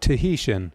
Tahitian.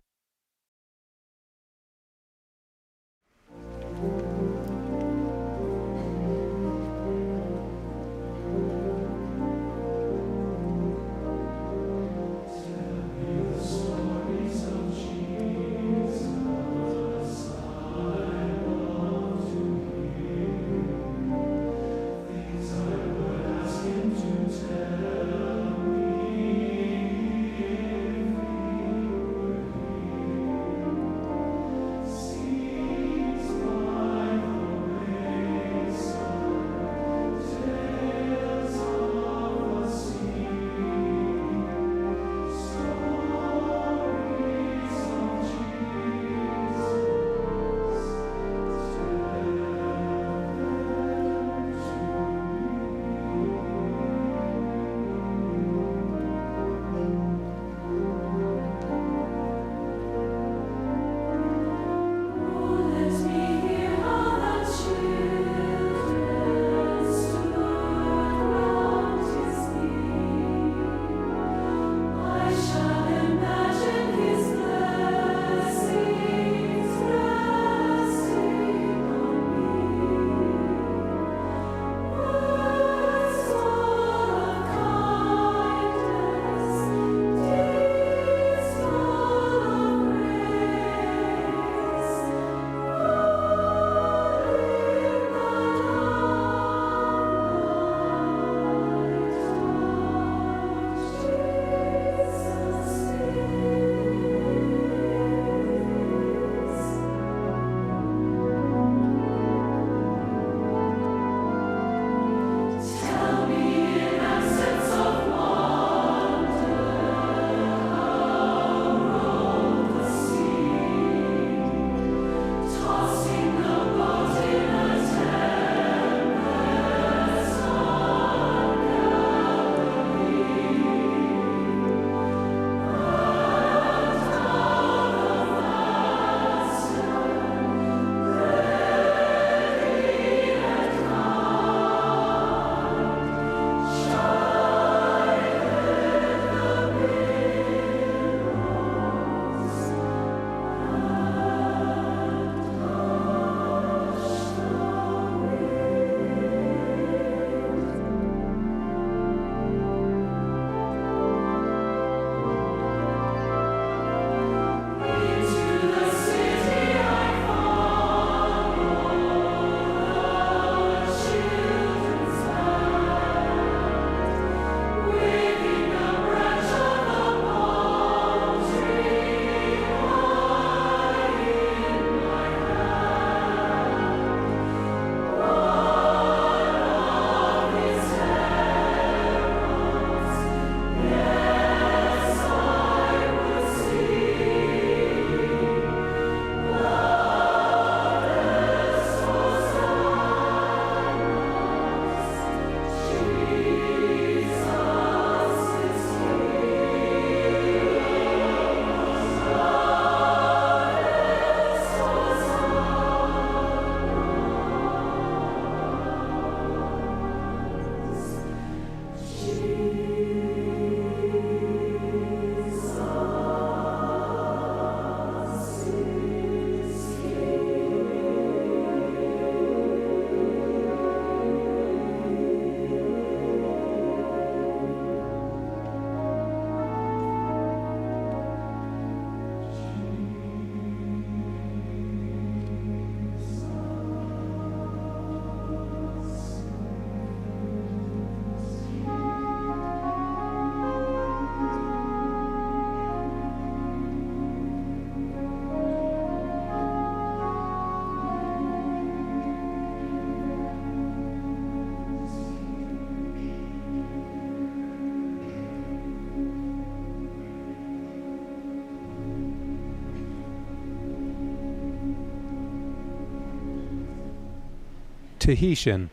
Tahitian.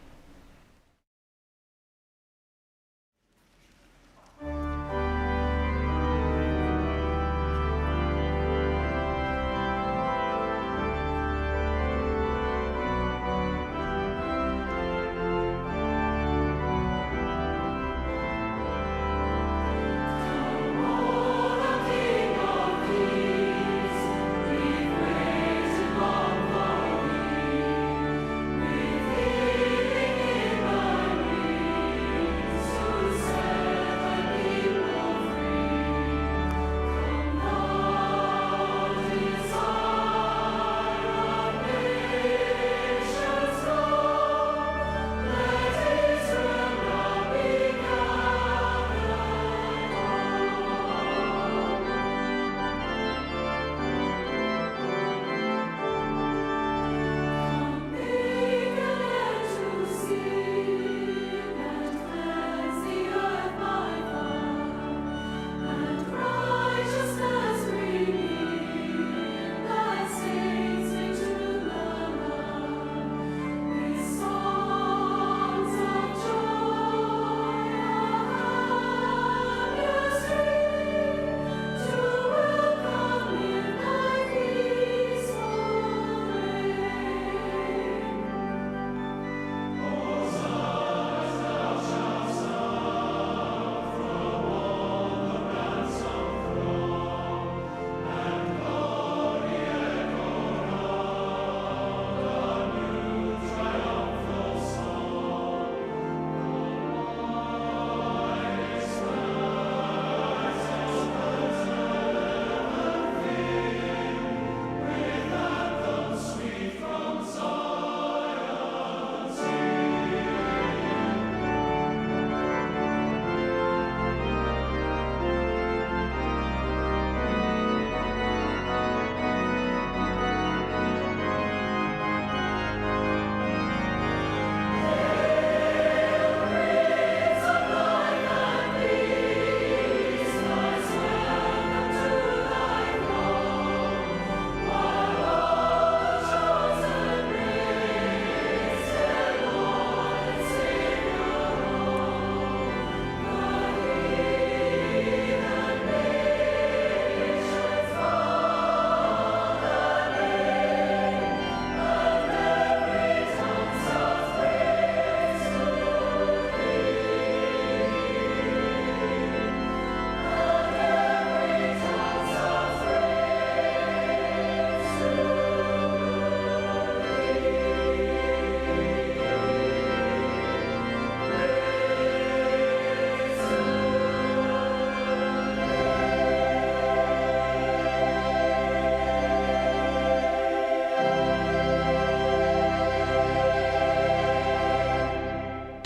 King of Kings.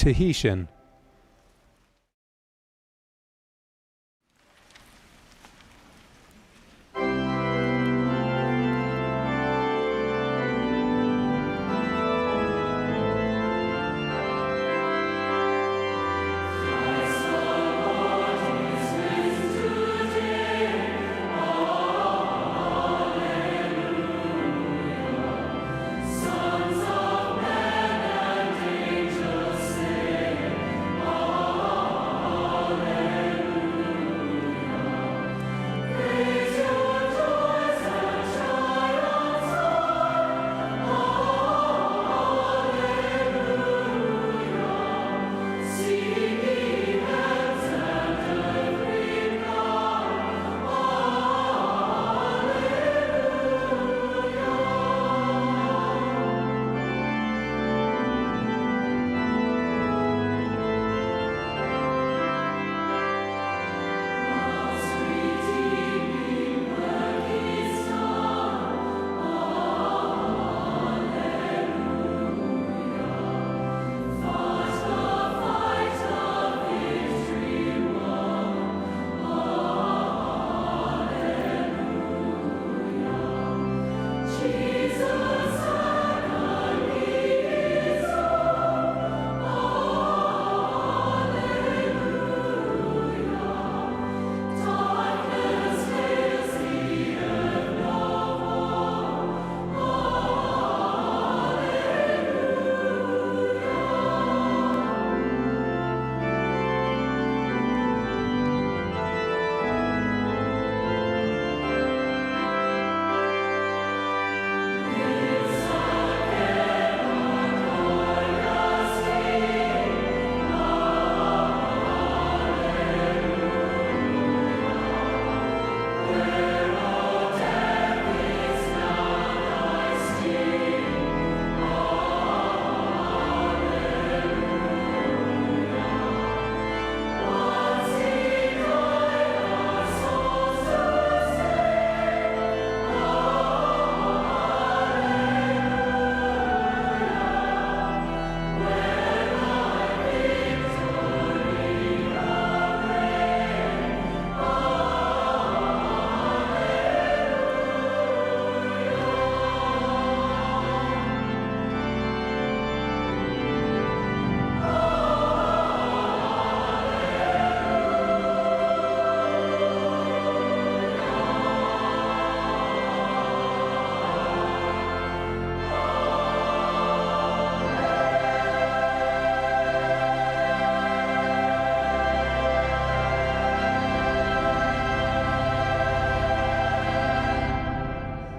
Tahitian.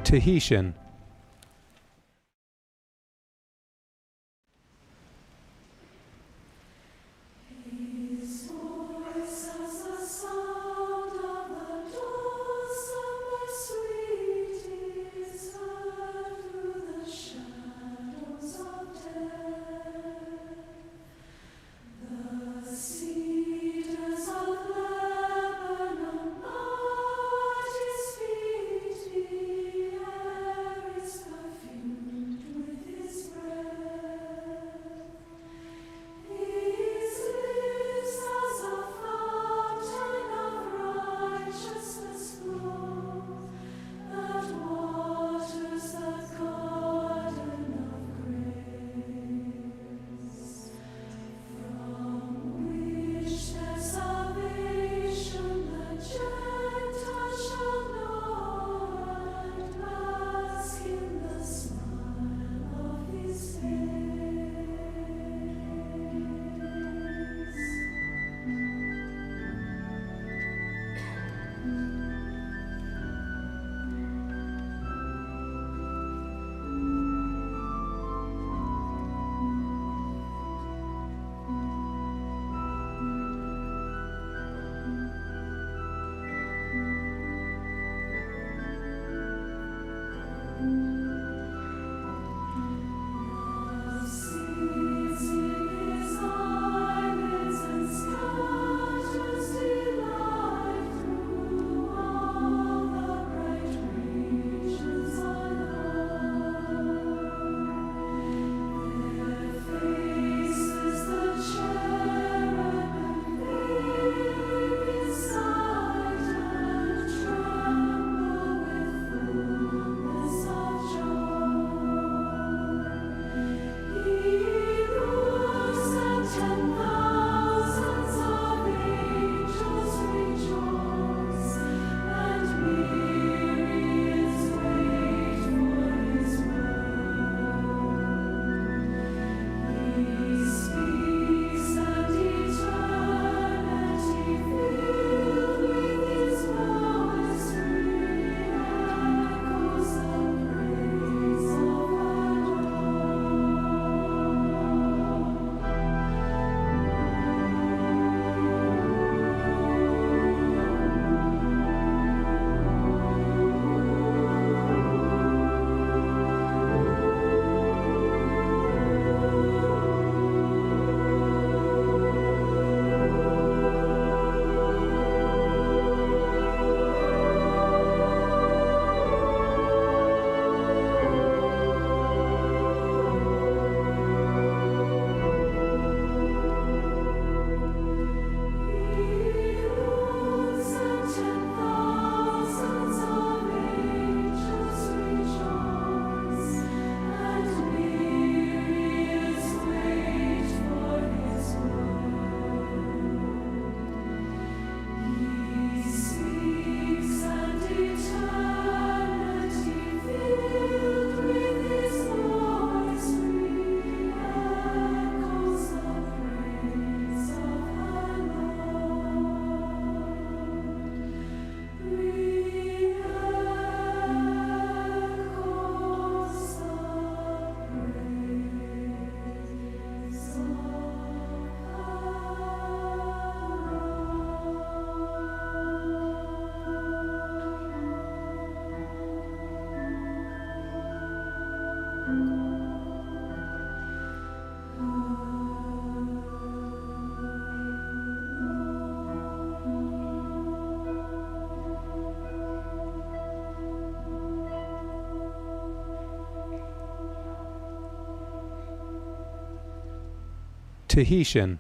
Tahitian. Tahitian.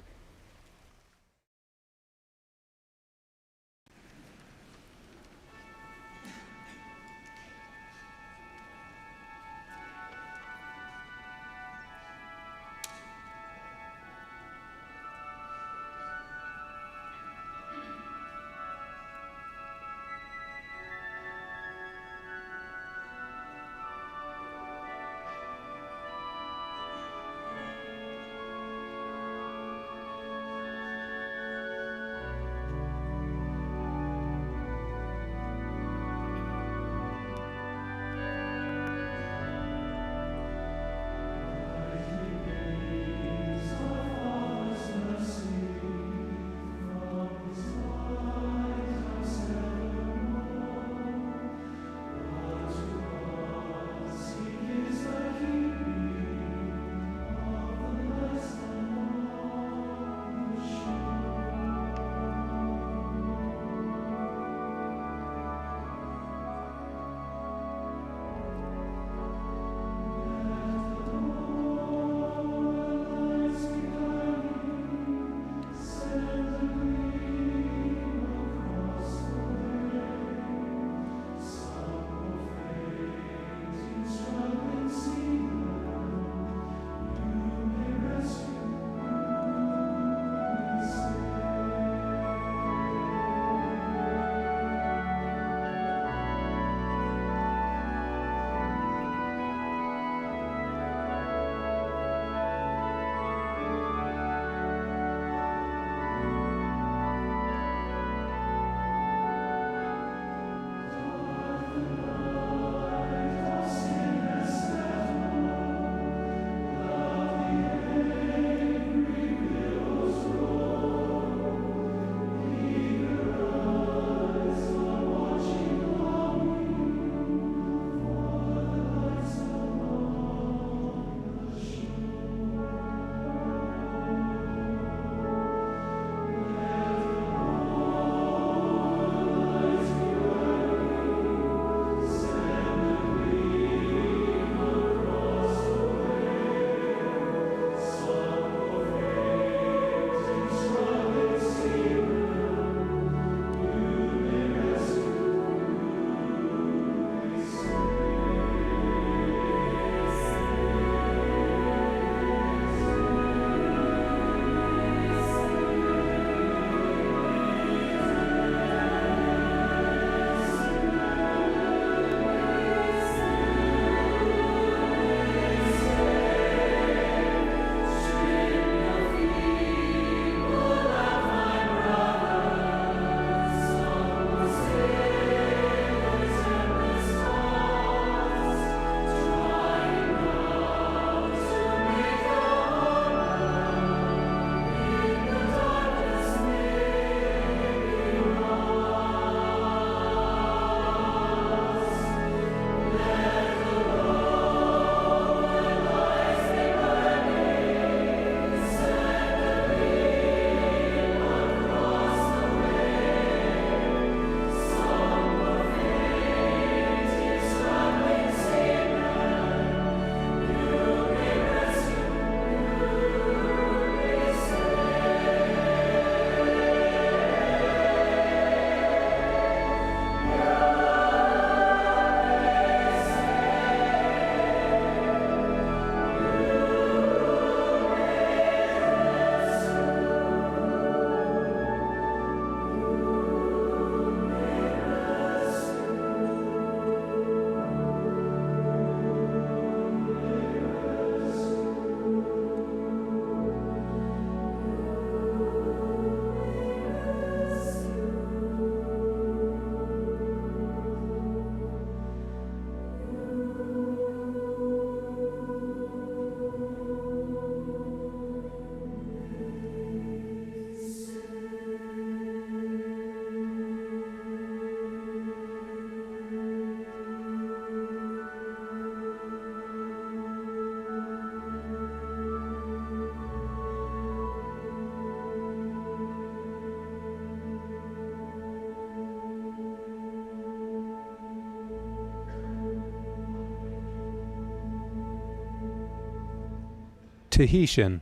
Tahitian.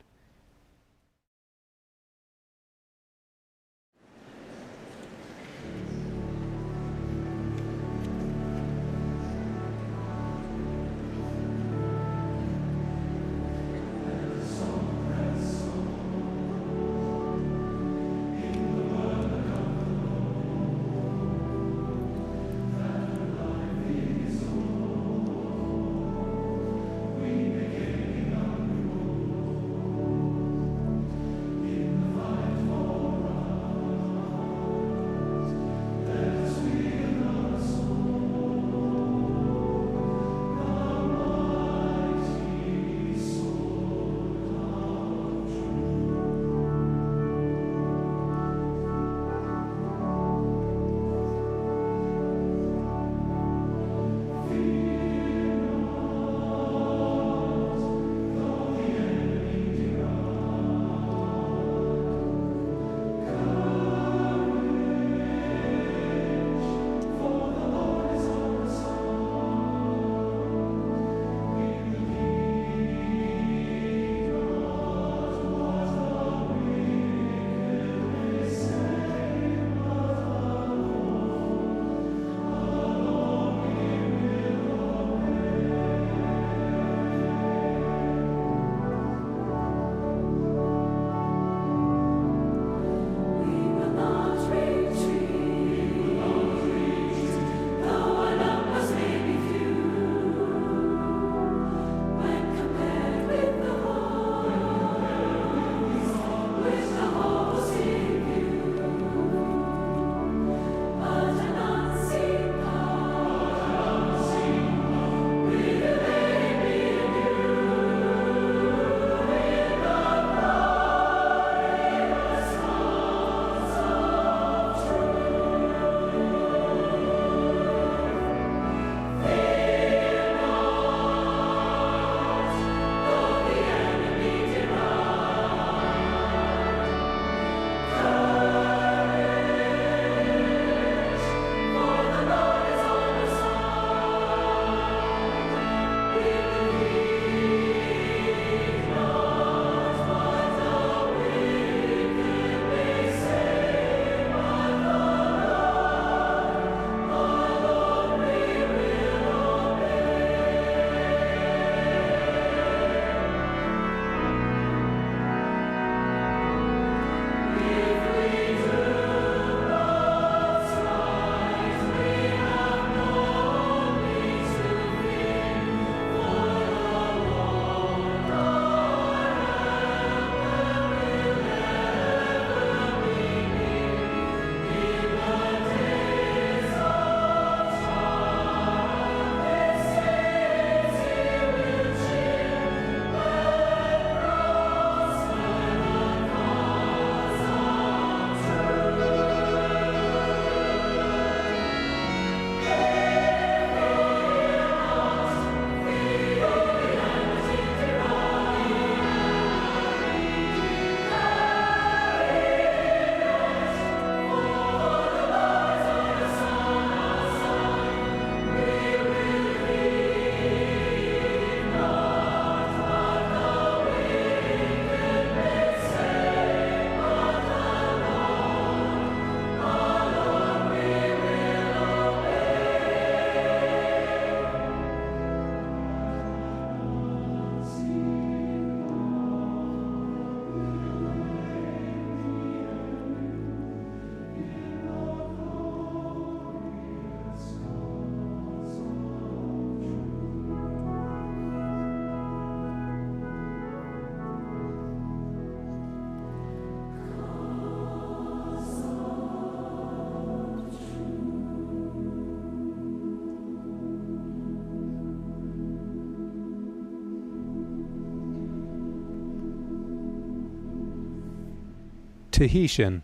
Tahitian.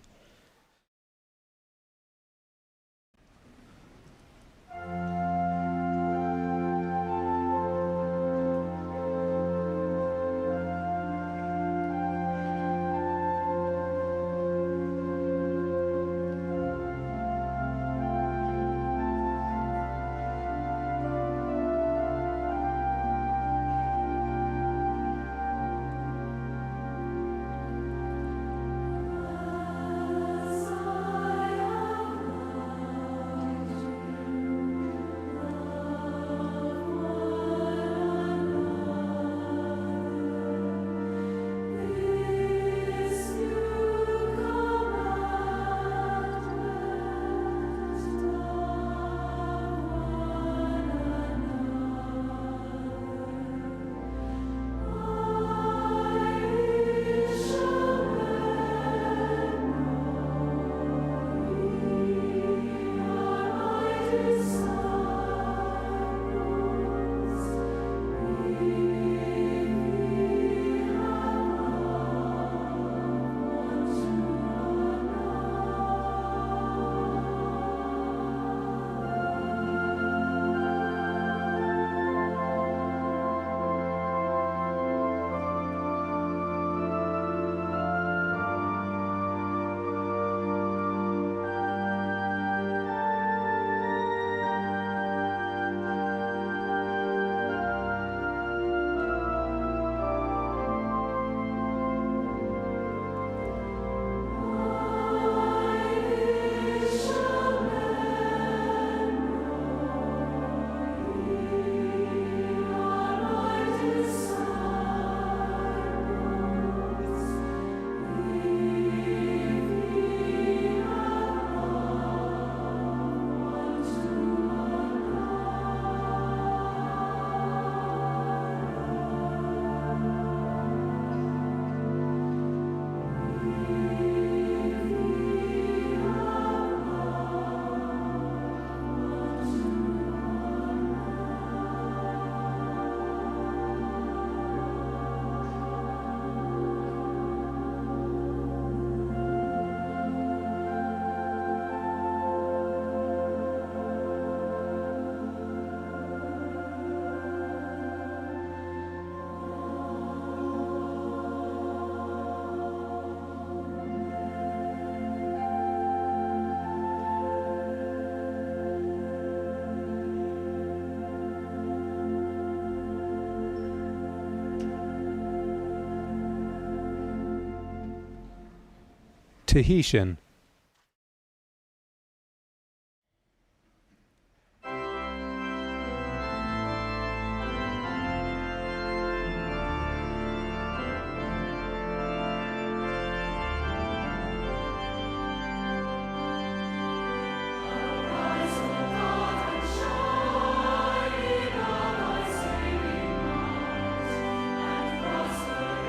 Tahitian.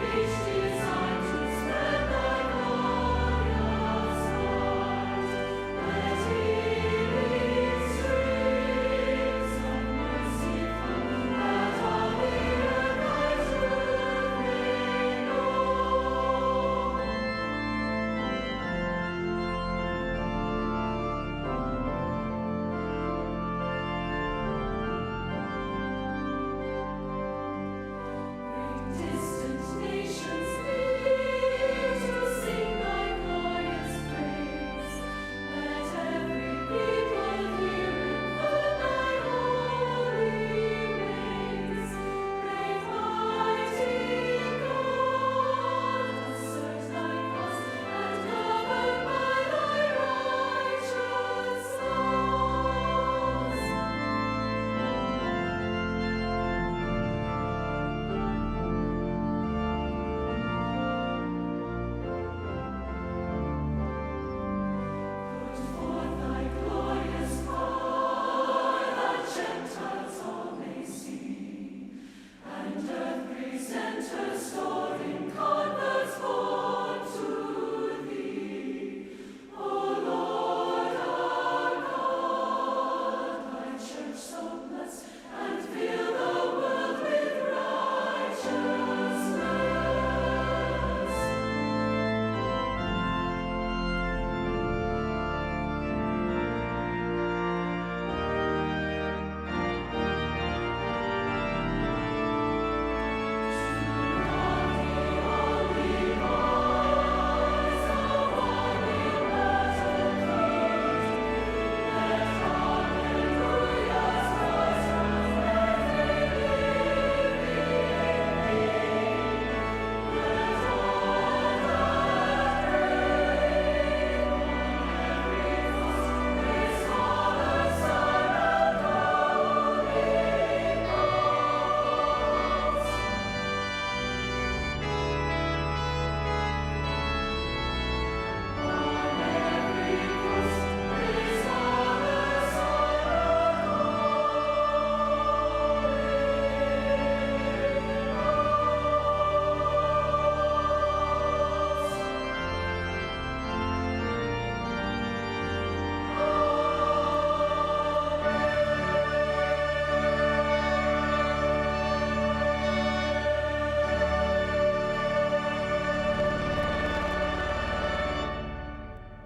Reach the design to spread thy glorious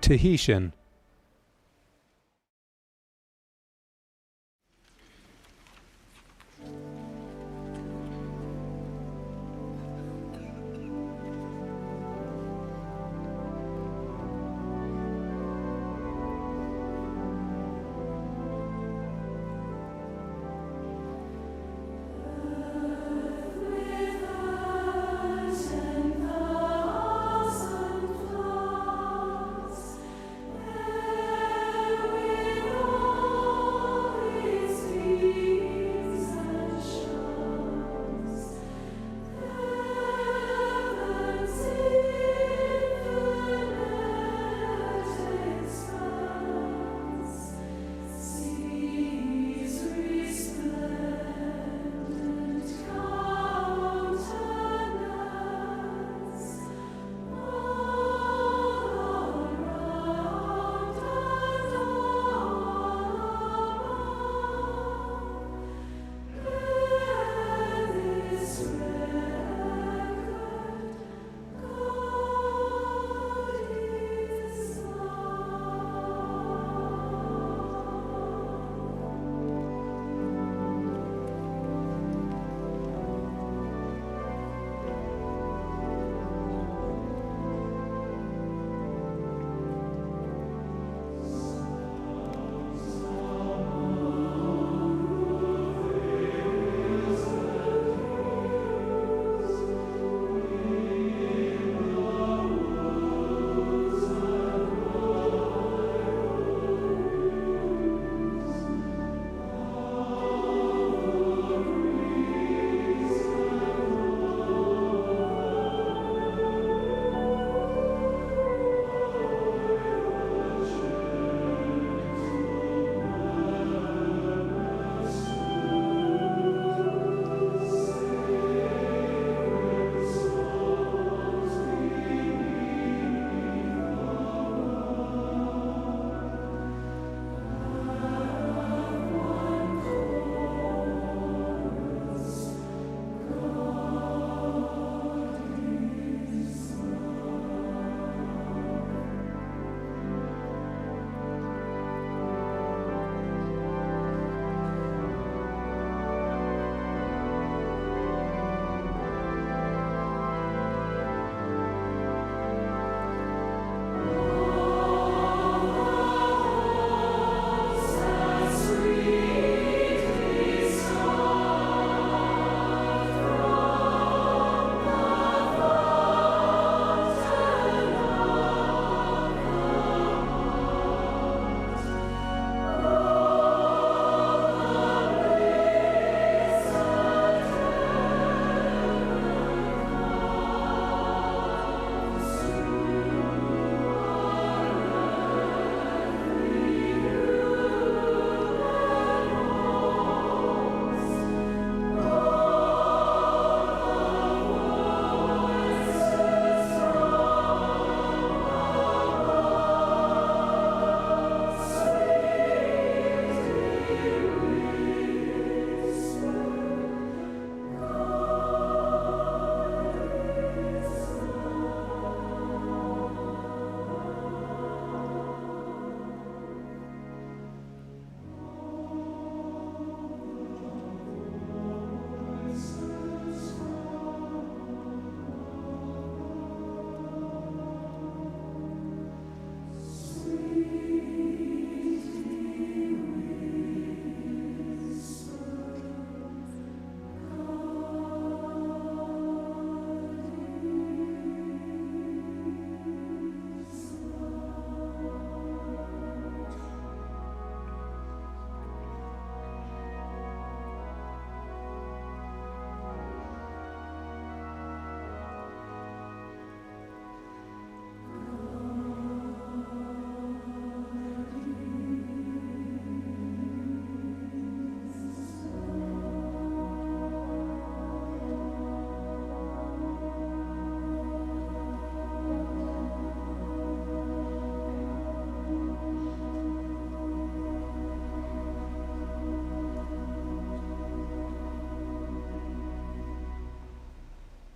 Tahitian.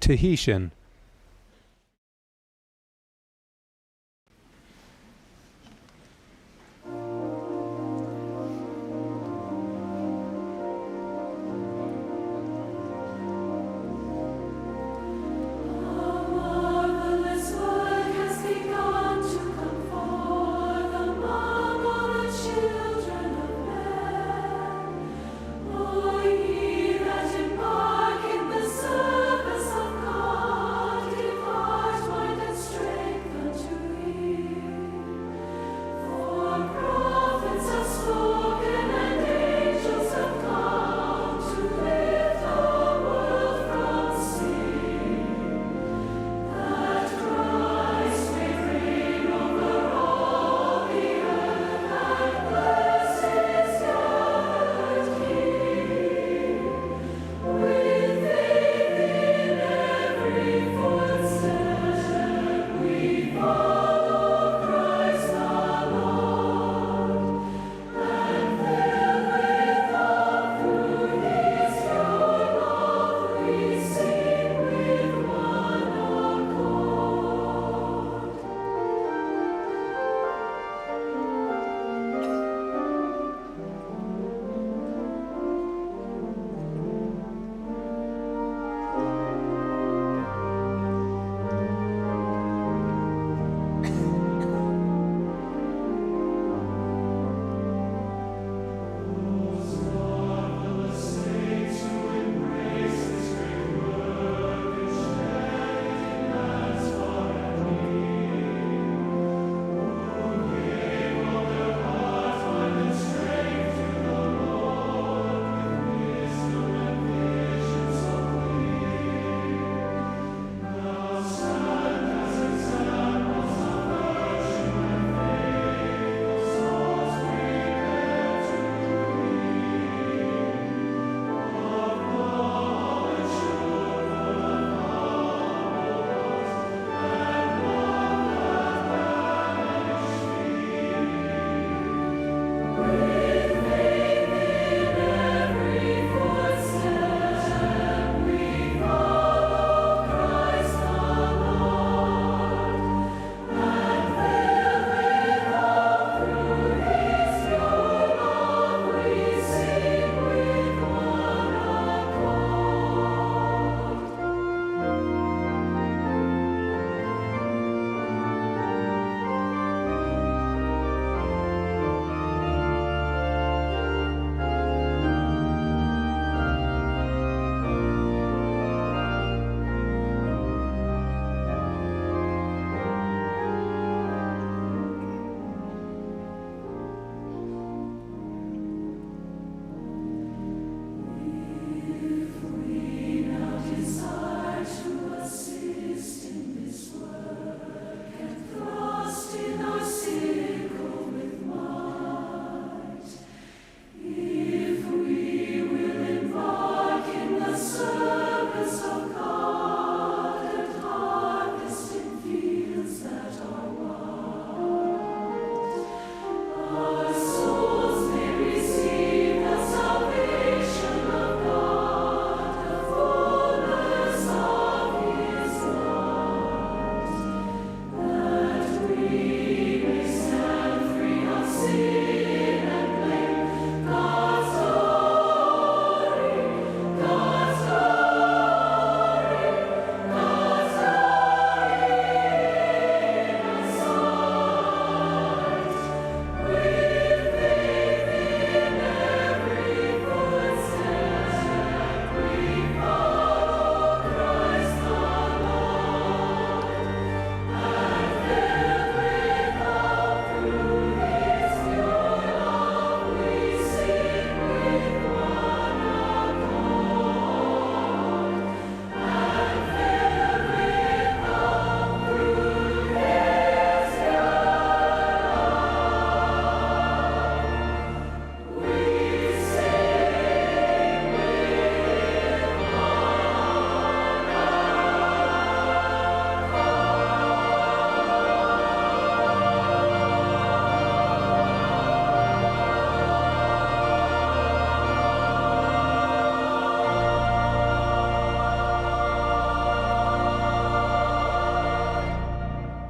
Tahitian.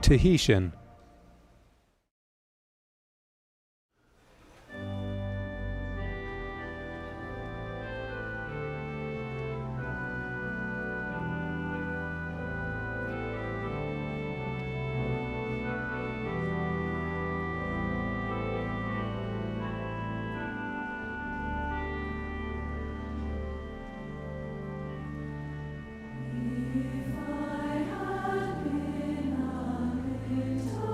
Tahitian. If I had been a little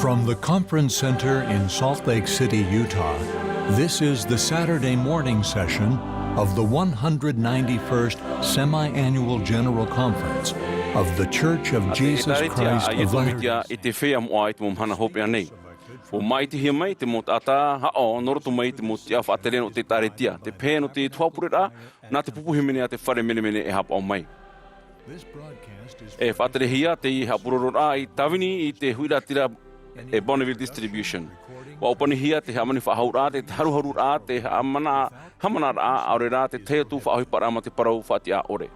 From the Conference Center in Salt Lake City, Utah, this is the Saturday morning session of the 191st Semi-Annual General Conference of the Church of Jesus Christ of Latter-day Saints. O mai te hia mai te mo ata hao noroto mai te mo te afa atereno te taretia te pēno te Tuha'a na te pupuhi mene a te whare mene mene e hapa o mai. E whaterehia te i hapurorora i tawini I te huira tira e Bonneville Distribution. Wa upanihia te hamani whahaura te haruharura te hamana ra aurera te teatu whaahipara ma te parau whati a ore.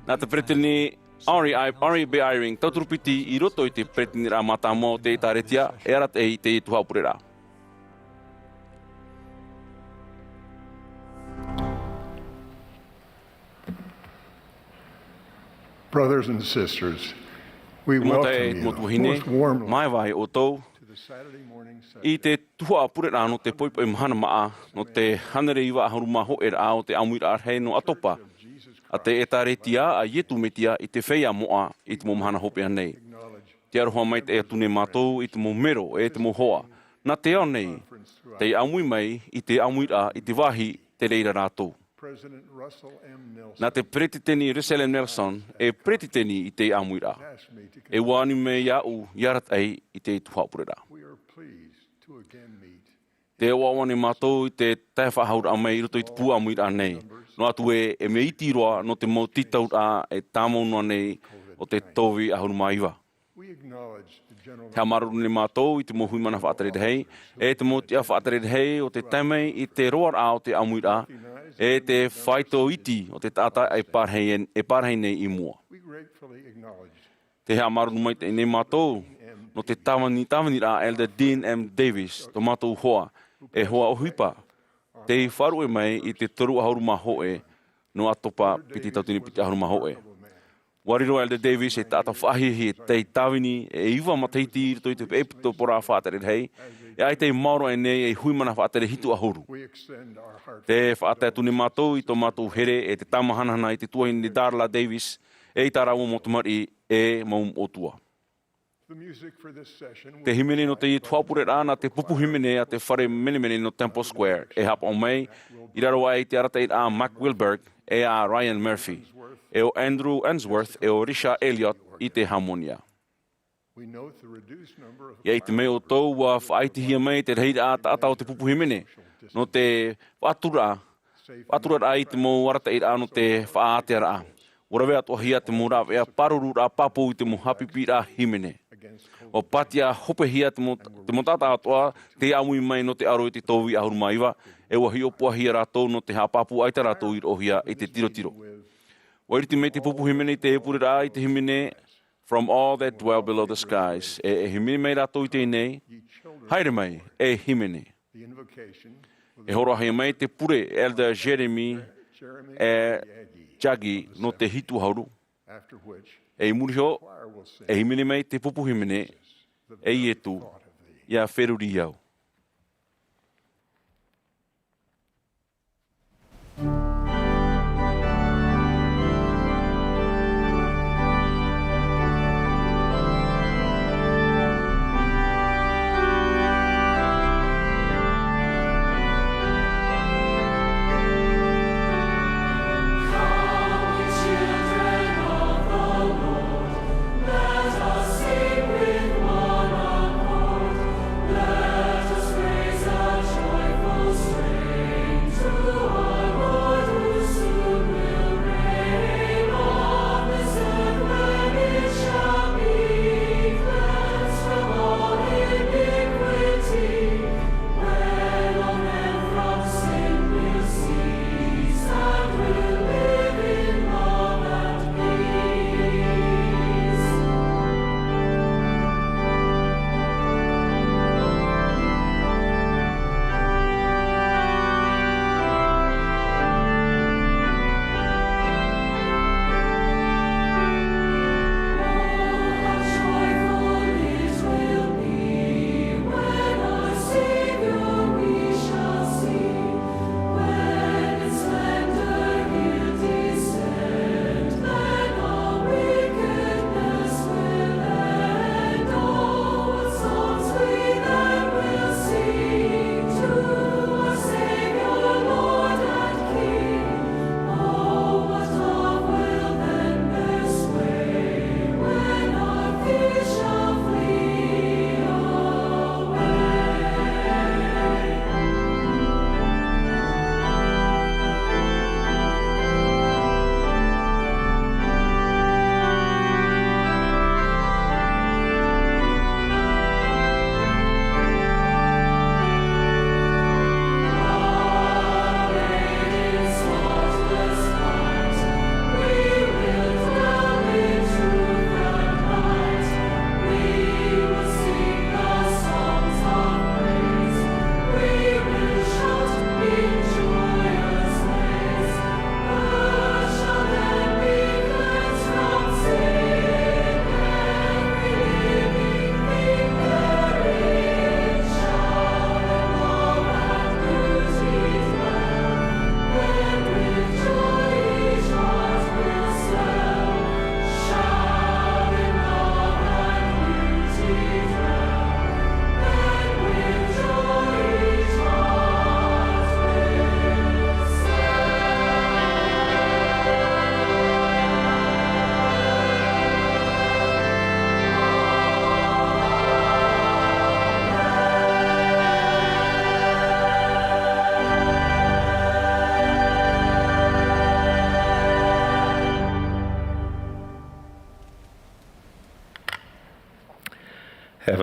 Nā te pretini Ari Bearing tauturupiti I roto I te pretini rā matamo te taretia e ara te Tuha'a. Brothers and sisters, we welcome you most warmly to the Saturday morning I te Tuha'a no te poipo Mahana Maa no te hanere iwa haruma ho o te Āmuiraa hei no Atopa. A te etaretia a ietu metia I te whea moa I te mo mahana hopea nei. Te aroha mai te atune mātou I te mo mero te mo hoa. Nā te ao nei, te amui mai I te Amuiraa I te wahi te reira rātou. Nā te pretiteni Russell Nelson pretiteni I te Amuiraa. E wāni me iau iarat ai I te Tuha'a. Te wāwane mātou I te taiwhahaura a mai roto I te pū Amuiraa nei. No atu e me iti roa no te mo titau a tāmau noa nei o te towi a huruma iwa. Te amaru ne mātou I te mo huimana whaatarere hei, te mo tia whaatarere hei o te taimei I te roar a o te Amuiraa, te whaito iti o te tata e pārhei nei I mua. Te amaru mai te ne mātou no te tawani ra Elder Dean M. Davis, to mātou hoa, hoa o huipa. Te wharu e mai I te toru ahuruma hoe no Atopa piti tautini piti ahuruma hoe. Wariro Elder Davis tata whahihi te tawini iwa mataiti rito I te epito pora whaatere hei. Ai te mauro nei huimana whaatere hitu ahuru. Te whaatere tuni mātou I to mātou here te tamahanana I te tuahini Darla Davis I tā rau motumari maum otua. Te himene no te Tuha'a na te pupu himene a te whare mene no Temple Square hapa o mai I raro ai te arata a Mark Wilberg a Ryan Murphy o Andrew Answorth o Risha Elliott I te Harmonia. Ia I te meo tau wa whaitihia mai te reira a tata o te pupu himene no te whatura ai te mo arata no te whaatea a. Ora atoa hia te mo rawe a paruru ra papu I te mo hapipi ra himene. O patia hope hia te mo tata atoa te amui mai no te aro I te towi ahuruma iwa wa hi opua hia rātou no te hapapu ai te rātou I rohia I te tiro. Wairiti mei te pupu himene I te epure rā I te himene from all that dwell below the skies. Himene mai rātou I te nei, haere mai himene. Horo hea mai te pure Elder Jeremy Jagi no te hitu hauru. Muriho, himene mai te pupu himene, etu, ia wheruri au. Let us sing with one accord. Let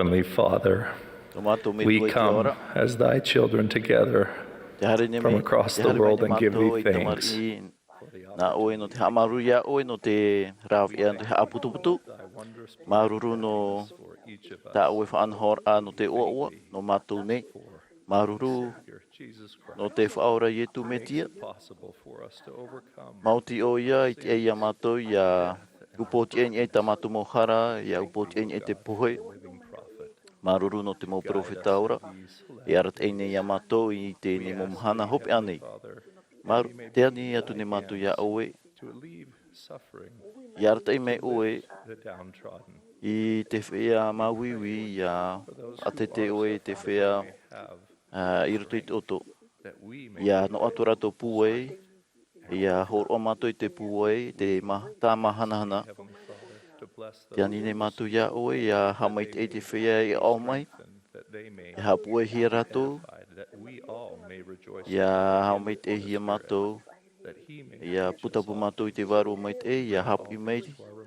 Heavenly Father, we come as thy children together from across the world and give thee thanks. Na oe no te hamaruia, oe no te rāwhia no te haaputuputu. Maruru no ta oe whaanhor a no te oa no mātou nei. Maruru no te whaora ietu metia. Mauti o ia i te eia mātou ia upoti e ta mātou mohara, ia upoti e te puhe. Maruru no te mo profeta ora. E arat eine ia mātou i te ne mo Mahana hope anei. Maru, te ani atu ne mātou ia oe. I arat ei me oe. I te whea mawiwi ia ate te oe te whea i roto i te oto. Ia no atu rato pūe. Ia hor o mātou i te pūe, te tā mahanahana. Te ani ne mātou ia oe, ia hamai te te whea i au mai. Ia hapue hia rato. Ia hamai te hia mātou. Ia putapu mātou i te waru mai te ia hapu i mai.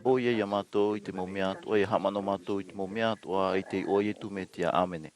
O ia mātou i te mo mea atua, ia hamano mātou i te mo mea atua, i te oe tu me tia amene.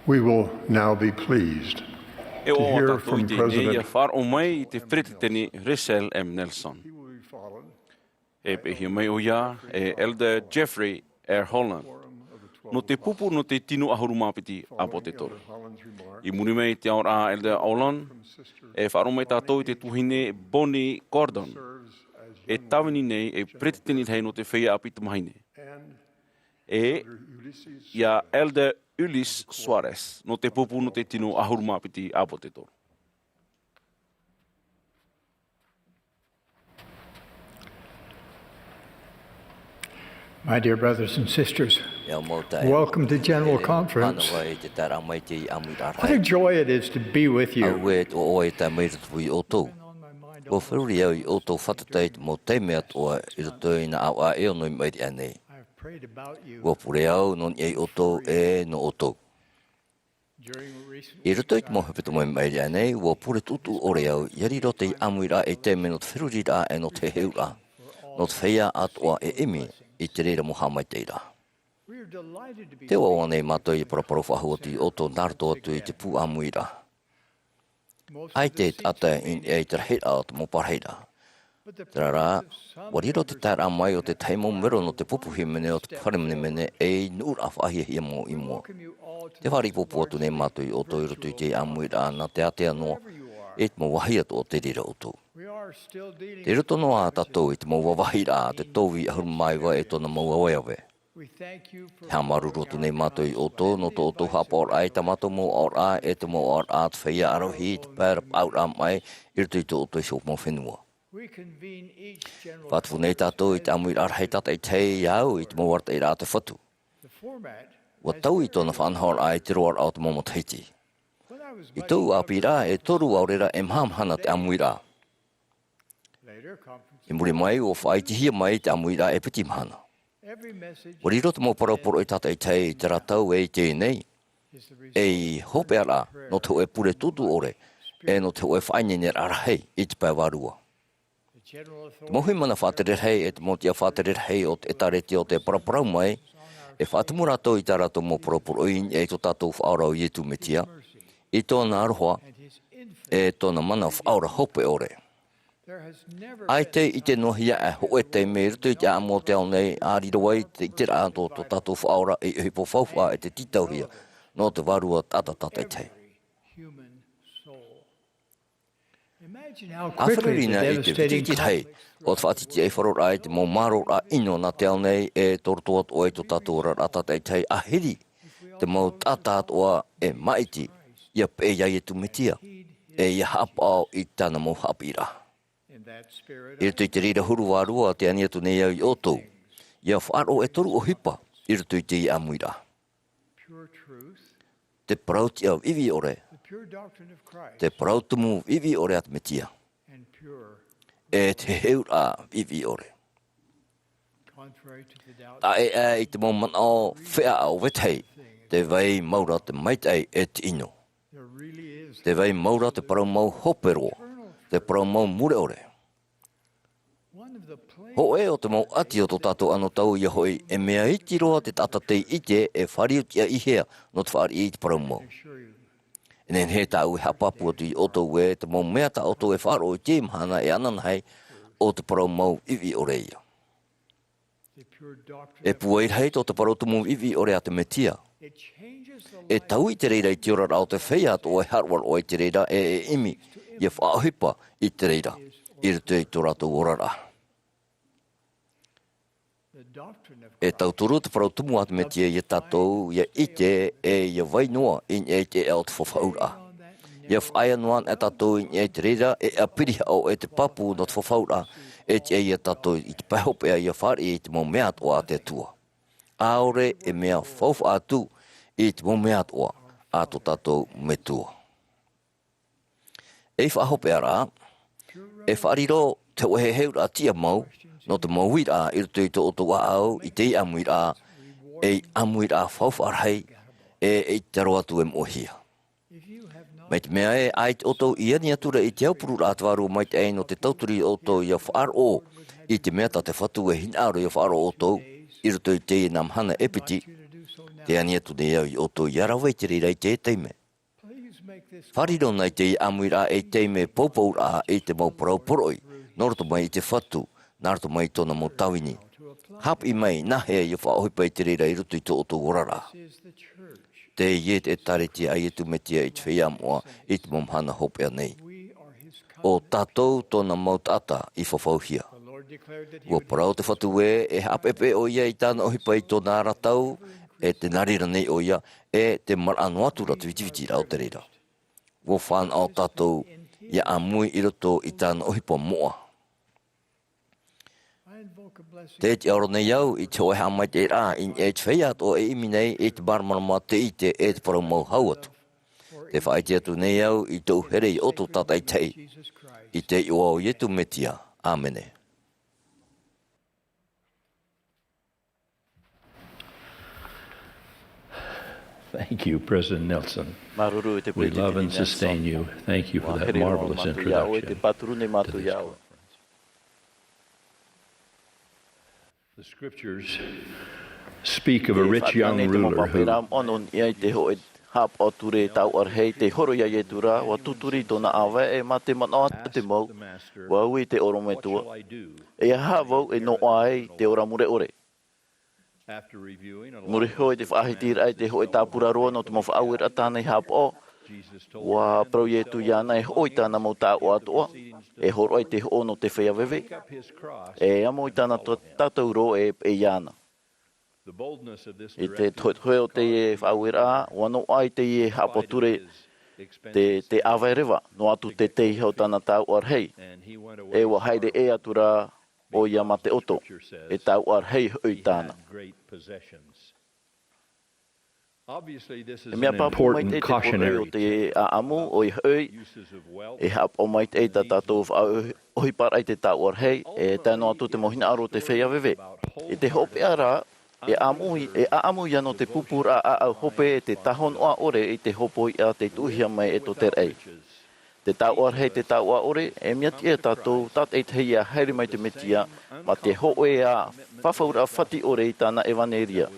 We will now be pleased to hear from President. Nelson. Elder Jeffrey R. Holland. no te pupu no te tino ahuru mapiti apo te toro. I muri mei te aora Elder Aulan, e wharo mai tātou i te tuhine Bonnie Gordon, e tawini nei e pretitini hei no te whea api tamahine. E ia Elder Ulis Suarez, no te pupu no te tino ahuru mapiti apo te toro. My dear brothers and sisters, welcome to General Conference. What a joy it is to be with you. Ko whiruri au I oto whatateit mō teimea toa I roto I na au a eo noi mairi anei. Ko pure au non ei oto e no oto. I roto I te mō hepeta moi mairi anei, ko pure tutu ore au, iari rote I Āmuiraa e te me no te whiruri rā e no te heura. No te whea atoa e imi I te reira moha mai teira. Te wawa nei mātou I paraparo whahuati oto nārto atu I te pū Āmuiraa. Ai te tata in e te hea o te mopareira. Tera rā, wariro te tara mai o te teimo mero no te pupuhi mene o te wharemene mene e nur a whahia hia mō I mua. Te whari popo atu nei mātui o to I rotu I te Āmuiraa na te atea noa e te mo wahia to o te rira o tō. Te roto noa a tatou I te mo wawahira te tōwi ahuru maiwa e tōna maua weawe. Hea maru rotu nei mātou I oto, no tō oto hapa ora e tamato mō ora e te mō ora te whaia arohi, te pēra paura mai, I roto I tō oto I shok mō whenua. Whatufu nei tātou I te Āmuiraa hei tata I te iau I te mō warta I rā te whatu. Wa tau I tōna whanhor ai te roar au te momo teiti. I tōu āpira e toru aurera e Mahana te Amuiraa. I muri mai o whaitihia mai te Amuiraa e piti Mahana. Wari roto mō paraporo I tata I te ratau e te nei, e hope ara no te oe pure tutu ore, e no te oe whainene arahei I te pēwarua. Te mohi mana whāterer hei e te motia whāterer hei o te etareti o te paraparau mai, e whātumu rato I tā rato mō paraporo in e to tātou whaorau ietu metia, I tōna aroha, e tōna mana whaora hope ore. Ai te I te nohia e hoe te me rutu I te amo te au nei a rirawai te I te rāto to tātou whaora e hipo whauwha e te titauhia no te warua tata I te. A wharurina I te vitikit hei o te whaatiti e wharora ai te mō maro rā ino na te au nei e tortoat o e to tātou rātata I te a hiri te mō tātat oa e maiti ia pe ia e tu metia e ia hapao I tāna mō hapira. I rutu I te rira huru wārua te ani atu nei au I otou. Ia whaaro e toru o hipa I rutu I te I Āmuiraa. Te parauti au iwi ore. Te parautumu iwi ore at metia. E te heura iwi ore. A I te mōman o whea au wethei. Te wei maura te maitei e te ino. Te wei maura te parau mau hopero. Te parau mau mure ore. Ho e o te mau ati o tō tātou ano tau ia hoi e mea iti roa te tatatei ite e whariutia I hea no te whari I te parau mau. E nen he tāu e hapapu atu I oto e te mau mea ta oto e wharo I te Mahana e ananhei o te parau mau iwi o reia. E pueir hei tō te parau tumu iwi o rea te metia. E tau I te reira I te ora rao te whea ato e harwar o I te reira e imi ia whaahipa I te reira I rutu I tō rātou orara. E tauturu te parautumu atu metia ia tātou ia ite e ia wainoa in e te eo te whawhaura. Ia whaia noan e tātou in e te reira e apiriha o e te papu no te whawhaura e te ia tātou I te pahopea ia whari I te mō mea atoa a te tua. Aore e mea whawha atu I te mō mea atoa a tō tātou me tua. E whahopea rā, e whariro te ohe heura tia mau, no te mauira I rutu I tō oto au I te Āmuiraa e Āmuiraa whauwharhei e te roatu e mohia. Mai te mea e ai te oto I ani atura I te aupuru rātwaru mai te ein o te tauturi oto ia whaaro I te mea ta te whatu e hinaaro ia whaaro oto I rutu I te nā Mahana epiti te ani atu ne au I oto I arawe te reira I te teime. Whariro nei te Āmuiraa e teime paupaura I te mau parau poroi, noroto mai I te whatu, nārto mai tōna mō tawini, Hapi mai nahe i whaohi pai te reira i rutu i tō o orara. Te iet e tariti a ietu me tia i te whia moa i te momhana hopea nei. O tātou tōna mautata i whawhauhia. Ua parau te whatue e hapepe o ia i tāna ohi pai tōna aratau e te narira nei o ia e te maranoatura te vitiviti rao te reira. Ua whan au tātou ia amui i roto i tāna ohi pa moa. Te te aro nei au i te oe hamai te rā in e te whea o e imi nei e te barmarama te i te e te parau mau hau atu. Te whae te atu nei au i te uhere i oto tatai tei i te i o ietu metia. Āmene. Thank you, President Nelson. We love and sustain you. Thank you for that marvelous introduction to this conference. The scriptures speak of a rich young ruler who hap o ture tau ar hei te horo ia e tura wa tuturi tona awe e mate mana te mau wa ui te oro me tua e ha vau e no ai te ora mure ore mure hoi te whahitira ai te hoi tāpura roa no te mo whaawira tānei hap o wa proietu ia nei hoi tāna mau tā o atoa e horo ai te ho no te whea wewe e amo i tāna tātou ro e iana. I te toe o te e Āmuiraa, wano ai te e hapoture te awe rewa, no atu te tei hau tāna tau ar hei. E wa haere e atura o ia ma te oto, e tau ar hei hui tāna. E mea papu mai te pore o te aamu o i hui, e hap o mai te tātou ohi par ai te tau ar hei, e tāno atu te mohina aro te whea wewe. E te hope ara, e aamu ia no te pupura a hope e te tahon o a ore i te hopo i a te tuhia mai e to ter ei. Te tau ar hei te tau a ore, e mea tia tātou tat e te hei a haere mai te metia, ma te hoe a whawhaura whati ore i tāna evaneria,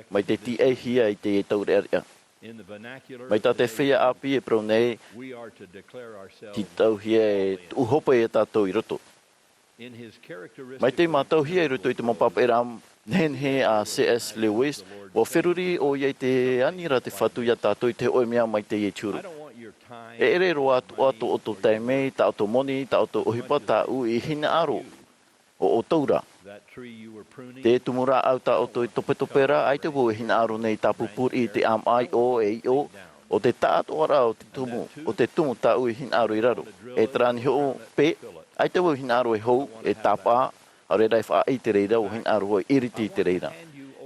mai te ti e hia i te e taure aria. Mai tā te whea api e pro nei, ti tau hia e uhope e tātou i roto. Mai te mātau hia i roto i te mopapa e ram, nen he a C.S. Lewis, wa wheruri o iei te anira te whatu ia tātou i te oe mea mai te e tūru. E ere roa atu o tō taimei, tā o tō moni, tā o tō ohipa, tā u i hina aro o taura. Te tumura au tā o tō i topetopera, ai te wo e hina aro nei tā pupur i te am ai o e i o te tātu ara o te tumu tā u i hina aro i raro. E trani ho pe, ai te wo hina aro e hou, e tāpaa, a reira e wha i te reira o hina aro o iriti i te reira.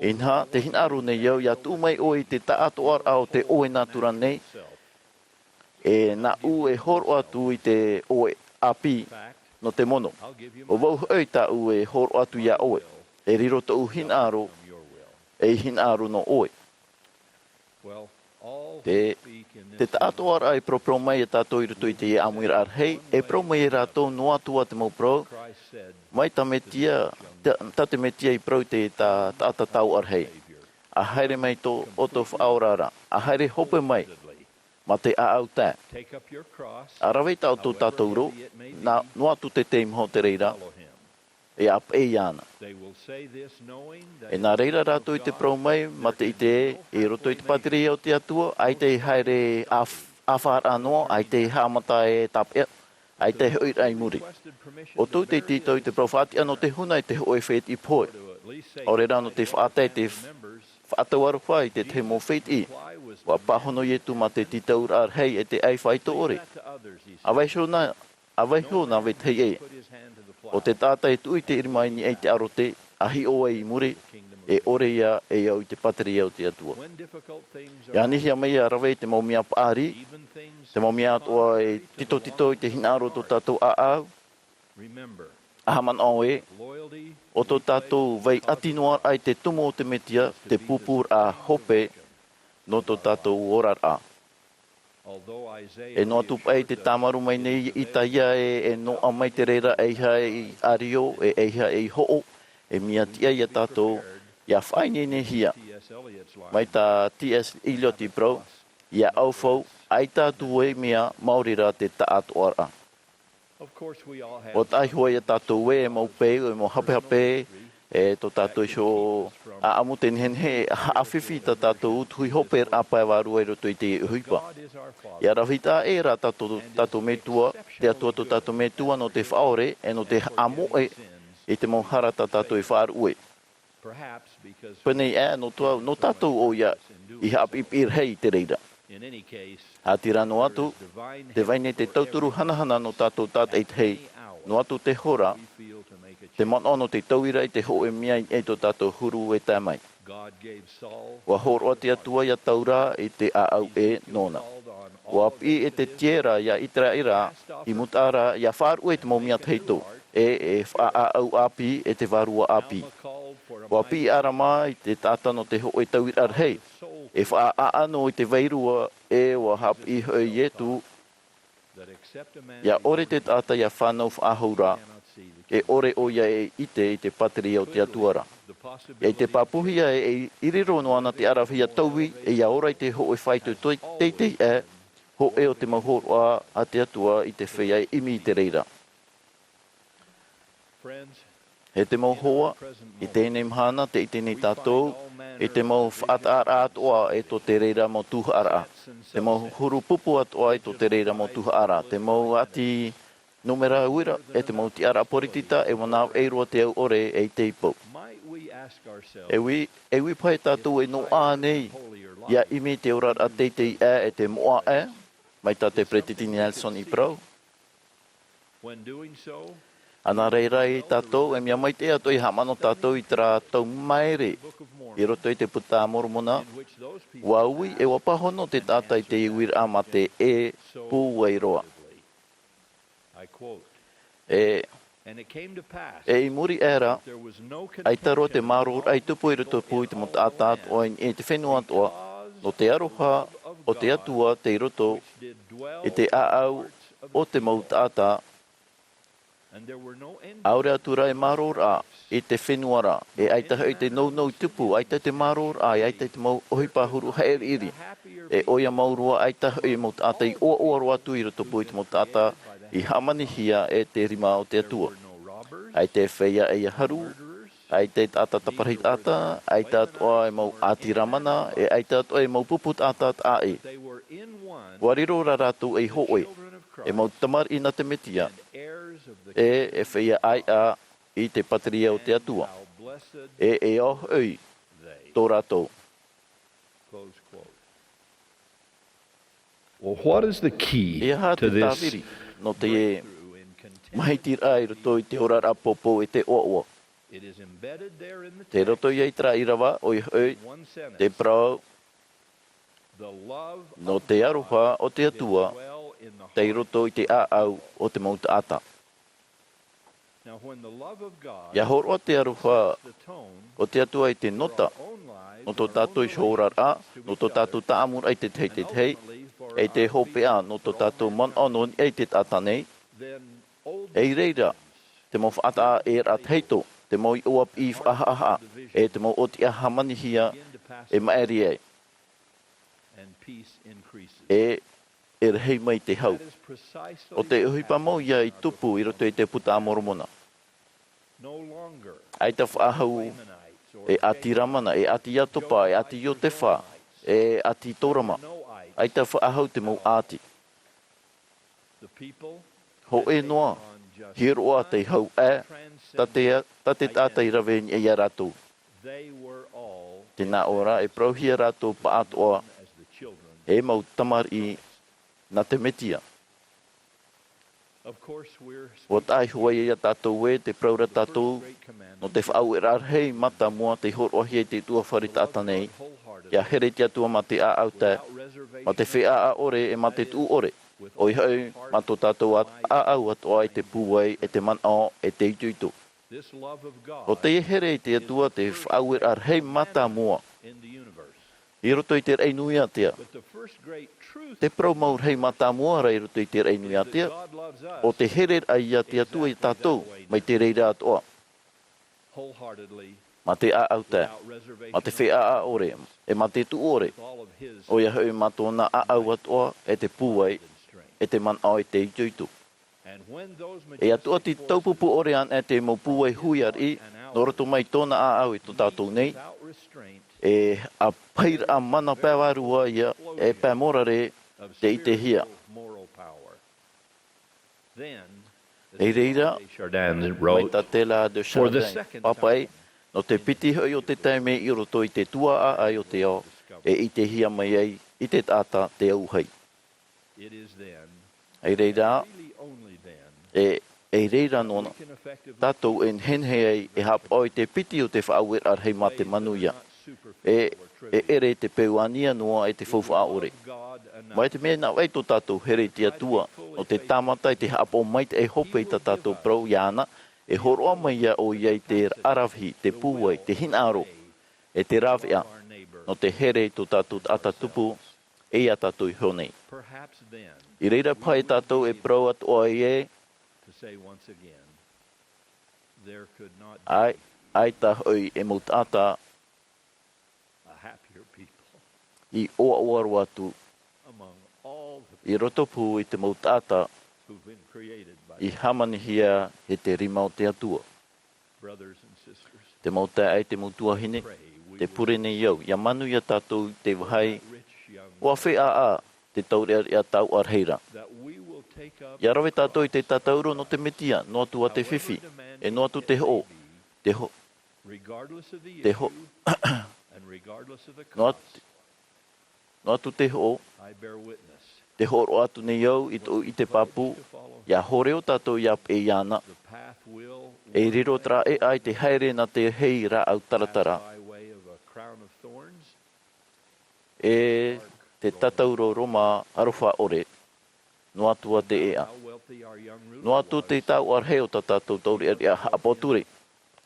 Inha, te hina aro nei iau, ia tū mai o i te tātu ara o te oe natura nei, e na u e horo atu i te oe api no te mono. O wau hoi ta u e horo atu ia oe, e riro ta u hina aro, e hina aro no oe. Te tātu ara e pro mai e tātou i ruto i te Āmuiraa hei, e pro mai e rātou no atua te mau pro, mai ta metia i pro te tāta tau ar hei. A haere mai tō oto whaorara, a haere hope mai, ma te aau tā. A rawei tau tō tātou ro, na no atu te teimho te reira, e ap e iana. E nā reira rātou i te pro mai, ma te i te e roto i te patiri o te atua, ai te haere awhar anoa, ai te hamata e tapea, ai te hoi rai muri. O tō te tito i te profati ano te huna i te hoi whet i poe. O re rano te whaatai te whaatawara whai te te mo whet i. Wa pahono i etu ma te titaur ar hei e te ai whai to ore. Awai hona we te e. O te tāta e tui te irimaini e te arote, ahi o e i muri, e ore ia e au i te pateri au te atua. Ia nihia mei a rawei te maumia paari, te maumia atua e tito i te hinaro tō tātou aau. Ahaman au e, o tō tātou vei atinoa ai te tumo o te metia, te pupur a hope no tō tātou orar a. E no atu pai te tamaru mai nei i taia e no a mai te reira eiha e ario e eiha e ho'o e mia tia i a tātou ia whaine ne hia. Mai tā T.S. Eliot i pro, ia aufau, ai tātou e mea maurira te taatu ara. O tai hoa i a tātou e mau pei, e mau hape, e to tātou so a amuten hen he a whiwhi ta tātou uthui hoper a pae waru e roto i te huipa. Ia rawhita e ra tātou metua, te atua to tātou metua no te whaore e no te amoe e te mohara ta tātou i whaarue. Pene no tātou o ia I hapipir hei te reira. A tira no atu, te vaine te tauturu hanahana no tātou tātai te hei, no atu te hora, te manono te tauira I te hoe mia e to tātou huru e tā mai. Wa horo te atua ia taura I te aau e nona. Wa api e te tiera ia itra ira, I mutara ia wharu e te momia te heito, e whaau api e te varua api. Wa api arama I te tātano te hoe tauira hei, e whaano I te veirua e wa hapi hoi etu, ia ore te tāta ia whanau whaahura, e ore o ia e ite I te pateri o te atuara. E te papuhia e iriro no ana te arawhia tauwi e ia ora I te hoe whaitu teitei e ho e o te mahoroa a te atua I te whea e imi I te reira. He te mohoa, I tēnei mhana te I tēnei tātou, e te mau whaatara atoa e to te reira mo Tuha'a. Te mau huru pupu atoa e to te reira mo Tuha'a. Te mau ati numera uira e te mau ti ara poritita e wana e roa te au ore e te ipau. E wi pai tātou e no ānei, ia imi te orar a teitei e te moa e, mai tā te pretiti Nelson I prau. Ana reirai tātou, e mia mai te ato I hamano tātou I tra tau maere, I roto I te puta mormona, waui e wapahono te tātai te Āmuiraa ma te e pūweiroa. E I muri era, ai taro te maror, ai tupu I roto pui te mota atat o e te whenua atoa, no te aroha o te atua te I roto, e te aau o te mauta ata, aure atura e marora e te whenuara, e aitaha I te nou tupu, aita te marora, e aita te mau ohipahuru haere iri. E oia maurua aitaha e mauta ata I oa roa tu I roto pui te mauta ata, I hamanihia e te rima o te atua. Ai te wheia e haru, ai te ata taparhit ata, ai te atoa e mau ati ramana, e ai te atoa e mau puput ata a e. Wariro raratu e hoe, e mau tamar ina te metia, e wheia ai a I te patria o te atua. E o hoi, tō ratou. Well, what is the key to this? No te mahitir ai roto I te orara popo e te oa. Te roto I tra irawa o I hoi, te prau, no te aroha o te atua, te roto I te aau o te mauta ata. Ia horoa te aroha o te atua I te nota, no tō tātou I shorara, no tō tātou taamura I te tei, e te hopea no tō tātou man anon e te tātanei, e reira, te mau whaata e rat heito, te mau I oap I whahaha, e te mau oti a hamanihia e maeri e. E rehei mai te hau. O te uhipa mau ia I tupu I roto I te puta mormona. Ai ta whaahau e ati ramana, e ati Atopa, e ati Iotefa, e ati Torama. Ai ta whaahau te mau ati. Ho e noa, hiroa te hau e, tate tātai raveni e ia rātou. Tēnā ora e prauhia rātou pa atoa, e mau tamar I na te metia. O tai huai ia tātou e te praura tātou, no te whaauerar hei mata mua te horohi e te tua whare tātanei, ia here te atua ma te aau te, ma te whea a ore e ma te tu ore. Oi hau, ma tō tātou aau atoa e te pūwai e te manao e te ituitu. O te here te atua te whaauerar hei mata mua. I roto I te rei nui atea. Te promaur hei mata mua rei roto I te rei nui atea. O te here ai a te atua I tātou, mai te reira atoa. Ma te aau te, ma te whea a ore, e ma te tu ore. O ia hau ma tōna aau atoa e te pūwai, e te manao e te ituitu. E atua ti taupupu ore an e te mau pūwai hui ar I, Nora to mai tōna a au I tō tātou nei. E a paira a mana pēwarua ia e pēmorare te I te hia. E reira, mai ta tela de Chardin, papai, no te piti hoi o te taime I roto I te Tuha'a ai o te o, e I te hia mai ai, I te tata te auhei. E reira, e reira nona, tātou en henhe ai e hap oi te piti o te whaawera hei mā te manuia. E ere te peuania noa e te fauwha ore. Mai te mea nau ei tō tātou here tia tua, o te tāmata I te hapo mai te e hope I tā tātou prau iana, e horoa mai ia o iei te arawhi, te pūwai, te hinaro, e te rawea, no te here tō tātou atatupu, e a tātou I honei. I reira pai tātou e prau at o e, ai tā hoi e mautata, I oa oaru atu, I rotopu I te mautata, I hamanihia he te rima o te atua. Te mauta ai te mautua hine, te purene iau, ia manu ia tātou te wahai, ua whea a te taurea ia tau arheira. Ia rawe tātou I te tatauro no te metia, no atu a te whiwhi, e no atu te ho, te ho, no atu te ho, te horo atu nei au I te papu, ia horeo tātou ia e iana, e riro tra e ai te haere na te hei ra au taratara. E te tatauro roma arofa ore, no atu a te ea. No atu te tau arheo ta tātou tauri a apoture.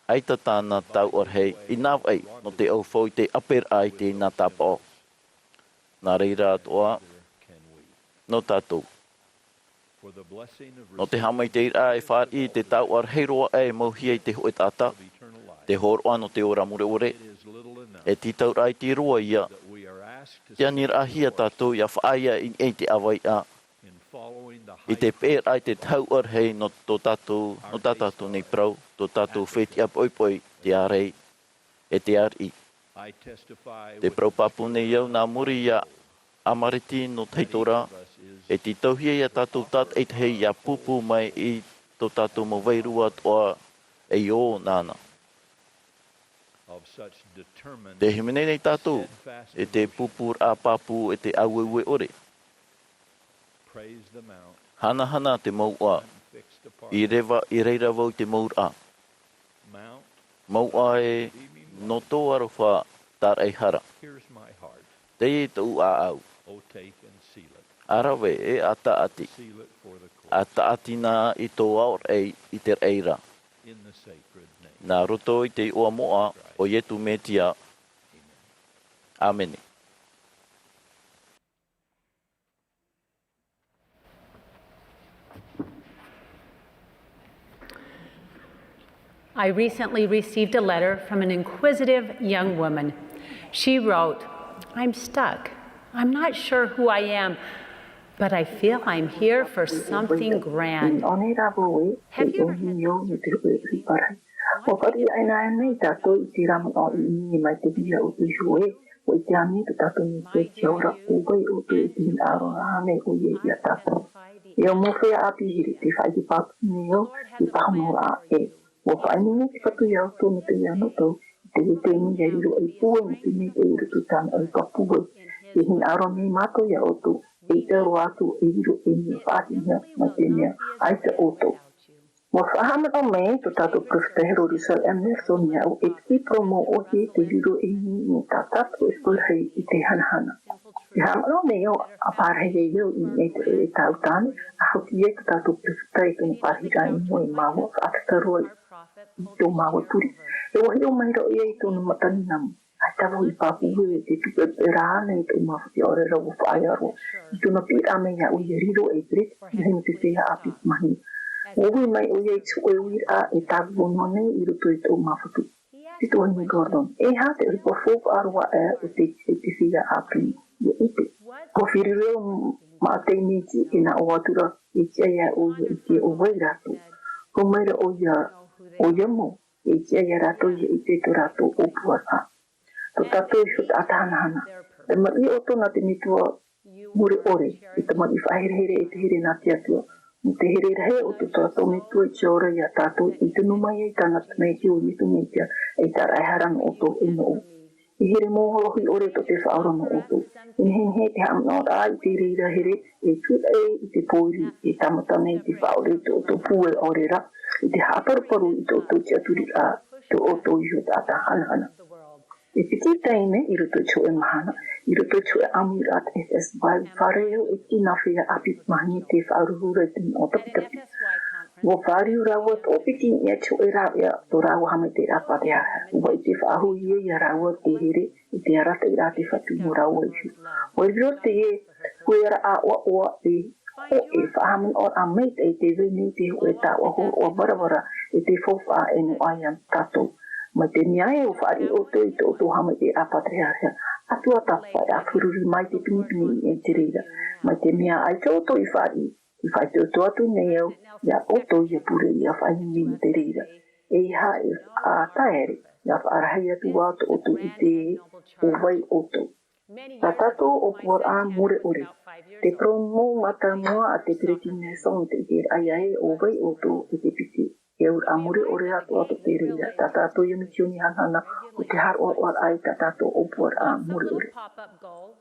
Ai ta tāna tau arhei, I nāw ei, no te au fau te aper ai te ina tāpao. Nā reira atoa, no tātou. No te hamai te ira e whār I te tau arhei roa e mauhia I te hoe tata, te horoa no te ora mure ore, e ti tau rai ti roa ia, tia nira ahia tātou ia whaia I ei te awai a, I te pēr ai te tau arhei no tō tātou nei prau, tō tātou wheti ap oipoi te arei, e te ari. Te prau papu nei au nā muri ia amariti no teitora, e ti tauhia ia tātou tāt e te hei ia pupu mai I tō tātou mawairua toa e o nāna. Te himene nei tātou, e te pupur a papu e te aueue ore. Hana te Mā'a, I reira vau te Mā'a. Mā'a e no tō arofa tar ei hara. Te e tau a au. Arawe e ata ati. Ata ati nā I tō aor ei I te reira. Nā roto I te oa moa o yetu metia. Amen. I recently received a letter from an inquisitive young woman. She wrote, "I'm stuck. I'm not sure who I am, but I feel I'm here for something grand." Have you ever Wa whainunga te katu iau tōna te iano tau, te te ni ia riro ai pua ni te me te iro tu tāna ai kapua. Te hin aro nei mātou ia oto, e te aro atu e riro e ni whātinga ma te mea ai te oto. Wa whahaman o mei to tātou Prefetahero Risal Emerson iau e te promo o te riro e ni tātatu e purhei I te hanahana. Te haman o mei o a pārhei e iau I nei te e tāu tāne, a hauti e te tātou Prefetai tōna pārhira I moi māua whaatatarua tō māua turi. E wahi o maira o iei tōna matani namu. Ai tawa I pāpūwe e te tupe e rāne I tō mawhati ore rau o whaaiaro. I tōna pira me ia o ia riro e bret, I hei te whea api mahi. Owi mai o iei tū e uira e tāgu o none I roto I tō mawhatu. Te tō hini Gordon. E ha te ripo fōpa arua e o te whea api ia ite. Ko whirireo ma te neti e na o atura e tia ia o ia I te o wairatu. Ko maira o ia mo, e tia ia rato i te to rato o puara. To tato i hut atanahana. Te mai o tona te mitua mure ore, i te mai whaherehere e te here nā tia tua. I te here rehe o te tato mitua i te ora i a tato i te numai e tana te mei ki o i tu mitia e ta raiharana o to e no. I here mōholohi ore to te whaorana o to. I he te hamnora i te reira here e tuta i te poiri e tamatane i te whaore to to pue orera i te haparuparu i to tia turi a to o to i hut atahana. E piti taime i roto cho e mahana, i roto cho e Āmuiraa FS vai whareo e tina whea api mahi te whaurura i te otapitapi. Wo whariu rawa tō piti ia cho e rawea tō rawa hame te rapa te aha. Wa i te whaahu ia rawa te here i te arata i rā te whatu mo rawa i hu. Wa i rio te e kuera a oa e o e whahaman o a meita e te veni te ho e tā waho o warawara e te whowha e no aian tatou. Ma te niae o whaari o to i tō hama e apatrearea. Atu atapa e a fururi mai te pinipini e te reira. Ma te mea ai tō to i whaari. I whai tō atu nei au, ia o to i a pure i a whaini i te reira. E ha e a taere, ia whaarahai atu wātu o to i te o vai o to. Tā tato o puara mure ore. Te promo mata mua a te piretine song te i ai ai o vai o to i te piti. E ur amure ore ato ato te reira. Tā tātou i mitioni hanana o te har o ai tā tātou o puara mure ore.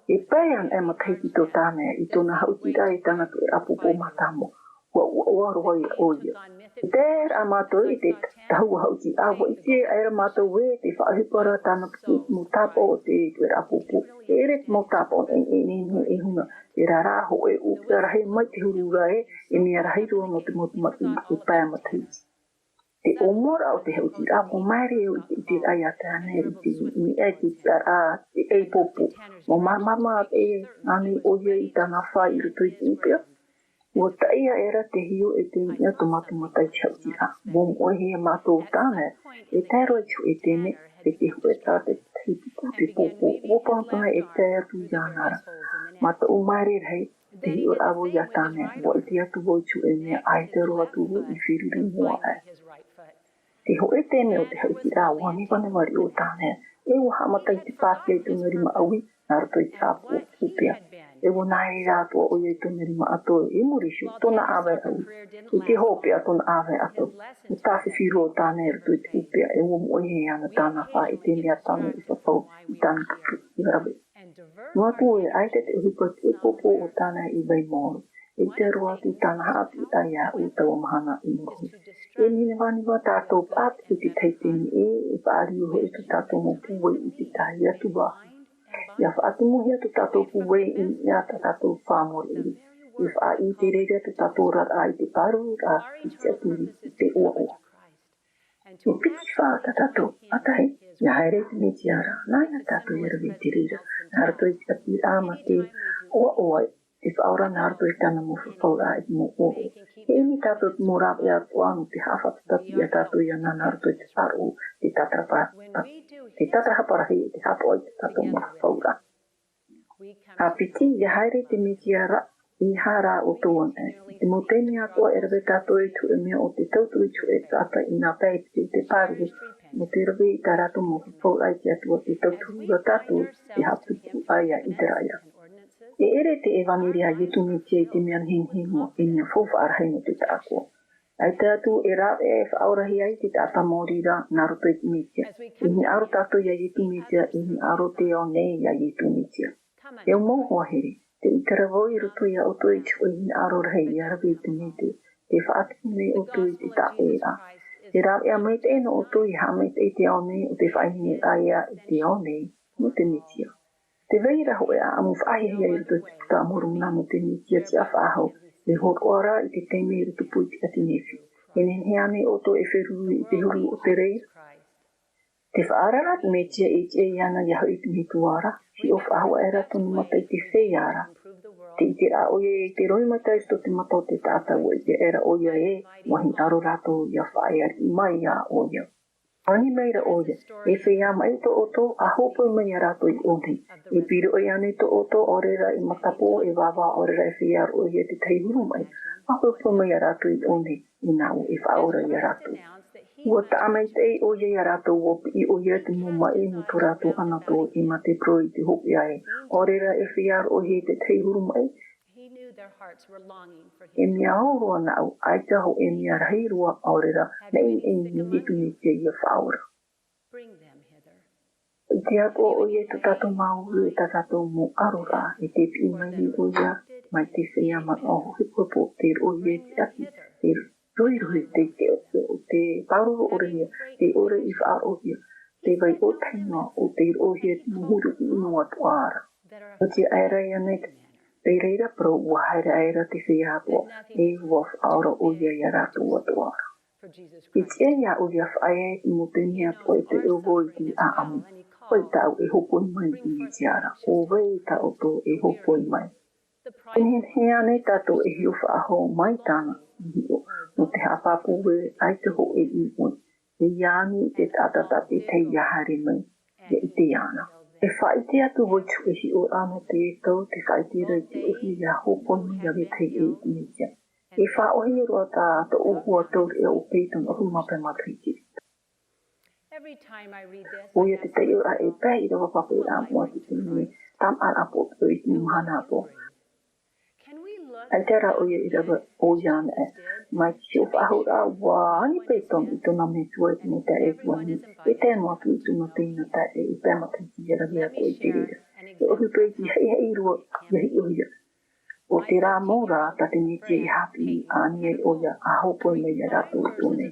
E pēan e makaiti tō tāmea i tōna hautira e tana tu e apupo matamo. Ua roa i oia. E tēr a mātou i te tahua hauti. A wa i te aera mātou we te whaahipara tāna mo tāpo o te tu e apupo. E ere mo tāpo e huna. E rara ho e upea rahe mai te hurura e mea rahe roa mo te motumatu e pēa mataiti. Te omora o te hauti a mo maere o i te ai a tāna e te mi e te a te e popo. Mo mama e ane oia i tāna whai i ruto i te upea. Ua taia era te hio e te mea tomatu matai te hauti a. Mo moe hea mātou tāna e tēro e chu e tēne e te hue tā te hipiku te popo. Wopantona e tēru i ānara. Mata o maere rei te hio awo i a tāna. Wa i te atu voi chu e mea ai te roa tuhu i whiruri mua ai. Te hoe tēne o te hauti rā wani wari o tāne. E o hamatai te pātia i tōna rima awi, nā rato i te apu o pūpea. E o nāi rātua o i tōna rima ato e murishu, tōna awe awi. E te hōpea tōna awe ato. E tāwhi whiro o tāne rato i te pūpea. E o moe he ana tāna whā e te mea tāne i whapau i tāna kupu i rawe. Nua tō e aite te uhipa te popo o tāna i wei mōru. E te roa tu tāna haapi ai a o tau mahana i mohi. E nina waniwa tātou pāpi i te teiteni e whaari uho i tu tātou mo puwe i te tahi atu wahi. Ia whaatu mohi atu tātou puwe i ia tātou whāmore iri. I wha i te reira tu tātou rara i te paru rā i te aturi i te oa oa. E piki wha tātou, atahe, ia haere te me te ara, nāina tātou i rawe i te reira. Nā rato i te ati āma te oa oa e whaora nā rato i tāna mo whawhaura i mo oro. E imi tātou te mō rawe a tuanu te hawhatatapi a tātou i ana nā rato i te wharo te tatahaparahi e te hapo ai te tātou mo whawhaura. A piti i haere te meti ara i hara o tōana. Te mo tēni atua e rawe tātou i tu e mea o te tautui tu e tāta i nā pēpiti te pāri mo te rawe i tā rato mo whawhaura i te atua te tautura tātou te hapuku ai a i te raya. E ere te e wanirea yetumi tia i te mea hinhingo e mea whowhaarahei no te tākua. Ai te atu e rā e whaorahi ai te tāta mōrira nā roto i te mitia. I ni aro tātou ia yetumi tia, i ni aro te o nei ia yetumi tia. E o mōhua here, te ikarawau i roto ia oto i tio i ni aro rahi i arabe i te mitia. Te whaatini nei oto i te tā e rā. Te rā e a meita e no oto i hameta i te o nei o te whaini a ia i te o nei no te mitia. Te veira hoe a amu whaahihia i ruto te puta amurumuna mo te mitia ti a whaahau. E hot ora i te teime i ruto pui ti ati nefi. E nenheane oto e wheruru i te huru o te reira. Te whaarara te metia i te iana i hau i te mituara. Si o whaahua e rato ni mata i te wheiara. Te i te a oia e te roi mata i sto te mata o te tātau i te era oia e. Wahi aro rato i a whaeari i mai a oia. Ani meira oia, e whea mai to oto a hopo mai a rato i odi. E piro i ane to oto orera i matapo e wawa orera e whea oia te teihuru mai. A hopo mai a rato i odi i nau e whaora i a rato. Ua taamai te o ye arato o I o ye te muma e ni turato anato I ma te proi te hopi ai. Orera e whiar o he te te huru mai. E mea aurua na au aita ho e mea rahi rua orera nei e ni tu ni te ia whaura. I te ako o ye te tato mauru e tato mo arora e te pi mai ni o ia mai te whia ma o hipopo te o ye te aki te Rui te te paru oria, te ore I whaohia, te vai o tainga o te rohia te muhuru I inoa tuara. O te aera ia nei, te reira pro ua haere aera te whiapoa, e ua whaora oia ia ratu ua tuara. I te ia oia whae I mo te mea poe te ewo I ti a amu, poe tau e hopoi mai I tiara, o wei ta o to e hopoi mai. E hea nei tato e hiu whaaho mai tana, no te hapapu e ai te ho e I oi. E iani te tatata te te iahare mai, e I te iana. E whai te atu voitu e hi o ano te e tau, te whai te rei te uhi ia hoponi ia ve te e I metia. E wha ohi roa tā to uhua tau e o peitan o humape matriki. O ia te te ura e pēhi rawa pape I Āmua te tini, tam al apo o I te Mahana Maa. Ai tera o ia I rawa o iana e. Mai ki o whahura wā ani peiton I tona me tua I me te e kuani. E tēnua ki I tuna teina ta e I pēmata ki ia ravia ko I te rira. E ohi peiti hei hei rua ia hi oia. O te rā mōra ta te neti I hapi ani e oia a hopoi me ia rato I tōne.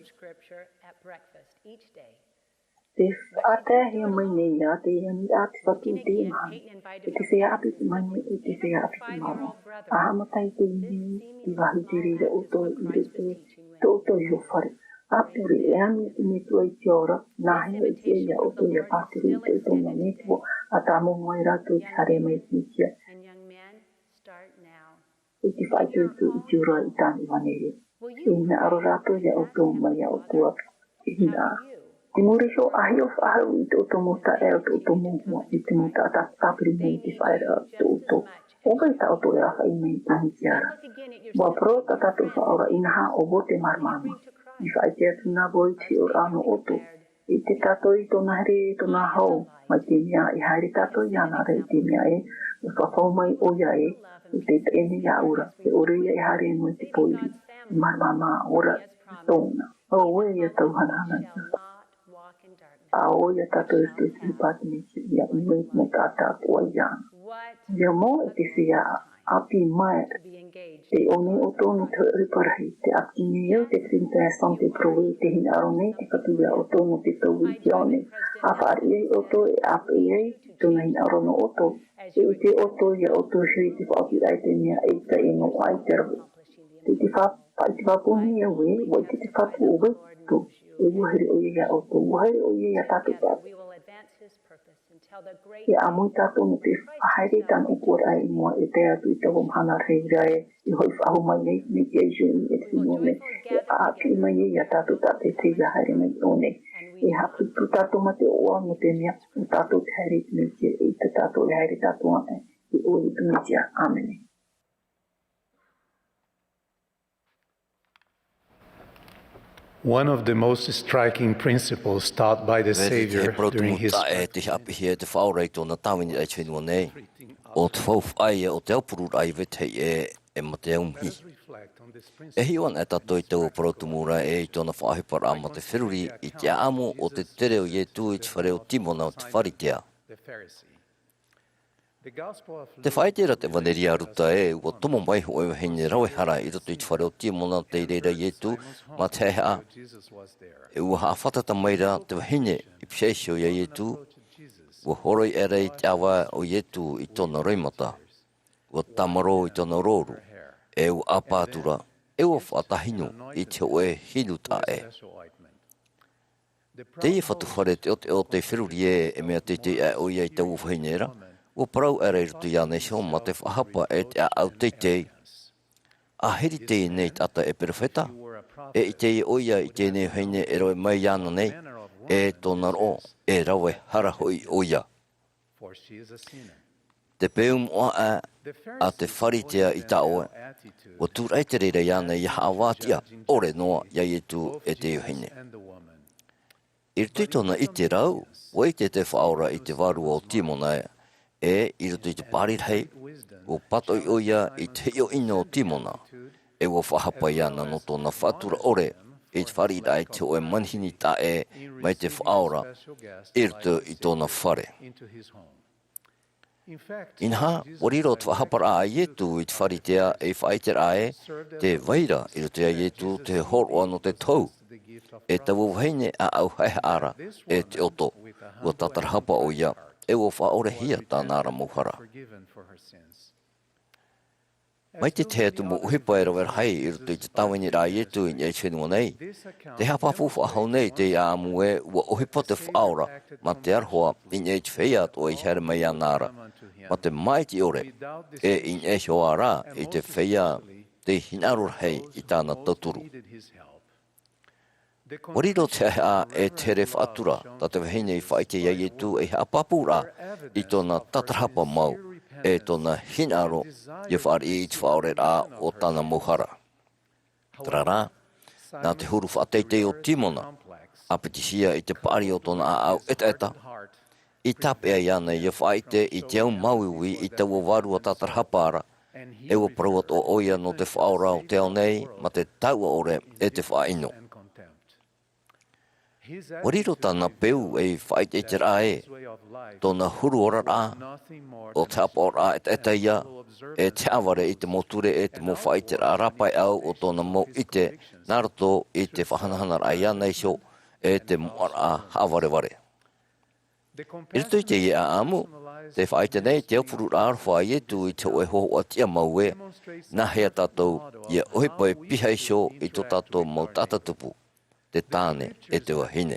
Te whaatahia mai nei a te iani a te whatu I te mahani. E te whea api te mani e te whea api te mara. A hamatai te ini, te wahi te rira o toi I rete, te o toi ho whare. A pure e ani te metua I te ora, nā hea I te ia o toi a pāturu I te tōna metua, a tā mongo I rato I te hare mai te kia. E te whaitu I te ura I tāni wanere. E ina aro rato ia o tō mai a o tua. E ina Te muri so ahi o whaharu I te oto mota e o te oto mōhua I te mota a tāpiri mei te whaera te oto. O kai ta oto e awha I mei tahi tiara. Wa pro ta tato whaora inaha o wote marmama. I whai te atu nā boi te o rāno oto. I te tato I tōna here I tōna hau. Mai te mea I haere tato I ana rei te mea e. O whawhau mai o ia e. I te tēne ia ura. Te ore ia I hare no I te poiri. I marmama ora I tōna. O ue ia tauhanana ia. A oia tato e te tiripati me te ia I mei me tātā kua iana. Ia mō e te whia api mai te one o tōna te riparahi, te aki me au te trinta sante proe te hina aro nei te katuia o tōna te tau I te one. A whaari ei oto e api ei tōna hina aro no oto. E I te oto ia oto hui te whaapi ai te mea e ka e no ai te rahu. Te whapuni e we, wai te whatu o wetu. E uhere o ia o tō, uhere o ia tātou tātou. E amui tātou no te whahaere tāna o kua rai mua e te atu I tawa Mahana reira e I hoi whahu mai nei, me ki eisio I e te mone. E aapi mai e ia tātou tātou te haere mai o nei. E hapu tu tātou ma te oa no te mea, o tātou te haere te me ki e te tātou le haere tātou ane. I o I tu me tia. Āmene. One of the most striking principles taught by the Savior during his o te whauwhaia o te aupuru rai vetei e ma te aumhi. E hiwan e tato I tau protumura e I tōna whaahipara ma te whiruri I te amo o te tere o Ietu I te whareo timona o te wharitea. Te whaitera te waneria ruta e ua tomo mai ho e heine rauehara I roto I te whareo timona te reira Ietu ma te hea. E ua haawhatata maira te wahine I pseisio ia Ietu. Ua horoi e rei te awa o Ietu I tōna reimata. Ua tamaro I tōna roru. E ua apātura. E ua whaatahino I te oe hinuta e. Te I whatuwhare te o te whiruri e mea te e o ia I tau whainera. Ua parau e rei rutu ia nei sio ma te whahapa e te au teitei. A heri te nei tata e perwheta. E I te oia I te nei heine e roe mai ana nei. E tōna ro e rawe harahoi oia. Te peum oa a te wharitea I ta oe. Ua tūrai te reira ia nei ia haawatia ore noa ia Ietu e te heine. I tui tōna I te rau, wai te whaora I te waru o Timona I rutui te pārirhei, o patoi oia I te heo ino o Timona, wo whahapa iana no tōna whatura ore, I te wharira te oe manhini ta mai te whaora, rutu I tōna whare. Inha, wariro te whahapara a ietu I te wharitea whaitera te waira I rutu a ietu te horoa no te tau. Tawu heine a au haiha ara te oto, o tatarhapa o ia, wo whaore hia tā nāra mauhara. Mai te tea tumu uhipa rawer hai I rutu I te tawini rā ietu I ngei whenua nei. Te hapapu whahau nei te Āmue ua uhipa te whaora ma te arhoa I ngei te whea o I here mai a nāra. Ma te mai te ore I ngei hoa rā I te whea te hinarur hei I tāna tauturu. Wariro te a tere whaatura, ta te wahine I whaite ia ietu hapapura I tōna tatarhapa mau, tōna hinaro I whaari I te whaore rā o tāna mohara. Trara, nā te huru whaateitei o Timona, apetisia I te pāri o tōna au eta. I tapea iana I whaite I te au mauiwi I te wawarua tatarhapara, wo parawat o oia no te whaora o te au nei, ma te taua ore te whaino. Wariro tāna peu whaite te rā tōna huru ora rā, o te apa ora eta ia, te aware I te moture te mo whaite rā rapai au o tōna mo ite, narato I te whahanahana rā ia nei sio, te moara haware ware. Irto I te ia amu, te whaite nei te upuru rā arwha ietu I te oe hoho atia maue, nā hea tātou ia ohipa pihai sio I tō tātou mau tātatupu. Te tāne te wahine.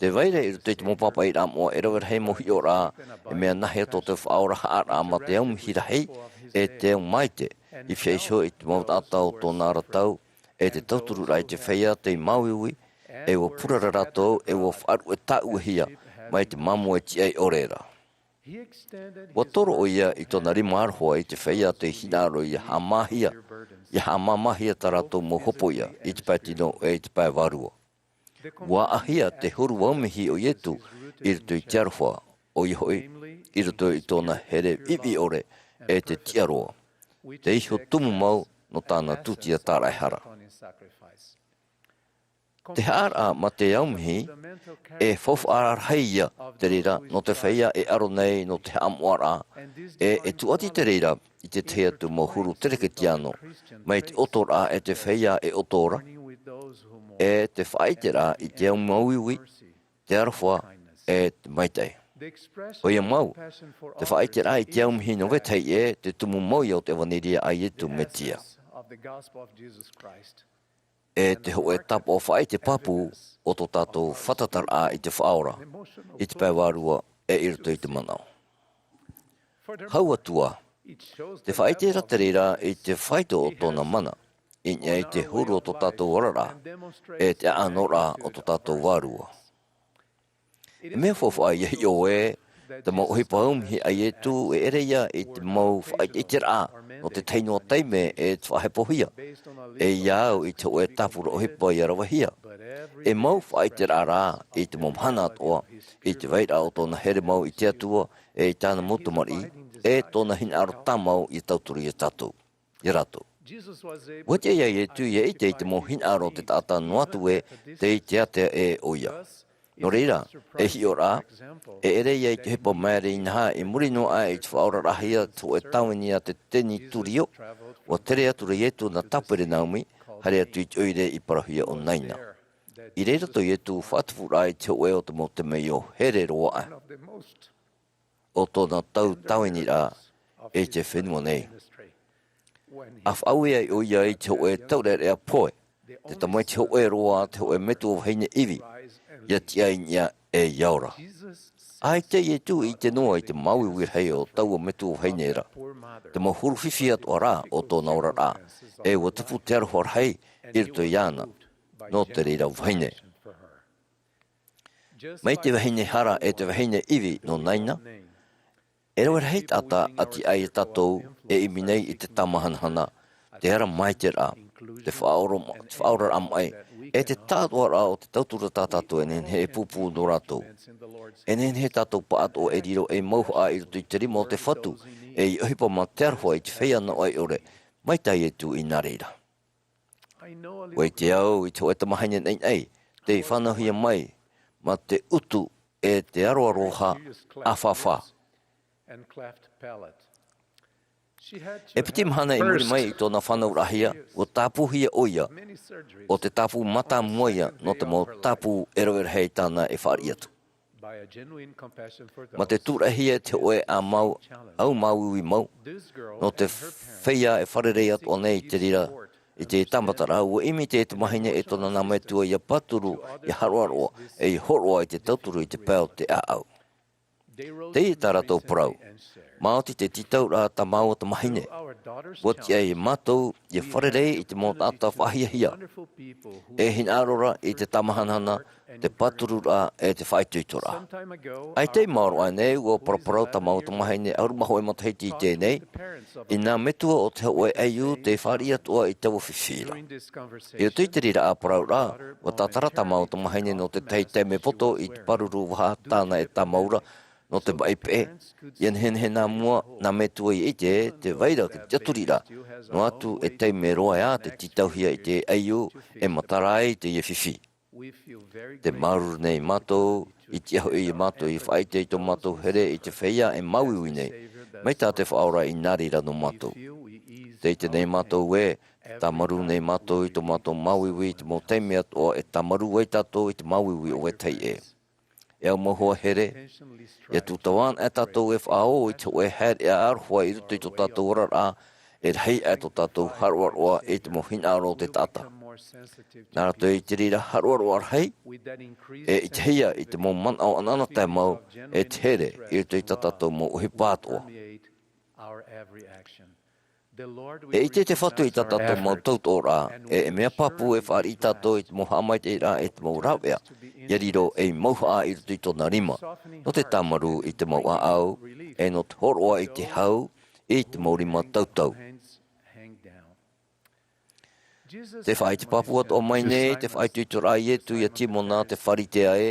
Te waire I rutu I te mopapa I rāmoa rawer hei mohi o rā, mea nahe tō te whaora haara ma te aumhira hei, te au maite, I whiaisho I te mautatau tō nāra tau, te tauturu rai te whaia te mauiwi, wo purara rato, wo wharu tāu hia, mai te mamu tia I orera. Wa toro o ia I tōna rima arhoa I te whaia te hinaro I hamahia, I hamamahia tarato mo hopoia I te patino te pai warua. Wa ahia te huru waumihi o ietu I rutu I te arwha o ihoi I rutu I tōna here iwi ore te tiaroa. Te iho tumu mau no tāna tutia tāraihara. Te hara ma te aumihi whawharar heia te reira no te whaia aro nei no te Amuiraa tuati te reira I te tea tu mo huru tereketiano mai te otora te whaia otora te whaitera I te au mauiwi te arwha te maitei. O ia mau, te whaitera I te aumihi no wetei te tumu mau o te waniria a ietu metia. Te hoe tapa o whaite papu o tō tātou whatatara I te whaora, I te paiwarua I rutu I te manao. Hau atua, te whaite raterira I te whaito o tōna mana, I ngei te huru o tō tātou orara, te anora o tō tātou warua. Mea whawha I o te mau hipa umhi a ietu ereia I te mau whaite te rā, no te teinoa teime te whahepohia, iau I te oe tapura o hipa I arawahia. Mau whaite rā I te momhana atoa, I te weira o tōna here mau I te atua, tāna motumari, tōna hina aro tamau I tauturu I tātou, I rato. Wate ia ietu I te mo hina aro te tāta noatu te atea oia. No reira, hi o rā, ereia I te hepa maere inaha muri noa I te whaora rahia tō tawini a te teni turio, wa tere atura ietu na tapere naumi, hare atu I te oire I parahia o naina. I reira to ietu whatufu rai te oe o te mo te mei o here roa. O tōna tawini rā, te whenua nei. A whauia I oia I te oe taurere a poe, te tamai te oe roa, te oe metu o heine iwi, ia tia inia iaura. Ai te ietu I te noa I te maui wirhei o tau o metu o heineira. Te mo huru whiwhi atua rā o tōna ora rā, wa tupu te arohor hei I ruto iana, no te reira waheine. Mai te waheine hara te waheine iwi no naina, rawer hei tata ati ai tatou iminei I te tamahanahana, te ara mai te rā, te whaora am ai, e te tātua rā o te tautura tātātua enen he pupu no rātou. Enen he tātou paat o e riro e mauha i roto i te rima o te whatu, e i ohipa ma te arhua i te whea na ai ore, mai tai e tu i nā reira. Wei te au i te oeta mahainen ei, te i whanahia mai, ma te utu e te aroaroha a whawha. E piti mahana i muri mai i tōna whanau rahia, o tāpū hia oia, o te tāpū mata moia, no te mō tāpū eroer hei tāna e whaari atu. Ma te tūrahia te oe a mau, au mau i mau, no te wheia e wharerei atu o nei te rira, i te tambatara, ua imi te mahine e tōna nā mai tua i a paturu i haroaroa, e i horoa i te tauturu i te pēo te a-au. Te i tā rātou parau, Māoti te titau rā ta mau ta mahine. Wati ai mātou i wharerei i te mōtata whahiahia. E hin arora i te tamahanana, te paturu rā e te whaituitora. Ai te maoro ai nei ua paraparau ta mau ta mahine arumaho e mataheiti i tēnei, i nā metua o te hoe eiu te wharia tua i te wawhiwhira. I o tui te rira a parau rā, wa tatara ta mau ta mahine no te tei me poto i te paruru waha tāna e ta maura, no te waipe, ian hen nā mua nā me tua i te waira ki te aturira, no atu e te me roa ea te titauhia i te eiu e matarai te iewhiwhi. Te maruru nei mātou, i te aho i mātou i whaite i tō mātou here i te wheia e mauiwi nei, mai tā te whaora i nārira no mātou. Te ite nei mātou e, tamaru nei mātou i tō mātou mauiwi i te mō teimea o e tamaru wei tātou i te mauiwi o e tei e. E au mohua here, e tūtawan e tātou e whaao i te oe her e arhua i rutu i tō tātou orara, e rei e tō tātou haruaroa e te mohin aro te tāta. Nā rato i te rira haruaroa rei, e i te hia i te mō man au anana te mau, e te here i rutu i tā tātou mō uhi pātoa. E i te whatu i tā tātou mō tautora, e mea papu e whaari i tātou i te mō hamai te ira e te mō rawea, ia riro e mauha i rutu i tōna rima, no te tamaru i te mau au, e no te horoa i te hau, i te mau rima tautau. Te whai te papu atu o mai nei, te whai tui tura i etu i a timona te wharitea e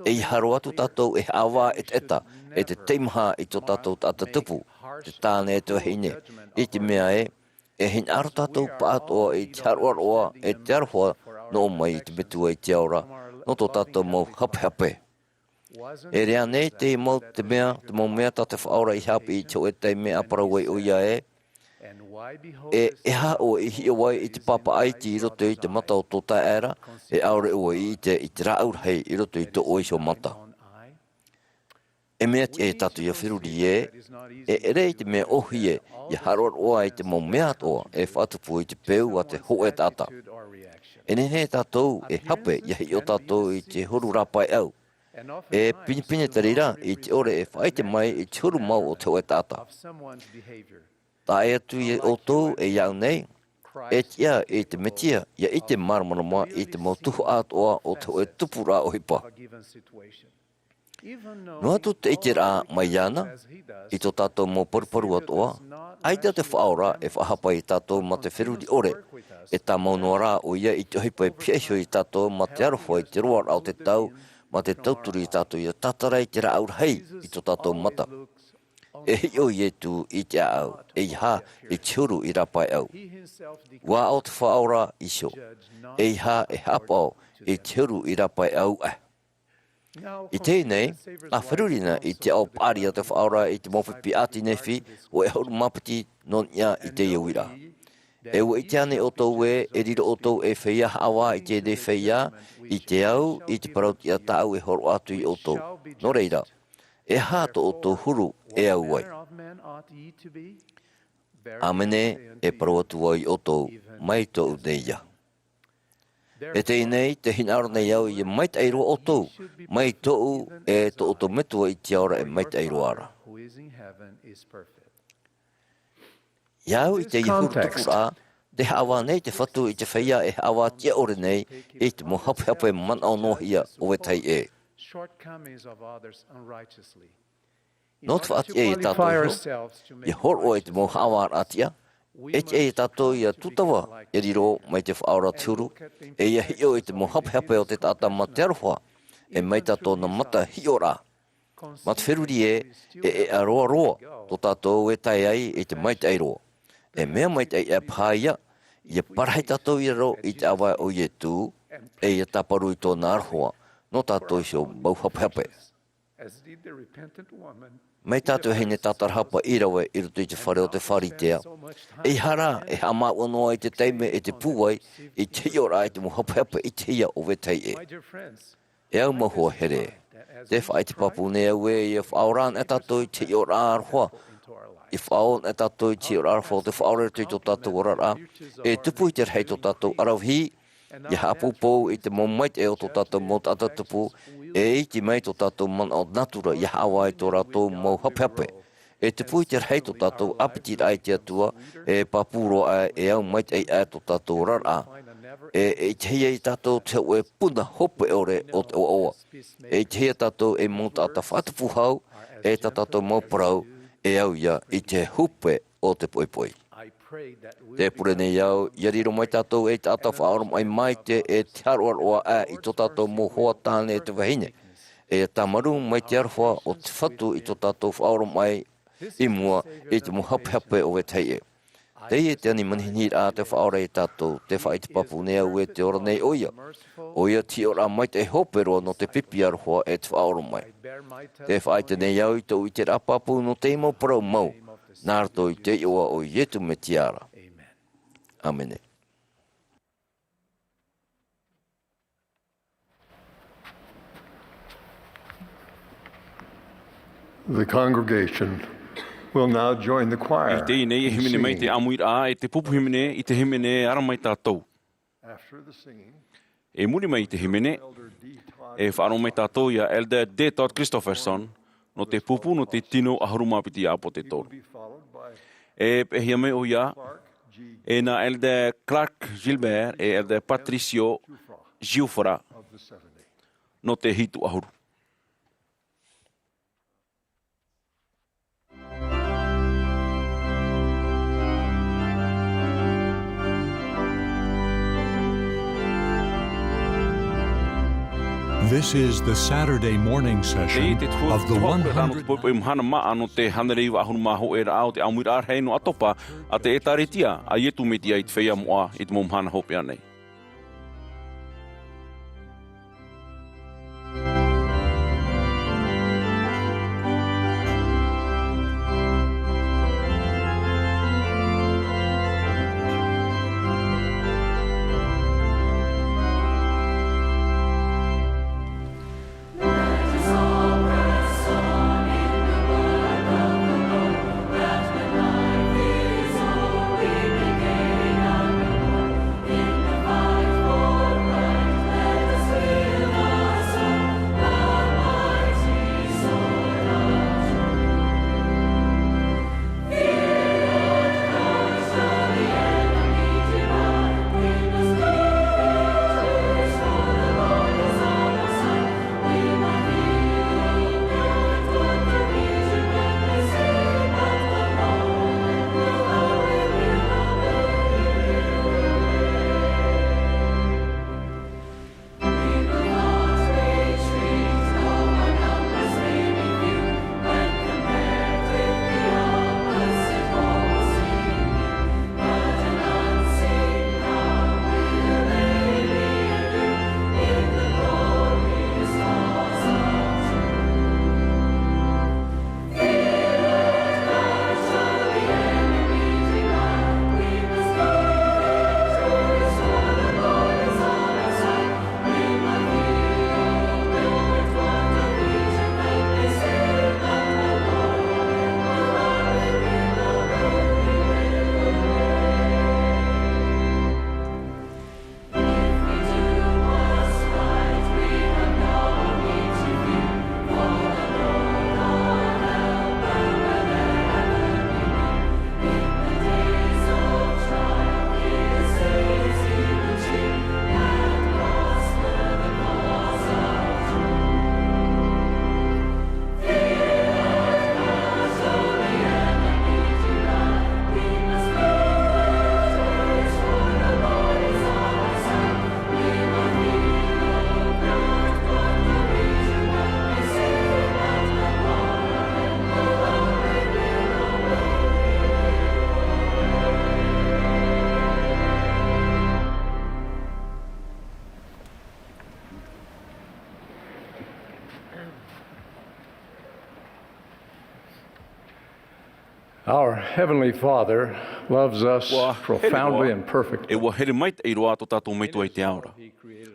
i haro atu tātou e awa et eta, e te teimha i tō tātou tāta tupu, te tāne e tu hine, i te mea e hin aro tātou pātoa i te haroaroa e te arhua no mai i te metua i te aura, no tō tātou mō hape. E rea nei te mau te mea tā te whaora i hapi i te oe te mea aparawai o ia e ha o i hia wai i te papa aiti i roto i te mata o tō taera, e aure ua i te rāurhei i roto i te oisho mata. E mea te e tatu i a whiruri e rei te mea ohi i haroar oa i te mō mea toa e whatupu i te peu a te hoe tata. E nene tātou e hape i hi o tātou i te huru rapai au. E pinipine te rira i te ore e whaite mai i te huru mau o te hoe tata. Tā e atu i o tō e iau nei, e tia i te metia, ia i te maramarama i te mō Tuha'a toa o te hoe tupura o hipa. No atu te ite rā mai ana, i tō tātou mō paruparu atoa, aita te whaora e whahapa i tātou ma te whiruri ore, e tā maunua rā o ia i te hipa e piesho i tātou ma te arohoi te roar au te tau, ma te tauturu i tātou i a tātarai te rā aurhei i tō tātou mata. E hi o i etu i te au, e i ha i tiuru i rapai au. Wā au te whaora iso, e i ha e hapau i tiuru i rapai au I tēnei, a wharurina i te au pāria te whaora i te mowhipi ati nefi o e hauru mapiti non ia i te Āmuiraa. E ua i te ane o tau e riro o tau e whaia hawa i te ne whaia i te au i te parautia tau e horo atu i o tau. No reira, e hāto o tau huru e au wai. Amene e parauatu wai o tau mai tau neia. E tēnei, te hinaro nei au i mait airo o tau, mai tau e to o tau metua i te aura e mait airo ara. Iau i te ihuru tupura, te hawa nei te whatu i te whaia e hawa tia ore nei i te mo hape man au nohia o e tai e. No te whaati e tātou ho, i horo e te mo hawa atia, e tātou ia tutawa, e riro mai te whaora turu, e ia hio i te mohapehape o te tata ma te aroha, e mai tātou na mata hiora. Ma te whiruri e aroa roa, tō tātou e tai ai e te maita ai roa. E mea maita ai e pāia, ia parahai tātou i ro i te awa o i e tū, e ia taparu i tōna aroha, no tātou i sio mauhapehape. Mai tātou hei ne tātarhapa i rawe i rutu i te whare o te wharitea. E hara, e hama wanoa i te teime, e te pūwai, i te iora i te muhapehape i te ia o vetei e. E au mahua here. Te whai te papu ne au e i whaoran e tātou i te iora arhoa. I whaon e tātou i te iora arhoa, te whaore tu i tō tātou orara. E tupu i te rei tō tātou arauhi, i hapupou i te momait e o tō tātou mot atatupu, e i te mai tō tātou man o natura i hawa i tō rātou mau hapehape. E te pui te rei tō tātou apetit ai te atua, e papuro ai e au mait ai tō tātou rara. E te hia i tātou te ue puna hope ore o te oa. E te hia tātou e mōta ata whatupu hau, e tātou mauparau, e au ia i te hupe o te poipoi. Te pure nei au, ia riro mai tātou e tātou whaoram ai mai te e te haroa i tō tātou mō hoa tāne e te wahine. E tamaru mai te aroha o te whatu i tō tātou whaoram ai i mua i te muhapehape o wetei e. Te e te ani manhinir a te whaora i tātou, te whai te papu nea ue te ora nei oia. Oia ti ora mai te hoperoa no te pipi aroha e te whaoram ai. Te whai te nei au i tō i te rapapu no te imo parau mau. Nārto i te iwa o yetu me tiara. Amene. The congregation will now join the choir. I te nei e himene mai te Āmuiraa e te pupu himene i te himene ara mai tātou. E muri mai te himene e whaaro mai tātou ia Elder D. Todd Christopherson no te pupu no te tino ahurumapiti apo te tōru. E pehia mai o ia e na Elder Clark Gilbert e Elder Patricio Giufora no te hitu ahuru. This is the Saturday morning session of the Mahana Maa no te hanereiwa ahunu maho e rao te Āmuiraa hei no Atopa a te etaretia a ietu metia i te whea moa i te momhana hope anei. Our Heavenly Father loves us profoundly and perfectly. E wa here mai te iroa to tātou mai tu ai te aura.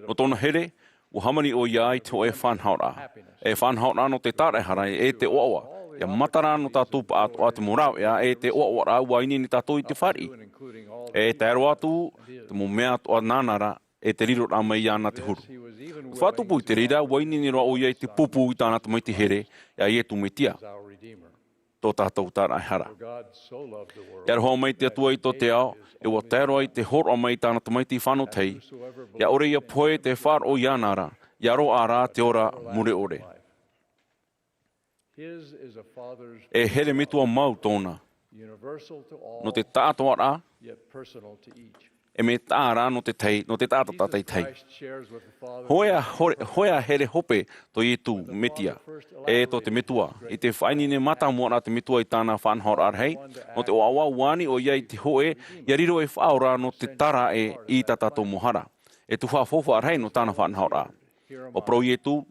No tōna here, o hamani o ia i te o e whanhaura. E whanhaura no te tāre harai e te oawa. Ia matara no tātou pa atoa te morau ea e te oawa rā waini ni tātou i te whari. E te aro atu, te mo mea atoa nānara e te riro rā mai ana te huru. Whātupu i te rira, waini ni roa o ia i te pupu i tāna te mai te here, ia i e tu me tia. Tō tātou tāra ai hara. Ia roa mai te atua i tō te ao, e wa tēroa i te horo mai tāna te mai te whāno tei, ia ore ia poe te whār o ianara, ia roa ārā te ora mure ore. E here mitua mau tōna, no te tātoa rā, e me tāra no te tei, no te tātata tei tei. Hoea here hope to i tu metia, e to te metua. I te whainine mata moana te metua i tāna whanhor arhei, no te oawa wani o iai te hoe, ia riro e whaora no te tara e i tatato mohara. E tu whafofa arhei no tāna whanhor ar. O pro i e tu,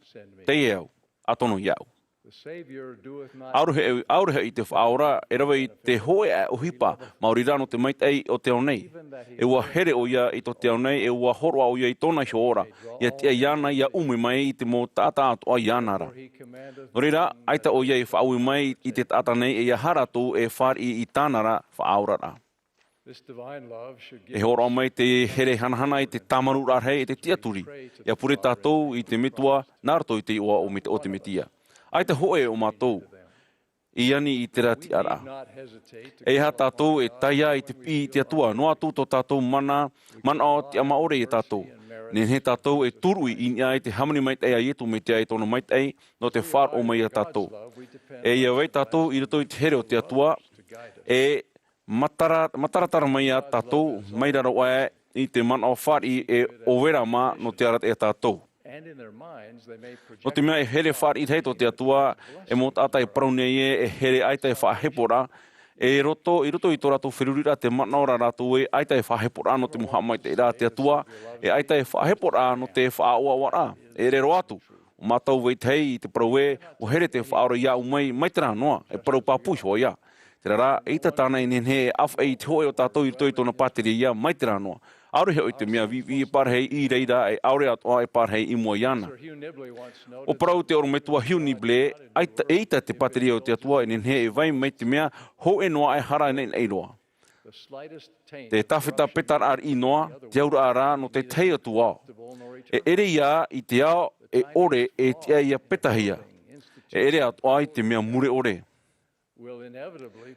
te eau, atono iau. Aurehe i te whaora, e rawa i te hoe a uhipa, mauri rano te maitei o te nei. E ua here o ia i to te nei, e ua horoa o ia i tōna hiora, ia tia iana ia ume mai i te mō tāta atoa ianara. No reira, aita o ia i whaui mai i te tāta nei, e ia haratu e whari i tānara whaaurara. E horoa mai te here hanahana i te tamaru rarhei i te tiaturi, ia pure tātou i te metua, nārto i te ua o te metia. Ai te hoe o mātou, i ani i te rati ara. E ha tātou e taia i te pi i te atua, no atu tō tātou mana o te amaore i tātou. Nen he tātou e turui i nia i te hamani maitei a ietu me te ai tōna maitei, no te whār o mai a tātou. E ia wei tātou i rato i te here o te atua, e mataratara mai a tātou, mai raro oe i te mana o whār i e Āmuiraa Maa no te arat e tātou. No te mea e here whāri i hei tō te atua, e mō tātai paraunei e here aitai whahepora, i roto i tō rātou whirurira te manaora rātou e aitai whahepora no te muha mai te rā te atua, e aitai whahepora no te whaaua wara, e rero atu. O mātou wei tei i te parau e, o here te whaora ia umai mai te rā noa, e parau pāpuhi hoa ia. Te rā, e ita tāna i nenhe e awha i te hoe o tātou i toi tōna pāteri ia mai te rā noa. Aurehe o te mea vivi e parhei i reira e aure atoa e parhei i mua iana. O parau te orometua Hiu Nible, eita te pateria o te atua e nenhe e vai mai te mea, ho e noa e hara nei eiroa. Te tawhita petar ar i noa, te aura ara no te tei atu ao. E ere ia i te ao e ore e tia ia petahia. E ere atoa i te mea mure ore.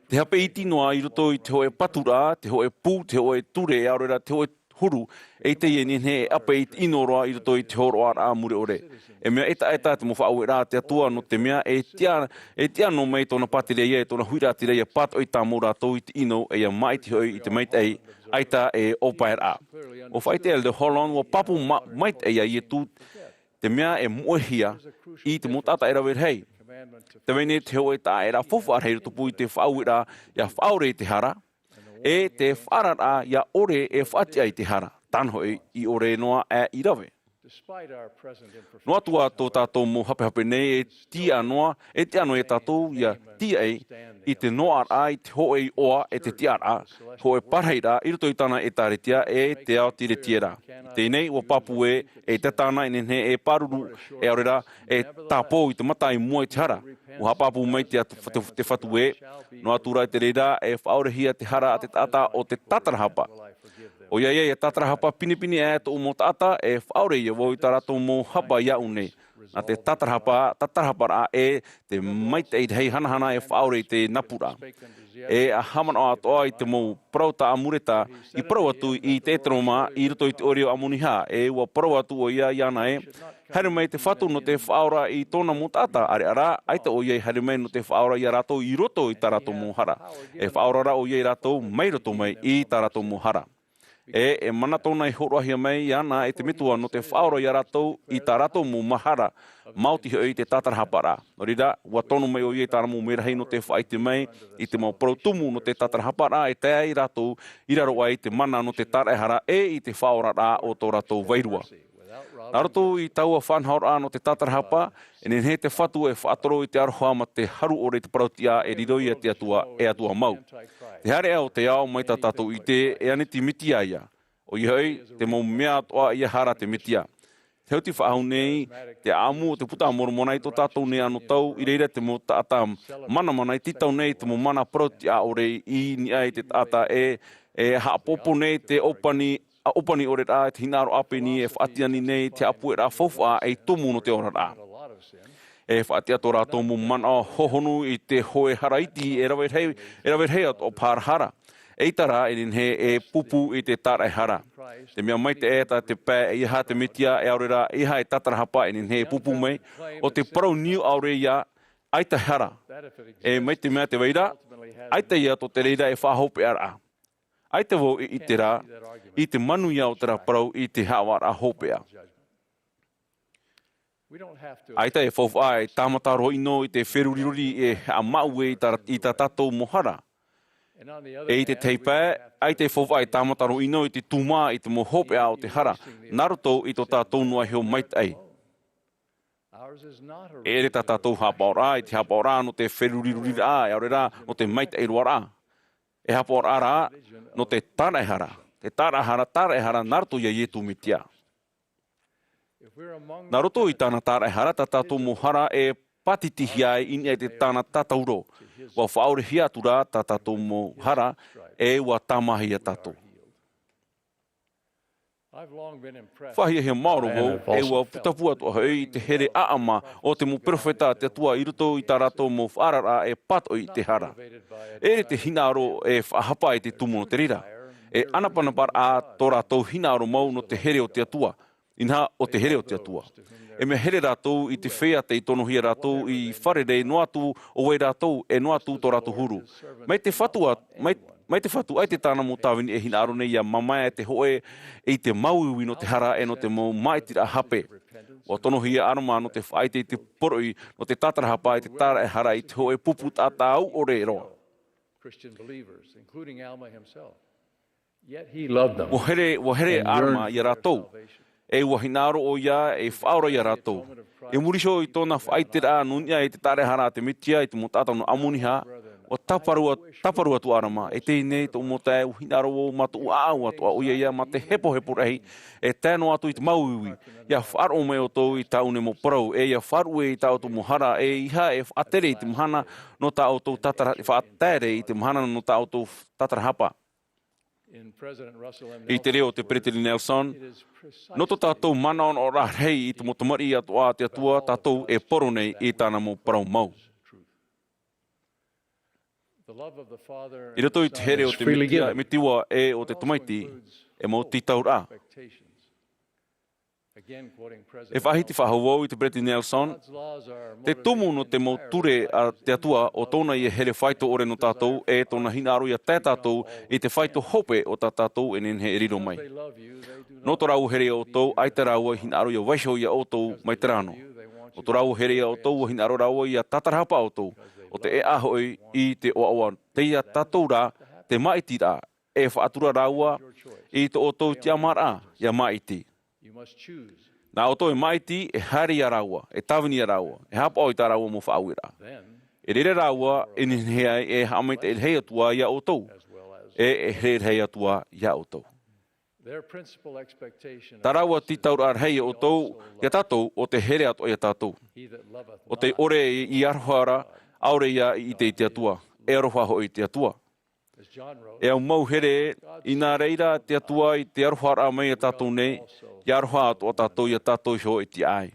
Te hape iti noa i roto i te hoe patura, te hoe pū, te hoe ture e aurera, te hoe huru, e te ienine e ape i te inoroa i roto i te horo ar a mure ore. E mea eta te mo whaauera te atua no te mea e tia no mei tōna patereia e tōna huiratireia pato i tā mōra tō i te ino e ia mai te hoi i te maitei aita e Āmuiraa. O whaite e le holon wa papu maitei a i e tū te mea e muehia i te motata e rawer hei. Te wene te hoe tā e rā fofa arhei tupu i te whaauera ia whaore i te hara, e te wharara ia ore e whatia i te hara, tanhoi i ore noa e i rawe. Noa tua tō tātou mō hape nei e tia noa, e tia noa e tātou ia tia i te noa ara i te hoe i oa e te tia ara, hoe parheira i roto i tāna e tāretia e te ao tire tiera. Tēnei o papu e te tāna i nenhe e paruru e aurera e tāpō i te mata i mua i te hara. O hapapu mai te whatu e, noa tura i te reira e whaorehia te hara a te tata o te tatarahapa. O ia e tatarahapa pinipini e tō mō tata e whaore ia woi tā rato mō hapa ia une. Nā te tatarahapa rā e te maitei hei hanahana e whaore i te napura. E a hamana o atoa i te mō prauta amureta i parau atu i te etroma i roto i te oreo Amuniha. E ua parau atu o ia iana e. Haere mai te whatu no te whaora i tōna mō tata are ara, aita o iei haere mai no te whaora i a rato i roto i tā rato mō hara. E whaora ra o iei rato mai roto mai i tā rato mō hara. E mana tōna i horoahia mai ana e te mitua no te whaoro i a ratou i tā ratou mō mahara mauti hoi te tatarahapara. No rira, ua tonu mai o iei tāna mō merahei no te whaite mai i te mau protumu no te tatarahapara e te ai ratou i raro ai te mana no te tarehara e i te whaora rā o tō ratou wairua. Nā roto I taua whanhaora no te tatarahapa, e nen he te whatu e whaatoro I te aroha ma te haru o re te parautia e riroi a te atua e atua mau. Te hare au te ao mai tātou I te e ane ti mitia ia. O ihoi, te mau mea atoa ia hara te mitia. Te hauti whaahau nei, te amu o te puta amoromona I tō tātou nei ano tau, I reira te mo tāta mana mana I titau nei te mo mana parautia o re I ni ai te tāta e haapopo nei te opani o re rā, te hinaro ape ni e whaatiani nei, te apu e rā fauwha e tomu no te ora rā. E whaatia tō rā tōmu mana hohonu I te hoe haraiti e rawe hei o pārhara. E tara e he e pupu I te tārai hara. Te mea mai te eta te pē e iha te mitia e aurera iha e tatarahapa e he pupu mai. O te parau niu aure ia aita hara. E mai te mea te weira, aita ia tō te reira e whahope ara. Aita wau I te rā, I te manu ia o te rā parau I te hawara hopea. Aita e whauwha e tāmataro ino I te wheruriruri e Mā'a I tā tātou mohara. E te teipē, ai te whauwha e tāmataro ino I te tūmā I te mohopea o te hara. Naruto I tō tātou noa heo maitai. E re tā tātou hapaora I te hapaora no te wheruriruri rā, e aurera no te maitai roa rā. E hapaora rā no te tarehara. Te tarehara naruto ia ietu mitia. Naruto I tāna tarehara, tā tātou mohara e patitihi ai ini e te tāna tatauro. Wa whaorehi atu rā tā tātou mohara e wa tamahi a tātou. Whahia he maoro wau e wa putapua tua hei te here aama o te mo profeta te atua I ruto I tā rātou mo whaarara e pato I te hara. E te hinaro e whahapa I te tumu no te rira. E anapanapar a tō rātou hinaro mau no te here o te atua. Inha o te here o te atua. E me here rātou I te whea te I tonohia rātou I wharerei no atu o wei rātou e no atu tō rātou huru. Mai te whatu ai te tāna mo tāwini e hinaro nei ia mamaia te hoe e te mauiwi no te hara e no te mau maitira hape. O tonohia aroma no te whaite I te poroi no te tatarahapa I te tāra e hara I te hoe pupu tātau o re roa. Wa here aroma I rātou. E wahinaro o ia e whaora ia rātou. E muriso I tōna whaite rā nunia e te tarehara te mitia I te mo tātau no amuniha o taparua tu arama. E te nei tō mo tae uhinaro o matu au atu a uia ia ma te hepo rehi e tēno atu I te mauiwi. Ia wharo me o tō I taune mo parau. E ia wharu e I tau tō mohara e iha e whaatere I te mahana no tau tō whaatere I te mahana no tau tō tatarahapa. I te reo te Pretty Nelson, no tō tātou mana o rā rei I te motomari atoa te atua tātou e poro nei I tāna mo parau mau. I rato I te here o te mitiwa e o te tomaiti e mo titau rā. E whahiti whahauau I te Pretty Nelson, te tumu no te mau ture a te atua o tōna I here whaito ore no tātou e tōna hinaro I a tē tātou I te whaito hope o tā tātou e nen he riro mai. No tō rau here o tō, ai te raua hinaro I a waisho I a o tō mai te rāno. O tō rau here o tō o hinaro raua I a tatarahapa o tō, o te e ahoi I te oaoa. Te ia tātou rā, te maiti rā, e whaatura raua I te o tō te Āmuiraa, ia maiti. Nā o tō e maiti e hari a raua, e tawini a raua, e hapa o I tā raua mo whaauira. E rere raua e ninhea e hamaita e hei atua ia o tō, e hei atua ia o tō. Tā raua titau ar hei o tō, ia tātou o te here atua ia tātou. O te ore I arohara, aure ia I te atua, e aroha ho I te atua. E au mau here, I nā reira te atua I te arohara mai a tātou nei, I aroha atua tātou I a tātou ho I te ai.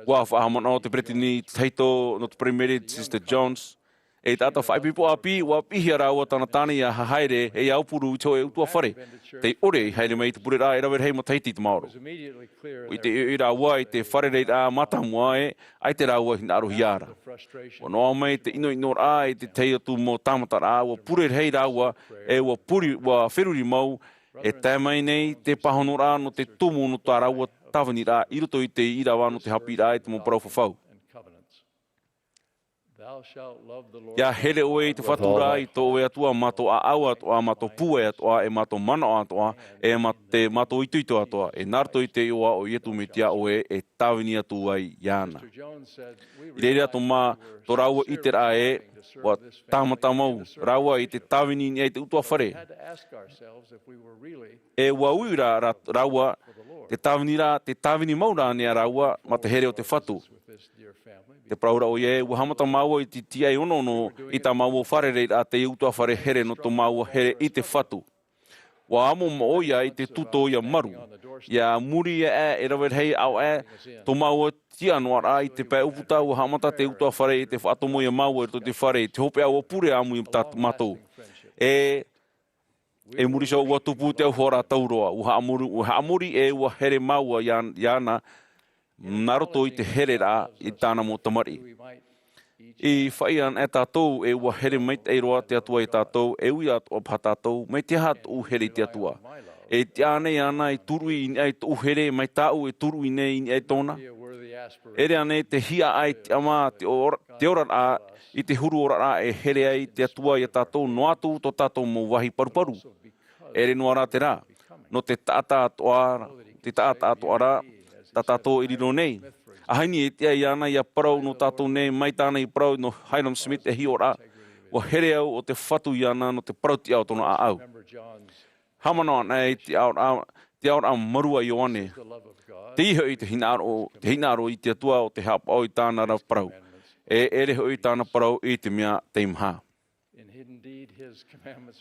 Wā whahamana o te Bretini teito no te Primary Sister Jones, e tātou whaipipo api, wā pihia rāua tāna tāni a haere e aupuru to e utua whare. Te ore haere mai te pure rā e rawe hei mo teiti te maoro. I te i rāua I te whare rei rā matamua e, ai te rāua hinaro hiara. O noa mai te ino rā e te tei atu mo tāmata rā, wā pure rei rāua e wā puri wā wheruri mau, e tēmai nei te pahono rā no te tumu no tā rāua tawani rā, I roto I te irawa no te hapi rā e te mo parau whawhau. Ia hele oe te whatura I tō e atua mato a au atoa, mato pue atoa, e mato mana atoa, e te mato ituito atoa, e narto I te iwa o ietu me tia oe e tawini atu ai iana. I reire atu mā, tō raua I te rā e, wa tāmatamau, raua I te tawini ni e te utua whare. E wa uira raua, te tawini maura ni a raua, ma te here o te whatu. Te praura o ie, ua hamata maua I te tia I ono I ta maua whare rei a te utua whare here no tō maua here I te whatu. Wa amo ma o ia I te tuto ia maru. Ia muri e rawet hei au tō maua tia noara I te pē uputa ua hamata te utua whare I te whaatomo ia maua I te whare, te hope au pure amu I tatu matou. E muri so ua tupu te au hora tauroa. Ua amuri e ua here maua iana, naroto I te here rā I tāna mō tamari. I whaian e tātou e ua here meit e roa te atua I tātou, e ui atua pa tātou, mei te hat u here te atua. E te ane ana I turui I tu here, mai tāu e turui nei I tōna. E rea nei te hia ai te ama te ora a, I te huru ora a e here ai te atua I tātou, no atu to tātou mō wahi paruparu. E re noa rā te rā, no te taata atoara, ta tātou I riro nei. Ahaini e tia I ana I a parau no tātou nei, mai tāna I parau no Hiram Smith e hi ora. O here au o te whatu I ana no te parau ti au tono a au. Hamana ana e te aura marua I oane. Te iho I te hinaro I te atua o te hapa o I tāna rau parau. E ere hoi tāna parau I te mea teimha.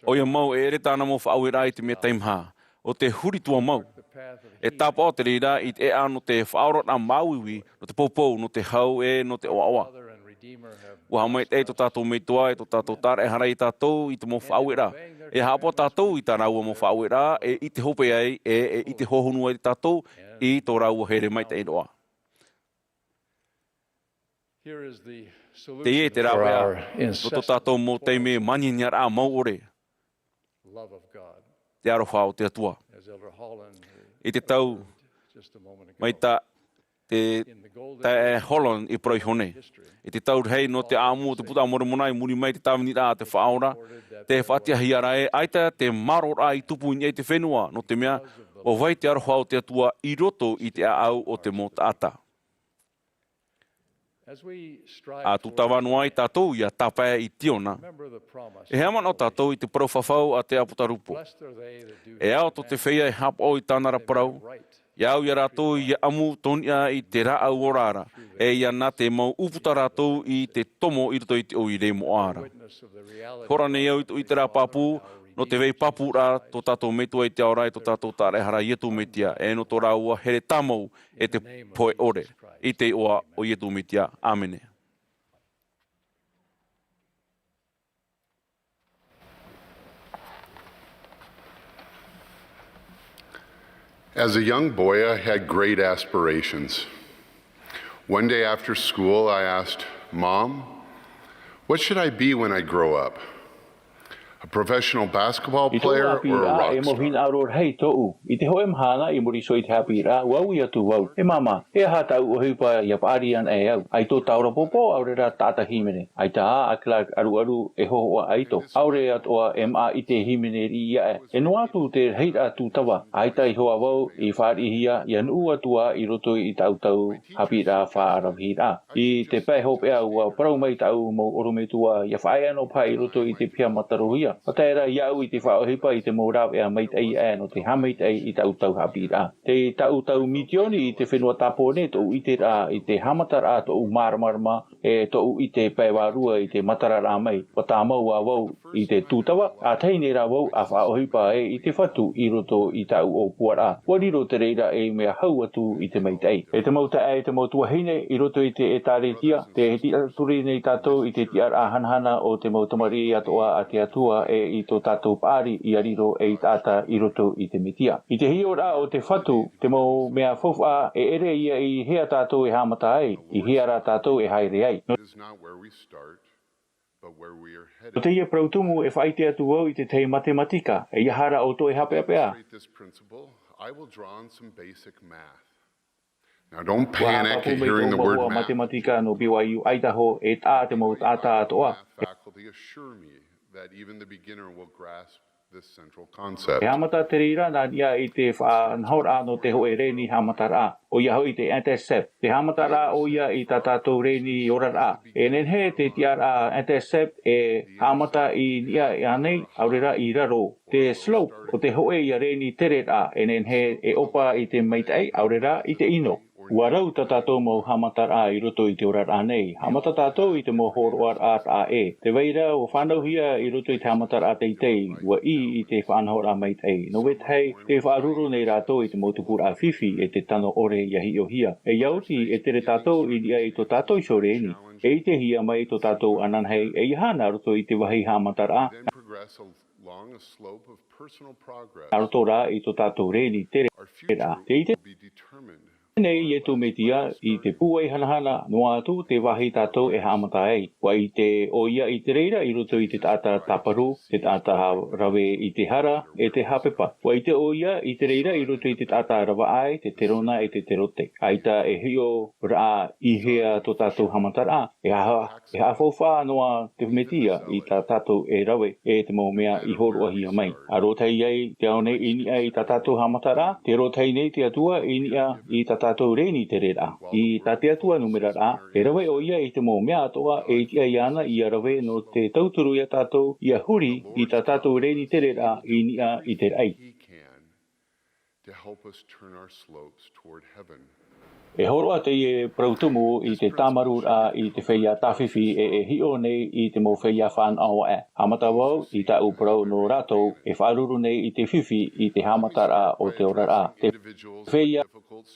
O ia mau e ere tāna mo whaauira I te mea teimha. O te huritua mau. E tāpa o te reira I te ea no te whaorot a mauiwi, no te popou, no te hau no te oaoa. Ua hamai e to tātou meitua, e to tātou tāre hara I tātou I te mo whaauira. E hapo tātou I tā raua mo whaauira, e I te hope ai, I te hohonua I tātou, I tō raua here mai te roa. Te e te raua no tō tātou mō teime mani niar a mau ore. Te aroha o te atua. I te tau, mai ta Holland I proi hone. I te tau hei no te āmu, te puta amore monai, muri mai te tāwini rā te whaora, te whatia hiara e, aita te marora I tupu I te whenua, no te mea, o vai te aroha o te atua I roto I te au o te mo tāta. A tu tawanua I tātou ia tāpea I tiona. E hea man o tātou I te parau whawhau a te aputarupo. E ao to te whea I hap o I tānara parau. E au ia rātou I amu tonia I te rā au orara. E ia nā te mau uputa rātou I te tomo I roto I te o I re mo ara. Hora nei au I te rā papu, no te vei papu rā tō tātou meitua I te aorai tō tātou tāre hara ietu metia. E no tō rāua here tāmau e te poe ore. I te oa o ietu metia. Āmene. As a young boy, I had great aspirations. One day after school, I asked, Mom, what should I be when I grow up? A professional basketball player or a rock star? Hei to'u, I te hoe mahana I muri so I te hapira, wau I atu wau. E mama, e aha tau o hipa ia paarian e au. Ai tō taura popo, aure rā tāta himene. Ai tā a Clark aru e hohoa aito. Aure atoa Mā'a I te himene I ia e. E no atu te heit atu tawa. Ai tai hoa wau I whaari hia, I anu atua I roto I tau hapira whaarawhira. I te pai hope au parau mai tau mo orometua, ia whae ano pai I roto I te pia matarohia. O tēra iau I te whaohipa I te mōrau ea meit ei no te hameit ei I tau hapira. Te tau mitioni I te whenua tāpone tō I te rā I te hamatara tō māramarama e tō I te paiwarua I te matara rā mai. O tā mau a wau I te tūtawa, a teine rā wau a whaohipa I te whatu I roto I tau o puara. Wariro te reira e mea hau atu I te meit ei. E te mauta te mautua hine I roto I te tāre tia, te heti aturi nei tātou I te tiar a hanhana o te mautamari atoa a te atua e I tō tātou pāri I ariro e I tāta I roto I te mitia. I te hiora o te whatu, te mau mea whawha e ere ia I hea tātou e hamata ai, I hea rā tātou e haere ai. O te ia prautumu e whaite atu wau I te tei matematika, e ia hara o tō e hape apea. Now, don't panic at hearing the word math. Faculty assure me that even the beginner will grasp this central concept. Te slope o te hoe ia reni terera enen he e opa I te meitai aurera I te ino. Warau ta tātou mo hamatara I roto I te orara nei. Hamata tātou I te mo horoar at a e. Te weira o whanau hia I roto I te hamatara teitei wa I te whanhora meitai. No wet hei te whaaruru nei rātou I te motupura whiwhi e te tano ore iahi o hia. E iauti e tere tātou I nia I to tātou I soreni. E te hia mai to tātou anan hei e ihana roto I te wahi hamatara. Along a slope of personal progress, Ātopa I to tātou reni terera. Te ite nei e tu metia I te puai hanahana noa atu te wahi tātou e hamata ei. Wa I te o ia I te reira I roto I te tata taparu, te tata rawe I te hara e te hapepa. Wa I te o ia I te reira I roto I te tata rawa ai, te terona e te terote. Aita e hio raa I hea to tātou hamatara. E ha fofa noa te metia I tā tātou e rawe e te mo mea I horo ahia mai. A rotai ei te aone inia I tā tātou hamatara, te rotai nei te atua inia I tā tātou reni te rera. I tā te atua numerara, e rawe o ia I te mō mea atoa e tia iana I a rawe no te tauturu ia tātou I a huri I tā tātou reni te rera I nia I te rei. To help us turn our slopes toward heaven. E horoa te I prautumu I te tamarura I te whea tawhiwhi e hio nei I te mō whea whanau e. Hamata wau I ta uprau no rātou e wharuru nei I te whiwhi I te hamatara o te orara. Te whea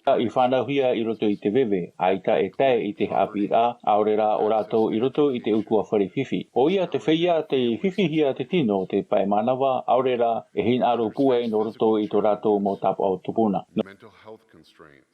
I whanau hia I roto I te wewe, aita e tae I te Āmuiraa, Āmuiraa o rātou I roto I te utua whare whiwhi. O ia te whea te whiwhi hia te tino te pai manawa, Āmuiraa e hin aro pue no roto I to rātou mō tapa o tupuna. Mental health constraints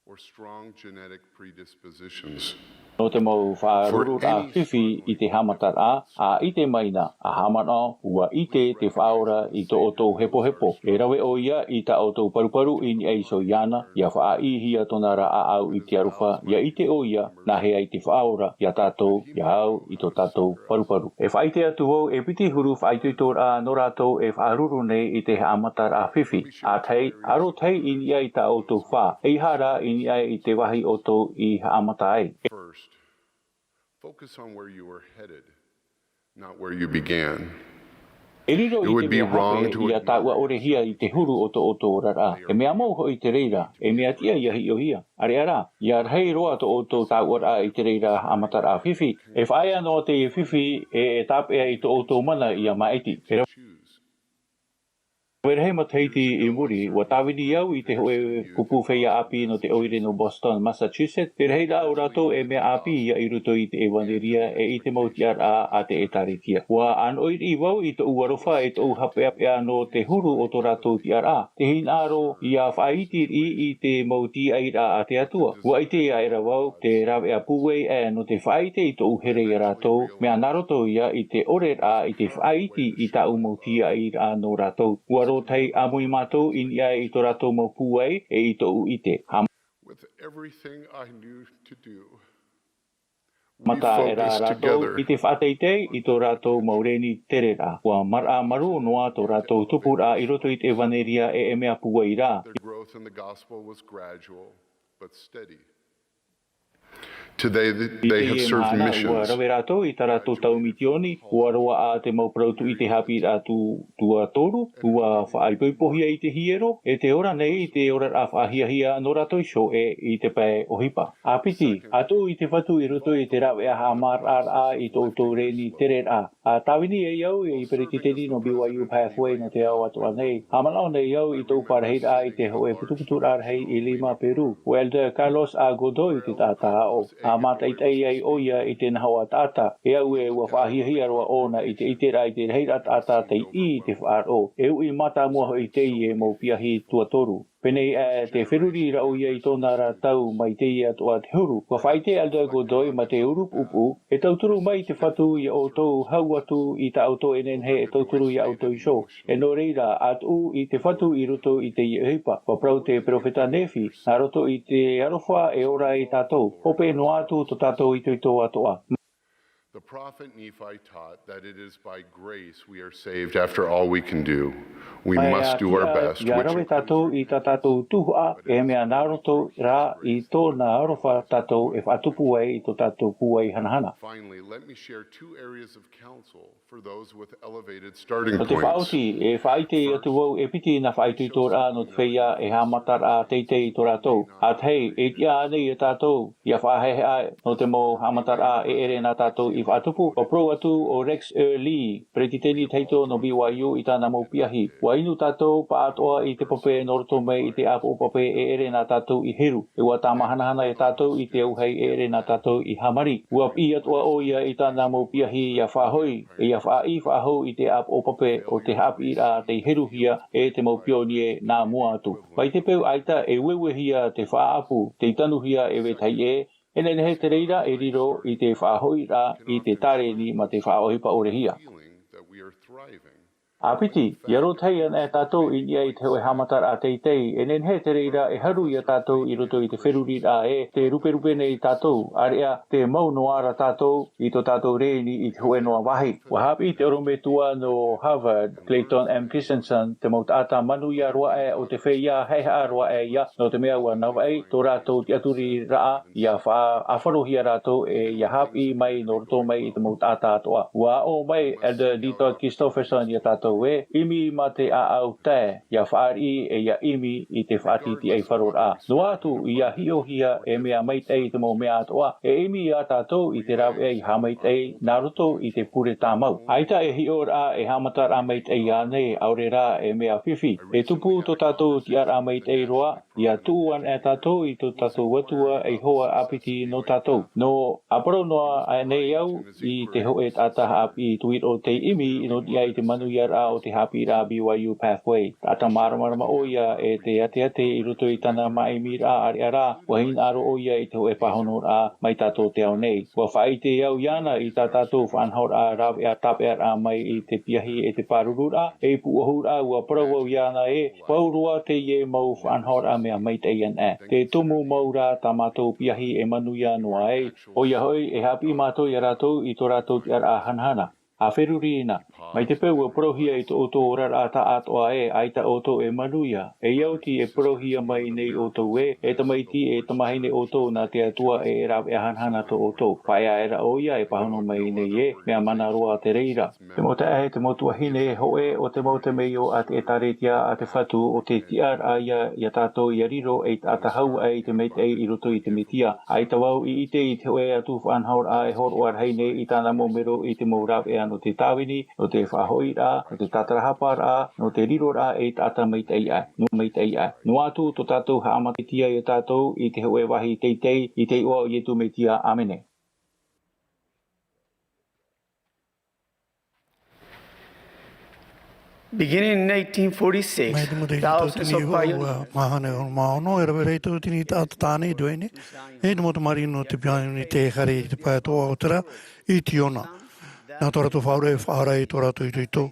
or strong genetic predispositions. No te mau whaaruru a whiwhi I te hamatara, a I te maina, a hamana, ua I te whaora I to oto hepo hepo. E rawe o ia I ta oto paruparu I ni eiso iana, ia wha I hia tonara a au I te aruwha, ia I te o ia, na hea I te whaora, ia tātou, ia au I to tātou paruparu. E whaite atu hou, e piti huru whaituitor a no rātou e whaaruru nei I te hamatara a whiwhi. A tei, aro tei I ni ai ta oto wha, e hara I ni ai I te wahi oto I hamatai. First, focus on where you were headed, not where you began. It would be wrong to ignore ore hia I te huru o to oto rara. E mea mau ho I te reira, e mea tia ia hi o hia. Are ara, ia rhei roa to oto tāuara I te reira amatara whiwhi. E whaia no te whiwhi e tāpea I to oto mana ia maiti. Wera hei mataiti I muri, wa tāwini iau I te hoe kupu whea api no te oire no Boston, Massachusetts. Wera hei rā o rātou e mea api ia I ruto I te ewaneria e I te mautiar a te e taritia. Wa an oir I wau I te uarofa e te uhapeapea no te huru o to rātou tiar a. Te hin aro ia whaitir I te mauti aira a te atua. Wa I te aira wau, te rawe a puwei e no te whaite I te uhere I rātou. Mea naroto ia I te orer a I te whaiti I ta umauti aira no rātou. Rotai Āmuiraa mātou in ia I to rātou mau puai e I to uite. With everything I knew to do, Mata e rā rātou I te whateitei I to rātou maureni terera. Wa mara maru noa to rātou tupura I roto I te ewaneria e mea puai rā. Their growth in the gospel was gradual but steady. Today they have served missions. Rawe rātou I tā rātou taumitioni, ua roa a te mauprautu I te hapi a tua toru, ua whaaipoipohia I te hiero, e te ora nei I te ora a whaahia no rātou iso I te pai ohipa. A piti, atu I te whatu I roto I te rawe a Mā'a I tō tō reni terera. A tāwini e iau I perititeri no BYU pathway no te au atua nei. Hamanao nei iau I tō parahira I te hoe putuputur arhei I Lima, Peru. Welder Carlos A. Godoy te tātāo. A mātaitei ai oia I te nahawa tāta. E au e ua whaahihia roa ona I te itera I te reira tāta te I te whaaro. E ui mata mua hoi te I e mau piahi tua toru. Pene te whiruri ra o ia I tōna ra tau mai te ia toa te huru. Wa whaite alda ko doi ma te urup upu, e tauturu mai te whatu I o tau hau atu I ta auto enen he e tauturu I auto I so. E no reira atu I te whatu I roto I te ihipa. Wa prau te profeta Nefi, na roto I te arofa e ora I tātou. Ope no atu to tātou I tui atoa. The prophet Nephi taught that it is by grace we are saved after all we can do. We must do our best. Ia rawe tātou I tā tātou Tuha'a e mea nāroto ra I tō nā arofa tātou e whatupu ai I tō tātou puai hanahana. Finally, let me share two areas of counsel for those with elevated starting points. O te whaoti e whaite atu wau e piti na whaitu I tō rā no te whaia e hamatar a teitei tō rātou. At hei, e tia anei e tātou, ia whahehe ai no te mō hamatar a e ere nā tātou I whatupu. O pro atu o Rex Early, pretiteni teito no BYU I tāna mō piahi. Wa inu tātou pa atoa I te pope noroto mai I te apo pope e ere nā tātou I heru. E wa tā mahanahana e tātou I te auhei e ere nā tātou I hamari. Ua I atoa o ia I tāna mō piahi ia whahoi, e ia whahau I te apo pope o te Āmuiraa te heru hia e te mō pionie nā mua atu. Pai te peu aita e wewehia te whaapu, te itanuhia e wetai e, e nehe te reira e riro I te whahoi rā I te tareni ma te whaohipa orehia. Apiti, ia rotei ana e tātou I nia I te hoe hamatar a teitei, e nehe te reira e haru ia tātou I roto I te wheruri rā e, te rupe nei tātou, area te mau noara tātou I tō tātou reini I te hoe noa wahi. Wahapi te orome tua no Harvard, Clayton M. Christensen, te mau tāta manu ia roa e o te whea heiha roa e ia, no te mea ua nawa e, tō rātou te aturi raa, ia wharohia rātou e ia hapi mai no roto mai I te mau tāta atoa. Ua o mai, Elder Dieter Christopherson ia tātou e, imi ma te au te, ia whaari e ia imi I te whaatiti ei wharor a. No atu ia hiohia e mea mait ei te mo mea atoa, e imi ia tātou I te rau ei hamait ei naruto I te pure tāmau. Aita e hior a e hamatar a mait ei ane aure rā e mea whiwhi. E tupu tō tātou ti ar a mait ei roa, ia tūan e tātou I tō tātou watua e hoa apiti no tātou. No aparo noa a nei au I te hoe tāta api tuit o te imi ino ia I te manu iar a o te Āmuiraa BYU Pathway. Tata marama o ia e te ate I roto I tana Āmuiraa ari ara, wahin aro o ia I te hoe pahono a mai tātou te au nei. Wa whaite iau iana I tā tātou whanhor a rawe a tape a mai I te piahi e te parurura, e puahura ua parau iana e, waurua te ie mau whanhor a mea maiteian e. Te tumu maura tā mātou piahi e manu ia noa e, o ia hoi e hapi mātou I rātou I tō rātou te ar a hanhana. A wheruri ina, mai te peu a prohia I tō oto orar a ta atoa e, aita oto e manuia. E iauti e prohia mai nei oto e tamaiti e tamahine oto na te atua e rau e hanhana tō oto. Whaia era oia e pahono mai nei e, mea mana roa te reira. Te mota e te motua hine hoe o te mota meio a te etaretia a te whatu o te tiar a ia tātou I riro e atahau ai te meit ei I roto I te mitia. Aita wau I ite I te oe atu whanhaur a e hor oar heine I tāna momero I te maurau e no te tāwini, no te whahoi rā, no te tātarahapa rā, no te riro rā e tāta meit ei ai, no meit ei ai. No atu tō tātou haamatia I tātou I te hoe wahi teitei, I te oa I etu meitia, amene. Beginning in 1846, thousands of pioneers. Mahana Maa no era vereito tini tātāne duene, e te moto marino te piani te hare te pae toa otara I tiona. Nā tōra tō whaure whaarei tōra tō I tō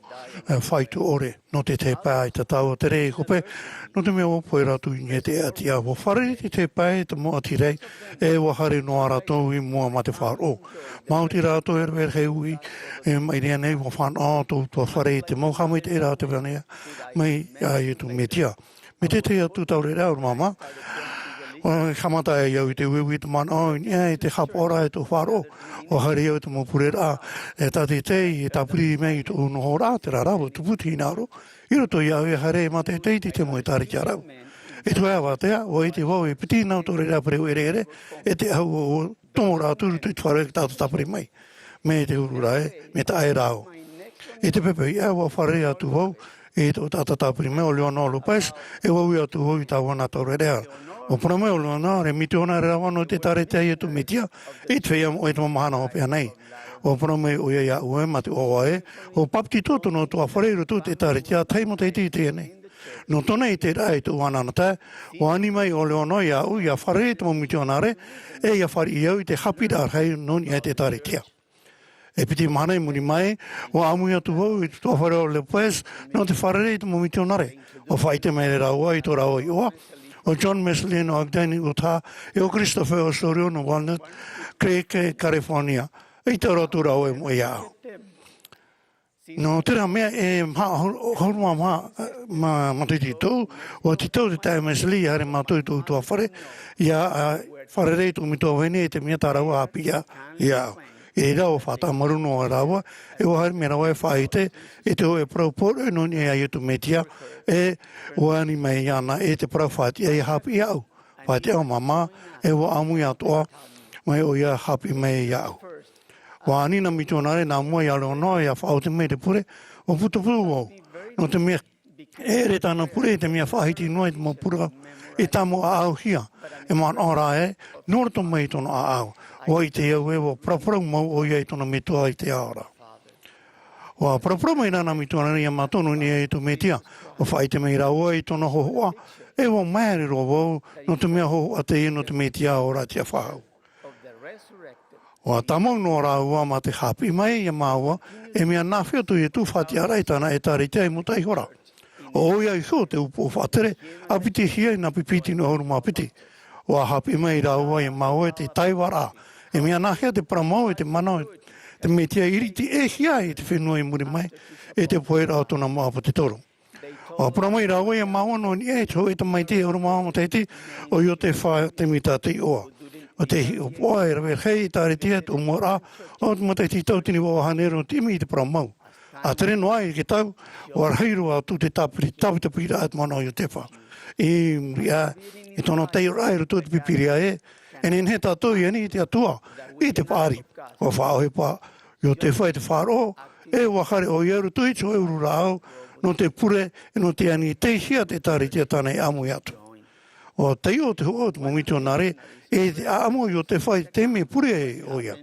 whaitu ore no te pae te tau te rei kope no te mea wapo e ratu I nge te atia wa whare te pae te moa ti rei e wahare no ara tō I mua ma te wharo. Mauti rātou e rei hei ui mai rea nei wa whanau tō whare te moha mai te rā te whanea mai I tō metia. Me te atu tau re rau mama Kamata e iau I te wiwi te mana I te hapora e tō wharo o hare iau te mopure rā e tate tei e tapuri mei tō unoho rā te rarawa tuputi I naro I roto iau e hare ma te tei te mo e tari kia rau e tō ea wātea o e te wau e piti nau tō re rā preu ere e te au o tomo rā tūru tui wharo e tātou tapuri mai me te uru rā me ta e rāo e te pepe ia wa whare atu wau e tō tātou tapuri mai o leono lupais e wau I atu wau I tā wana tō re rea O puna mai o lona, re miti ona re rawa no te tare te ai e tu mitia, e te whea o e te mahana o pia nei. O puna mai o ia ue ma te oa e, o papti toto no tua whareiru tu te tare te a taimo te iti nei. No tona I te rai tu wananata, wani mai o leono ia u ia whare te momitionare, ia whare iau I te hapira hei noni e te tare tia. E piti mana I muri mai, o Amuiraa tu hau I tu whare o le pes, no te whare te momitionare, o whaite mai le raua I to raua I oa, o John Mesley no Agdani Utah, e o Christopher Osorio no Walnut, Creek, California, I te rotu raua mo iau. No tera mea e horua ma te tō, o te tō te tae Mesley, hare ma tō I tō whare, ia whare rei tō mi tō wene e te mea tā raua apia iau. E rau whata maruno a rawa, e o hari mea rawa e whaite, e te o e praupore no ni e ai tu metia, e o ani mai ana e te praupati e hapi iau. Whaite au mama, e o Amuiraa toa, mai o ia hapi mai iau. Wa anina mitonare nā mua ia leo noa ia whao te mea te pure, o puto o. No te mea e re tāna pure, te mea whahiti noa I te mo pura, e tamo a au hia. E man ora e, nora to mei tono a au. O I te au e o praprau mau o ia I tona me toa I te aora. O praprau mai nana mitonare ia matono ni e to metia, o whaite mei rau I tona hohoa, e o maere ro wau, no te mea hohoa te ino te metia ora tia whahau. O tamau no raua ma te hapi mai ia maua, e mea nawhia tu I tu whati arai tana e tari te mo tai hora. O ia I so te upo whatere, a piti hia I na pipiti no horu ma piti. O a hapi mai raua ia maua e te taiwara, e mea nawhia te pramau e te manau, te metia iriti e hia I te whenua I muri mai, e te poera o tona maa po te toro. O pramau raua ia maua no ni e tō e te mai te horu maa mo teiti, o io te wha te mita te oa. O te hi o poa e rawe hei tāre tia tu Āmuiraa, o te mata ti tau tini wā hanero timi I te pramau. A tere noa I ke tau, o arheiru a tu te tapiri, tapu te pira at mana o io te wha. I mria, I tono tei rairu tu te pipiria e nen he tātou I ani I te atua, I te pāri. O whao he pā, io te whai te whāro, e wakare o ieru tui tō euru rāu, no te pure, e no te ani te hia te tāre tia tānei Amuiraa atu. O te o te hoa te momito nare, e te amo I o te whai te me pure e o ia.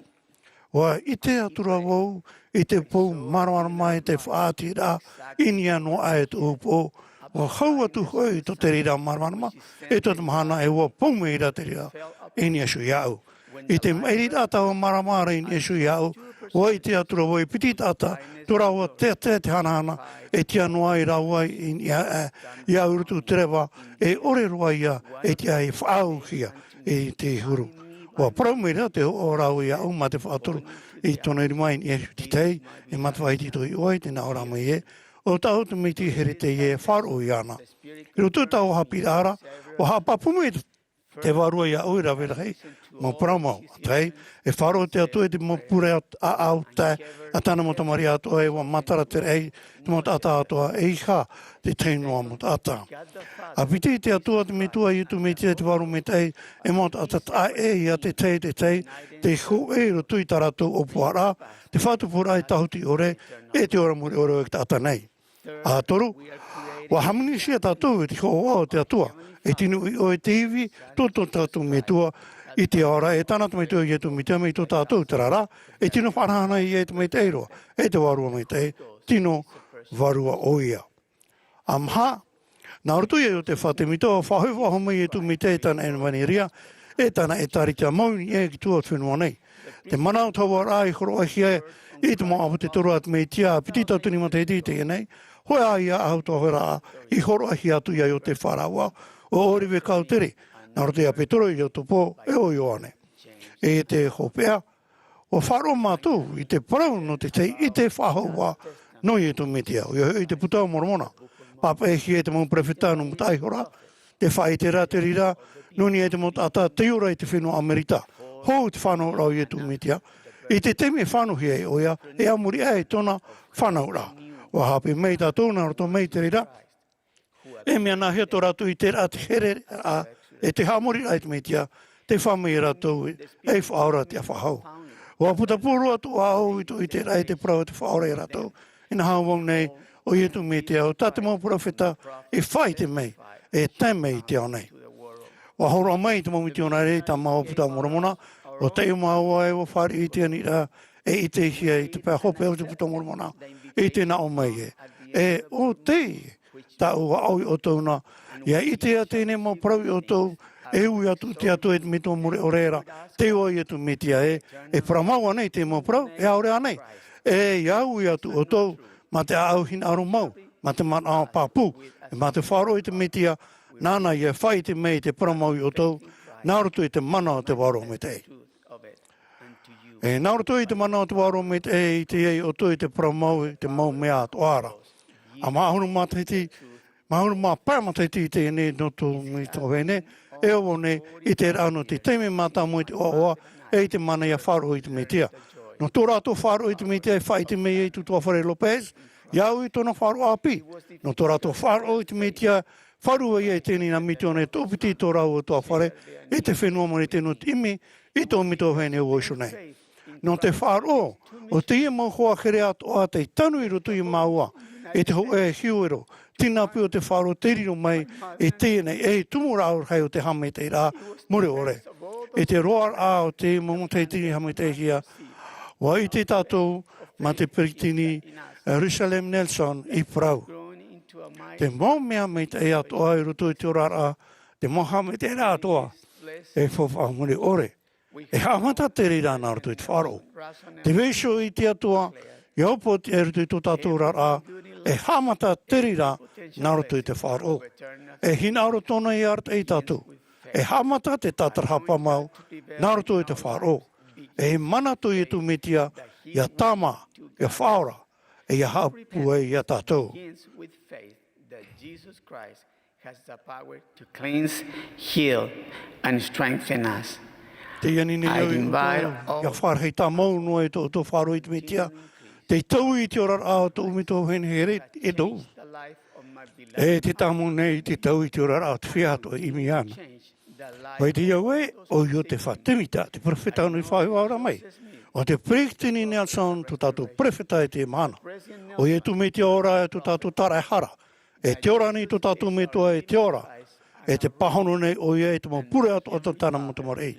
O I te atura wau, I te pou marawara mai te whaati rā, inia no ae tu upo, o hau atu hoi to te rira marawara ma, e to te mahana e ua pou me ira te rira, inia shu iau. I te meiri rata o maramara inia shu iau, o I te atura wau I piti tata, to rawa te hanahana, e tia noa I rawa ia urutu terewa, e ore roa ia, e tia e whaau hia, e te huru. Wa praumera te o rau ia o ma te whaatoro, I tona I mai I te tei, e matawai to I oi, te na ora mai e, o tau te miti here te e wharo I ana. I roto tau hapirara, o hapapume te warua ia oi rawera hei, mo praumau, tei, e wharo te atu e te mo pure a au te, a tana mo tamari atoa e wa matara te rei, te mo tata atoa e iha te teinoa mo tata. A piti te atua te mitua I tu metia te waru me tei, e mo tata ta e ia te te hu e ro tui tarato o puara, te whatupura I tahuti ore, e te ora muri ore o tata nei. A toru, wa hamini sia tatou e te hoa o te atua, e tinu I o e te iwi, toto tatou metua, I te ora, e tana tu metua I e tu mitia mei to tatou te rara, e tino whanahana I e tu mei teiroa, e te warua mei tei, tino warua o ia. Amha, nā roto ia o te whate mito, whahuwaho mai e tu mei tei tana e waniria, e tana e tarita mauni e ki tua whenua nei. Te manau tawa rai horo ahia e te maa te toro at mei tia, piti tau tuni ma te te nei, hoi a ia au tohera I horo ahia tu ia o te wharaua, o oriwe kautere, nā roto ia petoro I Atopa e o ioane. E te hopea, o wharo mātou I te parau no te tei I te whahaua no I tu metia, o I te putau moromona. Papa e hi e te mau prefeta no mutaihora, te whai te rā te rira, nuni e te mo tata te ora I te whenua Amerita. Hou te whanau rau I tu metia, I te teme whanau hi e oia, e Amuiraa e tona whanau rā. O hape mei tātou nā roto mei te rira, e mea nā hea tō rātu I te rā te here, e te Amuiraa I te metia, te whamei rātou e whaora te whahau. O aputa pūru atu au I te rā te prau te whaora I rātou, ina hauwang nei, o I tu metia, o tate mau profeta, e whai te mei, e te mei te au nei. O hora mai te mamiti o nare, ta mau puta moromona, o te maua e o whari I te anira, e I te hia I te pēhope o te puta moromona, e te nao mai e. E o te, ta ua au o tau na. Ia ite a tēne mo prau o tau, e ui atu te atu e mito mure o reira, te oi atu metia e pramau anei te mo prau, e aure anei. E iau i atu o tau, ma te au hin aru mau, ma te man au papu, ma te wharo i te metia, nāna i e whai te mei te pramau i o tau, nārutu i te mana o te waro me te e. E nārutu i te mana o te waro me te e, i te e o tau i te pramau i te mau mea atu ara. A mahuru mā te mahuru mā pāmata i te ene no tō mi tō hene, e o ne i te rāno te teime mātā mo i te oa, e i te mana ia wharo i te metia. No tō rātou wharo i te metia e whai te mei e tu tō Whare Lopez, iau i tōna wharo api. No tō rātou wharo i te metia, wharu e tēni na miti one tōpiti tō rau o tō whare, e te whenua mo i te no imi, i tō mito hene o oiso nei. No te wharo, o te ia mau hoa kere ato a te tanu i roto i maua, e te ho e hiuero, tina pi o te wharo te riro mai, e tēnei, e tumura au kai o te hame te rā, more ore. E te roar a o te momo te tini hame te hia, wa i te tātou, ma te peritini, Jerusalem Nelson i prau. Te mau mea me te e atoa i roto i te orara, te moha me te rā atoa, e whawha more ore. E hamata te rira nā roto i te wharo. Te weisho i te atoa, i opo te e roto i tō tātou rara, e hamata te rira nā roto i te wharo. E hinauro tōna i arta i tātou. E hamata te tātarhapa mau, nā roto i te wharo. E manato i tu metia, ia tāma, ia whaora, e ia hapu e ia tātou. Jesus Christ has the power to cleanse, heal, and strengthen us. Te ianini au, ia wharhei tā mau noa e tō wharo i te metia. Te tau i te orara o tō mito hene here, e tō. E te tamu nei, te tau i te orara o te whiato i mi ana. Wai te iau e, o i o te whatemita, te profeta anu i whaiu aura mai. O te prektini Nelson, tu tātou prefeta e te mana. O i e tu me te ora e tu tātou tara e hara. E te ora ni tu tātou me toa e te ora. E te pahono nei o i e te mau pure ato ato tāna mo te marei.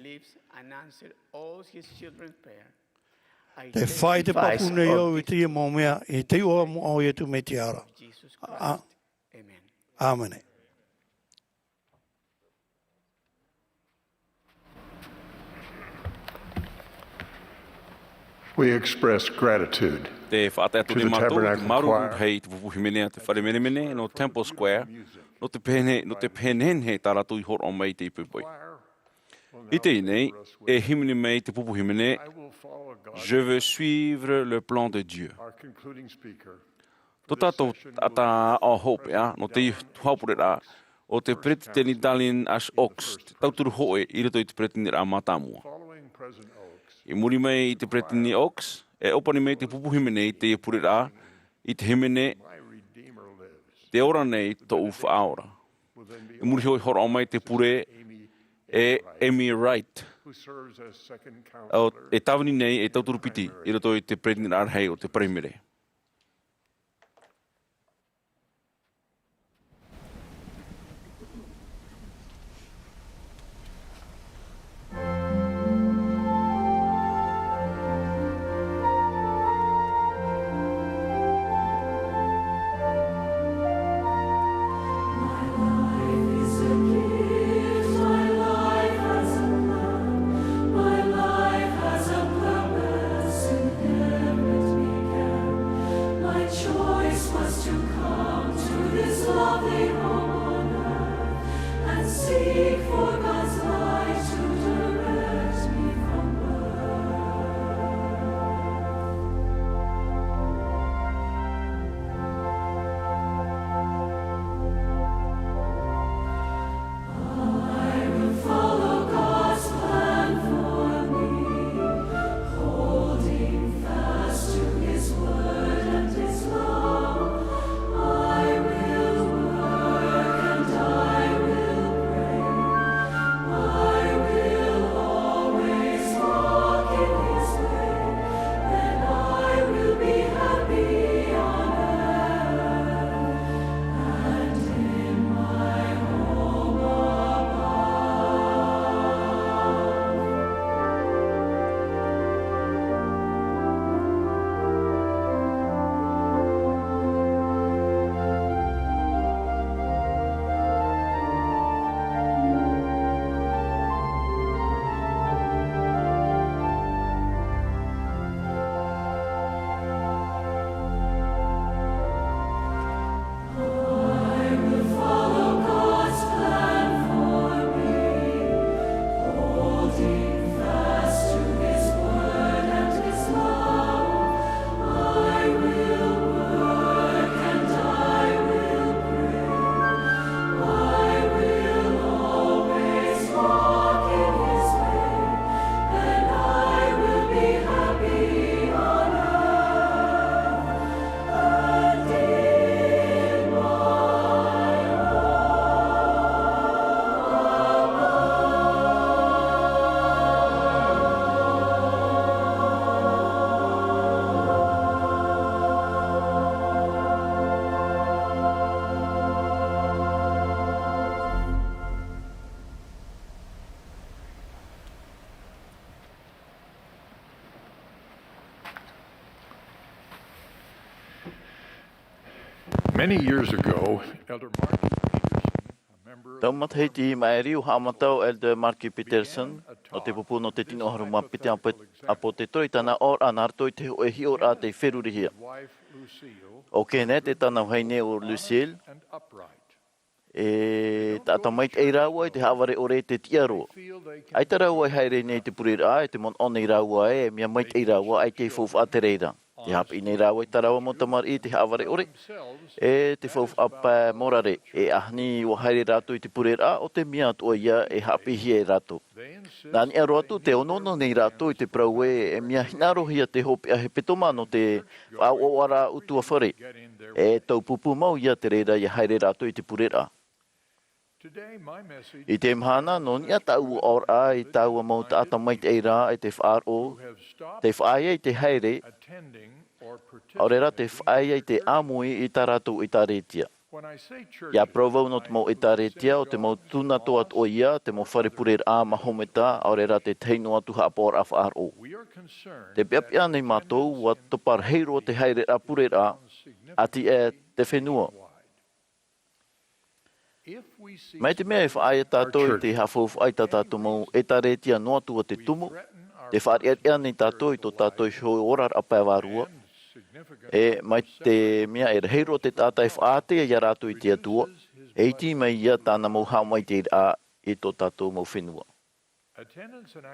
Te whai te papu nei au i te ia mau mea, e te ua mo au i e tu me te ara. Amen. We express gratitude te whaatatu to te the mātou, te Tabernacle maru Choir hei te pupuhimene te whare mene no Temple Square, no te pehen he tā ratu i horo mai te ipupoi. I te nei, e himini mei te pupuhimene, je veux suivre le plan de Dieu. Tō tātou ata o hope, no te Tuha'a, o te pretiteni Darlene Ash Oaks, te tauturu hoe i rito i te pretiteni rā mātāmua. I muri mei i te pretiteni Oaks, e opani mei te pupuhimene i te pure rā, i te himene, te ora nei tō uwha aora. I muri hoi horo mai te pure e Amuiraa, e tawani nei e tauturu piti, i roto i te pretiteni rā hei o te primere. My life has a purpose in heaven. Many years ago, Elder Mark Tau mathei mai riu hamatau Elder Marky Peterson o te pupu no te tino haruma pite apo te toi tana or anartoi te o hi or a te wherurihia. O kene te tana haine o Lucille e tata mai te eiraua te haware ore te tiaro. Ai te raua haere nei te purira e te mon one raua e mia mai te eiraua ai te fof a te reira. Te hap i nei raua i te raua mo tamar i te haware ore e te fof apa morare e ahni o haere rato i te purira o te mia atua ia e hapi hi e rato. Nani a roatu te onono nei rato i te praue e mia hinaro hia te hopi a he petoma no te whao o ara utua whare e tau pupu mau ia te reira i haere rato i te purira. I te mhana, no nia tau or a i tau a mau taata mai te eira e te whaaro, te whaia i te haere, aurera te whaia i te amui i ta ratu i ta retia. Ia provau no te mau i ta retia o te mau tuna toat o ia, te mau wharepurer a mahometa, aurera te teino atu hapor a whaaro. Te piapia nei mātou, wa topar heiro te haere a purer a, ati e te whenua. Mai te mea e whaai tātou i te hawhauwha ai tātou mau e tā retia noa tua te tumu, te whaari ea nei tātou i tō tātou i hoi orar a pēwarua, e mai te mea e reheiro te tātai whaate e rātou i te atua, e iti mai ia tāna mau haumai te a i tō tātou mau whenua.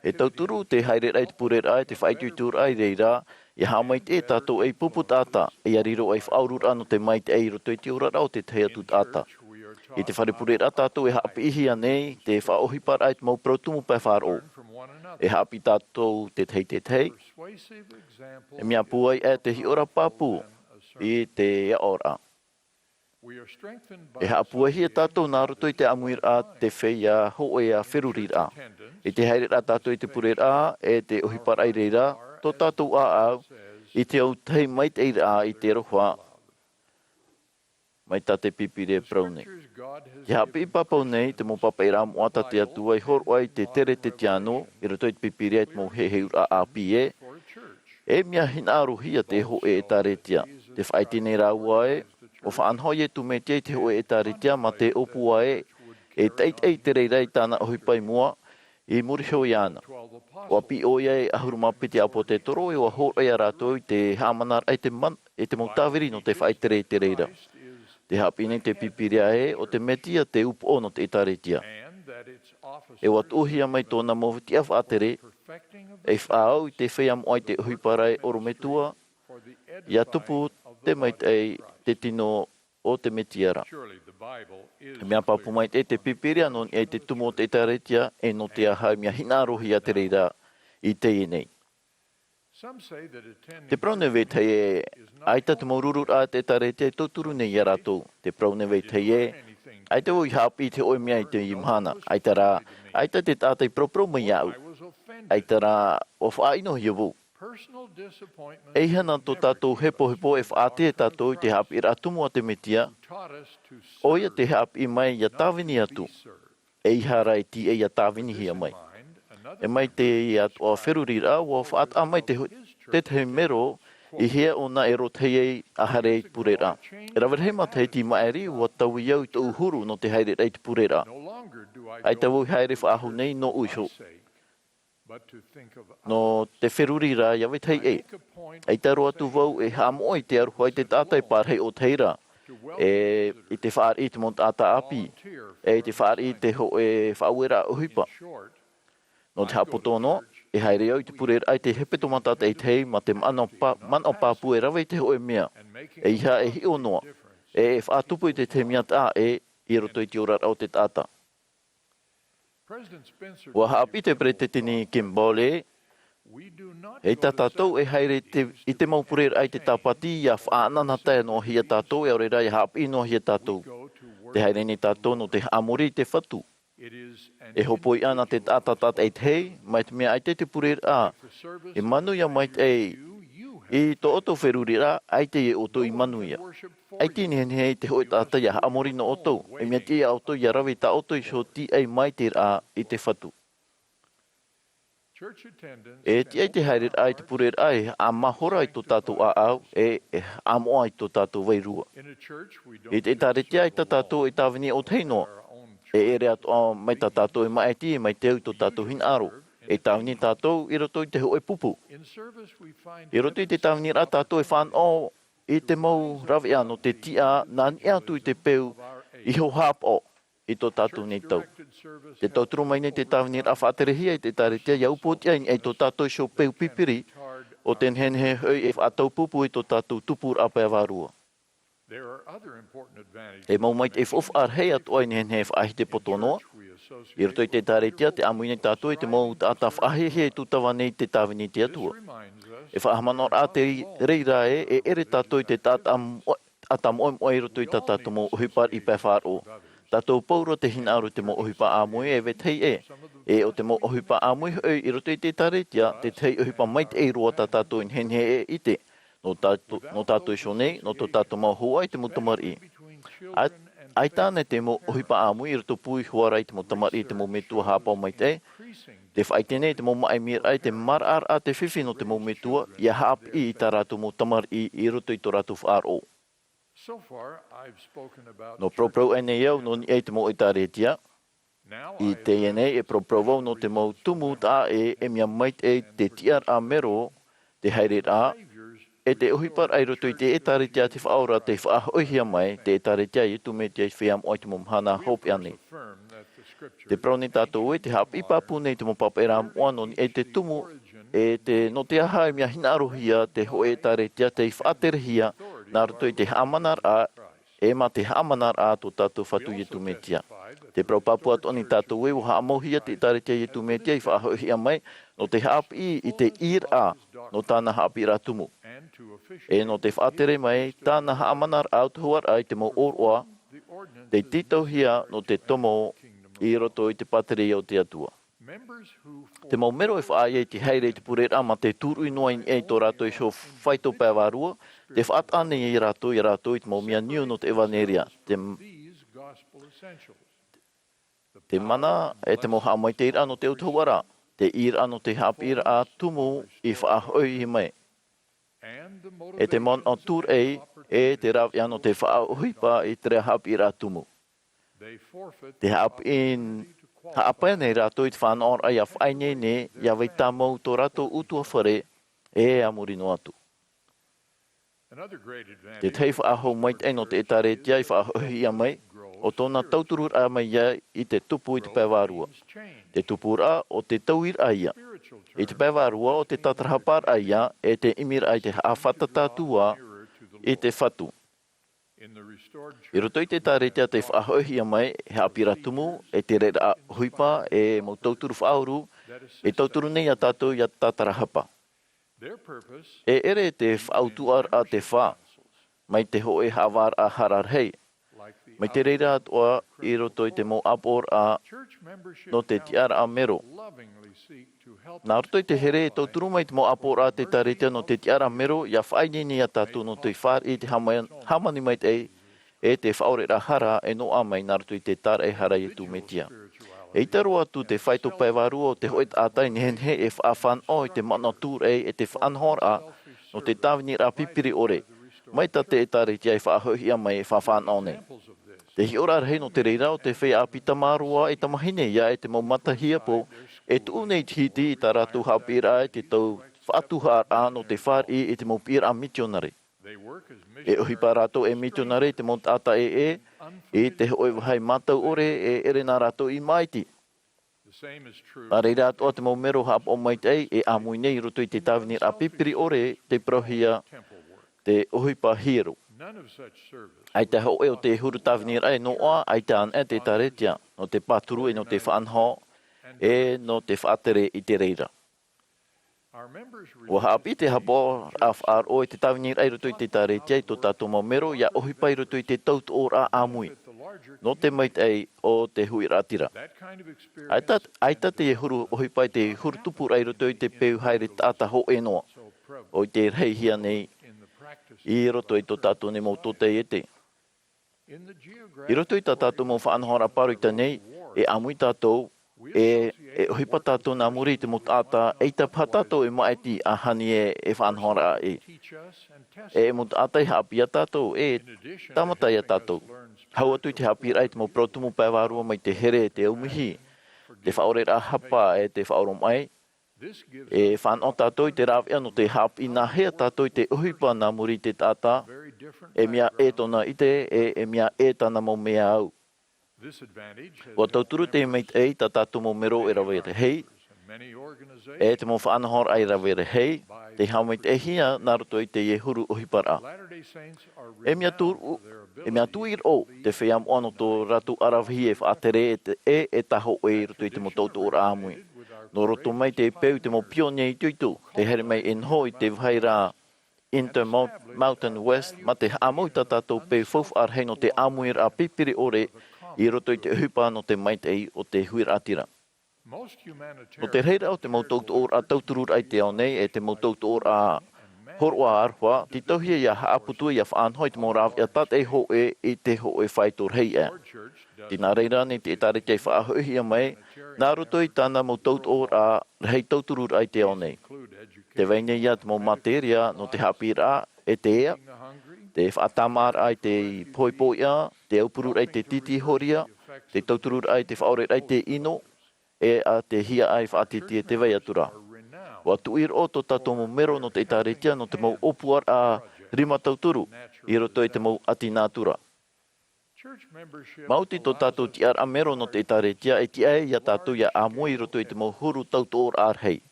E tauturu te haere rai te purer ai te whaituitur ai reira, i haumai te tātou e pupu tāta, e ariro ai whaurur ano te mai te eiro toi te ora rau te te atu tāta. I te wharepurera tātou e hapi ihi anei, te whaohipar ai te mau prautumu pai wharo. E hapi tātou te tei te tei. E mea puai e te hiora papu i te ora. E hapua hi e tātou nā roto i te Āmuiraa te whea hoe a wherurira. I te hairera tātou i te purera e te ohipar ai reira, tō tātou a au, i te au tei mai te ira i te rohua, mai tā te pipire praune. Ki hapi i papau nei, te mō papa i rā moata te atua i horua i te tere te tiano, i roto i te pipire i te mō heheura a pie, e mia hinaru hia te hoe e tā retia. Te whaiti nei rā ua o whaanhoi e tu me te hoe e tā retia, ma te opua e teit ei te reirei tāna ohipai mua, i muri hoi ana. O api oia e ahurumapi te apo te toro, e o ahora i a rātou i te hamanar ai te man, e te mautawiri no te whaitere te reira. Te hapine te pipiria o te metia te upo ono te itaretia. E wat uhia mai tōna mawhiti a whaatere, e whaau i te whea moai te uhiparai orometua, i atupu te mai te tino o te metiara. E mea papu mai te pipiria non e te tumo te itaretia, e no te ahau mea hinarohi a te reira i te inei. Te praunewei tei e aita te maururur a te taretia i tōturu nei i ratou. Te praunewei tei e aita oi hapi te oi mea i te imhana. Aita rā, aita te tātai propro mai au. Aita rā, o whaino hiawu. E hana tō tātou hepo e whaate e tātou i te hapi i ratumu a te metia. Oia te hapi mai i a tāwini atu. E ihara i ti e i a tāwini hia mai. E mai te i atua wherurira, o whaat a mai te te mero i hea o na e rotei a harei purera. E rawar he mata ti maeri o tau iau i tau uhuru no te haere rei te purera. Ai tau haere whaahu nei no uiho. No te wherurira iawe tei e. Ai taro atu vau e hamoi te aruhai te tātai parhei o teira. E i te whaar i te mont ata api. E te whaar i te ho e whauera uhipa. No te hapotono, e haere au te purera ai te hepeto matata e tei ma te man o papu e rawe te hoe mea. E iha e hi o noa. E whaatupu i te mea tā e i roto i te ora au te tata. Wa haapi te pre te tini Kimbole, e ta tātou e haere i te maupurera ai te tāpati i a whaanana tae no hia tātou e aurera i haapi no hia tātou. Te haere ni tātou no te amuri te whatu. E hopoi ana te tātatat e tei, mai te mea ai te purera a. E manuia mai te i tō oto wherurira, ai te e oto i manuia. Ai tini hei te hoi tāta ia amori no oto. E mea tia oto ia rawe ta oto i so ti ai mai te a i te whatu. E tia te haere ai te pure ai, a mahora i tō tātou a au, e amoa i tō tātou veirua. E te tare tia i tā tātou i tāwini o teinoa. E ere atoa mai tā tātou i maeti, mai teo i tō tātou hin aro. E tāwini tātou i roto i te hoe pupu. I roto i te tāwini rā tātou i whanau i te mau rawi ano te tia nani atu i te peu i ho hapo i tō tātou nei tau. Te tauturu mai nei te tāwini rā whaaterehia i te tare tia iau pōtia i tō tātou sho peu pipiri o ten henhe hoi e whaatau pupu i tō tātou tupur apea wārua. E mau mai te whof ar hei atoa i henhe whaahi te potonoa. I roto i te tare tia te amu i nei tātou i te mau tāta whaahi hei tutawa nei te tāwini tia tua. E whaamanor a te reira e ere tātou i te tātam oim oi roto i tātou mo ohipar i pē whāro. Tātou pauro te hinaru te mo ohipa āmui e vetei e. E o te mo ohipa āmui hoi i roto i te tare tia te tei ohipa mai te eiroa tātou in henhe e ite. No tātou i shonei, no tō tātou mau hua i te mutamari. Ai tāne te mo ohipa āmui i roto pui huara i te mutamari i te mo metua hāpau mai te. Te whaitene te mo mai mir ai te marar a te whiwhi no te mo metua i a hāp i tā rātou mutamari i roto i tō rātou whaaro. No proprou ene iau no ni e te mo i tāretia. I te ene e proprou no te mo tumu tā e mia mait e te tiar a mero te hairet a. E te ohipar ai roto i te e tāretia te whaora te whaahoihia mai te e tāretia i tu me te whiam o te mo Mahana hope ane. Te prauni tātou e te hap i papu nei te mo papera mua no ni e te tumu e te no te aha e mia hina arohia te hoe tāretia te whaaterehia nā roto i te hamanar a e ma te hamanar a tō tātou whatu i tu metia. Te prau papu atoni tātou e uha amohia te tāretia i tu metia i whaahoihia mai no te hap i te ir a no tāna hap i rā tumu. E no te whaatere mai tāna hamanar a utuhuar ai te mo oroa te titohia no te tomo i roto i te patere o te atua. Te mau mero e whaai e te heire te purera ma te tūrui noa i tō rato i sho whaito pēwarua, te whaatane i rato i te mau mia niu no te evaneria. Te mana e te moha mai te ira no te utuhuara, te ira no te hapira a tumu i whaahoi i mai. E te mon o tūr e te rawi ano te whaahoipa i te hapira tumu. Te hap in haapai nei rato i te whanor ai a whaine ne ia wei tamau tō rato utua whare e amuri no atu. Te tei whaaho mai te no te etare tia i whaahohi a mai o tōna tauturur a mai ia i te tupu i te pēwarua. Te tupura o te tauir a ia. I te pēwarua o te tatarahapar a ia e te imir ai te hawhatatatua i te whatu. I roto i te tāretia te whaahohi a mai, he apira tumu, e te reira huipa, e mo tauturu whauru, e tauturu nei a tātou i a tātarahapa. E ere te whautuar a te wha, mai te hoe hawar a hararhei. Mai te reira atoa i roto i te mo apor a no te tiara a mero. Nā roto i te here e tauturu mai te mo apor a te tāretia no te tiara a mero, ia whaini ni a tātou no te whar i te hamani mai te e te whaorera hara e no amai nā roto i te tara e hara i tu metia. E i taro atu te whaito paiwaru o te hoit ātai ni henhe e whaafan o i te mana tūr e te whaanhor a no te tāwini rā pipiri ore. Mai ta te e tāretia e whaahohi a mai e whaafan o nei. Te hiora rei no te reira o te whea apita marua e tamahine ia e te mau matahia po e tu nei hiti i tā rātu hapira e te tau whaatuhar a no te whar i te mau pira misionare. E ohi pā rātou e misionare te mau tāta e te hoi wahai matau ore e ere nā rātou i maiti. A reira atoa te mau mero hap o maitei e amui nei roto i te tāwini rapipiri ore te prohia te ohi pā hiro. Ai te hoe o te huru tāwini rai noa, ai te an e te taretia, no te pāturu e no te whaanho, e no te whaatere i te reira. Wa hapi te hapo afar o te tāwini rai roto i te taretia i tō tātou maumero, ia ohipai roto i te tautu o rā āmui, no te maitei o te hui rātira. Ai ta te huru ohipai te huru tupu rai roto i te peu haere tāta ho e noa, o i te reihia nei, I roto i tō tātou ne mō tōte e te. I roto i tā tātou mō whaanhora paru i tā nei, e amui tātou e hipa tātou nā muri te mo tāta, e ta patatou e maiti a hani e whanhora e. E mo tāta i hapia tātou, e tamata ia tātou. Hau atu i te hapi rai te mo protumu pēwarua mai te here te umihi, te whaore a hapa e te whaoro mai. E whanau tātou i te rāwea no te hapi nā hea tātou i te uhipa nā muri te tāta, e mea e tona i te, e mea e tana mo mea au. Wa tauturu te meit ei ta tātou mo mero e rawe re hei, e te mo whanahor ai rawe re hei, te haumeit e hia nā roto i te iehuru uhipara. E mea tuir o te whiam ono tō ratu arawhi e whaatere e taho e roto i te mo tautu ora āmui. No roto mai te peu te mo pionei tuitu, te here mai enho i te whaira Intermountain West, ma te amoi ta tātou peu fofu arhei no te Āmuiraa pipiri ore, i roto i te uhipa no te maitei o te huiratira. No te reira o te mautautu ora tauturur ai te ao nei e te mautautu ora horoa arhua, ti tauhia ia haaputua ia whaanhoi te moraw ia tat e ho e i te ho e whaitor hei e. Tina reira ni te tare kei whaahuhia mai, nā roto i tāna mautautu ora hei tauturur ai te ao nei. Te weine ia te mo materia no te hapira e te ea, te whaatamar ai te poipoia, te aupurur ai te titi horia, te tauturur ai te whaore ai te ino, e a te hia ai whaatiti e te veiatura. Wa tuir o to tato mo mero no te itaretia no te mau opuar a rima tauturu, i roto i te mau atinātura. Mauti to tato ti ar a mero no te itaretia e ti ai ia tato ia amoi roto i te mau huru tautu or arhei.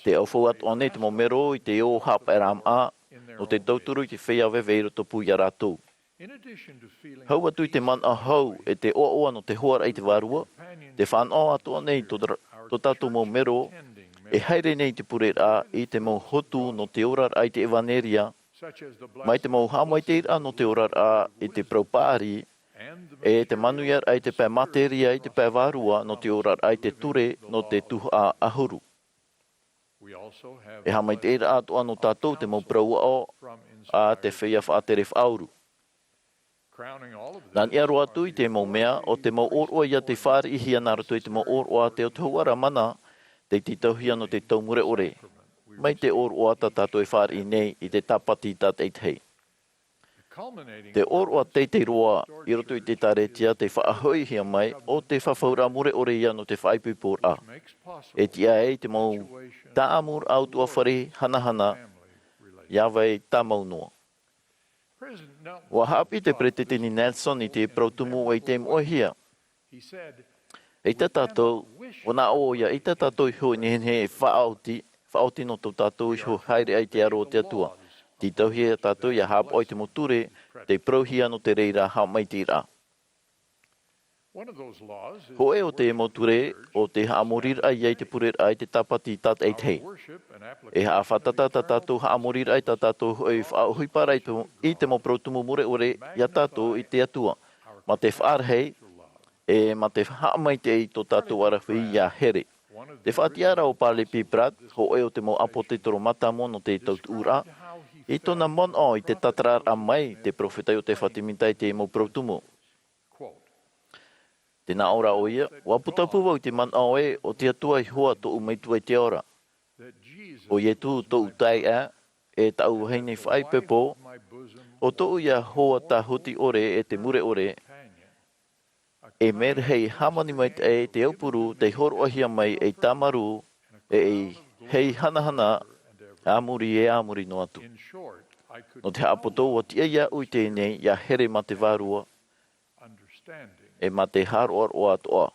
Te au atu ane te mau mero i te o hapa eram a, no te tauturu i te whea wewe roto puia rātou. Hau atu i te man a hau e te oa no te hoar ai te warua, te whanau atu anei to tato mau mero, e haere nei te pure a i te mau hotu no te orar ai te evaneria, mai te mau hamai te ira no te orar a i te praupari, e te manuiar ai te pē materia i te pē warua no te orar ai te ture no te Tuha'a ahuru. E hamai te ira atu anu tātou te mau praua o a te whea whaatere whauru. Nān ia roa atu i te mau mea o te mau oroa ia te whāri i hia nāroto i te mau oroa te o te huara mana te titauhia no te taumure ore. Mai te oroa ta tātou e whāri i nei i te tapati tat eitei. Te oroa te roa i roto i te taretia te whaahui hia mai o te whawhaura mure ore ia no te whaipupor a. E tia e te mau tāamur autua whare hanahana iawai tāmaunoa. Wa hapi te pretetini Nelson i te prautumu o i te moehia. E te tātou, wana o ia, e te tātou i hoi nehenhe e whaauti no tau tātou i hoi haere ai te aro te atua. Ti tauhia tātou ia hap oi te moture, te prauhia no te reira hao mai tira. Hoe o te moture o te Āmuiraa ai te purer ai te tapati tat eitei. E haa whatata tātou Āmuiraa ai tātou hoi whaauhui parai i te mo prautumu mure ore ia tātou i te atua. Ma te whaarhei, e ma te haamai te i tō tātou arawhi ia here. Te whaatiara o Pāle Piprat, hoe o te mo apote toro matamo no te tautu ura, i tōna mon o i te tatarar a mai te profetai o te whatimitai te mo prautumu. Tēnā ora o ia, waputapuwa i te man o e o te atua i hoa tō umeitua i te ora. O ie tū tō utai e tau heinei whai pepo, o tō ia hoa tā huti ore e te mure ore, e mer hei hamani mai e te aupuru te horoahia mai e tamaru e hei hanahana āmuri no atu. No te hapoto o tia ia ui tēnei ia here ma te wārua e ma te haroar o atoa.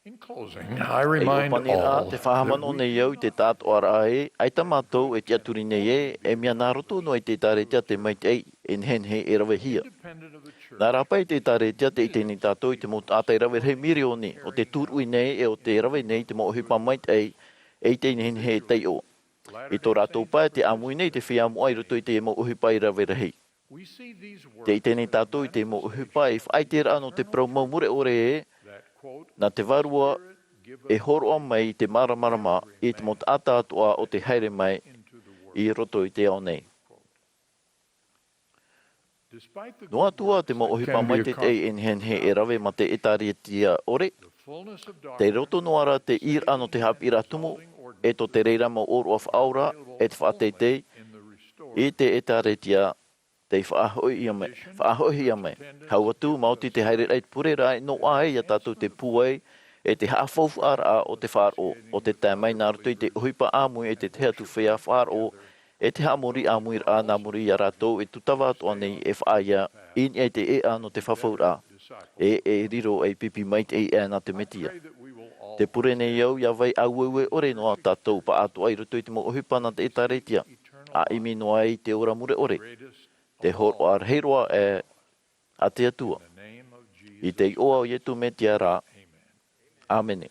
In closing, I remind all te whahaman o nei au te tātoara e, ai ta mātou e te aturi nei e mea nāroto no e te tāretia te maitei en henhe e rawe hia. Nā rapa i te tāretia te iteni tātou i te mot ātai rawe hei mirioni o te tūrui nei e o te rawe nei te mo hipa maitei e iteni henhe e tei o. I tō rātou pai te amui nei te whiamu ai roto i te mo uhipa i rawe rahi. Te iteni tātou i te mo uhipa i whaitera ano te praumau mure ore e, nā te varua e horoa mai te maramarama i te mot ata-atua o te haere mai i roto i te ao nei. No atua te mo ohipa mai te te en hen he e rawe ma te etari tia ore. Te roto noara te ir ano te hapira tumu, e to te reira mo oru of aura, e te whaatei i te etari tia te whaahoi ia me. Hau atu mauti te haere reit pure rai no ai a tatu te puai, e te haafofu ara o te wharo, o te taimai nā rutu i te uhipa āmui e te te atu whea wharo, e te hamori Āmuiraa nā muri i a rātou e tutawa atoa nei e whaia in e te ea no te whawhaura. E riro e pipi mai te ea nā te metia. Te pure nei au ia vai aueue ore noa tātou pa atoa i rutu i te mo uhipa nā te etaretia. A imi noa i te ora mure ore. Te horo ar heiroa e a te atua. I te oa o ietu metia rā. Amen.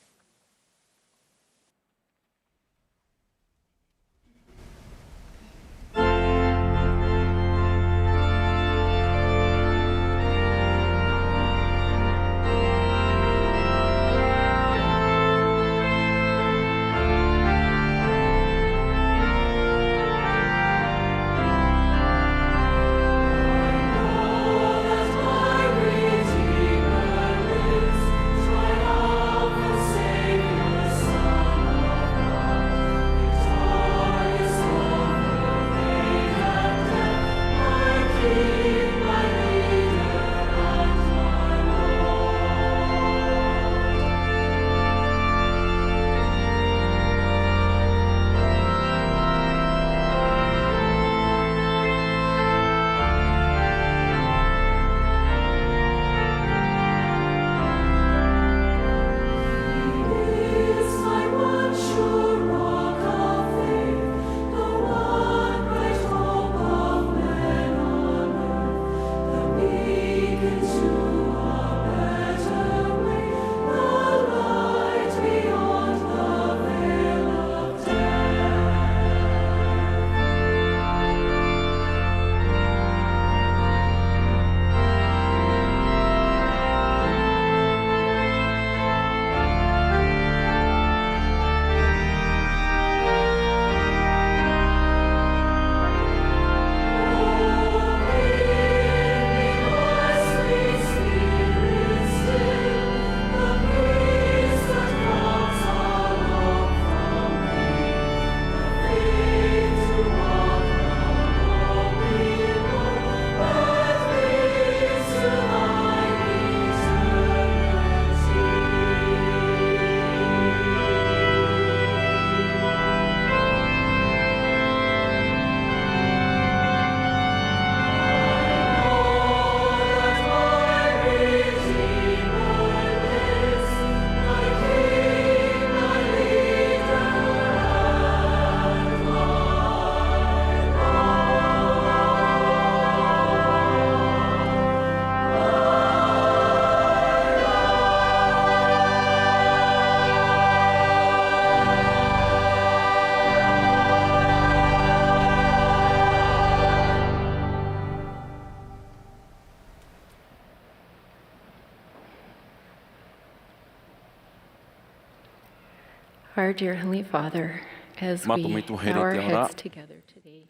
Our dear Heavenly Father, as we bow our heads together today,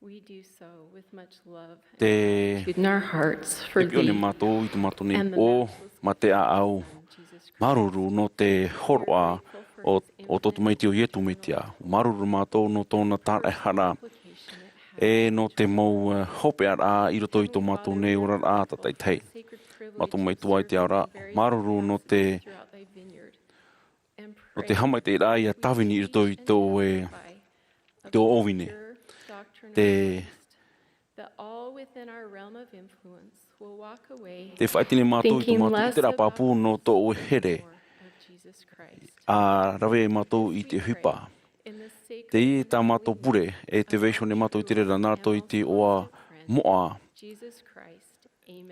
we do so with much love and gratitude in our hearts for Thee and the matchless au maruru no te horoa o totu mai te o ietu me tia. Maruru mātou no tōna tāre hara e no te mau hope ara i roto i tō mātou nei ora rā tatai tei. Mātou mai tuai te ara maruru no te hamai te rā i a tawini i roto i tō ovine. Te whaitine mātou i tō mātou i te rapapū no tō o here. A rawe mātou i te hupa. Te i tā mātou pure e te veishone mātou i te rera nātou i te oa Mā'a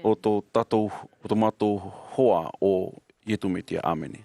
o tō tātou o tō mātou hoa o ietu me tia. Āmene.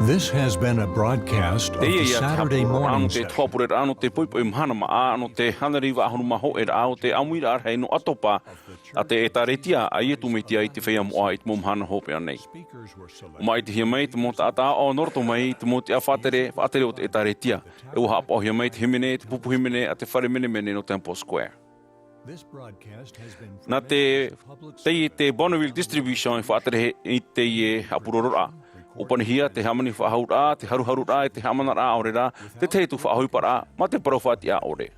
This has been a broadcast of the Saturday morning session. Mahana Maa no te hanariwa ahunu maho e rao te Amuiraa hei no Atopa a te e taretia a ietu me tia I te whea moa I te mo Mahana hope anei. O mai te hia mai te mo ta ata o norto mai te mo te a whatere o te e taretia. E uha apa o hia mai te himene, te pupu himene a te whare mene no Temple Square. Nā te Bonneville Distribution I whatere I te apurorora. O panihia te hamani whahaura, te haruharura, te hamanara aorera, te teitu whahoipara, ma te parowhati a ore.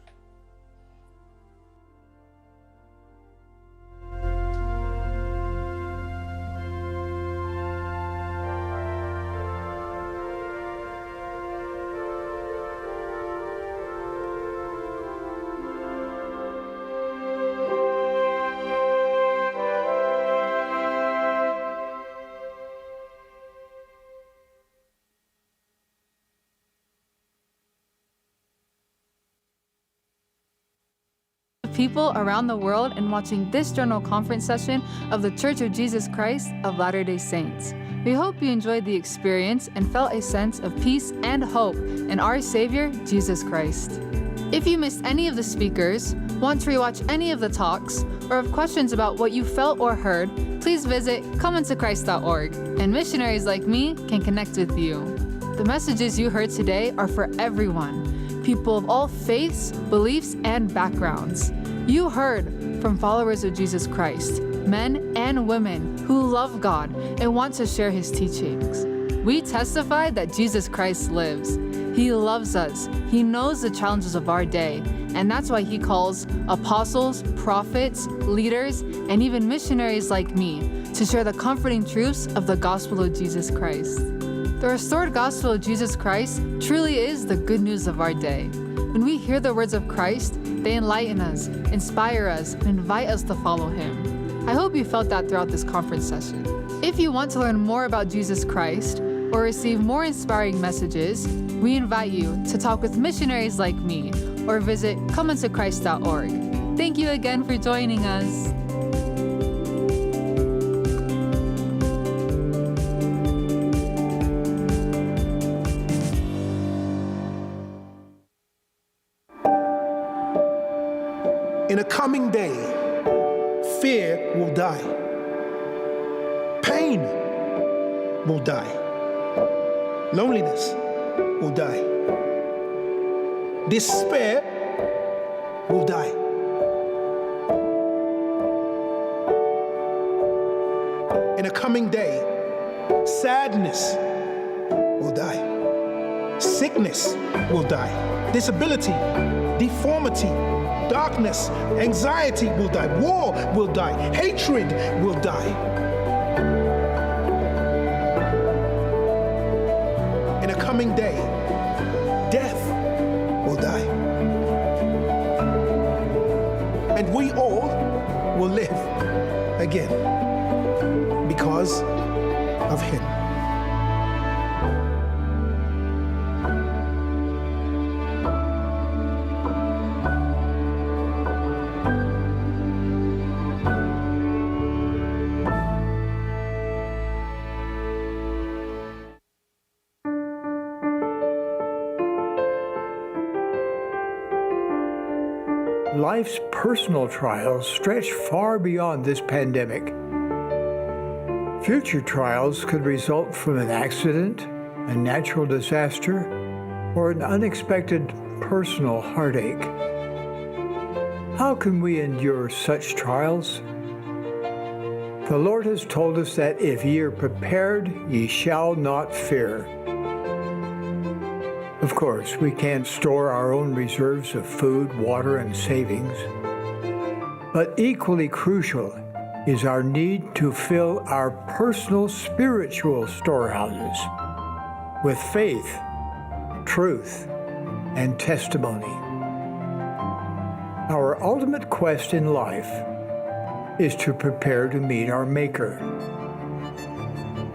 People around the world and watching this General Conference session of the Church of Jesus Christ of Latter-day Saints. We hope you enjoyed the experience and felt a sense of peace and hope in our Savior, Jesus Christ. If you missed any of the speakers, want to rewatch any of the talks, or have questions about what you felt or heard, please visit comeintochrist.org, and missionaries like me can connect with you. The messages you heard today are for everyone, people of all faiths, beliefs, and backgrounds. You heard from followers of Jesus Christ, men and women who love God and want to share His teachings. We testify that Jesus Christ lives. He loves us. He knows the challenges of our day, and that's why He calls apostles, prophets, leaders, and even missionaries like me to share the comforting truths of the gospel of Jesus Christ. The restored gospel of Jesus Christ truly is the good news of our day. When we hear the words of Christ, they enlighten us, inspire us, and invite us to follow Him. I hope you felt that throughout this conference session. If you want to learn more about Jesus Christ or receive more inspiring messages, we invite you to talk with missionaries like me or visit comeintochrist.org. Thank you again for joining us. In a coming day, fear will die. Pain will die. Loneliness will die. Despair will die. In a coming day, sadness will die. Sickness will die. Disability, deformity, darkness, anxiety will die. War will die. Hatred will die. In a coming day, death will die. And we all will live again because of Him. Life's personal trials stretch far beyond this pandemic. Future trials could result from an accident, a natural disaster, or an unexpected personal heartache. How can we endure such trials? The Lord has told us that if ye are prepared, ye shall not fear. Of course, we can't store our own reserves of food, water, and savings. But equally crucial is our need to fill our personal spiritual storehouses with faith, truth, and testimony. Our ultimate quest in life is to prepare to meet our Maker.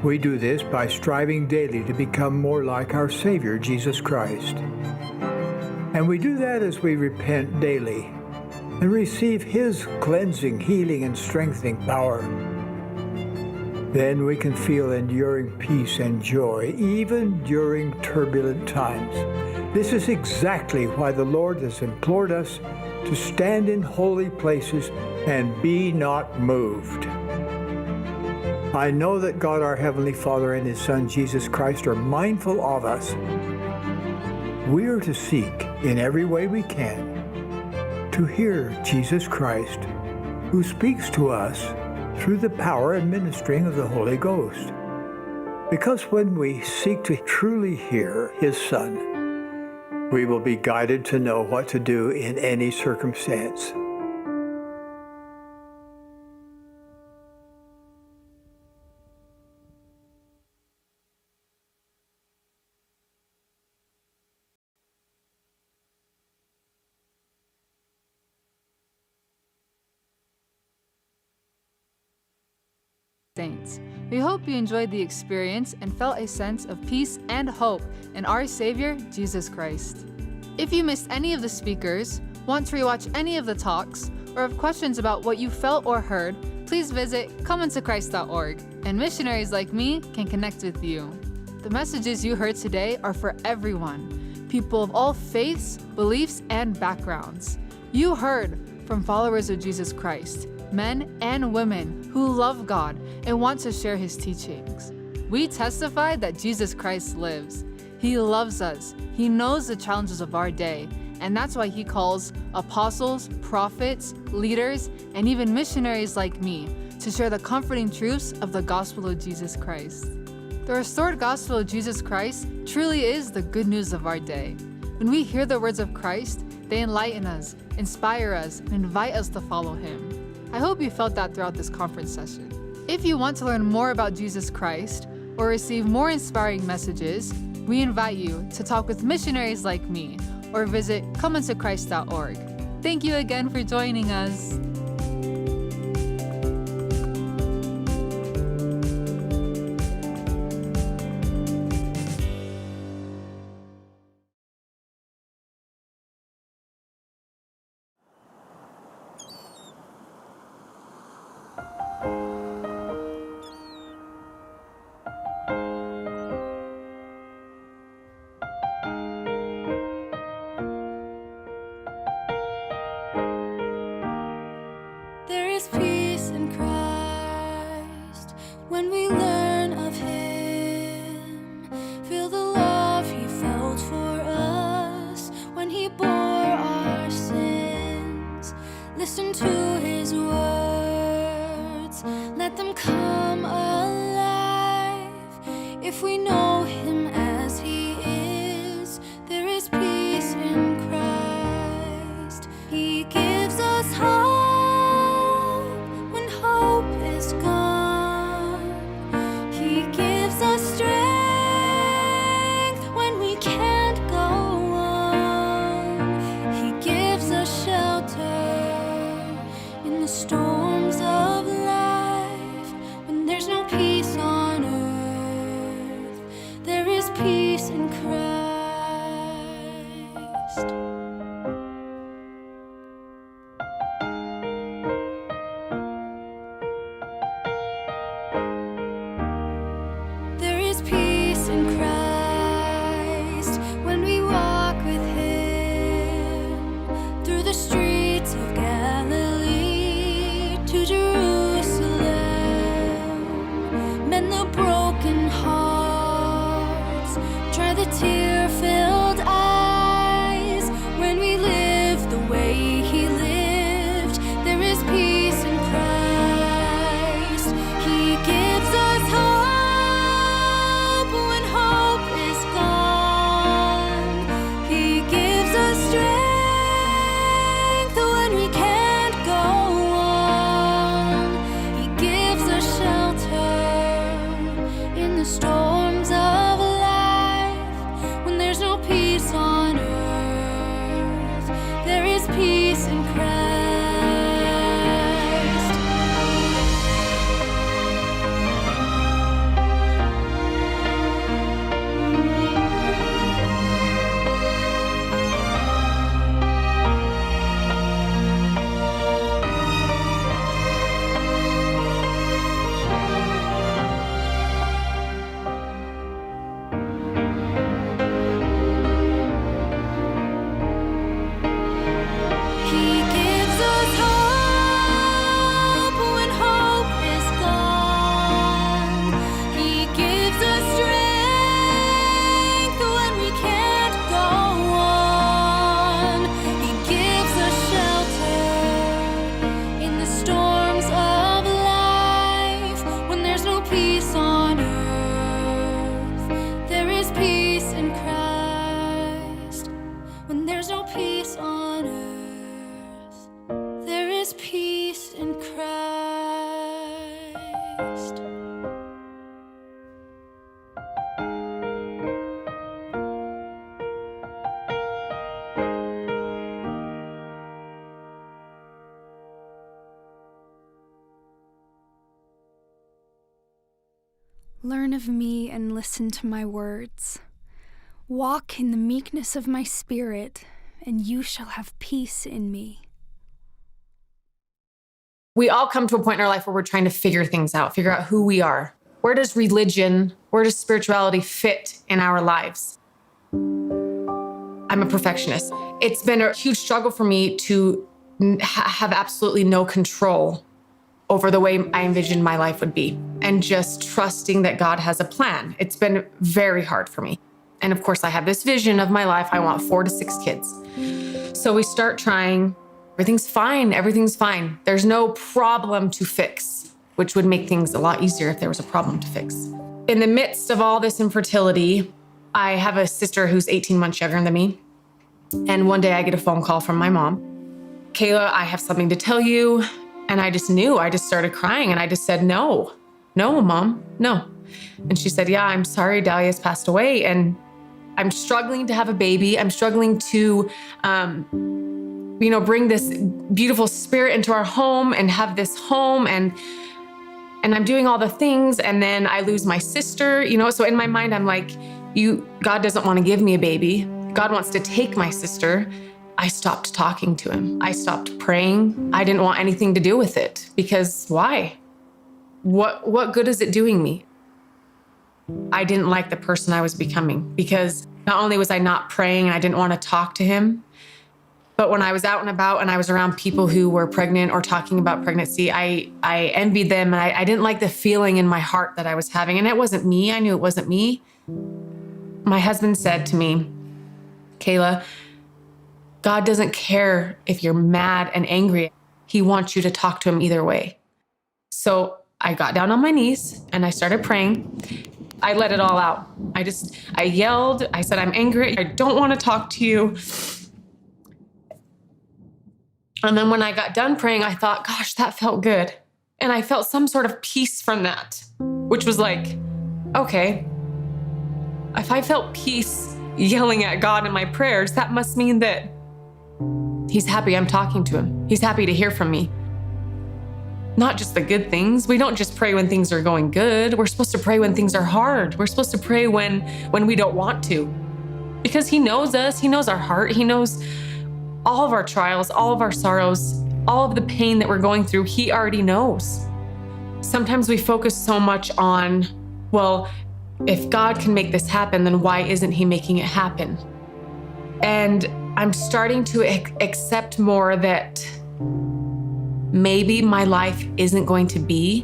We do this by striving daily to become more like our Savior, Jesus Christ. And we do that as we repent daily and receive His cleansing, healing, and strengthening power. Then we can feel enduring peace and joy, even during turbulent times. This is exactly why the Lord has implored us to stand in holy places and be not moved. I know that God, our Heavenly Father, and His Son, Jesus Christ, are mindful of us. We are to seek in every way we can to hear Jesus Christ, who speaks to us through the power and ministering of the Holy Ghost. Because when we seek to truly hear His Son, we will be guided to know what to do in any circumstance. Saints. We hope you enjoyed the experience and felt a sense of peace and hope in our Savior, Jesus Christ. If you missed any of the speakers, want to rewatch any of the talks, or have questions about what you felt or heard, please visit comeintochrist.org, and missionaries like me can connect with you. The messages you heard today are for everyone, people of all faiths, beliefs, and backgrounds. You heard from followers of Jesus Christ, men and women who love God and want to share His teachings. We testify that Jesus Christ lives. He loves us. He knows the challenges of our day, and that's why He calls apostles, prophets, leaders, and even missionaries like me to share the comforting truths of the gospel of Jesus Christ. The restored gospel of Jesus Christ truly is the good news of our day. When we hear the words of Christ, they enlighten us, inspire us, and invite us to follow Him. I hope you felt that throughout this conference session. If you want to learn more about Jesus Christ or receive more inspiring messages, we invite you to talk with missionaries like me or visit comeintochrist.org. Thank you again for joining us. Listen to His words, let them come alive. If we know Him as He is, there is peace in Christ. He gives us hope when hope is gone. He gives us strength when we can't go on. He gives us shelter in the storms of life. When there's no peace on earth, there is peace in Christ. There is peace in Christ when we walk with Him through the streets of Galilee to Jerusalem. Mend the broken hearts, dry the tear-filled eyes. When we live the way He lived, there is peace in Christ. He gives us hope when hope is gone. He gives us strength when we can't go on. He gives us shelter in the storms of life. When there's no peace on earth, there is peace in Christ. Learn of me and listen to my words. Walk in the meekness of my spirit, and you shall have peace in me. We all come to a point in our life where we're trying to figure things out, figure out who we are. Where does religion, where does spirituality fit in our lives? I'm a perfectionist. It's been a huge struggle for me to have absolutely no control over the way I envisioned my life would be, and just trusting that God has a plan. It's been very hard for me. And of course, I have this vision of my life. I want 4 to 6 kids. So we start trying. Everything's fine. Everything's fine. There's no problem to fix, which would make things a lot easier if there was a problem to fix. In the midst of all this infertility, I have a sister who's 18 months younger than me. And one day I get a phone call from my mom. Kayla, I have something to tell you. And I just knew. I just started crying and I just said, no, Mom, no. And she said, yeah, I'm sorry, Dahlia's passed away. And I'm struggling to have a baby. I'm struggling to, bring this beautiful spirit into our home and have this home. And I'm doing all the things. And then I lose my sister, So in my mind, I'm like, God doesn't want to give me a baby. God wants to take my sister. I stopped talking to him. I stopped praying. I didn't want anything to do with it because why? What good is it doing me? I didn't like the person I was becoming because not only was I not praying and I didn't want to talk to him, but when I was out and about and I was around people who were pregnant or talking about pregnancy, I envied them and I didn't like the feeling in my heart that I was having. And it wasn't me. I knew it wasn't me. My husband said to me, Kayla, God doesn't care if you're mad and angry. He wants you to talk to him either way. So I got down on my knees and I started praying. I let it all out. I yelled. I said, I'm angry. I don't want to talk to you. And then when I got done praying, I thought, gosh, that felt good. And I felt some sort of peace from that, which was like, okay, if I felt peace yelling at God in my prayers, that must mean that he's happy I'm talking to him. He's happy to hear from me. Not just the good things. We don't just pray when things are going good. We're supposed to pray when things are hard. We're supposed to pray when we don't want to. Because he knows us. He knows our heart. He knows all of our trials, all of our sorrows, all of the pain that we're going through. He already knows. Sometimes we focus so much on, well, if God can make this happen, then why isn't he making it happen? And I'm starting to accept more that maybe my life isn't going to be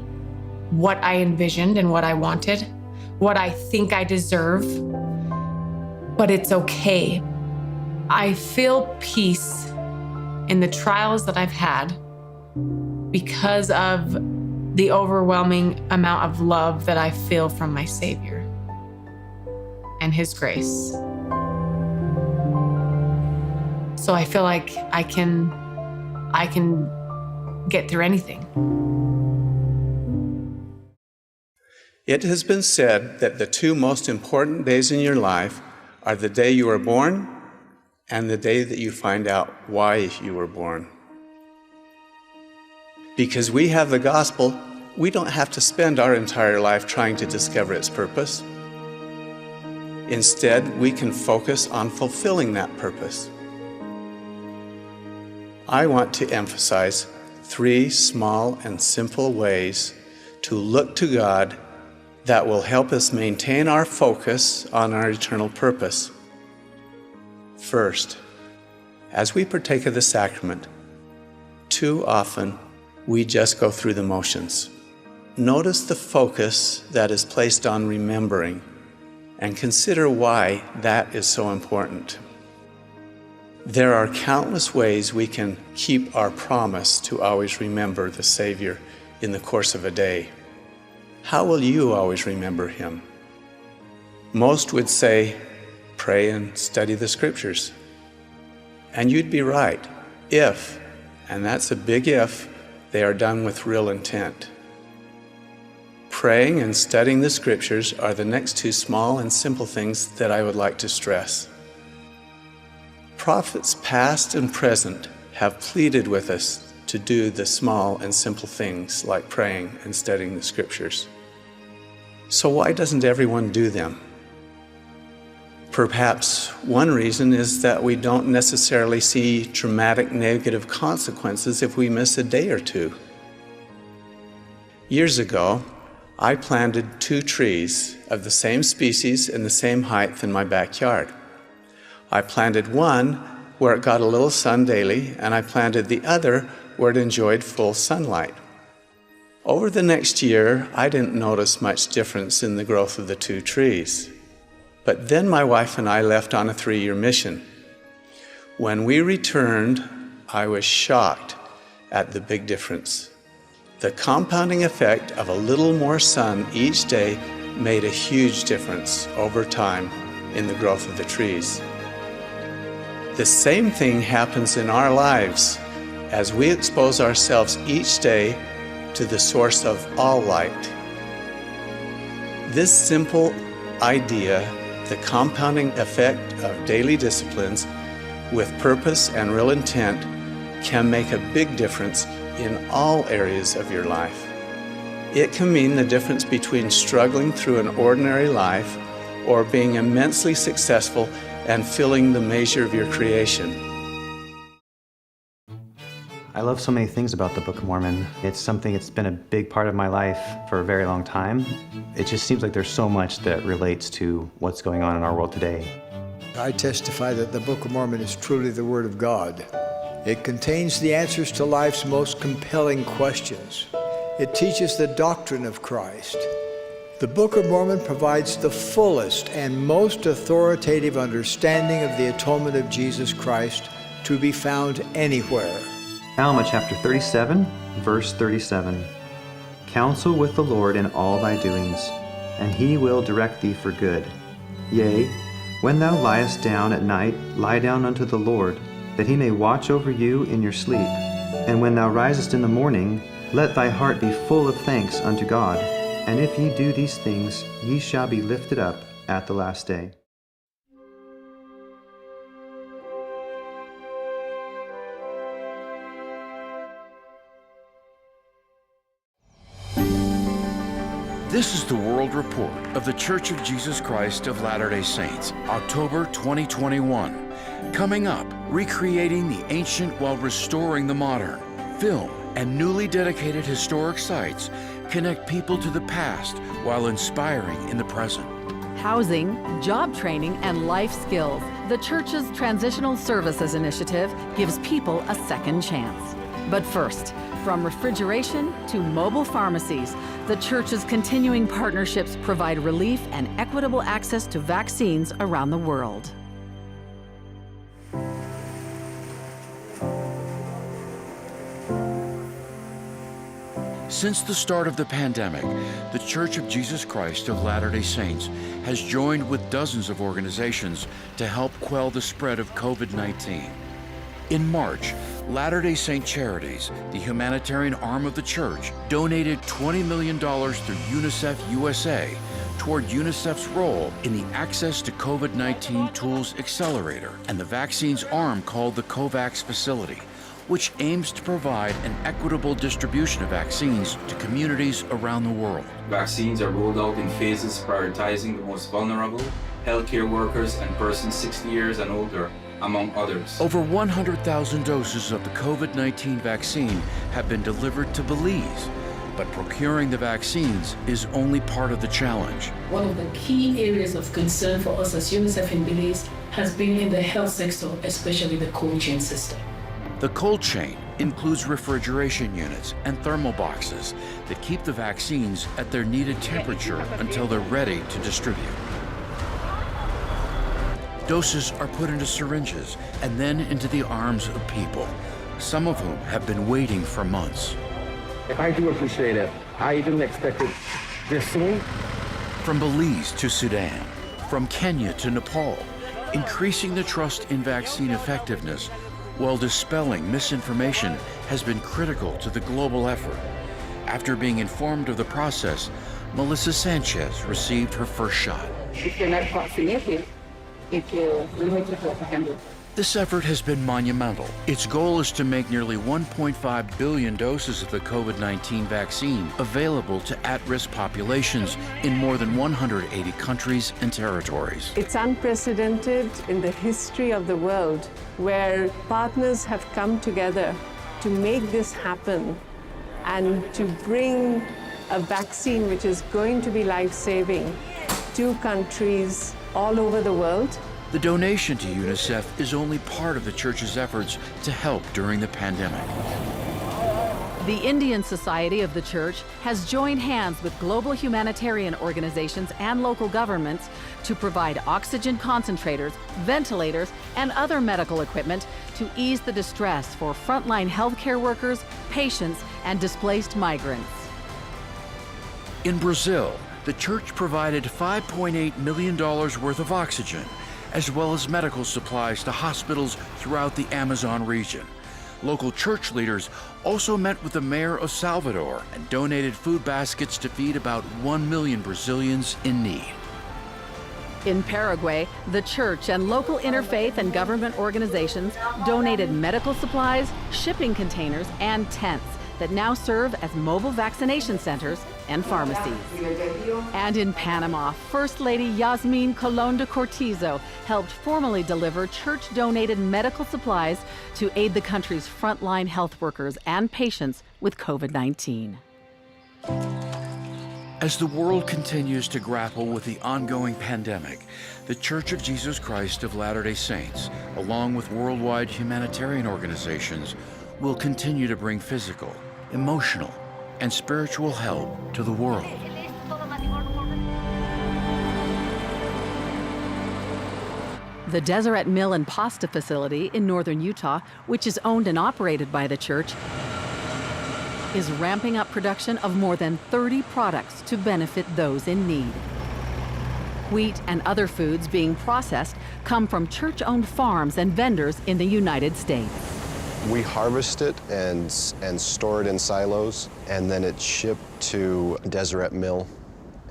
what I envisioned and what I wanted, what I think I deserve, but it's okay. I feel peace in the trials that I've had because of the overwhelming amount of love that I feel from my Savior and his grace. So I feel like I can get through anything. It has been said that the 2 most important days in your life are the day you were born and the day that you find out why you were born. Because we have the gospel, we don't have to spend our entire life trying to discover its purpose. Instead, we can focus on fulfilling that purpose. I want to emphasize 3 small and simple ways to look to God that will help us maintain our focus on our eternal purpose. First, as we partake of the sacrament, too often we just go through the motions. Notice the focus that is placed on remembering and consider why that is so important. There are countless ways we can keep our promise to always remember the Savior in the course of a day. How will you always remember him? Most would say, pray and study the scriptures. And you'd be right, if, and that's a big if, they are done with real intent. Praying and studying the scriptures are the next 2 small and simple things that I would like to stress. Prophets past and present have pleaded with us to do the small and simple things like praying and studying the scriptures. So why doesn't everyone do them? Perhaps one reason is that we don't necessarily see traumatic negative consequences if we miss a day or two. Years ago, I planted 2 trees of the same species and the same height in my backyard. I planted one where it got a little sun daily, and I planted the other where it enjoyed full sunlight. Over the next year, I didn't notice much difference in the growth of the 2 trees. But then my wife and I left on a 3-year mission. When we returned, I was shocked at the big difference. The compounding effect of a little more sun each day made a huge difference over time in the growth of the trees. The same thing happens in our lives as we expose ourselves each day to the source of all light. This simple idea, the compounding effect of daily disciplines with purpose and real intent, can make a big difference in all areas of your life. It can mean the difference between struggling through an ordinary life or being immensely successful and filling the measure of your creation. I love so many things about the Book of Mormon. It's something that's been a big part of my life for a very long time. It just seems like there's so much that relates to what's going on in our world today. I testify that the Book of Mormon is truly the Word of God. It contains the answers to life's most compelling questions. It teaches the doctrine of Christ. The Book of Mormon provides the fullest and most authoritative understanding of the atonement of Jesus Christ to be found anywhere. Alma chapter 37, verse 37. Counsel with the Lord in all thy doings, and he will direct thee for good. Yea, when thou liest down at night, lie down unto the Lord, that he may watch over you in your sleep. And when thou risest in the morning, let thy heart be full of thanks unto God. And if ye do these things, ye shall be lifted up at the last day. This is the World Report of The Church of Jesus Christ of Latter-day Saints, October 2021. Coming up, recreating the ancient while restoring the modern. Film and newly dedicated historic sites connect people to the past while inspiring in the present. Housing, job training, and life skills. The Church's Transitional Services Initiative gives people a second chance. But first, from refrigeration to mobile pharmacies, the Church's continuing partnerships provide relief and equitable access to vaccines around the world. Since the start of the pandemic, the Church of Jesus Christ of Latter-day Saints has joined with dozens of organizations to help quell the spread of COVID-19. In March, Latter-day Saint Charities, the humanitarian arm of the Church, donated $20 million through UNICEF USA toward UNICEF's role in the Access to COVID-19 Tools Accelerator and the vaccines arm called the COVAX Facility, which aims to provide an equitable distribution of vaccines to communities around the world. Vaccines are rolled out in phases prioritizing the most vulnerable, healthcare workers and persons 60 years and older, among others. Over 100,000 doses of the COVID-19 vaccine have been delivered to Belize, but procuring the vaccines is only part of the challenge. One of the key areas of concern for us as UNICEF in Belize has been in the health sector, especially the cold chain system. The cold chain includes refrigeration units and thermal boxes that keep the vaccines at their needed temperature until they're ready to distribute. Doses are put into syringes and then into the arms of people, some of whom have been waiting for months. I do appreciate it. I didn't expect it this soon. From Belize to Sudan, from Kenya to Nepal, increasing the trust in vaccine effectiveness while dispelling misinformation has been critical to the global effort. After being informed of the process, Melissa Sanchez received her first shot. If you're not vaccinated, if you're limited to 100 This effort has been monumental. Its goal is to make nearly 1.5 billion doses of the COVID-19 vaccine available to at-risk populations in more than 180 countries and territories. It's unprecedented in the history of the world, where partners have come together to make this happen and to bring a vaccine which is going to be life-saving to countries all over the world. The donation to UNICEF is only part of the church's efforts to help during the pandemic. The Indian Society of the Church has joined hands with global humanitarian organizations and local governments to provide oxygen concentrators, ventilators, and other medical equipment to ease the distress for frontline healthcare workers, patients, and displaced migrants. In Brazil, the church provided $5.8 million worth of oxygen, as well as medical supplies to hospitals throughout the Amazon region. Local church leaders also met with the mayor of Salvador and donated food baskets to feed about 1 million Brazilians in need. In Paraguay, the church and local interfaith and government organizations donated medical supplies, shipping containers, and tents that now serve as mobile vaccination centers and pharmacies. And in Panama, First Lady Yasmin Colon de Cortizo helped formally deliver church-donated medical supplies to aid the country's frontline health workers and patients with COVID-19. As the world continues to grapple with the ongoing pandemic, the Church of Jesus Christ of Latter-day Saints, along with worldwide humanitarian organizations, will continue to bring physical, emotional, and spiritual help to the world. The Deseret Mill and Pasta facility in northern Utah, which is owned and operated by the church, is ramping up production of more than 30 products to benefit those in need. Wheat and other foods being processed come from church-owned farms and vendors in the United States. We harvest it and store it in silos, and then it's shipped to Deseret Mill,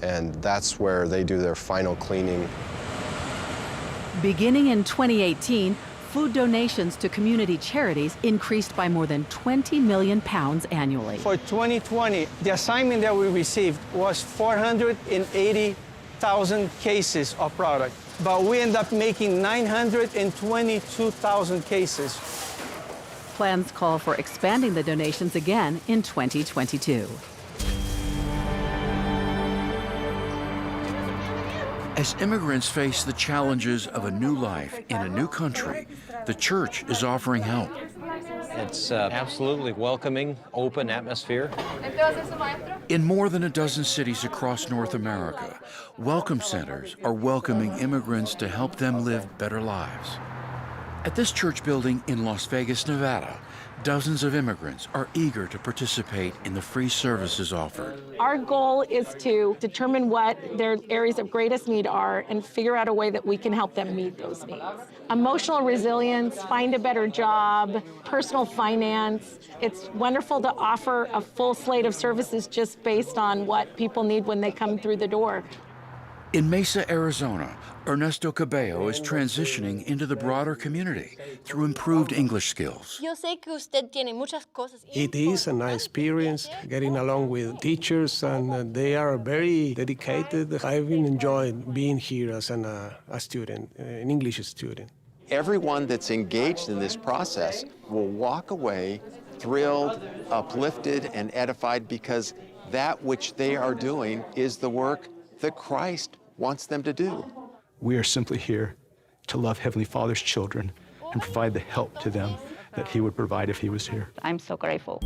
and that's where they do their final cleaning. Beginning in 2018, food donations to community charities increased by more than 20 million pounds annually. For 2020, the assignment that we received was 480,000 cases of product, but we end up making 922,000 cases. Plans call for expanding the donations again in 2022. As immigrants face the challenges of a new life in a new country, the church is offering help. It's absolutely welcoming, open atmosphere. In more than a dozen cities across North America, welcome centers are welcoming immigrants to help them live better lives. At this church building in Las Vegas, Nevada, dozens of immigrants are eager to participate in the free services offered. Our goal is to determine what their areas of greatest need are and figure out a way that we can help them meet those needs. Emotional resilience, find a better job, personal finance. It's wonderful to offer a full slate of services just based on what people need when they come through the door. In Mesa, Arizona, Ernesto Cabello is transitioning into the broader community through improved English skills. It is a nice experience getting along with teachers, and they are very dedicated. I've been enjoying being here as a student, an English student. Everyone that's engaged in this process will walk away thrilled, uplifted, and edified because that which they are doing is the work that Christ wants them to do. We are simply here to love Heavenly Father's children and provide the help to them that He would provide if He was here. I'm so grateful.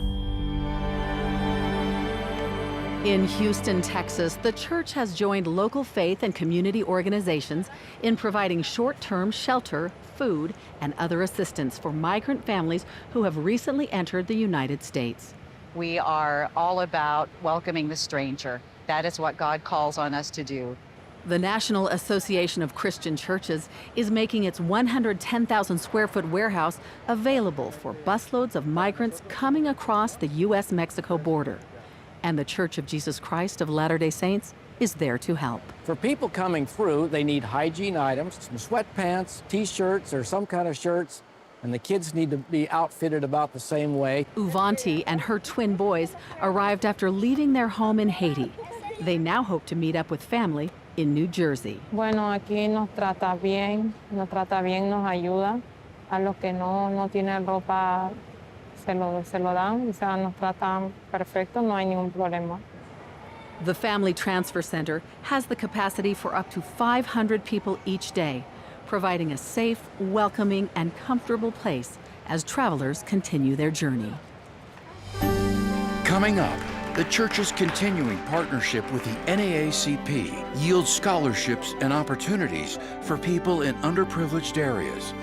In Houston, Texas, the church has joined local faith and community organizations in providing short-term shelter, food, and other assistance for migrant families who have recently entered the United States. We are all about welcoming the stranger. That is what God calls on us to do. The National Association of Christian Churches is making its 110,000 square foot warehouse available for busloads of migrants coming across the U.S.-Mexico border. And the Church of Jesus Christ of Latter-day Saints is there to help. For people coming through, they need hygiene items, some sweatpants, t-shirts, or some kind of shirts, and the kids need to be outfitted about the same way. Uvanti and her twin boys arrived after leaving their home in Haiti. They now hope to meet up with family in New Jersey. Bueno, aquí nos trata bien, nos ayuda. A los que no tienen ropa, se lo dan, o sea, nos tratan perfecto, no hay ningún problema. The Family Transfer Center has the capacity for up to 500 people each day, providing a safe, welcoming, and comfortable place as travelers continue their journey. Coming up, the church's continuing partnership with the NAACP yields scholarships and opportunities for people in underprivileged areas.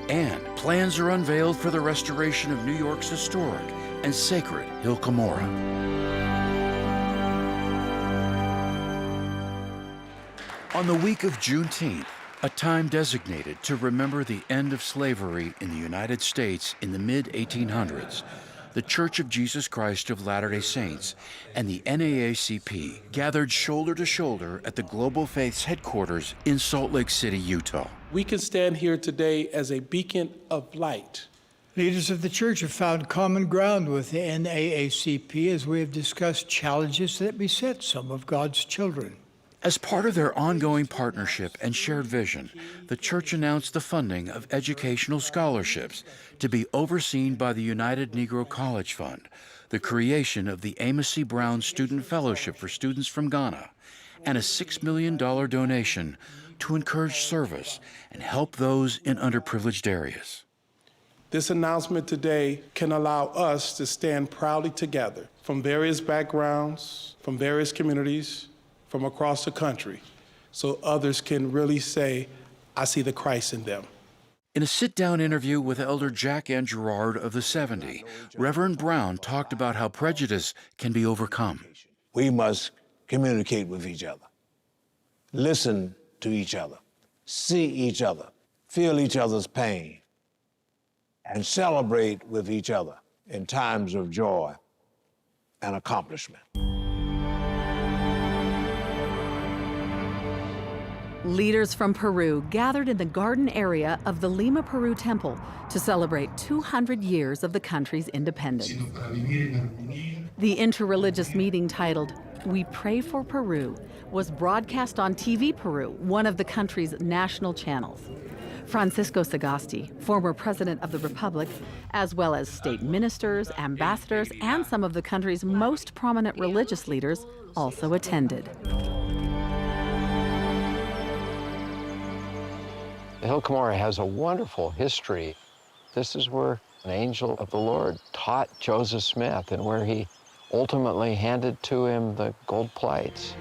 And plans are unveiled for the restoration of New York's historic and sacred Hill Cumorah. On the week of Juneteenth, a time designated to remember the end of slavery in the United States in the mid-1800s, the Church of Jesus Christ of Latter-day Saints and the NAACP gathered shoulder to shoulder at the Global Faith's headquarters in Salt Lake City, Utah. We can stand here today as a beacon of light. Leaders of the church have found common ground with the NAACP as we have discussed challenges that beset some of God's children. As part of their ongoing partnership and shared vision, the church announced the funding of educational scholarships to be overseen by the United Negro College Fund, the creation of the Amos C. Brown Student Fellowship for students from Ghana, and a $6 million donation to encourage service and help those in underprivileged areas. This announcement today can allow us to stand proudly together from various backgrounds, from various communities, from across the country, so others can really say, I see the Christ in them. In a sit-down interview with Elder Jack Ann Gerard of the 70, Reverend Brown talked about how prejudice can be overcome. We must communicate with each other, listen to each other, see each other, feel each other's pain, and celebrate with each other in times of joy and accomplishment. Leaders from Peru gathered in the garden area of the Lima, Peru temple to celebrate 200 years of the country's independence. The interreligious meeting titled, "We Pray for Peru," was broadcast on TV Peru, one of the country's national channels. Francisco Sagasti, former president of the republic, as well as state ministers, ambassadors, and some of the country's most prominent religious leaders also attended. The Hill Cumorah has a wonderful history. This is where an angel of the Lord taught Joseph Smith and where he ultimately handed to him the gold plates.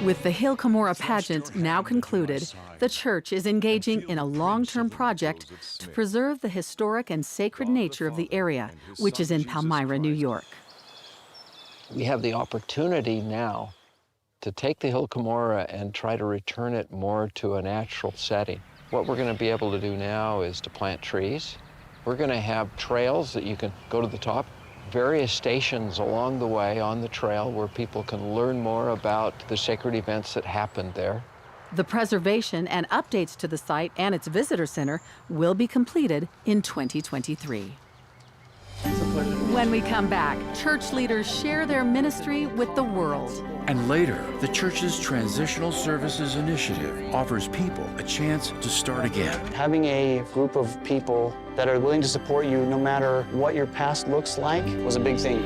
With the Hill Cumorah pageant now concluded, the church is engaging in a long-term project to preserve the historic and sacred nature of the area, which is in Palmyra, New York. We have the opportunity now to take the Hill Cumorah and try to return it more to a natural setting. What we're going to be able to do now is to plant trees. We're going to have trails that you can go to the top, various stations along the way on the trail where people can learn more about the sacred events that happened there. The preservation and updates to the site and its visitor center will be completed in 2023. When we come back, church leaders share their ministry with the world. And later, the church's Transitional Services Initiative offers people a chance to start again. Having a group of people that are willing to support you no matter what your past looks like was a big thing.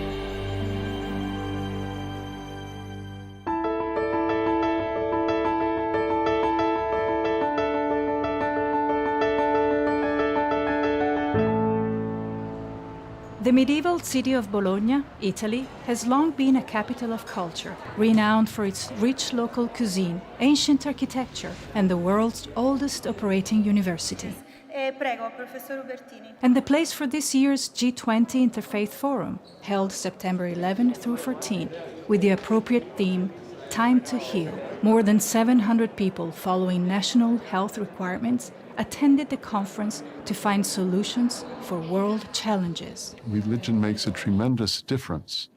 The medieval city of Bologna, Italy, has long been a capital of culture, renowned for its rich local cuisine, ancient architecture, and the world's oldest operating university. And the place for this year's G20 Interfaith Forum, held September 11 through 14, with the appropriate theme, Time to Heal. More than 700 people following national health requirements attended the conference to find solutions for world challenges. Religion makes a tremendous difference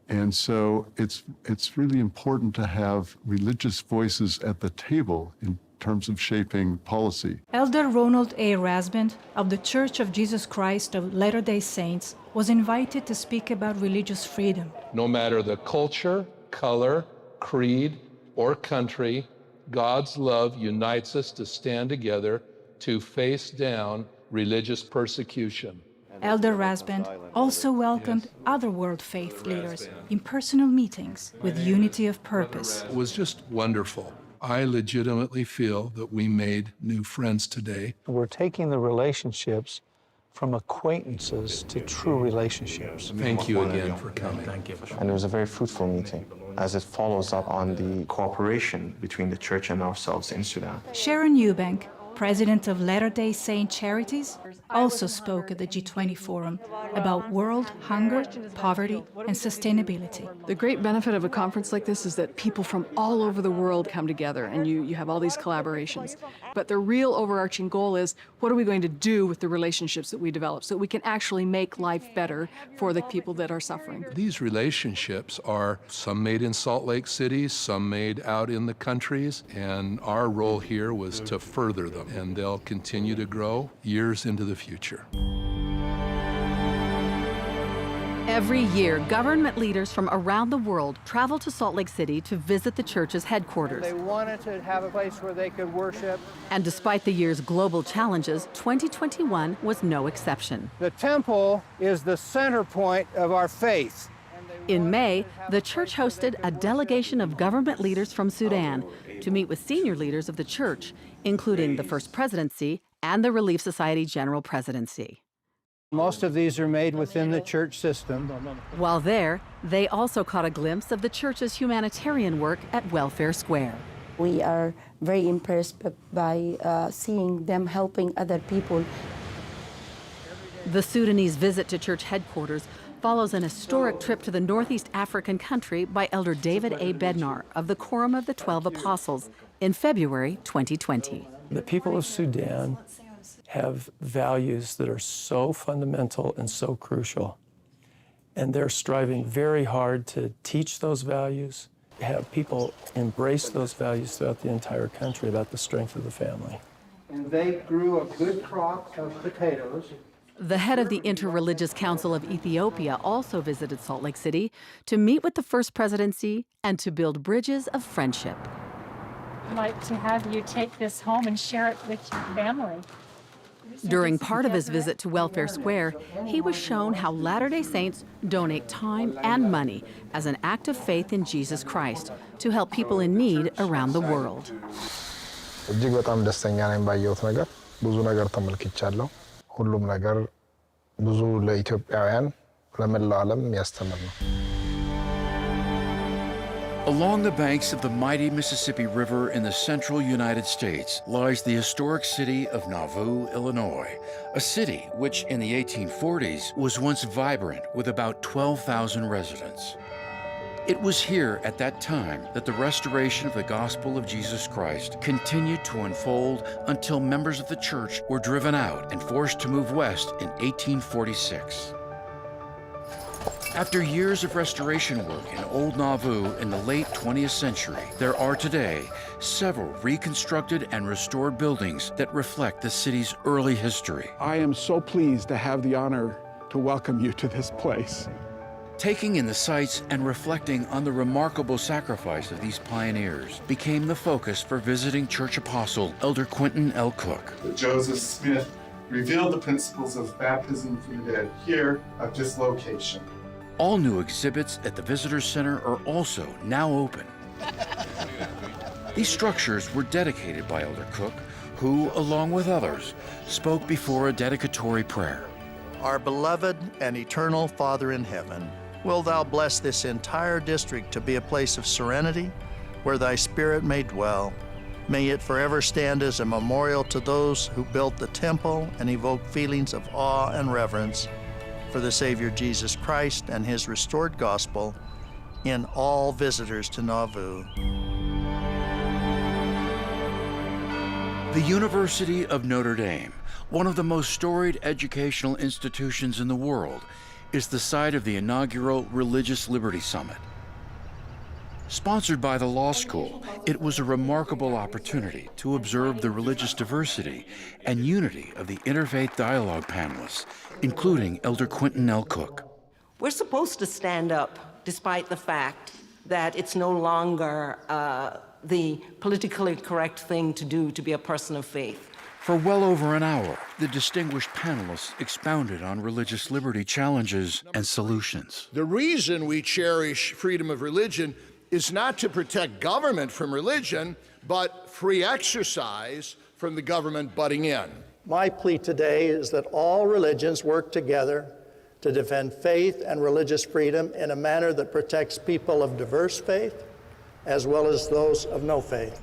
And so it's really important to have religious voices at the table in terms of shaping policy. Elder Ronald A. Rasband of the Church of Jesus Christ of Latter-day Saints was invited to speak about religious freedom. No matter the culture, color, creed, or country, God's love unites us to stand together to face down religious persecution. Elder Rasband also welcomed other world faith leaders in personal meetings with unity of purpose. It was just wonderful. I legitimately feel that we made new friends today. We're taking the relationships from acquaintances to true relationships. Thank you again for coming. Thank you. And it was a very fruitful meeting as it follows up on the cooperation between the church and ourselves in Sudan. Sharon Eubank, president of Latter-day Saint Charities, also spoke at the G20 Forum about world hunger, poverty, and sustainability. The great benefit of a conference like this is that people from all over the world come together and you have all these collaborations. But the real overarching goal is, what are we going to do with the relationships that we develop so that we can actually make life better for the people that are suffering? These relationships are some made in Salt Lake City, some made out in the countries, and our role here was to further them, and they'll continue to grow years into the future. Every year, government leaders from around the world travel to Salt Lake City to visit the church's headquarters. They wanted to have a place where they could worship. And despite the year's global challenges, 2021 was no exception. The temple is the center point of our faith. In May, the church hosted a delegation of government leaders from Sudan to meet with senior leaders of the church, including the First Presidency and the Relief Society General Presidency. Most of these are made within the church system. While there, they also caught a glimpse of the church's humanitarian work at Welfare Square. We are very impressed by seeing them helping other people. The Sudanese visit to church headquarters follows an historic trip to the Northeast African country by Elder David A. Bednar of the Quorum of the 12 Apostles in February 2020. The people of Sudan have values that are so fundamental and so crucial. And they're striving very hard to teach those values, have people embrace those values throughout the entire country about the strength of the family. And they grew a good crop of potatoes. The head of the Interreligious Council of Ethiopia also visited Salt Lake City to meet with the First Presidency and to build bridges of friendship. I'd like to have you take this home and share it with your family. During part of his visit to Welfare Square, he was shown how Latter-day Saints donate time and money as an act of faith in Jesus Christ to help people in need around the world. እጅግ በጣም ደስተኛ ነኝ ባየሁት ነገር ብዙ ነገር ተመልክቻለሁ ሁሉም ነገር ብዙ ለኢትዮጵያውያን ለመላው ዓለም ያስተምር ነው Along the banks of the mighty Mississippi River in the central United States lies the historic city of Nauvoo, Illinois, a city which in the 1840s was once vibrant with about 12,000 residents. It was here at that time that the restoration of the gospel of Jesus Christ continued to unfold until members of the church were driven out and forced to move west in 1846. After years of restoration work in Old Nauvoo in the late 20th century, there are today several reconstructed and restored buildings that reflect the city's early history. I am so pleased to have the honor to welcome you to this place. Taking in the sights and reflecting on the remarkable sacrifice of these pioneers became the focus for visiting church apostle Elder Quentin L. Cook. Joseph Smith revealed the principles of baptism for the dead here at this location. All new exhibits at the Visitor Center are also now open. These structures were dedicated by Elder Cook, who, along with others, spoke before a dedicatory prayer. Our beloved and eternal Father in heaven, will thou bless this entire district to be a place of serenity, where thy Spirit may dwell. May it forever stand as a memorial to those who built the temple and evoke feelings of awe and reverence for the Savior Jesus Christ and his restored gospel in all visitors to Nauvoo. The University of Notre Dame, one of the most storied educational institutions in the world, is the site of the inaugural Religious Liberty Summit. Sponsored by the law school, it was a remarkable opportunity to observe the religious diversity and unity of the interfaith dialogue panelists, including Elder Quentin L. Cook. We're supposed to stand up despite the fact that it's no longer the politically correct thing to do to be a person of faith. For well over an hour, the distinguished panelists expounded on religious liberty challenges and solutions. The reason we cherish freedom of religion is not to protect government from religion, but free exercise from the government butting in. My plea today is that all religions work together to defend faith and religious freedom in a manner that protects people of diverse faith as well as those of no faith.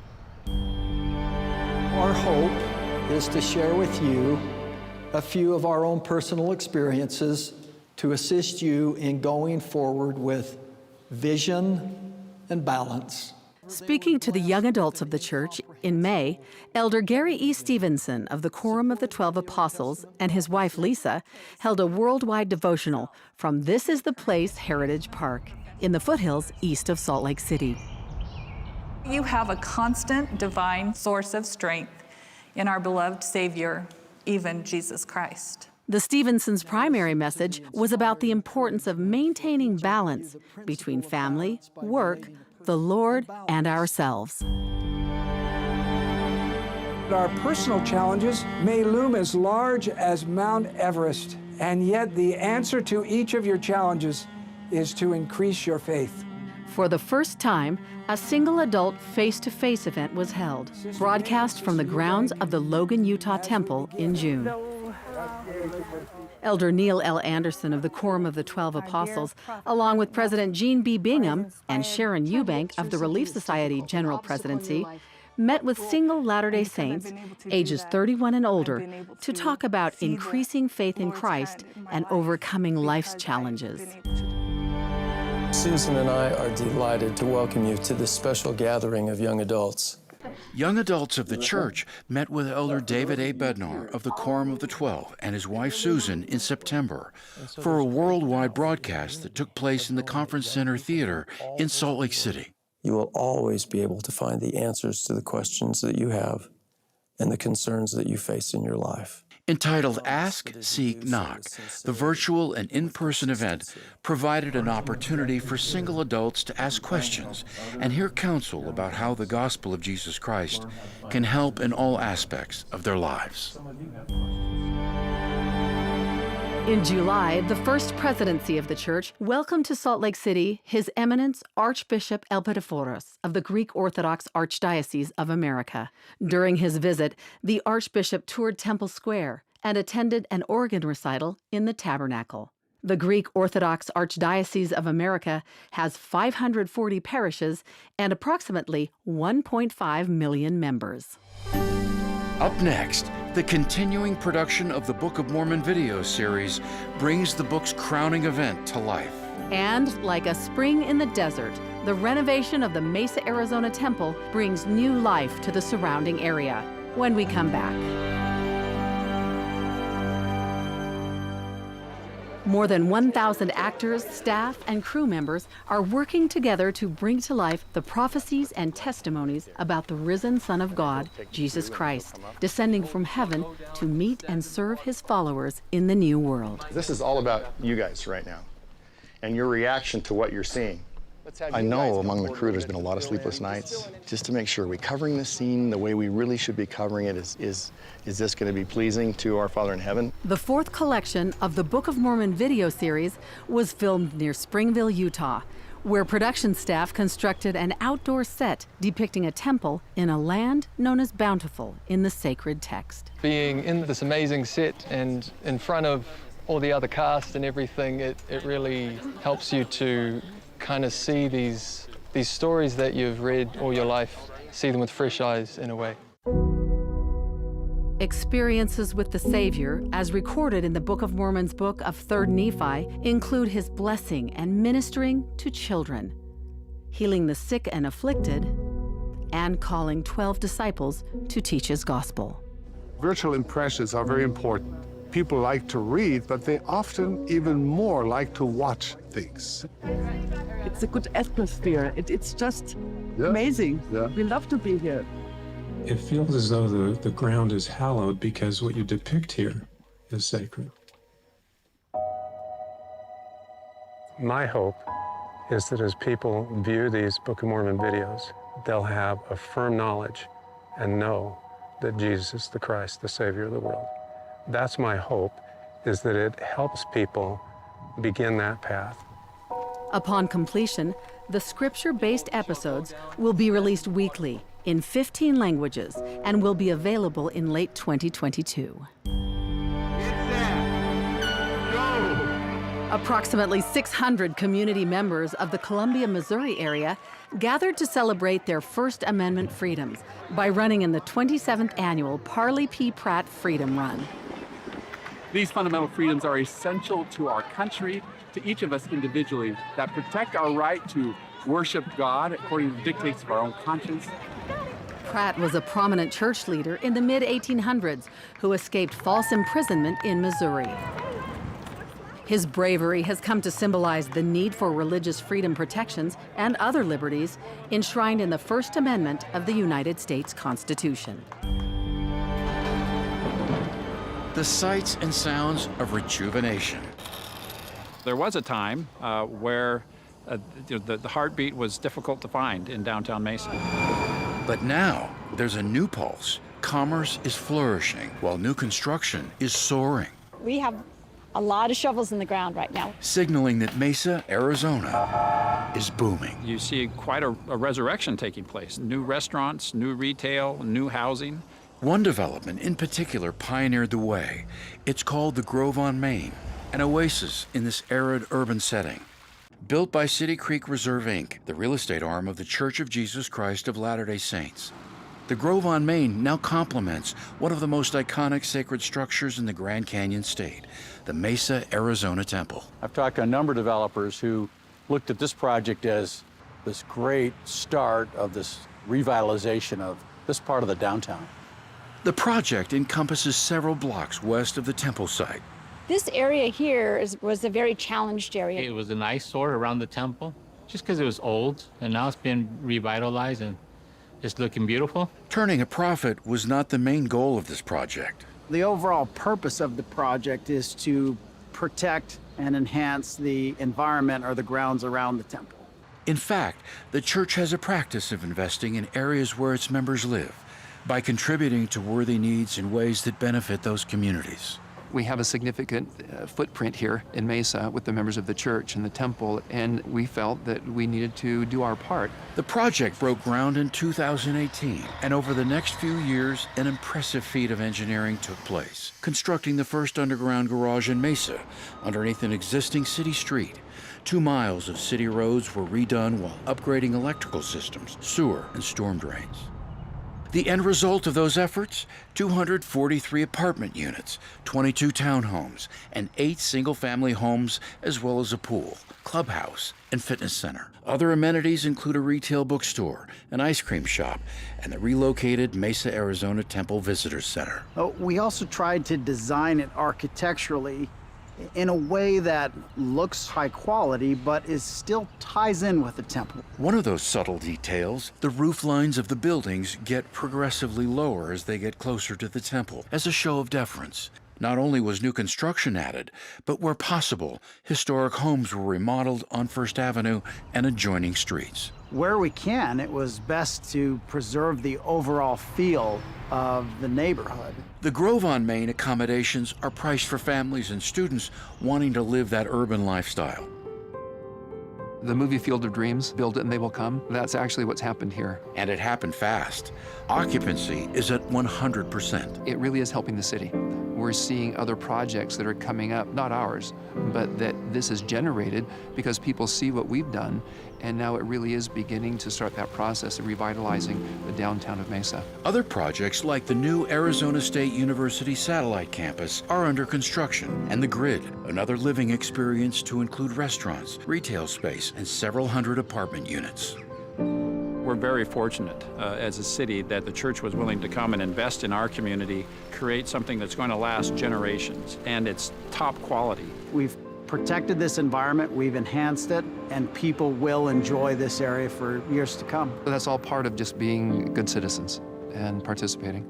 Our hope is to share with you a few of our own personal experiences to assist you in going forward with vision and balance. Speaking to the young adults of the church in May, Elder Gary E. Stevenson of the Quorum of the 12 Apostles and his wife Lisa held a worldwide devotional from This Is the Place Heritage Park in the foothills east of Salt Lake City. You have a constant divine source of strength in our beloved Savior, even Jesus Christ. The Stevensons' primary message was about the importance of maintaining balance between family, work, the Lord, and ourselves. Our personal challenges may loom as large as Mount Everest, and yet the answer to each of your challenges is to increase your faith. For the first time, a single adult face-to-face event was held, broadcast from the grounds of the Logan, Utah Temple in June. Elder Neil L. Anderson of the Quorum of the 12 Apostles, along with President Gene B. Bingham and Sharon Eubank of the Relief Society General Presidency, met with single Latter-day Saints, ages 31 and older, to talk about increasing faith in Christ and overcoming life's challenges. Susan and I are delighted to welcome you to this special gathering of young adults. Young adults of the church met with Elder David A. Bednar of the Quorum of the 12 and his wife Susan in September for a worldwide broadcast that took place in the Conference Center Theater in Salt Lake City. You will always be able to find the answers to the questions that you have and the concerns that you face in your life. Entitled Ask, Seek, Knock, the virtual and in-person event provided an opportunity for single adults to ask questions and hear counsel about how the gospel of Jesus Christ can help in all aspects of their lives. In July, the First Presidency of the Church welcomed to Salt Lake City His Eminence Archbishop Elpidophoros of the Greek Orthodox Archdiocese of America. During his visit, the Archbishop toured Temple Square and attended an organ recital in the Tabernacle. The Greek Orthodox Archdiocese of America has 540 parishes and approximately 1.5 million members. Up next, the continuing production of the Book of Mormon video series brings the book's crowning event to life. And like a spring in the desert, the renovation of the Mesa, Arizona temple brings new life to the surrounding area. When we come back. More than 1,000 actors, staff, and crew members are working together to bring to life the prophecies and testimonies about the risen Son of God, Jesus Christ, descending from heaven to meet and serve his followers in the new world. This is all about you guys right now and your reaction to what you're seeing. I know among the crew there's been a lot of sleepless nights just to make sure we're covering this scene the way we really should be covering it. Is this going to be pleasing to our Father in heaven? The fourth collection of the Book of Mormon video series was filmed near Springville, Utah, where production staff constructed an outdoor set depicting a temple in a land known as Bountiful in the sacred text. Being in this amazing set and in front of all the other cast and everything, it really helps you to kind of see these stories that you've read all your life, see them with fresh eyes in a way. Experiences with the Savior, as recorded in the Book of Mormon's book of 3rd Nephi, include his blessing and ministering to children, healing the sick and afflicted, and calling 12 disciples to teach his gospel. Virtual impressions are very important. People like to read, but they often even more like to watch things. It's a good atmosphere. It's just amazing. Yeah. We love to be here. It feels as though the ground is hallowed because what you depict here is sacred. My hope is that as people view these Book of Mormon videos, they'll have a firm knowledge and know that Jesus is the Christ, the Savior of the world. That's my hope, is that it helps people begin that path. Upon completion, the scripture-based episodes will be released weekly in 15 languages and will be available in late 2022. Approximately 600 community members of the Columbia, Missouri area gathered to celebrate their First Amendment freedoms by running in the 27th annual Parley P. Pratt Freedom Run. These fundamental freedoms are essential to our country, to each of us individually, that protect our right to worship God according to the dictates of our own conscience. Pratt was a prominent church leader in the mid-1800s who escaped false imprisonment in Missouri. His bravery has come to symbolize the need for religious freedom protections and other liberties enshrined in the First Amendment of the United States Constitution. The sights and sounds of rejuvenation. There was a time where the heartbeat was difficult to find in downtown Mesa. But now there's a new pulse. Commerce is flourishing while new construction is soaring. We have a lot of shovels in the ground right now, signaling that Mesa, Arizona is booming. You see quite a resurrection taking place. New restaurants, new retail, new housing. One development in particular pioneered the way. It's called the Grove on Main, an oasis in this arid urban setting. Built by City Creek Reserve, Inc., the real estate arm of the Church of Jesus Christ of Latter-day Saints. The Grove on Main now complements one of the most iconic sacred structures in the Grand Canyon State, the Mesa, Arizona Temple. I've talked to a number of developers who looked at this project as this great start of this revitalization of this part of the downtown. The project encompasses several blocks west of the temple site. This area here was a very challenged area. It was an eyesore around the temple, just because it was old, and now it's been revitalized and it's looking beautiful. Turning a profit was not the main goal of this project. The overall purpose of the project is to protect and enhance the environment or the grounds around the temple. In fact, the church has a practice of investing in areas where its members live by contributing to worthy needs in ways that benefit those communities. We have a significant footprint here in Mesa with the members of the church and the temple, and we felt that we needed to do our part. The project broke ground in 2018, and over the next few years, an impressive feat of engineering took place, constructing the first underground garage in Mesa underneath an existing city street. 2 miles of city roads were redone while upgrading electrical systems, sewer, and storm drains. The end result of those efforts? 243 apartment units, 22 townhomes, and 8 single-family homes, as well as a pool, clubhouse, and fitness center. Other amenities include a retail bookstore, an ice cream shop, and the relocated Mesa, Arizona Temple Visitor Center. We also tried to design it architecturally in a way that looks high quality, but still ties in with the temple. One of those subtle details, the roof lines of the buildings get progressively lower as they get closer to the temple, as a show of deference. Not only was new construction added, but where possible, historic homes were remodeled on First Avenue and adjoining streets. Where we can, it was best to preserve the overall feel of the neighborhood. The Grove on Main accommodations are priced for families and students wanting to live that urban lifestyle. The movie Field of Dreams, build it and they will come, that's actually what's happened here. And it happened fast. Occupancy is at 100%. It really is helping the city. We're seeing other projects that are coming up, not ours, but that this is generated because people see what we've done, and now it really is beginning to start that process of revitalizing the downtown of Mesa. Other projects like the new Arizona State University satellite campus are under construction, and the Grid, another living experience to include restaurants, retail space, and several hundred apartment units. We're very fortunate as a city that the church was willing to come and invest in our community, create something that's going to last generations, and it's top quality. We've protected this environment, we've enhanced it, and people will enjoy this area for years to come. That's all part of just being good citizens and participating.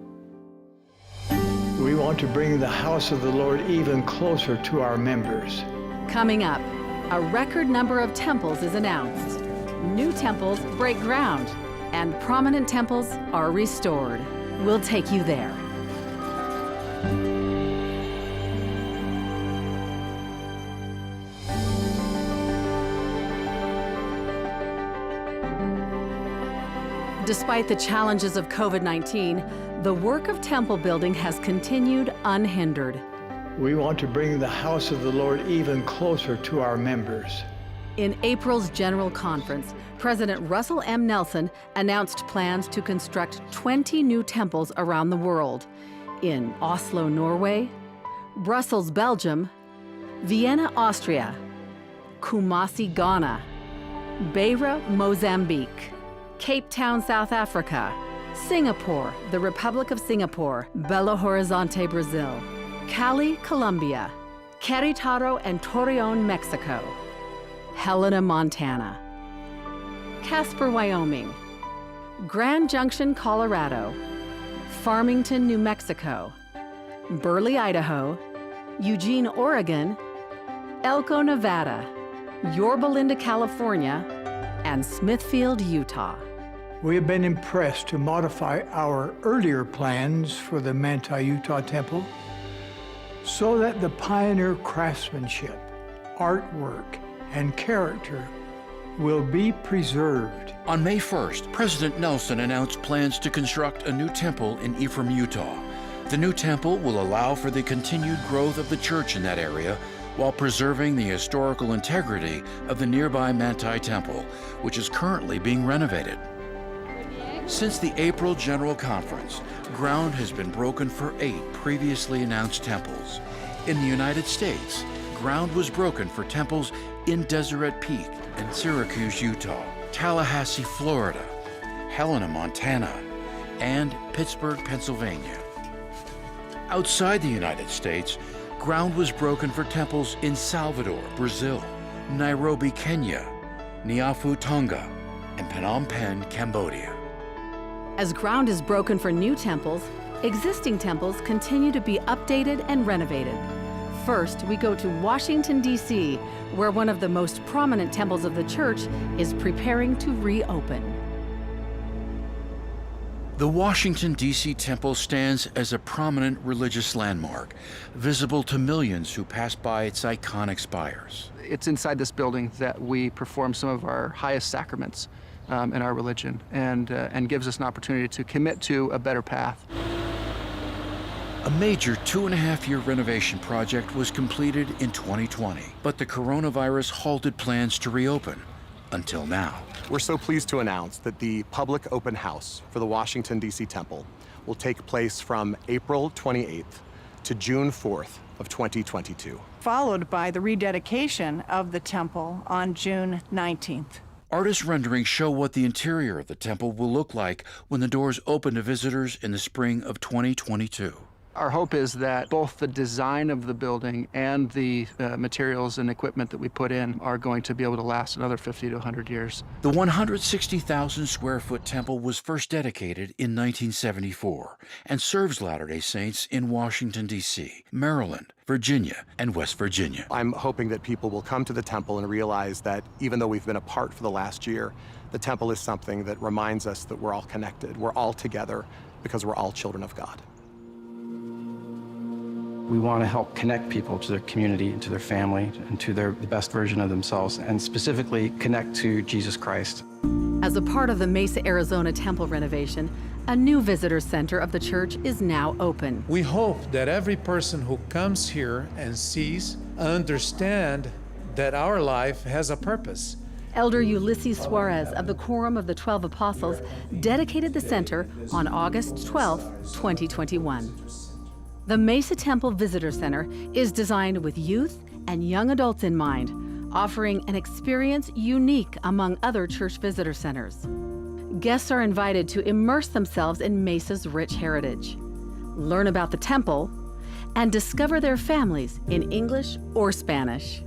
We want to bring the house of the Lord even closer to our members. Coming up, a record number of temples is announced. New temples break ground, and prominent temples are restored. We'll take you there. Despite the challenges of COVID-19, the work of temple building has continued unhindered. We want to bring the house of the Lord even closer to our members. In April's General Conference, President Russell M. Nelson announced plans to construct 20 new temples around the world, in Oslo, Norway, Brussels, Belgium, Vienna, Austria, Kumasi, Ghana, Beira, Mozambique, Cape Town, South Africa, Singapore, the Republic of Singapore, Belo Horizonte, Brazil, Cali, Colombia, Querétaro and Torreon, Mexico, Helena, Montana, Casper, Wyoming, Grand Junction, Colorado, Farmington, New Mexico, Burley, Idaho, Eugene, Oregon, Elko, Nevada, Yorba Linda, California, and Smithfield, Utah. We have been impressed to modify our earlier plans for the Manti, Utah temple so that the pioneer craftsmanship, artwork, and character will be preserved. On May 1st, President Nelson announced plans to construct a new temple in Ephraim, Utah. The new temple will allow for the continued growth of the church in that area while preserving the historical integrity of the nearby Manti Temple, which is currently being renovated. Since the April General Conference, ground has been broken for 8 previously announced temples. In the United States, ground was broken for temples in Deseret Peak and Syracuse, Utah, Tallahassee, Florida, Helena, Montana, and Pittsburgh, Pennsylvania. Outside the United States, ground was broken for temples in Salvador, Brazil, Nairobi, Kenya, Niafu, Tonga, and Phnom Penh, Cambodia. As ground is broken for new temples, existing temples continue to be updated and renovated. First, we go to Washington, D.C., where one of the most prominent temples of the church is preparing to reopen. The Washington, D.C. temple stands as a prominent religious landmark, visible to millions who pass by its iconic spires. It's inside this building that we perform some of our highest sacraments in our religion, and gives us an opportunity to commit to a better path. A major 2.5-year renovation project was completed in 2020, but the coronavirus halted plans to reopen until now. We're so pleased to announce that the public open house for the Washington, D.C. temple will take place from April 28th to June 4th of 2022. Followed by the rededication of the temple on June 19th. Artist renderings show what the interior of the temple will look like when the doors open to visitors in the spring of 2022. Our hope is that both the design of the building and the materials and equipment that we put in are going to be able to last another 50 to 100 years. The 160,000 square foot temple was first dedicated in 1974 and serves Latter-day Saints in Washington, D.C., Maryland, Virginia, and West Virginia. I'm hoping that people will come to the temple and realize that even though we've been apart for the last year, the temple is something that reminds us that we're all connected. We're all together because we're all children of God. We want to help connect people to their community, and to their family, and to the best version of themselves, and specifically connect to Jesus Christ. As a part of the Mesa, Arizona temple renovation, a new visitor center of the church is now open. We hope that every person who comes here and sees, understand that our life has a purpose. Elder Ulysses Suarez of the Quorum of the 12 Apostles dedicated the center on August 12, 2021. The Mesa Temple Visitor Center is designed with youth and young adults in mind, offering an experience unique among other church visitor centers. guests are invited to immerse themselves in Mesa's rich heritage, learn about the temple, and discover their families in English or Spanish.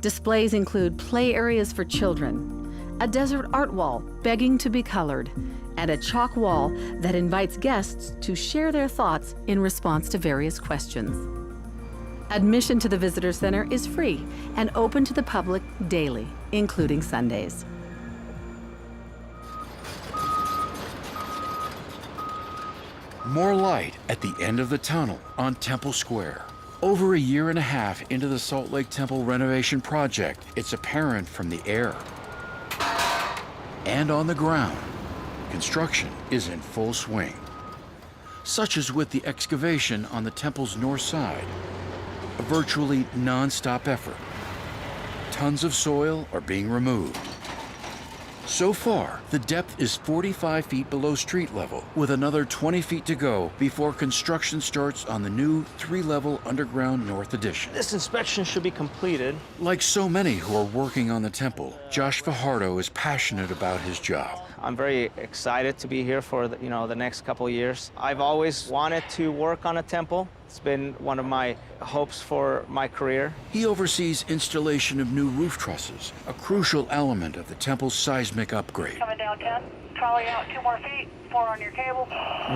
Displays include play areas for children, a desert art wall begging to be colored, and a chalk wall that invites guests to share their thoughts in response to various questions. Admission to the Visitor Center is free and open to the public daily, including Sundays. More light at the end of the tunnel on Temple Square. Over a year and a half into the Salt Lake Temple renovation project, it's apparent from the air and on the ground. Construction is in full swing, such as with the excavation on the temple's north side. A virtually non-stop effort. Tons of soil are being removed. So far, the depth is 45 feet below street level, with another 20 feet to go before construction starts on the new 3-level underground north addition. This inspection should be completed. Like so many who are working on the temple, Josh Fajardo is passionate about his job. I'm very excited to be here for the next couple of years. I've always wanted to work on a temple. It's been one of my hopes for my career. He oversees installation of new roof trusses, a crucial element of the temple's seismic upgrade. Coming down 10, trolley out 2 more feet, 4 on your cable.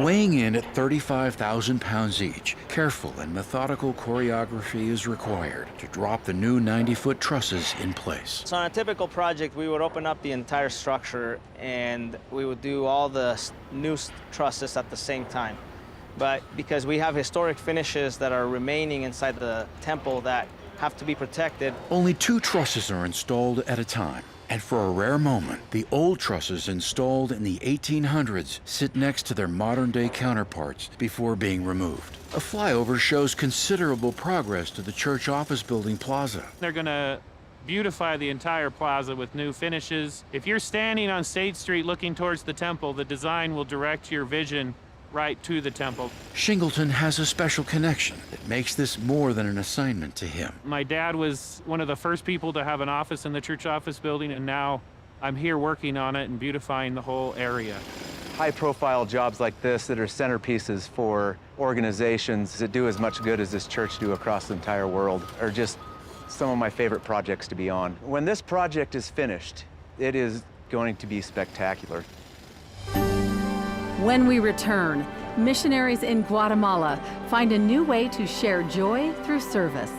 Weighing in at 35,000 pounds each, careful and methodical choreography is required to drop the new 90-foot trusses in place. So on a typical project, we would open up the entire structure and we would do all the new trusses at the same time. But because we have historic finishes that are remaining inside the temple that have to be protected. Only 2 trusses are installed at a time. And for a rare moment, the old trusses installed in the 1800s sit next to their modern-day counterparts before being removed. A flyover shows considerable progress to the church office building plaza. They're going to beautify the entire plaza with new finishes. If you're standing on State Street looking towards the temple, the design will direct your vision right to the temple. Shingleton has a special connection that makes this more than an assignment to him. My dad was one of the first people to have an office in the church office building, and now I'm here working on it and beautifying the whole area. High-profile jobs like this that are centerpieces for organizations that do as much good as this church do across the entire world are just some of my favorite projects to be on. When this project is finished, it is going to be spectacular. When we return, missionaries in Guatemala find a new way to share joy through service.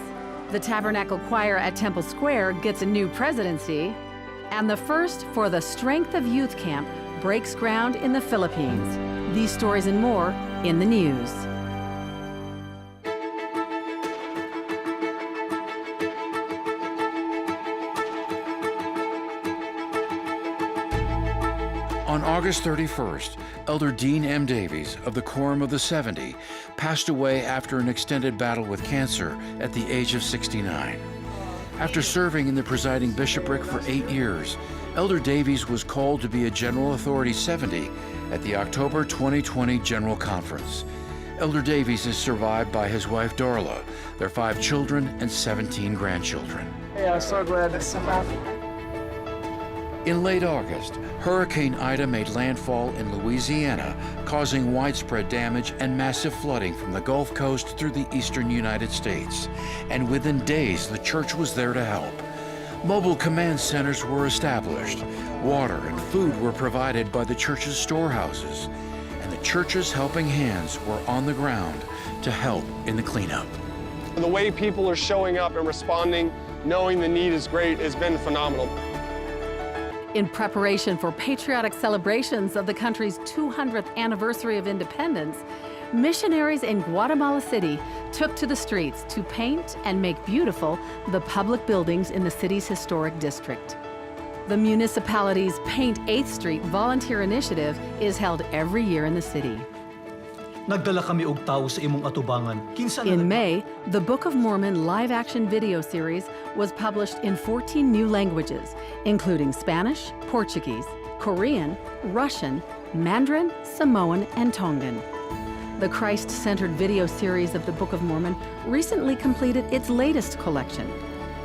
The Tabernacle Choir at Temple Square gets a new presidency, and the first for the Strength of Youth Camp breaks ground in the Philippines. These stories and more in the news. On August 31st, Elder Dean M. Davies of the Quorum of the 70 passed away after an extended battle with cancer at the age of 69. After serving in the presiding bishopric for 8 years, Elder Davies was called to be a General Authority 70 at the October 2020 General Conference. Elder Davies is survived by his wife Darla, their 5 children and 17 grandchildren. Hey, I'm so glad to see you. In late August, Hurricane Ida made landfall in Louisiana, causing widespread damage and massive flooding from the Gulf Coast through the eastern United States. And within days, the church was there to help. Mobile command centers were established. Water and food were provided by the church's storehouses. And the church's helping hands were on the ground to help in the cleanup. The way people are showing up and responding, knowing the need is great, has been phenomenal. In preparation for patriotic celebrations of the country's 200th anniversary of independence, missionaries in Guatemala City took to the streets to paint and make beautiful the public buildings in the city's historic district. The municipality's Paint 8th Street volunteer initiative is held every year in the city. In May, the Book of Mormon live-action video series was published in 14 new languages, including Spanish, Portuguese, Korean, Russian, Mandarin, Samoan, and Tongan. The Christ-centered video series of the Book of Mormon recently completed its latest collection.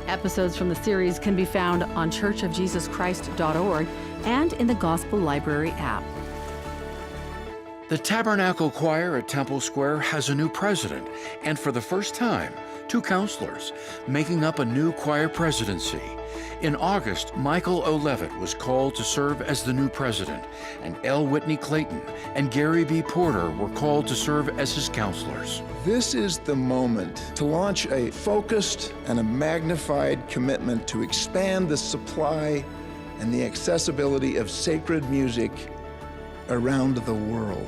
Episodes from the series can be found on churchofjesuschrist.org and in the Gospel Library app. The Tabernacle Choir at Temple Square has a new president, and for the first time, 2 counselors, making up a new choir presidency. In August, Michael O'Levitt was called to serve as the new president, and L. Whitney Clayton and Gary B. Porter were called to serve as his counselors. This is the moment to launch a focused and a magnified commitment to expand the supply and the accessibility of sacred music around the world.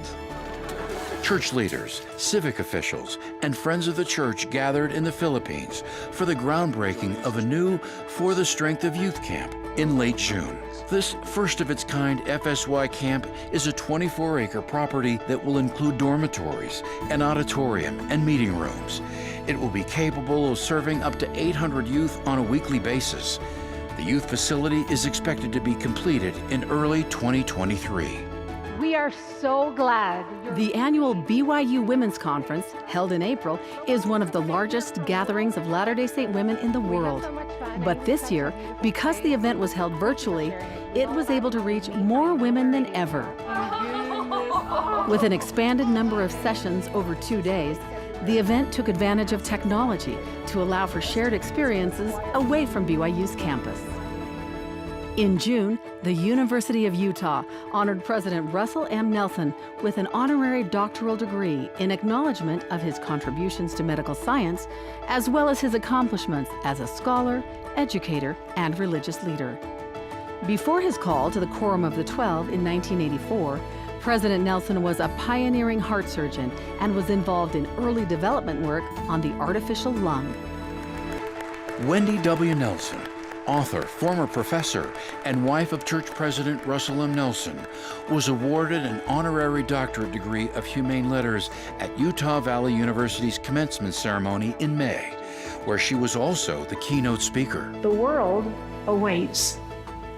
Church leaders, civic officials, and friends of the church gathered in the Philippines for the groundbreaking of a new For the Strength of Youth camp in late June. This first-of-its-kind FSY camp is a 24-acre property that will include dormitories, an auditorium, and meeting rooms. It will be capable of serving up to 800 youth on a weekly basis. The youth facility is expected to be completed in early 2023. We are so glad. The annual BYU Women's Conference, held in April, is one of the largest gatherings of Latter-day Saint women in the world. But this year, because the event was held virtually, it was able to reach more women than ever. With an expanded number of sessions over 2 days, the event took advantage of technology to allow for shared experiences away from BYU's campus. In June, the University of Utah honored President Russell M. Nelson with an honorary doctoral degree in acknowledgement of his contributions to medical science, as well as his accomplishments as a scholar, educator, and religious leader. Before his call to the Quorum of the 12 in 1984, President Nelson was a pioneering heart surgeon and was involved in early development work on the artificial lung. Wendy W. Nelson, author, former professor, and wife of Church President Russell M. Nelson, was awarded an honorary doctorate degree of Humane Letters at Utah Valley University's commencement ceremony in May, where she was also the keynote speaker. The world awaits.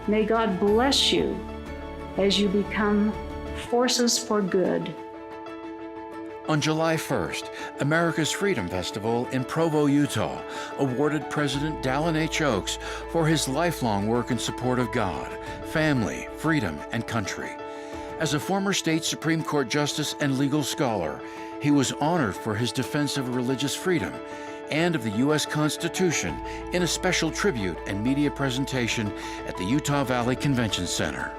May God bless you as you become forces for good. On July 1st, America's Freedom Festival in Provo, Utah, awarded President Dallin H. Oaks for his lifelong work in support of God, family, freedom, and country. As a former state Supreme Court justice and legal scholar, he was honored for his defense of religious freedom and of the U.S. Constitution in a special tribute and media presentation at the Utah Valley Convention Center.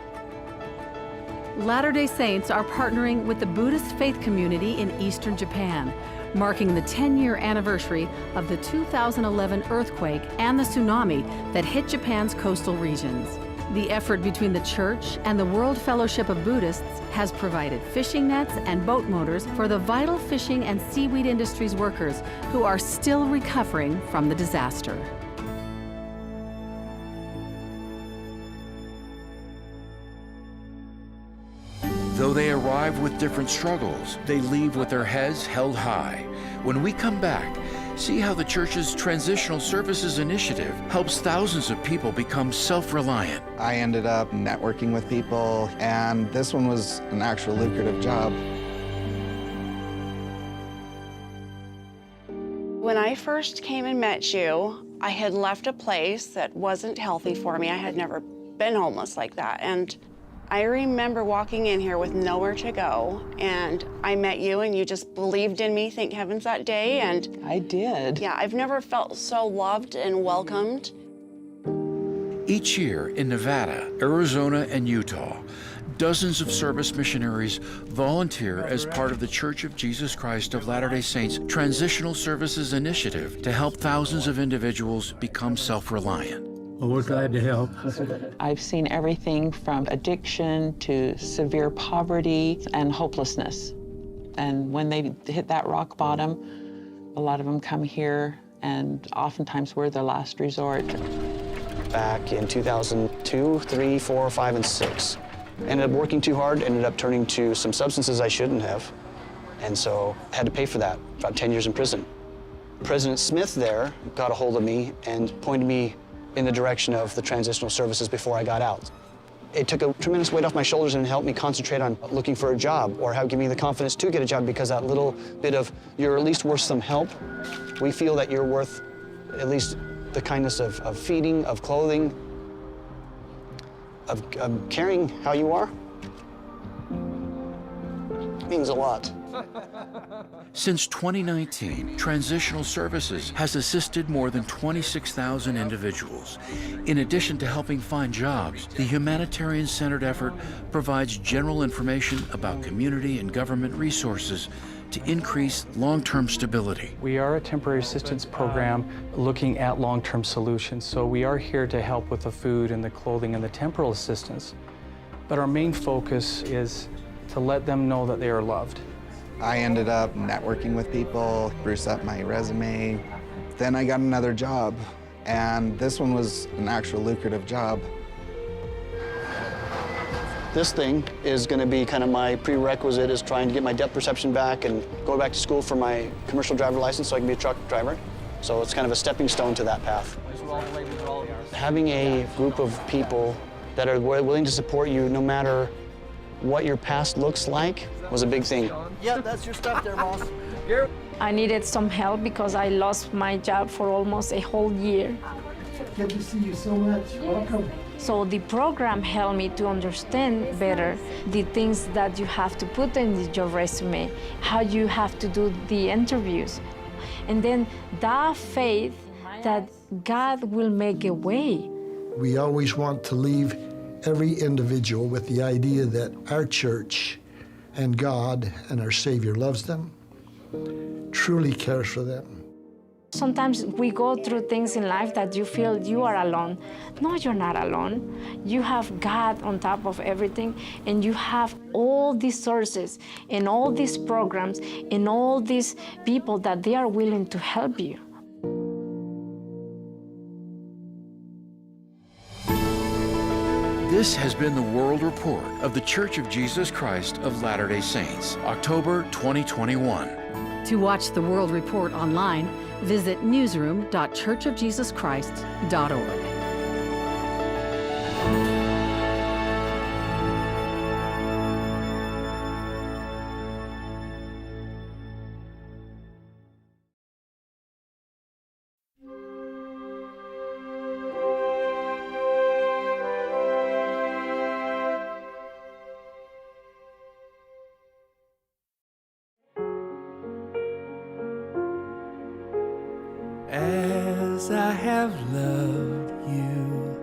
Latter-day Saints are partnering with the Buddhist faith community in eastern Japan, marking the 10-year anniversary of the 2011 earthquake and the tsunami that hit Japan's coastal regions. The effort between the church and the World Fellowship of Buddhists has provided fishing nets and boat motors for the vital fishing and seaweed industries workers who are still recovering from the disaster. Though they arrive with different struggles, they leave with their heads held high. When we come back, see how the church's Transitional Services Initiative helps thousands of people become self-reliant. I ended up networking with people, and this one was an actual lucrative job. When I first came and met you, I had left a place that wasn't healthy for me. I had never been homeless like that. And I remember walking in here with nowhere to go, and I met you, and you just believed in me, thank heavens, that day, and I did. Yeah, I've never felt so loved and welcomed. Each year in Nevada, Arizona, and Utah, dozens of service missionaries volunteer as part of the Church of Jesus Christ of Latter-day Saints Transitional Services Initiative to help thousands of individuals become self-reliant. Well, we're glad to help. I've seen everything from addiction to severe poverty and hopelessness. And when they hit that rock bottom, a lot of them come here, and oftentimes we're their last resort. Back in 2002, 3, 4, 5, and 6. Ended up working too hard, ended up turning to some substances I shouldn't have. And so I had to pay for that, about 10 years in prison. President Smith there got a hold of me and pointed me in the direction of the transitional services before I got out. It took a tremendous weight off my shoulders and helped me concentrate on looking for a job, or give me the confidence to get a job, because that little bit of, you're at least worth some help. We feel that you're worth at least the kindness of feeding, of clothing, of caring how you are means a lot. Since 2019, Transitional Services has assisted more than 26,000 individuals. In addition to helping find jobs, the humanitarian-centered effort provides general information about community and government resources to increase long-term stability. We are a temporary assistance program looking at long-term solutions. So we are here to help with the food and the clothing and the temporal assistance. But our main focus is to let them know that they are loved. I ended up networking with people, spruce up my resume. Then I got another job, and this one was an actual lucrative job. This thing is going to be kind of my prerequisite, is trying to get my depth perception back and go back to school for my commercial driver license so I can be a truck driver. So it's kind of a stepping stone to that path. Having a group of people that are willing to support you no matter what your past looks like was a big thing. Yeah, that's your stuff there, boss. I needed some help because I lost my job for almost a whole year. Good to see you so much. Welcome. So the program helped me to understand better the things that you have to put in your resume, how you have to do the interviews. And then that faith that God will make a way. We always want to leave every individual with the idea that our church and God and our Savior loves them, truly cares for them. Sometimes we go through things in life that you feel you are alone. No, you're not alone. You have God on top of everything, and you have all these sources and all these programs and all these people that they are willing to help you. This has been the World Report of the Church of Jesus Christ of Latter-day Saints, October 2021. To watch the World Report online, visit newsroom.churchofjesuschrist.org. As I have loved you,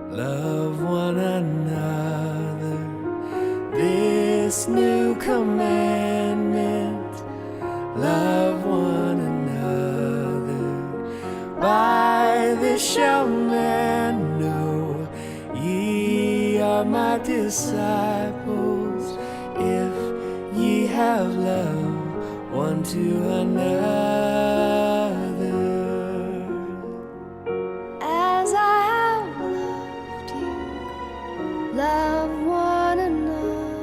love one another. This new commandment, love one another. By this shall man know ye are my disciples, if ye have love one to another. As I have loved you, love one another.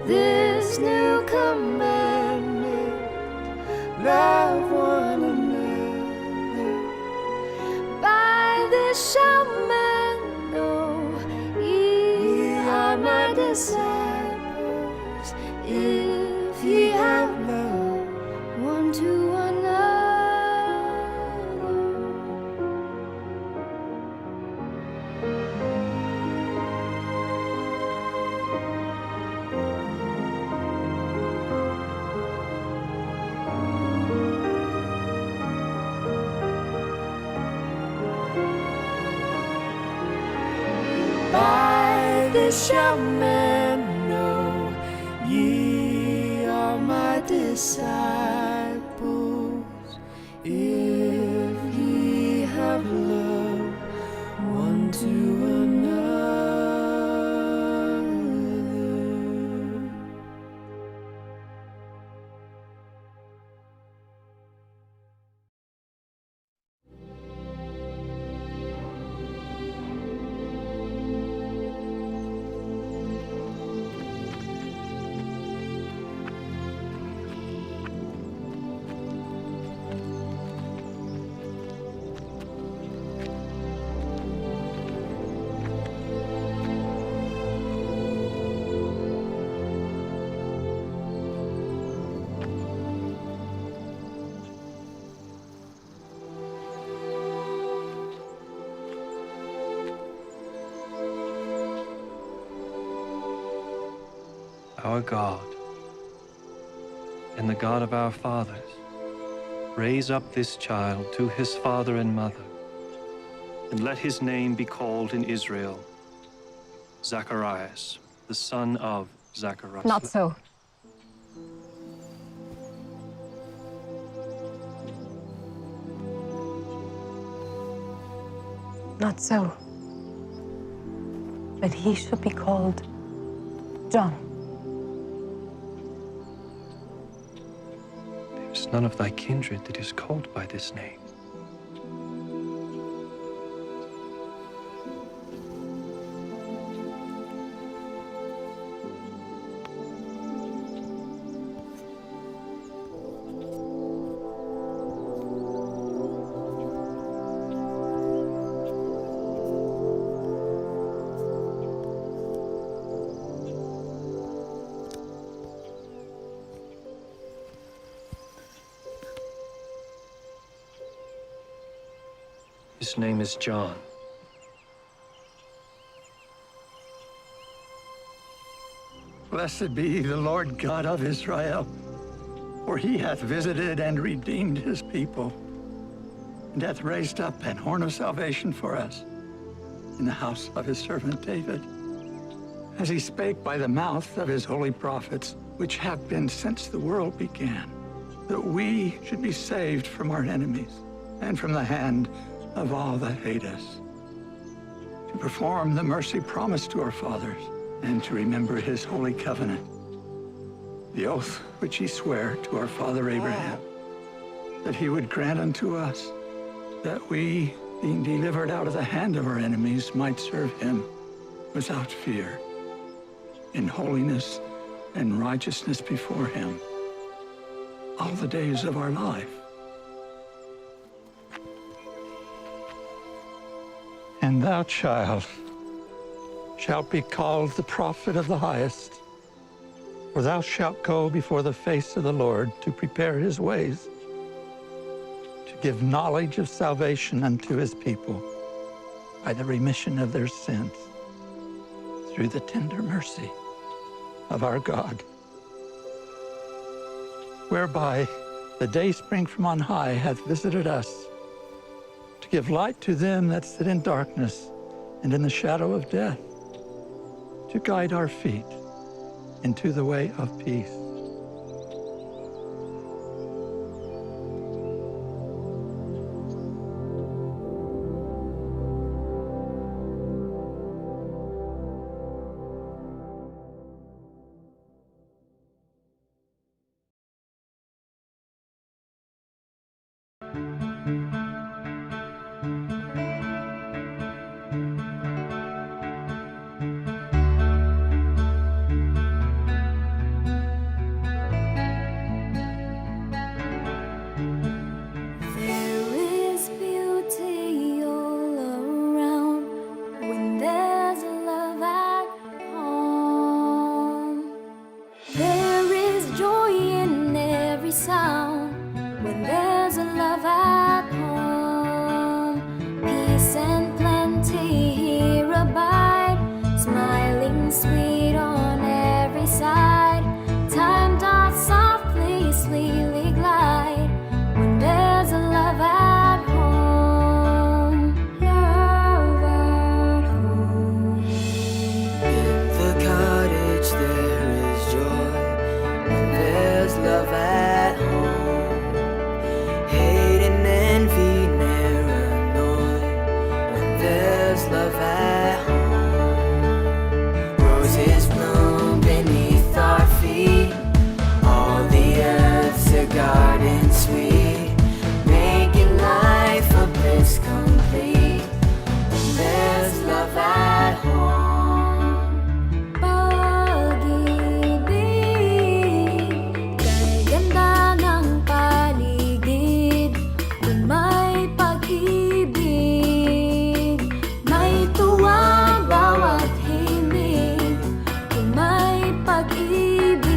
This new commandment, love one another. By this shall men know ye are my disciples, if ye have love one to another. By this shall men know ye are my disciples, if ye have love one to another. our God, and the God of our fathers, raise up this child to his father and mother, and let his name be called in Israel Zacharias, the son of Zacharias. Not so. Not so. But he shall be called John. There is none of thy kindred that is called by this name. His name is John. Blessed be the Lord God of Israel, for he hath visited and redeemed his people, and hath raised up an horn of salvation for us in the house of his servant David, as he spake by the mouth of his holy prophets, which have been since the world began, that we should be saved from our enemies and from the hand of all that hate us, to perform the mercy promised to our fathers, and to remember his holy covenant, the oath which he sware to our father Abraham, that he would grant unto us that we, being delivered out of the hand of our enemies, might serve him without fear, in holiness and righteousness before him all the days of our life. And thou, child, shalt be called the prophet of the highest, for thou shalt go before the face of the Lord to prepare his ways, to give knowledge of salvation unto his people by the remission of their sins, through the tender mercy of our God, whereby the day spring from on high hath visited us, to give light to them that sit in darkness and in the shadow of death, to guide our feet into the way of peace. Pag-ibig,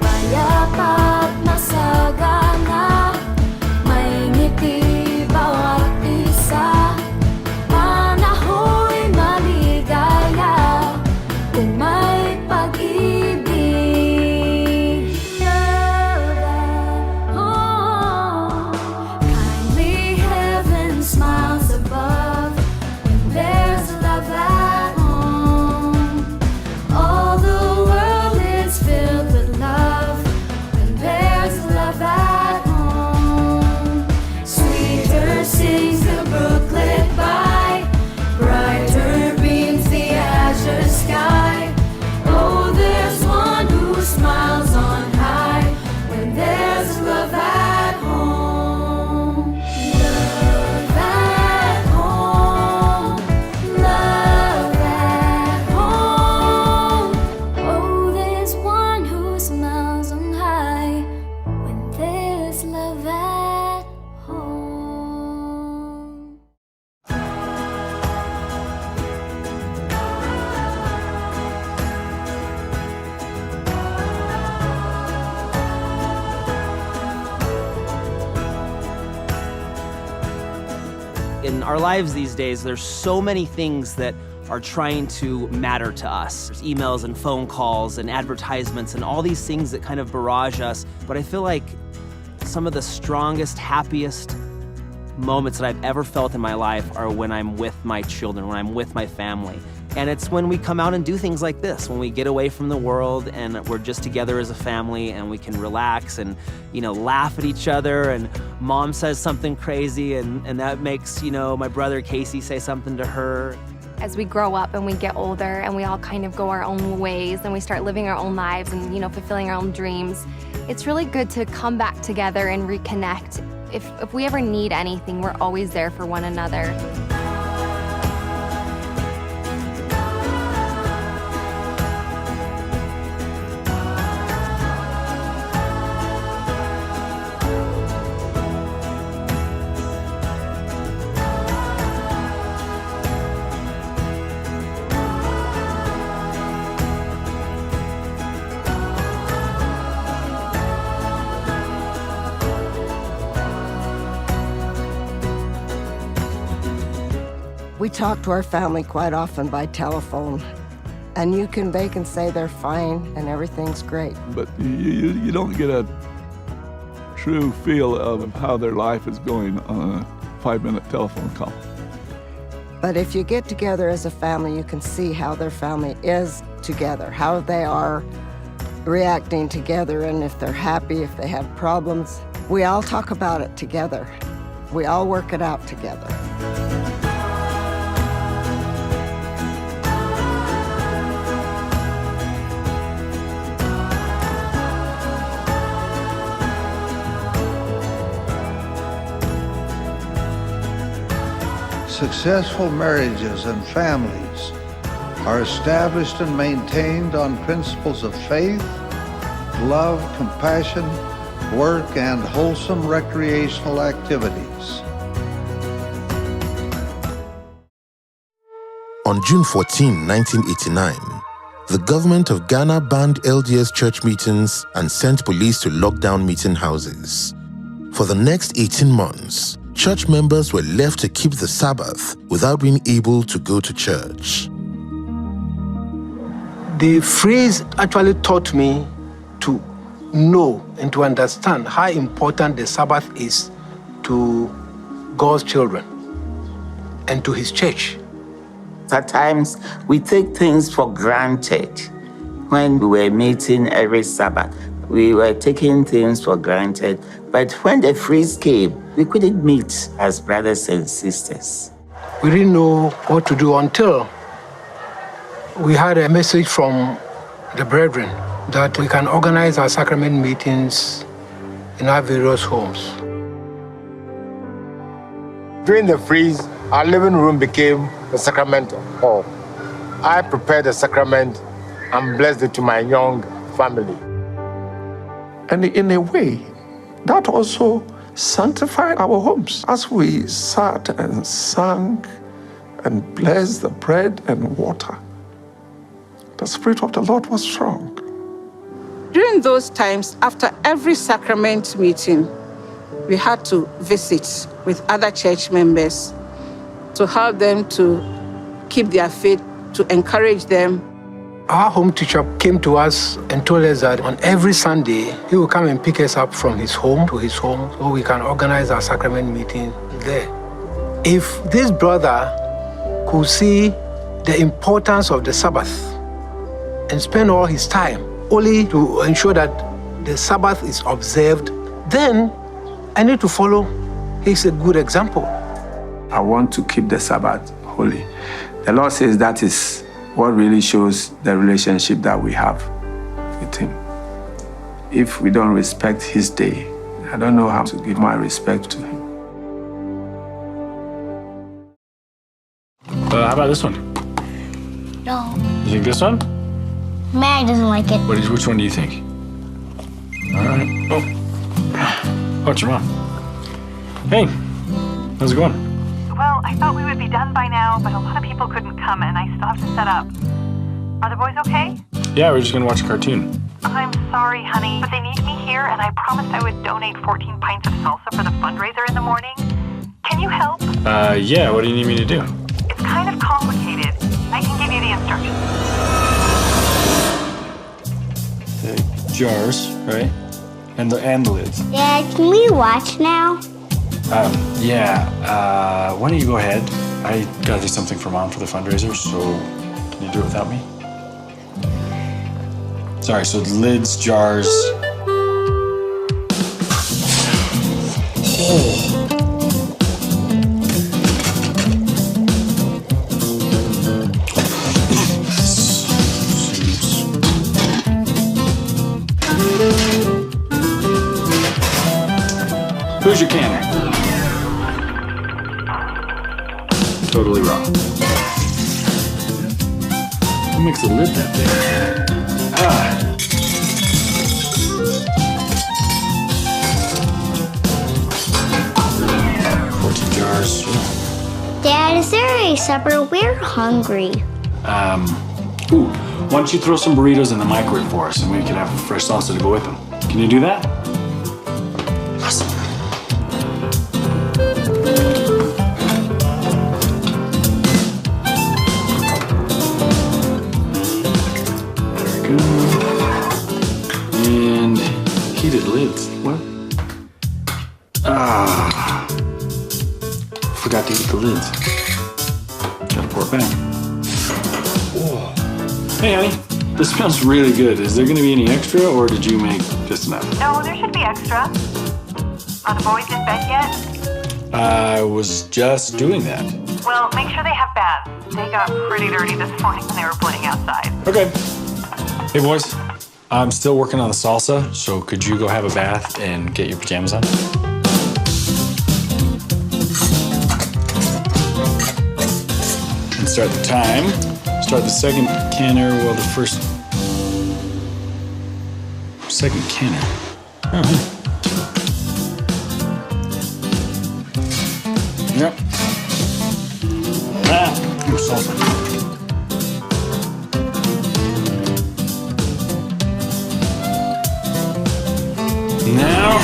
payapa't masaga. In our lives these days, there's so many things that are trying to matter to us. There's emails and phone calls and advertisements and all these things that kind of barrage us. But I feel like some of the strongest, happiest moments that I've ever felt in my life are when I'm with my children, when I'm with my family. And it's when we come out and do things like this, when we get away from the world and we're just together as a family and we can relax and, laugh at each other, and mom says something crazy and that makes, my brother Casey say something to her. As we grow up and we get older and we all kind of go our own ways and we start living our own lives and, fulfilling our own dreams, it's really good to come back together and reconnect. If we ever need anything, we're always there for one another. We talk to our family quite often by telephone, and they can say they're fine and everything's great. But you don't get a true feel of how their life is going on a 5-minute telephone call. But if you get together as a family, you can see how their family is together, how they are reacting together, and if they're happy, if they have problems. We all talk about it together. We all work it out together. Successful marriages and families are established and maintained on principles of faith, love, compassion, work, and wholesome recreational activities. On June 14, 1989, the government of Ghana banned LDS church meetings and sent police to lock down meeting houses. For the next 18 months, church members were left to keep the Sabbath without being able to go to church. The phrase actually taught me to know and to understand how important the Sabbath is to God's children and to His church. At times, we take things for granted. When we were meeting every Sabbath, we were taking things for granted. But when the freeze came, we couldn't meet as brothers and sisters. We didn't know what to do until we had a message from the brethren that we can organize our sacrament meetings in our various homes. During the freeze, our living room became the sacrament hall. I prepared the sacrament and blessed it to my young family. And in a way, that also sanctified our homes as we sat and sang and blessed the bread and water. The Spirit of the Lord was strong. During those times, after every sacrament meeting, we had to visit with other church members to help them to keep their faith, to encourage them. Our home teacher came to us and told us that on every Sunday, he will come and pick us up from his home to his home so we can organize our sacrament meeting there. If this brother could see the importance of the Sabbath and spend all his time only to ensure that the Sabbath is observed, then I need to follow. He's a good example. I want to keep the Sabbath holy. The Lord says that is what really shows the relationship that we have with Him. If we don't respect His day, I don't know how to give my respect to Him. How about this one? No. You think this one? Mag doesn't like it. Which one do you think? All right. Oh, it's your mom. Hey, how's it going? Well, I thought we would be done by now, but a lot of people couldn't come, and I still have to set up. Are the boys okay? Yeah, we're just gonna watch a cartoon. I'm sorry, honey, but they need me here, and I promised I would donate 14 pints of salsa for the fundraiser in the morning. Can you help? Yeah, what do you need me to do? It's kind of complicated. I can give you the instructions. The jars, right? And the lids. Dad, can we watch now? Yeah. Why don't you go ahead? I gotta do something for Mom for the fundraiser, so can you do it without me? Sorry, so lids, jars. Who's your canner? Totally wrong. Who makes a lid that big? 14 jars. Dad, is there a supper? We're hungry. Ooh, why don't you throw some burritos in the microwave for us and we can have fresh salsa to go with them. Can you do that? Awesome. And heated lids. What? Forgot to heat the lids. Gotta pour it back. Whoa. Hey, honey, this smells really good. Is there gonna be any extra, or did you make just enough? No, there should be extra. Are the boys in bed yet? I was just doing that. Well, make sure they have baths. They got pretty dirty this morning when they were playing outside. Okay. Hey, boys. I'm still working on the salsa, so could you go have a bath and get your pajamas on? And start the time. Start the second canner while the first... Second canner? Oh, Yep. Ooh, salsa. Now,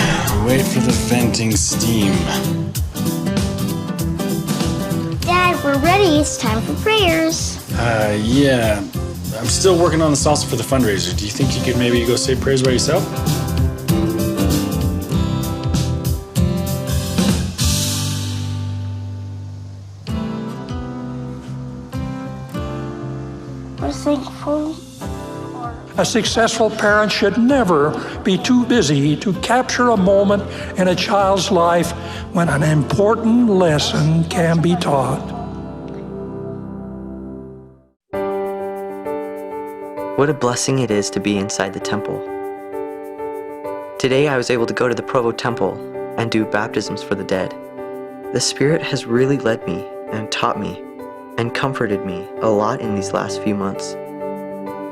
wait for the venting steam. Dad, we're ready. It's time for prayers. Yeah. I'm still working on the salsa for the fundraiser. Do you think you could maybe go say prayers by yourself? We're thankful. A successful parent should never be too busy to capture a moment in a child's life when an important lesson can be taught. What a blessing it is to be inside the temple. Today I was able to go to the Provo Temple and do baptisms for the dead. The Spirit has really led me and taught me and comforted me a lot in these last few months.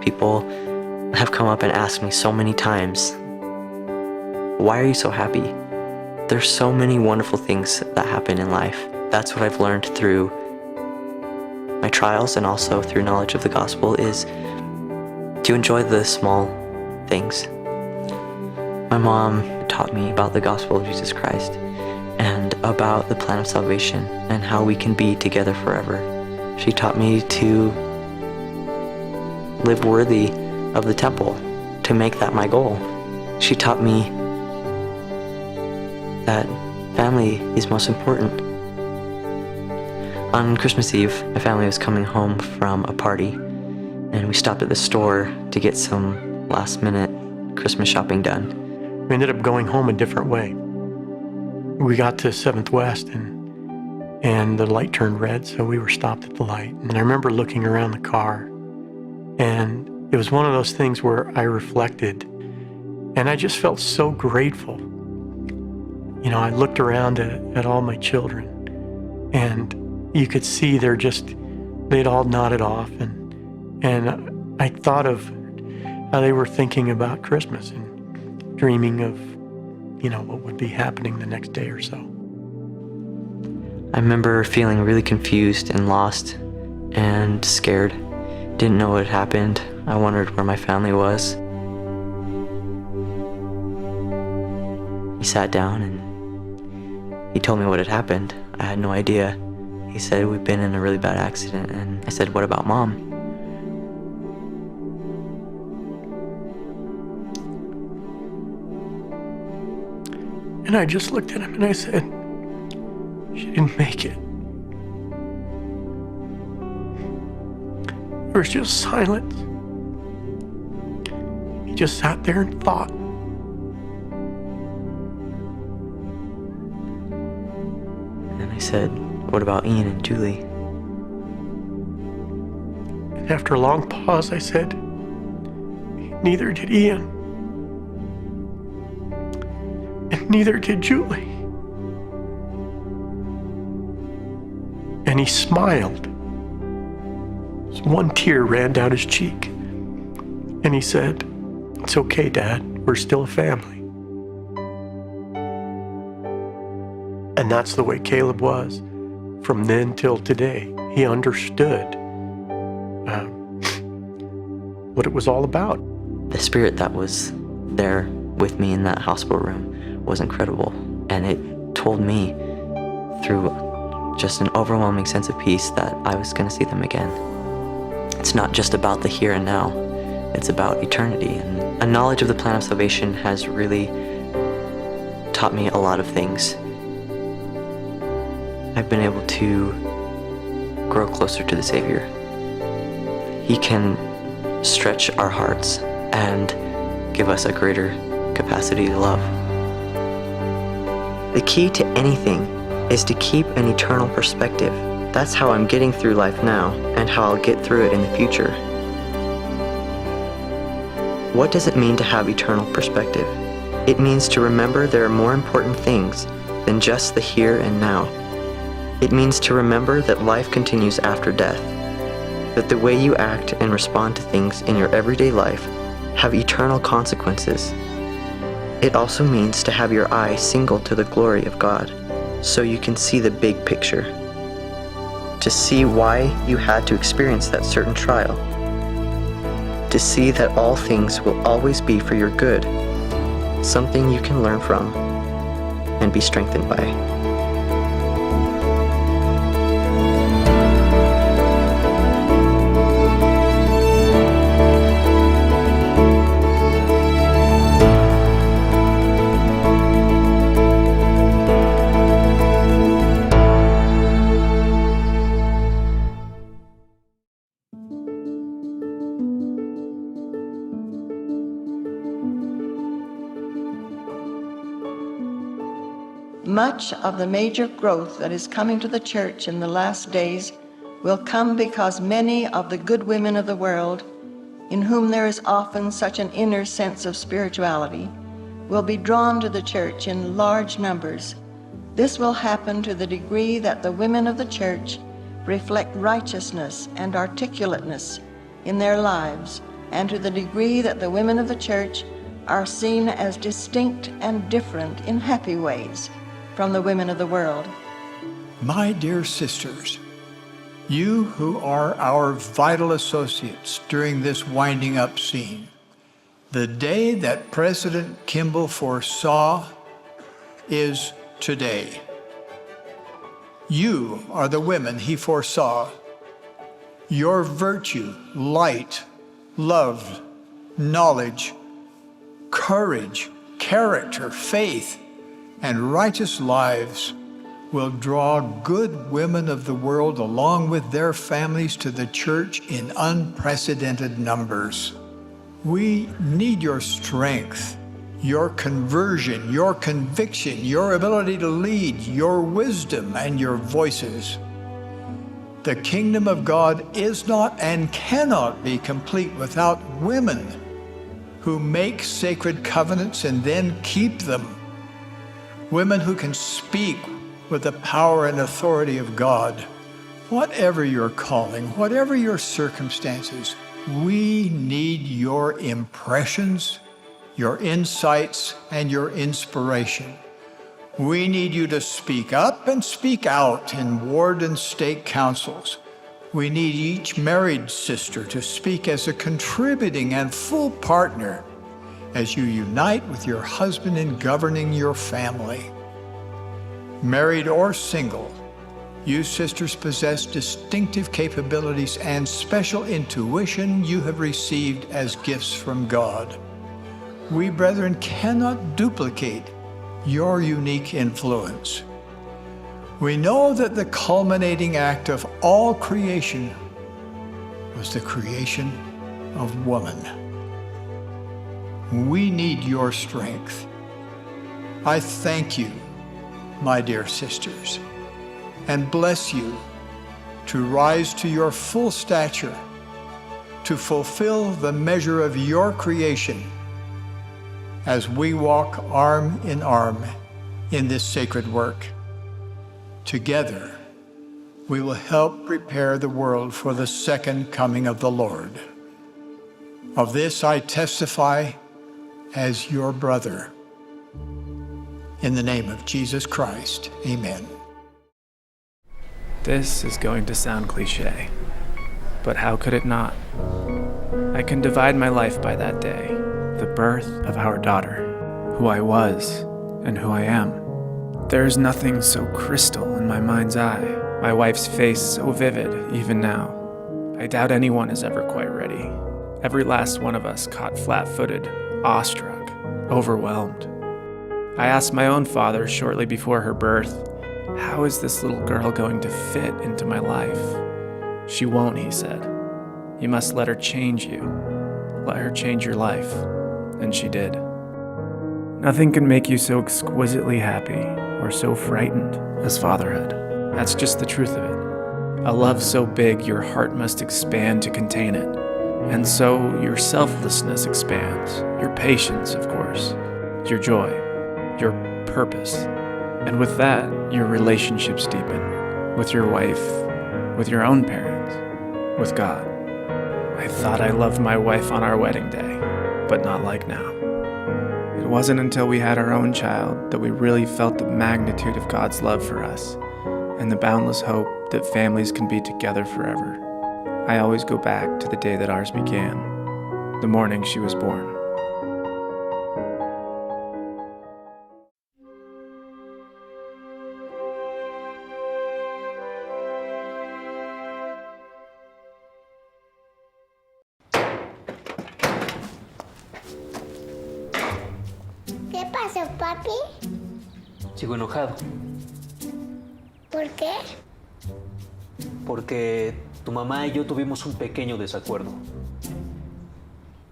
People have come up and asked me so many times, why are you so happy? There's so many wonderful things that happen in life. That's what I've learned through my trials and also through knowledge of the gospel, is to enjoy the small things. My mom taught me about the gospel of Jesus Christ and about the plan of salvation and how we can be together forever. She taught me to live worthy of the temple, to make that my goal. She taught me that family is most important. On Christmas Eve, my family was coming home from a party, and we stopped at the store to get some last-minute Christmas shopping done. We ended up going home a different way. We got to 7th West, and the light turned red, so we were stopped at the light. And I remember looking around the car, and it was one of those things where I reflected, and I just felt so grateful. You know, I looked around at all my children, and you could see they'd all nodded off, and I thought of how they were thinking about Christmas and dreaming of, you know, what would be happening the next day or so. I remember feeling really confused and lost and scared. Didn't know what had happened. I wondered where my family was. He sat down and he told me what had happened. I had no idea. He said, we've been in a really bad accident. And I said, what about Mom? And I just looked at him and I said, she didn't make it. There was just silence. He just sat there and thought. And I said, what about Ian and Julie? And after a long pause, I said, neither did Ian. And neither did Julie. And he smiled. One tear ran down his cheek. And he said, it's okay, Dad. We're still a family. And that's the way Caleb was. From then till today, he understood what it was all about. The spirit that was there with me in that hospital room was incredible. And it told me through just an overwhelming sense of peace that I was going to see them again. It's not just about the here and now, it's about eternity. And a knowledge of the plan of salvation has really taught me a lot of things. I've been able to grow closer to the Savior. He can stretch our hearts and give us a greater capacity to love. The key to anything is to keep an eternal perspective. That's how I'm getting through life now and how I'll get through it in the future. What does it mean to have eternal perspective? It means to remember there are more important things than just the here and now. It means to remember that life continues after death, that the way you act and respond to things in your everyday life have eternal consequences. It also means to have your eye single to the glory of God, so you can see the big picture, to see why you had to experience that certain trial, to see that all things will always be for your good, something you can learn from and be strengthened by. Much of the major growth that is coming to the church in the last days will come because many of the good women of the world, in whom there is often such an inner sense of spirituality, will be drawn to the church in large numbers. This will happen to the degree that the women of the church reflect righteousness and articulateness in their lives, and to the degree that the women of the church are seen as distinct and different in happy ways from the women of the world. My dear sisters, you who are our vital associates during this winding up scene, the day that President Kimball foresaw is today. You are the women he foresaw. Your virtue, light, love, knowledge, courage, character, faith, and righteous lives will draw good women of the world along with their families to the church in unprecedented numbers. We need your strength, your conversion, your conviction, your ability to lead, your wisdom, and your voices. The kingdom of God is not and cannot be complete without women who make sacred covenants and then keep them. Women who can speak with the power and authority of God. Whatever your calling, whatever your circumstances, we need your impressions, your insights, and your inspiration. We need you to speak up and speak out in ward and state councils. We need each married sister to speak as a contributing and full partner as you unite with your husband in governing your family. Married or single, You sisters possess distinctive capabilities and special intuition you have received as gifts from God. We, brethren, cannot duplicate your unique influence. We know that the culminating act of all creation was the creation of woman. We need your strength. I thank you, my dear sisters, and bless you to rise to your full stature, to fulfill the measure of your creation as we walk arm in arm in this sacred work. Together, we will help prepare the world for the second coming of the Lord. Of this I testify as your brother. In the name of Jesus Christ, amen. This is going to sound cliche, but how could it not? I can divide my life by that day, the birth of our daughter, who I was and who I am. There is nothing so crystal in my mind's eye, my wife's face so vivid even now. I doubt anyone is ever quite ready. Every last one of us caught flat-footed, awestruck, overwhelmed. I asked my own father shortly before her birth, how is this little girl going to fit into my life? She won't, he said. You must let her change you. Let her change your life. And she did. Nothing can make you so exquisitely happy or so frightened as fatherhood. That's just the truth of it. A love so big your heart must expand to contain it. And so your selflessness expands, your patience, of course, your joy, your purpose. And with that, your relationships deepen, with your wife, with your own parents, with God. I thought I loved my wife on our wedding day, but not like now. It wasn't until we had our own child that we really felt the magnitude of God's love for us and the boundless hope that families can be together forever. I always go back to the day that ours began, the morning she was born. ¿Qué pasó, papi? Sigo enojado. ¿Por qué? Porque tu mamá y yo tuvimos un pequeño desacuerdo.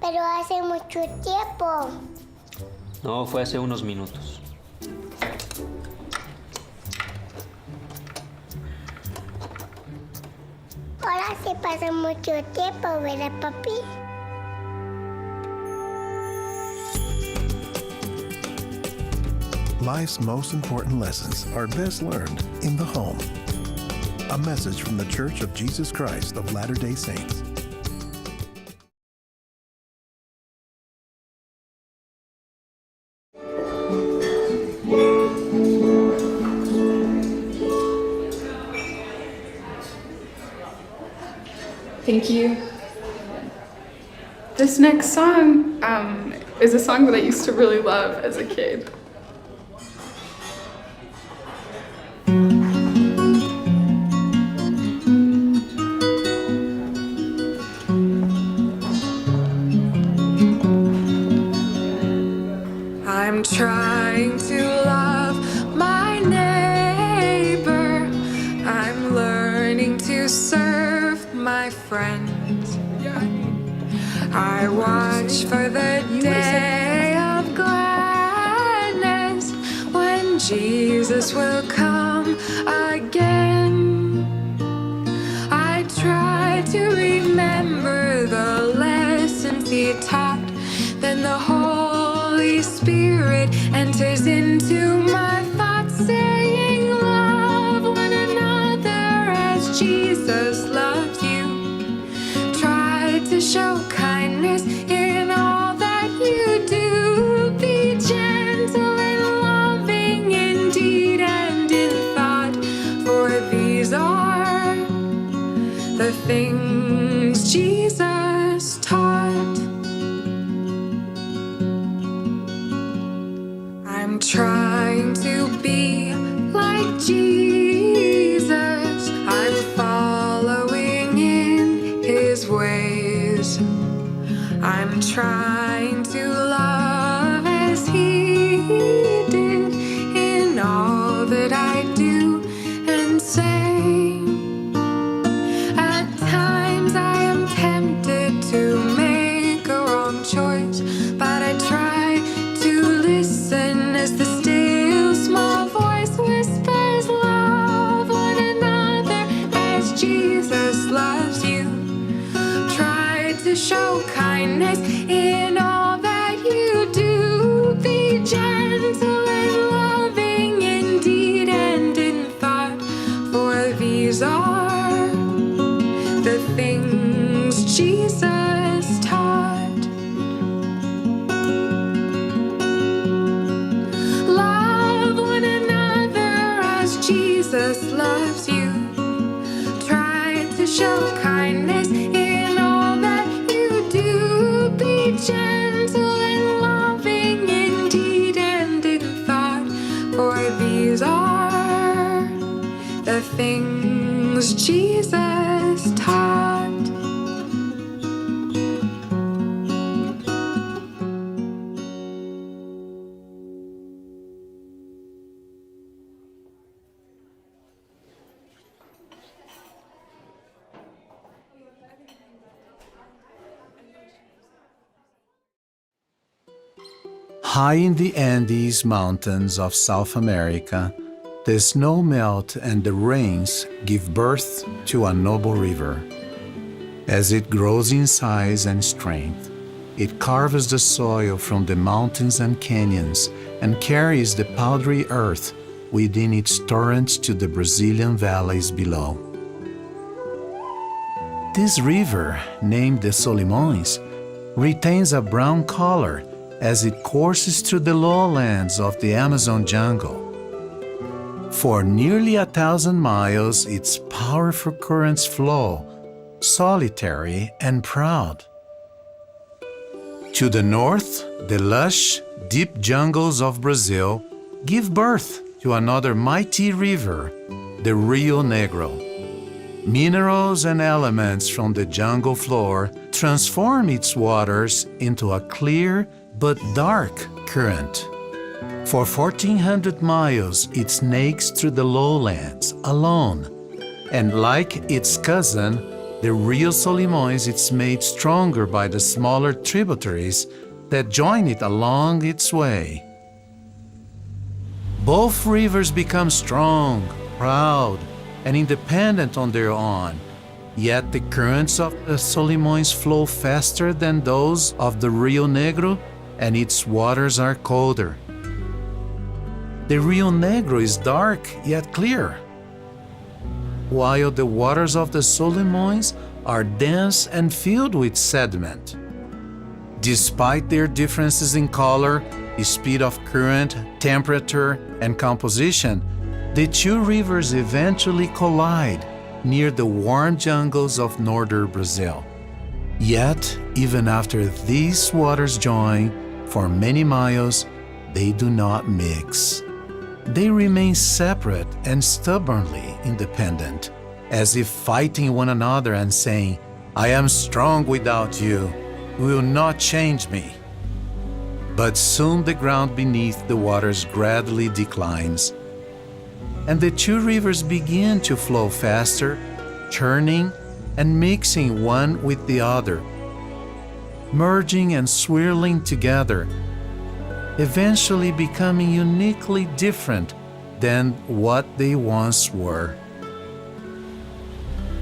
Pero hace mucho tiempo. No, fue hace unos minutos. Ahora sí pasa mucho tiempo, ¿verdad, papi? Life's most important lessons are best learned in the home. A message from the Church of Jesus Christ of Latter-day Saints. Thank you. This next song is a song that I used to really love as a kid. I'm trying to love my neighbor. I'm learning to serve my friends. I watch for the day of gladness when Jesus will come again. I try to remember the lessons he taught, then the Holy Spirit enters into my thoughts, saying, love one another as Jesus loved you. Try to show kindness in all that you do. Be gentle and loving in deed and in thought, for these are the things Jesus taught. I'm trying to be like Jesus. I'm trying to love as He did in all that I do and say. At times I am tempted to make a wrong choice, but I try to listen as the still small voice whispers, love one another as Jesus loves you. Try to show kindness in all that you do. Be gentle and loving in deed and in thought, for these are the things Jesus taught. Love one another as Jesus loves you. Try to show kindness in all that you do. Be gentle and loving in deed and in thought, for these are the things Jesus taught. High in the Andes Mountains of South America, the snow melt and the rains give birth to a noble river. As it grows in size and strength, it carves the soil from the mountains and canyons and carries the powdery earth within its torrents to the Brazilian valleys below. This river, named the Solimões, retains a brown color as it courses through the lowlands of the Amazon jungle. For nearly 1,000 miles, its powerful currents flow, solitary and proud. To the north, the lush, deep jungles of Brazil give birth to another mighty river, the Rio Negro. Minerals and elements from the jungle floor transform its waters into a clear but dark current. For 1,400 miles, it snakes through the lowlands alone, and like its cousin, the Rio Solimões, it's made stronger by the smaller tributaries that join it along its way. Both rivers become strong, proud, and independent on their own, yet the currents of the Solimões flow faster than those of the Rio Negro, and its waters are colder. The Rio Negro is dark yet clear, while the waters of the Solimões are dense and filled with sediment. Despite their differences in color, speed of current, temperature, and composition, the two rivers eventually collide near the warm jungles of northern Brazil. Yet, even after these waters join, for many miles, they do not mix. They remain separate and stubbornly independent, as if fighting one another and saying, "I am strong without you, you will not change me." But soon the ground beneath the waters gradually declines, and the two rivers begin to flow faster, turning and mixing one with the other, merging and swirling together, eventually becoming uniquely different than what they once were.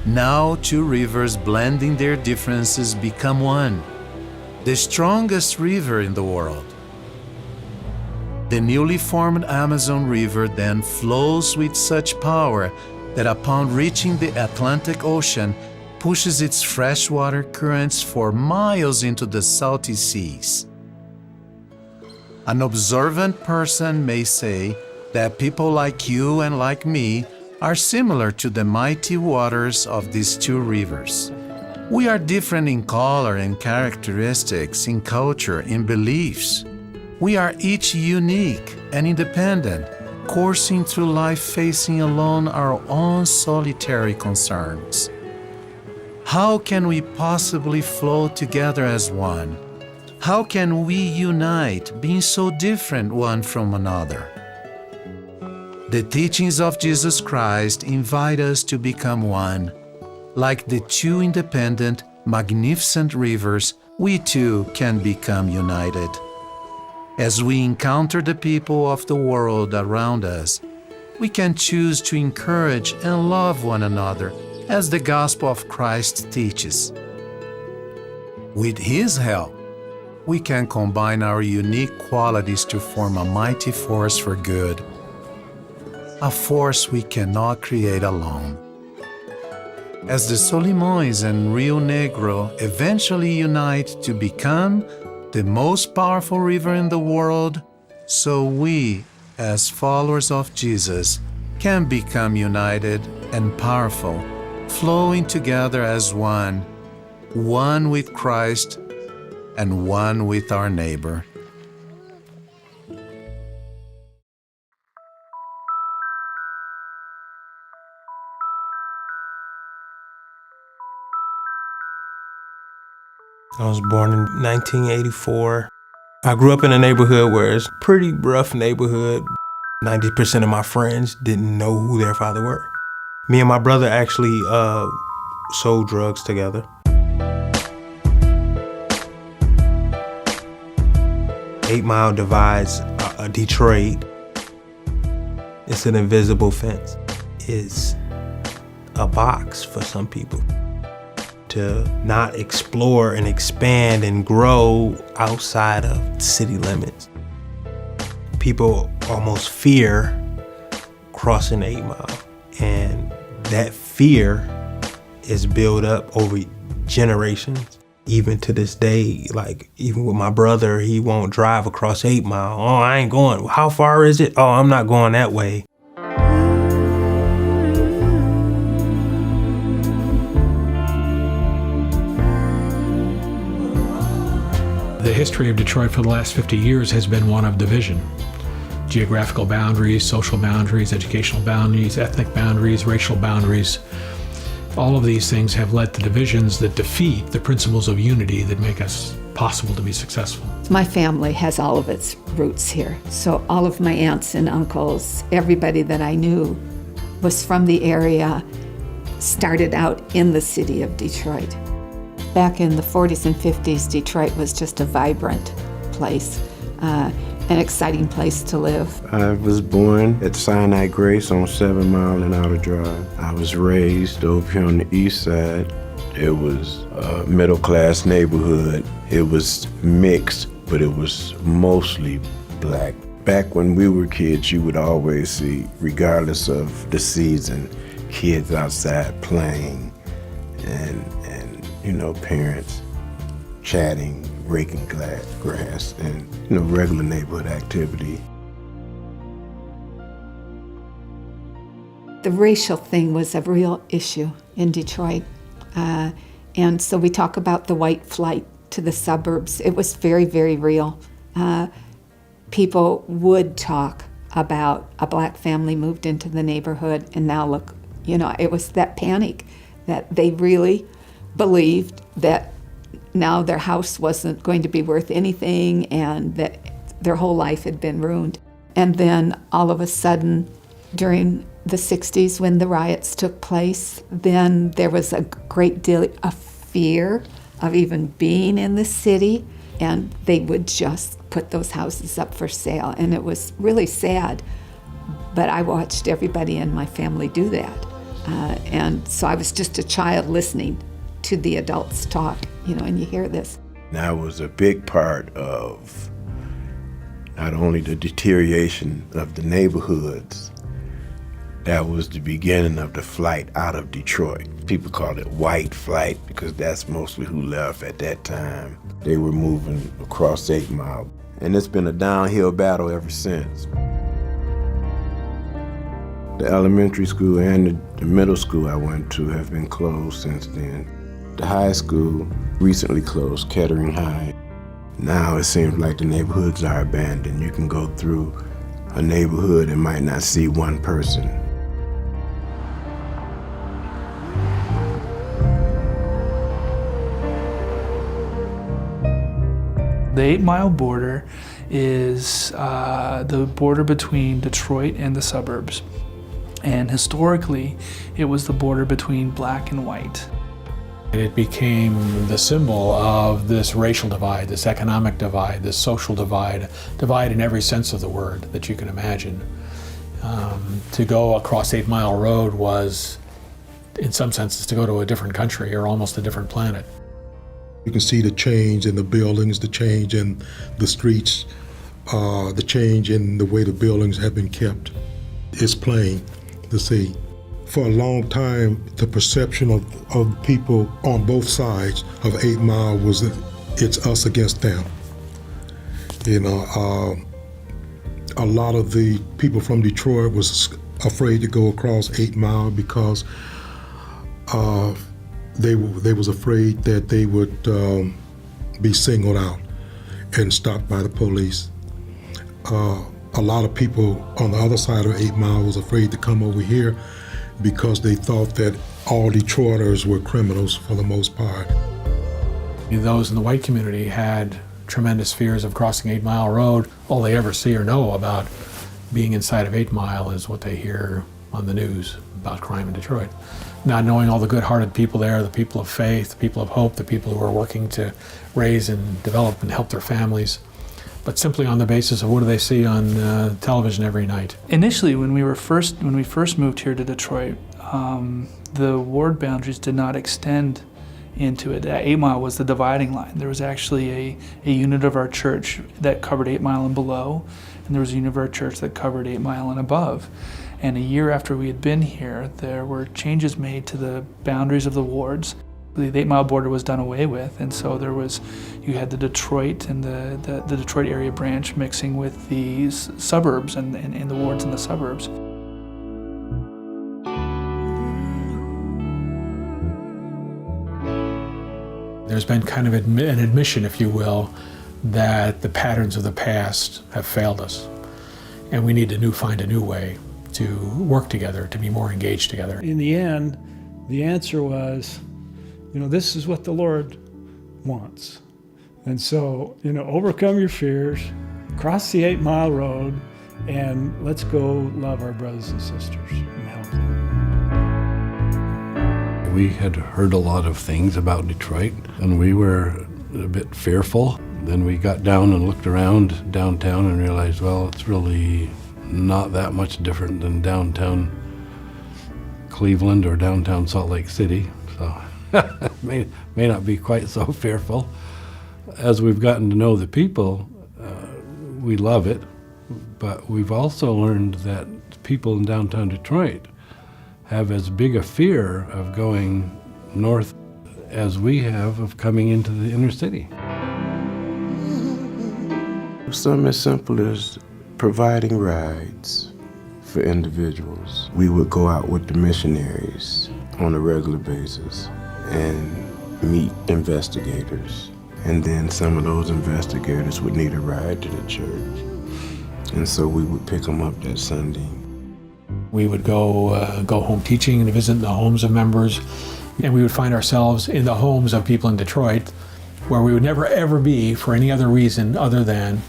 Now two rivers blending their differences become one, the strongest river in the world. The newly formed Amazon River then flows with such power that upon reaching the Atlantic Ocean, pushes its freshwater currents for miles into the salty seas. An observant person may say that people like you and like me are similar to the mighty waters of these two rivers. We are different in color and characteristics, in culture, in beliefs. We are each unique and independent, coursing through life facing alone our own solitary concerns. How can we possibly flow together as one? How can we unite, being so different one from another? The teachings of Jesus Christ invite us to become one. Like the two independent, magnificent rivers, we too can become united. As we encounter the people of the world around us, we can choose to encourage and love one another as the gospel of Christ teaches. With His help, we can combine our unique qualities to form a mighty force for good, a force we cannot create alone. As the Solimões and Rio Negro eventually unite to become the most powerful river in the world, so we, as followers of Jesus, can become united and powerful, flowing together as one, one with Christ and one with our neighbor. I was born in 1984. I grew up in a neighborhood where it's a pretty rough neighborhood. 90% of my friends didn't know who their father were. Me and my brother actually sold drugs together. 8 Mile divides Detroit. It's an invisible fence. It's a box for some people to not explore and expand and grow outside of city limits. People almost fear crossing 8 Mile, and that fear is built up over generations. Even to this day, like even with my brother, he won't drive across 8 Mile. Oh, I ain't going. How far is it? Oh, I'm not going that way. The history of Detroit for the last 50 years has been one of division. Geographical boundaries, social boundaries, educational boundaries, ethnic boundaries, racial boundaries. All of these things have led to divisions that defeat the principles of unity that make us possible to be successful. My family has all of its roots here. So all of my aunts and uncles, everybody that I knew was from the area, started out in the city of Detroit. Back in the 40s and 50s, Detroit was just a vibrant place, an exciting place to live. I was born at Sinai Grace on 7 Mile and Outer Drive. I was raised over here on the east side. It was a middle-class neighborhood. It was mixed, but it was mostly black. Back when we were kids, you would always see, regardless of the season, kids outside playing and you know, parents chatting, raking grass, and, you know, regular neighborhood activity. The racial thing was a real issue in Detroit. And so we talk about the white flight to the suburbs. It was very, very real. People would talk about a black family moved into the neighborhood, and now look, you know, it was that panic that they really believed that now their house wasn't going to be worth anything and that their whole life had been ruined. And then all of a sudden, during the 60s when the riots took place, then there was a great deal of fear of even being in the city, and they would just put those houses up for sale. And it was really sad, but I watched everybody in my family do that. And so I was just a child listening to the adults talk, you know, and you hear this. That was a big part of not only the deterioration of the neighborhoods, that was the beginning of the flight out of Detroit. People called it white flight because that's mostly who left at that time. They were moving across 8 Mile. And it's been a downhill battle ever since. The elementary school and the middle school I went to have been closed since then. The high school recently closed, Kettering High. Now it seems like the neighborhoods are abandoned. You can go through a neighborhood and might not see one person. The 8 Mile border is the border between Detroit and the suburbs. And historically, it was the border between black and white. It became the symbol of this racial divide, this economic divide, this social divide in every sense of the word that you can imagine. To go across 8 Mile Road was, in some senses, to go to a different country or almost a different planet. You can see the change in the buildings, the change in the streets, the change in the way the buildings have been kept. It's plain to see. For a long time, the perception of people on both sides of 8 Mile was that it's us against them. You know, a lot of the people from Detroit was afraid to go across 8 Mile because they was afraid that they would be singled out and stopped by the police. A lot of people on the other side of 8 Mile was afraid to come over here because they thought that all Detroiters were criminals for the most part. Those in the white community had tremendous fears of crossing 8 Mile Road. All they ever see or know about being inside of 8 Mile is what they hear on the news about crime in Detroit. Not knowing all the good-hearted people there, the people of faith, the people of hope, the people who are working to raise and develop and help their families, but simply on the basis of what do they see on television every night. Initially, when we first moved here to Detroit, the ward boundaries did not extend into it. 8 Mile was the dividing line. There was actually a unit of our church that covered 8 Mile and below, and there was a unit of our church that covered 8 Mile and above. And a year after we had been here, there were changes made to the boundaries of the wards. The 8 Mile border was done away with, and so you had the Detroit and the Detroit area branch mixing with the suburbs and the wards in the suburbs. There's been kind of an admission, if you will, that the patterns of the past have failed us, and we need to find a new way to work together, to be more engaged together. In the end, the answer was, this is what the Lord wants. And so, overcome your fears, cross the 8 Mile Road, and let's go love our brothers and sisters and help them. We had heard a lot of things about Detroit, and we were a bit fearful. Then we got down and looked around downtown and realized, well, it's really not that much different than downtown Cleveland or downtown Salt Lake City. So may not be quite so fearful. As we've gotten to know the people, we love it, but we've also learned that people in downtown Detroit have as big a fear of going north as we have of coming into the inner city. Something as simple as providing rides for individuals. We would go out with the missionaries on a regular basis and meet investigators. And then some of those investigators would need a ride to the church. And so we would pick them up that Sunday. We would go home teaching and visit the homes of members, and we would find ourselves in the homes of people in Detroit where we would never ever be for any other reason other than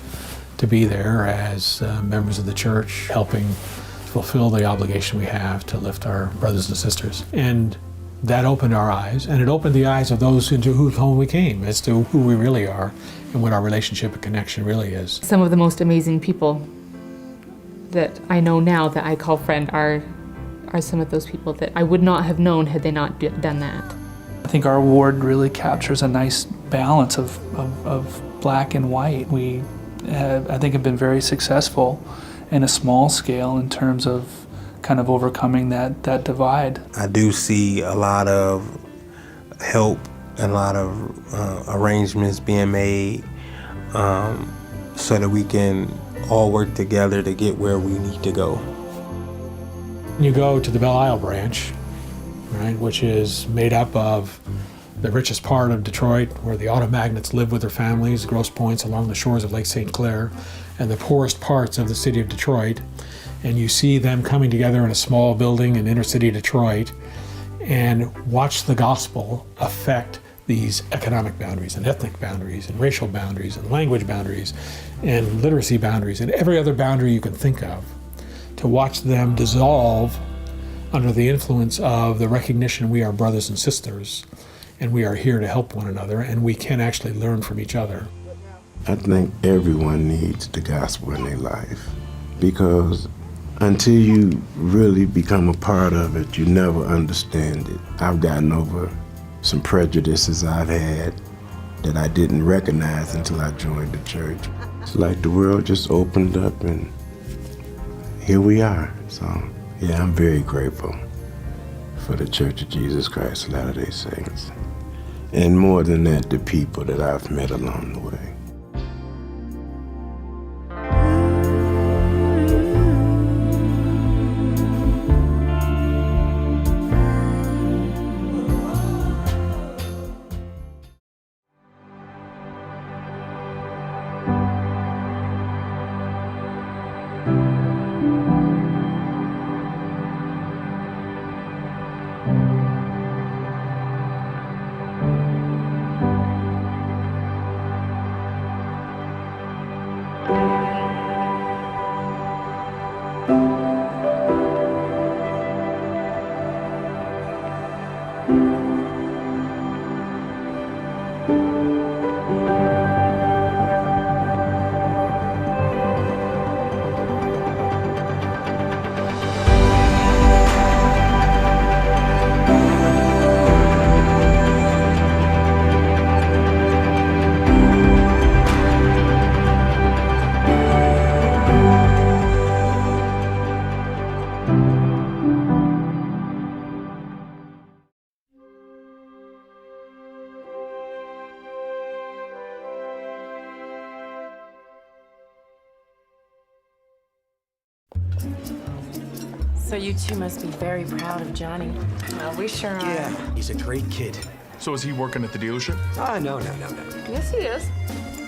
to be there as members of the church, helping fulfill the obligation we have to lift our brothers and sisters. And that opened our eyes, and it opened the eyes of those into whose home we came as to who we really are and what our relationship and connection really is. Some of the most amazing people that I know now that I call friend are some of those people that I would not have known had they not done that. I think our ward really captures a nice balance of black and white. We I think have been very successful in a small scale in terms of kind of overcoming that divide. I do see a lot of help and a lot of arrangements being made so that we can all work together to get where we need to go. You go to the Belle Isle branch, right, which is made up of the richest part of Detroit, where the auto magnates live with their families, Grosse Points along the shores of Lake St. Clair, and the poorest parts of the city of Detroit. And you see them coming together in a small building in inner city Detroit and watch the gospel affect these economic boundaries and ethnic boundaries and racial boundaries and language boundaries and literacy boundaries and every other boundary you can think of, to watch them dissolve under the influence of the recognition we are brothers and sisters and we are here to help one another and we can actually learn from each other. I think everyone needs the gospel in their life, because until you really become a part of it, you never understand it. I've gotten over some prejudices I've had that I didn't recognize until I joined the church. It's like the world just opened up and here we are. So yeah, I'm very grateful for the Church of Jesus Christ of Latter-day Saints. And more than that, the people that I've met along the way. So you two must be very proud of Johnny. Well, we sure are. Yeah, he's a great kid. So is he working at the dealership? No. Yes, he is.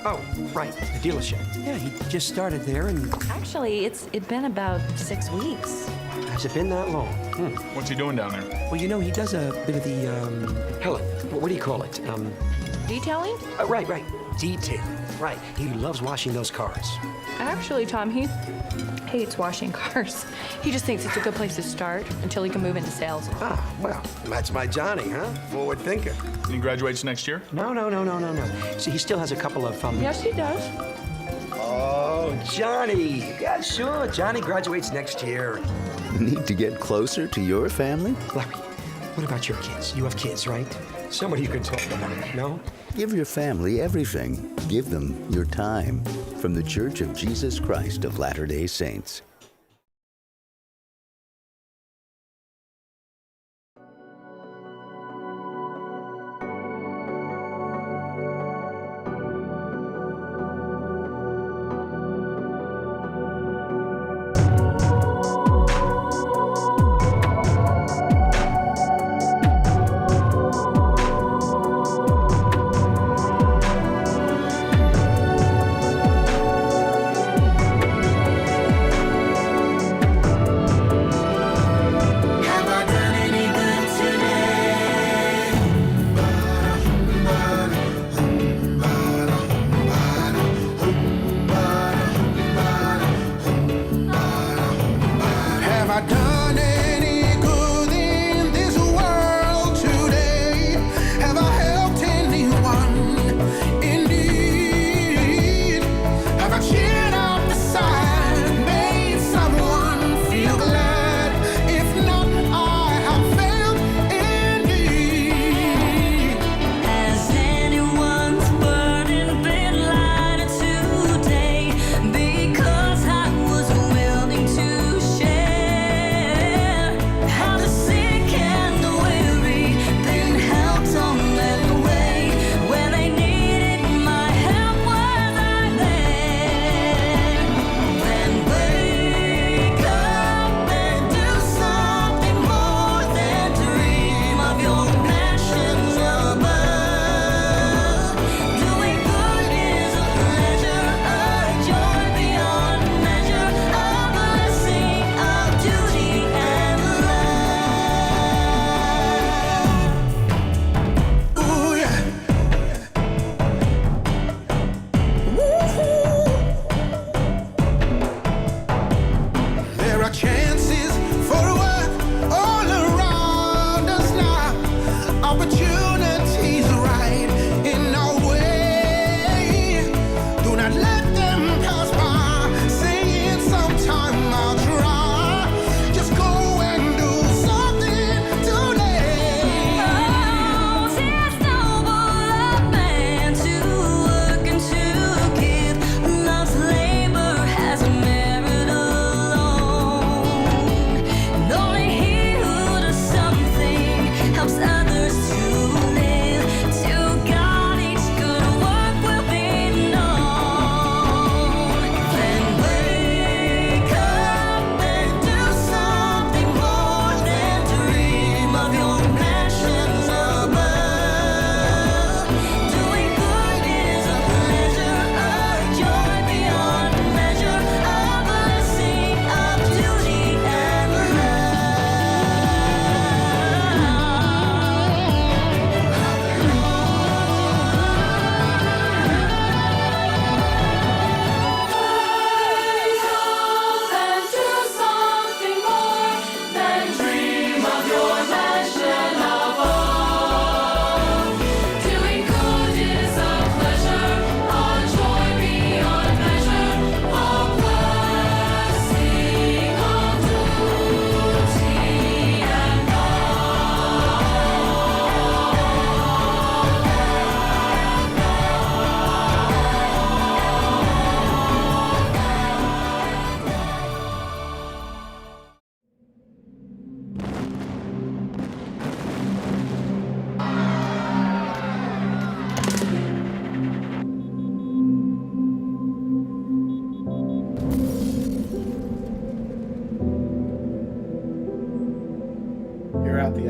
Oh, right, the dealership. Yeah, he just started there and... Actually, it's been about 6 weeks. Has it been that long? What's he doing down there? Well, you know, he does a bit of the, Helen, what do you call it? Detailing? Right. Detailing. Right. He loves washing those cars. Actually, Tom, he hates washing cars. He just thinks it's a good place to start until he can move into sales. Ah, well, that's my Johnny, huh? Forward thinker. And he graduates next year? No. See, he still has a couple of, Yes, he does. Oh, Johnny. Yeah, sure. Johnny graduates next year. Need to get closer to your family? Larry, what about your kids? You have kids, right? Somebody you can talk about, no? Give your family everything. Give them your time. From the Church of Jesus Christ of Latter-day Saints.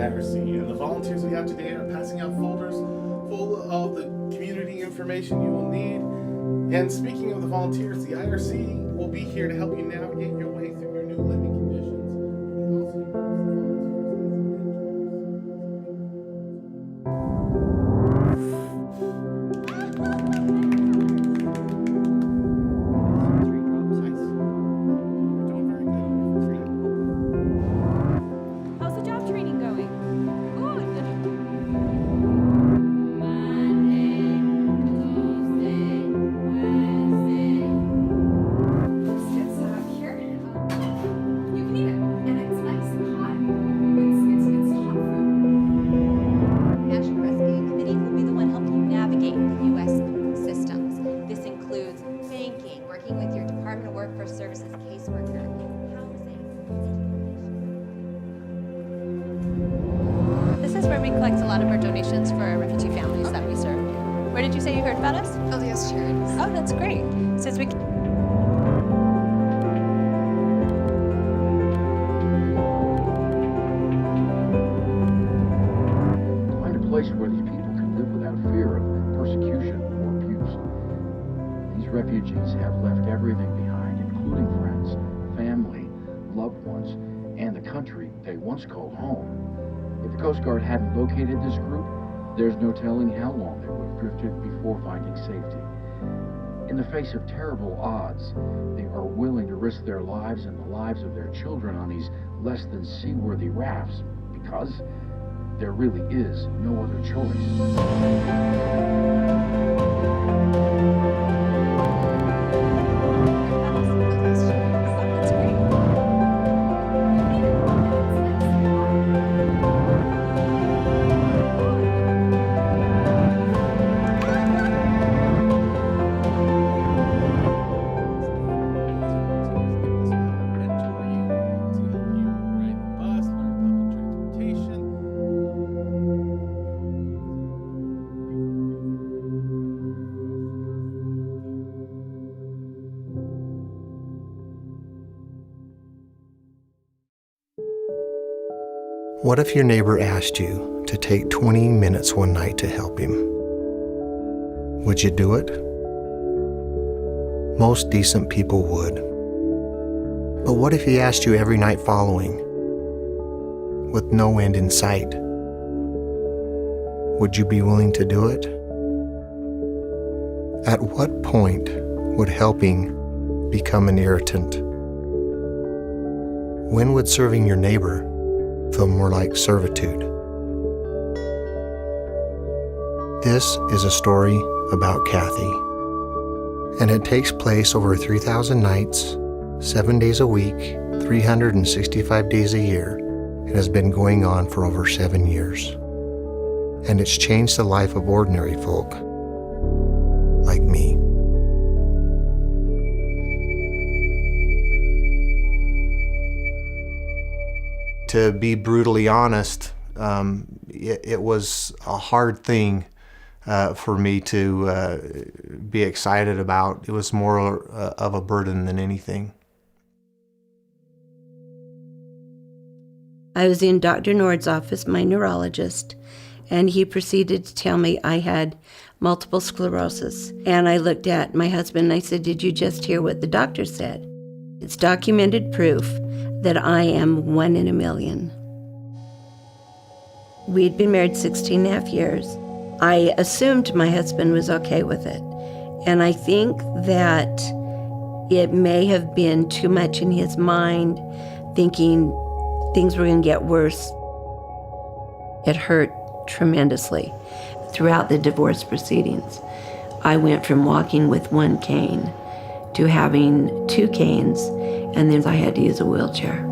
IRC, and the volunteers we have today are passing out folders full of the community information you will need. And speaking of the volunteers, the IRC will be here to help you navigate your way through your new living conditions. How's the job training going? This is where we collect a lot of our donations for our refugee families that we serve. Where did you say you heard about us? LDS Charities. Oh, that's great. Since we Find a place where these people can live without fear of persecution or abuse. These refugees have left everything behind, including friends, family, loved ones, and the country they once called home. If the Coast Guard hadn't located this group, there's no telling how long they would have drifted before finding safety. In the face of terrible odds, they are willing to risk their lives and the lives of their children on these less than seaworthy rafts because there really is no other choice. What if your neighbor asked you to take 20 minutes one night to help him? Would you do it? Most decent people would. But what if he asked you every night following, with no end in sight? Would you be willing to do it? At what point would helping become an irritant? When would serving your neighbor feel more like servitude? This is a story about Kathy, and it takes place over 3,000 nights, 7 days a week, 365 days a year. It has been going on for over 7 years, and it's changed the life of ordinary folk like me. To be brutally honest, it was a hard thing for me to be excited about. It was more of a burden than anything. I was in Dr. Nord's office, my neurologist, and he proceeded to tell me I had multiple sclerosis. And I looked at my husband and I said, "Did you just hear what the doctor said?" It's documented proof that I am 1 in a million. We'd been married 16 and a half years. I assumed my husband was okay with it. And I think that it may have been too much in his mind, thinking things were going to get worse. It hurt tremendously. Throughout the divorce proceedings, I went from walking with 1 cane to having 2 canes, and then I had to use a wheelchair.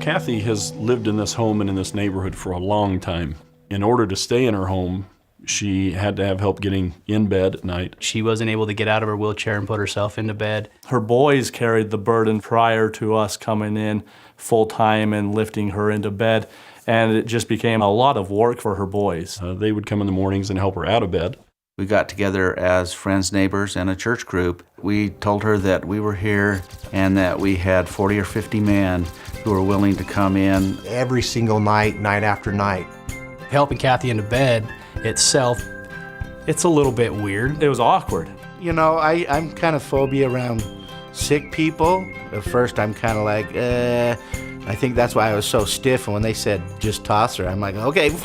Kathy has lived in this home and in this neighborhood for a long time. In order to stay in her home, she had to have help getting in bed at night. She wasn't able to get out of her wheelchair and put herself into bed. Her boys carried the burden prior to us coming in full-time and lifting her into bed, and it just became a lot of work for her boys. They would come in the mornings and help her out of bed. We got together as friends, neighbors, and a church group. We told her that we were here and that we had 40 or 50 men who were willing to come in. Every single night, night after night. Helping Kathy into bed itself, it's a little bit weird. It was awkward. You know, I'm kind of phobia around sick people. At first, I'm kind of like, I think that's why I was so stiff. And when they said, just toss her, I'm like, okay.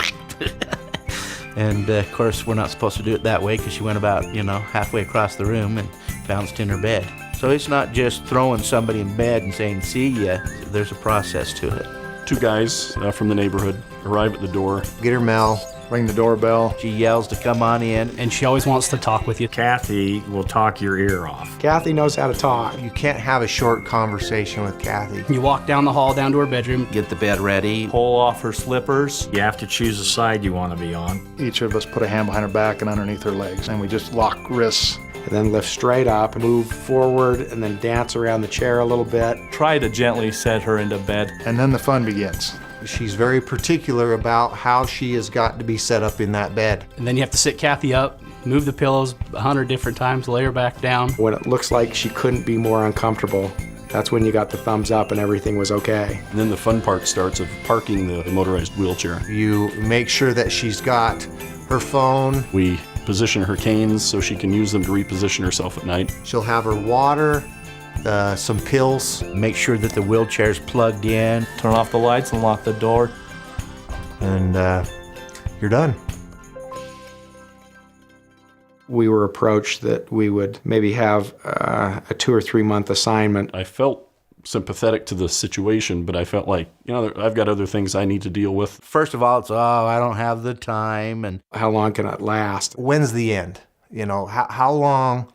And of course, we're not supposed to do it that way because she went about, halfway across the room and bounced in her bed. So it's not just throwing somebody in bed and saying, see ya. There's a process to it. Two guys from the neighborhood arrive at the door. Get her Mel. Ring the doorbell. She yells to come on in. And she always wants to talk with you. Kathy will talk your ear off. Kathy knows how to talk. You can't have a short conversation with Kathy. You walk down the hall, down to her bedroom. Get the bed ready. Pull off her slippers. You have to choose a side you want to be on. Each of us put a hand behind her back and underneath her legs, and we just lock wrists. And then lift straight up, move forward, and then dance around the chair a little bit. Try to gently set her into bed. And then the fun begins. She's very particular about how she has got to be set up in that bed. And then you have to sit Kathy up, move the pillows 100 different times, lay her back down. When it looks like she couldn't be more uncomfortable, that's when you got the thumbs up and everything was okay. And then the fun part starts of parking the motorized wheelchair. You make sure that she's got her phone. We position her canes so she can use them to reposition herself at night. She'll have her water, some pills. Make sure that the wheelchair's plugged in. Turn off the lights and lock the door. And you're done. We were approached that we would maybe have a 2 or 3 month assignment. I felt sympathetic to the situation, but I felt like, I've got other things I need to deal with. First of all, it's, I don't have the time. And how long can it last? When's the end? How long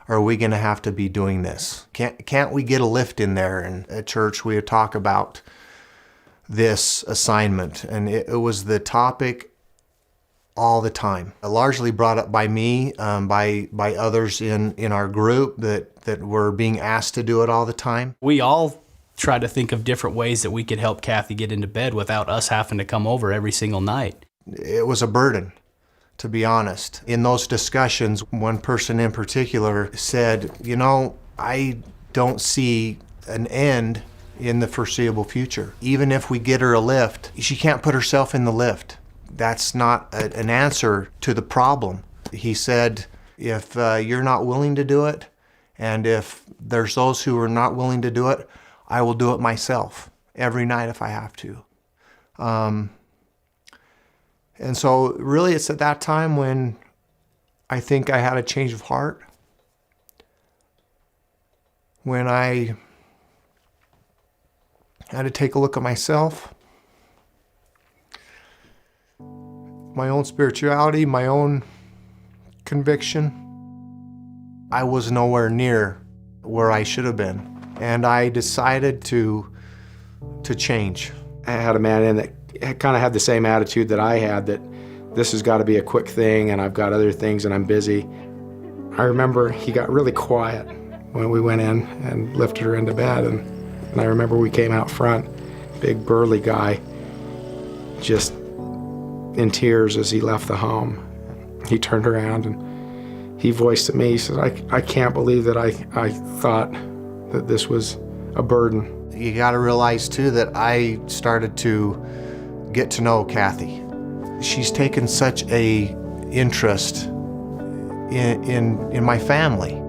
are we going to have to be doing this? Can't we get a lift in there? And at church, we would talk about this assignment, and it was the topic all the time. Largely brought up by me, by others in our group that were being asked to do it all the time. We all try to think of different ways that we could help Kathy get into bed without us having to come over every single night. It was a burden, to be honest. In those discussions, one person in particular said, I don't see an end in the foreseeable future. Even if we get her a lift, she can't put herself in the lift. That's not an answer to the problem. He said, if you're not willing to do it, and if there's those who are not willing to do it, I will do it myself every night if I have to. And so really it's at that time when I think I had a change of heart. When I had to take a look at myself, my own spirituality, my own conviction. I was nowhere near where I should have been. And I decided to change. I had a man in that kind of had the same attitude that I had, that this has got to be a quick thing and I've got other things and I'm busy. I remember he got really quiet when we went in and lifted her into bed, and I remember we came out front, big burly guy, just in tears as he left the home. He turned around and he voiced to me, he said, I can't believe that I thought that this was a burden. You got to realize too that I started to get to know Kathy. She's taken such a interest in my family.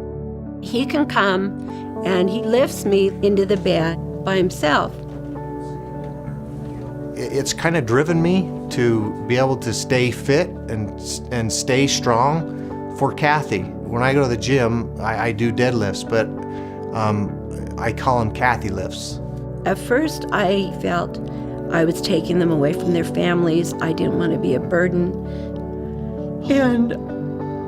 He can come and he lifts me into the bed by himself. It's kind of driven me to be able to stay fit and stay strong for Kathy. When I go to the gym, I do deadlifts, but I call them Kathy lifts. At first, I felt I was taking them away from their families. I didn't want to be a burden. And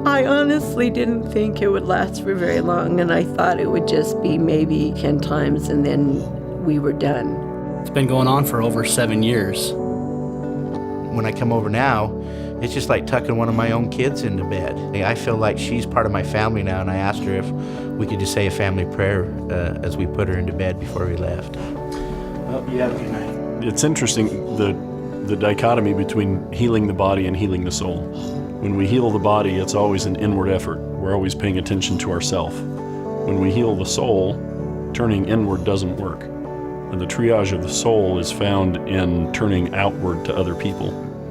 I honestly didn't think it would last for very long, and I thought it would just be maybe 10 times and then we were done. It's been going on for over 7 years. When I come over now, it's just like tucking one of my own kids into bed. I feel like she's part of my family now, and I asked her if we could just say a family prayer as we put her into bed before we left. Well, you have a good night. It's interesting, the dichotomy between healing the body and healing the soul. When we heal the body, it's always an inward effort. We're always paying attention to ourself. When we heal the soul, turning inward doesn't work. And the triage of the soul is found in turning outward to other people.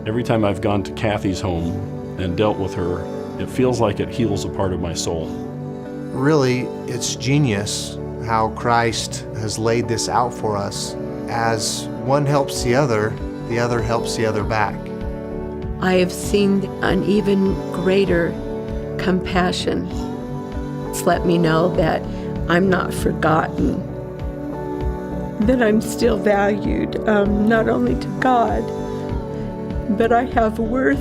Every time I've gone to Kathy's home and dealt with her, it feels like it heals a part of my soul. Really, it's genius how Christ has laid this out for us. As one helps the other helps the other back. I have seen an even greater compassion. It's let me know that I'm not forgotten, that I'm still valued, not only to God, but I have worth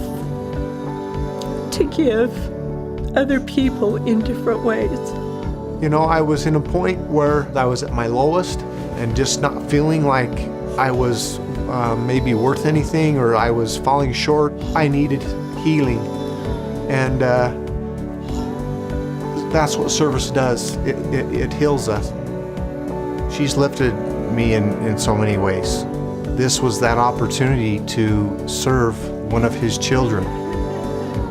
to give other people in different ways. You know, I was in a point where I was at my lowest and just not feeling like I was maybe worth anything or I was falling short. I needed healing. And that's what service does. It heals us. She's lifted me in so many ways. This was that opportunity to serve one of his children.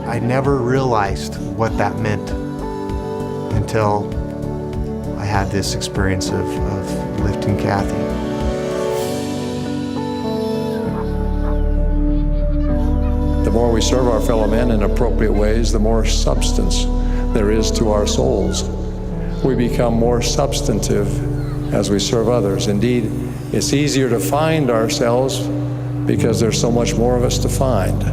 I never realized what that meant until I had this experience of lifting Kathy. The more we serve our fellow men in appropriate ways, the more substance there is to our souls. We become more substantive as we serve others. Indeed, it's easier to find ourselves because there's so much more of us to find.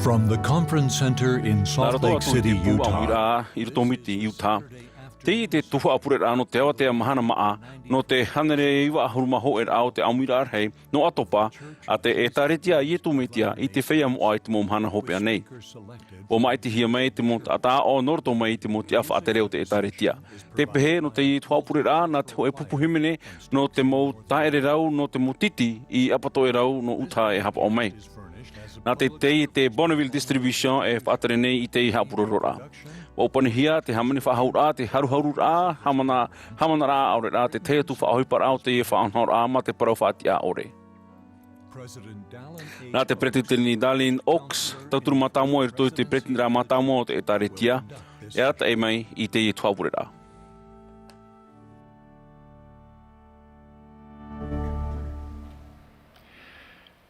From the conference center in Salt Lake City, Utah. Te Tuha'a Āmuiraa no te awa te Mahana Maa no te hanere iwa huruma ho ao te Amuiraa hei no Atopa a te e taretia I tu metia I te whea mo ai te mo Mahana hopea nei. O mai te hia mai te mo ata o norto mai te mo te awha a te reo te e taretia. Te pehe no te Tuha'a Āmuiraa na te ho e pupuhimene no te mo taere rau no te mo titi I apato e rau no uta e hapa o mai. Nā te Bonneville Distribution e whaatere nei I te I hapurorora. O panihia te hamani whahaura, te haruharura, hamana rā aure rā, te te atu whaohipara au te e whaonhora ma te parau whaatia ore. Nā te Presidenti Darlene Oaks, tauturu mātāmoa I rito te Presidenti rā mātāmoa o te e taretia, e ata e mai I te tuaurera.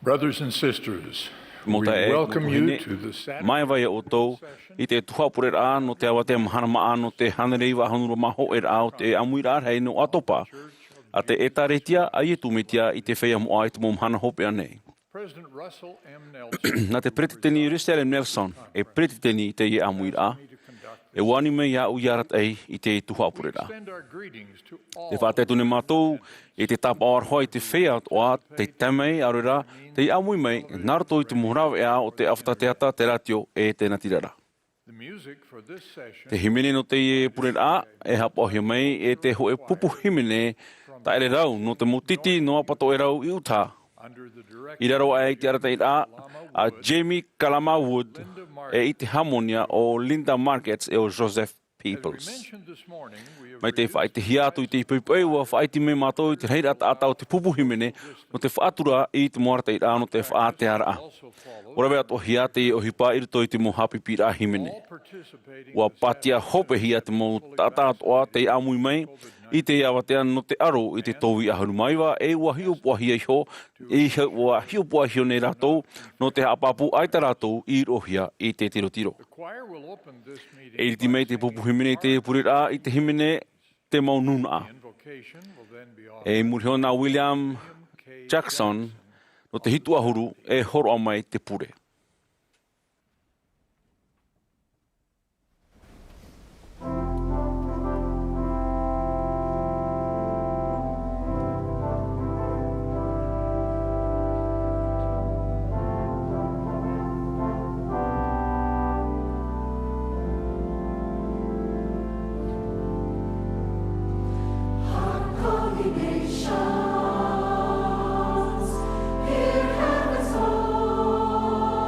Brothers and sisters, we welcome you to the mai vai o tau I te Tuha'a no te awa te Mahana Maa no te hanereiwa hanura maho e rao te Āmuiraa hei no Atopa a te e taretia a i tumitia i te whea moa i te Mahana hope anei. Nā te pretiteni Russell M. Nelson e pretiteni te i Āmuiraa, e wani me ia u iarat ei i te Tuha'a purera. Te whātetu ne mātou e te tapa o arhoi te whea o a te tamei arura te i amui mei narato i te mohrawe a o te awhatateata te ratio e te natirara. Te himene no te i purera e hapohia mei e te hoe pupu himene ta ele rau no te motiti no apato e rau i uta. I raro ai te arata i a Jamie Kalama Wood e i te harmonia o Linda Markets e o Joseph Peoples. Mai te whai te hiatu i te ipuipui ua whai te me mātou i te reira atau te pupuhimene no te whaatura i te moarata i no te whaateara. Orawe ato hiate i o hipa i rito i te mohapi pira himene. Ua patia hope hia te mo tata atoa te amui mai i te awatea no te aro i te towi a harumaiwa e ua hiupua hia iho ua hiupua hio nei ratou no te hapapu ai ta ratou i rohia i te tiro. E riti mei te pupuhimene i te purira i te himene te maununa. E muriona William Jackson no te hitu ahuru e horo a mai te pure. Hear heaven's voice.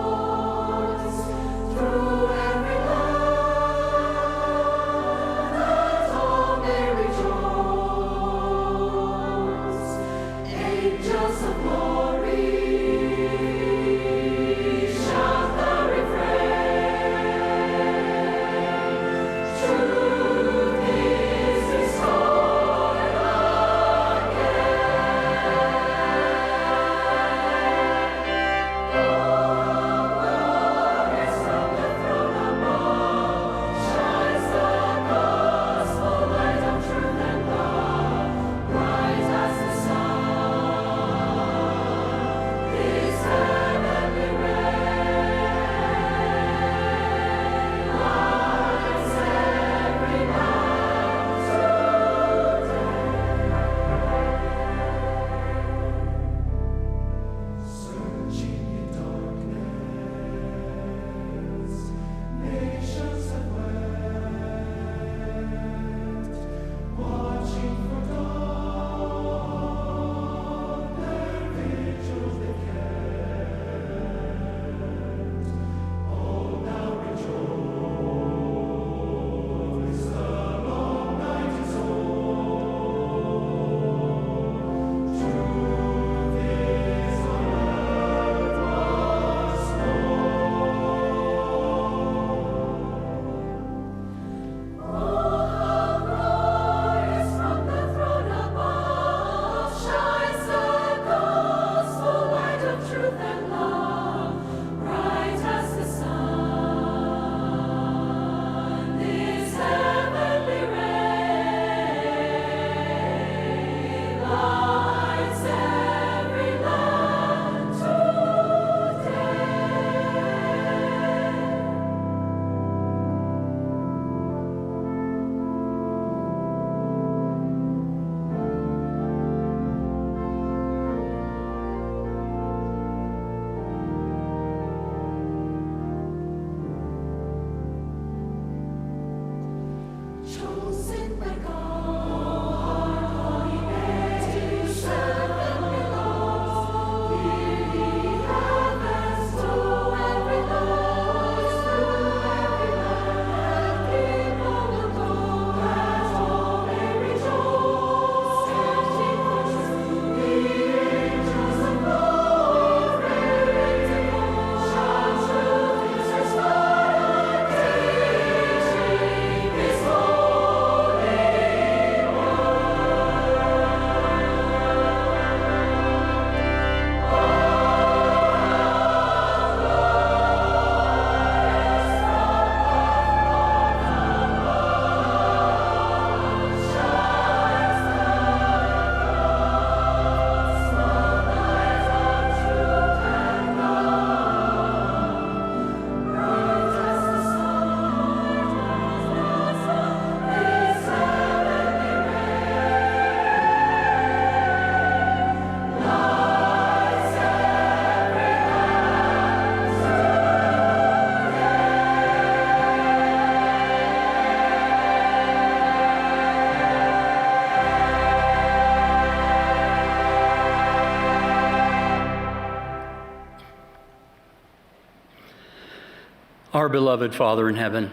Our beloved Father in heaven,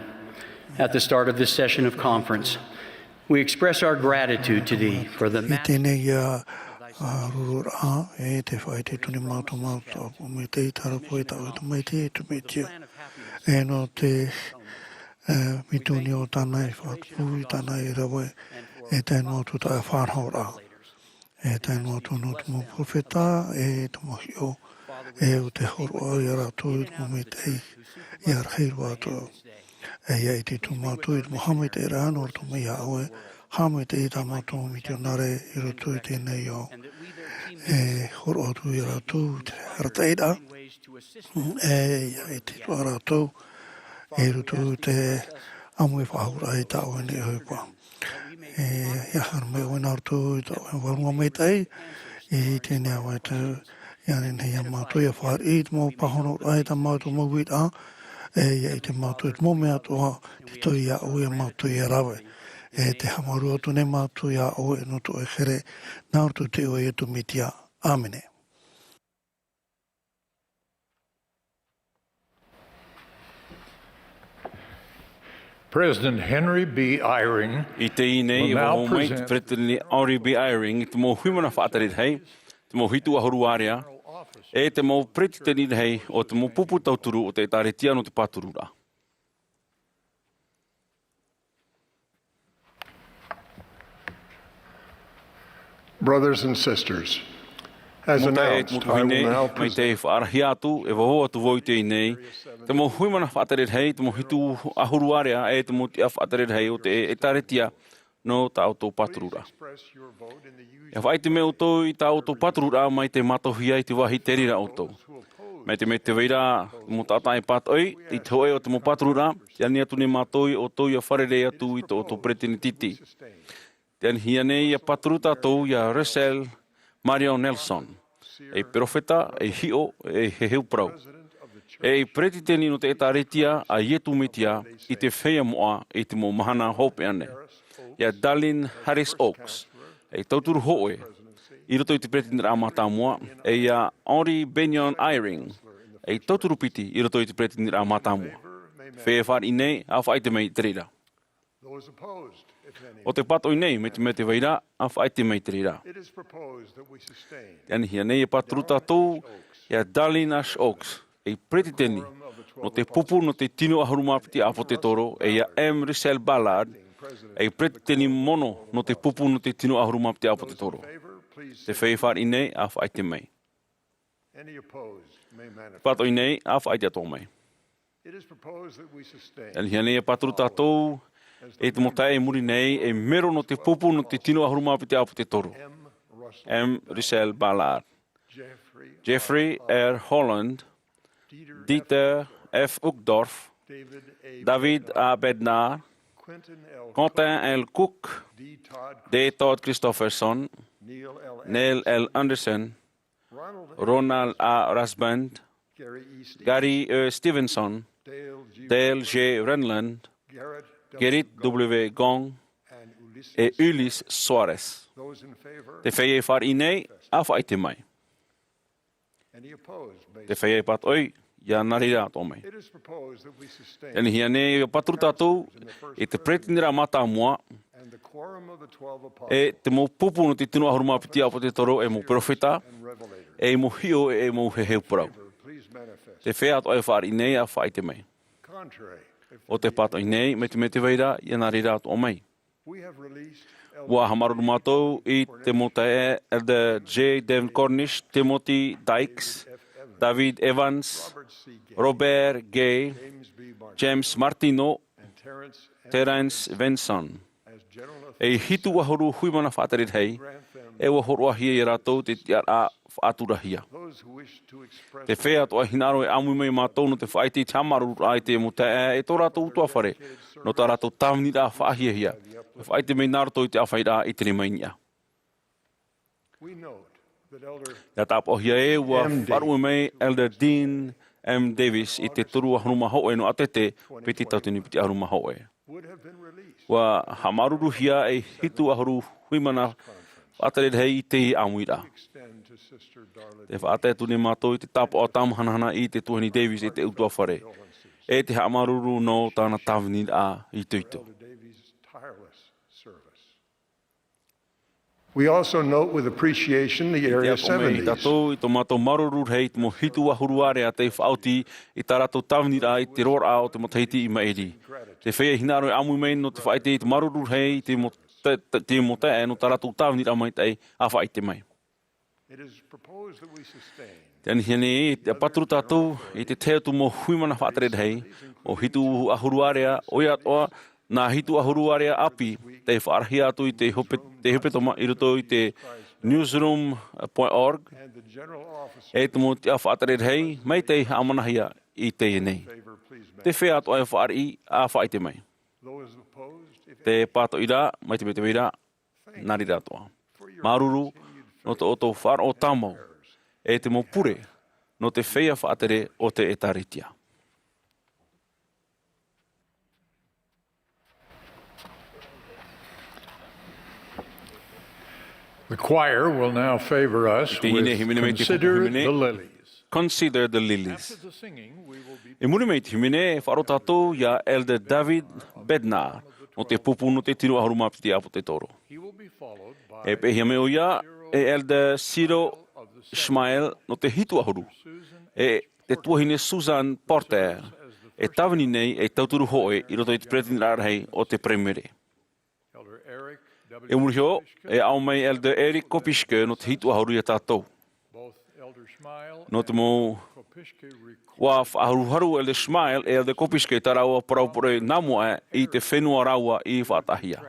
at the start of this session of conference, we express our gratitude to Thee for the Amen. President Henry B. Eyring will now present President Henry B. Eyring te mo huimana whaatarit hei, te mo hitu ahoruarea, e te mo pretiteni hei o te mo pupu tauturu o te taretia no te paturura. Brothers and sisters, as announced, I will now present te whaarahiatu e waho atu voite nei, te mo huimana whaatarit hei, te mo hitu ahoruarea, e te mo tia whaatarit hei o te e taretia no ta auto paturura. E whai te meo tō i ta auto paturura mai te matohia i te wahi terira auto. Me te weira mo tātai patoi, i te hoe o te mo paturura, te ani atu ne mātoi o tō ia wharere atu i tō auto pretini titi. Te ani hia nei ia paturuta tō ia Russell Mario Nelson, e profeta, e hio, e heheu prau. E pretiteni no te etaretia a ietu mitia i te whea moa i te mo Mahana Maa, ia Darlene Harris Oaks, e tauturu hoe, i roto i te pretiteni rā mata moa, e ia Henry Benyon Eyring, e tauturu piti i roto i te pretiteni rā mata moa. Whea whāri nei, a whai te mei terira. O te pato i nei, me te weira, a whai te mei terira. Te anihia nei e paturuta tō, ia Darlene Harris Oaks, e pretiteni, no te pupu no te tino ahurumapiti a te toro, e ia M. Russell Ballard, e pretiteni mono no te pupu no te tino ahurumapiti a te toro. Te whaiwhar i nei, a whai te mei. Pato i nei, a whai te ato mei. Anihia nei e paturuta tō, e te motai e muri nei, e mero no te pupu no te tino ahurumapiti a te toro. M. Russell Ballard, Jeffrey R. Holland, Dieter F. Uchtdorf, David A. Bednar, Quentin L. Cook, D. Todd Christopherson, Neil L. Anderson, Ronald A. Rasband, Gary E. Stevenson, Dale J. Renland, Gerrit W. Gong, e Ulysse Soares. Te wheye whar i nei, a whai te mai. Te wheye pat oi, ia narira tō mai. Eni hia nei o patruta tō, e te pretinira mata mua, e te mo pupu no te tino ahurumapiti a te toro e mo profeta, e mo hio e mo heheu parau. Te whea to e whar i nei a whai te mai. O te pato i nei, me te weira, ia narira tō mai. Wa hamaru mātou i te motae Elder J. Devin Cornish, Timothy Dykes, David Evans, Robert Gay, James Martino, Terence Venson. E hitu wahuru huimana whātarit hei, e wahorua hia i rātou te tiar a whāturahia. Te whea toa hinaro e amu mai mātou no te whaiti tamaru ai te motae e tō rātou utua whare, no tā rātou tāmini rā whaahia hia. E whaite mei nārato i te awhaira i tene mai nia. Ia tāpohia e ua wharu mei Elder Dean M. Davis i te turu ahuruma hoe no atete peti tautini piti ahuruma hoe. Ua hamaruru hia e hitu ahuru huimana whaataret hei i te Āmuiraa. Te whaate tune mātou i te tāpo o tāmuhanahana i te Tuhani Davis i te utua whare. e te haamaruru no tāna tawini a I tuito. We also note with appreciation the Area 70s. Tatou I tō mātou maruru hei te mo hitu ahuruare a te whauti I tā rātou tawinira I te rora o te moteiti I maeri. Te whea hinaro I amu mei no te whaite I te maruru hei te mo te e no tā rātou tawinira mai tei a whaite mai. Te anihene e te apaturu tātou I te teo tu mo huimana whaatere hei o hitu ahuruarea o ia toa nā hitu ahuruarea api te whaarahi atu I te hupetoma I roto I te newsroom.org e te mo te awhaatere hei mai te amanahia I te nei. Te whea atu ai whaari a whaite mai. Te pāto ira mai te me ira nari rātoa. Maruru no te oto whar o tāmau e te mo pure no te whea whaatere o te etaritia. The choir will now favor us with Consider the Lilies. Consider the Lilies. E muri mei te himene wharo tātou ia Elder David Bednar no te pupu no te tiro aharu mapiti apo te toro. E pehia me o ia e Elder Ciro Ishmael no te hitu aharu. E te tuahine Susan Porter e tawini nei e tauturu hoe I roto I te pretin rarhei o te premiere. E murihio, e au mai Elder Eric Kopiske no te hitu aharu ia tātou. No te mo wa whaaharuharu Elder Shmael e Elder Kopiske tā raua paraupore namua I te whenua raua I whaatahia.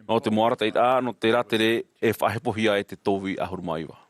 No te moarata I tā no te ratere e whahepohia e te towi aharu maiwa.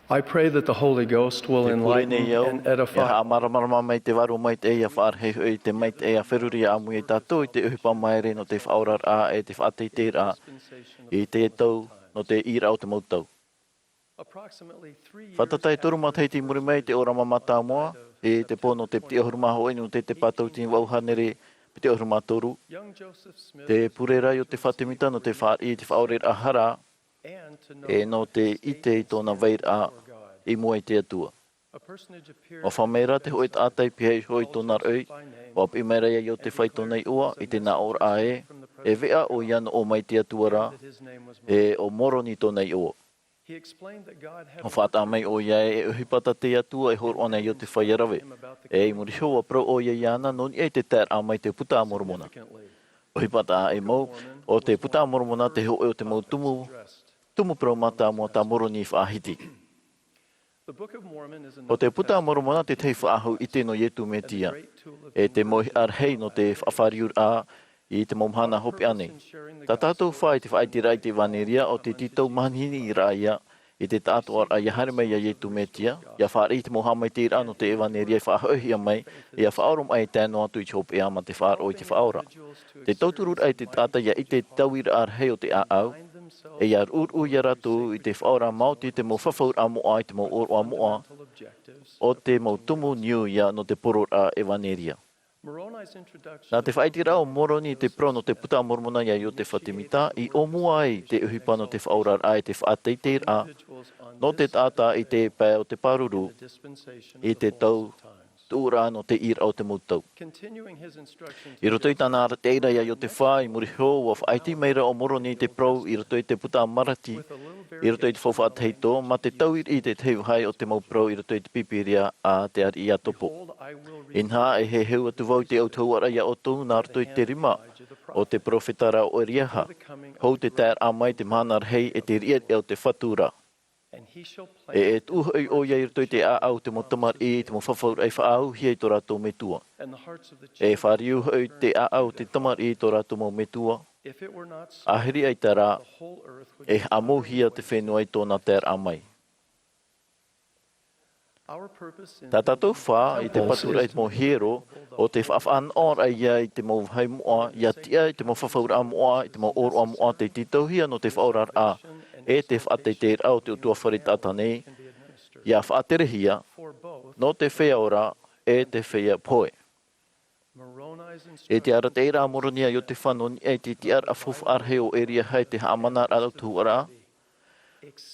I pray that the Holy Ghost will enlighten and edify. Mai te waru mai te ea whaarheo i te mai te ea whiruria amu i tātou i te uhipa maere no te whaorara e te whateitera i te tau no te ira o te mautau. Whatatai toru mataiti muri mai te ora mamata moa e te pono te piti ohurumaho enu te pātau tini wauhanere piti ohurumatoru. Te purera i o te whatemita no te whaari i te whaorera ahara e no te ite i tōna veira i mua i te atua. O whamera te hoi tātai pihei hoi tōna roi, o api mera i o te whai tōnei ua i te nā ora ae, e vea o iana o mai te atua ra, e o moroni tōnei ua. O whata mai o iai e uhipata te atua e horo ana i o te whai arawe. E i muri hoa pro o iai ana noni e te tēr a mai te puta mormona. Uhipata e mau, o te puta mormona te hoi o te mau tumu pro mata mo ta moroni whaahiti. O te puta mormona te tei whaahu i te no yetu me tia. E te mohi arhei no te Āmuiraa i te momhana hopi ane. Ta tātou whai te whaitirai te waneria o te titau manhini i rāia i te tātou ar a iahare mai a yetu me tia. Ia whaari te mohamai te ira no te waneria i whaahohia mai i a whaorom ai tēno atu i te hopi ama te whaaro i te whaora. Te tauturur ai te tāta ia i te tauira arhei o te aau. E ar uru i ratu i te whaora mauti te mo whawhaur Amuiraa i te mo oro Amuiraa o te mo tumu niu ia no te porora e waneria. Nā te whaitira o moroni te pro no te puta mormona ia i o te whatemita i o mua ai te uhipa no te whaorar ai te whaateitera no te tāta i te pē o te paruru i te tau tūra no te ira o te mutau. I roto i tāna ara teira ia i o te whai muri ho wa whaiti meira o moroni te pro i roto i te puta marati i roto i te whawhat heito ma te tauir i te teu hai o te mau pro i roto i te pipiria a te ar i Atopo. Inha e he heu atu vau te autauara ia o tō nā roto i te rima o te profetara o Riaha. Hou te tēr a mai te mana rhei e te riet e o te whatura. E tūhoi o ia i roto i te au te mo tamar i te mo whawhaur ai whaau hia i tō rātou me tua. E whariu hoi te au te tamar i tō rātou mo me tua. Ahiri ai tā rā e amohia te whenua i tōna tēr a mai. Tā tātou whā i te patura i te mo hero o te whawhan or ai ia i te mo hai mua, ia tia i te mo whawhaur a mua, i te mo oro a mua te titauhia no te whaorar a. E te whateitei au te utua wharitata nei, ia whaaterehia, no te whea ora, e te whea poe. E te ara teira amoronia i o te whanoni, e te tiar a whufu arhe o eria hei te haamanar alau Tuha'a.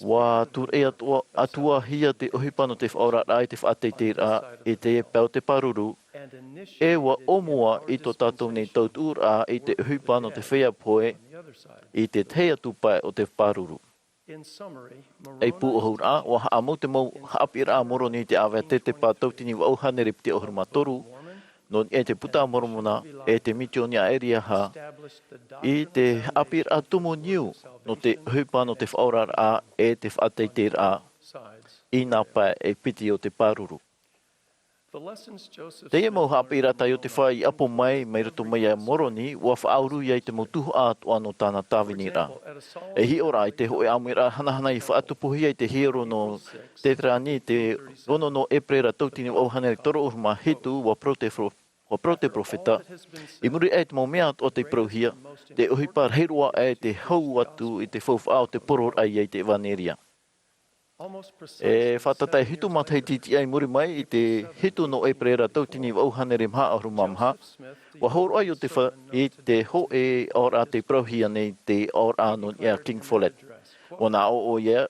Wa tur e atua hia te ohipa no te whaora rai te whateitei e te pau te paruru, e wa omua i tō tātou nei tautura i te ohipa no te whea poe, i te teia tupai o te paruru. Ei puohura, wa haamu te mau haapira moroni te awe te pātautini wa auhane repti ohurumatoru, non e te puta moromona e te mitioni a Eriaha, i te haapira tumu niu no te hupa no te whaorar a e te whateiter a, i nā pai e piti o te paruru. Te e mau haapira tai o te whai i apo mai, mai rato mai a moroni, wa whaauru ia i te mau Tuha'a atua no tāna tāwinira. E hi ora i te hoe Āmuiraa hanahana i whaatupuhia i te hero no te trani, te rono no eprera tautini o auhanere toro urma hitu wa prote profeta. I muri e te mau mea o te prohia, te uhipar heirua e te hau atu i te whauwha o te poror ai i te vaneria. E whatatai hitu matai titi ai muri mai i te hitu no eprera tautini wa auhanere Mā'a rumamha. Wa horo ai o te wha i te hoe ora te prohia nei te ora no ia King Follett. Wana o ia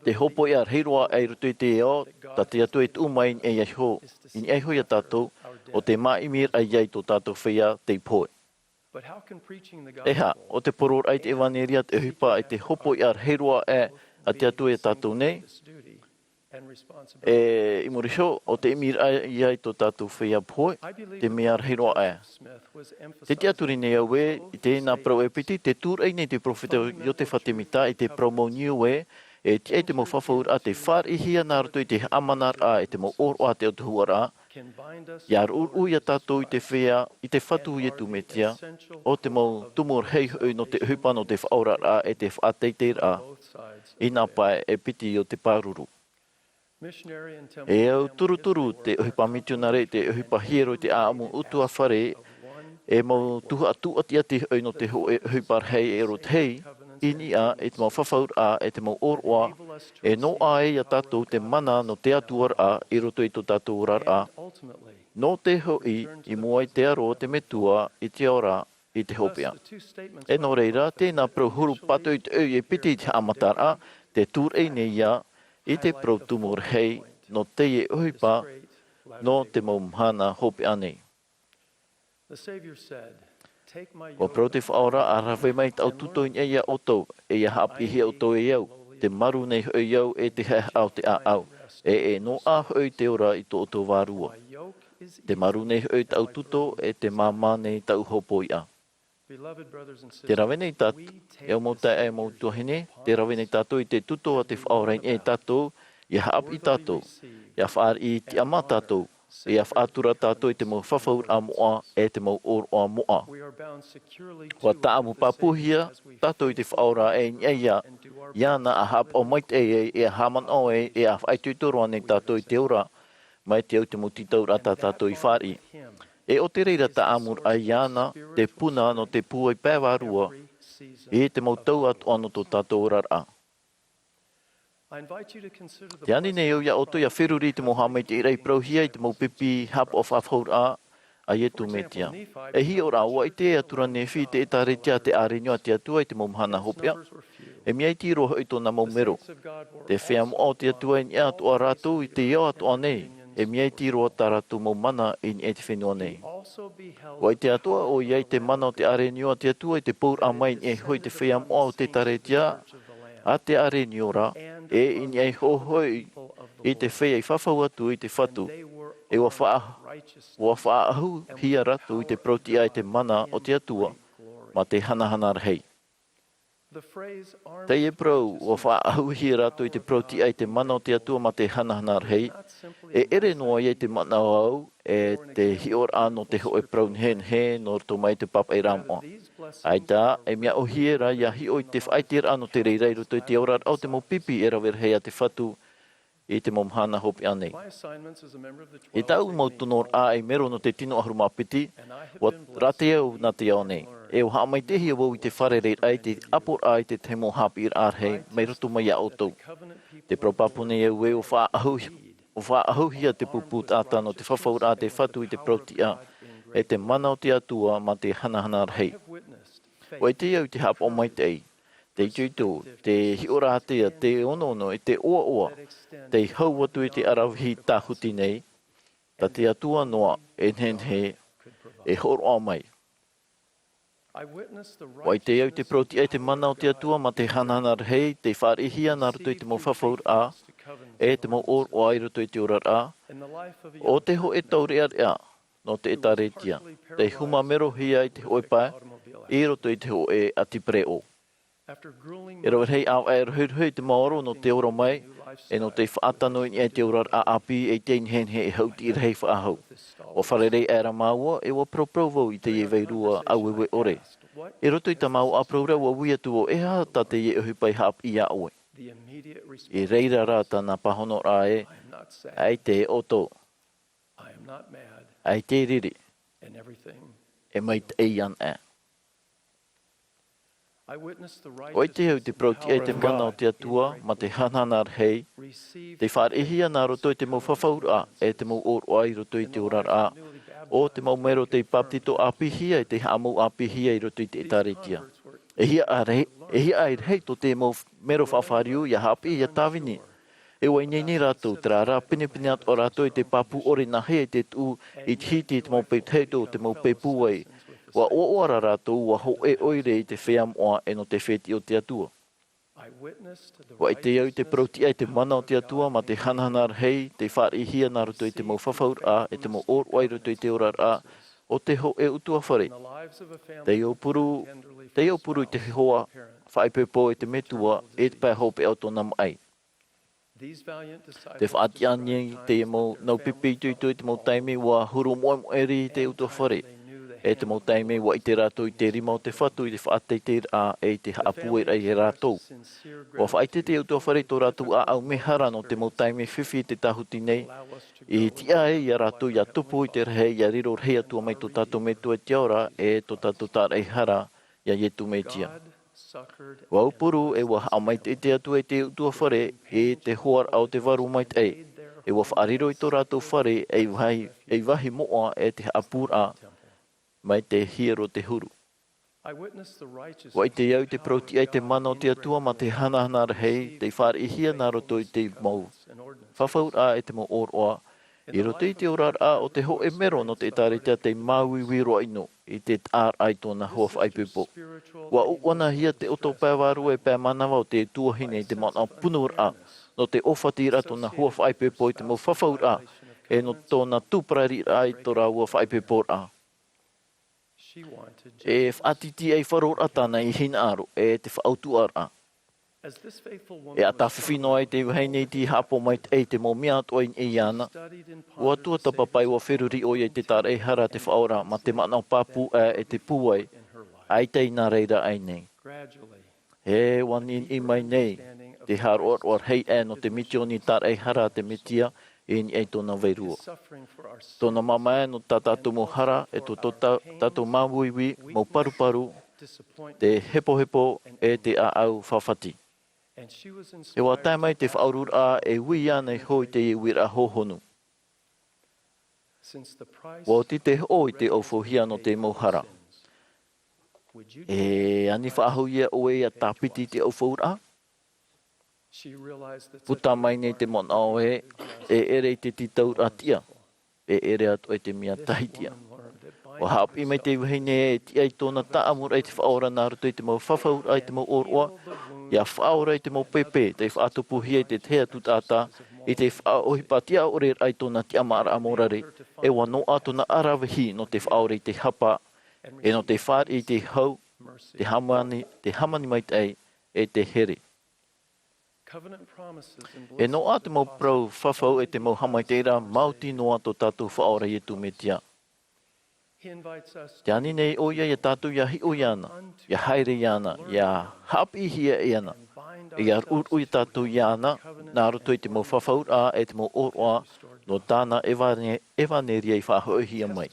te hopo ia reiroa ai rutu i te eo, ta te atu e tu mai in e ho. In e ho ia tātou, o te maimir ai ai tō tātou whea te poe. Eha, o te poror ai te evaneria te hipa ai te hopo ia reiroa a te atu e tātou nei. E i muri ho, o te emir ai ai tō tātou whea poe, te mea reiroa e. Te te aturi nei au e, i te nā prau e piti, te tūr ei nei te profeta i o te whatemita, i te promoniu e te mo whawhaur a te whar i hia nā rato i te amanar a, e te mo oro a te o Tuha'a, Ia uru ia tātou I te whea, I te whatu I tu metia, o te mau tumur hei hui no te hupa no te whaurara e te whaateite rā, ina pai e piti o te pāruru. E au turuturu te uhipa misionare, te uhipa hero te āmu utua whare, e mau tuha atuatia te hui no te hupa hei e rot hei, ini a e te mau whawhaur a e te mau oroa, e no ai a tātou te mana no te atuar a I roto I to tātou rar a, no te hoi I mua I te aro te metua I te ora I te hopea. E no reira, tēnā prohuru pato I te ui e piti te amatar a, te tūr e nei ia, I te protumur hei, no te e uhipa, no te mau mhana hope anei. O pro te whaora a rawhi mai tau tuto I ia oto, e ia hapi he oto e iau, te maru nei hoi iau e te hea au te a au, e no a hoi te ora I to oto wārua. Te maru nei hoi tau tuto e te māma nei tau hopo ia. Te rawe nei tātou, e o mauta e mau tuahine, te rawe nei tātou I te tuto a te whaora I tātou, I haap I tātou, I whaar I te ama tātou, I whaatura tātou I te mau whawhaur a moa e te mau or o a moa. Wa tāmu papuhia, tātou I te whaora e nyeia, iana a hap o mait e a haman o e a whaitutoroa nei tātou I te ora, mai te au te mutitaur a tātou I whari. E o te reira ta Āmuiraa iana, te puna no te pua I pēwārua, e te mau tau atu ano tō tātou rara. Te ani nei au ia oto ia whiruri te mohamei te irei prohia I te mau pipi hap of afhaura a ietu metia. E hi ora ua I te atura nefi te etaretia te arenyo a te atua I te mau Mahana hopea. E mia I tiro hoi tōna mau mero. Te whea moa o te atua I nia atua rātou I te iau atua nei. E mia I tiro o tā rātou mau mana I e te whenua nei. Wa I te atua o iai te mana o te arenyo a te atua I te pour a mai e hoi te whea moa o te taretia a te arenyo ra. E in ei hohoi I te whea I whawhau atu I te whatu. E wa whaahu hia ratu I te protia I te mana o te atua ma te hanahana rhei. Te e prou wa whaahu hia ratu I te protia I te mana o te atua ma te hanahana rhei. E ere noa I te mana o au e te hior ano te hoe prou hen he no to mai te papa I ramoa. Ai tā, e mea o hiera ia hi o I te whaitir ano te reireiru to I te aurar au te mau pipi e rawer hei a te whatu I te mau Mahana hopi anei. E tau mau tunor a e mero no te tino ahuruma piti, wa rate au na te au nei. E o haamai te hia wau I te whare reit ai te apor ai te te mau hapi ir arhei, mai roto mai a otou. Te propapune e ue o whaahu hia te pupu tātano te whawhaur a te whatu I te protia, e te mana o te atua ma te hanahana rhei. Wai te au te hap o mai tei, te tuitu, te hiora hatea, te ono e te oa, te hau atu I te arawhi tāhuti nei, ta te atua noa e nhenhe e horo a mai. Wai te au te proti e te mana o te atua ma te hanahana rhei, te wharihia nā roto I te mau whawhaur a, e te mau or o ai roto I te orar a, o te ho e taure area, no te etaretia, te huma mero hia I te oepae, I roto I te ho e atipre o. E rawar hei au e rohirhui te maoro no te ora mai, e no te whaatano I te orar a api e te inhen he e hauti I rei whaahau. O wharerei e ra maua e wa proprovo I te e veirua au ewe ore. E roto I ta mau a proura wa wia tu o e ha ta te e uhipai hap I a oe. E reira rā tana pahono rā e, ai te oto, ai te riri, e mai te eian e. Oi te hau te proti e te mana o te atua, ma te hanana rhei, te wharehia nā roto I te mau whawhaura e te mau or ai roto I te orar a, o te mau mero te paptito apihia I te hamu apihia I roto I te etaretia. E hia ai rhei to te mau mero whawhariu ia hapi ia tāwini. E wai nei rātou tra rā pine at o rātou I te papu ore na hea I te tu I te hiti te mau peiteito te mau pepuai. Wa oara rātou wa ho e oire I te whea moa e no te wheti o te atua. Wa I te au te proti ai te mana o te atua ma te hanahana rhei, te wharihia nā roto I te mau whawhaur a, e te mau or wai roto I te orar a, o te ho e utua whare. Te au puru I te hoa, whaipepo e te metua, e te pai hope au tōna mai. Te whaatiani te mo nau pipi tui tui te mo taimi wa huru moe moeri te uto whare. E te mo taimi wa i te rātou i te rima o te whatu i te whaatei te a e te haapuera i he rātou. Wa whaite te uto whare tō rātou a au mehara no te mo taimi whiwhi te tahuti nei. I tia e i a rātou i a tupu i te rehe i a riro rei atua mai tō tātou me tua te ora e tō tātou tā rei hara i a yetu me tia. Wa upuru e wa au mai te atu e te utua whare e te hoar au te waru mai te e. E wa whaariro i tō rātou whare e wahi moa e te apura mai te hiero te huru. Wa i te iau te proti ai te mana o te atua ma te hanahana rehei te whare i hia nā roto i te mau. Whawhaur a e te mo oroa. I roto i te orar a o te ho e mero no te tāretea te māui roa ino i te tār ai tōna hoa whaipupo. Wa uwana hia te oto pēwaru e pē manawa o te tuahine i te mana punur a no te ofatira tōna hoa whaipupo i te mo whawhaur a e no tōna tūprari ai tōra hoa whaipupo a. E whaatiti ei wharor atana i hina aro e te whaautuar a. E a tawhiwhino ai te uheine i ti hapo mai e te mo mea atoa i iana. Ua tuatapa pai ua wheruri o i te tāra e hara te whaora ma te mana o pāpu e te pūai. Ai te ina reira ai nei. He wani i mai nei. Te haroar oar hei e no te miti o ni tāra e hara te mitia e ni e tōna veirua. Tōna mama e no tātātou mo hara e tō tātou māwiwi mo paruparu te hepo hepo e te a au whawhati. E wā tai mai te whaurur a e ui ana i hoi te iwira hohonu. Wā te ho i te ofohia no te mohara. E ani whaahuia o e a tāpiti te ofohur a. Puta mai nei te mona o e ere te titaur atia. E ere atu e te mia tahitia. Wa hapi mai te uheine e ti ai tōna taamura i te whaora nā roto i te mau whawhaura i te mau oroa. Ia whaora i te mau pepe, te whaatopuhia i te tea tutata, i te whaohipatia o re ai tōna te amara amorare, e wano atona arawahi no te whaora i te hapa, e no te whāri i te hau, te hamani mai te ei, e te here. E no a te mau prau whawhau e te mau hamai teira, mauti no ato tātou whaora i tu me tia. Te ani nei o ia tātou ia hi o iana, ia haere iana, ia hapi hia iana. Ia uru i tātou iana, nā roto i te mau whawhaur a e te mau oroa, no tāna evaneria i whahoihia mai.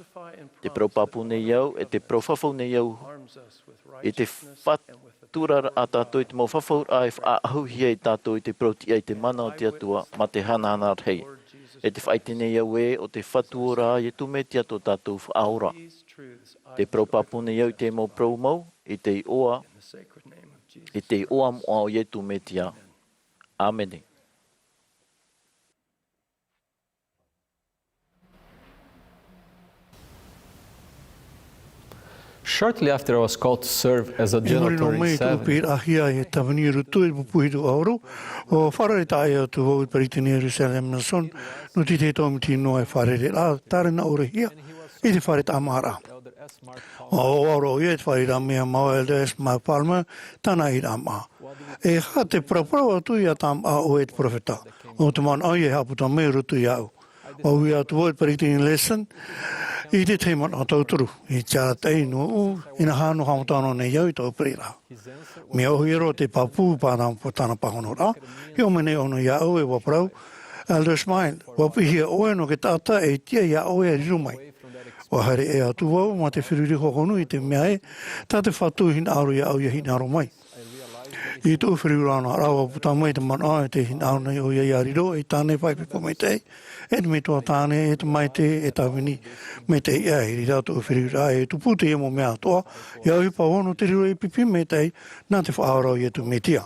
Te prau papu nei iau, e te prau whawhau nei iau. E te whatura a tātou i te mau whawhaur a e whaahuhia i tātou i te prauti ai te mana o te atua, ma te hanahana rei. E te whaitene iau e o te whatuora i tu me tia tō tātou whaora. Te praupapune iau te mau praumau, i te oa moa o i tu me tia. Āmene. Shortly after I was called to serve as a January 7, o wharare tae o tu hau i paritini Jerusalem na son, no ti te tōmiti no e wharere la tare na orehia, i te whare ta Mā'a. O aro i e te whare ra mea Mā'a Elder Esma Palma, tana i ra Mā'a. E ha te praprawa tu i a ta Mā'a o e te profeta, o te man ai e haputa me rutu i au. O i a tu hau i paritini lesson, i te teiman a tauturu, i tia tei no ina hānu hamatano nei iau i tau perira. Me ohi ero te papu pāna tana pahonora, i o mene ono ia au e waparau, Elder Smile, wapihia oe no ke tata e tia ia oe e rirumai. Wahare e atu wau ma te whiriri hokonu i te mea e, tā te whatu hin aro ia au ia hin aro mai. I tō whirirana rawa puta mai te mana e te hin aro nei o ia ia riro e tāne whaipipo mai te, e me toa tāne e te mai te e tāwini me te ia e rira tō whirirā e tupu te e mo mea toa, ia ui pahono te riro e pipi me te, nā te whaarau i e tu me tia.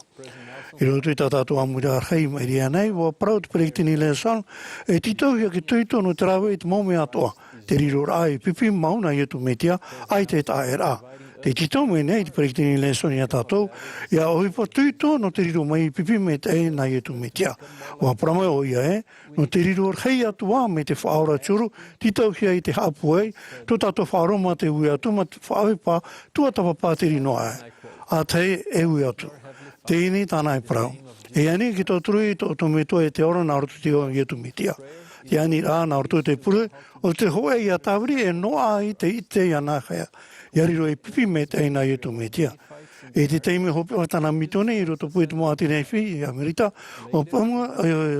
I roto i tātātou Āmuiraa hei mai ria nei, wa parau te perektini le sang, e titauhia ki tuitono te rawa i te mo mea toa, te riro rā e pipi mauna i e tu me tia, ai te tā e rā. Te titau me nei te perektini le soni a tātou, ia ohi pa tuitono te riro mai pipi me te e na i e tu me tia. Wa paramai o ia e, no te riro hei atua me te whaora tūru, titauhia i te hapu ei, tō tātou whaaroma te ui atu, ma te whaohipa, tuatapa pāteri noa e. A te e ui atu. Tēnei tāna e parau. E ani ki tō tui tō me tō e te ora nā roto te o i tu mitia. Te ani rā nā roto te pure, o te hoe i a tāwiri e noa i te ite i ana kaya. Iariro e pipi me te ina i tu mitia. E te teime hopi o tana mitone i roto pui te moa tine whi i Amuiraa, o pama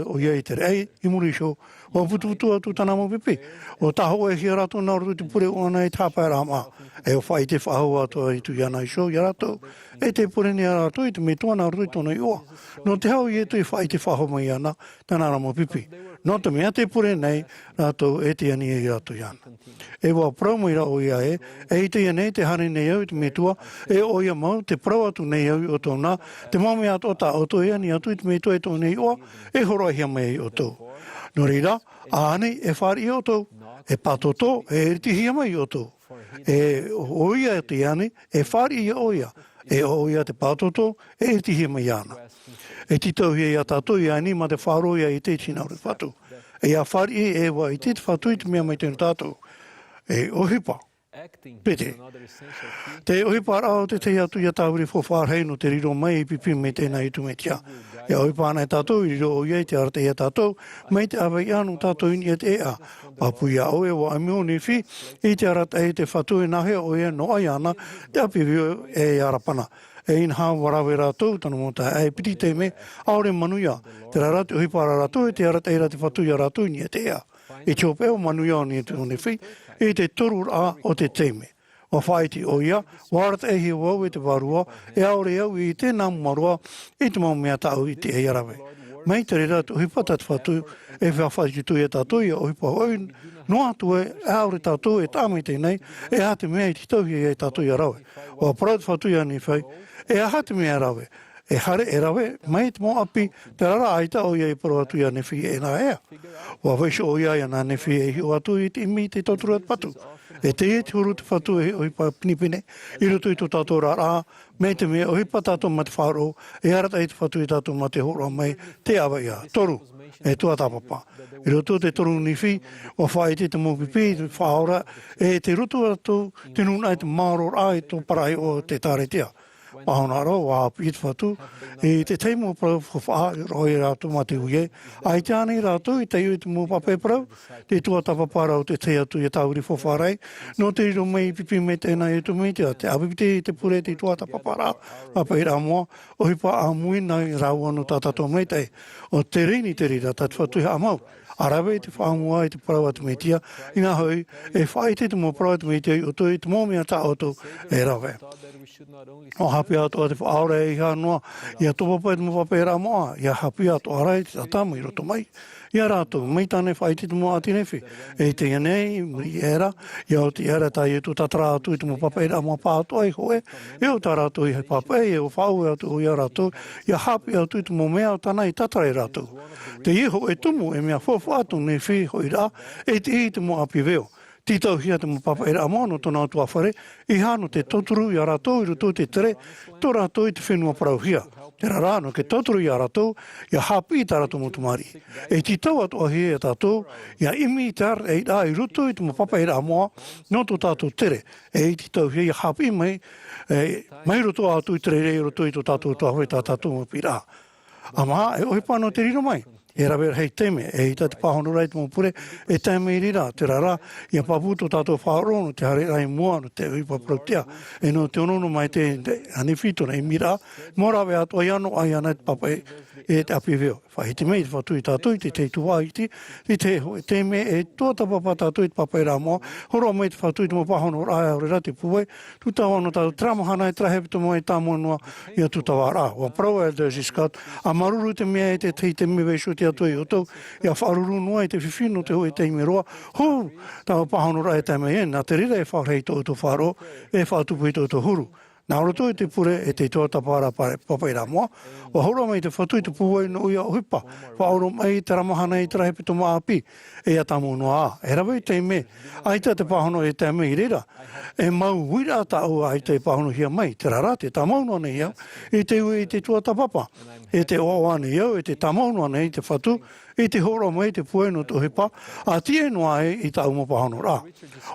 o ia i te rei, i muri sho, o putu atu tana mo pipi. O taho e hia rato nā roto te pure o ana i tāpai rā maa. E o whai te whahau ato i tu iana i sho, i rato. E te pure ni a rato i te me tuana roto i tona i oa. No te hau i e tu i whai te whahau mai ana, tana rā mo pipi. No te mea te pure nei, rato e te ani e rato i ana. E wā prau mai ra o ia e i te ia te hane nei au i te me tua, e o ia mau te prau atu nei au i o tōna, te mame ato ta o tō e ani atu i te me tua e tōna i oa, e horoa hia mai o tō. No reira, a ane e whari i o tō, e patoto, e eriti hia mai o tō. E o ia e te ane, e whari i o ia, e o ia te patoto, e eriti hia mai ana. E titau hia i a tātou i ani, ma te wharo ia i te tinaure whatu. E a whari e wa i te whatu i te mea mai tēnu tātou. E ohipa. Pete. Te ohipa rao te te atu i a tāwiri fo whārhei no te riro mai i pipi me tēnā i tu me tia. E ohipa ana e tātou i riro o iei te arate i a tātou, mai te awa i anu tātou ini e te ea. Papu ia oe wa amio ni whi, i te arate e te whatu i nahe o ia no ai ana, te api vio e arapana. E in hā warawe rātou, tanu mō tā e piti te me, aore manuia, te rarate ohipara rātou, e te arate eira te whatu i a rātou ni e te ea. E tiopeo manuia o ni e te one whi, e te toru rā o te teime. O whaiti o ia, warata e hi wau e te warua, e aore au i te nā marua, e te mau mea tāu i te e arawe. Mai te rera te ohipa tā te whatu, e whawhati tu e tātou i a ohipa oi, no atu e aore tātou e tāmei tēnei, e hā te mea i titauhi e tātou i a rawe. O parau te whatu i a ni whai, e aha te mea rawe. E hare e rawe, mai te mō api, te rara aita o ia i paro atu i a newhi e nā ea. Wa weisho o ia i a nā newhi e hi o atu i te imi te toturu at patu. E te e te huru te whatu e ohipa pinipine, i roto i tō tātou rā, me te mea ohipa tātou ma te whāro, e arata i te whatu i tātou ma te horo mai, te awa ia, toru, e tuatapapa. I roto te toru niwhi, o whai te mōpipi, te whaora, e te roto atu, te nuna i te māro rā i tō parai o te tāretia. Mahana Maa, wā api te whatu, e te teimo parau whawha, roi rātou ma te uie, ai te ane rātou i te iu te mōpape parau, te tuatapa parau te te atu i tāuri whawharai, no te riro mei pipi me tēnā i tu mei te apipite i te pure te tuatapa parau, Āmuiraa moa, ohipa Āmuiraa i rāua no tātato mei te, o te rini te rira, tā te whatu hea mau. Arawe te whaamua i te parau atu meitia, i ngā hoi, e whai te mō parau atu meitia i oto i te mōmea tā oto e rawe. O hapi ato a te whaore e iha noa, i Atopa pai te mōpape rā moa, i a hapi ato arai te tatamu i roto mai. I a rātou, mei tāne whai te mō ati newhi. E te ianei, muri era, i au te era tā i tu tatara atu i te mōpape rā moa pāto ai hoe, e o tā rātou i hei pape, e o whau e atu i a rātou, i a hapi atu i te mō mea o tāna i tatara i rātou. Te iho e tumu e mea whawha atu nei whi hoi rā, e te i te mō api veo. Titau hia te mōpapa e rā moa no tōna atua whare, i hāno te toturu i a rātou i roto te tere, tō rātou i te whenua parau hia. Te rā no ke toturu i a rātou, i a hapi i tā rātou motumari. E titau atua hia e tātou, i a imi i tār e rā i roto i te mōpapa e rā moa, no tō tātou tere. E titau hia i a hapi mai, mai roto atu i tere rei roto i tō tātou tuahoi tā tātou mopi rā. Ama e ohipa no te rino mai. E rawe hei teime, e ita te pāhono rai te mōpure, e teime i rira, te rara, i a paputo tātou whaorono, te hare rai mua, no te uipa prautea, e no te onono mai te anifito nei mira, mō rawe ato ai ano, ai ana te papa e te api veo. Whahi te mei, te whatui tātou, te te tuā iti, te teime e tō tapapa tātou i te papa e rā mua, horo mai te whatui te mō pāhono rai aure rā te puwai, tu tawa no tātou tramahana e trahepito mo e tāmonoa i a tu tawa rā. Wa prau e te ziskat, a maruru te mea e te meweisho te atu i oto, i a whaaruru noa i te whiwhino te hoi te imiroa, hou, tawa pāhono rai te mea e, nā te rira e whaarei tō to wharo, e whaatupu i tō to huru. Nā roto i te pure e te tōtapara Āmuiraa moa, o horo mai te whatu i te puwai no ui a uhipa, whaoro mai te ramahana i te rahepito maa api, e a tamu noa a. E rawe i te me, aita te pāhono e te me i reira, e mau huira ta ua ai te pāhono hia mai, te rara te tamau no nei au, i te ui i te tuatapapa. e te oane iau, e te tamaunu ana i te whatu, e te horo mai te pueno to hipa, a tie noa e i ta umapahano rā.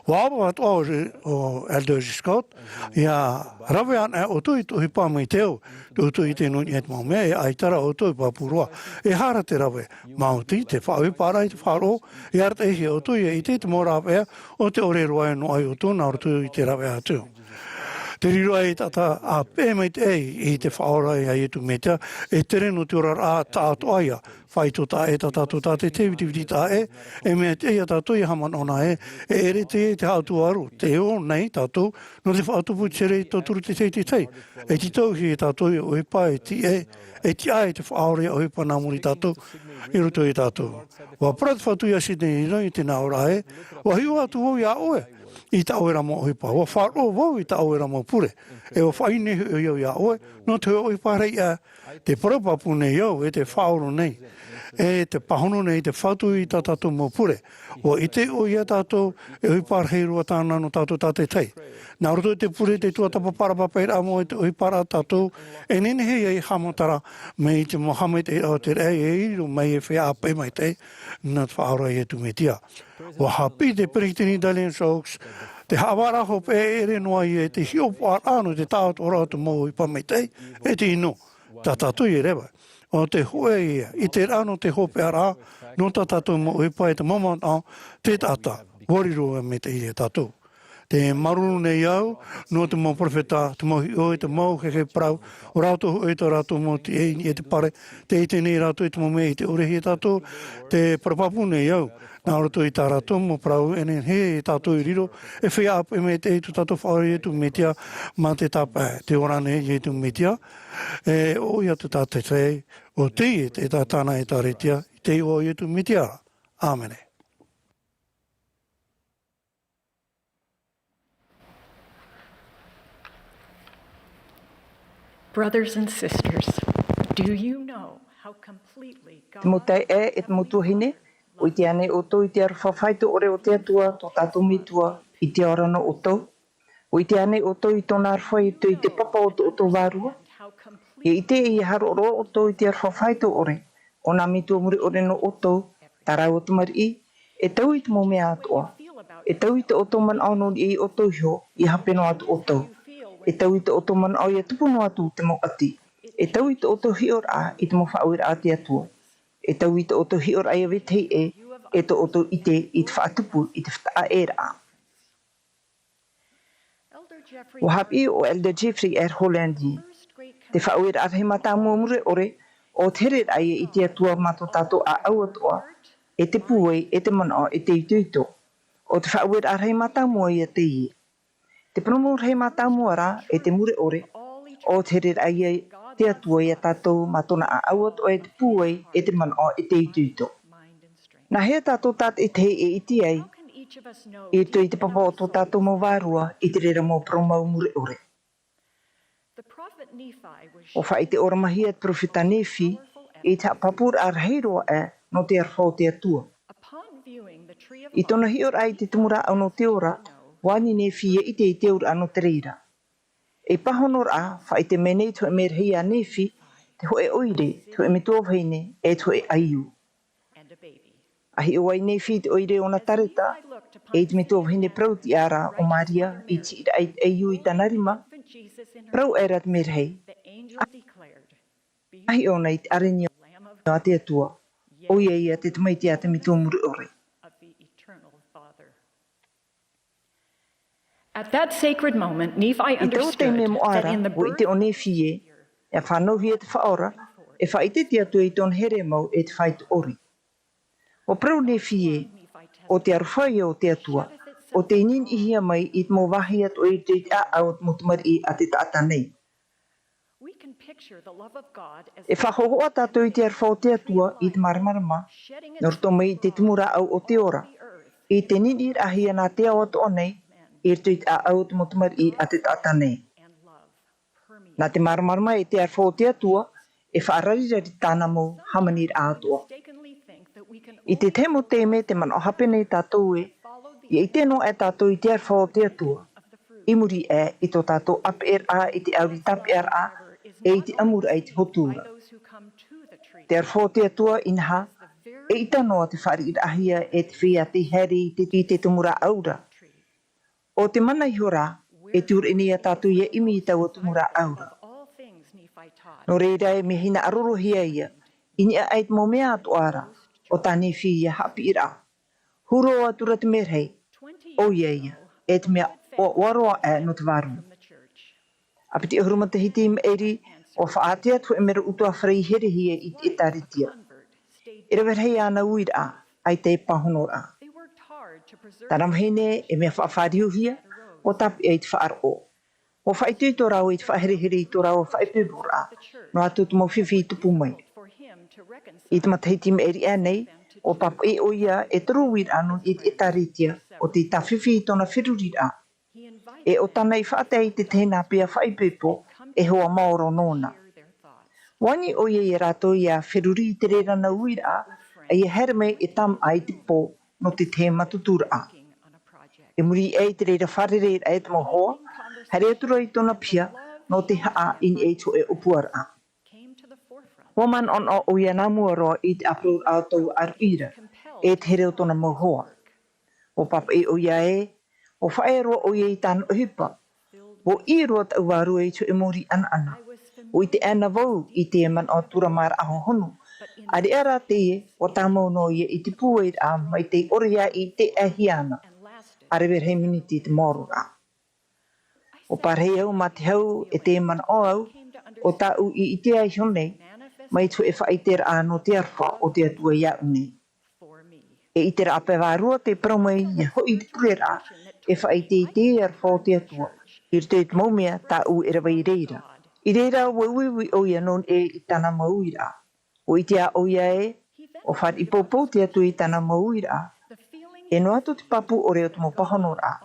Wāwa atoa o Elder Scott, ia rawe ana o tui to hipa mai teo, to tui te nuni et mau mea, e aitara o tui papurua, e hara te rawe, mauti, te whaui pārai te wharo, e arta ehi o tui e i te mō rawea, o te ore roa no ai o tū, nā tui te rawe atu. Te riro e tata a pēmei te ei i te whaora e ai tu metea, e tere no te ora rā tātu aia, whai tō tā e tātātu tā te tewitiwiti tā e mea te eia tātu i haman ona e ere te hautu aru, te o nei tātu, no te whaatupu tere tō turu te tei, e ti tau hi e tātu i oipa e ti ai te whaore o oipa nā muri tātu, i roto i tātu. Wa prat whatu i asi nei i te nā ora e, wa hiu atu o ia oe, i ta oera mo hipa. Wa wharo wau i ta oera mo pure. E wa whaine hu iau ia oe, no te oipa rei a te parapapu nei iau, e te whaoro nei. E te pahono nei, te whatu i ta tātou mo pure. Wa i te o ia tātou, e oipa rei rua tāna no tātou tāte tei. Nā roto te pure te tuatapa parapapai rā mo e te oipa rā tātou, e nene hei ei hamotara me i te Mohamed e o te rei e iro mai e whea apai mai tei, nā te whaora i e tu me tia. Wa hapi te Peritini Dalian Soaks, te hawara ho pe ere noa i e te hiopo anu te tātu ora tu mo i pametei, e te ino, ta tātu i rewa. O te hoe ia, i te rano te hope ara, no ta tātu mo i pa e te mamata, te tata, warirua me te i e tātu. Te marunu nei au, no te mo profeta, te mo hioi, te mo keke prau, o rauto hoi te rauto mo te eini e te pare, te ite nei rauto i te mo mei te urehi e tātou, te parapapu nei au, nā rauto i tā rauto mo prau, ene he e tātou i riro, e whea apu e me te eitu tātou whaori e tu metia, ma te tapa, te orane e tu metia, e o ia tu tāte tei, o te e te tātana e tā retia, te o i tu metia. Āmene. Brothers and sisters, do you know how completely God... Te mutai e te mutuhine, o te ane o tō i te aru whawhaitu ore o te atua, tō tātou mitua, i te orano o tō. O te ane o tō i tōna arwhai i te papa o tō wārua. I te i haro ro o tō i te aru whawhaitu ore, o nā mitua muri ore no o tō, tarau o tumari i, e tau i te mo mea atua. E tau i te o tō man auno i o tō hio, i hapeno atu o tō. E tau i te oto man au ia tupuno atu te mo ati. E tau i te oto hior a i te mo Āmuiraa te atua. E tau i te oto hior a ia vetei e te oto i te whaatupu i te whata e rā. O hapi o Elder Jeffrey Holland te Āmuiraa he mata muamure ore o te rer a ia i te atua mato tato a au atoa e te puei e te mana e te ituito. O te Āmuiraa he mata mua ia te i. Te promo rei mata muara e te mure ore, o te rer aia te atua i a tātou matona a auat o e te puei e te mana e te ituito. Nā hea tātou tāt e te e iti ai, e tu i te papa o tō tātou mo vārua i te rera mo promo mure ore. O wha i te ora mahi at profeta Nefi, e te papur ar heiroa e no te arwhau te atua. I tona hior ai te tumura au no te ora, wani Nefi e ite i te ura ano te reira. E pahonor a, wha i te menei tu e merhei a Nefi, te hoe oire, tu e metuavheine, e tu e aiu. Ahi o ai Nefi te oire o na tareta, e te metuavheine prauti ara o Maria, i ti ira aiu i tanarima, prau era te merhei. Ahi o nei te areni o te atua, o ia te tumaiti a te metuamuru ore. At that sacred moment, Nephi understood that in the birth e whanohi e te whaora, e whaite te atu i ton here mau e te whaitu ori. O prau Nephi o te arwhai o te atua, o te inin ihia mai i te mo wahi atu i te a au mutumari a te taata nei. E whahohoa tātou i te arwhau te atua i te maramarama, norto mai i te tumura au o te ora, i te ninir ahia nā te au atu o nei, i tuit a au te motumari a te tata nei. Nā te maramarama e te arwhau te atua, e whaararirari tāna mo hamanir a atua. I te temo teme te man o hape nei tātou e, i tēno e tātou i te arwhau te atua. I muri e i tō tātou ape a i te auri tape a, e i te Āmuiraa i te hotura. Therefore te atua inha, e ita noa te whari ahia e te whia te heri i te tumura aura. O te mana ihora, e tur inia tātou ia imi i tau o tumura aura. No reira e me hina arorohia ia, inia ait mo mea atu ara, o tani whia hapi ira. Huro atura te merhei, o ia, e te mea o waroa e no te waru. Apiti ahuruma te hiti im eri, o whaatea tu e mera utua whrei here hia i te taritia. E rewerhei ana uira ai te pahonora. Taramhene e mea whaafariu hia, o tapi e te whaaro. O whaitui tō rau i te whaherehiri tō rau o whaipibora, no atu tu mo whiwhi i tupu mai. I te matahiti im eri anei, o papa e o ia e toru wira anu i te taritia o te tawhiwhi i tōna whirurira. E o tana i whaatea i te tēnā pia whaipipo e hoa maoro nōna. Wangi o ia i rato i a whiruri i te rera na uira a i herme e tam ai te pō no te tēma tutura. E muri e te reira wharere e te mohoa, here atura i tōna pia no te haa in e to e upuara. Woman on o ia nā Āmuiraa i te apro Ātou Āmuiraa e te here o tōna mohoa. O papa e o ia e, o whaeroa o ia i tāna uhipa. O i roa tau waru e to e mori ana ana. O i te ana vau i te man o tura mara aho hono. A re ara te e, o tā mauno ia i te pūeir a mai te orea i te ahiana. A rewer hei miniti te morora. O parhei au ma te hau e te man o au, o tau i te ai hone, mai tu e whaitera a no te arwha o te atua iau nei. E i te rape wārua te praumai i hoi te purera e whaite i te arwha o te atua. I te maumea tau e rawa i reira. I reira wauiwi o ia non e i tana mauira. O i te a o ia e, o whar i popo te atu i tana mauira. E no atu te papu o reo tumo pahonora.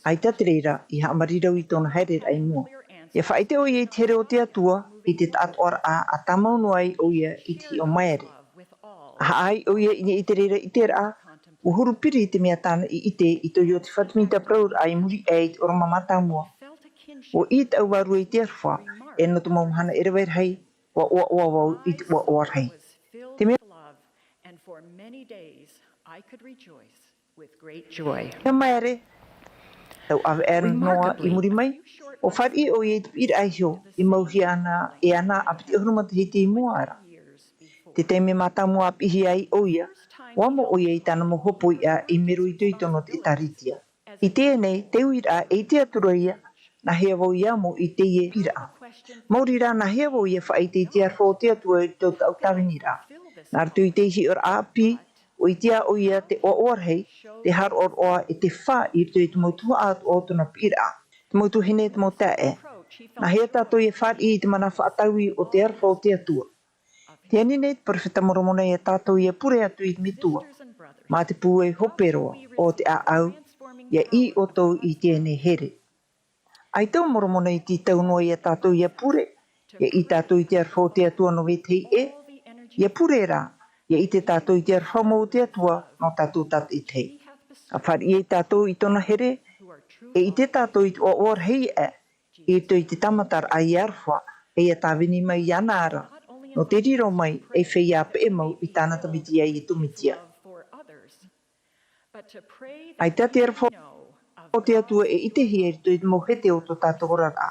Ai te reira i hamarirau i tōna haere ai mua. E whaite o ia i te here o te atua i te tātuara a tamauno ai o ia i te o maere. A ai o ia i te reira i te ra, o hurupiri i te mea tāna i ite i to i o te whatumita praur ai muri e i te orama matamua. O i te au waru i te arwha, e no te maumhana e rewer hei, wa wau i te wa hei. Te mea Ia maere, tau awe ere noa i muri mai, o whari o i te pira aihio i mauhi ana e ana apiti ahuruma te hiti i mua ara. Te teime matamua apihi ai o ia, wamo o ia i tana mo hopo ia i meru i tuitono te taritia. I tēnei, te uira e te atura ia, na hea wau ia mo i te ie pira. Maurira na hea wau ia whaite i te arwha o te atua i tau tau tawinira. Nā ratu i te ihi or api, o i tia o ia te o orhei, te har or oa e te wha i te mo Tuha'a o tona pira. Te mo tuhine te mo tae. Na hea tātou e whar i te mana whaataui o te arwha o te atua. Te anine te parwhita moromona e tātou i a pure atu i te mitua. Mā te pū e hoperoa o te a au, ia i o tau i tēnei here. Ai tau moromona i ti tau noa i a tātou i a pure, ia i tātou i te arwha o te atua no vetei e, ia pure rā, ia i te tātou i te arwha mo o te atua no tātou tat i tei. A whar i tātou i tona here, e i te tātou i te o hei e, i to i te tamatar a i arwha, e i a tāwini mai i ana ara, no te riro mai e whea pe e mau i tāna tamitia i tumitia. Ai tā te arwha o te atua e i te hia i te mohete o tō tātou rara.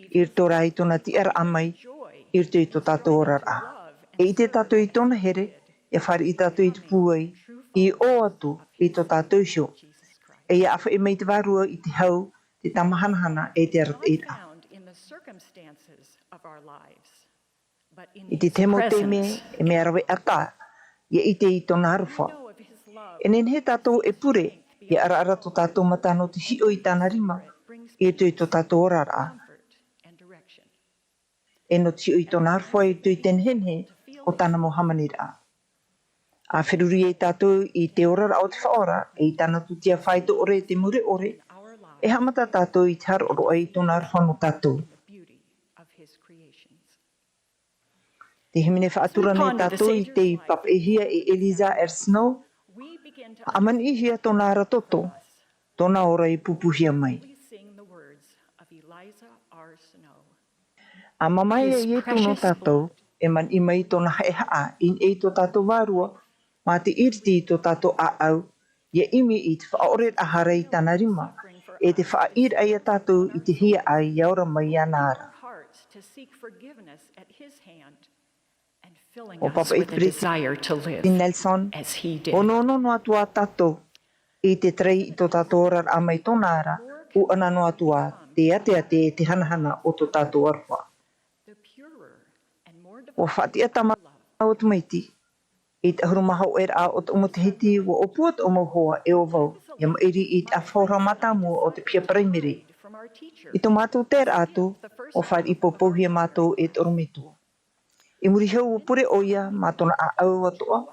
I tō rā i tōna ti ara amai, i tō i tō tātou rara. E i te tātou i tōna here, e whare i tātou i te pūai, i o atu i tō tātou shio. E ia awha e mei te warua i te hau, te tamahanahana e te arat eira. I te temo te me, e me arawe ata, ia i te i tōna arwha. E nen he tātou e pure, ia ara tō tātou matano te hio i tāna rima, i tō i tō tātou orara. E no te hio i tōna arwha i tō i ten henhe, o tāna mo Āmuiraa. A whiruri e tātou i te orara o te whaora, e i tāna tutia whaito ore te mure ore, e hamata tātou i te haro oro i tōna arwha no tātou. Te himine whaatura nei tātou i te papa e hia e Eliza Snow, aman i hia tōna ara toto, tōna ora i pupuhia mai. A mamai e e tūno tātou, e man i mai tōna haehaa, in e tō tātou wārua, mā te irti tō tātou āau, ia imi i te whaoret aharei tāna rima, e te whair ai a tātou i te hia ai iaura mai anāra. O Papa i Nelson, o nono no atua tātou, i te trei i tō tātou orar a mai tōnara, u ana no atua te ate e te hanahana o tō tātou arwha. O whatia tama o te maiti, i te ahurumahau a o te umutihiti o puat o mauhoa e o vau, ia mairi i te awhaura matamu o te pia primary. I tō mātou tēr atu, o whair i popohia mātou e te oromitua. I muri hau o pure oia, mā tōna a au atoa,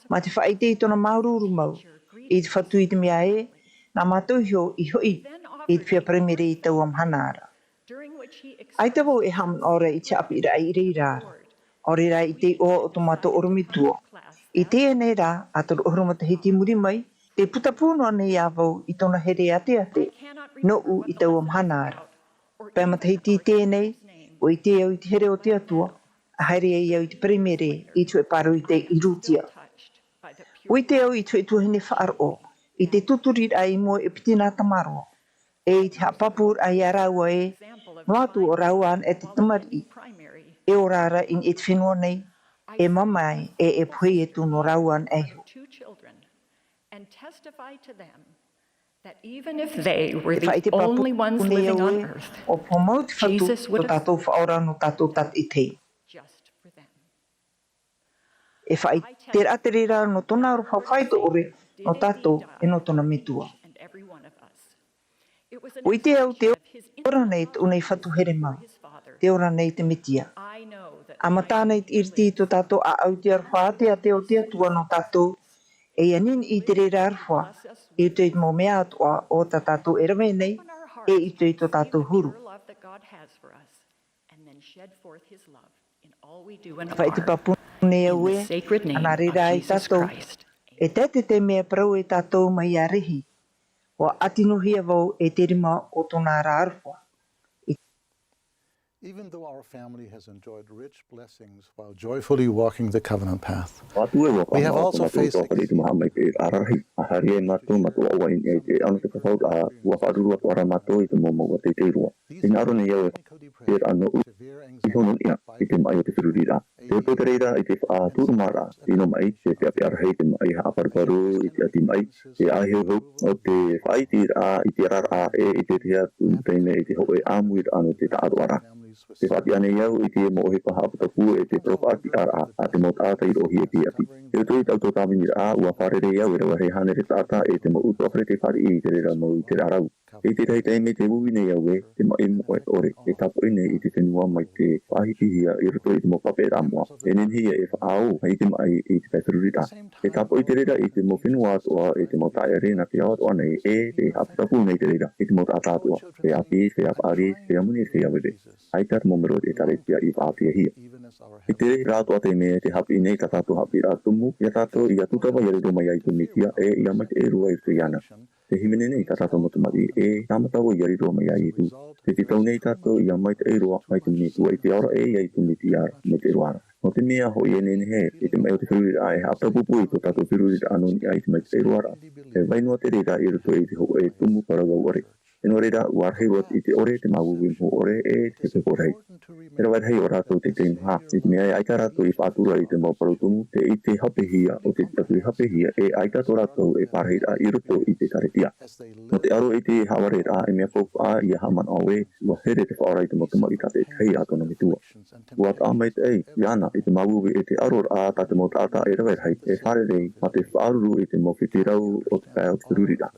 mā te whaite i tōna maururu mau, i te whatu i te mea e, nā mātou hio i hoi, i te pia primary i tau amhanara. Ai te wau e ham ora i te api ira i reirara. Ore rai i te o tomato oromitua. I tēnei rā, a tōru ohurumata hiti muri mai, te putapuno nei awau i tōna here ate, no u i tau amhanara. Pea mata hiti i tēnei, o i te au i te here o te atua, a haere ai au i te primere i tue paru i te irutia. O i te au i tue tuahine whaaro, i te tuturit ai mua e pitina tamaro, e i te hapapur ai a raua e, no atu o rauan e te tamari, e o rara in e te whenua nei, e mamai e puhi e tūno rauan ehu. Even if they were the only ones living on earth, Jesus would have just for them. E whai te aterera no tōna aro whawhaito ore no tātou e no tōna mitua. O i te au te ora nei te unei whatu here mau, te ora nei te mitia. A matānei te irti tō tātou a au te arwha a te o te atua no tātou, e anin i te reira arwha, e te mō mea atua o tā tātou e rawe nei, e i te tō tātou huru. Whai te papune au e, ana reira i tātou, e te mea prau e tātou mai a rehi, o atinuhia vau e te rima o tōna arwha. Even though our family has enjoyed rich blessings while joyfully walking the covenant path, we have also faced Te whati ane iau i te mohe pahaputa pu e te propati ara a te mot ata I rohi e te ati. E tui tau tō Āmuiraa ua wharere iau e rawa he hane re tata e te mo utu apre te whari I te rera mo I te rarau. E te rei me te uwi nei au e te mai mo e ore e tapo ine I te whenua mai te whahitihia I roto I te mo pape ramoa. E nenhia e whaau I te mai I te pēwhirurita. E tapo I te rera I te mo whenua atua e te mo tae arena te atua nei e te haputapu nei te rera I te mo tata atua. Te api, te apari, te amuni, te awere. Aitar momero e tare pia I whaapia hia. I te rei rātua te mea te hapi nei ta tātou hapi rātumu, ia tātou I atutawa I rero mai ai te mitia e I amai te e rua I te iana. Te himene nei ta tātou motumari e tāmatawa I rero mai ai tu. Te titau nei tātou I amai te e rua mai te mitua I te aura e ai te mitia mai te ruara. No te mea hoi e nene he, I te mai o te whirurira e haptapupu I tō tātou whirurira anō ni ai te mai te e ruara. E wainua te reira I roto I te ho e tumu parawau ore. E no reira warhei rot I te ore te mawuwi mho ore e te pekorei. E ra warhei o rātou te te mha. I te mea e aita rātou I whātura I te mauparutumu te I te hapehia o te tatui hapehia e aita tō rātou e pārheira I roto I te taretia. No te aro I te hawareira e mea popa I a haman awe ua here te whaorai te motama I tate hei a tōna mitua. Ua ta amai te ei, iana I te mawuwi e te aror a tate mo tāta e rawerhei e wharerei ma te whaaruru I te mo whitirau o te pēo te rurira.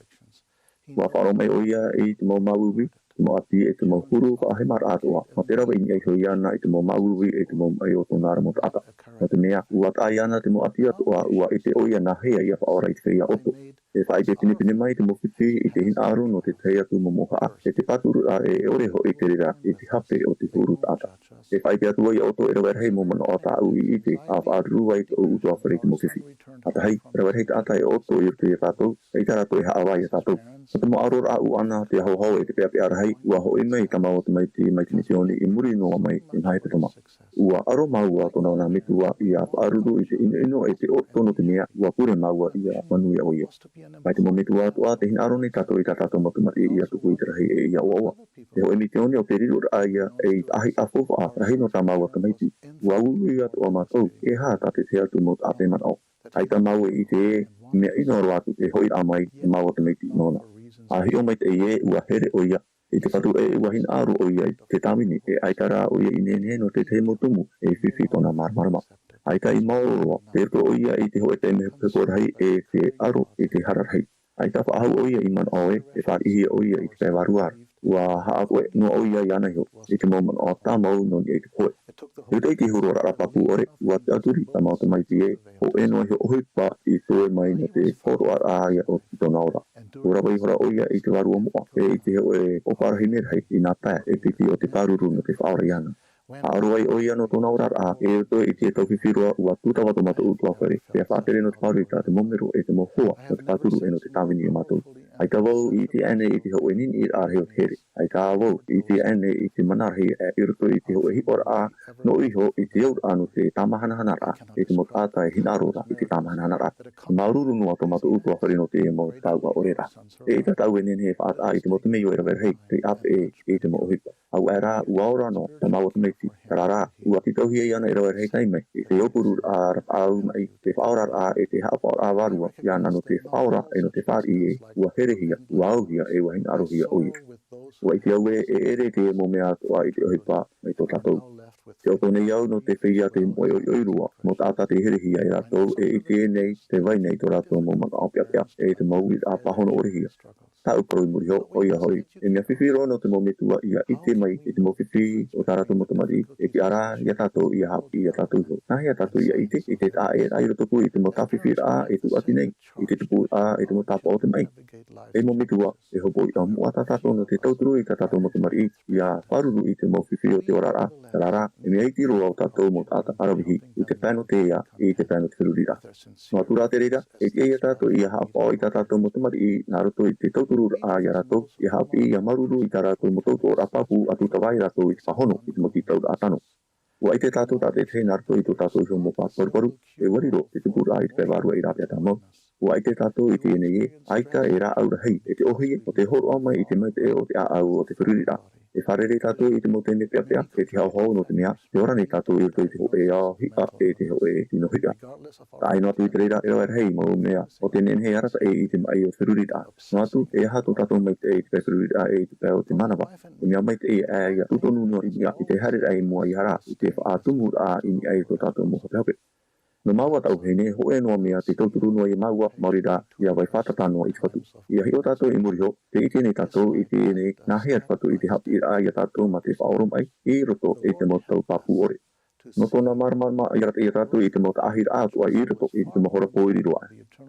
Wa wharo mai oia I te mo mawuwi, te mo ati e te mo huru ka ahe mara atoa. Ma te rawa I hoi ana I te mo mawuwi e te mo mai o tō nara mo te ata. Ma te mea, ua tai ana te mo ati atoa ua I te oia na hea I a whaora I te whea oto. E whai te pinipini mai te mowhiwhi I te hin aro no te tei atu momoha e te paturu a e ore ho I te rira I te hape o te huru tata. E whai te atua I oto e rawerhei momano o ta au I te a whaarua I te o utua whare te mowhiwhi. Ata hei, rawerhei ta ata e oto I te tātou, e ta rato e haawai e tātou. Ata mo aror a u ana te hau hau e te peape arahei, ua ho e mai ka mau mai te nisioni I muri noa mai I mhae te toma. Ua aro maua tona ona mitua I a whaaruru I te ino e te oto no te mea, ua pure maua I a manui a oia. Mai te momitua atua te hin aro ni tātou I ta tātou matumari I a tuku I te rahi e ia oawa. Te ho e mitioni o periru ra ia e ahi a fofa a rahi no tā maua ka maiti. Ua ulu I atua mātou e hā tā te te atu mo tā te manao. Ai ka maua I te e mea ino aro atu te hoi a mai e maua ka maiti nona. A hi o mai te e ua here o ia. I te patu e ua hin aro o ia te tamini e aitara o ia I nene no te te motumu e whiwhi tona marmarama. Aita I maoroa, te rto o ia I te hoe te me pekorahi e te aro I te hararhei. Aita whaahau o ia I man oe e whaarihi o ia I te pēwaruar. Ua haa koe no o ia I ana hio I te moman o tā mau no ni e te koe. Rita I te huro rarapaku ore, ua te aturi ta mau te mai te e, o e no hio ohipa I toe mai no te whoro ar aia o te tona ora. Ura wai hora o ia I te warua mua, e I te heo e oparahi merhei I nā pē e piti o te paruru no te whaora iana. Aruai o ia no tona ora a e to I te tau whiwhirua ua tūtawa to mato utua whare, pia whātere no te parurita te momero e te mohoa no te paturu e no te tāwini e matou. Ai ka wau I te ane I te ho e nini I a heo te here. Ai ka wau I te ane I te manarhi e iruto I te ho e hipora a no iho I te aur anu te tamahana ra e te motata e hinarora I te tamahana ra. Maururu noa to mato utua whare no te e mo taua orera. E ita tau e nene he whaata I te motu meo e rawerhei te ape e te mo ohipa. Au e rā uaora no te maua te meiti. Karara, ua ki tauhia I ana e rawerhei taimai. E te opuru a rapau mai te whaora a e te hapa a warua I ana no te whaora e no te whari e ua herehia, ua auhia e ua hin arohia oia. Ua I te au e ere te mo mea toa I te ohipa mai tō tātou. Te oto nei au no te whia te moe o oirua, mo tāta te herehia I rātou e I te nei te vai nei tō rātou mo maka o pia e te mauit a pahono orehia. Tau paroi muri ho, oia hoi. E mea whiwhiro no te mo metua I a ite mai e te mo whiwhi o tā rātou motamari e ki ara I a tātou I a hapi I a tātou ho. Nahi a tātou I a ite, I te tā e airo tuku I te mo tā whiwhir a e tu ati nei, I te tupu a e te mo tāpa o te mai. E mo metua e hopo I a mua tā tātou no te tauturu I tā tātou motamari I a wharuru I te mo whiwhi o te orara, tarara, e mea iti roa o tātou mo tāta arawihi I te pēno te ea I te pēno te whirurira. No atura te reira, e te ea tātou I a hapa o I tā tātou motamari I nā roto I te tauturu a ia rato I hapi I a maruru I tā rato mo tauto o rapapu a tu tawai rato I te whahono I te mo titau a tano. Ua I te tātou tā te te nārto I tō tātou I mo pāparu e wariro I te pura I te pēwarua I rāpia tā mau. Ua I te tātou I te ene e, aita e rā aura hei e te ohi o te horo amai I te mai te e o te a au o te whirurira. E wharere tātou I te mo tene pia pia e te hau hau no te mea, te ora nei tātou I te ho e a hika e te ho e tino hika. Tā aino atu I te reira e roa hei mo mea o te nene hei arata e I te mai o te whirurira. No atu e hato tātou mai te e te whirurira e te pēo te manawa. E mea mai te e a ia tutonu no I te harera e mua I hara I te whaatumur a I ni ai tō tātou mo hape. No maua tau hene, ho e noa mea te tauturu noa I maua maurira I a wai whātata noa I te whatu. I a hio tātou I muri ho, te iti nei tātou I te ene nā hea te whatu I te hapi I a tātou ma te whaorom ai I roto e te mo tau papu ore. No tōna marmarma I rata I tātou I te mo ta ahir ātua I roto I te mohora pōiri roa.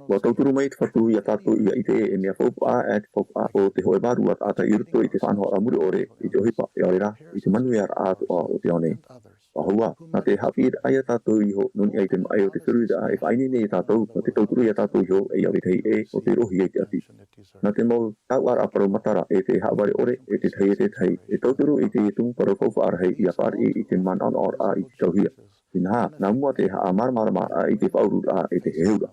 Wa tauturu mai te whatu I a tātou I a ite e mea whaupu a e te whaupu a o te hoe waru at ata I roto I te whanhoa a muri ore I te ohipa E aurera I te manu ar ātua o te one. Wahua, nā te hawhir ai a tātou iho nuni ai te mai o te whirurira e whaini nei tātou nā te tauturu I a tātou iho e iau tei e o te rohi ai te ati. Nā te mau tau ar aparau matara e te haware ore e te tei e tauturu I te tumu parau whauwha arahei I a whari I te man an or a I te tauhia. Ina nā mua te haa marmarama a I te whaurura a e te heura.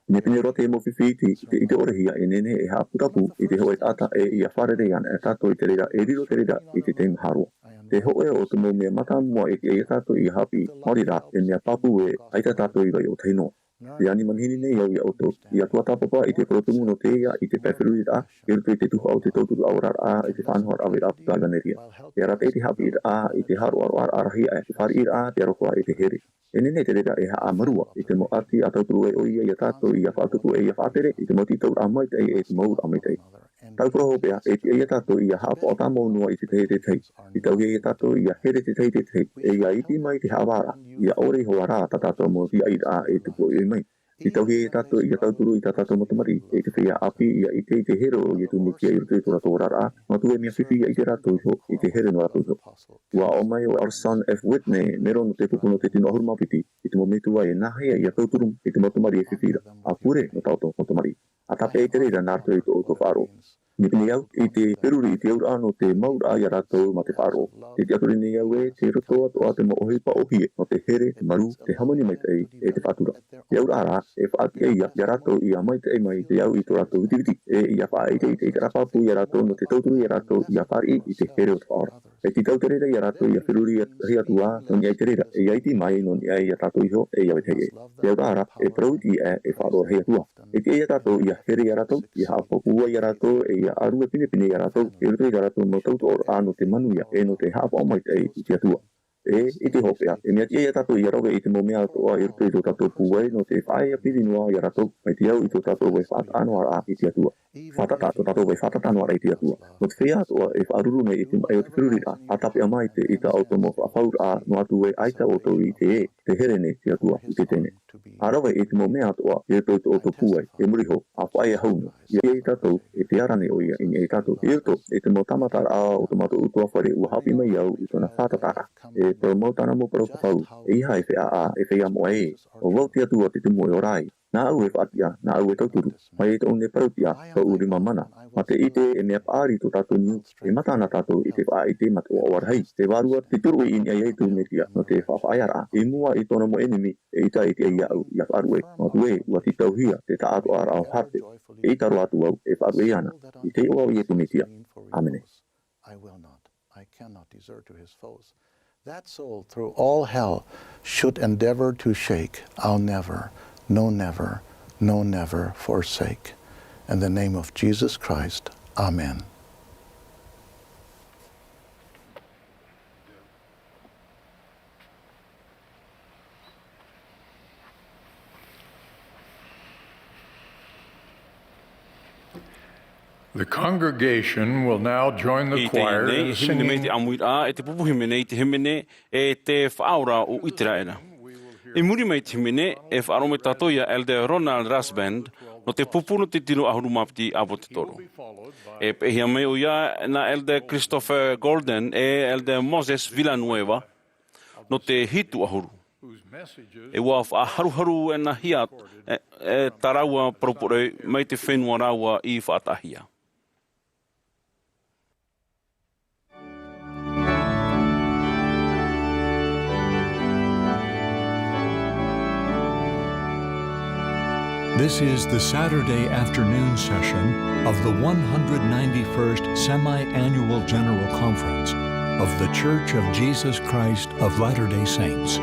Me pene rote e mo whiwhi I te orehia e nene e haa putapu I te hoe tata e I a wharere ana e tātou I te reira e riro te reira I te teimu haroa. Te hoe o te mo mea mata mua e te e tātou I hapi maurira e mea papu e aita tātou I vai o teinoa. Te ani manhini nei au I auto I a tuatapapa I te protumu no te ia I te pewhiruira I ruto I te tuha o te tauturu aurar a I te whanhoar awe rapu tāganeria. Te arata I te hapi a I te haru aroar arahia e te whari a te arokoa I te here. E nene te reira e haa marua I te mo ati a tauturu e o ia I a tātou I a whātuku e I a whātere I te mo titau amai tei e te maur amai tei. Tau kura hopea e te eia tātou I a hapa o tā maunua I te tei te tei. I tau eia tātou I a here te tei te tei. E ia iti mai te hawara. I a ore hoa rā tā tātou mo tia I a e te po I mai. I tauhi e tato i a tauturu i tato motomari e te whia api ia i te hero i tu mikia i rutu i tora tō rara ma tu e mia whiwhi i te rato i te here no rato ua o mai o our son F. Whitney mero no te pupuno te tino ahuru mawhiti i te momitua e nahea i a tauturu i te motomari e whiwhira a pure no tauto motomari a tape e te reira nārto i tō o tō whāro Nipini au i te peruri i te aura no te maura i a rato ma te whāro te tiaturi ni au e te roto atoa te mohi pa ohie no te here, te maru, te hamoni mai te e te whātura te aura ara e whaati e ia rato i a mai te e mai te au i tō rato vitiviti e i a wha e te rapapu i a rato no te tauturu i a rato i a whari i te here o te whaora e ti tau te reira i a rato i a peruri i a riatua no ni ai te reira e ai ti mai no ni ai a tato iho e i a wetei te aura ara e prauti e whaaro riatua e ti e a tato i a here i a rato i a hapopua i a rato e a aru e pine i a rato e ruto i a rato no tauto o ano te manuia e no te hapa o mai te i te atua e i te hopea e mea tia i a tato i a rauwe i te momea toa i ruto i tō tato puai no te whae a piri noa i a rato mai te au i tō tato wai whaat anoa a i te atua whatata tō tato wai whatata anoa i te atua no te whea toa e whaaruru nei i te mai o te whirurira a tape a mai te i ta automo whaur a no atu e aita o tō i te te here nei te atua i te tene a rauwe i te momea toa i ruto o tō puai e muriho a whae a hauna i e tato e te arane o ia i e tato i ruto e te mo tamatara a o tomato utua whare ua hapi mai au i tōna whatatara e tō mautana mo parau kapau e iha e whea a e whea mo e o wautia tua te tumo e o rai nā au e whaatia, nā au e tauturu mai e tō ne parautia ka uri mamana ma te ite e mea paari tō tato niu e matana tato i te wha i te matu o warhai te warua te turu i ni ai tū metia no te whawhaiara e mua i tōna mo enemi e ita i te ai au i a wharu e ma tu e ua ti tauhia te taato ara o harte e itaru atu au e wharu e ana i te o au i e tū metia Amene I will not, I cannot desert to his foes. That soul through all hell should endeavor to shake. I'll never, no never, no never forsake. In the name of Jesus Christ, Amen. The congregation will now join the choir in singing. Amuiraa e te pupuhime nei te himene e te whaora o Itiraera. I muri mai te himene e whaarome tatoia Elder Ronald Rasband no te pupuno te tino ahuru mapiti a te toro. E pehia mai o ia na Elder Christopher Golden e Elder Moses Villanueva no te hitu ahuru. E wā whaaharuharu e na hia e taraua propore mai te whenua raua I whaatahia. This is the Saturday afternoon session of the 191st Semi-Annual General Conference of The Church of Jesus Christ of Latter-day Saints.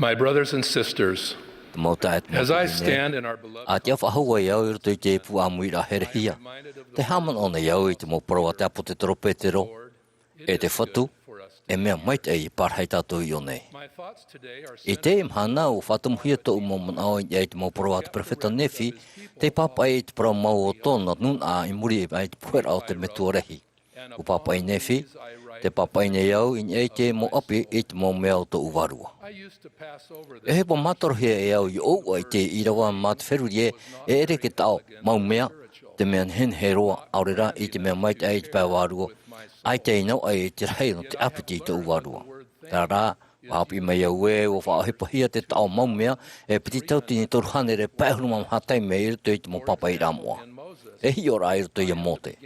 My brothers and sisters, as I stand in our beloved Atia whahua iau i roto I te pu Āmuiraa herehia. Te haman ona iau I te moporo te apo te toropetero. E te whatu, e mea maite I parhai tātou I onei. I te Mahana o whatumuhia tō umomon au I te moporo te profeta Nefi, te papa I te parau mau o tōna nun a I muri I te puera o te metua rehi. O papa I Nefi, te papa I nei au I te mo api I te mo mea o tō uwarua. E he pa matorohia e au I oua I te irawa mā te wherurie e ere ke tau mau mea te mea hen he roa aurera I te mea maite ai te pāwarua ai te inau ai te rei no te apiti I te uwarua. Tā rā, wahapi mai au e o whaahipahia te tau mau mea e piti tautini toruhane re pēhuru mam hatai me I roto I te mo papa I Ramoa. E hi ora I roto I amote.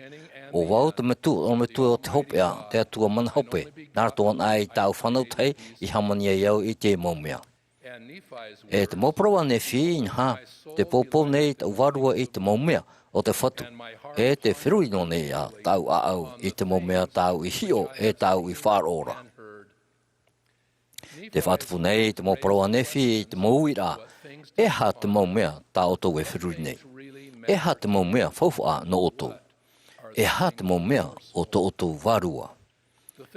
O wau te metu o te hopea, te atua mana hope, nārato an ai tau whanau tei I hamania iau I te mau mea. E te moprawa Nefi inha, te popo nei te uwarua I te mau mea o te whatu. E te whirui no nei a tau a au I te mau mea tau I hio e tau I whārora. Te whatupu nei te moprawa Nefi I te Āmuiraa, e ha te mau mea tā oto e whirui nei. E ha te mau mea whauwha no oto. E ha te mau mea o tō oto warua.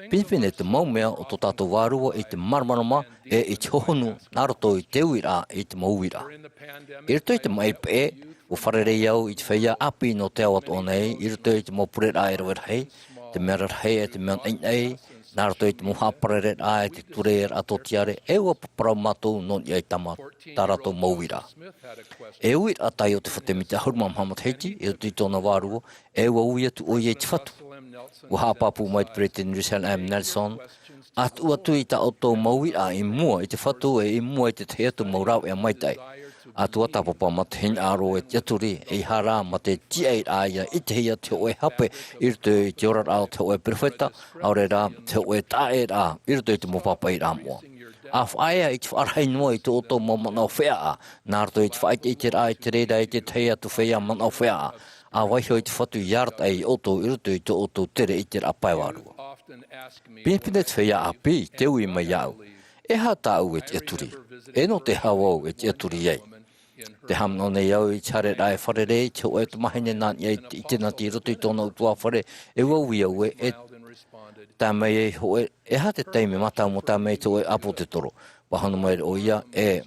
Pinipine te mau mea o tō tātou warua I te Mahana Maa e I te hohonu nāroto I te uira I te Āmuiraa. I roto I te mai pe o wharerei au I te whaia api no te awat o nei, I roto I te mopurera e rawirhei, te mea rarhei e te mea ainei, nāroto I te mohapareret a e te tureer atotiare, e ua paparau mātou non I tama tārato Āmuiraa. E uira tai o te whatemite ahurumam hamat heiti, I roto I tōna warua, e ua ui atu o I te whatu. Ua hāpapu mai te President Russell Nelson, at ua tui ta o tō Āmuiraa I mua I te whatu e I mua I te teatu maurau e maitai. Atua tapapa ma te hin aro e tiaturi e hara ma te tiai aia I te hia te oe hape I roto I te ora rao te oe perfeta, aure rā te oe tae rā I roto I te mopapa I Ramoa. A whaia I te wharhei noa I te oto mo manau whea a, nā roto I te whaite I te rā I te reira I te teia tu whea manau whea a, a waiho I te whatu yard ai oto I roto I te oto tere I te rapaiwarua. Pinipine te whea a pi, te ui mai au, e ha tāu e te aturi, e no te hawau e te aturi ei. Te hamno nei au I tare rai wharerei, te oe te mahine nāni I te nati roto I tōna utua whare, e wauia ue e tā mei e hoe, e ha te teime matau mo tā mei te oe apo te toro. Wahana mai o ia e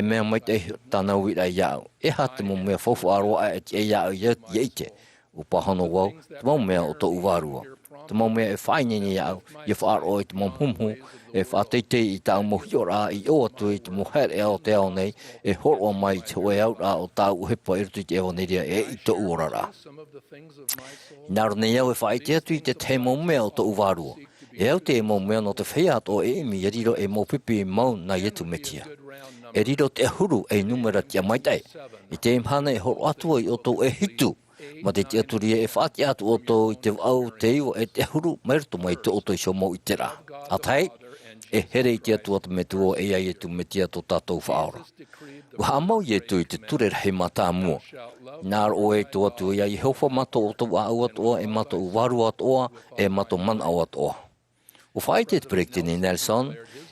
mea mai te tāna uira I au. E ha te mo mea whauwha aroa e te e iau I eite. O pahano wau, te mau mea o tō uwarua. Te mau mea e whainene iau, I whaaro I te mau humhu, e whāteitei I tāu mohiora I o atu I te mohere ao te ao nei, e horo mai te oe au rā o tāu uhepa I roto I te ewa neria e I te uora rā. Nāro nei au e whaite atu I te te mau mea o tō uwarua. E au te e mau mea no te whea ato e imi e riro e mau pipi mau na yetu metia. E riro te huru e numera tia maitai. I te imhana e horo atua I o tō e hitu. Ma te tiaturia e whaati atu o tō I te au te iwa e te huru mairto mai te oto I sio mau I te rā. A tai, e here I te atu atu me tuo e ai e tu me tia tō tātou whaora. Waha mau I tu I te ture rei mata mua. Nāra o e tu atu I ai heuwha mato o tō au atoa e mato o waru atoa e mato man au atoa. O whaite te President Nelson,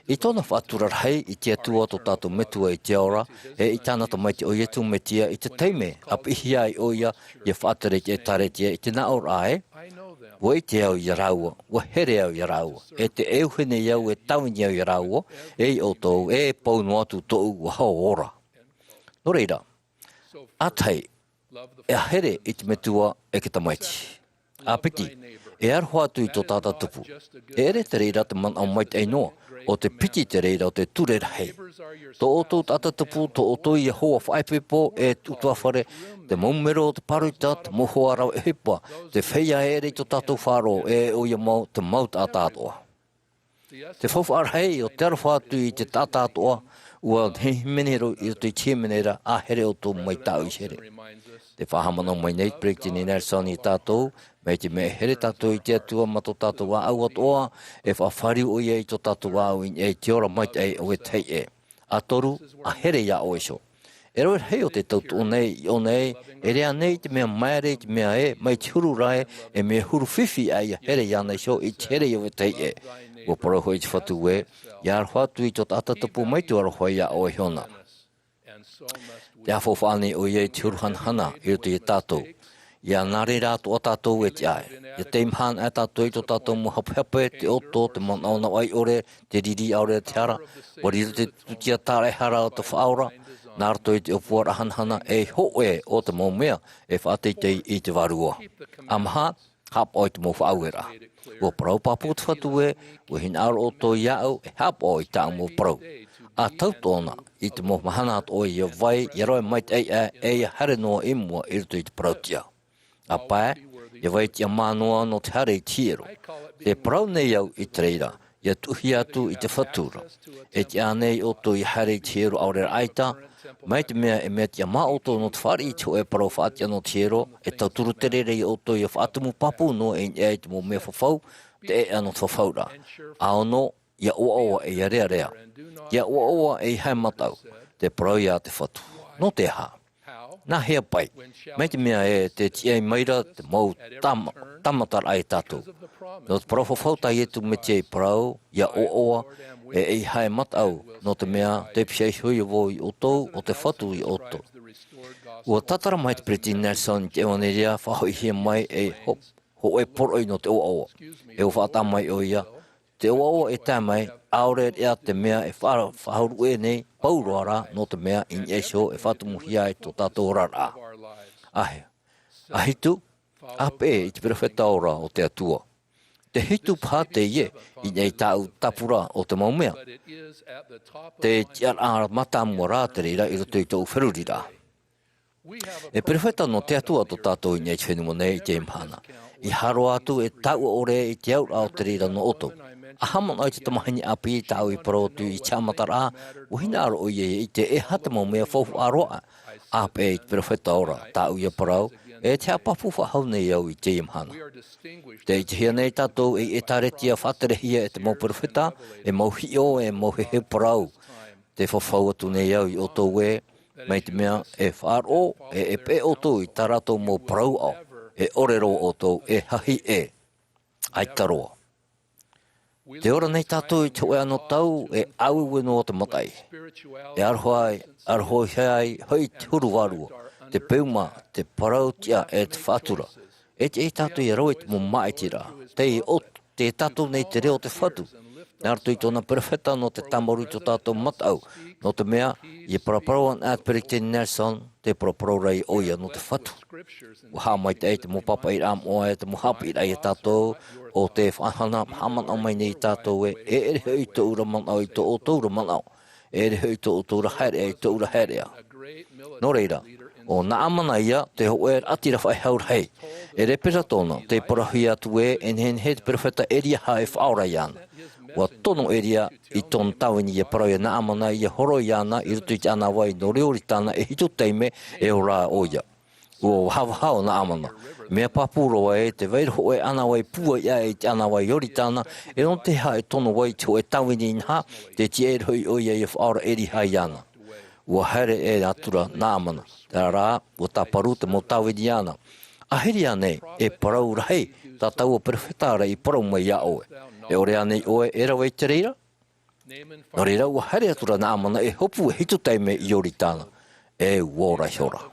I tōna whātura rei I te atua tō tātou metua I te ora, e I tānata mai te oietu metia I te teime, ap ihia I oia, I whātere te taretia I te nao rae, wo I te au I raua, wo here au I raua, e te euhene iau e tawini au I raua, e I o tōu, e paunu atu tōu wa hao ora. No reira, atai, e a here I te metua e ke tamaiti. A piti, e arho atu I tō tāta tupu, e ere te reira te man au maiti ai noa, o te piti te reira o te ture rahi. Tō oto tata tupu, tō oto I hoa whaipepo e utua whare, te maumero o te paruita, te mohoa rau e hipa, te wheia ere I tō tātou wharo e o ia mau te mau tātātoa. Te whawharhei o te arawha atu I te tātātoa, ua he menero I te tia menera a here o tō mai tāu I here. Te whahamana mai nei President Nelson I tātou, mei te me here tātou I te atua ma tō tātou a au atoa, e whawhari o ia I tō tātou a au e te ora mai te o e tei e. A toru, a here ia o esho. E roi hei o te tautu o nei, e rea nei te mea maere, te mea e, mai te huru rai, e mea huru whiwhi ai a here ia nei sho I te here o e tei e. Ua pro hoi te whatu e, ia whatu I tot atatapu mai tu arohoi ia o hiona. Te afo whāne o iei te uruhanhana I roto I tātou. Ia nare rā to o tātou e te ai. Ia te imhan e tātou I to tātou mo hapehape, te oto, te manau na wai ore, te riri aure te ara, wariro te tutia tāre hara o te whaora, nā rato I te opua rahanhana e hoe o te mau mea e whāteitei I te warua. Amaha, hap oi te mo whaauera. Ua parau papu te whatu e, ua hin aro o tō iau e hap oi tā mo parau. A tautona I te mo mahana at oi ia vai, ia roi mai te e ia hare noa imua I roto I te parautia. A pae, ia vai tia mānoa no te hare I tiero. Te parau nei au I te reira, ia tuhi atu I te whatura. E te anei o tō I hare I tiero aurera aita, mai te mea e mea tia mā o tō no te whari I te oe parau whaatia no tiero, e tauturu te rere I o tō I a whaatumu papu no e te mo mea whawhau, te e ano te whawhaura. Ao no, ia oa e ia rea rea. Ia oa e hai matau, te parau ia te whatu. No te ha. Nā hea pai, mai te mea e te tiei maira te mau tamatar ai tātou. No te parau whawhauta I etu me tiei parau, ia oa e hai matau, no te mea te pishei hui vo I otou o te whatu I otou. Ua tatara mai te Pretty Nelson te ewaneria whahoi hia mai e ho e poroi no te oa. E o whaata mai o ia, te oa e tā mai, aure ea te mea e whahauru e nei, pauroara no te mea in esho e whatumuhia e tō tātou rara. Ahe, ahitu, ape I te perewheta ora o te atua. Te hitu pā te ie I nei tāu tapura o te maumea. Te tiar āra matamua rā te reira I roto I tōu wherurira. E perewheta no te atua tō tātou I nei whenua nei I te imhana. I haro atu e tau ore I te aura o te reira no oto. A hamon ai te tamahini api I tau I parotu I chamatara, uhina aro o I te e hata mau mea whauhu aroa. Ape I te perewheta ora, tau I a parau, e te apapu whahau nei au I te imhana. Te I te hia nei tātou e taretia whaterehia e te mau perewheta, e mau hio e mau he parau. Te whawhau atu nei au I oto we, mai te mea e wharo e pe oto I tarato mau parau au, e orero oto e hahi e. Aitaroa. Te ora nei tātou I te oe ano tau e auwe no te matai. E arhoi hei hoi te huruwarua, te peuma, te parautia e te whatura. E te tātou I roi te mo maitira, te tātou nei te reo te whatu. Nārtu I tōna perewheta no te tamaru I tō tātou matau, no te mea, I paraparauan at Pretty Nelson, te paraparau rei oia no te whatu. Waha mai te te mo papa I ram oa e te mo hapi I tātou, o te whahana haman au mai nei tātou e rehe I tō ura manau I tō o tō ura manau, e rehe I tō o tō ura haere I tō ura haerea. No reira, o nā amana ia te hoe atira whai haur hei, e repera tōna te parahi atu e hen he te perewheta eria hae whaora iana. Wa tono eria I tōna tawini ia parau nā amana ia horo iana I rutu I te ana wai no reori tāna e hito teime e o rā oia. Ua hawahao nā amana. Mea papuroa e te veiroho e ana wai pua ia e te ana wai yori tāna, e non te hae tono wai te e tawini inha, te te e roi oia I whaora eri hai ana. Ua here e atura nā amana. Tā rā, ua tā paru te mo tawini ana. Ahiri anei, e parau rahei, tā tau o perewhetara I parau mai ia oe. E ore anei oe e rawa I te reira? No reira, ua here atura nā amana e hopu e hito teime I yori tāna. E uora hiora.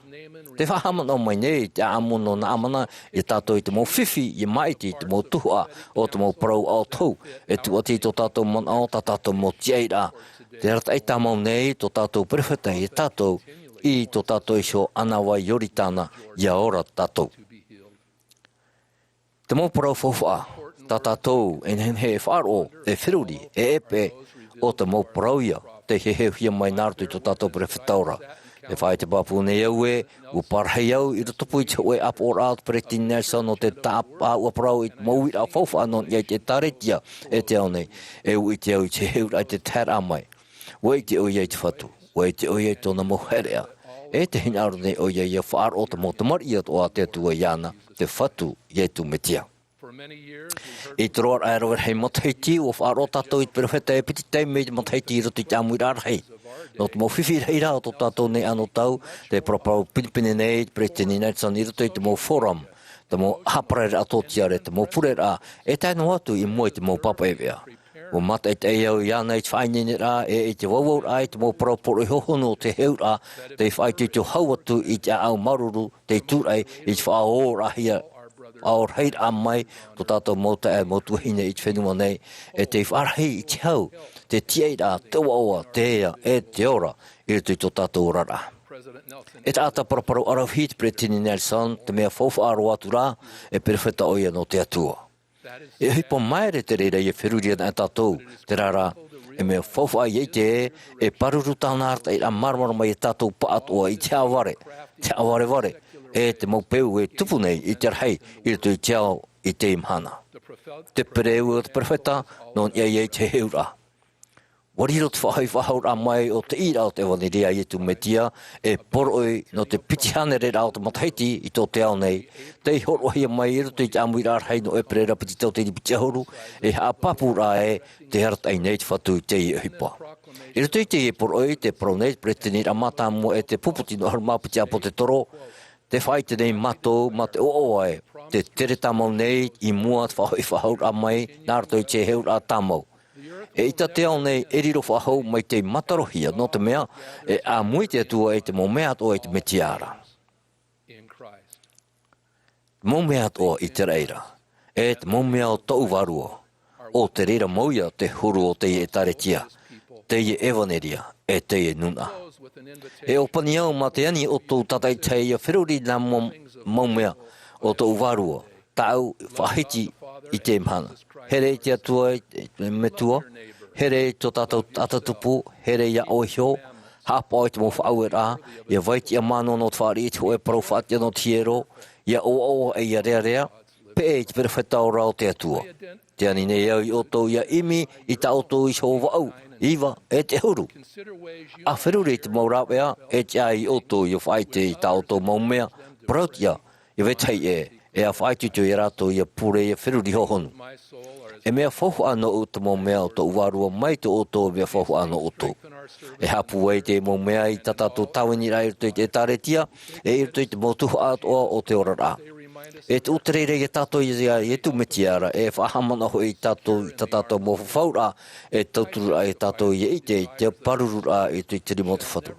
Te whahamana o mai nei, te āmono nā amana, e tātou I te mō whiwhi, I maiti, te mō Tuha'a, o te mō parau ao tau, e tuati tō tātou manao, tā tātou mō Āmuiraa. Te rata I tā mau nei, tō tātou perewheta I tātou, I tō tātou isho ana wai yori tāna, ia ora tātou. Te mō parau whawha, tā tātou, e he wharo, e whiruri, e epe, o te mō parau ia, te he hia mai nārtu I tō tātou perewheta ora. E whae te papu nei au e, u parhei au I rotopu I te oe up or out Pretty Nelson o te tāpā ua parau I Āmuiraa whauwha anon I te taretia e te au nei, e u I te au I te heura I te tēra mai. Ua I te au I te whatu, ua I te au I tōna moherea. E te hina aru nei o ia ia whaar o te motamari I o a te atua iana, te whatu I tu metia. I te roar aeroer hei motaiti o whaar o tātou I te perewheta e piti teime I te motaiti I roto I te Āmuiraa hei. No te mō whiwhi rei rā o tō tātou nei ano tau, te propau Pilipine nei, Pretty Nelson I roto I te mō forum, te mō haparere atotia re, te mō purera, e taino atu I moe te mō papa ewea. O mata te eo iana i whaini ni rā e te wawau ai te mō proporo i hohono te heura te whai te tu hauatu i te au maruru te tūrai i te whao rahia aor heit amai to tātou mōta e motuhine i te whenua nei e te wharahi i te hau te tieira te waoa te ea e te ora i te to tātou rara. E te ata paraparo arauhit Pretini Nelson te mea whauwha aro atu rā e perewheta oia no te atua. E hipo maere te reira i e whiruria na tātou te rara e mea whauwha i te e paruru tāna arta i a marmara mai e tātou paatua i te aware ware e te maupeu e tupu nei i te rahei i te i te ao i te imhana. Te pereu o te perewheta non i te heura. Wariro te whahai whahaura mai o te ira o te wanirea i tu metia e poroi no te pitihane re rao te mataiti i tō te ao nei. Te horohia mai i roto i te Āmuiraa hei no e prera piti tau te pitiahoru e haa papura e te haratai nei te whatu i te i hipa. I roto i te i poroi te pronei pretini ramata mo e te puputi no harma piti apo te toro. Te whai te nei mato ma te o ai te tere tamau nei i mua te whahai whahaura mai nā roto i te heura tamau. E ita te ao nei e riro whahau mai te matarohia no te mea e a mui te atua e te momea toa i te metiara. Momea toa i te reira e te momea o tau varua o te reira mauia te huru o te e taretia, te e evaneria e te e nuna. E opani au ma te ani o tō tatai te ia whiruri nā momea o tau varua, tau whahiti i te mhana. Here i te atua i metua, here i tō tātou atatupu, here i a oihio, hapa i te mō whaauera, ia vaiti a mano no te whaari i te hoe parau whaatia no tiero, ia o e ia rea, pe e te perewheta o rao te atua. Te ani nei au i oto ia imi i ta oto i so wau, iwa e te huru. A whiruri i te maurawea, e te ai i oto i o whaite i ta oto maumea, prautia, i vetai e a whaitutu i rato i a pure i a whiruri hohonu. E mea whauhu ano o te momea o te uwarua mai te oto mea whauhu ano o tō. E hapu wei te momea i tatato tawini rai rito i te taretia, e rito i te motuha atoa o te orara. E te uterere i tato i tu metiara, e whahamana hoi i tatato mo whaura, e tauturura i tato i te parurura i te rimotu whatu.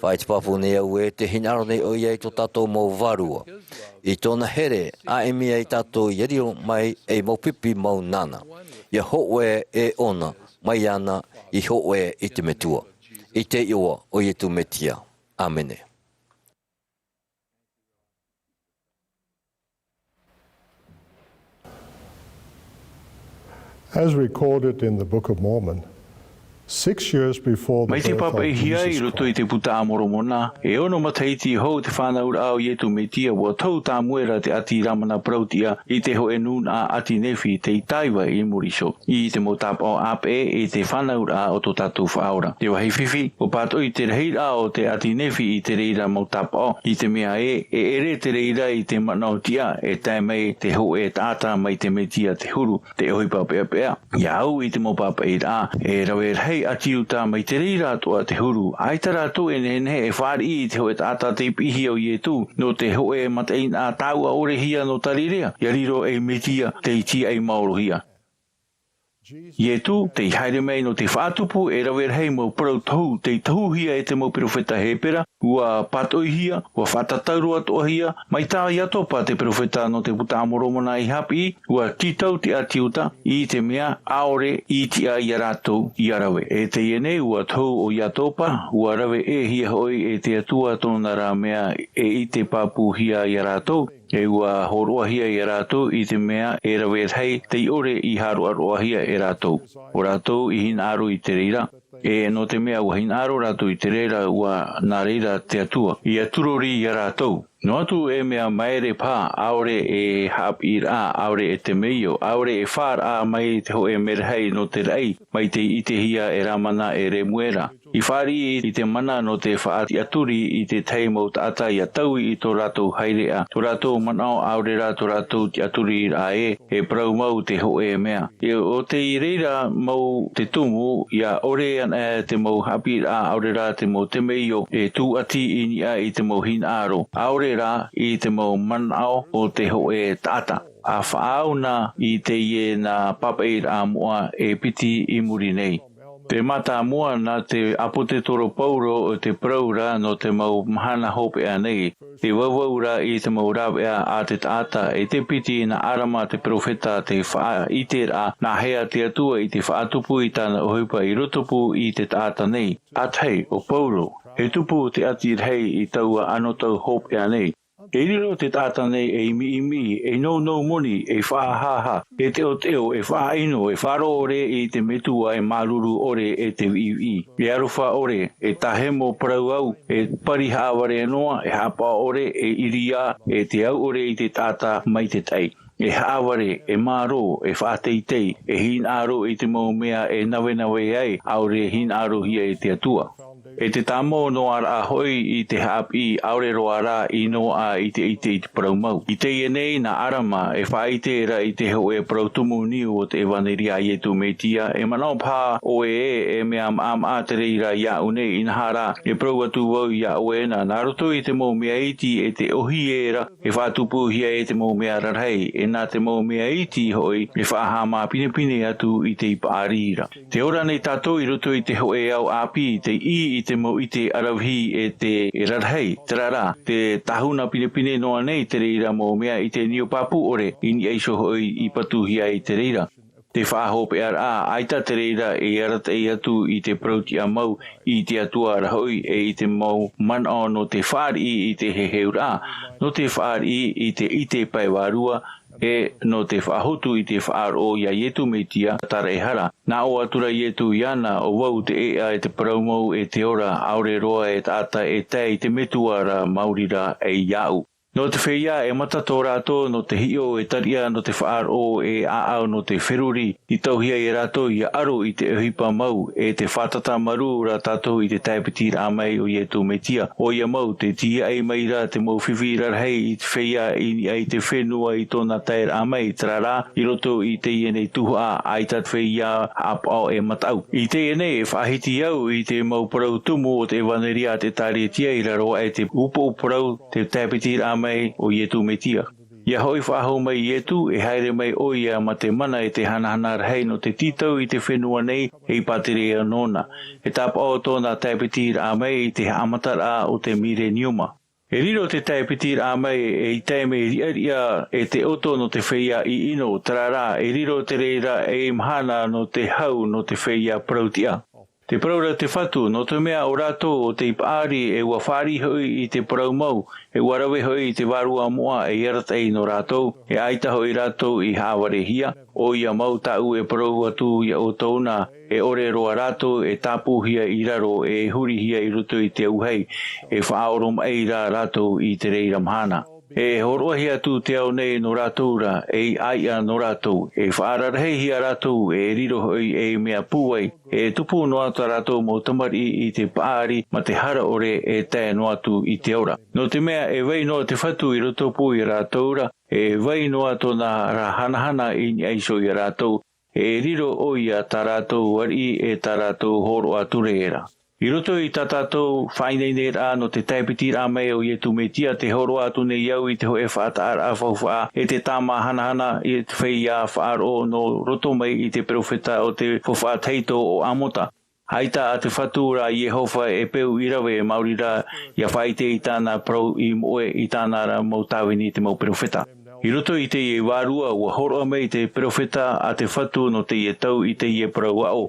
Whai te papu nei au e te hinaro nei o iei tō tato mo varua. I tōna here, a emia i tato i rio mai e mo pipi mau nana. Ia howe e ona, mai ana, i howe i te metua. I te iwa o i tu metia. Amene. As recorded in the Book of Mormon, 6 years before the mai te birth papa of e hia i Jesus roto i te puta amoromona, e ono mataiti hou te whanaura au i tu metia wa tau tā muera te ati ramana prautia i te ho e nun a ati nefi te itaiwa i muriso. I te motap o ap e te whanaura o to tatu whaura. Te wahi whiwhi, o pato i te reira o te ati nefi i te reira motap o, i te mea e ere te reira i te manautia e tae mai te ho e tata mai te metia te huru, te ohipa pea pea. Ia au i te mopapa i rā, e rawe hei ati uta mai te reira atua te huru. Aitara tu e nene e whaari i te hoe tata te pihi au i e tu, no te hoe matein a taua ore hia no tarirea, ia riro e metia te iti ai mauro hia. I e tu, te haere mei no te whaatupu e rawer hei mo parau tahu, te tahu hia e te mo profeta hepera, ua patoi hia, ua whatatauru atoa hia, mai tā i Atopa te profeta no te puta amoromona i hapi, ua titau te atiuta, i te mea aore i ti a i aratou i arawe. E te iene ua tau o i Atopa, ua rawe e hia hoi e te atua tona rā mea e i te papu hia i aratou, e ua horoa hia i rato i te mea e rawe hei te ore i haru aroa hia e rato. O rato i hin aro i te reira. E no te mea ua hin aro rato i te reira ua nā reira te atua. I aturori i rato. No atu e mea maere pā, aore e hap i rā, aore e te meio, aore e whār a mai te ho e merhei no te rei, mai te ite hia e ramana e re muera. I whāri i te mana no te whaati aturi i te teimo tata i ataui i tō ratou hairea. Tō ratou manao aore rā tō ratou te aturi i rā e prau mau te ho e mea. E o te i reira mau te tumu, ia ore an e te mau hapi rā aore rā te mau te meio, e tū ati i nia i te mau hin aro. Aore rā i te mau manao o te ho e tata. a whaauna I te ie na papaira Āmuiraa e piti I muri nei. Te mata mua na te apote toro pauro o te praura no te mau mahana hopea nei. Te wauaura I te mau rawea a te taata e te piti na arama te profeta te wha itera na hea te atua I te whaatupu I tana ohipa I rotopu I te taata nei. Athei o pauro, he tupu te atir hei I taua anotau hopea nei. E riro te tata nei e imi, e no moni, e whaahaha, e teo, e whaaino, e wharo ore I te metua e maruru ore e te iwi. E aruwha ore, e tahemo parau au, e pariha ware noa, e hapa ore, e iria, e te au ore I te tata mai te tai. E haaware, e maro, e whaateitei, e hin aro I te maumea e nawe ai, aure hin aro hia e te atua. E te tamo no ara hoi I te hapi aure roara I noa I te praumau. I te ienei na arama e whaitera I te ho e prautumu niu o te evaneria I tu metia e manao pā o e mea Mā'a te reira ia unei inahara e prau atu wau ia oena. Nā roto I te mau mea iti e te ohi era e whātupu hia e te mau mea rarhei e nā te mau mea iti hoi e whaahama pine atu I te ipaarira. Te ora nei tātou I roto I te ho e au api te I te mo I te arauhi e te rarhei, te rara, te tahuna pine noa nei te reira mo mea I te nio papu ore ini eiso hoi I patuhia I te reira. Te whaahope ara aita te reira e arata e atu I te prauti a mau I te atua rahoi e I te mau mana no te whaari I te heheura, no te whaari I te pai warua e no te whahotu I te whaaro ia ietu metia tara e hara. Nā o atura ietu iana o wau te ea e te paraumau e te ora aure roa e tata e tei te metuara maurira e iau. No te whea e matato rato no te hio e taria no te whaaro e aau no te wheruri I tauhia I rato I aro I te ohipa mau e te whatata maru ra tato I te taipitira amai o ietu metia. O ia mau te tia ai maira te mau whiwira hei I te whea I te whenua I tōna tair amai trara I roto I te ienei Tuha'a ai tat whea apao e matau. I te ienei e whahiti au I te mau parau tumu o te evaneria te tari tia I raro e te upo parau te taipitira amai o ietu metia. Ia hoi whaho mai ietu e haere mai o ia ma te mana e te hanahana rhei no te titau I te whenua nei e I patere anona. E tapa o tōna taipitira a mai I te amatara o te mire niuma. E riro te taipitira a mai e I taime ria e te oto no te whea I ino tarara e riro te reira e Mahana no te hau no te whea prautia. Te praura te whatu, no te mea o rato o te ipaari e ua whari hoi I te praumau, e warawe hoi I te warua moa e iarata I no rato, e aita hoi rato I haware hia, o ia mau tau e prau atu ia o tauna, e ore roa rato e tapu hia I raro e huri hia I ruto I te auhei, e whaorom ei ra rato I te reira Mahana. E horohi atu te au nei no rātoura, e aia no rātou, e whaararhei hia rātou, e riro hoi e mea pūai, e tupu no ata rātou mo tamari I te paari, ma te hara ore e tae no atu I te ora. No te mea e wei no te whatu I roto pū I rātoura, e wei no ato nā hanahana I aiso I rātou, e riro oia tā rātou wari e tā rātou horo atu reera. I roto I tātātou whainei rā no te taipitira mai o ietu metia te horo atu nei iau I te ho e whaatara a whauwha e te tāma hanahana I te whaia whaaro no roto mai I te profeta o te whawha teito o Amota. Haita a te whatura Jehova e peu irawe e maurira ia whaite I tāna prau I moe I tāna ra mau tāwini te mau profeta. I roto I te ie wārua ua horo mai te profeta a te whatu no te ie tau I te ie prau ao.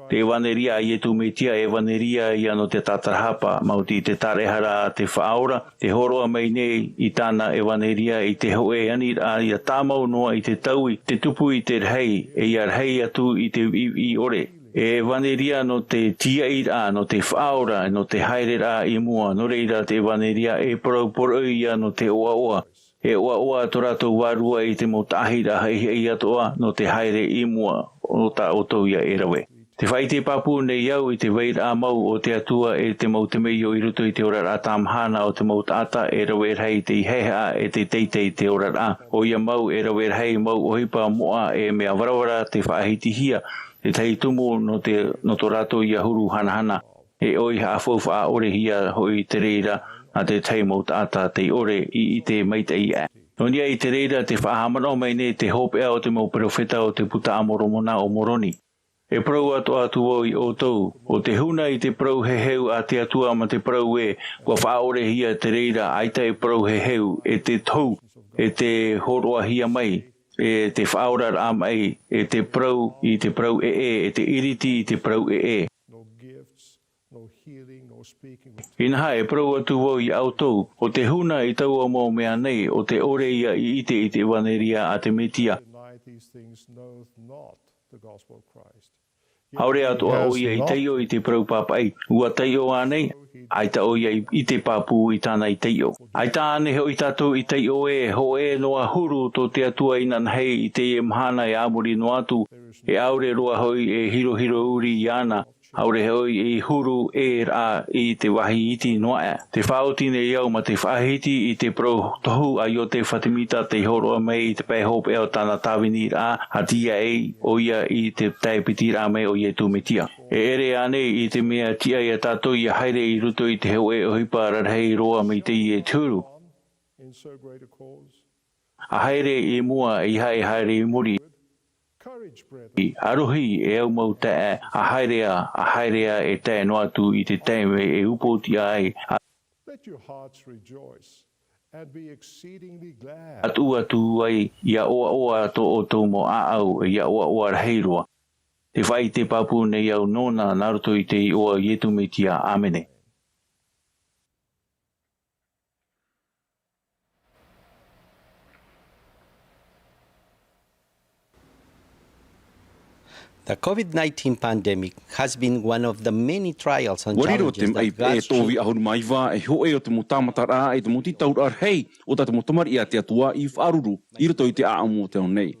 Te evaneria I tu metia evaneria ia no te tatarahapa mauti te tarehara te whaora. Te horo mai nei I tāna evaneria I te hoe Amuiraa ia tāmau noa I te tau I te tupu I te rhei e ia rhei atu I te I ore. E evaneria no te tiaira no te whaora no te haerera I mua no reira te evaneria e prau ia no te oa. E oa to rato warua I te motahira hei atoa no te haere I mua o ta oto ia e rawe. Te whai te papu nei iau I te weira mau o te atua e te mau te mei o I ruto I te ora rata Mahana o te mau tata e rawe rei te heha e te teitei te ora rā. O ia mau e rawe rei mau o hipa moa e mea warawara te whaahiti hia te tei tumu no to rato ia huru hanahana. E oi hawhauwha ore hia hoi te reira a te tei mau tata te ore I te maita I e. Nonia I te reira te whahamana mai ne te hope o te mau profeta o te puta amoromona o moroni. E prau atu o I outou, o te huna I te prau he heu a te atua ma te prau kua whaore hia te reira aita e prau he heu, e te tau, e te horoa hia mai, e te whaora a mai, e te prau I te prau e te iriti I te prau e. Inaha e prau atu o I outou, o te huna I tau o mō mea nei, o te ore ia I te waneria a te metia. Haure atu o ia I teio I te prau papai, ua teio anei, aita o ia I te papu I tāna I teio. Aita ane ho I tātou I teio ho noa huru tō te atua inan hei I te Mahana e Āmuri no atu, e aure roa hoi e hiro uri I ana, haure hoi e huru rā I te wahi iti noa. Te whaotine iau ma te whahiti I te prau tohu a o te whatimita te horoa mei I te pēhope o tāna tāwini rā, hatia o ia I te taipiti rā mei o ia tūmetia. E ere ane I te mea tia I a tātou I haere I ruto I te heu o hipa rarhei roa mei te I tūru. A haere I mua I haere I muri. I arohi e au mau tae a haerea e tae no atu I te taime e upoti ai. Atu ai ia oa to o tō mo aau ia oa raheiroa. Te whai te papu nei au nona naruto I te oa ietu me tia amene. The COVID-19 pandemic has been one of the many trials and challenges that God's tovi ahur maiva e ho e o te mutamatara e te mutitau ar hei o te motamari a te atua I whaaruru I roto I te aamu te nei.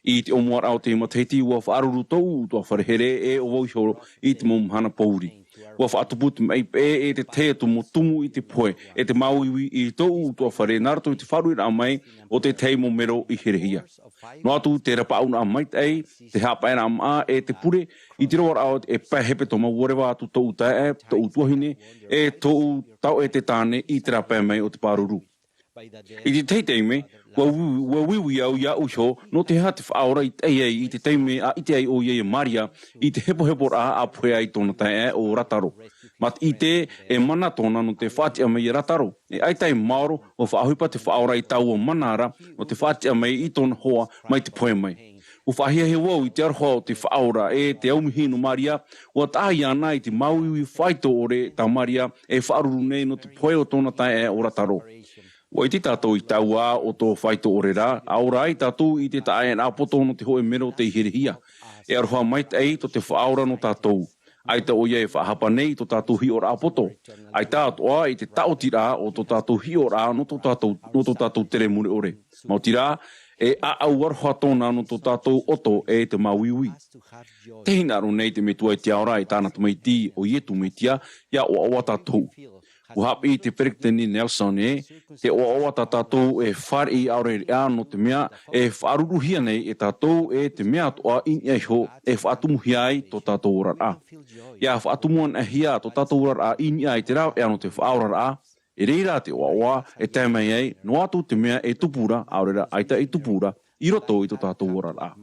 I te omuar au te mateti ua whaaruru tau tua wharehere e o wauhoro I te Mahana Pauri. Ua whaatuput mai e te te tu motumu I te poe e te mauiwi I tau tua whare narato I te wharu I mai o te teimo mero I herehia. No atu te rapauna a mait ei, te hapaena Mā'a e te pure, I te roar au e pahepe toma uarewa atu tau tae, tau tuahine, e tau e te tāne I te rapea mai o te pāruru. I te teiteime, ua wiwi au ia uho, no te hea te whaora I te te teime a I te ai o ia Maria, I te hepo a pue ai tōna tae o rataro. Mat I te e mana tōna no te whātia mai I rataro. E aitai maoro o whaahupa te whaora I tau o manara o te whātia mai I tōna hoa mai te poe mai. O whahia he wau I te arhoa o te whaora e te aumihi no Maria, o tahi ana I te mauiwi whaito ore ta Maria e whaaruru nei no te poe o tōna tae o rataro. O I te tātou I taua o tō whaito ore rā, aura I tātou I te tae na apoto no te hoe mero te hirihia. E arhoa mait ei to te whaora no tātou. Aita o ia e whahapa nei to tātou hi ora apoto. Aita atoa I te taotira o to tātou hi ora no to tātou tere mure ore. Mautira e au arhoa tōna no to tātou oto e te mauiwi. Te hinaro nei te metua I te aora I tāna tumaiti o ietu metia ia o awa tātou. O hapi te Perekteni Nelson te o tātou e whari aure no te mea e whaaruruhia nei e tātou e te mea toa I ho e whaatumuhia ai to tātou rara. Ia whaatumuan e hia to tātou rara I ai te rau no te whaorara e reira te oa e taimai ai no atu te mea e tupura aurera aita e tupura I roto I to tātou rara.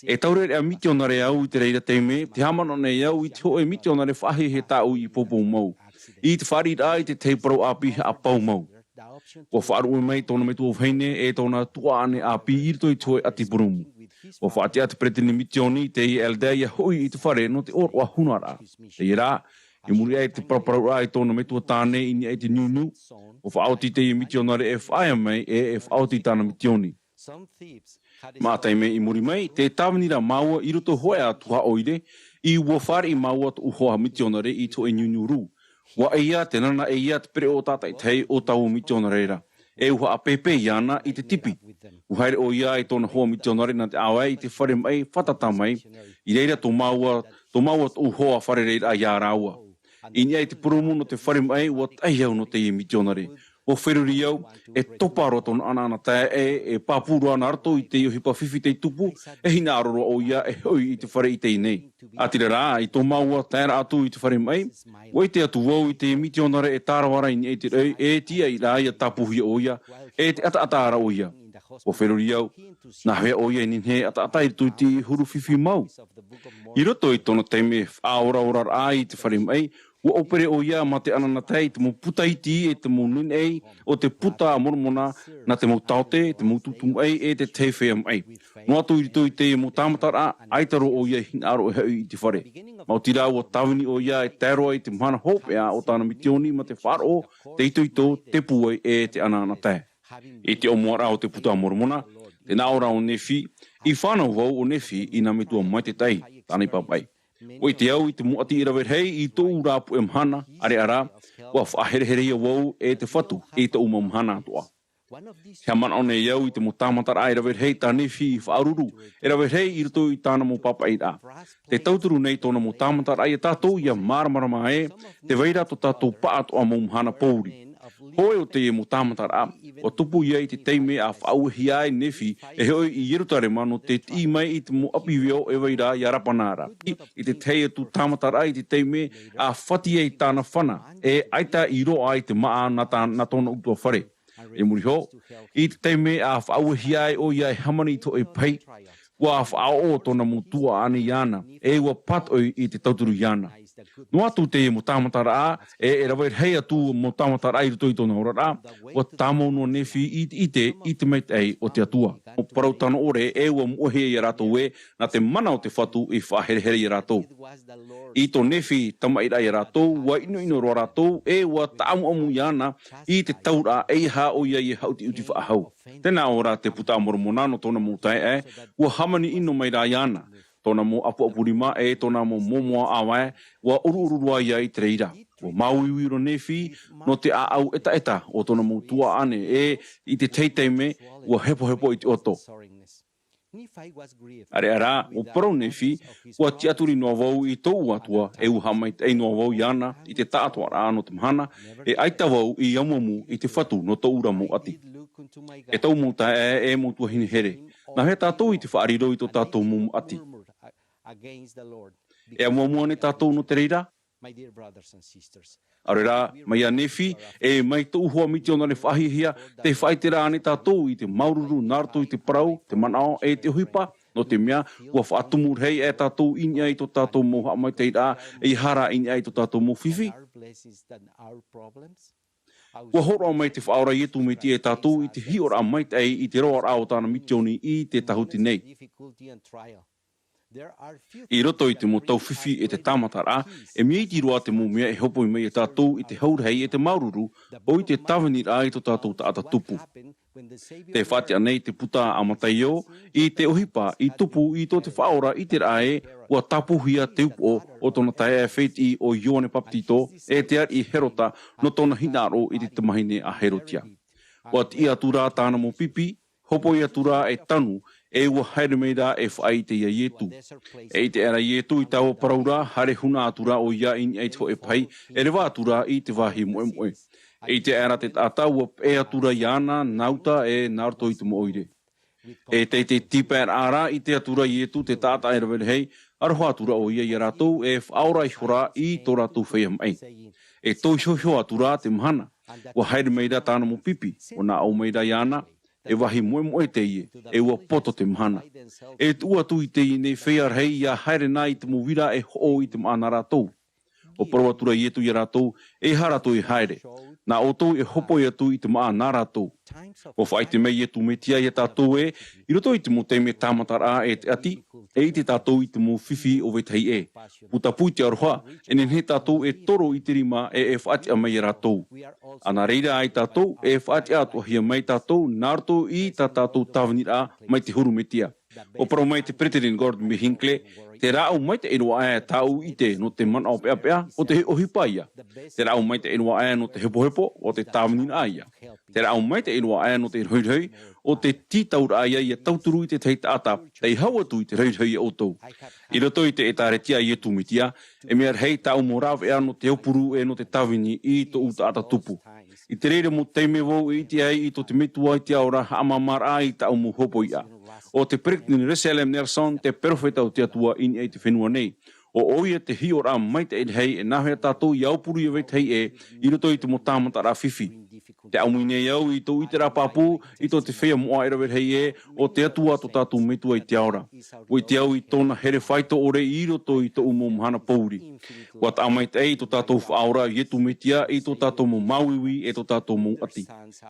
E taure rea mitionare au I te reira teime, te hamano nei au I te ho e mitionare whahe he tau I popo mau. I te whari rā I te teiparo api a pau mau. O wharu mai tōna me tō whaine e tōna tuaane api I rito I tōe ati burumu. O whaatea te Perekteni mitioni te I eldea hui I te whare no te oroa hunara. Te I rā, I muri ai te paraparau rā I tōna me tō tāne I ai te niunu. O whaauti te I mitionare e whaia mai e whaauti tāna mitioni. Mātai me I muri mai, te tāwanira Māua I roto hoe a Tuha'a oire, I ua whare I Māua tu uhoa mitionare I tō e niunu rū. Wa eia te nana eia te pere o tātai tei o tau mitionareira. E uha a pepe iana I te tipi. Uhaere o ia I tōna hoa mitionare na te awa I te whare mai whatata mai. I reira tō maua tō hoa whare reira a ia rāua. I nia I te purumu no te whare mai ua taiau no te I mitionare. O wheruriau, e topa roton anana tae e papuru ana arto I te iuhipa whiwhi te tupu, e hina aroro o ia e hoi I te whare I te inei. Atire rā, I tō maua tēra atu I te whare mai, o I te atu wau I te miti onare e tārawara I e te rei, e tia I rā ia tapuhia o ia, e te ata-atara o ia. O wheruriau, nā hea o ia I ninhe ata-ata I tui te huru whiwhi mau. I roto I tono teime ora rā I te whare mai, ua opere o ia ma te anana tei, te mo puta iti e te mo nune ei, o te puta a mormona na te mo taute, te mo tutum ei, e te te whea mai. No atu I tui te mo tamatara, aitaro o ia hina aro e hau I te whare. Mau tira ua tawini o ia e tēroa I te Mahana Maa o tāna mitioni ma te wharo, te ito, te puai e te anana tei. E te omoara o te puta a mormona, te naora o nefi, I whanau wau o nefi I na metua mai te tei, tānei papai. O I te au I te muati I rawerhei I tō urapu e Mahana, are ara, ua whahereherea wau e te whatu e te uma Mahana atoa. Hea mana one iau I te mo tāmatara I rawerhei tā nefi I whaaruru, e rawerhei I roto I tāna mo papa I rā. Te tauturu nei tōna mo tāmatara I tātou ia māramarama e, te weira tō tātou paa atoa mo Mahana Pōuri. Hoe o te mo tāmatara, o tupu ia I te teime a whauhi ai nefi e hoi I Yerutare mano te ti mai I te mo apiweo e weira I arapanara. I te teia tu tāmatara I te teime a whati ei tāna whana e aita I roa I te Mā'a na tōna utua whare. E muri ho, I te teime a whauhi ai o ia e hamani to e pei, ua whaao tōna mo tua ane iana, e ua patoi I te tauturu iana. No atu te mo tāmatara e rawai hei atu mo tāmatara I ruto I tōna orara, o tāmo no nefi I te meit ei o te atua. O parau tano ore e ua muohe I ratou e, na te mana o te whatu I whaherehere I ratou. I tō nefi tamaira I ratou, ua ino roa ratou, e ua tāmu amu iana I te taura e ha o ia I hauti uti whaahau. Tēnā ora te puta mormona no tōna mūtai e, ua hamani ino mai rā iana. Tōna mo apu-apurima e tōna mo momoa awae, ua uru-ururua ia I te reira. Ua mauiwiro nefi no te aau eta o tōna mo tua ane e I te teiteime ua hepo I te oto. Are ara, o parau nefi, ua ti aturi noa wau I tō atua e uhamai te noa wau iana I te tātua rā no te Mahana, e aita wau I amuamu I te whatu no tō ura mo ati. E tau mōta e mōtua hine here. Nā he tātou I te whaariro I tō tātou mo ati. E amuamua ne tātou no te reira? Arera, mai a nefi, e mai tō uhua miti ona le whahihia, te whaitera ane tātou I te maururu nārto I te parau, te manao e te huipa, no te mea, ua whaatumur hei e tātou inia I tō tātou mo hamai te ira, e hara inia I tō tātou mo whiwhi. Ua horo mai te whaora ietu me ti e tātou I te hiora mai te ei I te roa rao tāna mitioni I te tahuti nei. I roto I te mo tau whiwhi e te tāmatara, e mieti roa te mo mea e hopoi mai e tātou I te haurhei e te maururu, o I te tawini rā I tō tātou taata tupu. Te whatia nei te puta amataio, I te ohipa, I tupu I tō te whaora I te rae, ua tapuhia te upo o tōna tae e whiti o Ioane Paptito, e te ar I herota no tōna hinaro I te tamahine a herotia. Ua ti atura tāna mo pipi, hopoi atura e tanu, e ua haere meira e whai te ia ietu. E I te era ietu I taua paraura, hare huna atura o ia in e te pai, e rewa atura I te wahi moe moe. E I te era te tata ua e atura iana, nauta e narto I te moire. E te tiper ara I te atura ietu te tata e rewere hei, aroha atura o ia I ratou e whaora I hora I tō ratou whea mai. E tō hio atura te Mahana, ua haere meira tāna mo pipi, o nā au meira iana, e wahi moe te ie, e ua poto te Mahana. E tua tu I te I nei whea rei ia haere nā I te mowira e ho I te maana rātou. O parawatura I etu I rātou, e haratou I haere. Nā o tō e hopo I atu I te maana rātou. O whai te mei etu me tia I tātou e, I roto I te mo teime tāmatara e te ati, e I te tātou I te mo whiwhi o wetei e. Puta pui te aroha, e nen he tātou e toro I te rima e whaati a mei rātou. Ana reira ai tātou e whaati atu hia mei tātou, nārto I tā tātou tāwanira mai te huru me tia. O pro mai te President Gordon B. Hinckley, te rao mai te inua e tau i te no te mana o pea pea o te ohipa ia. Te rao mai te inua e no te hepo hepo o te tāmanina aia. Te rao mai te inua e no te rauirau o te titaura aia i a tauturu i te teita ata, tei hau atu i te rauirau i o tau. I roto i te e tāretia i e tumitia, e mea hei tau moraw e ano te upuru e no te tawini i to uta ata tupu. I te reire mo teime wau i te ai i to te metua i te aura Āmuiraa i tau mu hopo ia. O te President Reselem Nelson te perfeta o te atua in e te whenua nei. O oia te hiora mai te hei e nahea tātou i aupuru i veit hei e i roto i te mo tāmata rā whiwhi. Te aumuine iau i tō i te rā pāpū i tō te whea moa e rawer hei e o te atua to tātou metua i te aura. O i te au i tōna here whaito ore i roto i tō umo Mahana Pauri. Wa ta amai te i tō tātou whaora i etu metia i tō tātou mo mauiwi e tō tātou mo ati.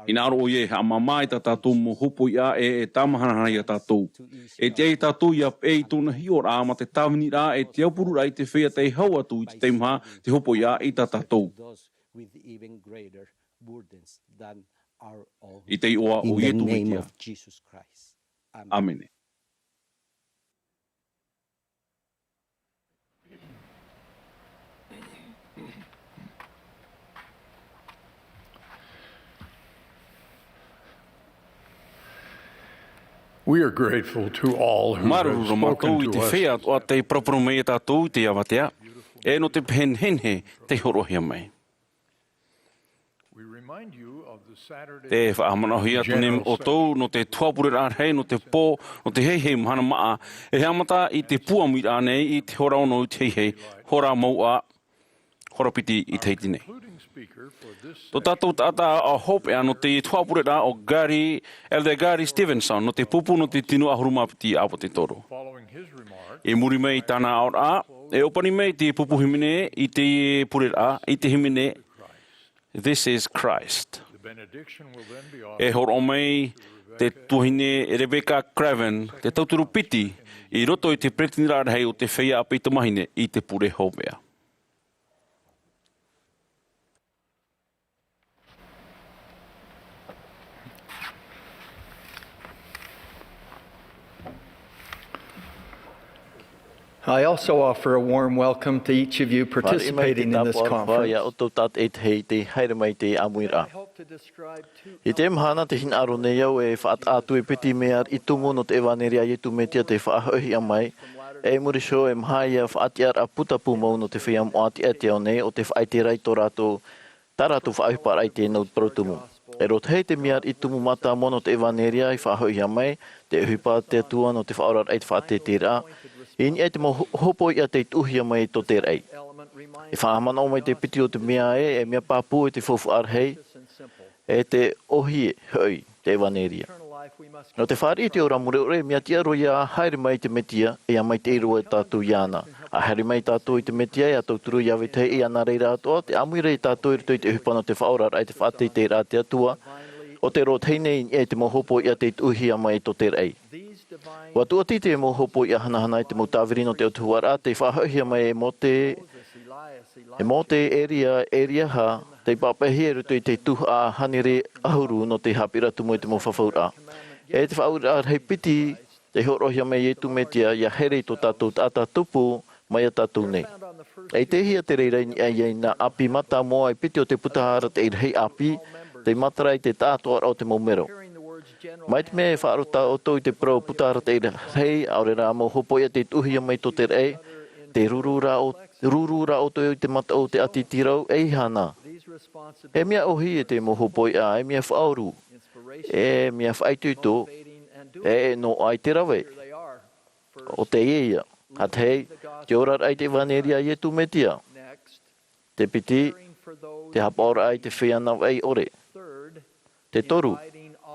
I nāro o ie Mā'a Maa i tā tātou mo hopo i a e tāmahana i a tātou. E te ei tātou i a e i tōna hiora ma te tāwini rā e te aupuru rā i te whea te hau atu i te teimha te hopo i a i tā tātou. I te oa o ietu metia. Amen. We are grateful to all who have spoken to us. Whea o te proporo mei tātou te awatea, e no te penhenhe te horohia mai. Te whaamanohi atu nem o tau no te tuapure rārhei, no te pō, no te hei Mahana Maa, e hamata i te Āmuiraa nei i te hora ono i te hei, hora Mā'a, hora piti i te hiti nei. Tō tātou tātā a hope no te tuapure rā o Gary Stevenson, no te pupu no te tinu ahurumapiti apo te toro. E muri mei tāna aora, e opani mei te pupu himene i te pure rā, i te himene, this is Christ. E horo mei te tuhine Rebecca Craven, te tauturu piti, i roto i te pretinirarhei o te whea api te mahine i te pure hopea. I also offer a warm welcome to each of you participating in this conference. I te mhana te hin aro nei au e whaatatu e piti mea i tumu no te ewaneria i tu metia te whaahohi a mai. E murisho e mhaia whaatiar a putapu mau no te whiam o ati ate o nei o te whaiterai tō rātou taratu whaahiparai te nau protumu. E rot hei te mea i tumu mata mono te ewaneria i whaahohi a mai, te uhipa te atua no te whaorar eit whaate te rā. Ini e te mo hopo i a te tuhia mai tō te rei. E whaamana o mai te piti o te mea e mea pāpū e te fofu arhei, e te ohi hoi te ewaneria. No te whaari te ora mure ore, mea tia roi a haere mai te metia e a mai te irua e tātou iana. A haere mai tātou i te metia e a tauturu i awe te i ana reira atoa, te Amuiraa i tātou i rito i te uhipano te whaorar ai te whaate i te rā te atua, o te rot heine e te mo hopo i a te tuhia mai tō te rei. Wa tua tite e mo hopo i a hanahana i te mutawirino te o Tuha'a, te whahauhia mai e mo te area ha, te papahi e ruto i te Tuha'a hanire ahuru no te hapira tumu i te mo whawhaura. E te whaura hei piti, te horohia mai e tu metia i a here tō tātou tātā tupu mai a tātou nei. E te hia te reira i na api mata moa i piti o te putahara te hei api, te matarai te tātoa o te momero. Mai te mea e whaarota o tō i te pro putahara te hei, aure rā mo hopoia te tuhia mai tō te rei, te rurura o tō i te mata o te atitirau, e hana. E mea ohi e te mo hopoia, e mea whaoru, e mea whaituto, e no ai te rawe, o te ia. Hat hei, te orar ai te waneria i e tu metia. Te piti, te hapaora ai te whianau ai ore. Te toru,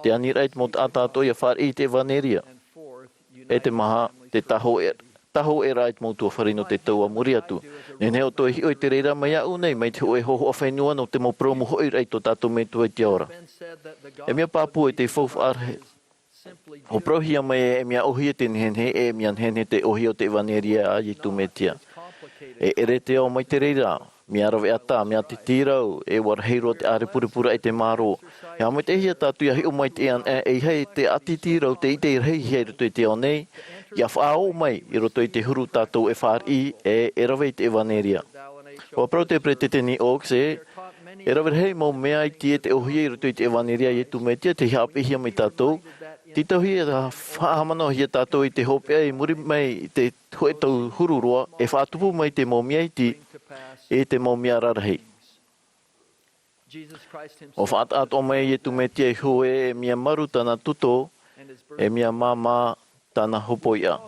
te anirait mo tātātou ia whar i te waneria. E te maha, te taho e rait mo tua wharino te taua muri atu. Nene o toi hioi te reira mai au nei, mai te oe hoho a whenua no te mo promo hoi rai tō tātou me tua i te ora. E mea pāpū e te whauwh arhe. Ho prohia mai e mea ohia te nhenhe, e mea nhenhe te ohia o te waneria a i tu metia. E ere te o mai te reira, Mia rawe ata, mia te tirau, e warheiro te are puripura e te maro. E hama te hia tātu ia hi o mai te an e hei te ati tirau te ite rei hei roto i te o nei. Ia whaao mai i roto i te huru tātou e whāri e rawe i te evaneria. O prau te pre te teni oks e rawe hei mau mea i te ohi i roto i te evaneria i tu metia te hape hia mai tātou. Tito hia whahamano hia tātou i te hopea i muri mai i te hoe tau hururua e whaatupu mai te momia i te momia rarahei. O whaat o mai i tu metia i hoe e mia maru tana tuto e mia Mā'a tana hopoia.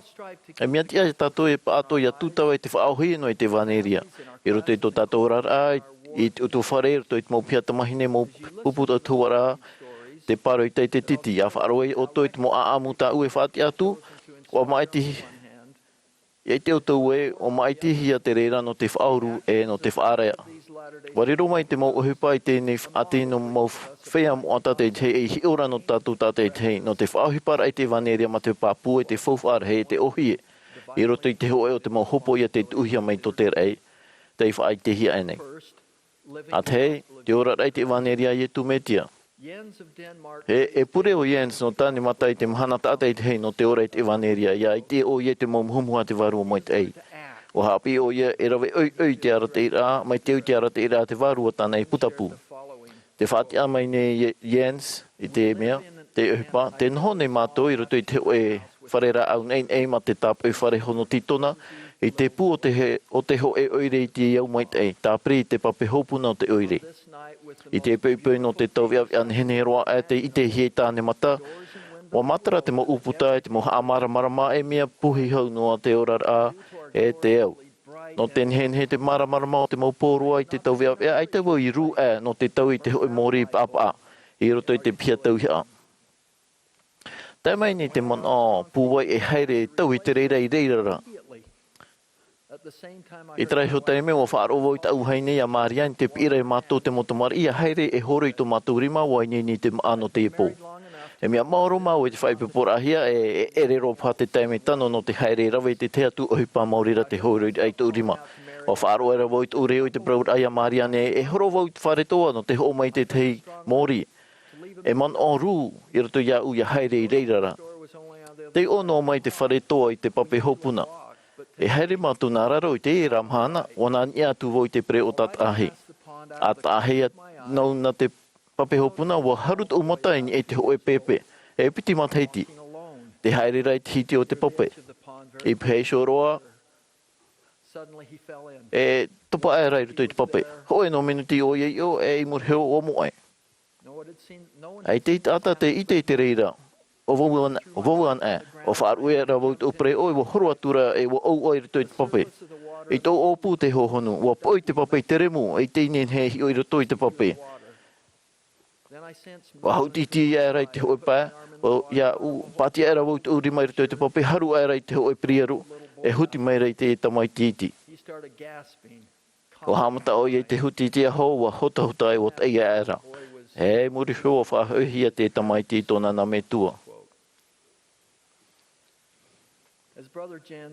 E mia tia e tātou e paato ia tūtawa i te whaauhi no i te vaneria. I roto i tō tātou rara i utu whare roto i te maupia tamahine mau uputa tuara te paro i te titi. A whaaroi o toi te mo aamuta ue whaati atu o maiti i te utau e o maiti hia te reira no te whauru e no te whaarea. Wariro mai te mau uhipa i tēnei ati no mau whea mo atate i te hei hi ora no tātou tate i te hei no te whaauhipara i te vaneria ma te pāpū e te whauwhara hei te ohie. I roto i te hoe o te mau hopo i te tuhia mai to te rei te i whaai te hia enei. At hei, te ora rei te vaneria i tu metia. E pure o Jens no tani mata i te mahana tata i te hei no te ora i te vaneria ia i te o i te mau muhumua te varua mai te ei. O hapi o ia e rawe oi te ara te ira, mai teu te ara te ira te varua tana i putapu. Te whati a mai ne Jens i te mea, te uhipa, te noho nei mātou i roto i te oe wharera au nei ei ma te tāpu i whare hono titona, i te pū o te ho e oire i te iau mai te ei, tā pri i te pape hopuna o te oire. I te peupeu no te tauwea anhene roa e te i te hie tāne mata, o matara te mo uputa e te mo Āmuiraa marama e mea puhi hau noa te orara e te au. No te nhenhe te maramarama o te mau pōrua i te tauwea e ai te wau i ru e no te tau i te hoi mori papa i roto i te pia tau hia. Tai mai ni te man pūwai e haere tau i te reira i reirara. I trai ho taime o whaaro wau i tau haine a Maria i te pira i mātou te motomara i a haere e horo i tō mātou rima wai ni te ano te epo. E mea maoro mau e te whaipipora hia e rero pā te taime tano no te haere rawe i te tea tu ohipa maurira te horo i tō rima. O whaaro era wau i tō reo i te braur ai a Maria ne e horo wau i te whare toa no te ho mai te tei mori. E man o rū i rato ia u ia haere i reirara. Te ono mai te whare toa i te pape hopuna. E haere mātou nā raro i te e ramhana wana nia tu wau i te pre o tatahe. A tahe nau na te pape hopuna wa harut o matai e te hoe pepe. E piti mataiti. Te haere rai te hiti o te pape. E peisho roa. E topa e rai ruto i te pape. Hoe no minuti o iei o e i murheo o moe. Ai te ata te ite i te reira. O vauan e. O whaaru e ra wau te opere o i wa horo atura e wa au oi ruto i te pape. E tō opu te hohonu. Wa poi te pape te remu. E te inen he i oi ruto i te pape. Wa hautiti e rai te hoe pā. O ia pati e ra wau te uri mai ruto i te pape. Haru e rai te hoe priaru. E huti mai rai te tamai titi. O hamata o iei te huti tia hou wa hota huta e o te ia e ra. E muri hua whahauhia te tamai titona na me tua.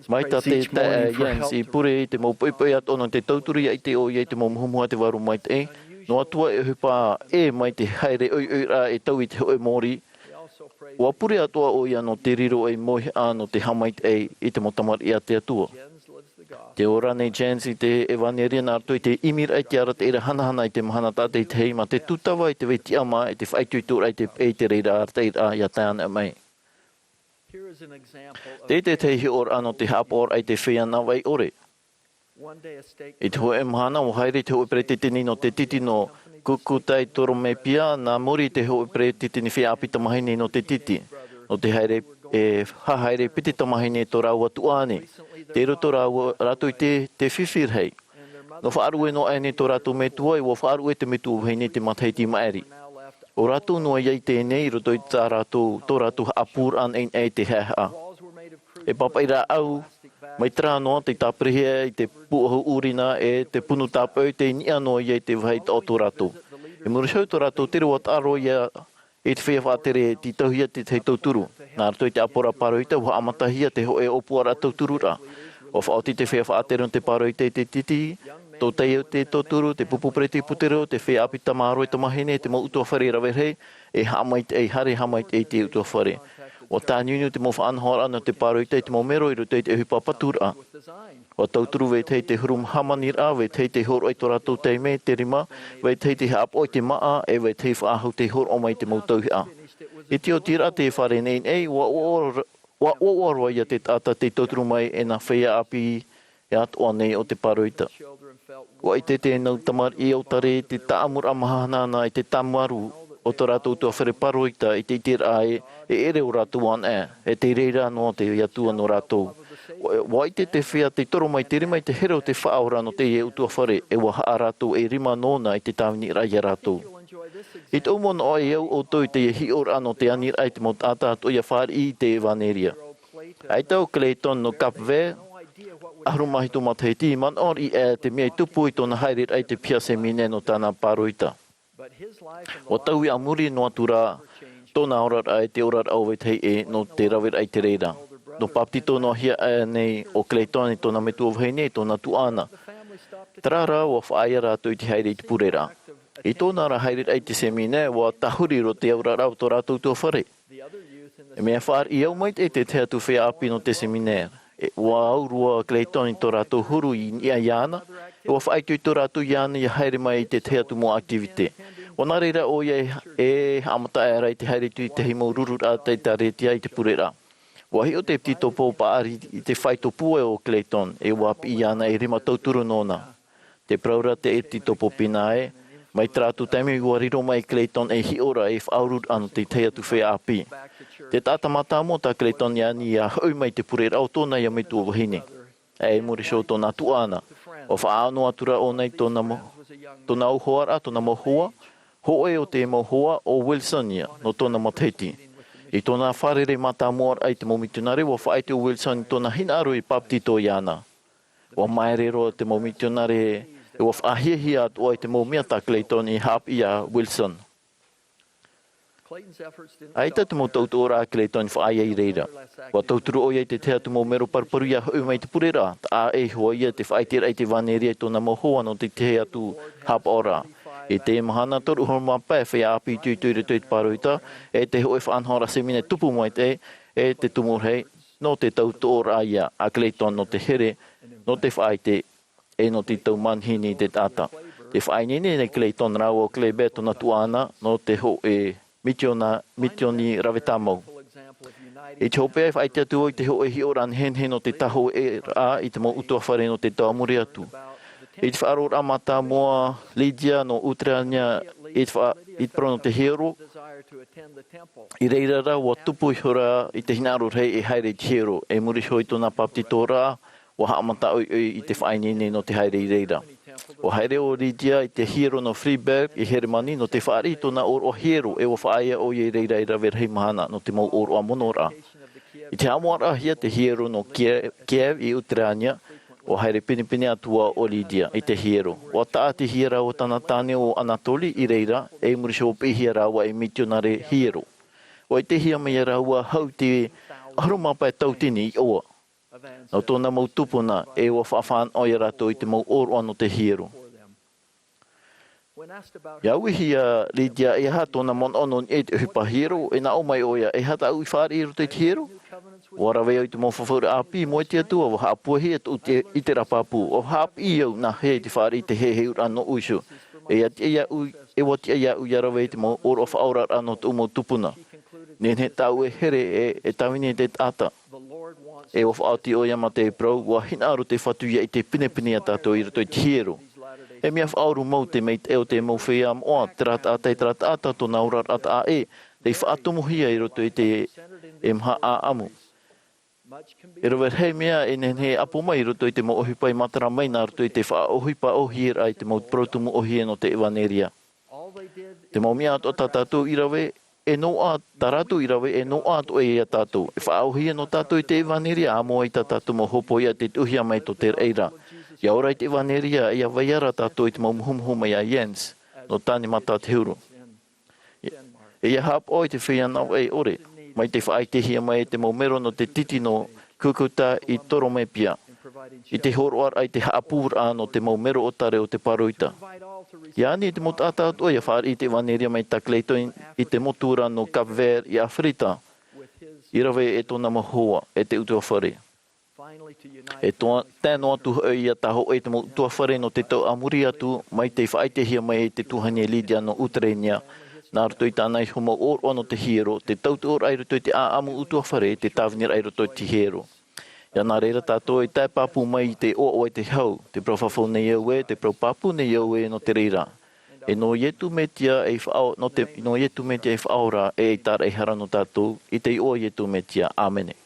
Mai ta te Jens i pure i te mau poipoi atona te tauturi i te o i te mau muhumua te waru mai te e. No atua e hupa e mai te haere Āmuiraa e tau i te hoe mori. Wa pure atua o ia no te riro e mohi no te hamait e i te motamar i a te atua. Te ora nei Jens i te evaneria nā atua i te Āmuiraa i te ara te ira hanahana i te mahana tate i te hei ma te tutawa i te weti ama i te whaituitura i te reira ar te ira i a tāna mai. Te hi or ano te hapor ai te whiana wai ore. I te hoe mahana o haere te hoe pre te tini no te titi no kukutai toro me pia na mori te hoe pre te tini whia apita mahine no te titi. No te haere haere piti tamahine to rau atu ane. Te roto rato i te whiwhir hei. No whaarue no ane to rato me tua i wa whaarue te me tua heine te mataiti maeri. O rato noa iei tēnei roto i tā rato to rato apur an ein e te heha. E papaira au, mai tra noa te tāprihia i te puahu urina e te punu tāpau te nia noa iei te wahait o to rato. E murishau to rato te rua tāro ia e te whea whātere te tauhia te hei tauturu. Nā rato i te apora paroita wa amatahia te hoe opua ra tauturu ra. O whaoti te whea whātere te paroita te titi, Tō tei o te tōturu, te pupupere te putero, te whea api tamaro e tamahine, te mo utua whare rawe hei, e hamait e hare hamait e te utua whare. O tā niunu te mo whaanhora ana te paro i te mo mero i roto i te hupa patura. O tauturu wei tei te hurum hamanira, wei tei te horo i tō rātou te me te rima, wei tei te hap o te Mā'a, e wei tei whaahau te horo o mai te mo tauhia. I te o tira te whare nei ei, wa ooroa ia te tata te tauturu mai e na whea api e atoa nei o te paroita. Wa i te tēnau tamar i au tare te Āmuiraa Mahana i te tamaru o tō rātou tua whare paroita i te tira e ere o rātou an e te reira no te iatua no rātou. Wa i te whea te toro mai te rima i te hero te whaora no te e utua whare e waha a rātou e rima nōna i te tāwinira i a rātou. I tō mono o e au o tō i te hi ora no te anira i te mo tātā to ia whare i te evaneria. Ai tau Clayton no Kapve, arumahi tō matahiti man or i te mea i tupu i tōna hairir ai te piase mine no tāna paroita. O tau i amuri no atura, tōna orar ai te orar au wetei e no te rawir ai te reira. No paptito no hia nei o Clayton i tōna metu o vhei nei tōna tuana. Tarara o whaia rātou i te haere i te purera. I tōna ra hairir ai te semine wa tahuri ro te aura rau tō rātou tō whare. E mea whaar i au mait e te tea tu whea api no te seminer. Wa aurua Clayton i tō rātou huru i ia iana. E wa whaitui tō rātou iana i haere mai i te tea tu mo aktivite. O nā reira o ia e amata e rai te haere tu i te himo rurur a te taretia i te purera. Wa hi o te pti topo paari i te whaito pue o Clayton e wa api iana e rima tauturu nōna. Te praura te e pti topo pinae. Mai trātu taimi ua riro mai Clayton e hi ora e whaurur anu te tea tu whea api. Te tāta mata mo tā Clayton iani ia hau mai te purera o tōna ia mai tua wahine. E muri show tōna tuana. O whaano atura o nei tōna uhoara, tōna mohua. Hoe o te mohua o Wilsonia no tōna mateti. I tōna wharere mata moar ai te momitunare wa whaite o Wilson tōna hinaru i paptito iana. Wa maerero te momitunare e wa whaahihia atua i te momia tā Clayton i hap ia Wilson. Aita te mo tautora a Clayton whaia i reira. Wa tauturu o ia te tea tu mo mero parparu ia hau mai te purera. A e hoa ia te whaitira i te vaneria i tōna mohoa no te tea tu hap ora. E te mahana toru horma pai whea api tui tuire tui te paroita. E te hoe whaanhora semine tupu mai te e te tumurhei no te tautora ia a Clayton no te here no te whaite e no te tau manhini te tata. Te whainini ne Clayton rau o Claybe tōna tuana no te ho e mitioni rawetamau. E te hope e whaite atu o te ho e hioran henhe no te taho e a i te mo utua whare no te tau Amuiraa atu. E te whaaror amata moa Lydia no Utrania e te prono te hero. I reira ra wa tupu i hora i te hinaro rei e haere te hero. E muri hoi tōna paptitora wa haamata i te whainini no te haere i reira. O haere o Lydia i te hero no Freeberg i Heremani no te whaari tōna or o hero e wa whaia o i reira i rawe rei mahana no te mau or o Amonora. I te Amuiraa hia te hero no Kiev i Utrania o haere pinipini atua o Lydia i te hero. O taa te hira o tana tāne o Anatoli i reira e muri sho pihia rawa e misionare hero. O i te hia mea rawa hau te aromapai tautini i oa. No tōna mau tupuna e o whawhan o i rato i te mau oro ano te hero. Ia uhi a Lydia e ha tōna mon ono e te hupa hero e na o mai oia e hata au i whaare i roto i te hero. O rawe au i te mau whawhaura api mo e te atua o hapua he i te rapapu o hapi au na he te whaare i te he ura no uisu. E wati ia u ia rawe i te mau oro o whaora ano te umau tupuna. Nen he tau e here e tawini te tata. E o whaoti o iama te prau, wa hinaru te whatuia i te pinepini a tātou i roto i te hero. E mea whaoru mau te meit e o te mau whea moa, trata tō naurar ata a e, te whaatomuhia i roto i te Mā'a amu. E rowe hei mea e nen he apo mai roto i te mau ohipai matara mai nā roto i te whaohipa ohira ai te mau protumu ohia no te evaneria. Te mau mea ato tātou i rawe, e no a taratu i rawe e no a to e ia tātou. E whaauhia no tātou i te evaneria a moa i tātou mo hopo ia te tuhia mai to te reira. Ia ora i te evaneria ia vaiara tātou i te mau muhumuhuma ia Jens no tāni mata te huru. E ia hap o i te whianau e ore. Mai te whaitehia mai te mau mero no te titi no kukuta i toro me pia. I te horoar ai te haapura no te maumero o tare o te paroita. Ia ni te motata o ia whaar i te waneria mai takleito i te motura no Kapver i Afrita. I rawe e tōna mahoa e te utua whare. E tēnō atu ia taho e te utua whare no te tau Amuiraa tu mai te whaitehia mai e te tuhane Lydia no Utrenia. Nā roto i tānai homo oro no te hero, te tautu oro ai roto i te aamu utua whare, te tāwenir ai roto i te hero. Ia nā reira tātou i tai papu mai i te o te hau, te prowhawhau nei au e, te prowpapu nei au e no te reira. E no ietu metia e whaora e tāra e hara no tātou, i te o ietu metia. Āmene.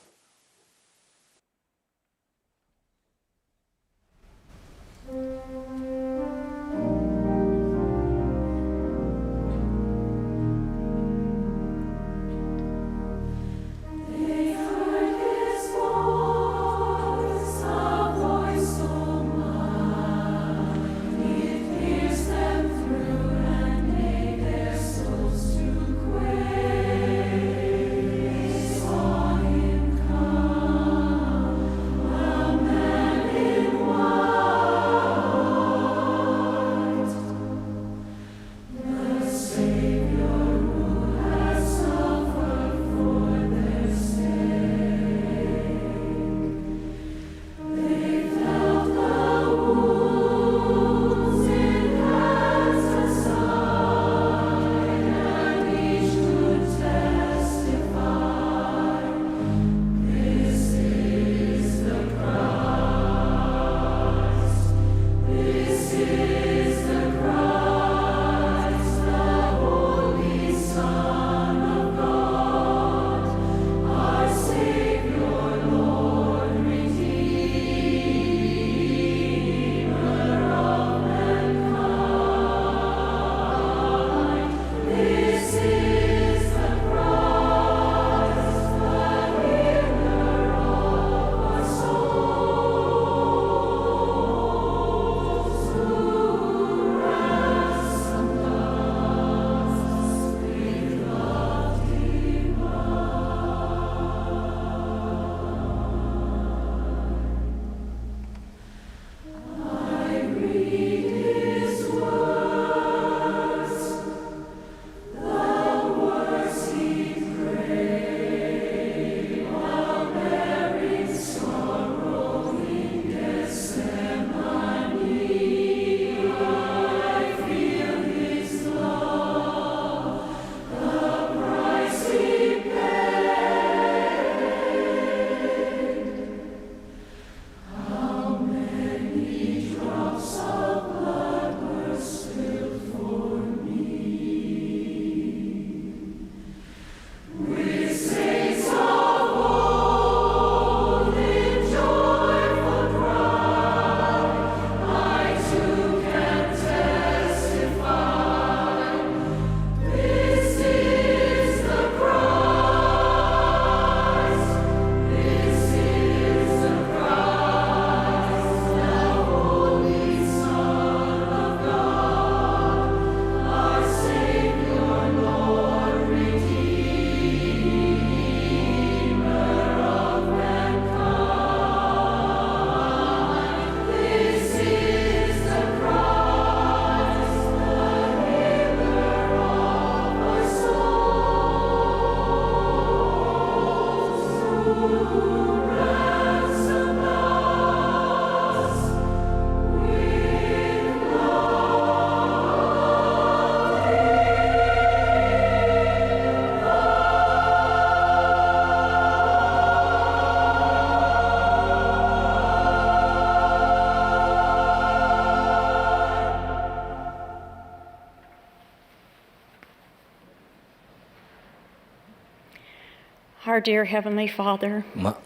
Our dear Heavenly Father, we have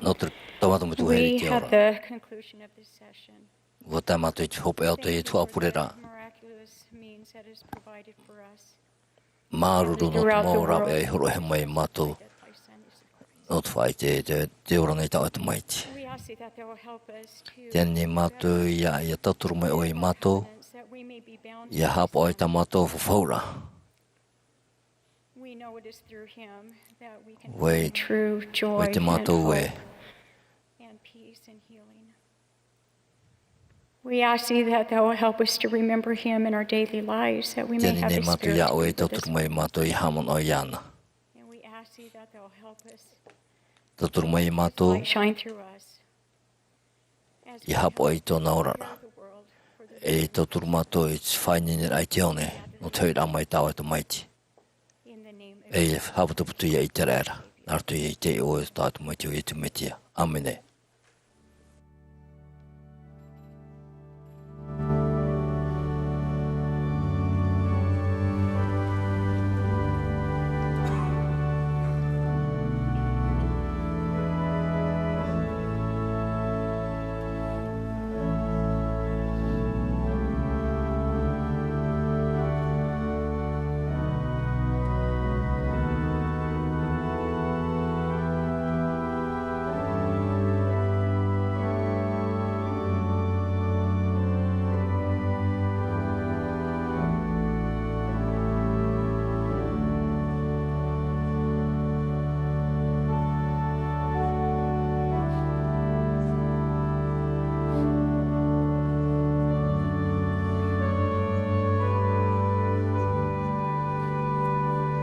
the conclusion of this session. Thank you for the miraculous means that is provided for us. Throughout the world, we ask that they will help us to that we may be bound to. We know it is through Him that we can find true joy and hope and peace and healing. We ask thee that thou will help us to remember him in our daily lives, that we may have the spirit to remember this. And we ask thee that thou will help us to light shine through us as we help throughout the world for the in the name of Amen.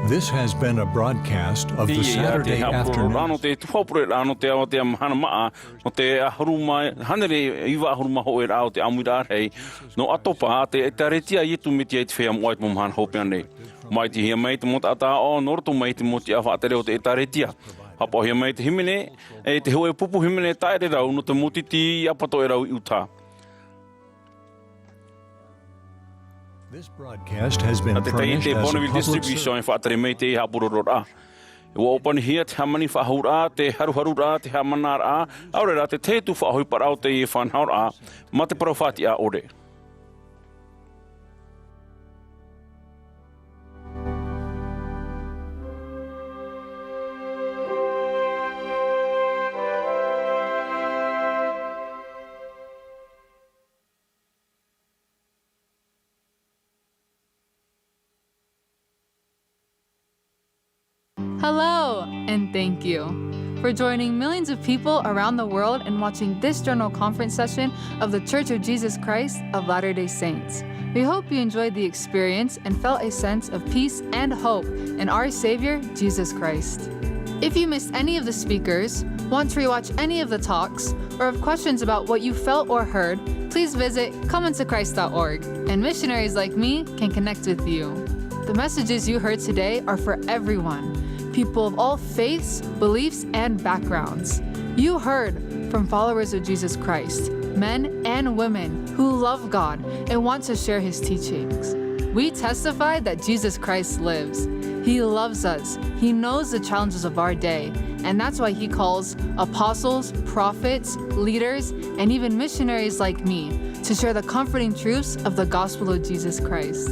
This has been a broadcast of the Saturday afternoon. Mahana Maa, no te ahuruma, hanere iwa ahuruma ho'era o te Āmuiraa no Atopa, te taretia yetu miti eit whea moait mo mahana hopeane. Mai te hia mei te mota ata o norto mei te moti a whaatere o te taretia. Hapa hia mei te himene, e te hoe pupu himene taere rau no te motiti apato e rau I uta. This broadcast has been furnished as a public service. Ua opani hia te hamani whahura, te haruharura, te hamanara, aurera te te tu whahoi parau te I whanhaura, ma te parawhati a ore. Hello, and thank you for joining millions of people around the world and watching this General Conference session of the Church of Jesus Christ of Latter-day Saints. We hope you enjoyed the experience and felt a sense of peace and hope in our Savior, Jesus Christ. If you missed any of the speakers, want to rewatch any of the talks, or have questions about what you felt or heard, please visit comeintochrist.org, and missionaries like me can connect with you. The messages you heard today are for everyone. People of all faiths, beliefs, and backgrounds. You heard from followers of Jesus Christ, men and women who love God and want to share his teachings. We testify that Jesus Christ lives. He loves us. He knows the challenges of our day, and that's why he calls apostles, prophets, leaders, and even missionaries like me to share the comforting truths of the gospel of Jesus Christ.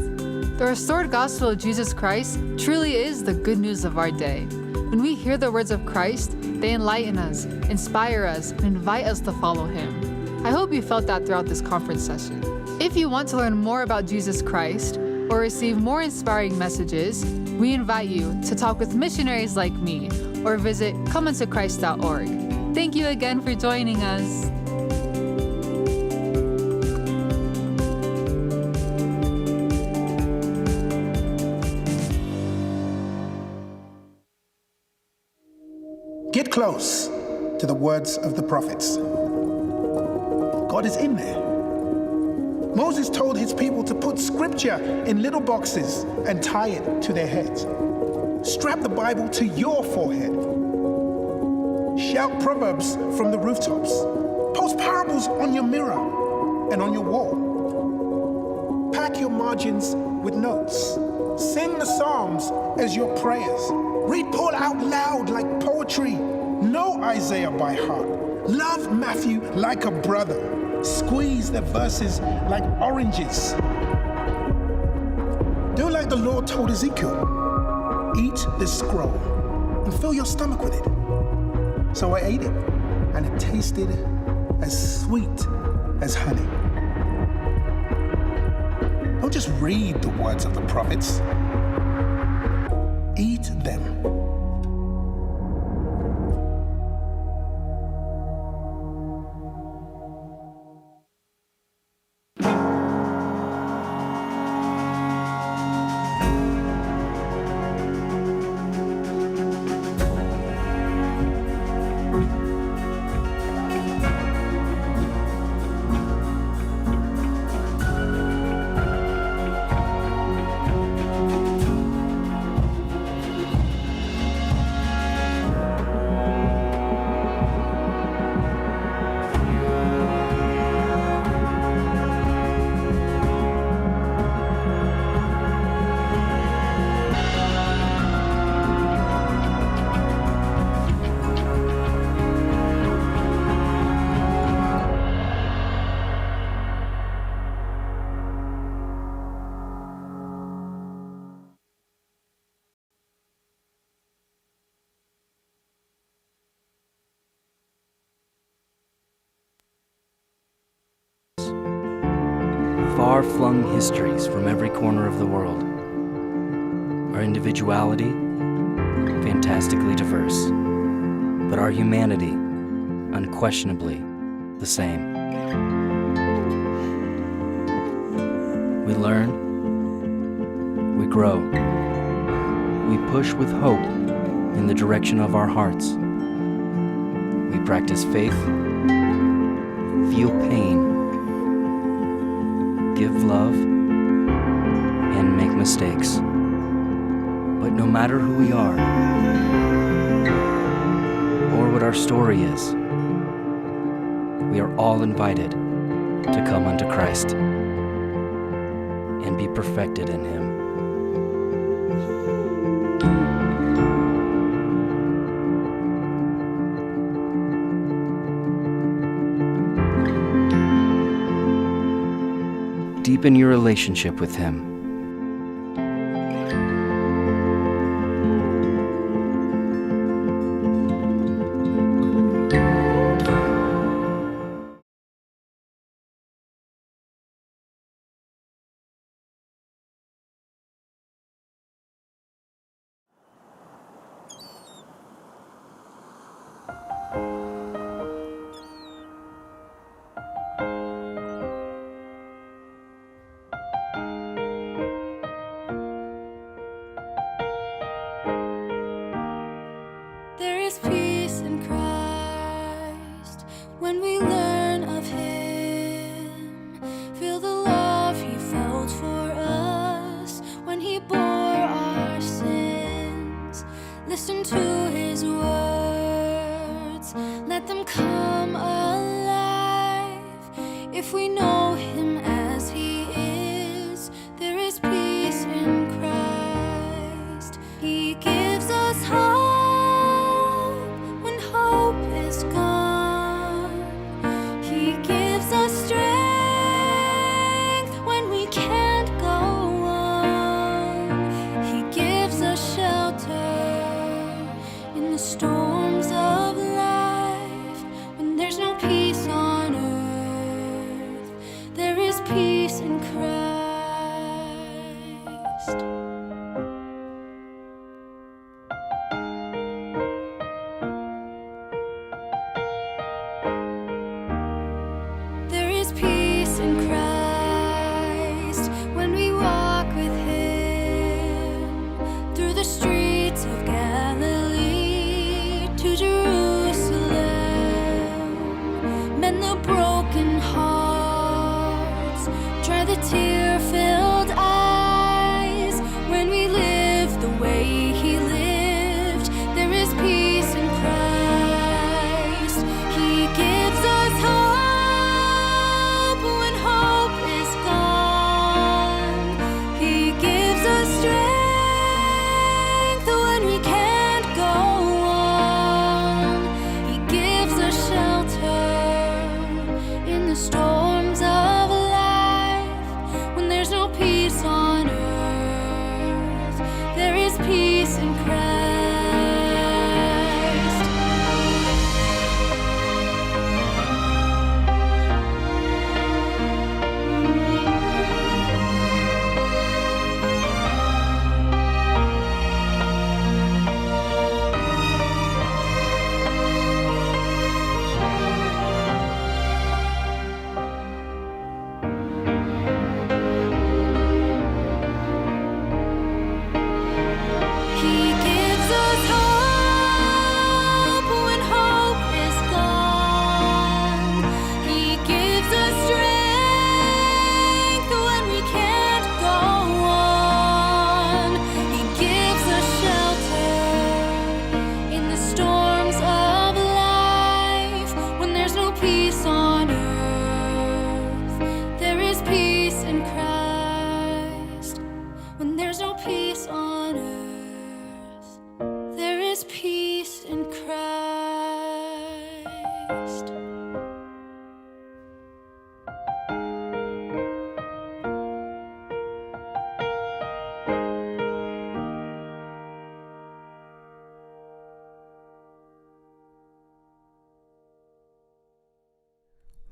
The restored gospel of Jesus Christ truly is the good news of our day. When we hear the words of Christ, they enlighten us, inspire us, and invite us to follow him. I hope you felt that throughout this conference session. If you want to learn more about Jesus Christ or receive more inspiring messages, we invite you to talk with missionaries like me or visit comeintochrist.org. Thank you again for joining us. Get close to the words of the prophets. God is in there. Moses told his people to put scripture in little boxes and tie it to their heads. Strap the Bible to your forehead. Shout proverbs from the rooftops. Post parables on your mirror and on your wall. Pack your margins with notes. Sing the Psalms as your prayers. Read Paul out loud like poetry. Know Isaiah by heart. Love Matthew like a brother. Squeeze the verses like oranges. Do like the Lord told Ezekiel. Eat this scroll and fill your stomach with it. So I ate it, and it tasted as sweet as honey. Don't just read the words of the prophets. Eat them. far-flung histories from every corner of the world. Our individuality, fantastically diverse, but our humanity, unquestionably the same. We learn, we grow, we push with hope in the direction of our hearts. We practice faith, feel pain, give love, and make mistakes. But no matter who we are, or what our story is, we are all invited to come unto Christ and be perfected in Him. Deepen your relationship with Him.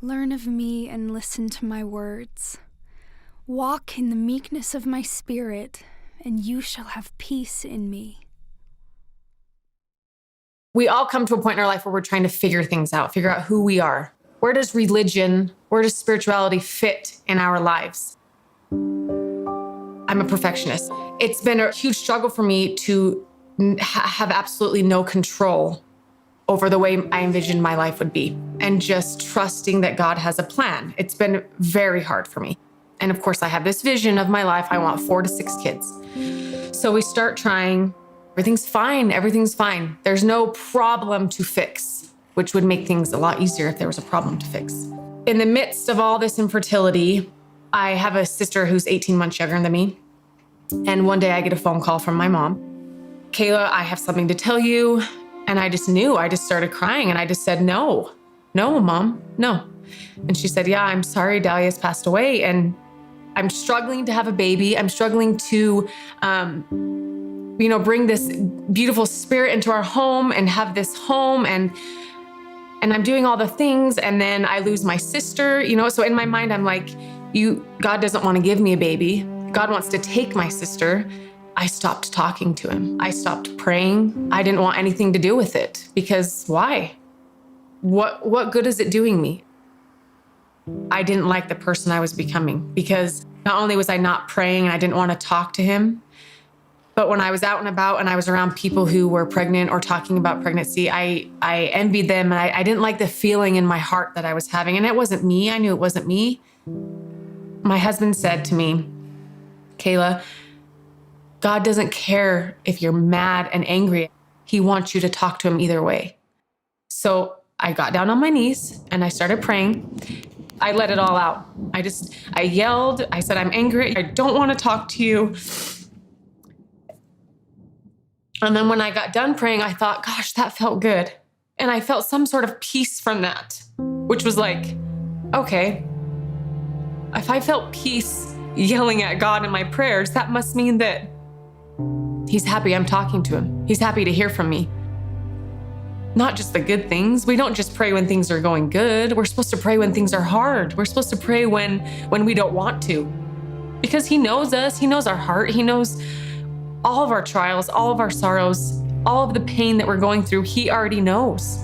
Learn of me and listen to my words. Walk in the meekness of my spirit, and you shall have peace in me. We all come to a point in our life where we're trying to figure things out, figure out who we are. Where does religion, where does spirituality fit in our lives? I'm a perfectionist. It's been a huge struggle for me to have absolutely no control over the way I envisioned my life would be, and just trusting that God has a plan. It's been very hard for me. And of course, I have this vision of my life. I want 4 to 6 kids. So we start trying. Everything's fine. Everything's fine. There's no problem to fix, which would make things a lot easier if there was a problem to fix. In the midst of all this infertility, I have a sister who's 18 months younger than me. And one day I get a phone call from my mom. Kayla, I have something to tell you. And I just knew. I just started crying and I just said, no, Mom, no. And she said, yeah, I'm sorry, Dahlia's passed away. And I'm struggling to have a baby. I'm struggling to, bring this beautiful spirit into our home and have this home. And I'm doing all the things. And then I lose my sister, So in my mind, I'm like, God doesn't want to give me a baby. God wants to take my sister. I stopped talking to him. I stopped praying. I didn't want anything to do with it because why? What good is it doing me? I didn't like the person I was becoming because not only was I not praying and I didn't want to talk to him, but when I was out and about and I was around people who were pregnant or talking about pregnancy, I envied them and I didn't like the feeling in my heart that I was having. And it wasn't me. I knew it wasn't me. My husband said to me, Kayla, God doesn't care if you're mad and angry. He wants you to talk to him either way. So I got down on my knees and I started praying. I let it all out. I yelled. I said, I'm angry. I don't want to talk to you. And then when I got done praying, I thought, gosh, that felt good. And I felt some sort of peace from that, which was like, okay, if I felt peace yelling at God in my prayers, that must mean that he's happy I'm talking to him. He's happy to hear from me. Not just the good things. We don't just pray when things are going good. We're supposed to pray when things are hard. We're supposed to pray when we don't want to. Because he knows us. He knows our heart. He knows all of our trials, all of our sorrows, all of the pain that we're going through. He already knows.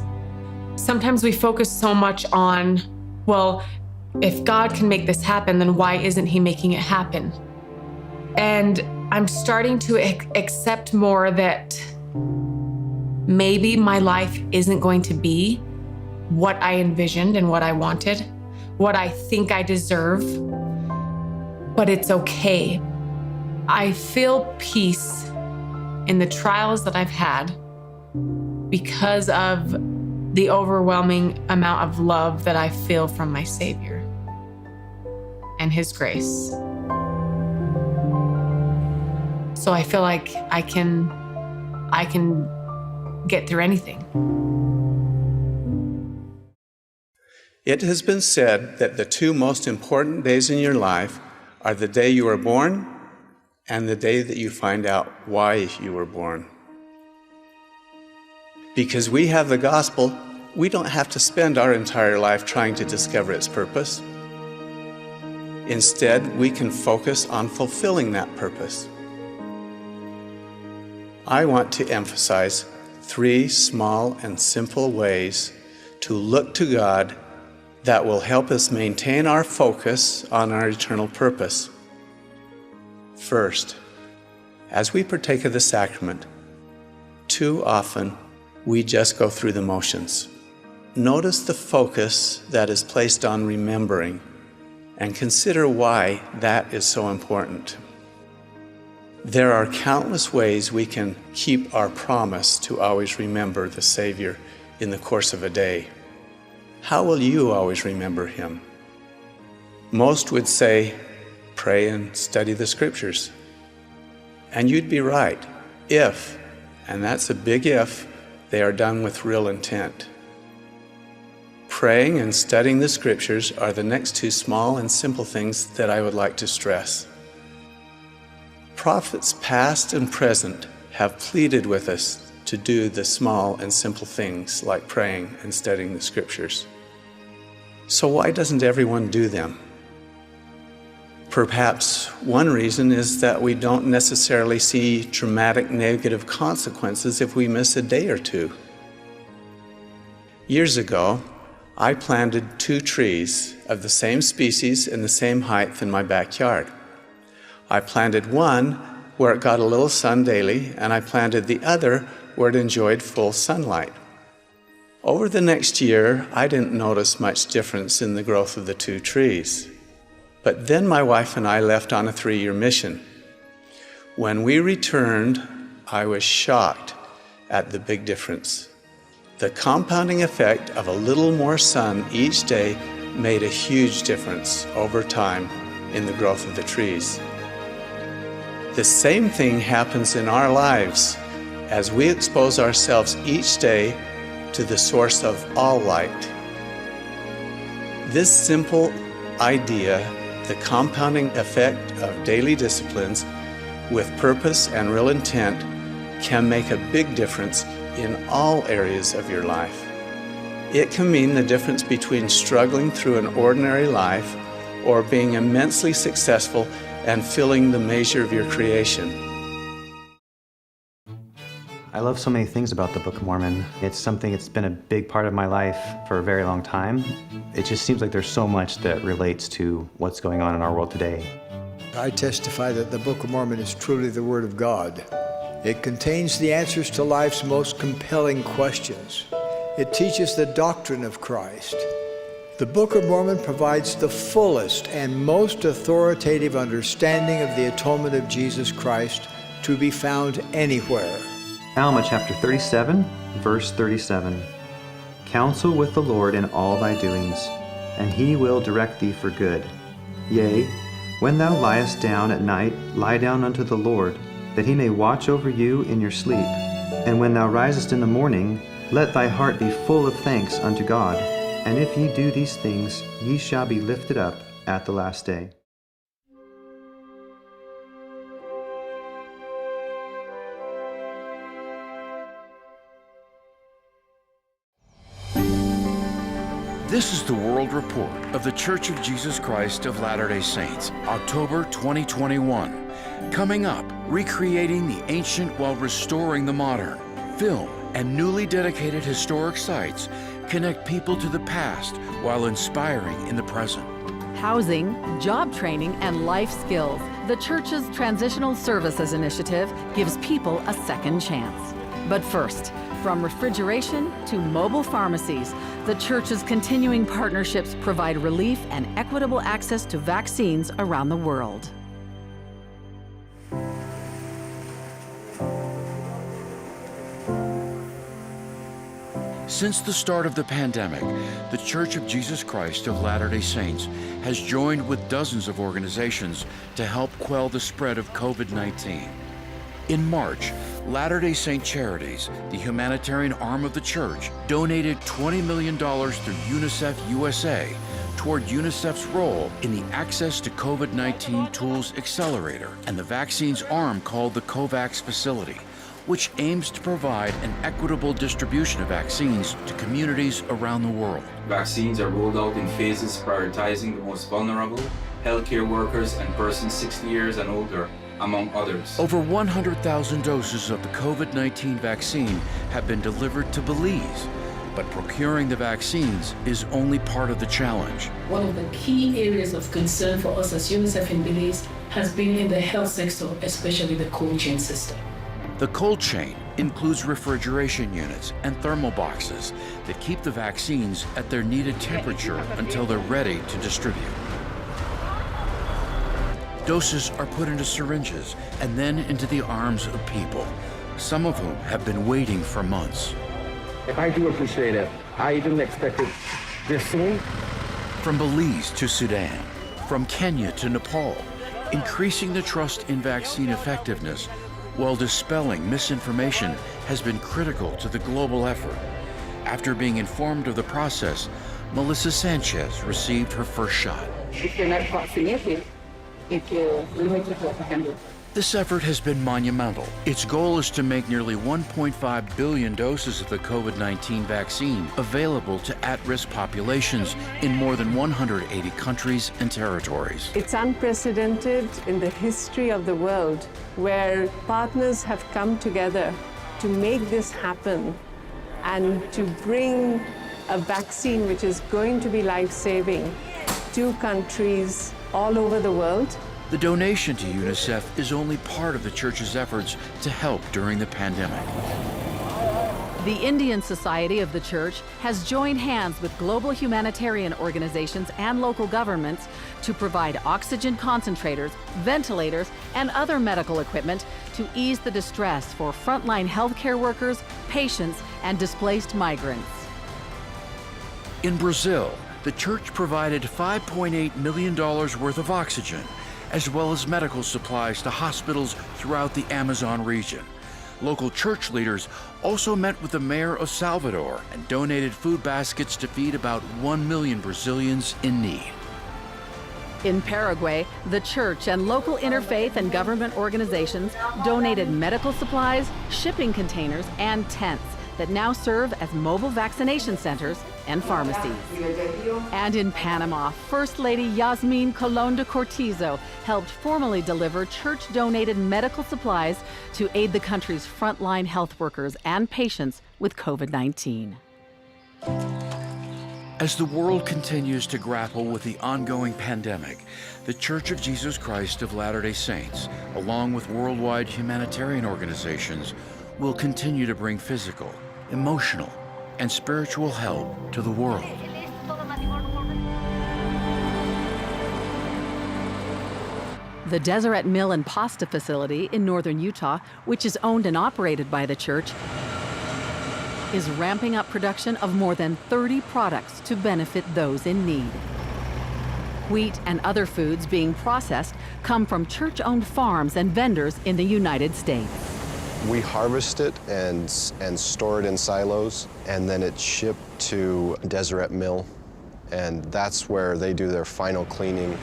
Sometimes we focus so much on, well, if God can make this happen, then why isn't he making it happen? And I'm starting to accept more that maybe my life isn't going to be what I envisioned and what I wanted, what I think I deserve, but it's okay. I feel peace in the trials that I've had because of the overwhelming amount of love that I feel from my Savior and his grace. So I feel like I can get through anything. It has been said that the 2 most important days in your life are the day you were born and the day that you find out why you were born. Because we have the gospel, we don't have to spend our entire life trying to discover its purpose. Instead, we can focus on fulfilling that purpose. I want to emphasize 3 small and simple ways to look to God that will help us maintain our focus on our eternal purpose. First, as we partake of the sacrament, too often we just go through the motions. Notice the focus that is placed on remembering and consider why that is so important. There are countless ways we can keep our promise to always remember the Savior in the course of a day. How will you always remember him? Most would say, pray and study the scriptures. And you'd be right, if, and that's a big if, they are done with real intent. Praying and studying the scriptures are the next 2 small and simple things that I would like to stress. Prophets past and present have pleaded with us to do the small and simple things like praying and studying the scriptures. So why doesn't everyone do them? Perhaps one reason is that we don't necessarily see dramatic negative consequences if we miss a day or two. Years ago, I planted 2 trees of the same species and the same height in my backyard. I planted one where it got a little sun daily, and I planted the other where it enjoyed full sunlight. Over the next year, I didn't notice much difference in the growth of the 2 trees. But then my wife and I left on a 3-year mission. When we returned, I was shocked at the big difference. The compounding effect of a little more sun each day made a huge difference over time in the growth of the trees. The same thing happens in our lives as we expose ourselves each day to the source of all light. This simple idea, the compounding effect of daily disciplines with purpose and real intent, can make a big difference in all areas of your life. It can mean the difference between struggling through an ordinary life or being immensely successful and filling the measure of your creation. I love so many things about the Book of Mormon. It's something that's been a big part of my life for a very long time. It just seems like there's so much that relates to what's going on in our world today. I testify that the Book of Mormon is truly the Word of God. It contains the answers to life's most compelling questions. It teaches the doctrine of Christ. The Book of Mormon provides the fullest and most authoritative understanding of the atonement of Jesus Christ to be found anywhere. Alma chapter 37, verse 37. Counsel with the Lord in all thy doings, and he will direct thee for good. Yea, when thou liest down at night, lie down unto the Lord, that he may watch over you in your sleep. And when thou risest in the morning, let thy heart be full of thanks unto God. And if ye do these things, ye shall be lifted up at the last day. This is the World Report of The Church of Jesus Christ of Latter-day Saints, October 2021. Coming up, recreating the ancient while restoring the modern. Film and newly dedicated historic sites connect people to the past while inspiring in the present. Housing, job training, and life skills. The Church's Transitional Services Initiative gives people a second chance. But first, from refrigeration to mobile pharmacies, the Church's continuing partnerships provide relief and equitable access to vaccines around the world. Since the start of the pandemic, the Church of Jesus Christ of Latter-day Saints has joined with dozens of organizations to help quell the spread of COVID-19. In March, Latter-day Saint Charities, the humanitarian arm of the church, donated $20 million through UNICEF USA toward UNICEF's role in the Access to COVID-19 Tools Accelerator and the vaccines arm called the COVAX Facility, which aims to provide an equitable distribution of vaccines to communities around the world. Vaccines are rolled out in phases prioritizing the most vulnerable, healthcare workers and persons 60 years and older, among others. Over 100,000 doses of the COVID-19 vaccine have been delivered to Belize, but procuring the vaccines is only part of the challenge. One of the key areas of concern for us as UNICEF in Belize has been in the health sector, especially the cold chain system. The cold chain includes refrigeration units and thermal boxes that keep the vaccines at their needed temperature until they're ready to distribute. Doses are put into syringes and then into the arms of people, some of whom have been waiting for months. I do appreciate it. I didn't expect it this soon. From Belize to Sudan, from Kenya to Nepal, increasing the trust in vaccine effectiveness while dispelling misinformation has been critical to the global effort. After being informed of the process, Melissa Sanchez received her first shot. If you're not vaccinated, if you're limited to 100. This effort has been monumental. Its goal is to make nearly 1.5 billion doses of the COVID-19 vaccine available to at-risk populations in more than 180 countries and territories. It's unprecedented in the history of the world, where partners have come together to make this happen and to bring a vaccine which is going to be life-saving to countries all over the world. The donation to UNICEF is only part of the church's efforts to help during the pandemic. The Indian Society of the Church has joined hands with global humanitarian organizations and local governments to provide oxygen concentrators, ventilators, and other medical equipment to ease the distress for frontline healthcare workers, patients, and displaced migrants. In Brazil, the church provided $5.8 million worth of oxygen, as well as medical supplies to hospitals throughout the Amazon region. Local church leaders also met with the mayor of Salvador and donated food baskets to feed about 1 million Brazilians in need. In Paraguay, the church and local interfaith and government organizations donated medical supplies, shipping containers, and tents that now serve as mobile vaccination centers and pharmacies. And in Panama, First Lady Yasmin Colon de Cortizo helped formally deliver church-donated medical supplies to aid the country's frontline health workers and patients with COVID-19. As the world continues to grapple with the ongoing pandemic, the Church of Jesus Christ of Latter-day Saints, along with worldwide humanitarian organizations, will continue to bring physical, emotional, and spiritual help to the world. The Deseret Mill and Pasta facility in northern Utah, which is owned and operated by the church, is ramping up production of more than 30 products to benefit those in need. Wheat and other foods being processed come from church-owned farms and vendors in the United States. We harvest it and store it in silos, and then it's shipped to Deseret Mill, and that's where they do their final cleaning.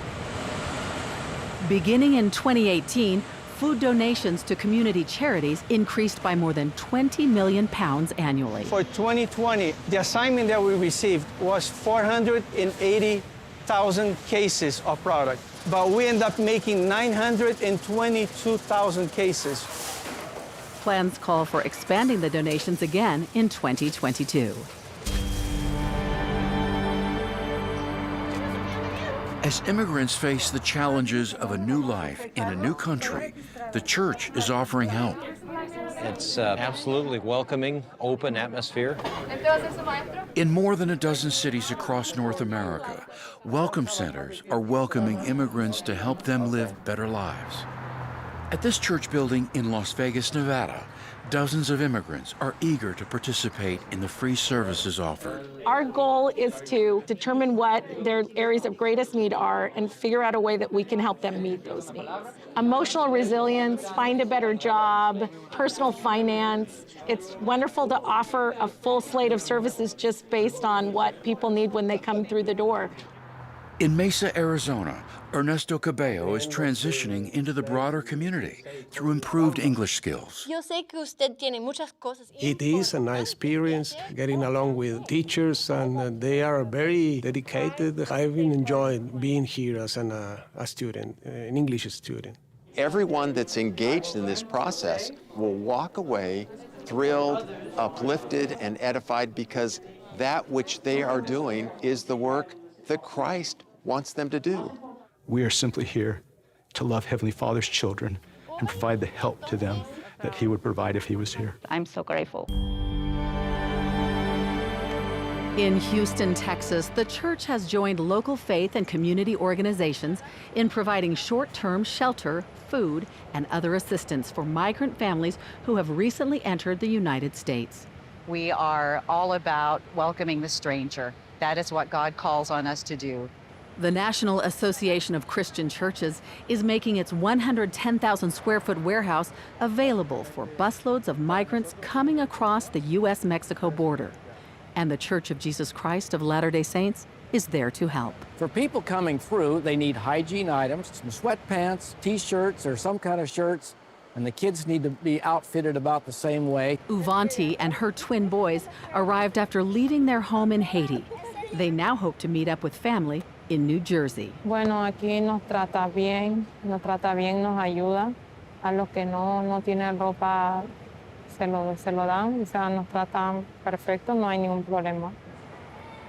Beginning in 2018, food donations to community charities increased by more than 20 million pounds annually. For 2020, the assignment that we received was 480,000 cases of product, but we end up making 922,000 cases. Plans call for expanding the donations again in 2022. As immigrants face the challenges of a new life in a new country, the church is offering help. It's absolutely welcoming, open atmosphere. In more than a dozen cities across North America, welcome centers are welcoming immigrants to help them live better lives. At this church building in Las Vegas, Nevada, dozens of immigrants are eager to participate in the free services offered. Our goal is to determine what their areas of greatest need are and figure out a way that we can help them meet those needs. Emotional resilience, find a better job, personal finance. It's wonderful to offer a full slate of services just based on what people need when they come through the door. In Mesa, Arizona, Ernesto Cabello is transitioning into the broader community through improved English skills. It is a nice experience getting along with teachers, and they are very dedicated. I've been enjoying being here as a student, an English student. Everyone that's engaged in this process will walk away thrilled, uplifted, and edified because that which they are doing is the work that Christ wants them to do. We are simply here to love Heavenly Father's children and provide the help to them that He would provide if He was here. I'm so grateful. In Houston, Texas, the church has joined local faith and community organizations in providing short-term shelter, food, and other assistance for migrant families who have recently entered the United States. We are all about welcoming the stranger. That is what God calls on us to do. The National Association of Christian Churches is making its 110,000 square foot warehouse available for busloads of migrants coming across the U.S.-Mexico border. And the Church of Jesus Christ of Latter-day Saints is there to help. For people coming through, they need hygiene items, some sweatpants, t-shirts, or some kind of shirts, and the kids need to be outfitted about the same way. Uvanti and her twin boys arrived after leaving their home in Haiti. They now hope to meet up with family in New Jersey. Bueno, aquí nos trata bien, nos ayuda. A los que no tienen ropa, se lo dan, o sea, nos tratan perfecto, no hay ningún problema.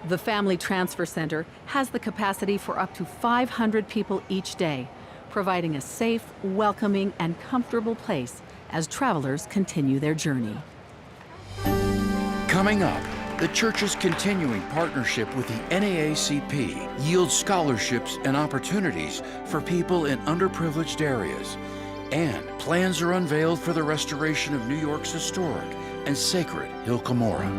The Family Transfer Center has the capacity for up to 500 people each day, providing a safe, welcoming, and comfortable place as travelers continue their journey. Coming up, the church's continuing partnership with the NAACP yields scholarships and opportunities for people in underprivileged areas. And plans are unveiled for the restoration of New York's historic and sacred Hill Cumorah.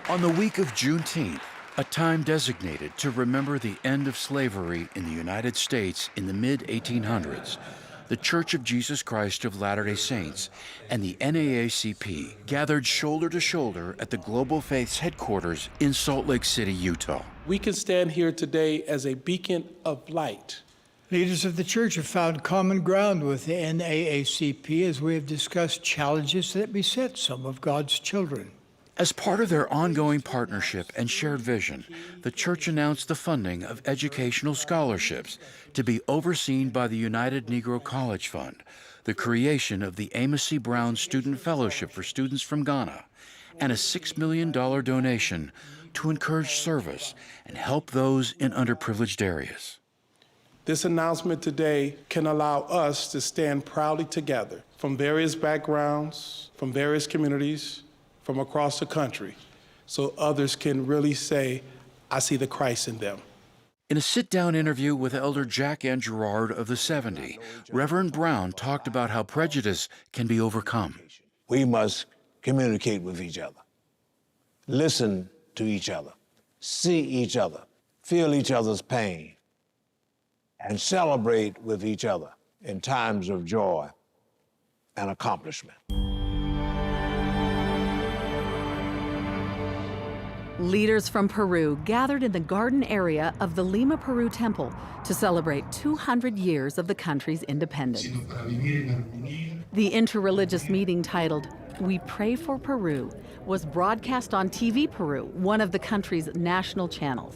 On the week of Juneteenth, a time designated to remember the end of slavery in the United States in the mid-1800s, the Church of Jesus Christ of Latter-day Saints and the NAACP gathered shoulder to shoulder at the Global Faith's headquarters in Salt Lake City, Utah. We can stand here today as a beacon of light. Leaders of the church have found common ground with the NAACP as we have discussed challenges that beset some of God's children. As part of their ongoing partnership and shared vision, the church announced the funding of educational scholarships to be overseen by the United Negro College Fund, the creation of the Amos C. Brown Student Fellowship for students from Ghana, and a $6 million donation to encourage service and help those in underprivileged areas. This announcement today can allow us to stand proudly together from various backgrounds, from various communities, from across the country, so others can really say, I see the Christ in them. In a sit-down interview with Elder Jack Ann Gerard of the 70, Reverend Brown talked about how prejudice can be overcome. We must communicate with each other, listen to each other, see each other, feel each other's pain, and celebrate with each other in times of joy and accomplishment. Leaders from Peru gathered in the garden area of the Lima, Peru temple to celebrate 200 years of the country's independence. The interreligious meeting titled, "We Pray for Peru," was broadcast on TV Peru, one of the country's national channels.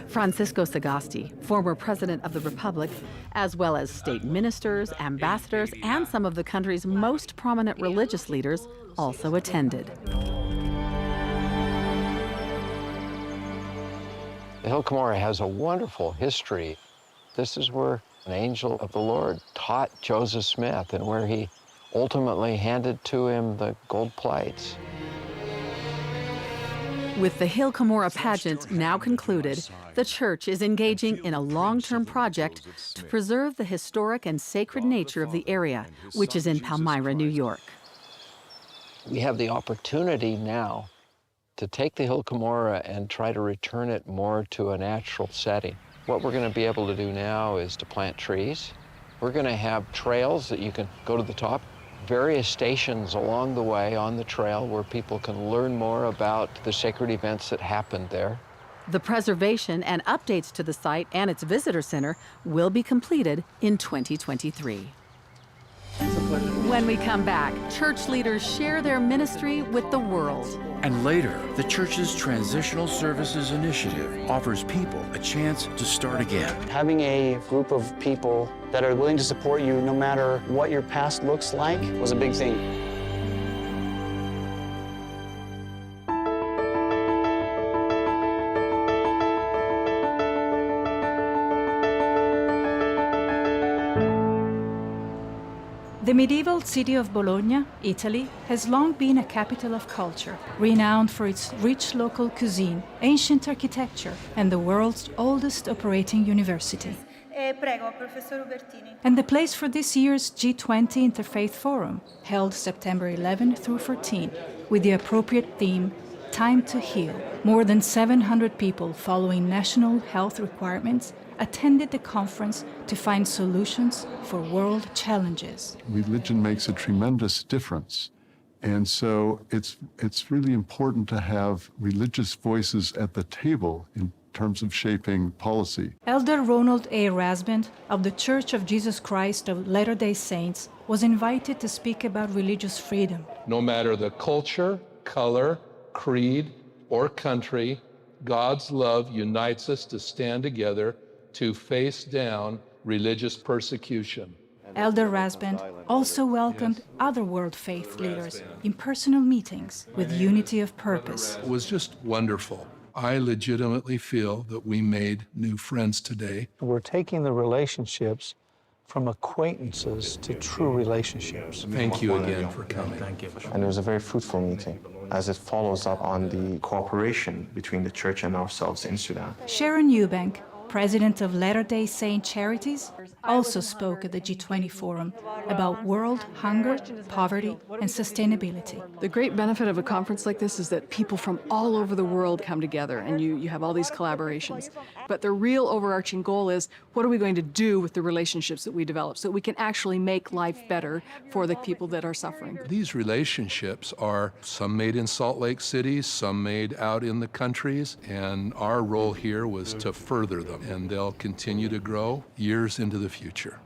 Francisco Sagasti, former president of the republic, as well as state ministers, ambassadors, and some of the country's most prominent religious leaders also attended. The Hill Cumorah has a wonderful history. This is where an angel of the Lord taught Joseph Smith and where he ultimately handed to him the gold plates. With the Hill Cumorah pageant now concluded, the church is engaging in a long-term project to preserve the historic and sacred nature of the area, which is in Palmyra, New York. We have the opportunity now to take the Hill Cumorah and try to return it more to a natural setting. What we're going to be able to do now is to plant trees. We're going to have trails that you can go to the top, various stations along the way on the trail where people can learn more about the sacred events that happened there. The preservation and updates to the site and its visitor center will be completed in 2023. When we come back, church leaders share their ministry with the world. And later, the church's Transitional Services Initiative offers people a chance to start again. Having a group of people that are willing to support you no matter what your past looks like was a big thing. The medieval city of Bologna, Italy, has long been a capital of culture, renowned for its rich local cuisine, ancient architecture, and the world's oldest operating university. And the place for this year's G20 Interfaith Forum, held September 11 through 14, with the appropriate theme, Time to Heal. More than 700 people following national health requirements attended the conference to find solutions for world challenges. Religion makes a tremendous difference And so it's really important to have religious voices at the table in terms of shaping policy. Elder Ronald A. Rasband of the Church of Jesus Christ of Latter-day Saints was invited to speak about religious freedom. No matter the culture, color, creed, or country, God's love unites us to stand together to face down religious persecution. Elder Rasband also welcomed other world faith leaders in personal meetings with unity of purpose. It was just wonderful. I legitimately feel that we made new friends today. We're taking the relationships from acquaintances to true relationships. Thank you again for coming. Thank you. And it was a very fruitful meeting as it follows up on the cooperation between the church and ourselves in Sudan. Sharon Eubank, president of Latter-day Saint Charities, also spoke at the G20 Forum about world hunger, poverty, and sustainability. The great benefit of a conference like this is that people from all over the world come together and you have all these collaborations. But the real overarching goal is, what are we going to do with the relationships that we develop so that we can actually make life better for the people that are suffering? These relationships are some made in Salt Lake City, some made out in the countries, and our role here was to further them, and they'll continue to grow years into the future.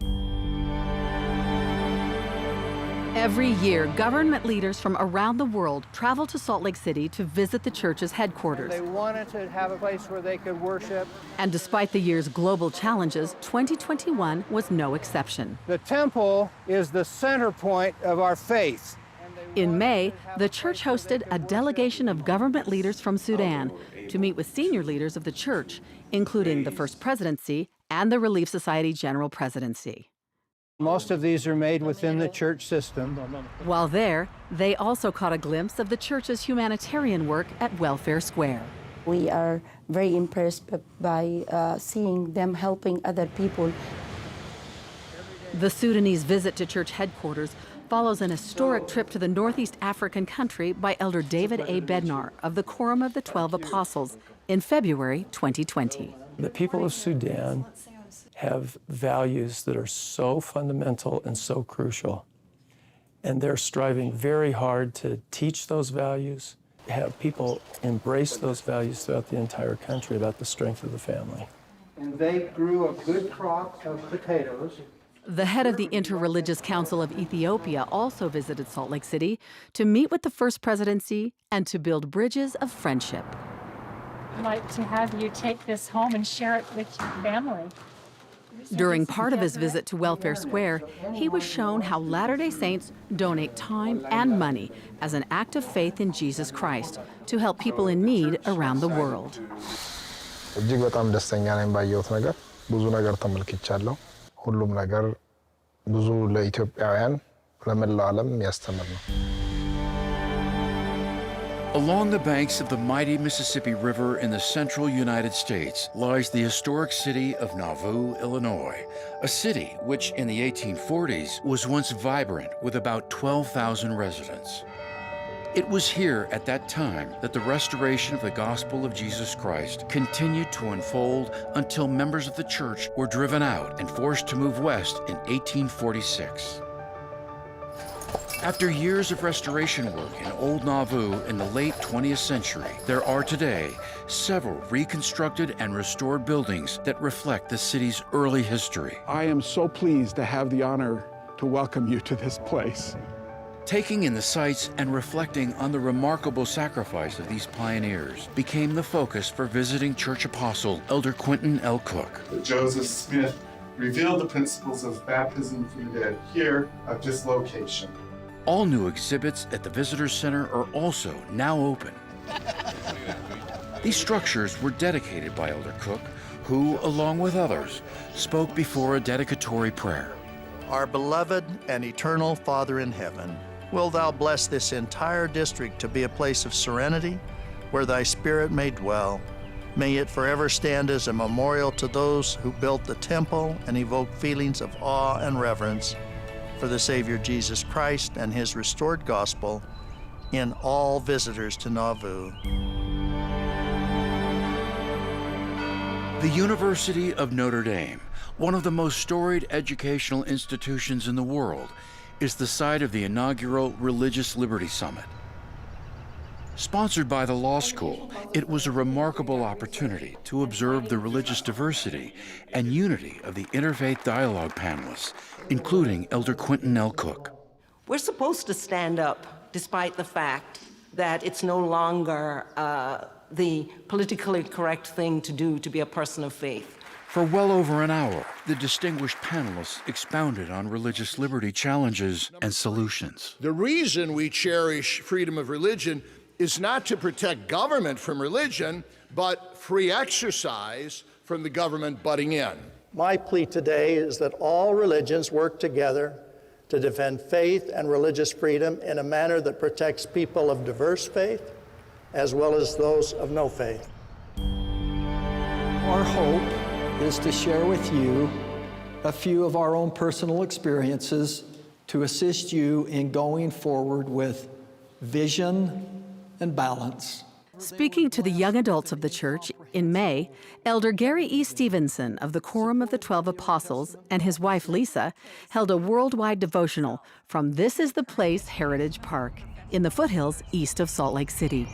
Every year, government leaders from around the world travel to Salt Lake City to visit the church's headquarters. They wanted to have a place where they could worship. And despite the year's global challenges, 2021 was no exception. The temple is the center point of our faith. In May, the church hosted a delegation of government leaders from Sudan to meet with senior leaders of the church, including the First Presidency and the Relief Society General Presidency. Most of these are made within the church system. While there, they also caught a glimpse of the church's humanitarian work at Welfare Square. We are very impressed by seeing them helping other people. The Sudanese visit to church headquarters follows an historic trip to the Northeast African country by Elder David A. Bednar of the Quorum of the 12 Apostles in February 2020. The people of Sudan have values that are so fundamental and so crucial. And they're striving very hard to teach those values, have people embrace those values throughout the entire country about the strength of the family. And they grew a good crop of potatoes. The head of the Interreligious Council of Ethiopia also visited Salt Lake City to meet with the First Presidency and to build bridges of friendship. I'd like to have you take this home and share it with your family. During part of his visit to Welfare Square, he was shown how Latter-day Saints donate time and money as an act of faith in Jesus Christ to help people in need around the world. እጅግ በጣም ደስተኛ ነኝ ባየሁት ነገር ብዙ ነገር ተመልክቻለሁ ሁሉም ነገር ብዙ ለኢትዮጵያውያን ለመላው ዓለም ያስተምር ነው Along the banks of the mighty Mississippi River in the central United States lies the historic city of Nauvoo, Illinois, a city which in the 1840s was once vibrant with about 12,000 residents. It was here at that time that the restoration of the gospel of Jesus Christ continued to unfold until members of the church were driven out and forced to move west in 1846. After years of restoration work in Old Nauvoo in the late 20th century, there are today several reconstructed and restored buildings that reflect the city's early history. I am so pleased to have the honor to welcome you to this place. Taking in the sights and reflecting on the remarkable sacrifice of these pioneers became the focus for visiting church apostle Elder Quentin L. Cook. Joseph Smith revealed the principles of baptism for the dead here at this location. All new exhibits at the Visitor Center are also now open. These structures were dedicated by Elder Cook, who, along with others, spoke before a dedicatory prayer. Our beloved and eternal Father in heaven, will thou bless this entire district to be a place of serenity, where thy Spirit may dwell. May it forever stand as a memorial to those who built the temple and evoke feelings of awe and reverence for the Savior Jesus Christ and his restored gospel in all visitors to Nauvoo. The University of Notre Dame, one of the most storied educational institutions in the world, is the site of the inaugural Religious Liberty Summit. Sponsored by the law school, it was a remarkable opportunity to observe the religious diversity and unity of the interfaith dialogue panelists, including Elder Quentin L. Cook. We're supposed to stand up despite the fact that it's no longer the politically correct thing to do to be a person of faith. For well over an hour, the distinguished panelists expounded on religious liberty challenges and solutions. The reason we cherish freedom of religion is not to protect government from religion, but free exercise from the government butting in. My plea today is that all religions work together to defend faith and religious freedom in a manner that protects people of diverse faith as well as those of no faith. Our hope is to share with you a few of our own personal experiences to assist you in going forward with vision and balance. Speaking to the young adults of the church in May, Elder Gary E. Stevenson of the Quorum of the 12 Apostles and his wife Lisa held a worldwide devotional from This Is the Place Heritage Park in the foothills east of Salt Lake City.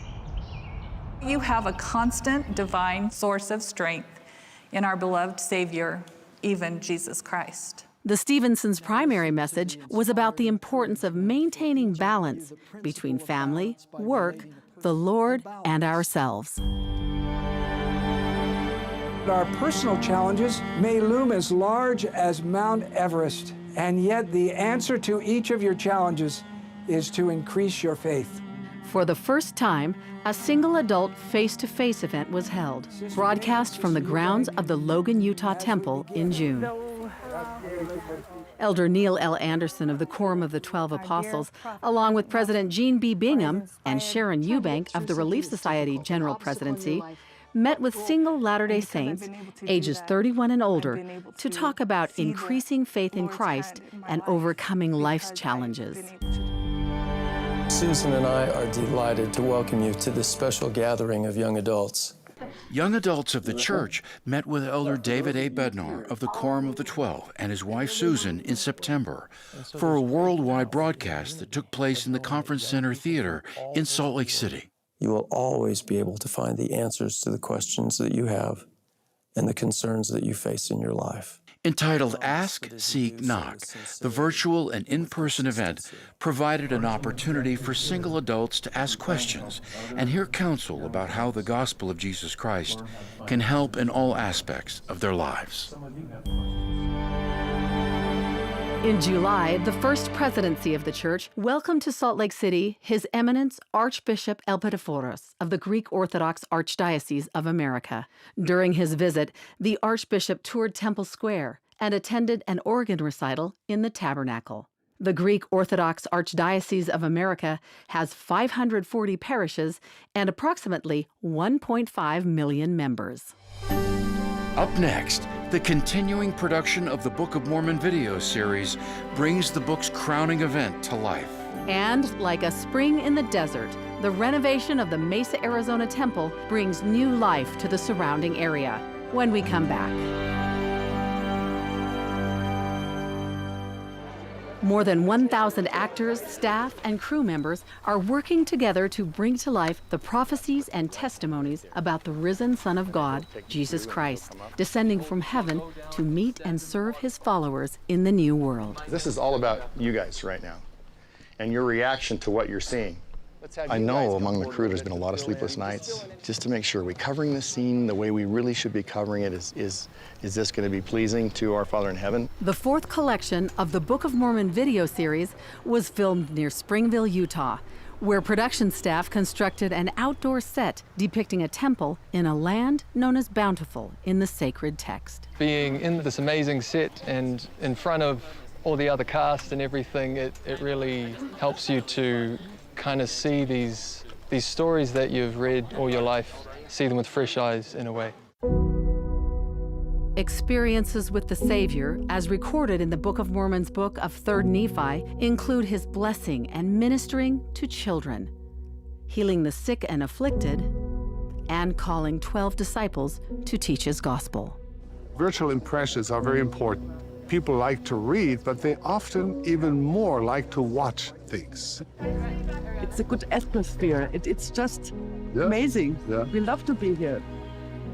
You have a constant divine source of strength in our beloved Savior, even Jesus Christ. The Stevensons' primary message was about the importance of maintaining balance between family, work, the Lord, and ourselves. Our personal challenges may loom as large as Mount Everest, and yet the answer to each of your challenges is to increase your faith. For the first time, a single adult face-to-face event was held, broadcast from the grounds of the Logan, Utah Temple in June. Elder Neil L. Anderson of the Quorum of the 12 Apostles, along with President Gene B. Bingham and Sharon Eubank of the Relief Society General Presidency, met with single Latter-day Saints, ages 31 and older, to talk about increasing faith in Christ and overcoming life's challenges. Susan and I are delighted to welcome you to this special gathering of young adults. Young adults of the church met with Elder David A. Bednar of the Quorum of the 12 and his wife Susan in September for a worldwide broadcast that took place in the Conference Center Theater in Salt Lake City. You will always be able to find the answers to the questions that you have and the concerns that you face in your life. Entitled Ask, Seek, Knock, the virtual and in-person event provided an opportunity for single adults to ask questions and hear counsel about how the gospel of Jesus Christ can help in all aspects of their lives. In July, the First Presidency of the Church welcomed to Salt Lake City His Eminence Archbishop Elpidophoros of the Greek Orthodox Archdiocese of America. During his visit, the Archbishop toured Temple Square and attended an organ recital in the Tabernacle. The Greek Orthodox Archdiocese of America has 540 parishes and approximately 1.5 million members. Up next, the continuing production of the Book of Mormon video series brings the book's crowning event to life. And like a spring in the desert, the renovation of the Mesa, Arizona temple brings new life to the surrounding area. When we come back. More than 1,000 actors, staff, and crew members are working together to bring to life the prophecies and testimonies about the risen Son of God, Jesus Christ, descending from heaven to meet and serve his followers in the new world. This is all about you guys right now and your reaction to what you're seeing. I know among the crew there's been a lot of sleepless nights just to make sure, are we covering this scene the way we really should be covering it? Is this going to be pleasing to our Father in heaven? The fourth collection of the Book of Mormon video series was filmed near Springville, Utah, where production staff constructed an outdoor set depicting a temple in a land known as Bountiful in the sacred text. Being in this amazing set and in front of all the other cast and everything, it really helps you to kind of see these stories that you've read all your life, see them with fresh eyes in a way. Experiences with the Savior, as recorded in the Book of Mormon's book of 3rd Nephi, include his blessing and ministering to children, healing the sick and afflicted, and calling 12 disciples to teach his gospel. Virtual impressions are very important. People like to read, but they often even more like to watch things. It's a good atmosphere. It's just amazing. We love to be here.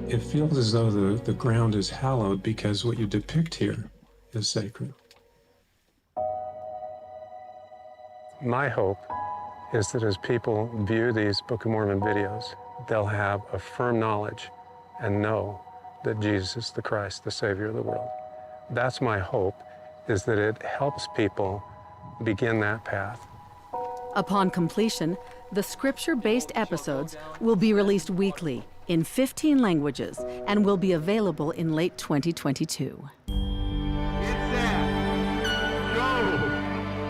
It feels as though the ground is hallowed because what you depict here is sacred. My hope is that as people view these Book of Mormon videos, they'll have a firm knowledge and know that Jesus is the Christ, the Savior of the world. That's my hope, is that it helps people begin that path. Upon completion, the scripture-based episodes will be released weekly in 15 languages and will be available in late 2022.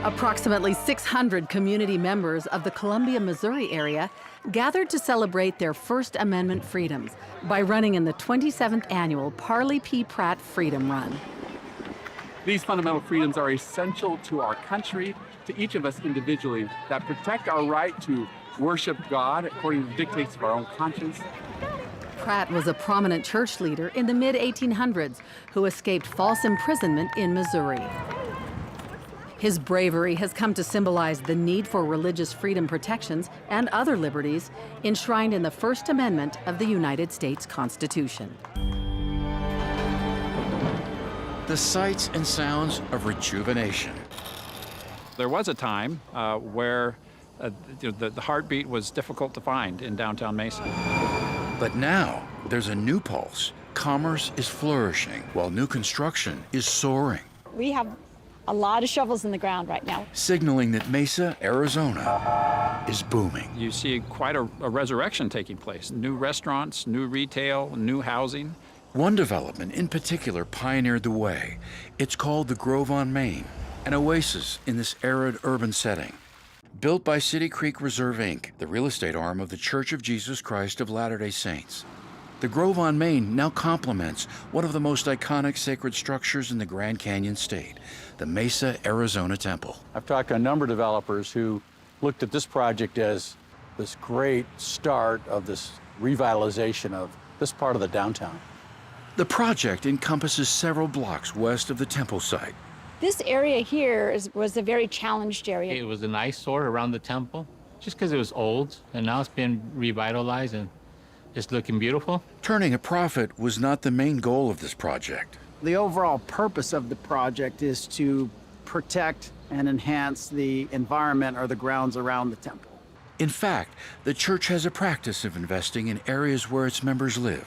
Approximately 600 community members of the Columbia, Missouri area gathered to celebrate their First Amendment freedoms by running in the 27th annual Parley P. Pratt Freedom Run. These fundamental freedoms are essential to our country, to each of us individually, that protect our right to worship God according to the dictates of our own conscience. Pratt was a prominent church leader in the mid-1800s who escaped false imprisonment in Missouri. His bravery has come to symbolize the need for religious freedom protections and other liberties enshrined in the First Amendment of the United States Constitution. The sights and sounds of rejuvenation. There was a time where the heartbeat was difficult to find in downtown Mesa. But now there's a new pulse. Commerce is flourishing while new construction is soaring. We have a lot of shovels in the ground right now, signaling that Mesa, Arizona is booming. You see quite a resurrection taking place. New restaurants, new retail, new housing. One development in particular pioneered the way. It's called the Grove on Main, an oasis in this arid urban setting. Built by City Creek Reserve, Inc., the real estate arm of the Church of Jesus Christ of Latter-day Saints. The Grove on Main now complements one of the most iconic sacred structures in the Grand Canyon State, the Mesa, Arizona Temple. I've talked to a number of developers who looked at this project as this great start of this revitalization of this part of the downtown. The project encompasses several blocks west of the temple site. This area here was a very challenged area. It was an eyesore around the temple, just because it was old, and now it's been revitalized and it's looking beautiful. Turning a profit was not the main goal of this project. The overall purpose of the project is to protect and enhance the environment or the grounds around the temple. In fact, the church has a practice of investing in areas where its members live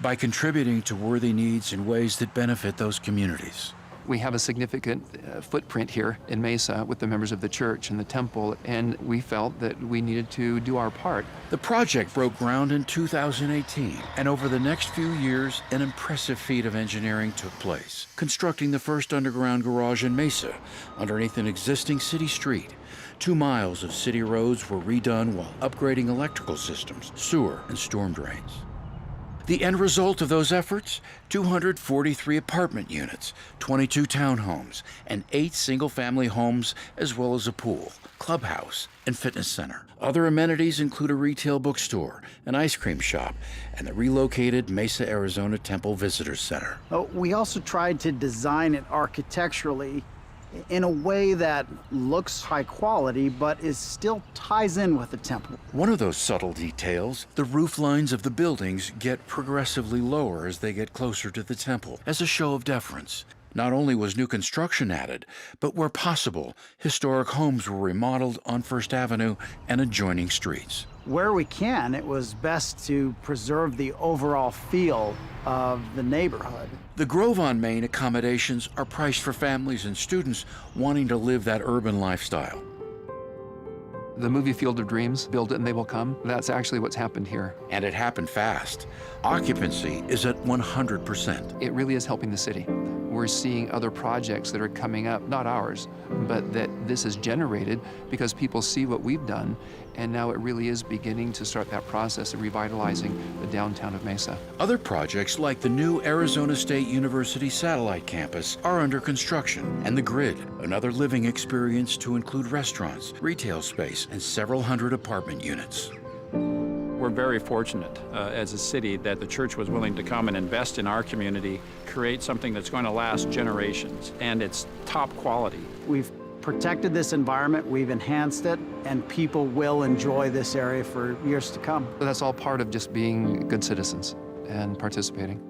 by contributing to worthy needs in ways that benefit those communities. We have a significant footprint here in Mesa with the members of the church and the temple, and we felt that we needed to do our part. The project broke ground in 2018, and over the next few years, an impressive feat of engineering took place, constructing the first underground garage in Mesa underneath an existing city street. 2 miles of city roads were redone while upgrading electrical systems, sewer, and storm drains. The end result of those efforts? 243 apartment units, 22 townhomes, and 8 single-family homes, as well as a pool, clubhouse, and fitness center. Other amenities include a retail bookstore, an ice cream shop, and the relocated Mesa, Arizona Temple Visitor Center. We also tried to design it architecturally in a way that looks high quality, but still ties in with the temple. One of those subtle details, the roof lines of the buildings get progressively lower as they get closer to the temple, as a show of deference. Not only was new construction added, but where possible, historic homes were remodeled on First Avenue and adjoining streets. Where we can, it was best to preserve the overall feel of the neighborhood. The Grove on Main accommodations are priced for families and students wanting to live that urban lifestyle. The movie Field of Dreams, build it and they will come, that's actually what's happened here. And it happened fast. Occupancy is at 100%. It really is helping the city. We're seeing other projects that are coming up, not ours, but that this is generated because people see what we've done, and now it really is beginning to start that process of revitalizing the downtown of Mesa. Other projects like the new Arizona State University satellite campus are under construction, and the Grid, another living experience to include restaurants, retail space, and several hundred apartment units. We're very fortunate as a city that the church was willing to come and invest in our community, create something that's going to last generations, and it's top quality. We've protected this environment, we've enhanced it, and people will enjoy this area for years to come. That's all part of just being good citizens and participating.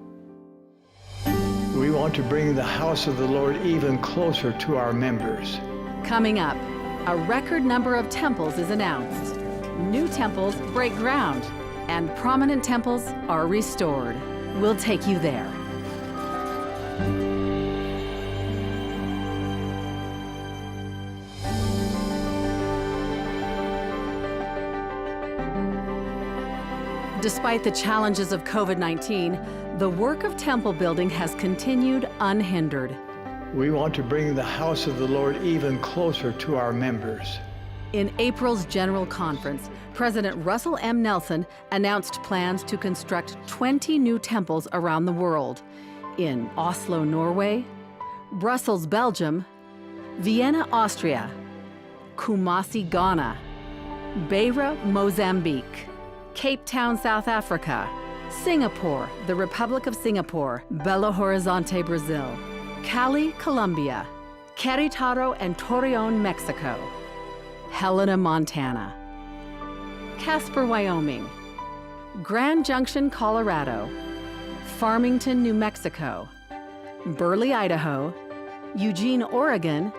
We want to bring the house of the Lord even closer to our members. Coming up, a record number of temples is announced. New temples break ground, and prominent temples are restored. We'll take you there. Despite the challenges of COVID-19, the work of temple building has continued unhindered. We want to bring the house of the Lord even closer to our members. In April's General Conference, President Russell M. Nelson announced plans to construct 20 new temples around the world, in Oslo, Norway, Brussels, Belgium, Vienna, Austria, Kumasi, Ghana, Beira, Mozambique, Cape Town, South Africa, Singapore, the Republic of Singapore, Belo Horizonte, Brazil, Cali, Colombia, Querétaro and Torreon, Mexico, Helena, Montana, Casper, Wyoming, Grand Junction, Colorado, Farmington, New Mexico, Burley, Idaho, Eugene, Oregon,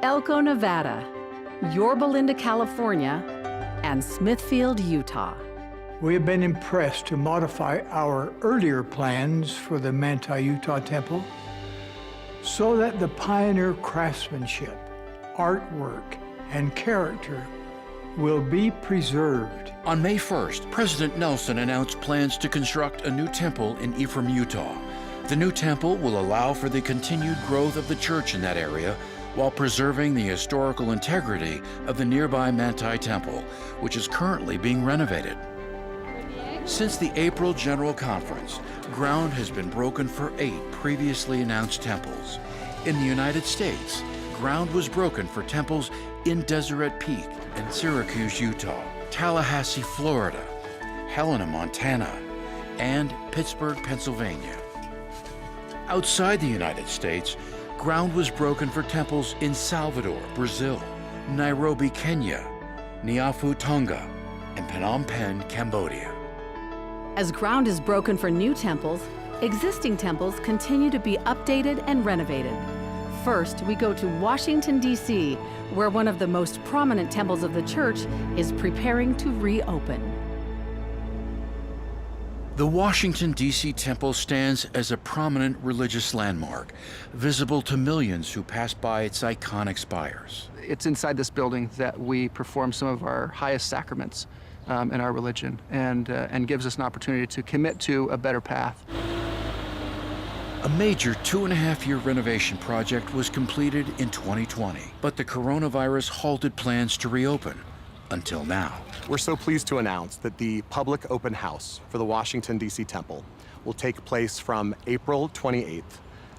Elko, Nevada, Yorba Linda, California, and Smithfield, Utah. We have been impressed to modify our earlier plans for the Manti, Utah temple so that the pioneer craftsmanship, artwork, and character will be preserved. On May 1st, President Nelson announced plans to construct a new temple in Ephraim, Utah. The new temple will allow for the continued growth of the church in that area while preserving the historical integrity of the nearby Manti Temple, which is currently being renovated. Since the April General Conference, ground has been broken for 8 previously announced temples. In the United States, ground was broken for temples in Deseret Peak and Syracuse, Utah, Tallahassee, Florida, Helena, Montana, and Pittsburgh, Pennsylvania. Outside the United States, ground was broken for temples in Salvador, Brazil, Nairobi, Kenya, Niafu, Tonga, and Phnom Penh, Cambodia. As ground is broken for new temples, existing temples continue to be updated and renovated. First, we go to Washington, D.C., where one of the most prominent temples of the church is preparing to reopen. The Washington, D.C. temple stands as a prominent religious landmark, visible to millions who pass by its iconic spires. It's inside this building that we perform some of our highest sacraments in our religion, and gives us an opportunity to commit to a better path. A major 2.5-year renovation project was completed in 2020, but the coronavirus halted plans to reopen until now. We're so pleased to announce that the public open house for the Washington, D.C. temple will take place from April 28th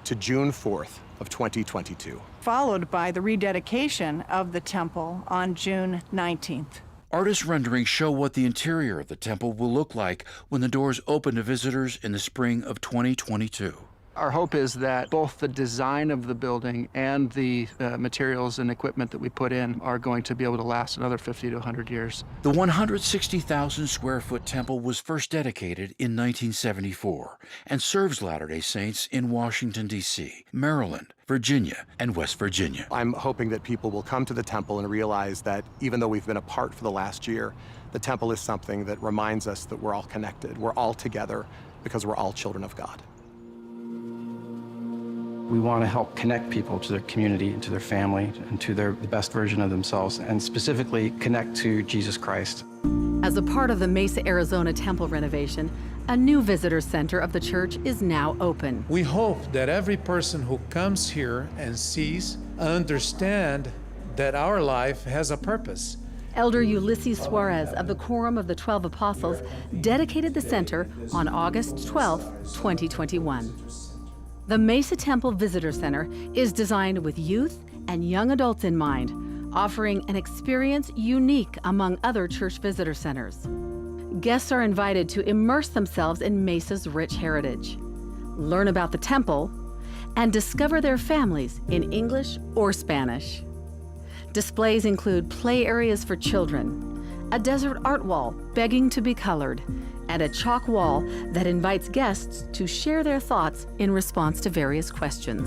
to June 4th of 2022. Followed by the rededication of the temple on June 19th. Artist renderings show what the interior of the temple will look like when the doors open to visitors in the spring of 2022. Our hope is that both the design of the building and the materials and equipment that we put in are going to be able to last another 50 to 100 years. The 160,000 square foot temple was first dedicated in 1974 and serves Latter-day Saints in Washington, D.C., Maryland, Virginia, and West Virginia. I'm hoping that people will come to the temple and realize that even though we've been apart for the last year, the temple is something that reminds us that we're all connected. We're all together because we're all children of God. We want to help connect people to their community and to their family and to the best version of themselves, and specifically connect to Jesus Christ. As a part of the Mesa, Arizona temple renovation, a new visitor center of the church is now open. We hope that every person who comes here and sees understand that our life has a purpose. Elder Ulysses Suarez of the Quorum of the 12 Apostles dedicated the center on August 12, 2021. The Mesa Temple Visitor Center is designed with youth and young adults in mind, offering an experience unique among other church visitor centers. guests are invited to immerse themselves in Mesa's rich heritage, learn about the temple, and discover their families in English or Spanish. Displays include play areas for children, a desert art wall begging to be colored, and a chalk wall that invites guests to share their thoughts in response to various questions.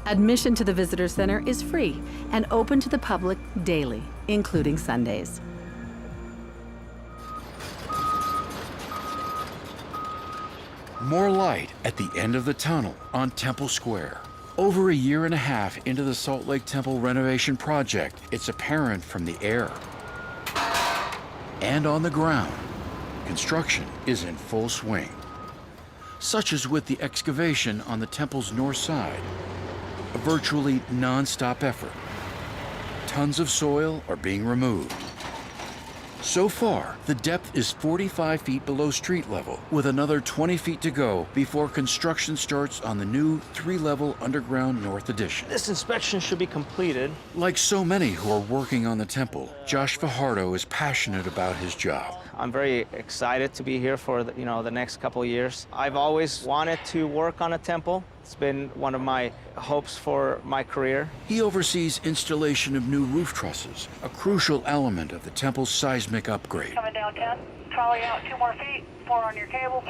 Admission to the Visitor Center is free and open to the public daily, including Sundays. More light at the end of the tunnel on Temple Square. Over a year and a half into the Salt Lake Temple renovation project, it's apparent from the air and on the ground. Construction is in full swing, such as with the excavation on the temple's north side, a virtually non-stop effort. Tons of soil are being removed. So far, the depth is 45 feet below street level, with another 20 feet to go before construction starts on the new 3-level underground north addition. This inspection should be completed. Like so many who are working on the temple, Josh Fajardo is passionate about his job. I'm very excited to be here for the next couple of years. I've always wanted to work on a temple. It's been one of my hopes for my career. He oversees installation of new roof trusses, a crucial element of the temple's seismic upgrade. Coming down 10, trolley out 2 more feet, 4 on your cable.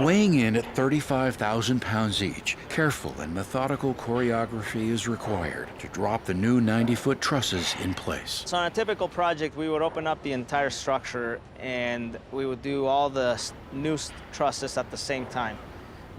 Weighing in at 35,000 pounds each, careful and methodical choreography is required to drop the new 90-foot trusses in place. So on a typical project, we would open up the entire structure and we would do all the new trusses at the same time.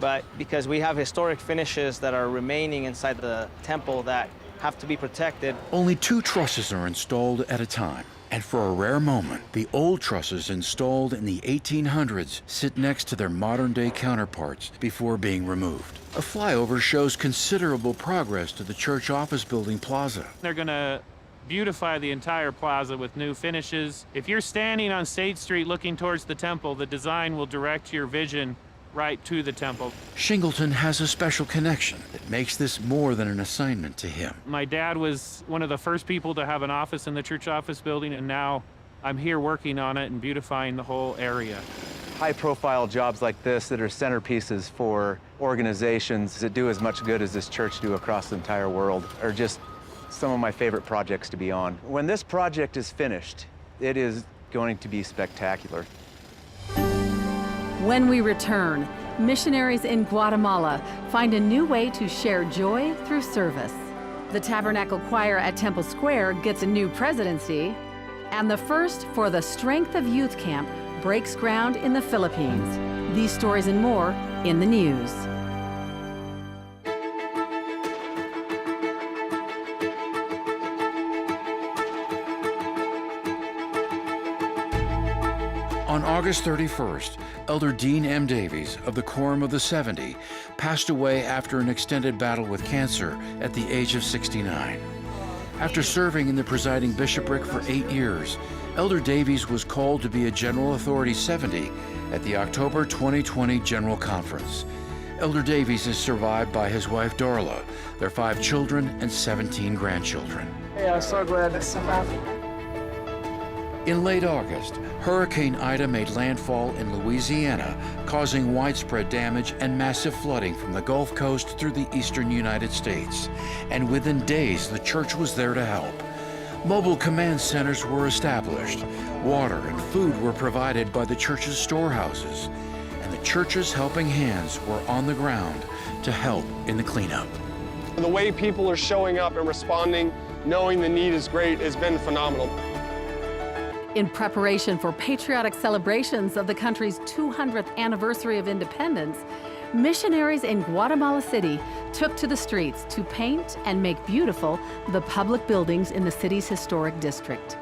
But because we have historic finishes that are remaining inside the temple that have to be protected. Only 2 trusses are installed at a time. And for a rare moment, the old trusses installed in the 1800s sit next to their modern-day counterparts before being removed. A flyover shows considerable progress to the church office building plaza. They're going to beautify the entire plaza with new finishes. If you're standing on State Street looking towards the temple, the design will direct your vision right to the temple. Shingleton has a special connection that makes this more than an assignment to him. My dad was one of the first people to have an office in the church office building, and now I'm here working on it and beautifying the whole area. High-profile jobs like this that are centerpieces for organizations that do as much good as this church do across the entire world are just some of my favorite projects to be on. When this project is finished, it is going to be spectacular. When we return, missionaries in Guatemala find a new way to share joy through service. The Tabernacle Choir at Temple Square gets a new presidency, and the first for the Strength of Youth Camp breaks ground in the Philippines. These stories and more in the news. On August 31st, Elder Dean M. Davies of the Quorum of the 70 passed away after an extended battle with cancer at the age of 69. After serving in the presiding bishopric for 8 years, Elder Davies was called to be a General Authority 70 at the October 2020 General Conference. Elder Davies is survived by his wife Darla, their 5 children, and 17 grandchildren. Hey, I'm so glad to see you. In late August, Hurricane Ida made landfall in Louisiana, causing widespread damage and massive flooding from the Gulf Coast through the eastern United States. And within days, the church was there to help. Mobile command centers were established. Water and food were provided by the church's storehouses. And the church's helping hands were on the ground to help in the cleanup. The way people are showing up and responding, knowing the need is great, has been phenomenal. In preparation for patriotic celebrations of the country's 200th anniversary of independence, missionaries in Guatemala City took to the streets to paint and make beautiful the public buildings in the city's historic district.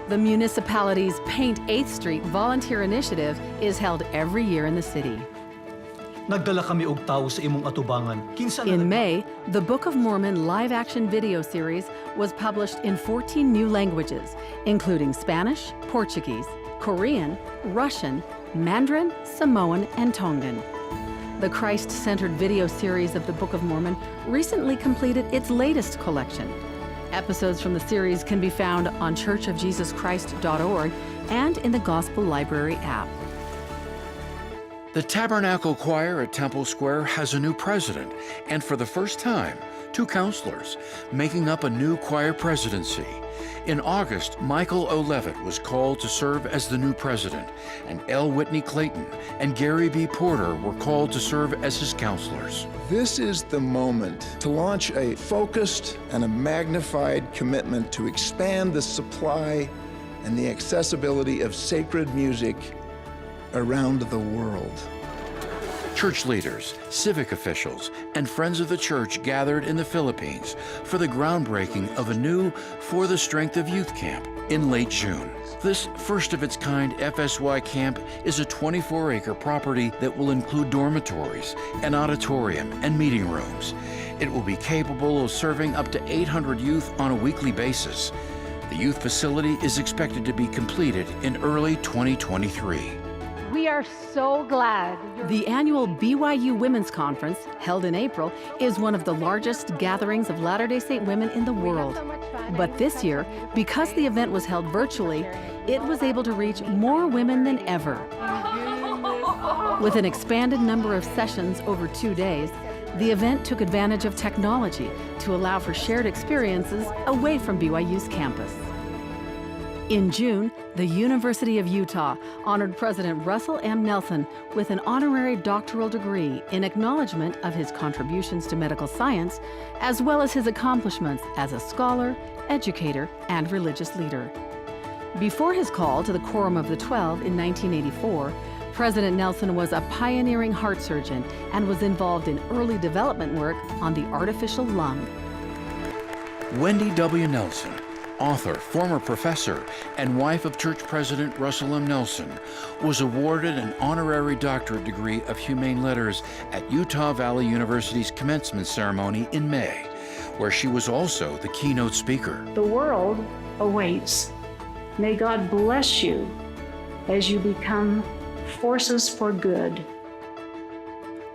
The municipality's Paint 8th Street volunteer initiative is held every year in the city. Nagdala kami og tao sa imong atubangan. In May, the Book of Mormon live-action video series was published in 14 new languages, including Spanish, Portuguese, Korean, Russian, Mandarin, Samoan, and Tongan. The Christ-centered video series of the Book of Mormon recently completed its latest collection. Episodes from the series can be found on churchofjesuschrist.org and in the Gospel Library app. The Tabernacle Choir at Temple Square has a new president, and for the first time, 2 counselors, making up a new choir presidency. In August, Michael O'Levitt was called to serve as the new president, and L. Whitney Clayton and Gary B. Porter were called to serve as his counselors. This is the moment to launch a focused and a magnified commitment to expand the supply and the accessibility of sacred music around the world. Church leaders, civic officials, and friends of the church gathered in the Philippines for the groundbreaking of a new For the Strength of Youth camp in late June. This first-of-its-kind FSY camp is a 24-acre property that will include dormitories, an auditorium, and meeting rooms. It will be capable of serving up to 800 youth on a weekly basis. The youth facility is expected to be completed in early 2023. We are so glad. The annual BYU Women's Conference, held in April, is one of the largest gatherings of Latter-day Saint women in the world. But this year, because the event was held virtually, it was able to reach more women than ever. With an expanded number of sessions over 2 days, the event took advantage of technology to allow for shared experiences away from BYU's campus. In June, the University of Utah honored President Russell M. Nelson with an honorary doctoral degree in acknowledgement of his contributions to medical science, as well as his accomplishments as a scholar, educator, and religious leader. Before his call to the Quorum of the 12 in 1984, President Nelson was a pioneering heart surgeon and was involved in early development work on the artificial lung. Wendy W. Nelson, author, former professor, and wife of church president Russell M. Nelson, was awarded an honorary doctorate degree of humane letters at Utah Valley University's commencement ceremony in May, where she was also the keynote speaker. The world awaits. May God bless you as you become forces for good.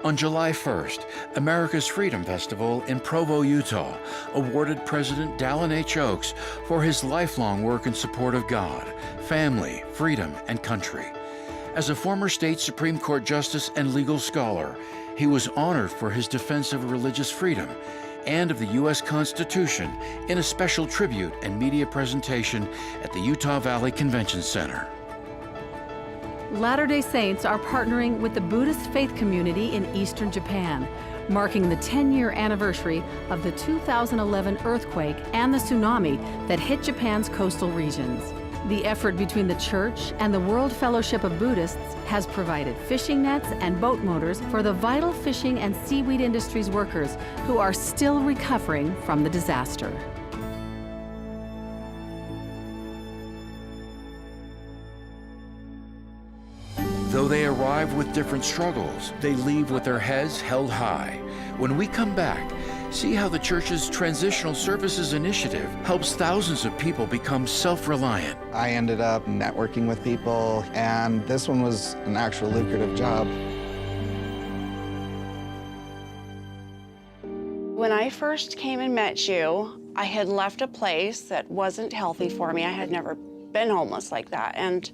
On July 1st, America's Freedom Festival in Provo, Utah, awarded President Dallin H. Oaks for his lifelong work in support of God, family, freedom, and country. As a former state Supreme Court justice and legal scholar, he was honored for his defense of religious freedom and of the U.S. Constitution in a special tribute and media presentation at the Utah Valley Convention Center. Latter-day Saints are partnering with the Buddhist faith community in eastern Japan, marking the 10-year anniversary of the 2011 earthquake and the tsunami that hit Japan's coastal regions. The effort between the church and the World Fellowship of Buddhists has provided fishing nets and boat motors for the vital fishing and seaweed industries workers who are still recovering from the disaster. Though they arrive with different struggles, they leave with their heads held high. When we come back, see how the church's Transitional Services Initiative helps thousands of people become self-reliant. I ended up networking with people, and this one was an actual lucrative job. When I first came and met you, I had left a place that wasn't healthy for me. I had never been homeless like that. And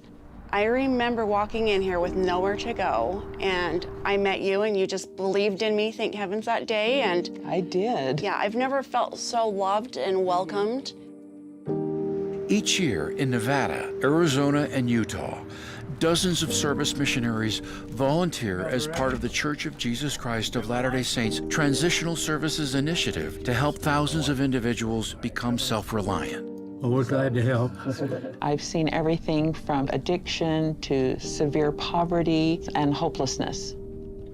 I remember walking in here with nowhere to go, and I met you, and you just believed in me, thank heavens, that day. And I did. Yeah, I've never felt so loved and welcomed. Each year in Nevada, Arizona, and Utah, dozens of service missionaries volunteer as part of the Church of Jesus Christ of Latter-day Saints Transitional Services Initiative to help thousands of individuals become self-reliant. Well, we're glad to help. I've seen everything from addiction to severe poverty and hopelessness.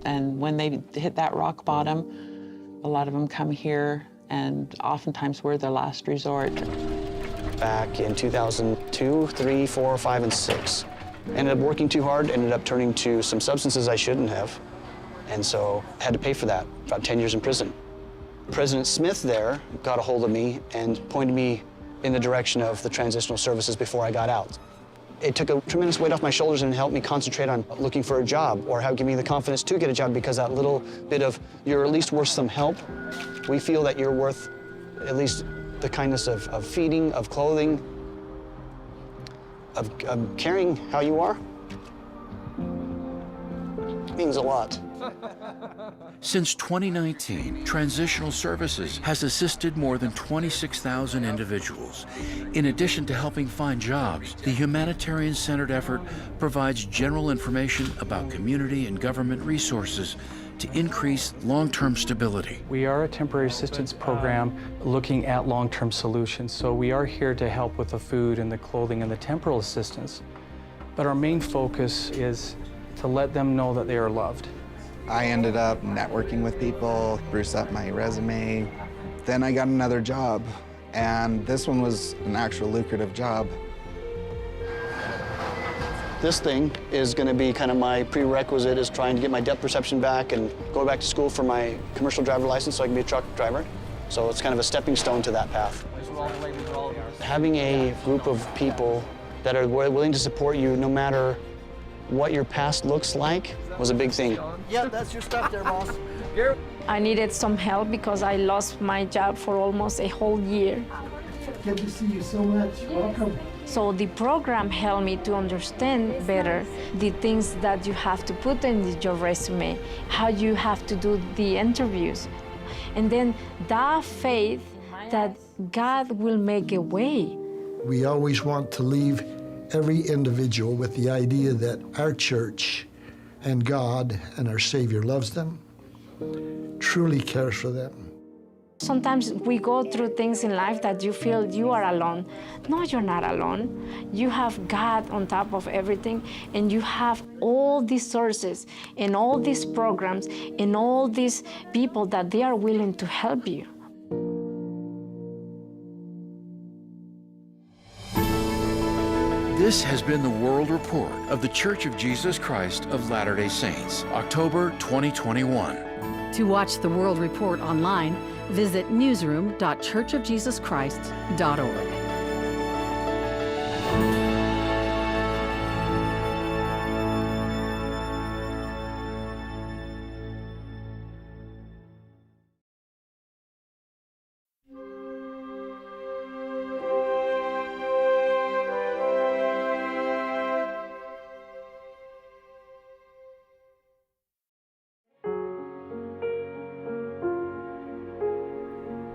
And when they hit that rock bottom, a lot of them come here, and oftentimes we're their last resort. Back in 2002, 3, 4, 5, and 6. Ended up working too hard, ended up turning to some substances I shouldn't have. And so I had to pay for that, about 10 years in prison. President Smith there got a hold of me and pointed me in the direction of the transitional services before I got out. It took a tremendous weight off my shoulders and helped me concentrate on looking for a job, or give me the confidence to get a job, because that little bit of, you're at least worth some help. We feel that you're worth at least The kindness of feeding, of clothing, of caring how you are, means a lot. Since 2019, Transitional Services has assisted more than 26,000 individuals. In addition to helping find jobs, the humanitarian-centered effort provides general information about community and government resources to increase long-term stability. We are a temporary assistance program looking at long-term solutions. So we are here to help with the food and the clothing and the temporal assistance. But our main focus is to let them know that they are loved. I ended up networking with people, spruced up my resume. Then I got another job, and this one was an actual lucrative job. This thing is going to be kind of my prerequisite, is trying to get my depth perception back and go back to school for my commercial driver license so I can be a truck driver. So it's kind of a stepping stone to that path. Having a group of people that are willing to support you no matter what your past looks like was a big thing. Yeah, that's your stuff there, boss. I needed some help because I lost my job for almost a whole year. Good to see you so much. Welcome. So the program helped me to understand better the things that you have to put in your resume, how you have to do the interviews. And then that faith that God will make a way. We always want to leave every individual with the idea that our church and God and our Savior loves them, truly cares for them. Sometimes we go through things in life that you feel you are alone. No, you're not alone. You have God on top of everything, and you have all these sources and all these programs and all these people that they are willing to help you. This has been the World Report of the Church of Jesus Christ of Latter-day Saints, October 2021. To watch the World Report online, visit newsroom.churchofjesuschrist.org.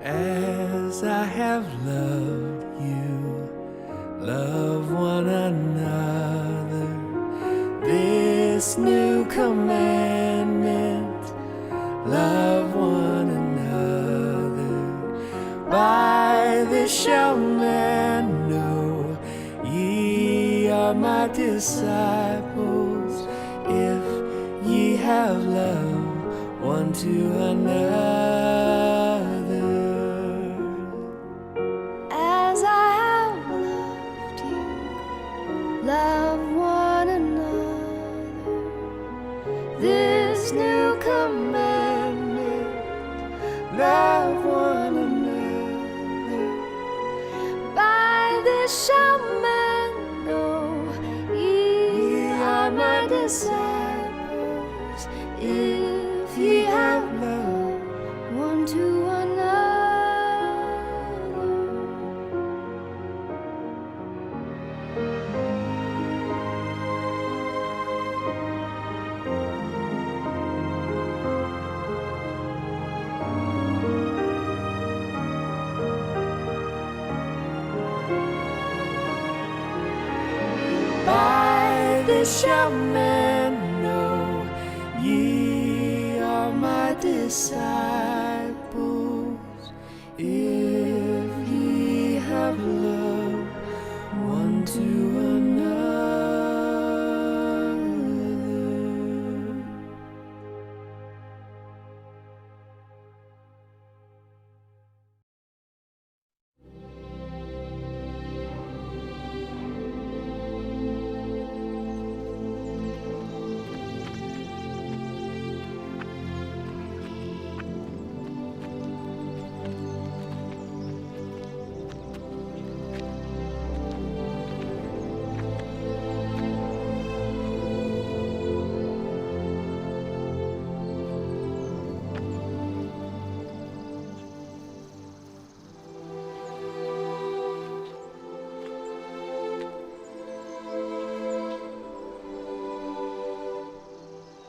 As I have loved you, love one another. This new commandment, love one another. By this shall man know ye are my disciples, if ye have love one to another. As I have loved you, love one another. This new commandment, love one another. By this shall men know ye are my disciples, if ye have love one to another. By this shall men know ye are my disciples, if ye have love one to another.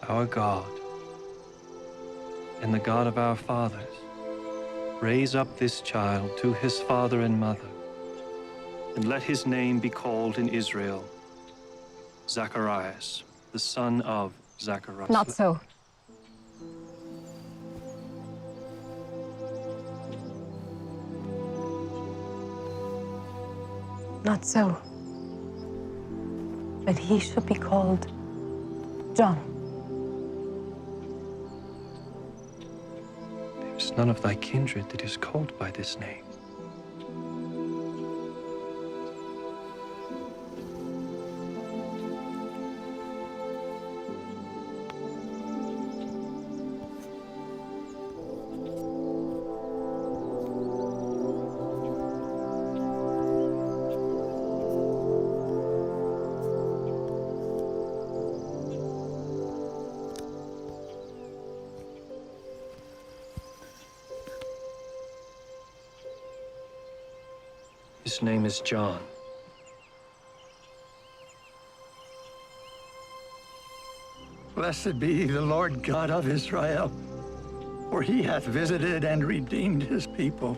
our God, and the God of our fathers, raise up this child to his father and mother, and let his name be called in Israel Zacharias, the son of Zacharias. Not so. Not so. But he shall be called John. There is none of thy kindred that is called by this name. His name is John. Blessed be the Lord God of Israel, for he hath visited and redeemed his people,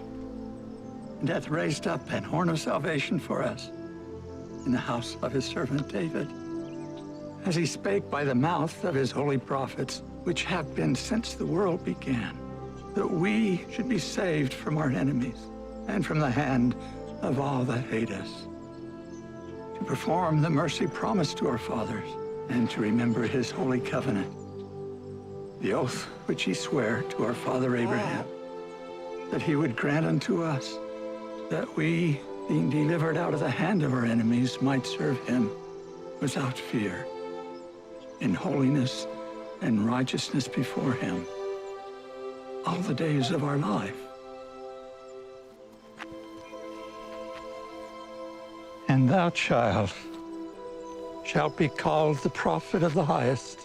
and hath raised up an horn of salvation for us in the house of his servant David, as he spake by the mouth of his holy prophets, which have been since the world began, that we should be saved from our enemies and from the hand of all that hate us, to perform the mercy promised to our fathers, and to remember his holy covenant, the oath which he sware to our father Abraham, that he would grant unto us that we, being delivered out of the hand of our enemies, might serve him without fear, in holiness and righteousness before him, all the days of our life. And thou, child, shalt be called the prophet of the highest,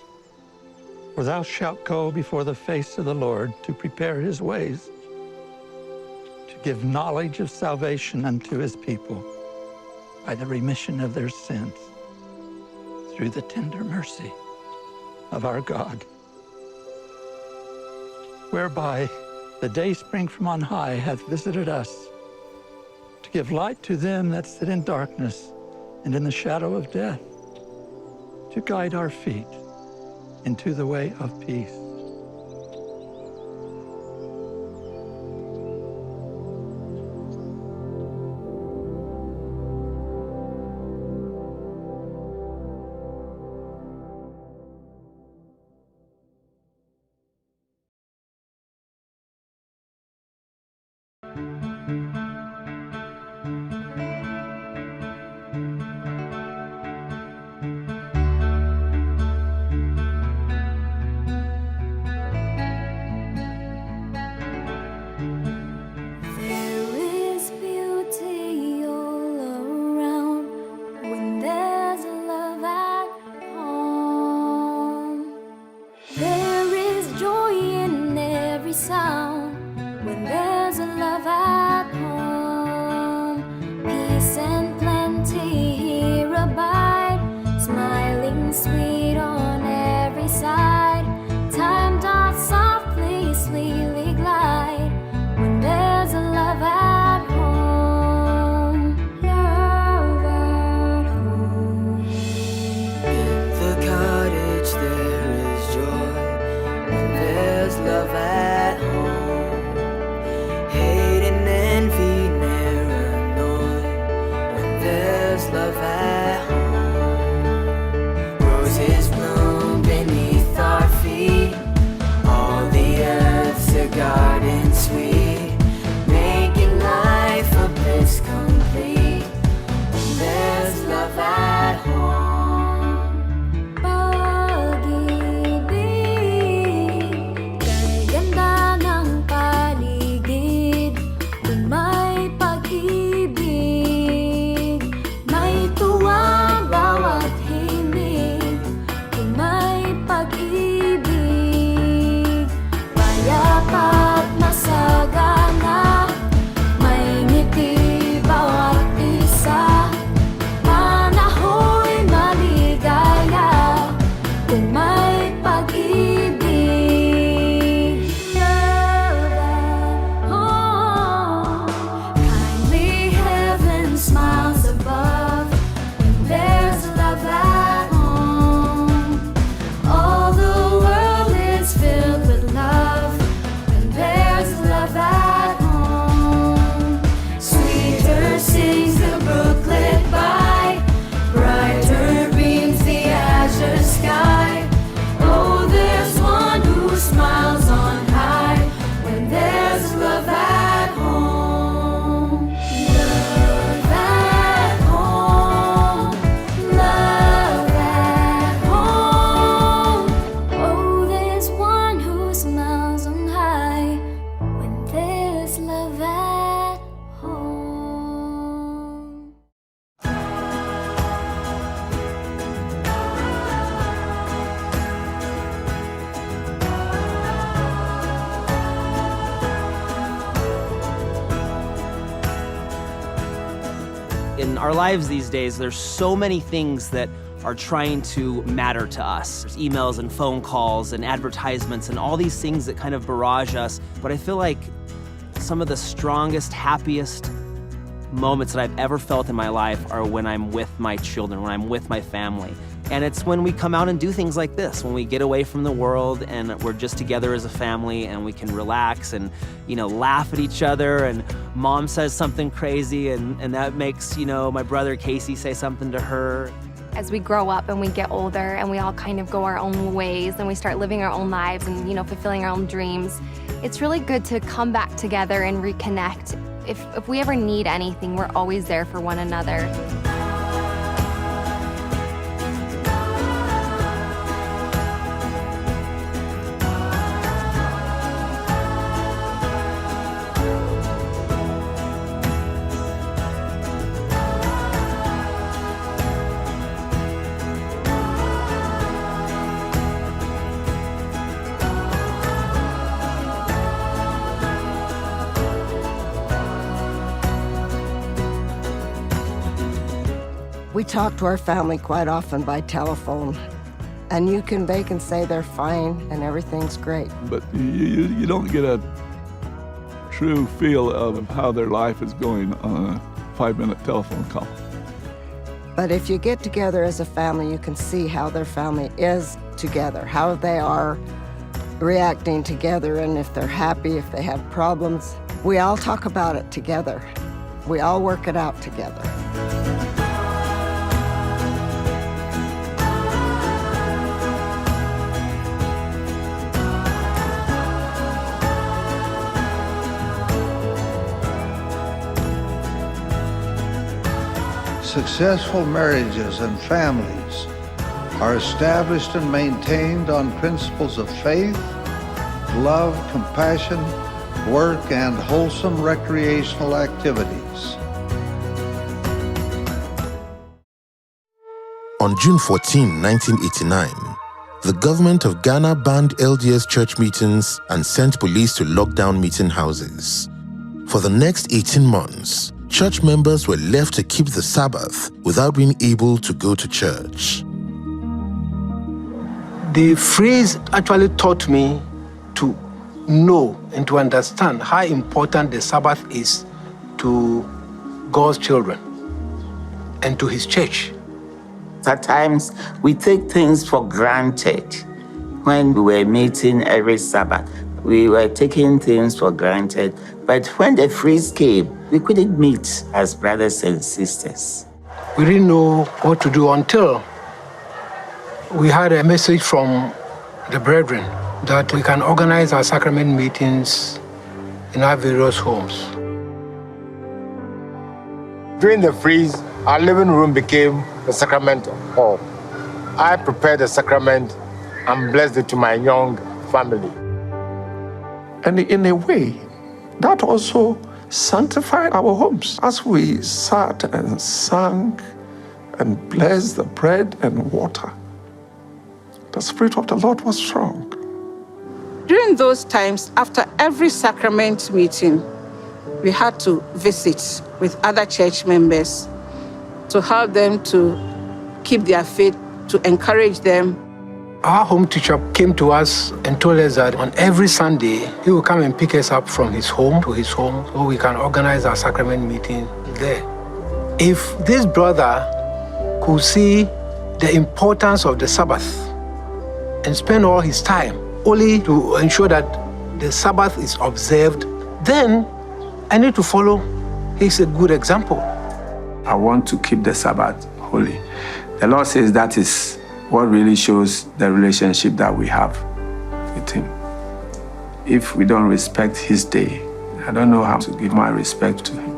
for thou shalt go before the face of the Lord to prepare his ways, to give knowledge of salvation unto his people by the remission of their sins, through the tender mercy of our God, whereby the day spring from on high hath visited us, to give light to them that sit in darkness and in the shadow of death, to guide our feet into the way of peace. our lives these days, there's so many things that are trying to matter to us. There's emails and phone calls and advertisements and all these things that kind of barrage us. But I feel like some of the strongest, happiest moments that I've ever felt in my life are when I'm with my children, when I'm with my family. And it's when we come out and do things like this, when we get away from the world and we're just together as a family and we can relax and, you know, laugh at each other, and mom says something crazy and that makes, you know, my brother Casey say something to her. As we grow up and we get older and we all kind of go our own ways and we start living our own lives and, you know, fulfilling our own dreams, it's really good to come back together and reconnect. If we ever need anything, we're always there for one another. We talk to our family quite often by telephone, and they can say they're fine and everything's great. But you don't get a true feel of how their life is going on a 5-minute telephone call. But if you get together as a family, you can see how their family is together, how they are reacting together, and if they're happy, if they have problems. We all talk about it together. We all work it out together. Successful marriages and families are established and maintained on principles of faith, love, compassion, work, and wholesome recreational activities. On June 14, 1989, the government of Ghana banned LDS church meetings and sent police to lock down meeting houses. For the next 18 months, church members were left to keep the Sabbath without being able to go to church. The freeze actually taught me to know and to understand how important the Sabbath is to God's children and to His church. At times, we take things for granted. When we were meeting every Sabbath, we were taking things for granted. But when the freeze came, we couldn't meet as brothers and sisters. We didn't know what to do until we had a message from the brethren that we can organize our sacrament meetings in our various homes. During the freeze, our living room became the sacrament hall. I prepared the sacrament and blessed it to my young family. And in a way, that also sanctified our homes as we sat and sang and blessed the bread and water. The Spirit of the Lord was strong. During those times, after every sacrament meeting, we had to visit with other church members to help them to keep their faith, to encourage them. Our home teacher came to us and told us that on every Sunday, he will come and pick us up from his home to his home so we can organize our sacrament meeting there. If this brother could see the importance of the Sabbath and spend all his time only to ensure that the Sabbath is observed, then I need to follow. He's a good example. I want to keep the Sabbath holy. The Lord says that is what really shows the relationship that we have with Him. If we don't respect His day, I don't know how to give my respect to Him.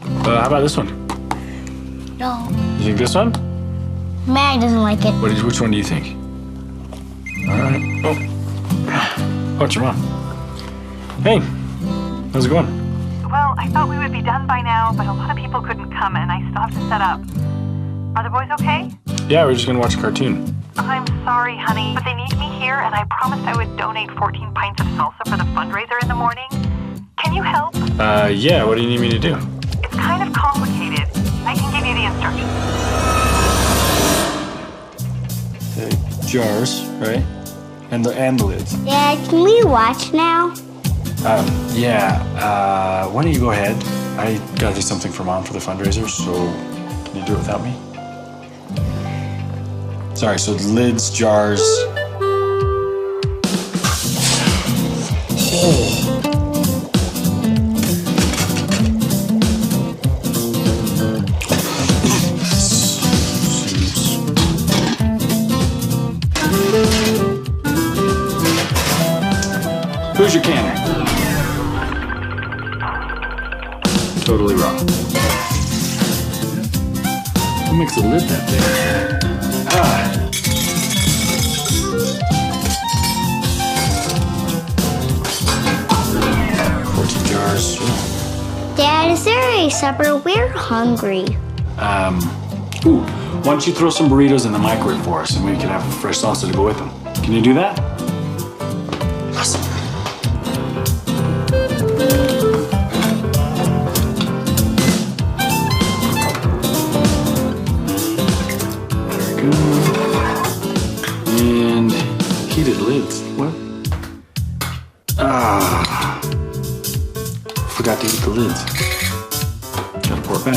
How about this one? No. You think this one? Mag doesn't like it. Which one do you think? All right. Oh, it's your mom. Hey, how's it going? Well, I thought we would be done by now, but a lot of people couldn't come, and I still have to set up. Are the boys okay? Yeah, we're just gonna watch a cartoon. I'm sorry, honey, but they need me here, and I promised I would donate 14 pints of salsa for the fundraiser in the morning. Can Can you help? Yeah, what do you need me to do? It's kind of complicated. I can give you the instructions. Jars, right? And the lids. Dad, can we watch now? Yeah. Why don't you go ahead? I gotta do something for Mom for the fundraiser, so can you do it without me? Sorry, so lids, jars. Who's your canner? Totally raw. Who makes the lid that big? 14 jars. Dad, is there a supper? We're hungry. Ooh, why don't you throw some burritos in the microwave for us and we can have fresh salsa to go with them. Can you do that? Awesome. And heated lids. What? Forgot to heat the lids. Gotta pour it back.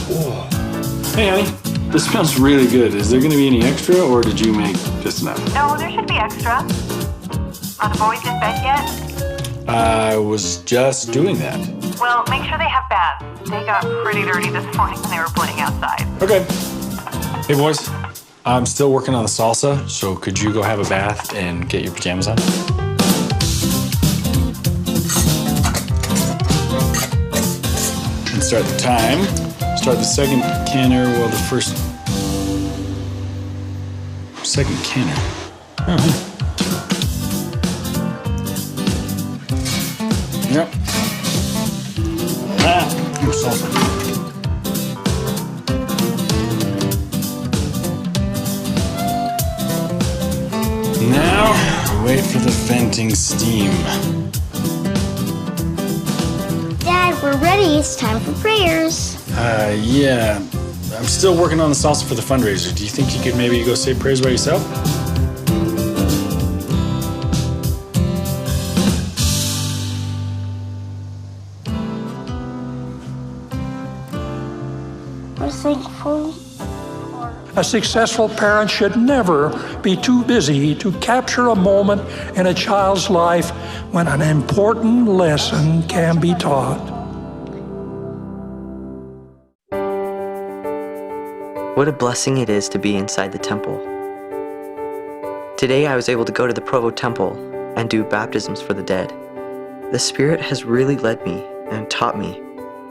Whoa. Hey, honey, this smells really good. Is there gonna be any extra, or did you make just enough? No, there should be extra. Are the boys in bed yet? I was just doing that. Well, make sure they have baths. They got pretty dirty this morning when they were playing outside. Okay. Hey, boys. I'm still working on the salsa, so could you go have a bath and get your pajamas on? And start the time. Start the second canner, well, the first... Second canner. Oh, yep. More salsa. Now, wait for the venting steam. Dad, we're ready. It's time for prayers. Yeah. I'm still working on the salsa for the fundraiser. Do you think you could maybe go say prayers by yourself? We're thankful. A successful parent should never be too busy to capture a moment in a child's life when an important lesson can be taught. What a blessing it is to be inside the temple. Today I was able to go to the Provo Temple and do baptisms for the dead. The Spirit has really led me and taught me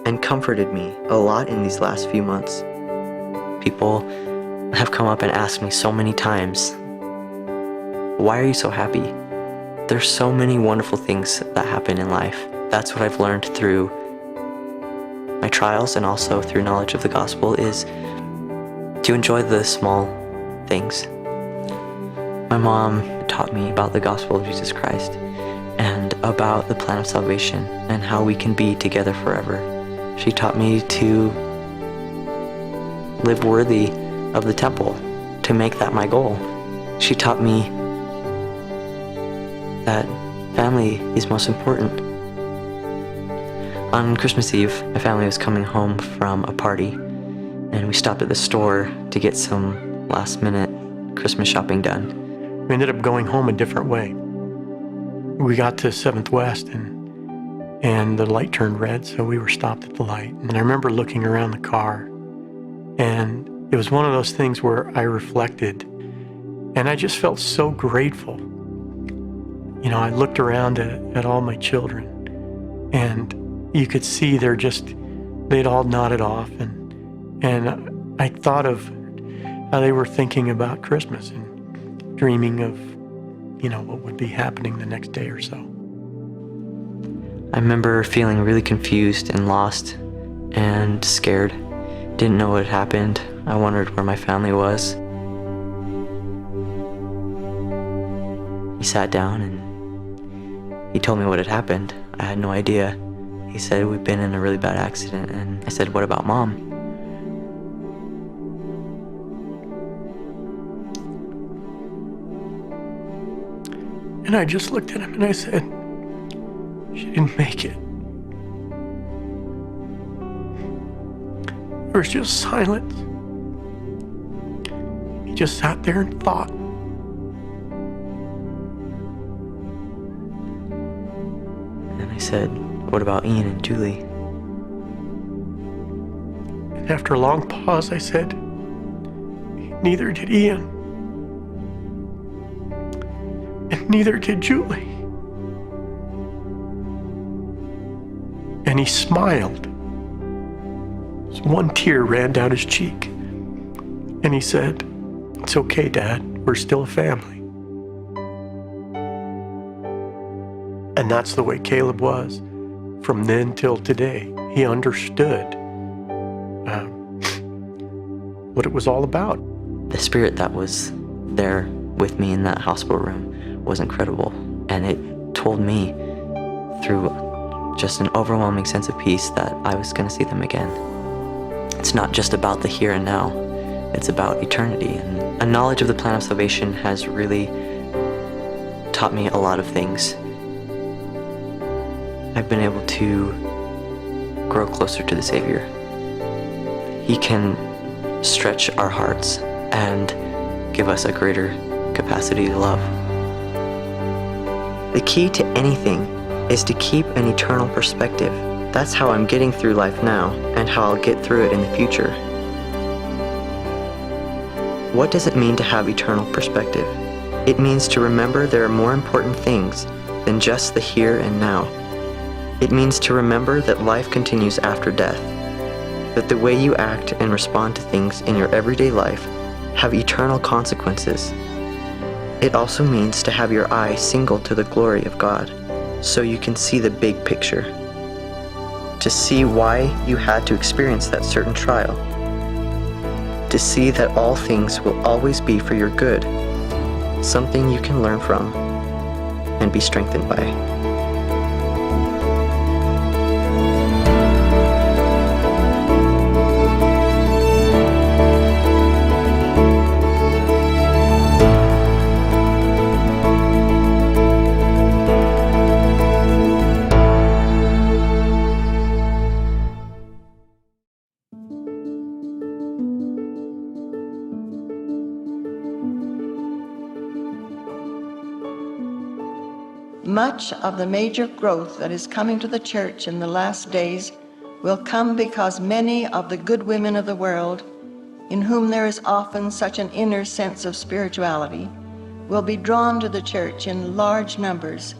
and comforted me a lot in these last few months. People have come up and asked me so many times, why are you so happy? There's so many wonderful things that happen in life. That's what I've learned through my trials and also through knowledge of the gospel, is to enjoy the small things. My mom taught me about the gospel of Jesus Christ and about the plan of salvation and how we can be together forever. She taught me to live worthy of the temple, to make that my goal. She taught me that family is most important. On Christmas Eve, my family was coming home from a party, and we stopped at the store to get some last-minute Christmas shopping done. We ended up going home a different way. We got to 7th West and the light turned red, so we were stopped at the light. And I remember looking around the car, and it was one of those things where I reflected, and I just felt so grateful. You know, I looked around at all my children, and you could see they'd all nodded off, and I thought of how they were thinking about Christmas and dreaming of, you know, what would be happening the next day or so. I remember feeling really confused and lost and scared. Didn't know what had happened. I wondered where my family was. He sat down and he told me what had happened. I had no idea. He said, we've been in a really bad accident. And I said, what about Mom? And I just looked at him and I said, she didn't make it. There was just silence. He just sat there and thought. And I said, what about Ian and Julie? And after a long pause, I said, neither did Ian. And neither did Julie. And he smiled. One tear ran down his cheek. And he said, it's okay, Dad. We're still a family. And that's the way Caleb was. From then till today, he understood what it was all about. The spirit that was there with me in that hospital room was incredible. And it told me through just an overwhelming sense of peace that I was going to see them again. It's not just about the here and now, it's about eternity. And a knowledge of the plan of salvation has really taught me a lot of things. I've been able to grow closer to the Savior. He can stretch our hearts and give us a greater capacity to love. The key to anything is to keep an eternal perspective. That's how I'm getting through life now and how I'll get through it in the future. What does it mean to have eternal perspective? It means to remember there are more important things than just the here and now. It means to remember that life continues after death, that the way you act and respond to things in your everyday life have eternal consequences. It also means to have your eye single to the glory of God, so you can see the big picture, to see why you had to experience that certain trial, to see that all things will always be for your good, something you can learn from and be strengthened by. Much of the major growth that is coming to the church in the last days will come because many of the good women of the world, in whom there is often such an inner sense of spirituality, will be drawn to the church in large numbers.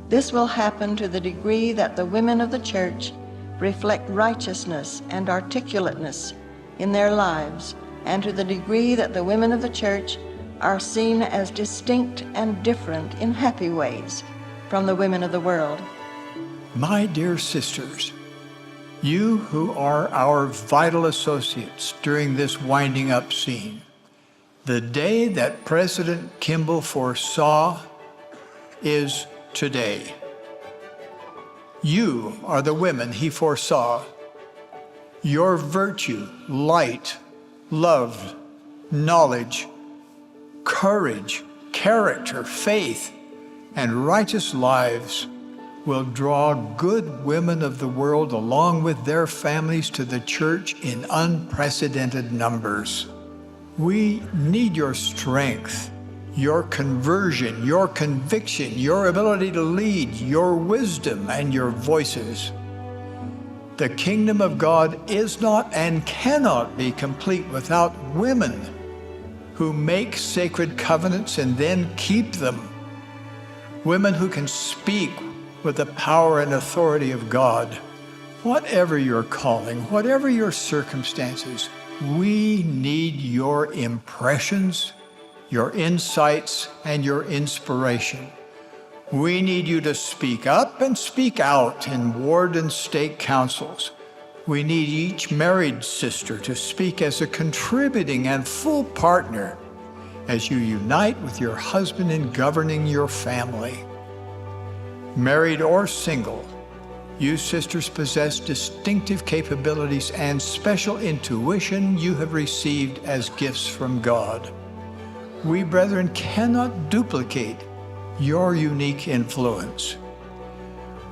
This will happen to the degree that the women of the church reflect righteousness and articulateness in their lives, and to the degree that the women of the church are seen as distinct and different in happy ways from the women of the world. My dear sisters, you who are our vital associates during this winding up scene, the day that President Kimball foresaw is today. You are the women he foresaw. Your virtue, light, love, knowledge, courage, character, faith, and righteous lives will draw good women of the world along with their families to the church in unprecedented numbers. We need your strength, your conversion, your conviction, your ability to lead, your wisdom, and your voices. The kingdom of God is not and cannot be complete without women who make sacred covenants and then keep them. Women who can speak with the power and authority of God. Whatever your calling, whatever your circumstances, we need your impressions, your insights, and your inspiration. We need you to speak up and speak out in ward and state councils. We need each married sister to speak as a contributing and full partner as you unite with your husband in governing your family. Married or single, You sisters possess distinctive capabilities and special intuition you have received as gifts from God. We brethren cannot duplicate your unique influence.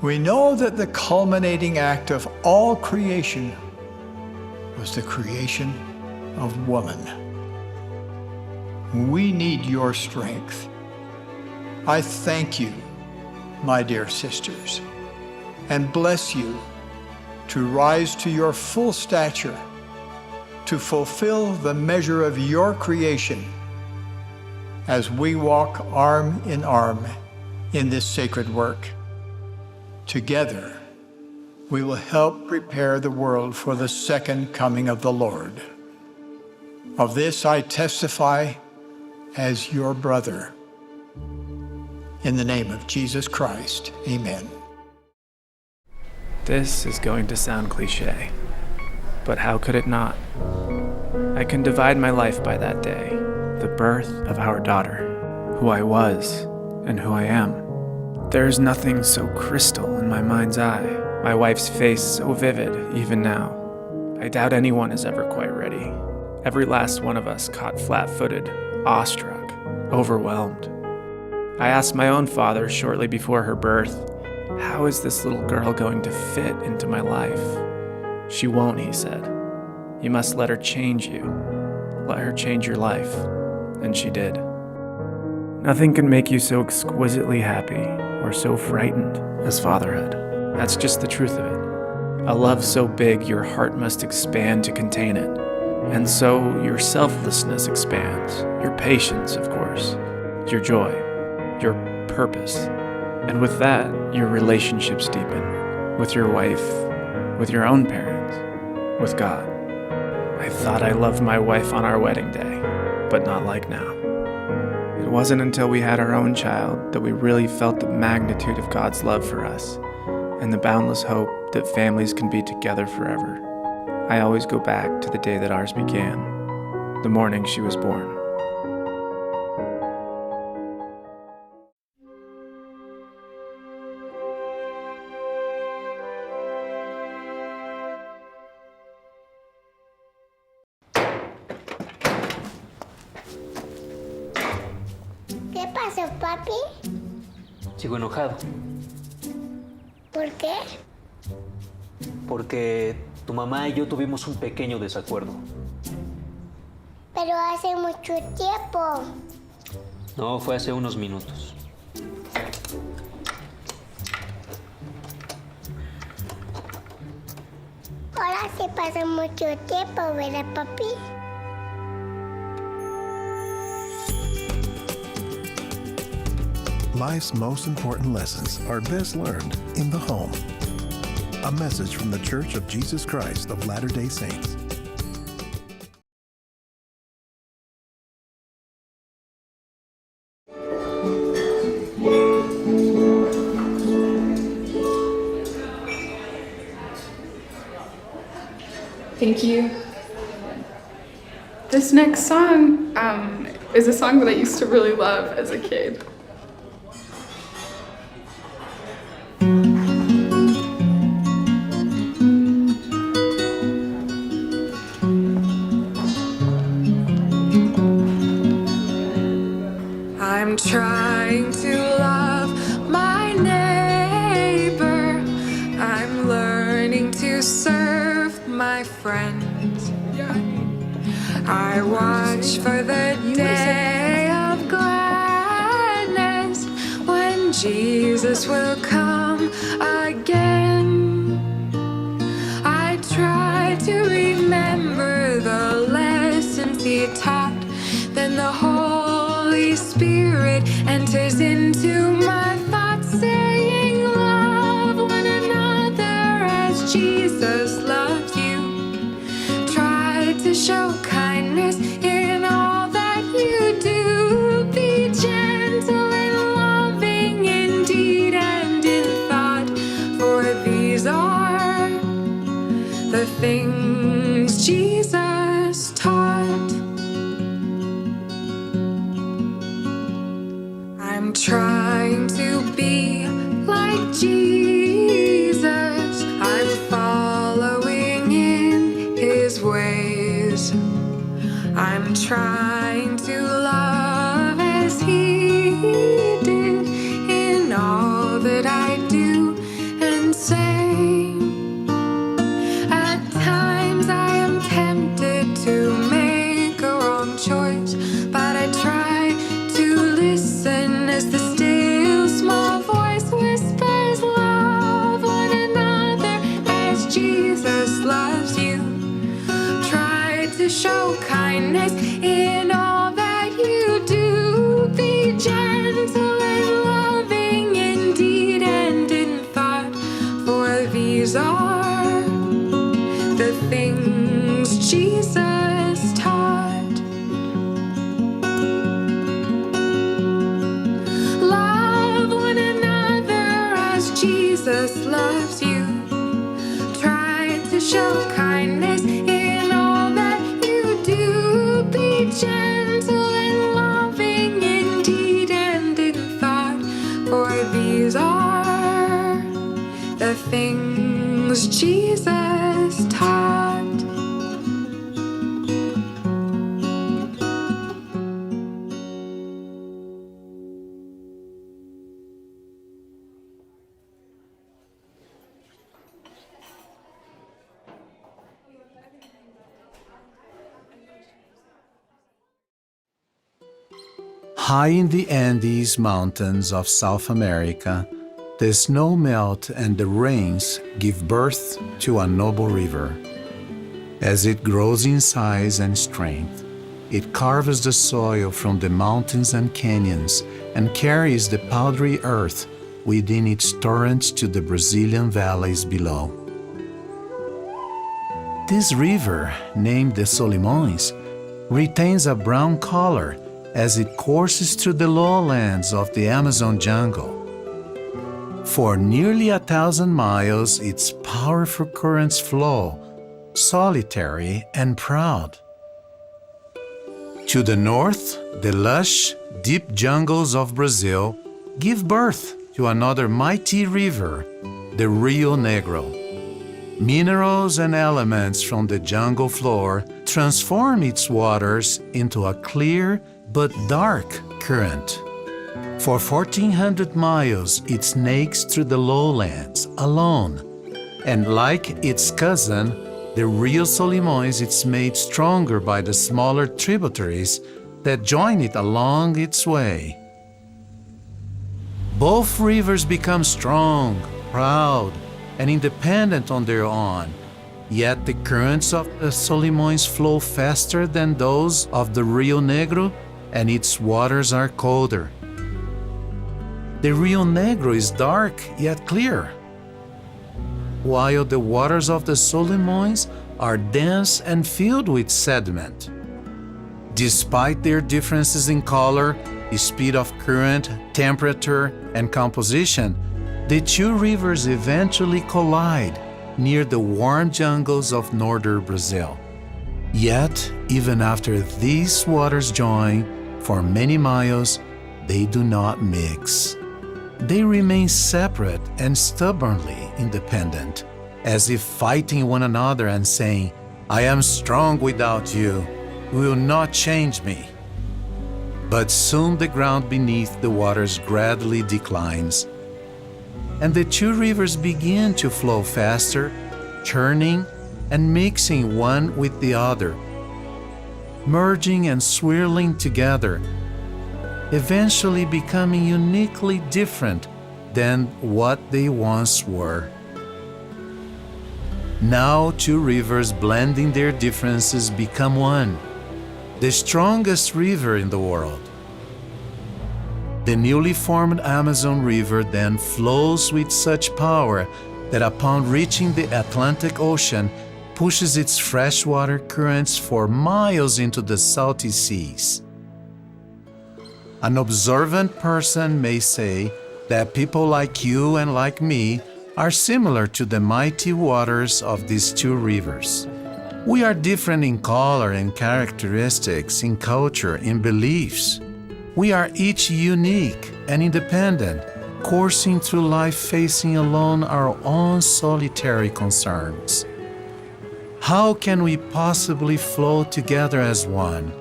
We know that the culminating act of all creation was the creation of woman. We need your strength. I thank you, my dear sisters, and bless you to rise to your full stature, to fulfill the measure of your creation as we walk arm in arm in this sacred work. Together, we will help prepare the world for the second coming of the Lord. Of this I testify as your brother. In the name of Jesus Christ, amen. This is going to sound cliche, but how could it not? I can divide my life by that day, the birth of our daughter, who I was and who I am. There's nothing so crystal in my mind's eye, my wife's face so vivid even now. I doubt anyone is ever quite ready. Every last one of us caught flat-footed, awestruck, overwhelmed. I asked my own father shortly before her birth, how is this little girl going to fit into my life? She won't, he said. You must let her change you. Let her change your life. And she did. Nothing can make you so exquisitely happy or so frightened as fatherhood. That's just the truth of it. A love so big your heart must expand to contain it. And so your selflessness expands, your patience, of course, your joy, your purpose. And with that, your relationships deepen, with your wife, with your own parents, with God. I thought I loved my wife on our wedding day, but not like now. It wasn't until we had our own child that we really felt the magnitude of God's love for us and the boundless hope that families can be together forever. I always go back to the day that ours began, the morning she was born. ¿Qué pasó, papi? Sigo enojado. ¿Por qué? Porque tu mamá y yo tuvimos un pequeño desacuerdo. Pero hace mucho tiempo. No, fue hace unos minutos. Ahora sí pasa mucho tiempo, ¿verdad, papi? Life's most important lessons are best learned in the home. A message from the Church of Jesus Christ of Latter-day Saints. Thank you. This next song is a song that I used to really love as a kid. I'm trying to love my neighbor. I'm learning to serve my friends. I watch for the day of gladness when Jesus will come again. I try to remember the lessons he taught, then the Holy Spirit enters into my thoughts, saying, love one another as Jesus loved you. Try to show kindness in all that you do. Be gentle and loving in deed and in thought, for these are the things Jesus taught. I'm trying to be like Jesus. ways. I'm trying to love as he did in all that I do and say. At times I am tempted to make a wrong choice, but I try to listen as the still small voice whispers, love one another as Jesus loves you. Try to show kindness in all that you do. Be gentle and loving in deed and in thought, for these are the things Jesus taught. Love one another as Jesus loves you. Try to show kindness in all that you do. Be gentle and loving in deed and in thought, for these are the things Jesus taught. High in the Andes Mountains of South America, the snow melt and the rains give birth to a noble river. As it grows in size and strength, it carves the soil from the mountains and canyons and carries the powdery earth within its torrents to the Brazilian valleys below. This river, named the Solimões, retains a brown color as it courses through the lowlands of the Amazon jungle. For nearly 1,000 miles, its powerful currents flow, solitary and proud. To the north, the lush, deep jungles of Brazil give birth to another mighty river, the Rio Negro. Minerals and elements from the jungle floor transform its waters into a clear but dark current. For 1,400 miles, it snakes through the lowlands alone, and like its cousin, the Rio Solimões, it's made stronger by the smaller tributaries that join it along its way. Both rivers become strong, proud, and independent on their own, yet the currents of the Solimões flow faster than those of the Rio Negro, and its waters are colder. The Rio Negro is dark yet clear, while the waters of the Solimões are dense and filled with sediment. Despite their differences in color, speed of current, temperature, and composition, the two rivers eventually collide near the warm jungles of northern Brazil. Yet, even after these waters join, for many miles, they do not mix. They remain separate and stubbornly independent, as if fighting one another and saying, "I am strong without you, you will not change me." But soon the ground beneath the waters gradually declines, and the two rivers begin to flow faster, turning and mixing one with the other, merging and swirling together, eventually becoming uniquely different than what they once were. Now two rivers blending their differences become one, the strongest river in the world. The newly formed Amazon River then flows with such power that upon reaching the Atlantic Ocean, pushes its freshwater currents for miles into the salty seas. An observant person may say that people like you and like me are similar to the mighty waters of these two rivers. We are different in color and characteristics, in culture, in beliefs. We are each unique and independent, coursing through life facing alone our own solitary concerns. How can we possibly flow together as one?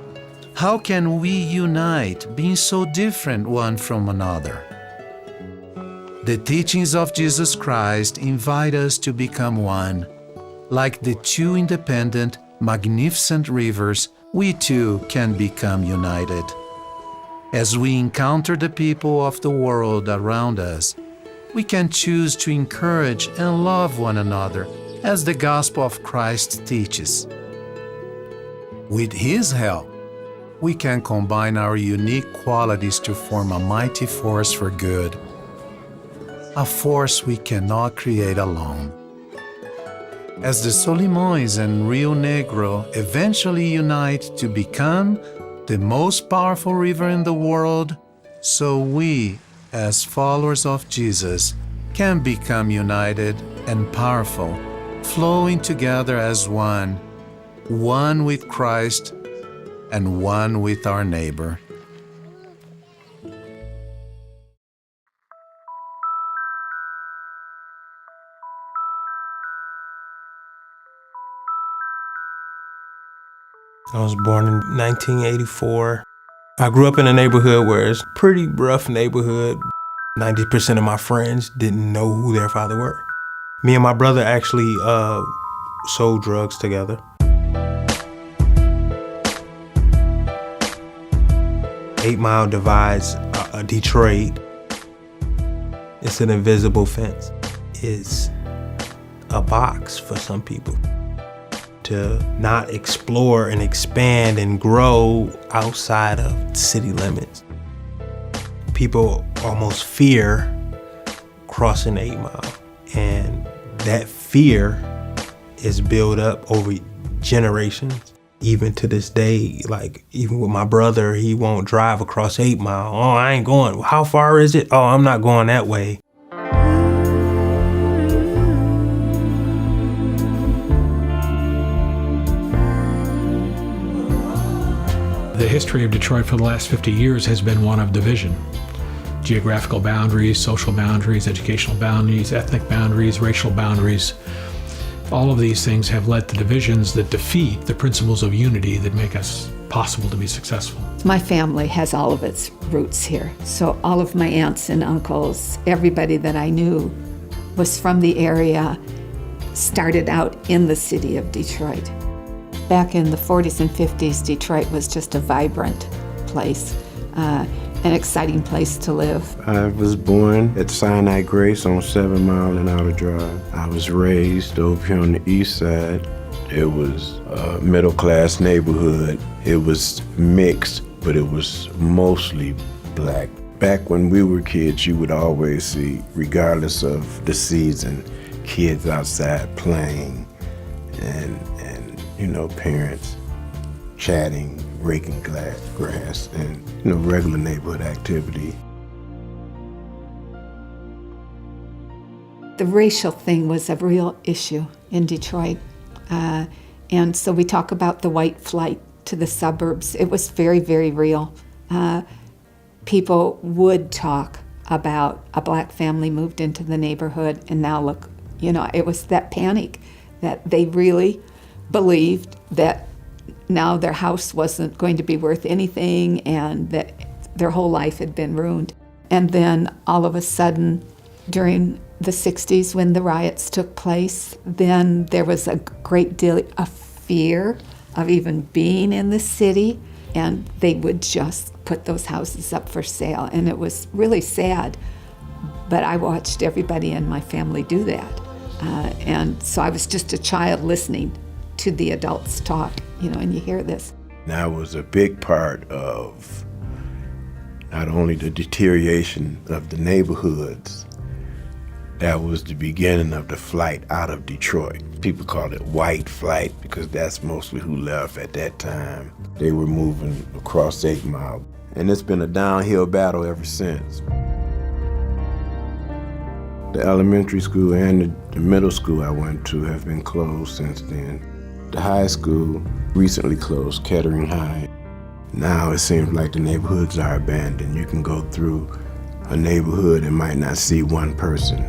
How can we unite, being so different one from another? The teachings of Jesus Christ invite us to become one. Like the two independent, magnificent rivers, we too can become united. As we encounter the people of the world around us, we can choose to encourage and love one another as the gospel of Christ teaches. With His help, we can combine our unique qualities to form a mighty force for good, a force we cannot create alone. As the Solimões and Rio Negro eventually unite to become the most powerful river in the world, so we, as followers of Jesus, can become united and powerful, flowing together as one, one with Christ and one with our neighbor. I was born in 1984. I grew up in a neighborhood where it's a pretty rough neighborhood. 90% of my friends didn't know who their father were. Me and my brother actually sold drugs together. Eight Mile divides Detroit. It's an invisible fence. It's a box for some people to not explore and expand and grow outside of city limits. People almost fear crossing 8 Mile, and that fear is built up over generations. Even to this day, like even with my brother, he won't drive across 8 Mile. Oh, I ain't going. How far is it? Oh, I'm not going that way. The history of Detroit for the last 50 years has been one of division. Geographical boundaries, social boundaries, educational boundaries, ethnic boundaries, racial boundaries. All of these things have led to divisions that defeat the principles of unity that make us possible to be successful. My family has all of its roots here. So all of my aunts and uncles, everybody that I knew was from the area, started out in the city of Detroit. Back in the 40s and 50s, Detroit was just a vibrant place, an exciting place to live. I was born at Sinai Grace on 7 Mile and Outer Drive. I was raised over here on the east side. It was a middle-class neighborhood. It was mixed, but it was mostly black. Back when we were kids, you would always see, regardless of the season, kids outside playing and you know, parents chatting, raking grass, and, you know, regular neighborhood activity. The racial thing was a real issue in Detroit. And so we talk about the white flight to the suburbs. It was very, very real. People would talk about a black family moved into the neighborhood, and now look, you know, it was that panic that they really believed that now their house wasn't going to be worth anything and that their whole life had been ruined. And then all of a sudden, during the 60s when the riots took place, then there was a great deal of fear of even being in the city, and they would just put those houses up for sale. And it was really sad, but I watched everybody in my family do that. And so I was just a child listening to the adults talk, you know, and you hear this. That was a big part of not only the deterioration of the neighborhoods, that was the beginning of the flight out of Detroit. People call it white flight because that's mostly who left at that time. They were moving across 8 Mile, and it's been a downhill battle ever since. The elementary school and the middle school I went to have been closed since then. The high school recently closed, Kettering High. Now it seems like the neighborhoods are abandoned. You can go through a neighborhood and might not see one person.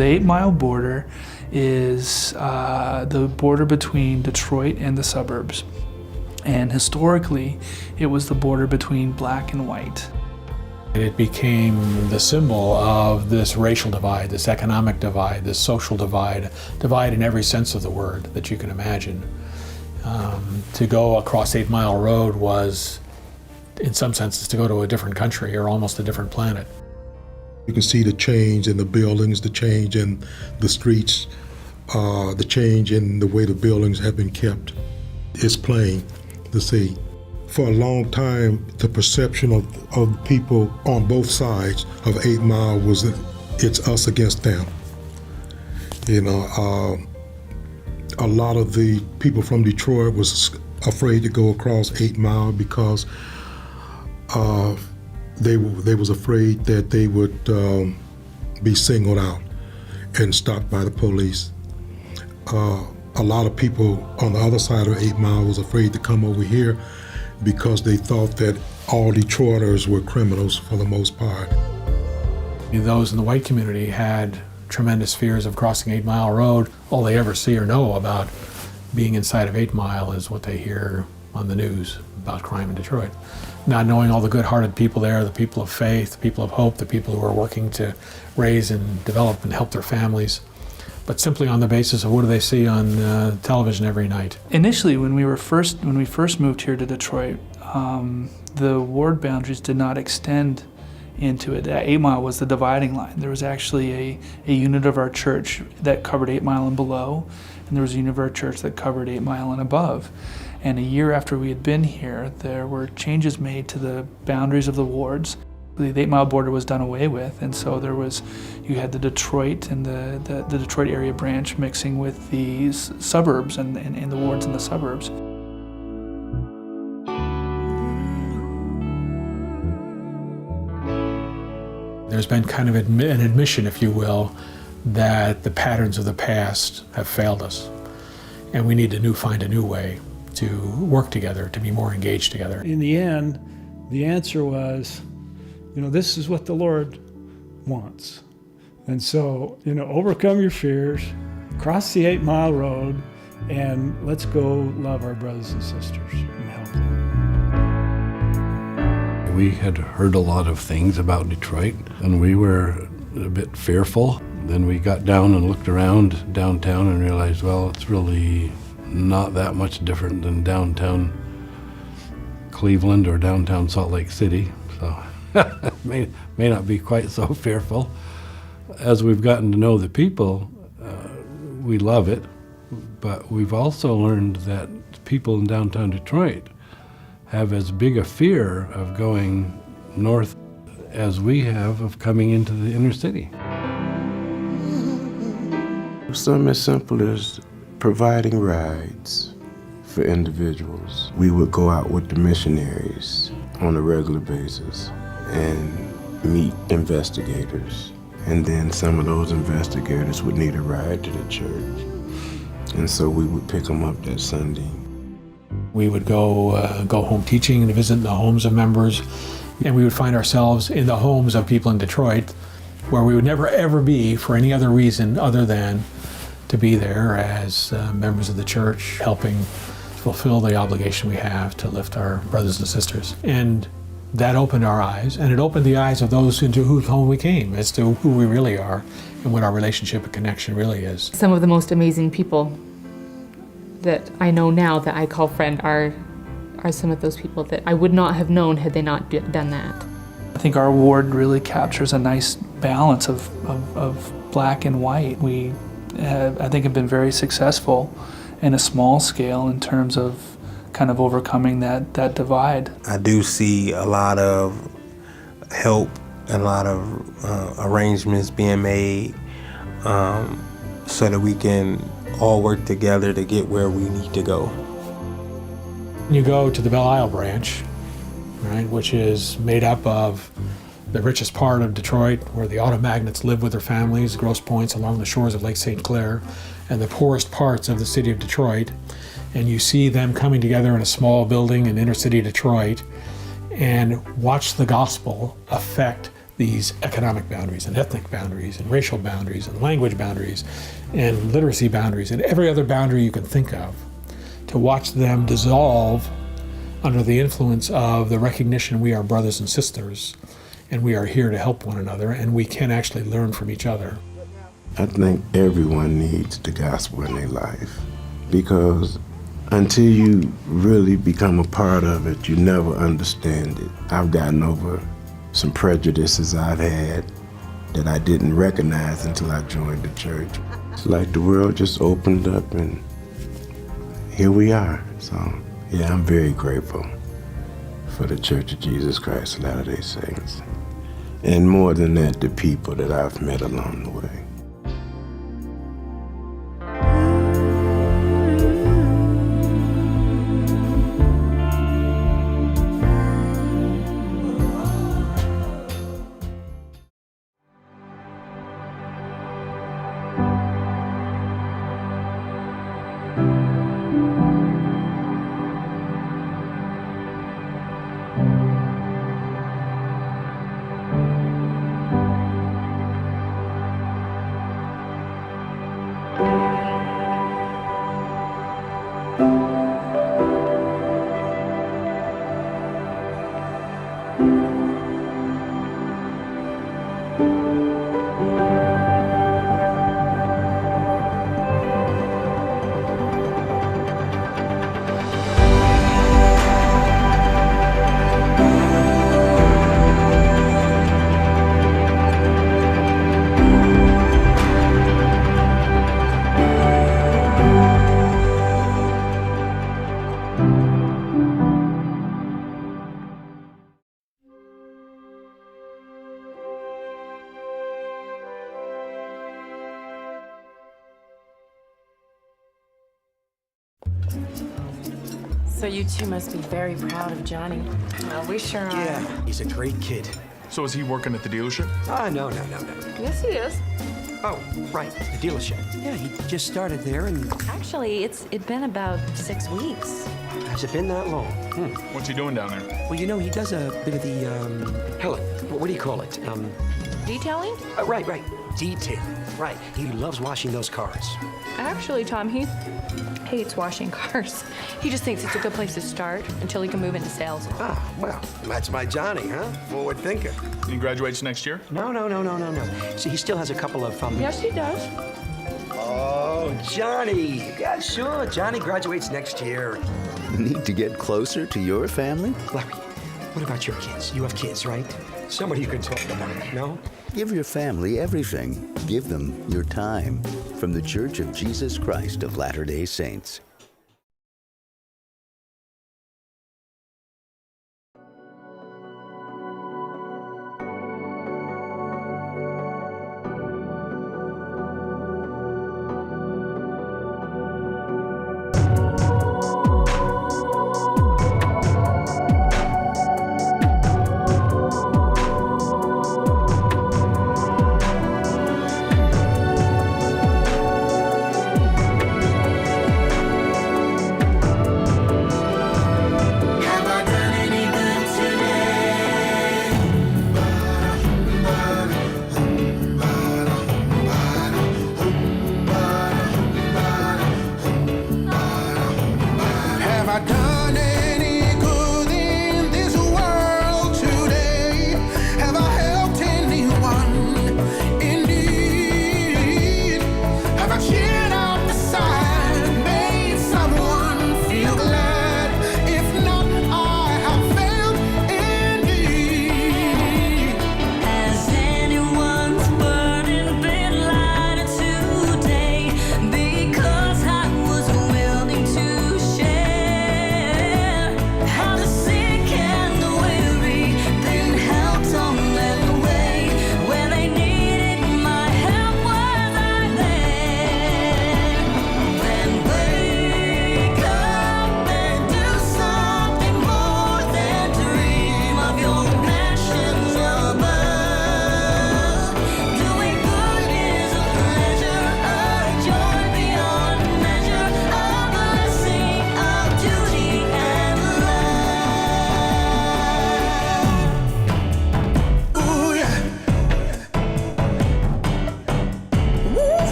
The 8 Mile border is the border between Detroit and the suburbs. And historically, it was the border between black and white. It became the symbol of this racial divide, this economic divide, this social divide in every sense of the word that you can imagine. To go across 8 Mile Road was, in some senses, to go to a different country or almost a different planet. You can see the change in the buildings, the change in the streets, the change in the way the buildings have been kept. It's plain to see. For a long time, the perception of people on both sides of 8 Mile was that it's us against them. You know, a lot of the people from Detroit was afraid to go across 8 Mile because they was afraid that they would be singled out and stopped by the police. A lot of people on the other side of 8 Mile was afraid to come over here because they thought that all Detroiters were criminals for the most part. Those in the white community had tremendous fears of crossing 8 Mile Road. All they ever see or know about being inside of 8 Mile is what they hear on the news about crime in Detroit. Not knowing all the good-hearted people there, the people of faith, the people of hope, the people who are working to raise and develop and help their families, but simply on the basis of what do they see on television every night. Initially, when we first moved here to Detroit, the ward boundaries did not extend into it. 8 Mile was the dividing line. There was actually a unit of our church that covered 8 Mile and below, and there was a unit of our church that covered 8 Mile and above. And a year after we had been here, there were changes made to the boundaries of the wards. The 8 Mile border was done away with, and so you had the Detroit and the Detroit area branch mixing with the suburbs and the wards in the suburbs. There's been kind of an admission, if you will, that the patterns of the past have failed us, and we need to find a new way to work together, to be more engaged together. In the end, the answer was, this is what the Lord wants. And so, overcome your fears, cross the 8 Mile Road, and let's go love our brothers and sisters and help them. We had heard a lot of things about Detroit, and we were a bit fearful. Then we got down and looked around downtown and realized, well, it's really not that much different than downtown Cleveland or downtown Salt Lake City, so may not be quite so fearful. As we've gotten to know the people, we love it, but we've also learned that people in downtown Detroit have as big a fear of going north as we have of coming into the inner city. Something as simple as providing rides for individuals. We would go out with the missionaries on a regular basis and meet investigators. And then some of those investigators would need a ride to the church. And so we would pick them up that Sunday. We would go home teaching and visit the homes of members, and we would find ourselves in the homes of people in Detroit where we would never ever be for any other reason other than to be there as members of the church, helping fulfill the obligation we have to lift our brothers and sisters. And that opened our eyes, and it opened the eyes of those into whose home we came as to who we really are and what our relationship and connection really is. Some of the most amazing people that I know now that I call friend are some of those people that I would not have known had they not done that. I think our ward really captures a nice balance of black and white. We I think have been very successful in a small scale in terms of kind of overcoming that divide. I do see a lot of help and a lot of arrangements being made so that we can all work together to get where we need to go. You go to the Belle Isle branch, right, which is made up of the richest part of Detroit, where the auto magnates live with their families, Grosse Points along the shores of Lake St. Clair, and the poorest parts of the city of Detroit. And you see them coming together in a small building in inner city Detroit and watch the gospel affect these economic boundaries and ethnic boundaries and racial boundaries and language boundaries and literacy boundaries and every other boundary you can think of, to watch them dissolve under the influence of the recognition we are brothers and sisters and we are here to help one another and we can actually learn from each other. I think everyone needs the gospel in their life, because until you really become a part of it, you never understand it. I've gotten over some prejudices I've had that I didn't recognize until I joined the church. It's like the world just opened up and here we are. So yeah, I'm very grateful for the Church of Jesus Christ of Latter-day Saints. And more than that, the people that I've met along the way. So you two must be very proud of Johnny. Well, we sure are. Yeah, he's a great kid. So is he working at the dealership? No. Yes, he is. Oh, right, the dealership. Yeah, he just started there and... Actually, it's been about 6 weeks. Has it been that long? What's he doing down there? Well, you know, he does a bit of the, Helen, what do you call it? Detailing? Right. Detailing. Right. He loves washing those cars. Actually, Tom, he hates washing cars. He just thinks it's a good place to start until he can move into sales. Ah, well, that's my Johnny, huh? Forward thinker. He graduates next year? No. See, he still has a couple of, Yes, he does. Oh, Johnny. Yeah, sure. Johnny graduates next year. Need to get closer to your family? Larry, what about your kids? You have kids, right? Somebody you can talk about, no? Give your family everything. Give them your time. From the Church of Jesus Christ of Latter-day Saints.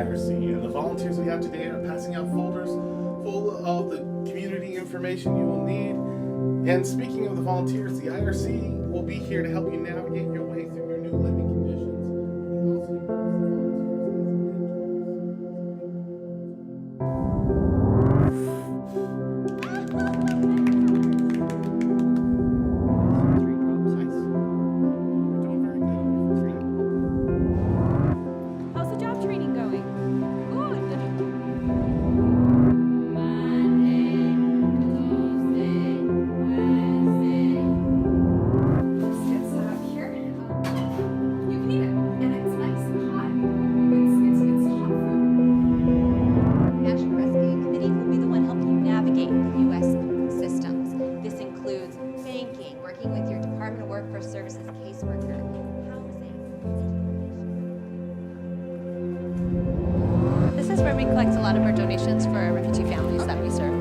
IRC, and the volunteers we have today are passing out folders full of the community information you will need. And speaking of the volunteers, the IRC will be here to help you navigate your way through your new living conditions. How's the job training going? Good. Let's get set up here. You can eat it, and it's nice and hot. It's hot food. National Rescue Committee will be the one helping you navigate the U.S. systems. This includes banking, working with your Department of Workforce Services caseworker, This is where we collect a lot of our donations for our refugee families that we serve.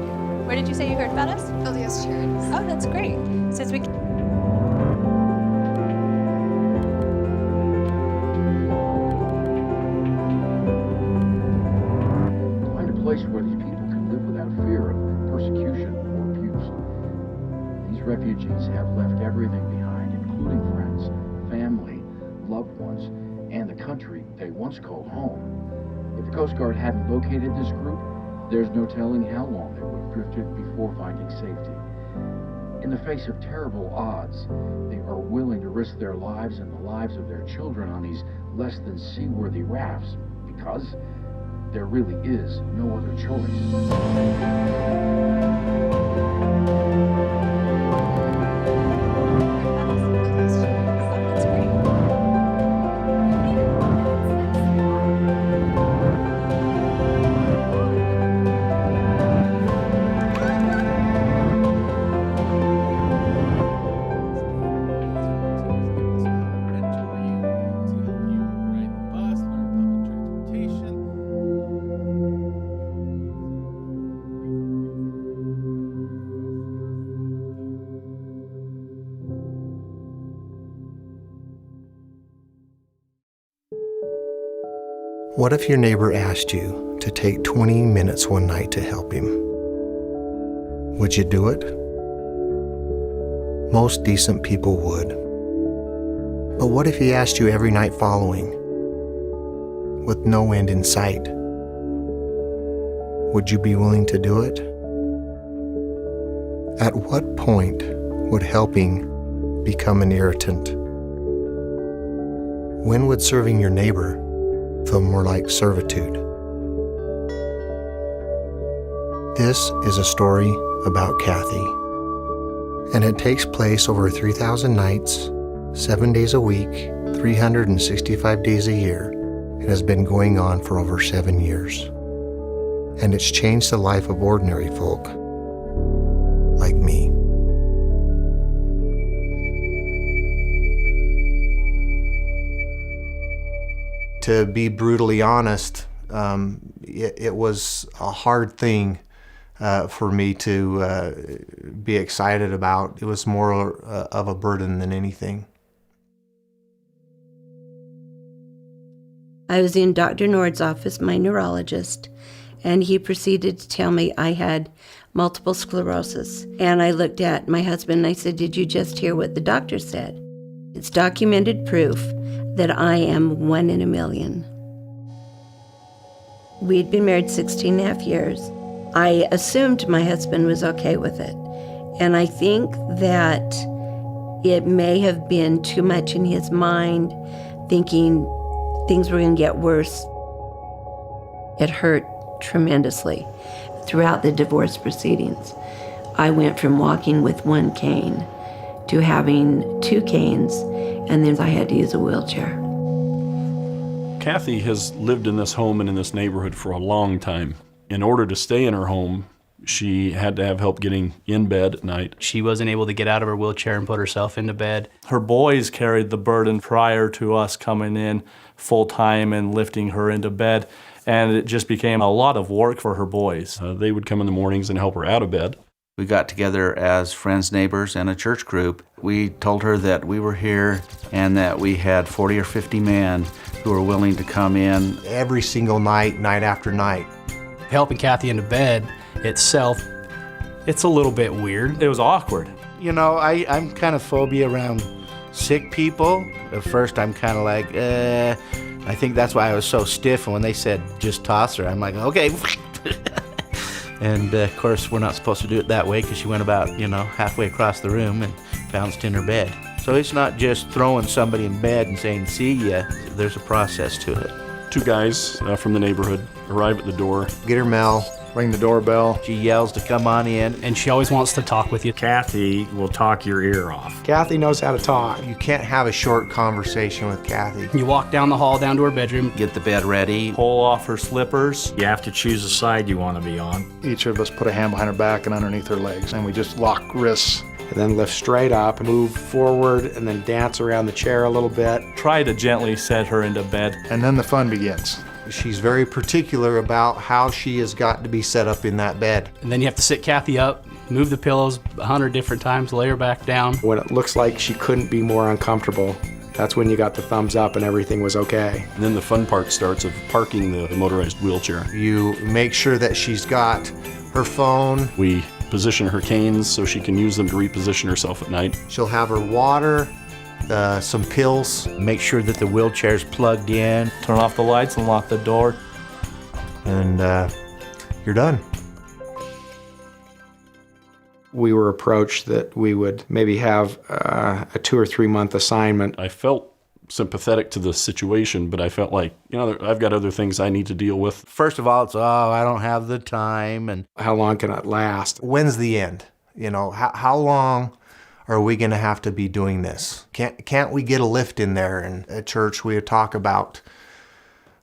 Where did you say you heard about us? LDS Charities. Oh, that's great. Since we Find a place where these people can live without fear of persecution or abuse. These refugees have left everything behind, including friends, family, loved ones, and the country they once called home. If the Coast Guard hadn't located this group, there's no telling how long they would have drifted before finding safety. In the face of terrible odds, they are willing to risk their lives and the lives of their children on these less than seaworthy rafts because there really is no other choice. What if your neighbor asked you to take 20 minutes one night to help him? Would you do it? Most decent people would. But what if he asked you every night following, with no end in sight? Would you be willing to do it? At what point would helping become an irritant? When would serving your neighbor feel more like servitude? This is a story about Kathy, and it takes place over 3,000 nights, 7 days a week, 365 days a year, and has been going on for over 7 years. And it's changed the life of ordinary folk like me. To be brutally honest, it was a hard thing for me to be excited about. It was more of a burden than anything. I was in Dr. Nord's office, my neurologist, and he proceeded to tell me I had multiple sclerosis. And I looked at my husband and I said, "Did you just hear what the doctor said?" It's documented proof that I am 1 in a million. We'd been married 16 and a half years. I assumed my husband was okay with it. And I think that it may have been too much in his mind, thinking things were going to get worse. It hurt tremendously. Throughout the divorce proceedings, I went from walking with 1 cane to having 2 canes, and then I had to use a wheelchair. Kathy has lived in this home and in this neighborhood for a long time. In order to stay in her home, she had to have help getting in bed at night. She wasn't able to get out of her wheelchair and put herself into bed. Her boys carried the burden prior to us coming in full-time and lifting her into bed, and it just became a lot of work for her boys. They would come in the mornings and help her out of bed. We got together as friends, neighbors, and a church group. We told her that we were here and that we had 40 or 50 men who were willing to come in. Every single night, night after night. Helping Kathy into bed itself, it's a little bit weird. It was awkward. You know, I'm kind of phobia around sick people. At first, I'm kind of like, I think that's why I was so stiff. And when they said, just toss her, I'm like, okay. And of course, we're not supposed to do it that way because she went about, halfway across the room and bounced in her bed. So it's not just throwing somebody in bed and saying, see ya. There's a process to it. Two guys from the neighborhood arrive at the door. Get her mail. Ring the doorbell. She yells to come on in. And she always wants to talk with you. Kathy will talk your ear off. Kathy knows how to talk. You can't have a short conversation with Kathy. You walk down the hall, down to her bedroom. Get the bed ready. Pull off her slippers. You have to choose a side you want to be on. Each of us put a hand behind her back and underneath her legs, and we just lock wrists. And then lift straight up, move forward, and then dance around the chair a little bit. Try to gently set her into bed. And then the fun begins. She's very particular about how she has got to be set up in that bed. And then you have to sit Kathy up, move the pillows 100 different times, lay her back down. When it looks like she couldn't be more uncomfortable, that's when you got the thumbs up and everything was okay. And then the fun part starts of parking the motorized wheelchair. You make sure that she's got her phone. We position her canes so she can use them to reposition herself at night. She'll have her water, some pills. Make sure that the wheelchair's plugged in. Turn off the lights and lock the door. And you're done. We were approached that we would maybe have a 2 or 3 month assignment. I felt sympathetic to the situation, but I felt like, I've got other things I need to deal with. First of all, it's, I don't have the time. And how long can it last? When's the end? How long are we going to have to be doing this? Can't we get a lift in there? And at church, we would talk about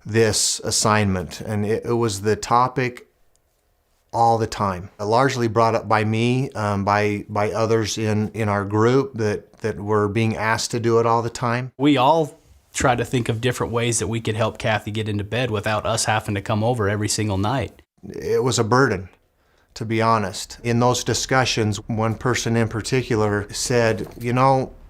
this assignment, and it was the topic all the time. Largely brought up by me, by others in our group that were being asked to do it all the time. We all try to think of different ways that we could help Kathy get into bed without us having to come over every single night. It was a burden, to be honest. In those discussions, one person in particular said,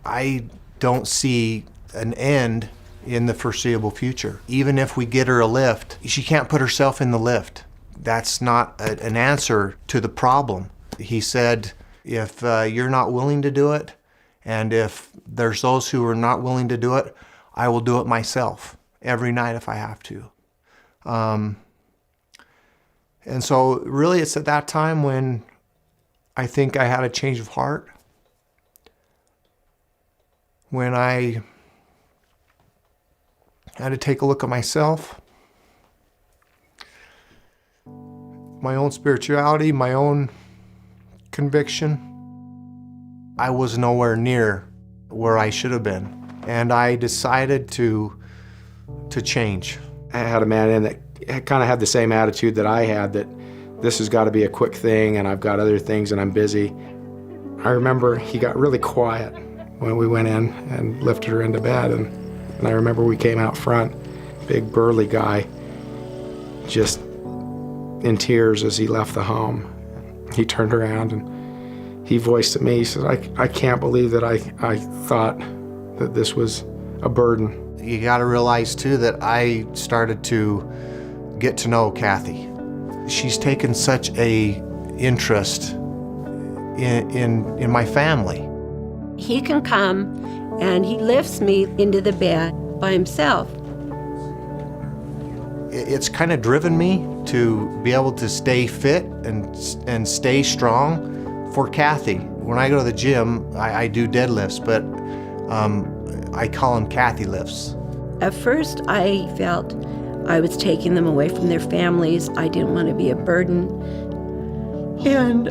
I don't see an end in the foreseeable future. Even if we get her a lift, she can't put herself in the lift. That's not an answer to the problem. He said, if you're not willing to do it, and if there's those who are not willing to do it, I will do it myself every night if I have to. And so really it's at that time when I think I had a change of heart. When I had to take a look at myself, my own spirituality, my own conviction. I was nowhere near where I should have been. And I decided to change. I had a man in that kind of had the same attitude that I had, that this has got to be a quick thing and I've got other things and I'm busy. I remember he got really quiet when we went in and lifted her into bed, and I remember we came out front, big burly guy, just in tears as he left the home. He turned around and he voiced to me, he said, I can't believe that I thought that this was a burden. You got to realize too that I started to get to know Kathy. She's taken such a interest in my family. He can come and he lifts me into the bed by himself. It's kind of driven me to be able to stay fit and stay strong for Kathy. When I go to the gym, I do deadlifts, but I call them Kathy lifts. At first, I felt I was taking them away from their families. I didn't want to be a burden. And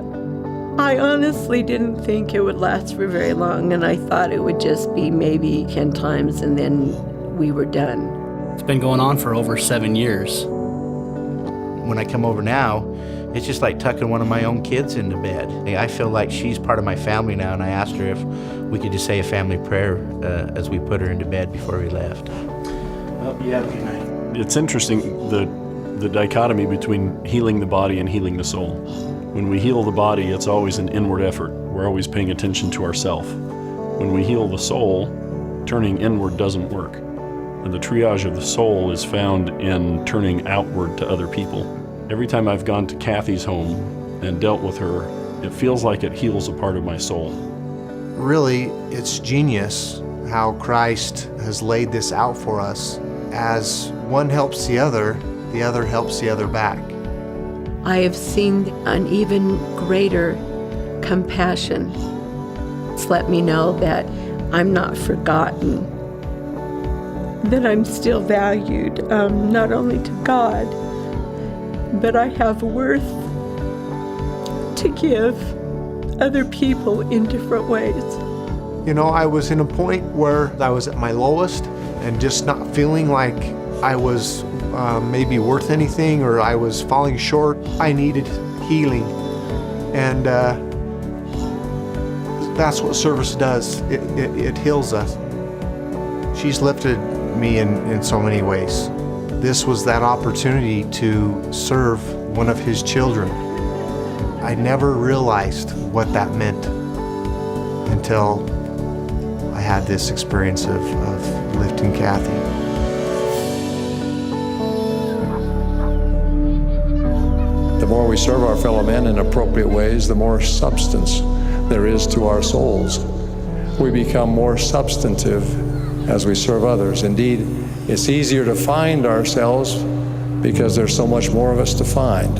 I honestly didn't think it would last for very long, and I thought it would just be maybe 10 times and then we were done. It's been going on for over 7 years. When I come over now, it's just like tucking one of my own kids into bed. I feel like she's part of my family now, and I asked her if we could just say a family prayer as we put her into bed before we left. Oh, yeah, good night. It's interesting, the dichotomy between healing the body and healing the soul. When we heal the body, it's always an inward effort. We're always paying attention to ourself. When we heal the soul, turning inward doesn't work. And the triage of the soul is found in turning outward to other people. Every time I've gone to Kathy's home and dealt with her, it feels like it heals a part of my soul. Really, it's genius how Christ has laid this out for us. As one helps the other helps the other back. I have seen an even greater compassion. It's let me know that I'm not forgotten, that I'm still valued, not only to God, but I have worth to give other people in different ways. You know, I was in a point where I was at my lowest and just not feeling like I was maybe worth anything or I was falling short. I needed healing. And that's what service does. It heals us. She's lifted me in so many ways. This was that opportunity to serve one of his children. I never realized what that meant until I had this experience of lifting Kathy. The more we serve our fellow men in appropriate ways, the more substance there is to our souls. We become more substantive as we serve others. Indeed, it's easier to find ourselves because there's so much more of us to find.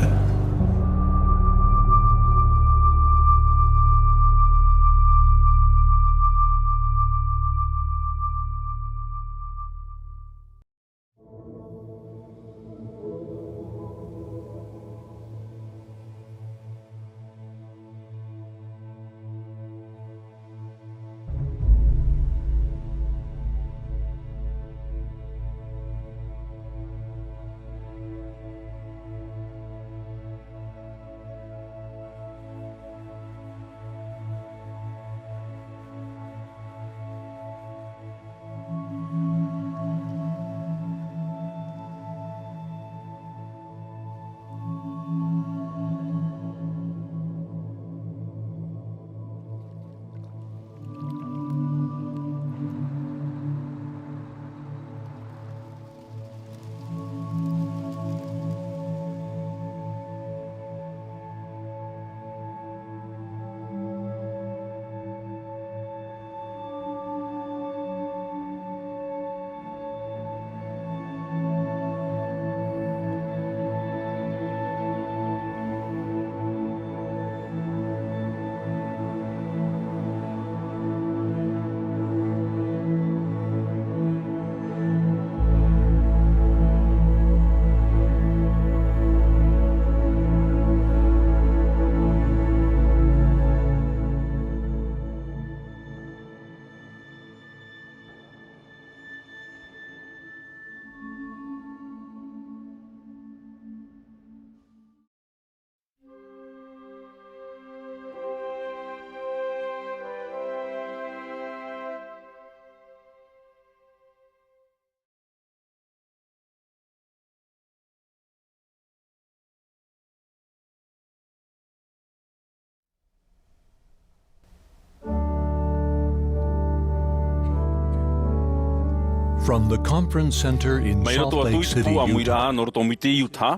From the conference center in Salt Lake City, Utah. Āmuiraa no roto miti Utah.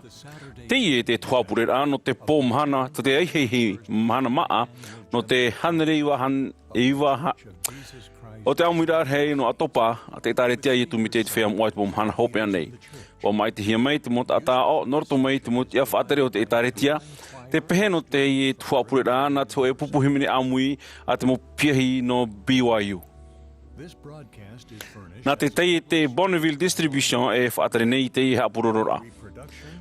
Te ie te Tuha'a no te pō Mahana, te eihehi Mahana Maa, no te hanereiwa iwa o te Āmuiraa hei no Atopa, te taretia i tu miti te whea moai pō Mahana hope anei. O mai te hia mai te mot ata o, no roto mai te mot ia whaatere o te taretia, te pehe no te ie Tuha'a na te e pupuhimini Āmui a te mo piahi no BYU. Nā te tei te Bonneville Distribution e whaatere nei te i Hapurorora.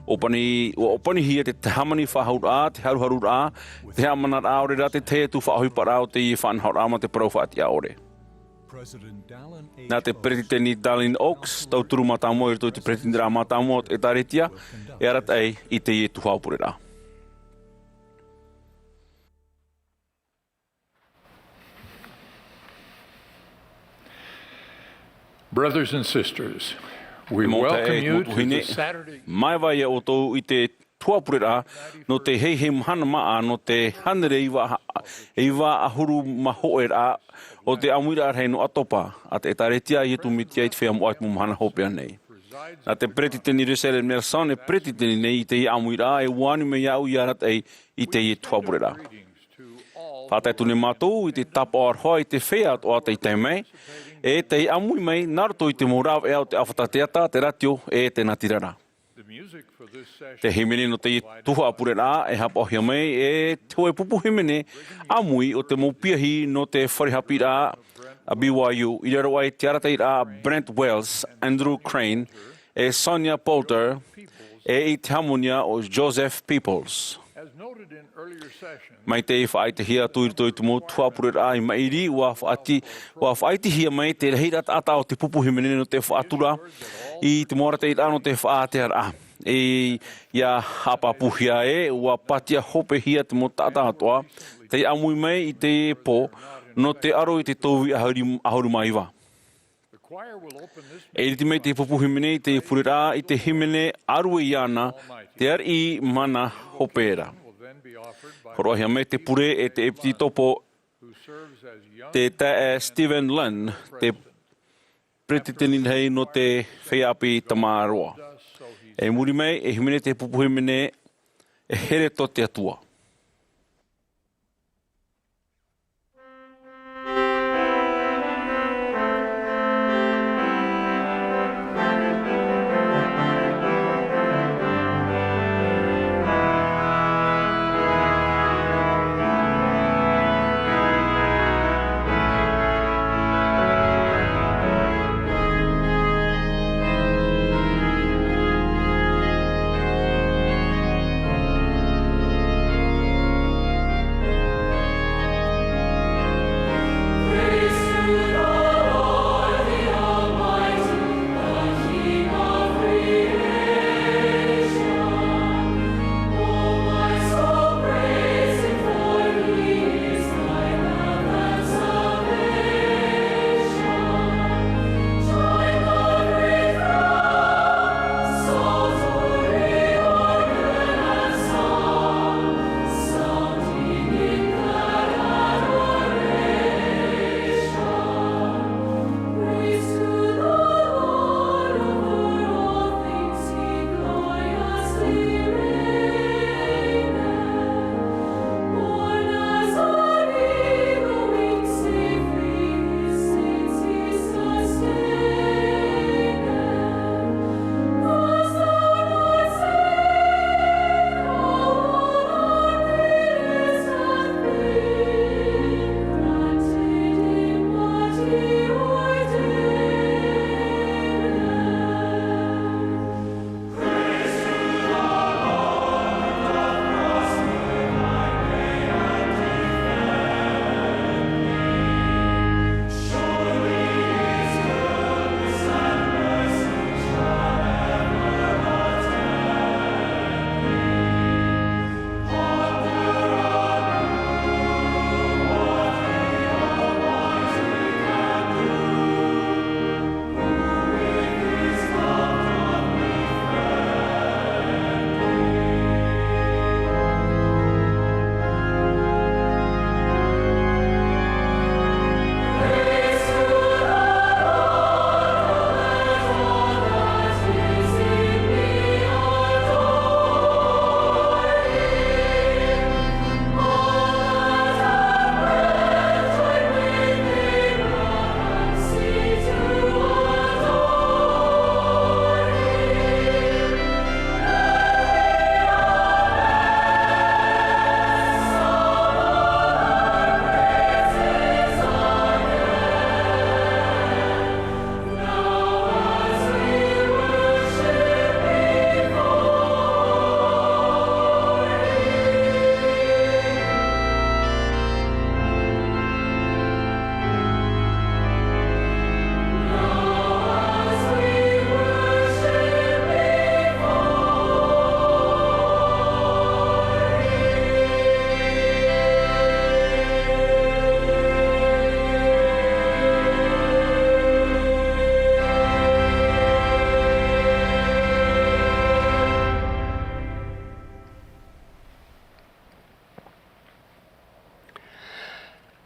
O pani hia te hamani whahaura, te haruharura, te hamanar aore ra te te tu whahupara o te i whanhaura ma te parauwhaati aore. Nā te Presidenti Darlene Oaks, tau turu matamo i te Presidenti Ramatamo e taretia, e aratei i te i Tuha'a. Brothers and sisters, we welcome you to the Saturday. Mai vai o tō i te tuapurera no te hei Mahana Maa no te hanere iwa ahuru mahoera o te Amuiraa hei no Atopa a te taretia i tu mitia i te whea moait mo Mahana hopea nei. Na te pretiteni resere Nelson e pretiteni nei i te i Amuiraa e wani me iau i arat ei i te i tuapurera. Whātai tune mātou i te tapa o arhoa i te whea o ata i te mei e te i amui mei naruto i te moraw e au te awhatateata te ratio e te natirara. Te himene no te i Tuha'a purera e hapa ohia mei e te pupu himene amui o te maupiahi no te wharihapira a BYU i rero ai te aratai a Brent Wells, Andrew Crane e Sonia Poulter e i te hamonia o Joseph Peoples. Mai te whaitihia tuirito i te mo Tuha'a purera i mairi wa whaitihia mai te reirat ata o te pupu himene no te whaatura i te moara te ira no te whaateara. E ia hapa puhia e wa patia hope hia te mo tata atoa te amui mai i te po no te aro i te towi ahuru maiwa. E riti mai te pupu himene i te purera i te himene arue i ana te ar i mana hopera. Korohia mai te pure e te epiti topo te Stephen Lynn te pretiteni hei no te whaiapi tamaroa. E muri mai e himene te pupu himene e here to te atua.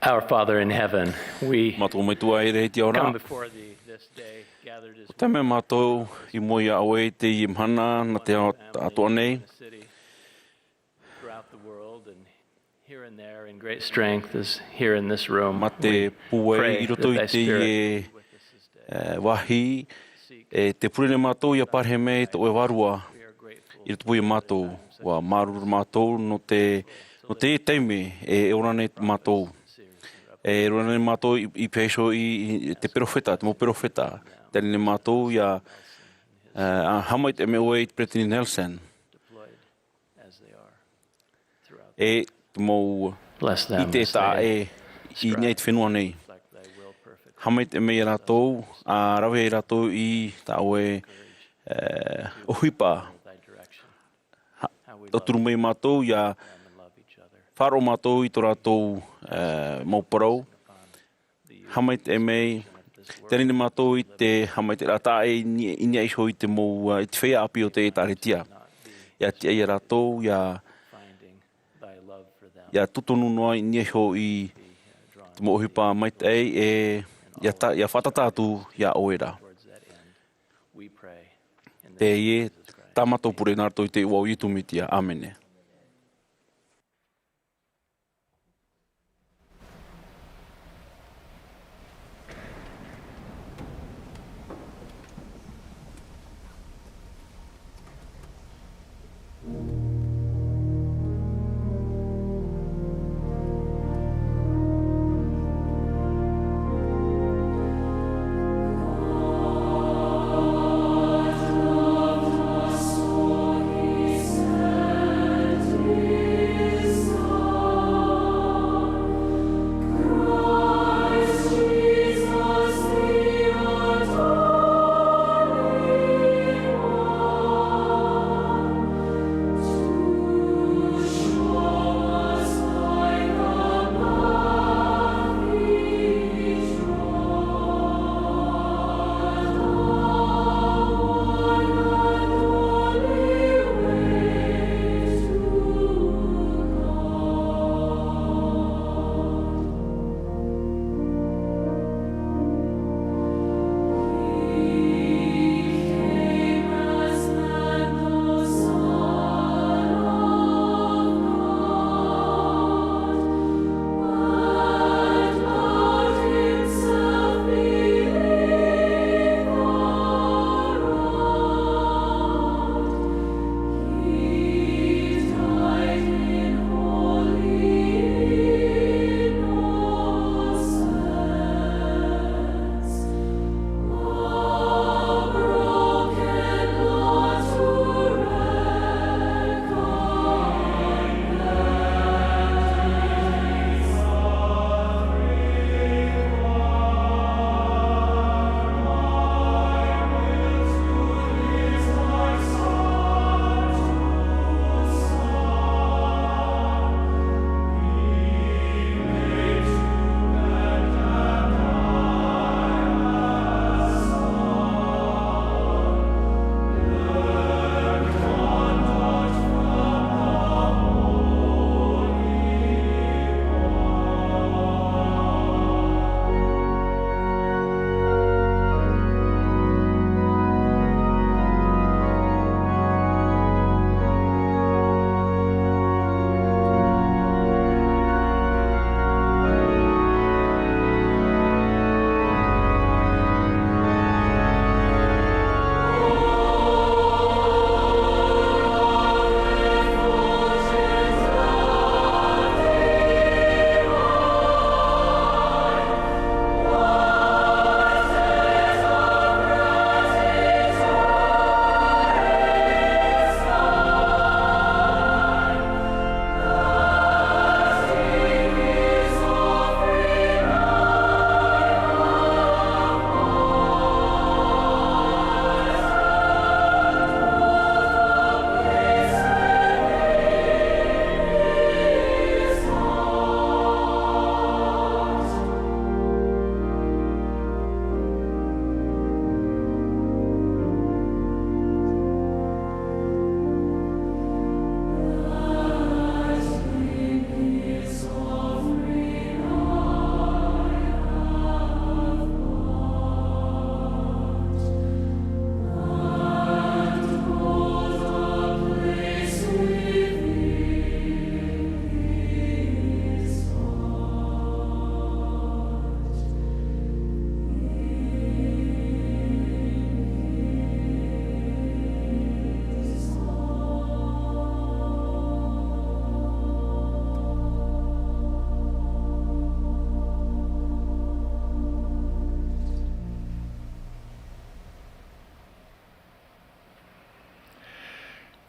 Our Father in heaven, we Mātou mai tua e rei te ora. come before thee this day, gathered as Te me mātou I moia awe te I mahana na te atoa nei. throughout the world and here and there in great strength as here in this room. Ma te puei I roto I te wahi e te purene mātou ia parhe me te oe warua I roto pui mātou wa maruru mātou no te teime e orane mātou. E orane mātou I peso I te perofeta, te mo perofeta. Tēnei mātou ia hamai te me oe I Pretini Nelson. E te mo I te tā e I nei te whenua nei. Hamai te me I rātou, a rawe I rātou I tā oe ohipa. O turu mai mātou ia wharo mātou I tō rātou mauparau. Hamai te mei, tēnei mātou I te hamai te rātā e inia iho I te mou, I te whea api o te tāretia. Ia te ai rātou, ia tutonu noa inia iho I te mo ohipa mai te ei ia whatatātu ia oera. Te ie, tā mātou pure nārtou I te wau I tumitia. Āmene. He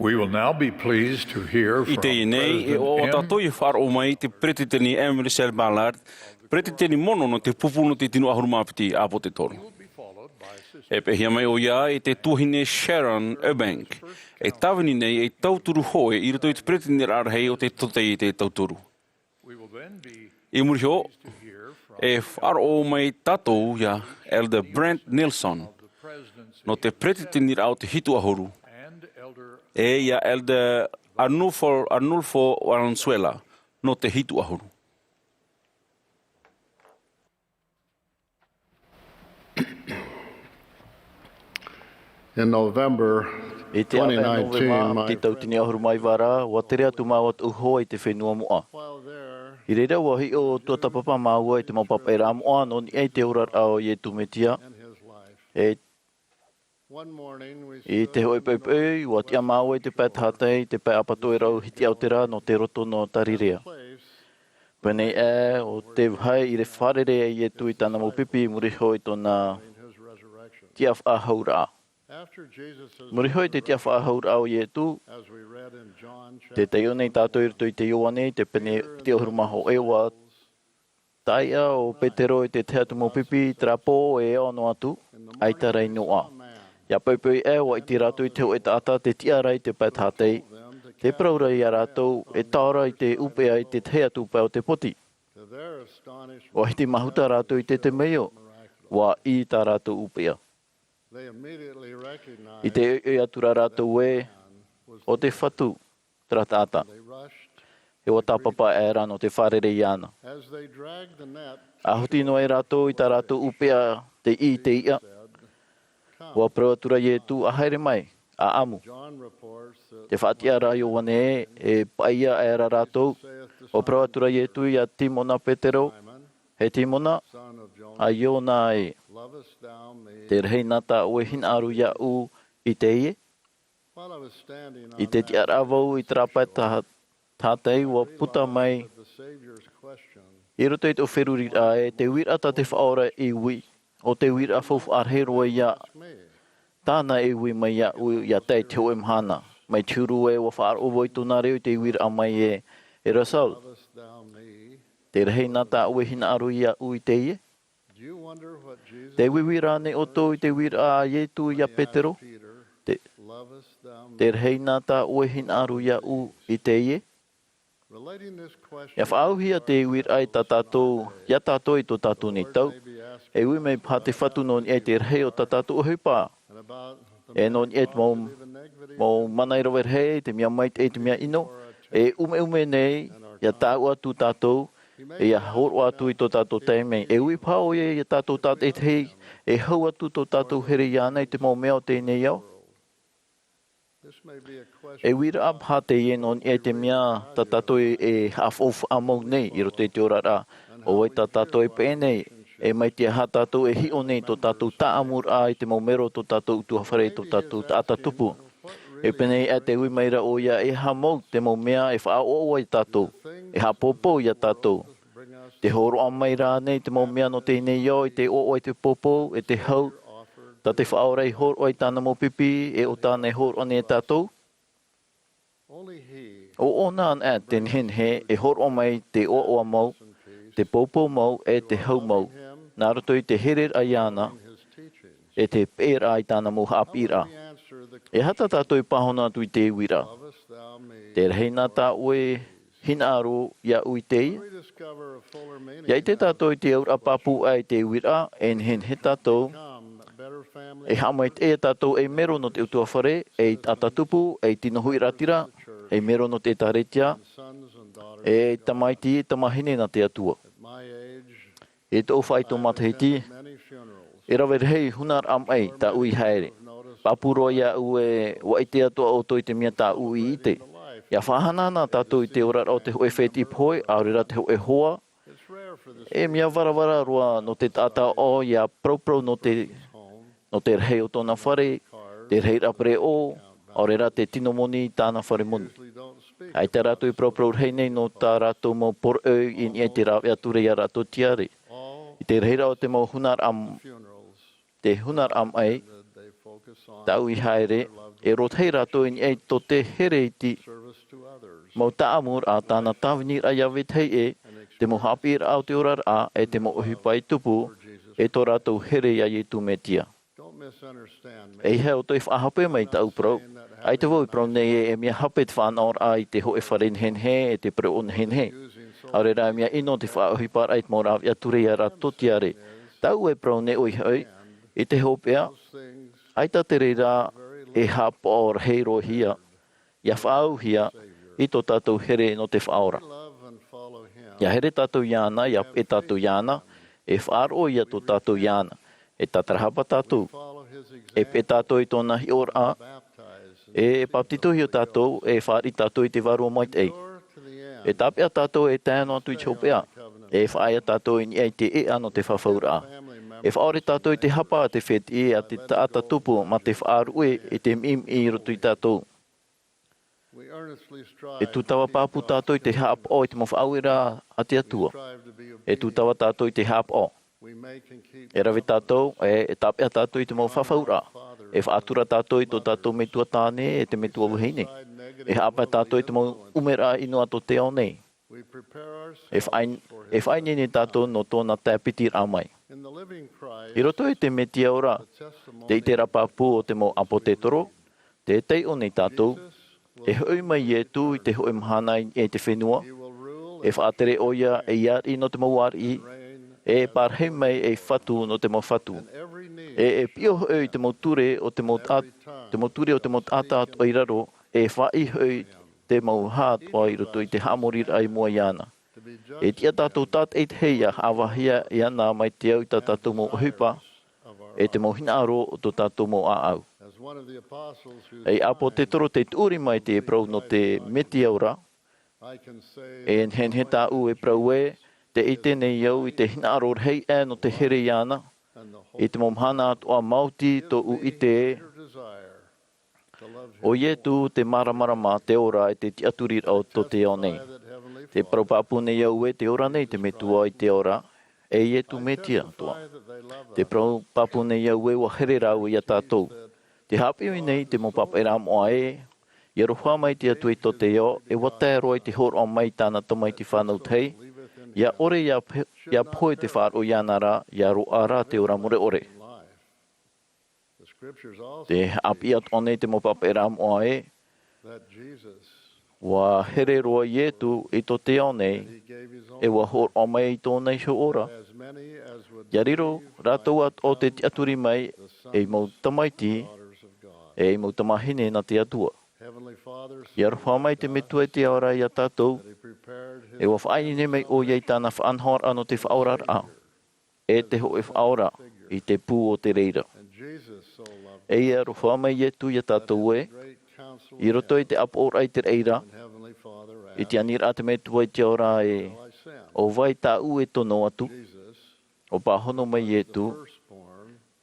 We will now be pleased to hear from I te nei e o President tato i whar o mai te Presidenti Emerson Ballard, Presidenti mono no te pupu no te tinu ahurumapiti apo te toru. E pehia mai o ia e te tuhine Sharon Eubank, e tawini nei e tauturu hoe i roto i te Presidenti Arhei o te totei te tauturu. I muri ho, e whar o mai tato ia Elder Brent Nilsson, no te Presidenti au te hitu ahuru. E ia Elder Arnulfo Valenzuela, no te hitu ahuru. In November I te ape 2019, novema te tautini ahuru mai wara, wa tere atu maua tu hoa i te whenua mua. I reira wahi o tuata papa maua i te maupapa e rā mua, no ni ei te urar ao i e tumetia. I te hoi peupeu, wa tia maua i te pai tātei, te pai apato e rau hiti autera no te roto no tarirea. Pene e o te hai i re wharere i e tui tāna mo pipi muri hoi tōna tia whahaura. Muri hoi te tia whahaura o i e tū, te teo nei tātou i rito i te ioane, te pene te ohurumaho ewa taia o Petero i te teatu mo pipi, trapo e eo no atu, aitarai noa. Ia paupui e wa i te rato i teo e tata, te tiarai te pai tātei, te praura i a ratou, e tāra i te upea i te teatu upe o te poti. Wa i te mahuta rato i te meo, wa i tā rato upea. I te e atura rato e o te whatu tratata. E o tāpapa e rano te wharere i ana. Ahuti no e rato i tā rato upea te i te ia. Wa prawatura i e tū a haere mai, a amu. Te whaatia rai o wane e paia e ra rato. O prawatura i e tū i a Timona Petero. He Timona, a Iona e. Te rei nata o e hina aru ia u i te ie. I te tiara avau i trapai tātei wa puta mai. I roto i te wheruri a e te wira ta te whaora i wi. O te wira fofu arheroa ia. Tāna e wi mai ia u ia tei te o Mahana. Mai tūru e wa whaar o voi tūna reo te wira a mai e Rasal. Te rei nata o e hina aru ia u i te ie. Te wiwira ne o tō i te wira a ietu ia Petero. Te rei nata o e hina aru ia u i te ie. Ia whaauhia te wira ai ta tātou, ia tātou i tō tātou ni tau. E ui mei pā te whatu non e te rei o ta tātou o hupā. E non e mō manai rawe rei, te mia mai te mia ino. E ume nei, ia tāu atu tātou. E ia horo atu i tō tātou teimei. E ui pā o ia tātou tātei tei. E hau atu tō tātou here i ana i te mō mea o tēnei au. E wira ap ha te ie non e te mea ta tātou e hafof amau nei i rote te orara. O wai ta tātou e pēnei. E mai te ha tātou e hi o nei tō tātou ta Āmuiraa i te maumero tō tātou Tuha'a tō tātou ta Atopa. E penei e te ui maira o ia e ha mau te mau mea e wha o i tātou. E ha popo i a tātou. Te horo a maira nei te mau mea no te nei iau i te o i te popo e te hau. Ta te wha aurei horo i tāna mo pipi e o tāna e horo ane e tātou. O nān e te hen he e horo mai te o mau, te popo mau e te hau mau. Nā roto i te herer a iana e te pēra i tāna mo hapira. E hata tātou i pahona atu i te wira. Te rei nā tā ue hina aro ia ui te ia. Ia i te tātou i te aura papu ai te wira en hen he tātou. E hamai te e tātou e mero no te utua whare, e atatupu, e tino hui ratira, e mero no te taretia, e tamaiti e tamahine na te atua. E tō whai tō matahiti, e rawe rei hunar am ai tā ui haere. Papuro ia ue wa i te atua o toi te mia tā ui i te. Ia whahanana tātou i te orar o te hoe wheti poi, aurera te hoe hoa. E mia warawara roa no te tata o ia pro no te rei o tōna whare, te rei rapre o, aurera te tino moni tāna whare moni. Ai te rato i pro rei nei no tā rato mo por eu in e te rawe ature ia rato tiare. I te reira o te mau hunar am ai, tau I haere, e rothei rato in ei to te hereiti, mo ta Āmuiraa tāna tāwinir a iawetei e, te mo Āmuiraa Ātopa e te mo uhipai tupu, e to rato here ia i tu metia. E heo to I whahape mai tau prau, ai te woi prau nei e mia hapet whanor ai te ho e wharen hen he e te preon hen he. Aure rā mia ino te whaohipar ai te mora ia turea ra totiare. Tau e prau ne oi hoi, I te hopea, ai ta te reira e hapa o hei rohia, ia whaau hia, I to tātou here no te whaora. Ia here tātou iana, ia e tātou iana, e whaaro ia to tātou iana, e tatarahapa tātou, e pe tātou I tōna hi ora, e paptitohi o tātou, e whaari tātou I te varua moit ei. E tapea tātou e tēno atu I te hopea, e whaia tātou I ei te e ano te whawhaura. E whaore tātou I te hapa a te wheti e a te taata tupu ma te whaaru e te mim I roto I tātou. E tūtawa pāpu tātou I te hapa o I te mo Āmuiraa a te atua. E tūtawa tātou I te hapa o. E rawe tātou, e tapea tātou I te mo whawhaura. E whaatura tātou I tō tātou metua tāne e te metua wuhine. E hapa tātou I te mo umera ino ato te o nei. E whainene tātou no tōna tāpitir amai. I roto I te metia ora, te I te rapapū o te mo apotetoro, te tei o nei tātou, e hoi mai e tū I te hoi mahana I te whenua, e whaatere oia e iar I no te mo wari, e parhei mai e whatu no te mo whatu. E pio hoi te mo ture o te mo ture o te mo tata at oiraro, e whai hoi te mo hat o I roto I te Āmuiraa I mua iana. E tia tātou tāt eit heia awahia iana mai te au ta tātou mo hupa, e te mo hinaro o tō tātou mo aau. E apo te toro te tūri mai te prau no te meti aura, e hen he tā u e prau e, te ite nei au I te hinaro hei e no te here iana, e te mo mhana atua mauti tō u ite e. O ie tu te maramara mā te ora e te tiaturir au tō te o nei. Te praupāpu nei au e te ora nei te metua I te ora, e ie tu metia toa. Te praupāpu nei au e wa here rau I a tātou. Te hapi nei te mo papaira moa e, I rohua mai te atu I tō te o, e watai roi te hor o mai tāna tomai te whanau tei, ia ore ia poe te whāro iana ra, ia roa ra te ora mure ore. Te api at one te mo papaira moa e, wa here roa I tu I tō te o nei, e wa hor o mai I tōnei sho ora. Ia riro, rātou at o te tiaturi mai, e mau tamaiti, e mau tamahine na te atua. Ia roa mai te metua te aora I a tātou, e wa whainine mai o iei tāna whaanhor ano te whaorara, e te ho e whaora I te pū o te reira. E ia roa mai e tu I a tātou e, I roto I te apora I te reira, I te anira te metua I te ora e, o vai tā u e tono atu, o pahono mai e tu,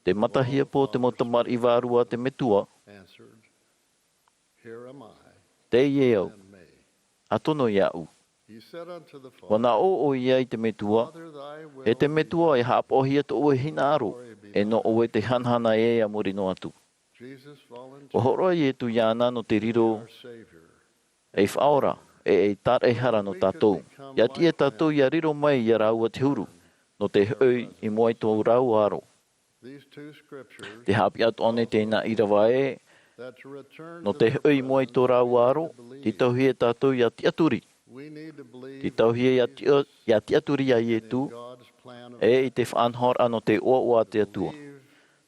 te matahia po te motamar I vārua te metua, te ie au, atono ia u. Wana o ia I te metua, e te metua e hapohia to ue hinaro, e no o e te hanhana e a morino atu. O horo I e tu iana no te riro, e whaora, e tar e hara no tātou. Ia tia tātou ia riro mai ia raua te huru, no te hoi I moai tō rau aro. Te hapi at one te ina irawa e, no te hoi moai tō rau aro, te tauhia tātou ia tiaturi. Te tauhia ia tiaturi a I e tu, e I te whaanhor ano te oa te atua.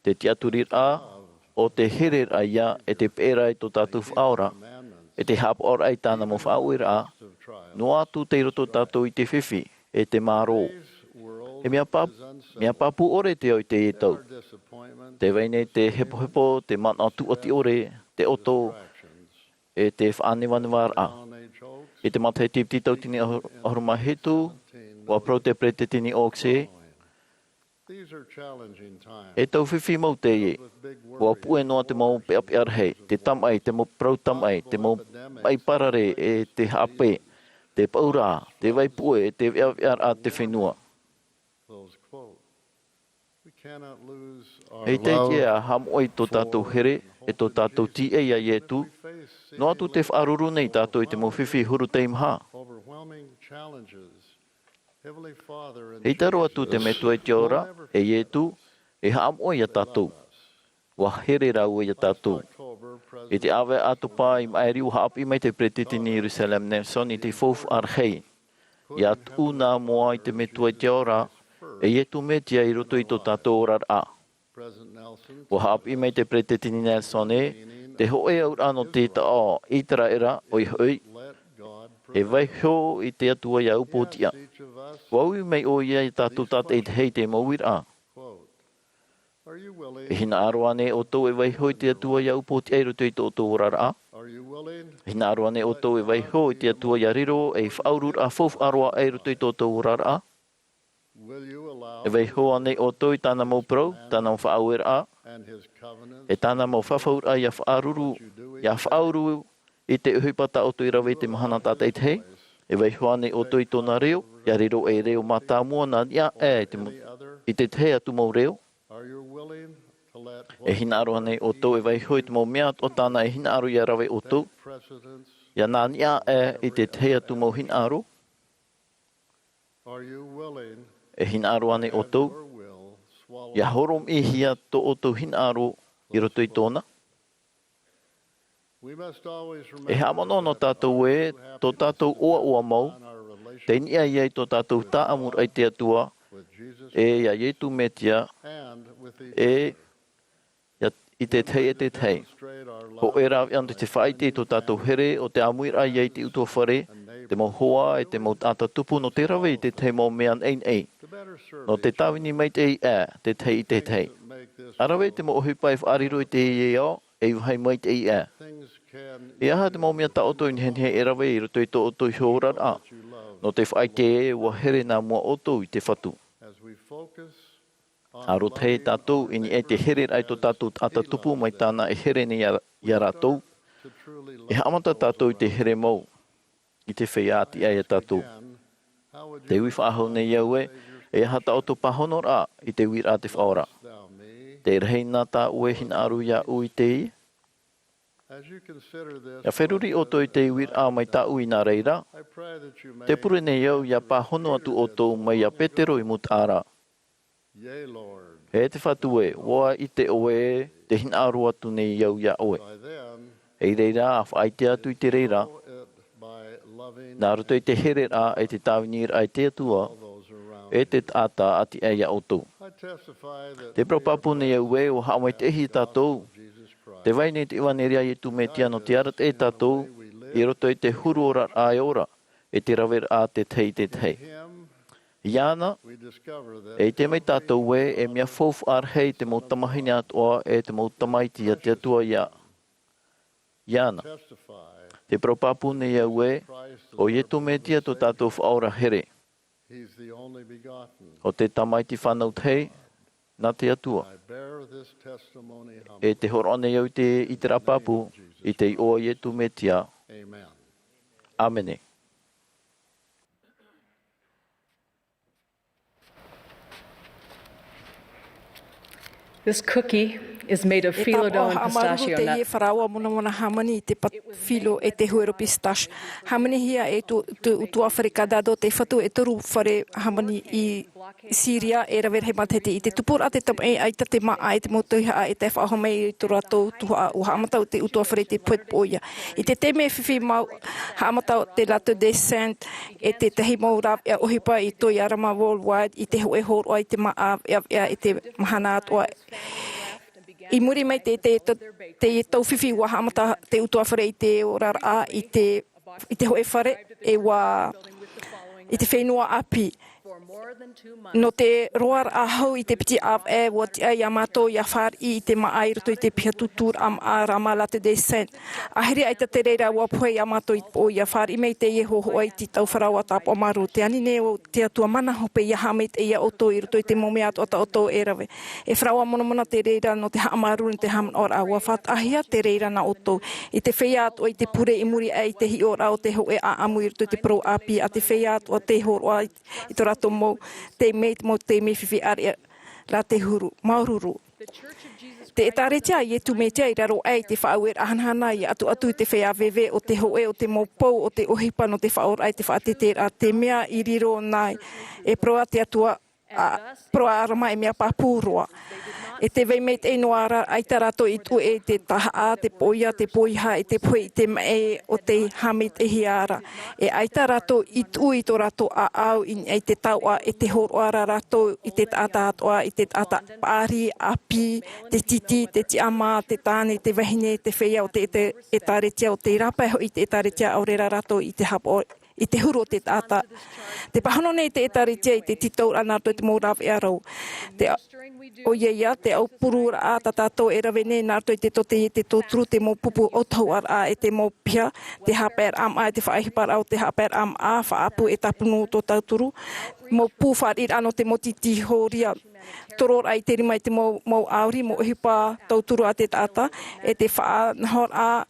Te tiaturir a, o te herer a ia e te pēra I tō tātou whaora, e te hapora I tāna mo Āmuiraa, no atu te roto tātou I te whiwhi, e te māro. E mea papu ore te o te tau. Te waine te hepo, te mana atu ati ore, te oto, e te whaaniwaniwara. E te mata he tipti tau tini ahuruma hetu, wa pro te prete tini okse. E tau whiwhi mau te ie, wa pue noa te mau pe api arhei, te tamai, te mau prau tamai, te mau mai parare, e te hape, te paura, te waipue, te api ar a te whenua. E te kia ham oi tō tātou here, e tō tātou ti e ia ietu, no atu te whaaruru nei tātou i te mowhiwhi huru te imha. Hei taro atu te metua e te ora, e ietu, e ham oi a tātou. Wa here rau e a tātou. E te awe Atopa i mai riu haapi mai te pretitini Jerusalem Nelson i te fofu arhei. Ia tu nā moa i te metua i te ora, e ietu metia i roto i tō tātou orar a. Wa haapi mai te pretitini Nelson e, te hoe aur ano te tao i tera era oi hoi, e vai ho i te atua ia upotia. Waui mai o ia i tātou tātou i te hei te Amuiraa. E hina aroane o tō e vai hoi te atua ia upoti e roto i tō tō orara. E hina aroane o tō e vai hoi te atua ia riro e whaurur a fofu aroa e roto i tō tō orara. E vai hoa nei o tō i tāna mō prau, tāna mō whaauera. E tāna mō whawhaur a ia whaaruru, ia whauru i te uhipata o tō i rawe te mahana tātai te hei. E vai hoa nei o tō i tōna reo, ia riro e reo mata mua nā ia i te te atu mō reo. E hina aroa nei o tō e vai hoi te mō mea o tāna e hina aro ia rawe o tō. Ia nā nia i te te atu mō hina aro. E hina aroa nei o tō. Ia horom i hia tō o tō hina aro i roto i tōna. E hamono no tātou e, tō tātou oa mau, te nia iei tō tātou tā amur ai te atua, e ia ietu metia, e i te tei e te tei. Ho e rāwi anu te whaite i tō tātou here o te Amuiraa iei te utua whare, te mo hoa e te mo tāta tupu no te rawe i te tei mo mean ein ei. No te tawini mai te i te tei i te tei. Arawe te mo ohipai whaariro i te i ao, e uhai mai te i E aha te mo mea ta oto in henhe e rawe i roto i tō oto i horar a. No te whaite e ua here nā mua oto i te whatu. Aro te tātou ini e te here ai tō tātou ata tupu mai tāna e here ni ia rātou. E hamata tātou i te here mau, i te whaiati ai a tātou. Te ui whaahau nei iau e hata Ātopa honor a i te wira te whaora. Te rei nā tā ue hina aru ia ui te i. Ia wheruri oto i te wira mai tā ui nā reira. Te pure nei iau ia pā hono atu oto mai a petero i mutara. He te whatue, woa i te oe, te hina aru atu nei iau ia oe. Hei reira, a whaite atu i te reira. Nā roto i te here a e te tāwinir ai te atua, e te tāta ati e ia oto. Te propapu nei iau e o haamai te hi tātou. Te vai nei te iwaneria i tu me tia no te arat e tātou, i roto i te huru ora ai ora, e te rawer a te tei te tei. Iana, e te mai tātou e mea fofu arhei te mo tamahine atoa e te mo tamaiti a te atua ia. Iana, te propapu nei au e, o ietu me tia to tātou whaora here. O te tamaiti whanau tei, nā te atua. E te horone iau i te rapapu, i te i oa ietu me tia. Amene. This cookie is made of phyllo dough and pistachio nuts. Wharaua mona mona hamani te filo e te huero pistache. Hamani hia e tu utua whare kadado te whatu e turu whare hamani i Syria e rawer he matete i te tupura te tam e aita te Mā'a e te motuiha e te whaahome i tu rato Tuha'a o hamatau te utua whare te puet poia. I te teme whiwhi mau hamatau te lato descent e te tahi mau rap e ohipa i toi arama worldwide i te hoe horo ai te Mā'a e te Mahana Maa. I muri mai te tau whiwhi wa hamata te utua whare i te Āmuiraa i te hoe whare e wa i te whenua api. No te roar ahau i te piti ap e wa te ai amato ia whar i te Mā'a i roto i te pia tutur Āmuiraa ma late descent. Ahiri ai te reira wa puhei amato i o ia whar i mei te ie hoho ai ti tau wharawa tāpo maru. Te anine o te atua mana hope ia hameit e ia oto i roto i te mome atu ata oto e rawe. E wharawa mona te reira no te haamaru ni te hamanora wa what ahia te reira na oto. I te whea atu i te pure i muri ai te hi ora o te hoe a amu i roto i te pro api a te whea atu o te horo ai i to rato mo te meit mo te me whiwhi are la te huru, maururu. Te etaretia i tu me tia I raro ai te whaauer ahanhana I atu te whea vewe o te hoe o te mopou o te ohipa no te whaor ai te whaatetera te mea I riro nai e proa te atua proa arama e mea papūroa. E te vei meit e noara ai tarato I tu e te Tuha'a, te poia, te poiha, e te poi, te mae o te hamit e hiara. E ai tarato I tu I to rato a au I te taua e te horoara rato I te tata atoa, I te tata pari, api, te titi, te tiama, te tāne, te wahine, te whea o te etaretia o te rapaho I te etaretia aurera rato I te hapo I te huru o te tata. Te pahano nei te etaretia I te titau anato te mōrawe arau. Te o ia te au purura a tatato e rawe nei nārto I te tote I te totru te mō pupu o tauar a e te mō pia, te haper am a e te whaihipar au te haper am a whaapu e tapunu o tō tauturu. Mō pūwhar I ano te motiti horia. Toror ai te rima I te mō auri, mō hipa tauturu a te tata, e te whaanahor a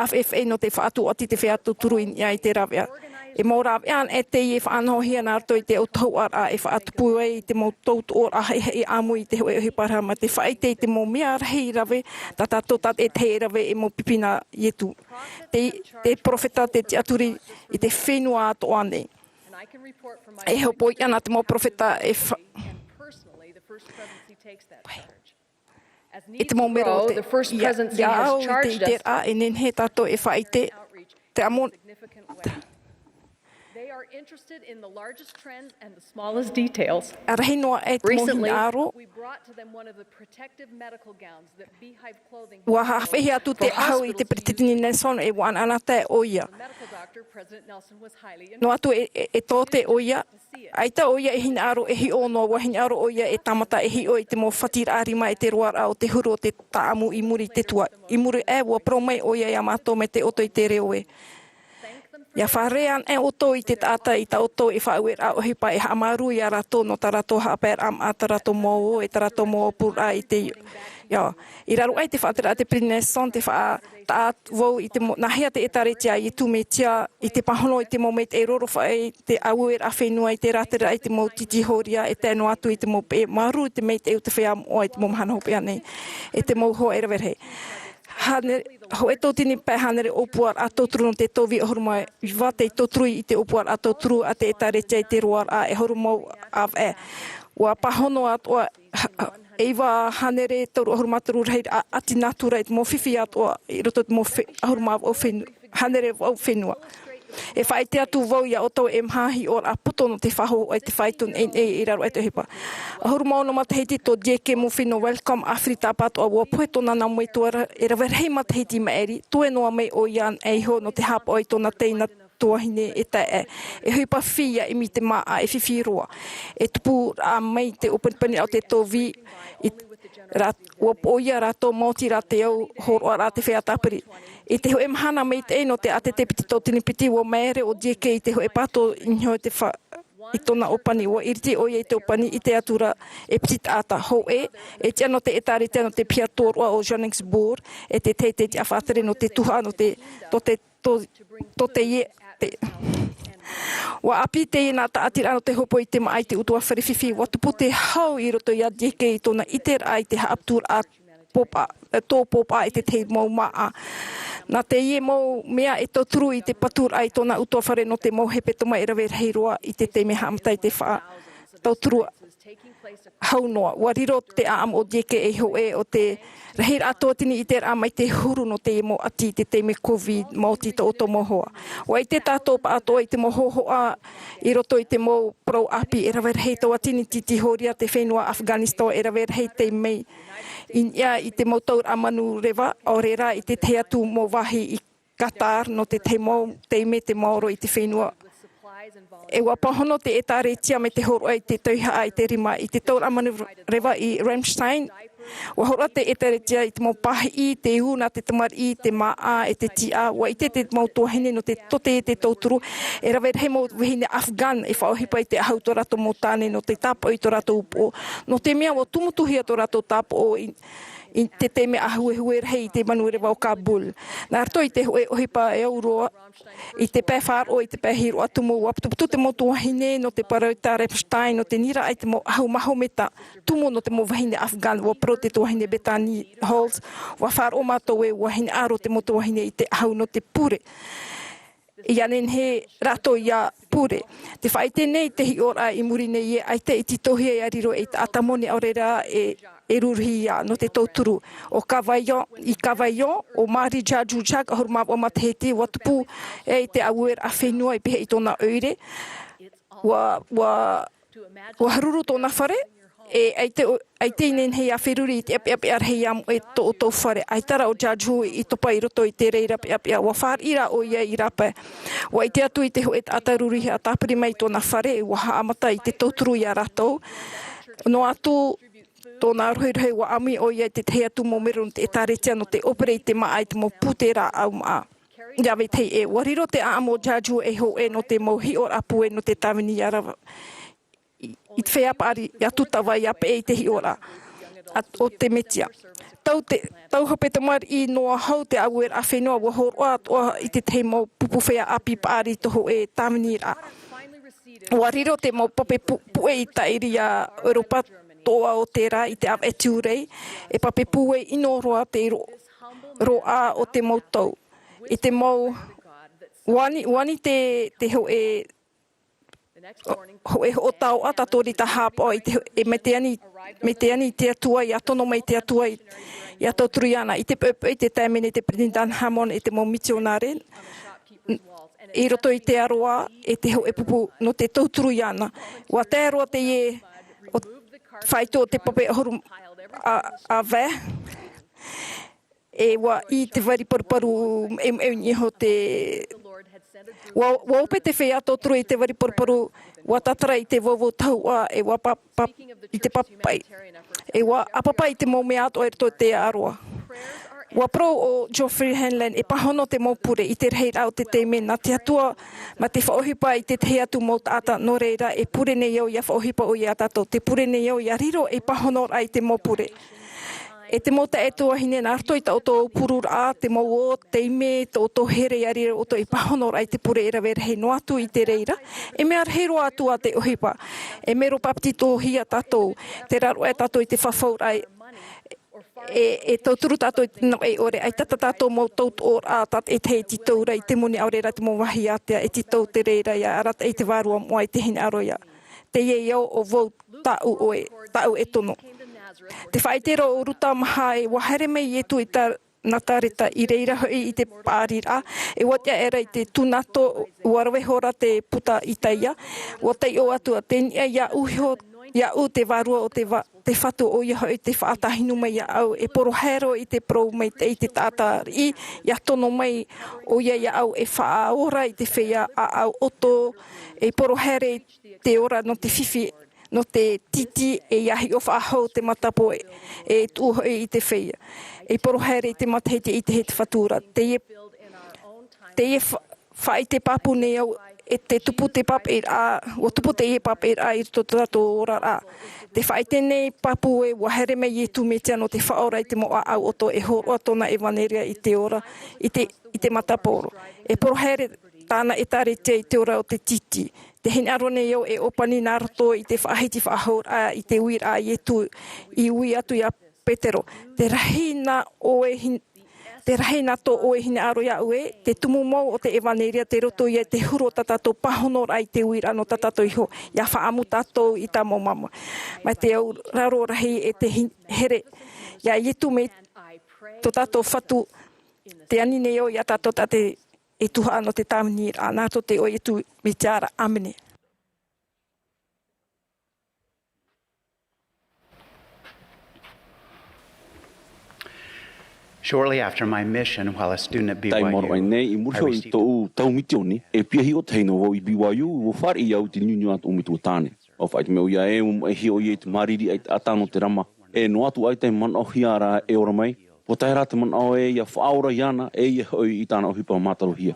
FFA no te whaatu ati te whea tauturu I te rawea. E mō rawean e te I whaanohia nārto I te o tauar a e whaatupu e I te mō tautor a hei amu I te hoe o hiparama. Te whaite I te mō mea rahi rawe, tatato tat e te rawe e mō pipina ietu. Te profeta te aturi I te whenua ato ane. E hopo I ana te mō profeta e I te mō mero te iau I te itera e nenhe tato e whaite te amo. They are interested in the largest trends and the smallest details. Recently, we brought to them one of the protective medical gowns that beehive clothing. Wa hawhi atu te au I te pretitini Nelson e wan anata e oia. The medical doctor, President Nelson, was highly No atu e tō te oia. Aita oia e hina aro e hi ono, wa hina aro oia e tamata e hi o I te mō whatira arima e te roara o te huru o te taamu I muri te tua. I muri e wa promei oia I amato me te oto I te reo e. Ia wharean e oto I te tata I ta oto I whauer a ohipa e hamaru I a rato no ta rato haper am a ta rato mō e ta rato mō pura I te ia. I raro ai te whaatera a te prineson te wha taat wau I te nahia te etaretia I tu me tia I te pahono I te mō meit e roro whae te auer a whenua I te ratera I te mō titihoria e tēno atu I te mō pe maru I te meit e u te whea o I te mō mahana hope anei e te mō ho e rawerhe. Ho e tōtini pai hanere opuar a tōturu no te tovi o horumai wa te tōtrui I te opuar a tōturu a te etaretia I te roar a e horumau av e. Wa pahono atoa eiwa hanere toru o horumataru rei ati natura I te mō whiwhi atoa I roto te mō horumau o whenua, hanere o whenua. E whai te atu wau ia o tau e mhahi o a puto no te whaho o te whaitun I raro e te hipa. A huru maono mataheiti tō dieke mo whino welcome Afri tāpato a wā poe tōna nā mui tuara e rawerhei mataheiti maeri tue noa mei o ian e ho no te hapa o I tōna teina tuahine e tae e. E huipa whia I mi te Mā'a e whiwhiroa. E tupu a mei te openpani au te tōwi ua poia rato mōti rā te au horoa rā te whea tāpiri. I te hoe mahana mei te no te ate te piti tōtini piti ua mere o dieke I te hoe pato inho te wha I tōna opani ua iriti oia I te opani I te atura e piti tāta ho e tia no te etari tia no te pia tōrua o Johannesburg e te te a whātere no te Tuha'a no te ie te Wa api te ina ta atira no te hopo I te mai te utua whariwhiwhi wa tupu te hau I roto ia dieke I tōna iter ai te haaptur a popa, tō popa I te mau Mā'a. Nā te ie mau mea e tōturu I te patur ai tōna utua whare no te mau hepe toma I rawe reiroa I te me haamtai te wha tōturu haunoa. Wa riro te aam o dieke e ho e o te rahir atoatini I te amai te huru no te mo ati te me COVID mauti to oto mohoa. Wa I te Ātopa atoa I te mohohoa I roto I te mo pro api e rawer hei tau atini titi horia te whenua Afghanistan e rawer hei te mei in ia I te mo taur amanu rewa o rera I te te atu mo wahi I Qatar no te te me te maoro I te whenua. E wa pahono te etaretia me te horo ai te Tuha'a I te rima I te taur amanu rewa I Ramstein. Wa hora te etaretia I te mau pahi I te una te tamar I te Mā'a e te tia wa I te mau tohine no te tote te tauturu e rawer he mau wehine Afghan e whaohipa I te ahau to rato mo tāne no te tapo I to rato upo no te mea wa tumutuhia to rato tapo o I te te me ahue hei te manuere wau Kabul. Nā rato I te hoe ohipa e auroa, I te pē whāro, I te pē hiro atumu, apatuputu te mo tuahine, no te parauta Repstein, no te nira ai te mo ahu mahometa, tumu no te mo wahine Afghan, wa pro te tuahine Betani Halls, wa whāro mātou e wahine aro te mo tuahine I te ahu no te pure. I anen he rato ia pure. Te whai tēnei te hi ora I muri nei e ai te I titohia I ariro e te atamone Amuiraa e ruruhi ia no te tauturu. O kawaio, I kawaio, o Māori Jaju Chak, ahuru maa o matahete, watupu e te Āmuiraa whenua I pehe I tōna oire. Wa haruru tōna whare, e ai te inen hei a wheruri I te api arhei amu e tō whare. Ai tara o Jaju I topa I roto I te reira api wa whāira o ia I rapa. Wa I te atu I te ho e atarurihi a tāpiri mai tōna whare, wa haamata I te tauturu ia ratou. No atu, tōna rohe wa ami o ia te hea tu mo meron te taretia no te opere I te Mā'a I te mo putera Āmuiraa. Ia me tei e wariro te amo Jaju e ho e no te mo hi or apu e no te tawini arawa. I te whea paari ia tutawa I ape e te hi ora o te metia. Tau hope te mari I noa hau te Āmuiraa whenua wa horoa atoa I te te mo pupu whea api paari toho e Āmuiraa. Wariro te mo pape pue I tairi a Europa toa o te rā I te awa e tiurei, e pape pue ino roa te roa o te mautau. I te mau wani te ho e ho tau ata tori ta hapa e me te ani te atua I atono mai te atua I ato truiana I te pepe I te taimene te President Hamon e te mo misionare I roto I te aroa e te ho e pupu no te tautruiana wa te aroa te e o whaito te pape ahuru a vē e wa I te wari paru e ho te wa ope te whea tōturu I te wari paru wa tatara I te wawo taua e wa I te papai e wa apapa I te mo mea ato e roto te aroa. Wa pro o Geoffrey Hanlon e pahono te mopure I te rei rau te mena te atua ma te whaohipa I te atu mo ata no reira e pure nei au ia whaohipa o ia tato te pure nei au ia riro e pahono ai te mopure. E te mota e toa hine nā arto I ta oto purura te mau o te ime te oto here I arira oto I pahono ai te pure era vera hei no atu I te reira e mea rehero atu a te ohipa e mero papiti tō hia tatou te raro e tatou I te whawhau ai e tauturu tatou no e ore ai tata tatou mo tout or a tat e te titaura I te mone aurera te mo wahi atea e titou te reira ia arata I te warua mo ai te hine aroia te ie iau o vau tau e tono. Te whaitero o ruta maha e wahere mei e tu I ta natareta I reira hoi I te pārira e watia era I te tunato warawe hora te puta I taia watai o atua tenia ia uho ia u te warua o te whatu o ia hoi te whaatahinu mai au e poro hero I te pro mai I te tata ia tono mai o ia au e whaaora I te whea a au oto e poro here te ora no te whiwhi no te titi e iahi o whaahau te matapo e tuho I te whea. E poro here I te matahete I te he te whatura. Te e whai te papu nei au e te tupu te pape a, o tupu te e pape a I to tato ora a. Te whai tēnei papu e wahere mei e tu metia no te whaora I te mo a au oto e horo tona e waneria I te ora, I te mataporo. E poro here tāna e tare te ora o te titi. Te hene arone iau e opani nā roto I te whaahiti whaahor a I te uira I tu I ui atu ia Petero. Te rahi nā to o e hine aro ia ue, te tumu mau o te evaneria te roto ia te huro tatato pahono ai te uira no tatato iho. Ia whaamu tatou I tā mo mama. Mai te au raro rahi e te here. Ia ietu me to tatou whatu te anine iau ia tatou tate e Tuha'a no te Āmuiraa nā to te o e tu me te ara amene. Shortly after my mission while a student at BYU, po tai rata man o e ia whaora iana e ia hoi I tāna ohipa mātarohia.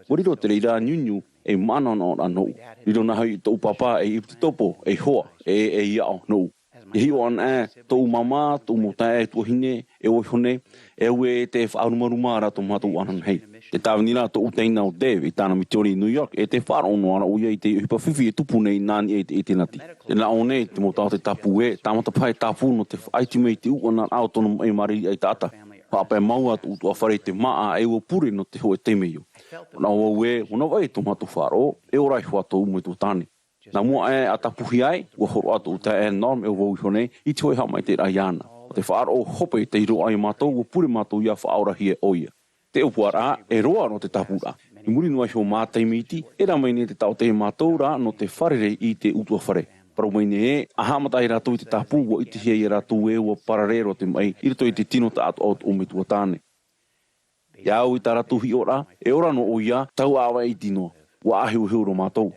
Wariro te reira nyunyu e mana no anou. Riro na hoi tō papa e ipti topo e hoa e ia o nou. Hi o an to mama to muta to hine e o hone e we te whaarumarumara to matu anan hei. Te tawanira to uteina o Dave i tāna mitori New York e te wharono ana uia i te hipafifi e tupu nei nani e te nati. E na o nei te mota o te tapu e, tamata pai tapu no te aitimei te uana au tono e mari ai tata. Pāpai maua tu utua whare te Mā'a e ua pure no te hoe teimeo. Na o ue, una wai to matu wharo, e orai hua to ume tu tāne. Na mua e atapuhi ai, ua horo atu uta e norm e ua uhone, i te hoi hamai te raiana. O te whaaro o hope te iro ai mātou, ua pure mātou ia whaorahi e oia. Te upuara e roa no te tapura. I muri nua hio mātai miti, e ramaine te tau te mātou ra no te wharere i te utua whare. Parau maine e, a hamatai rātou i te tapu, ua iti hia i rātou e ua pararero te mai, i rato i te tino ta atu o me tua tāne. Iau i tā rātou hi ora, e ora no o ia, tau awa i tino, ua ahiu heuro mātou.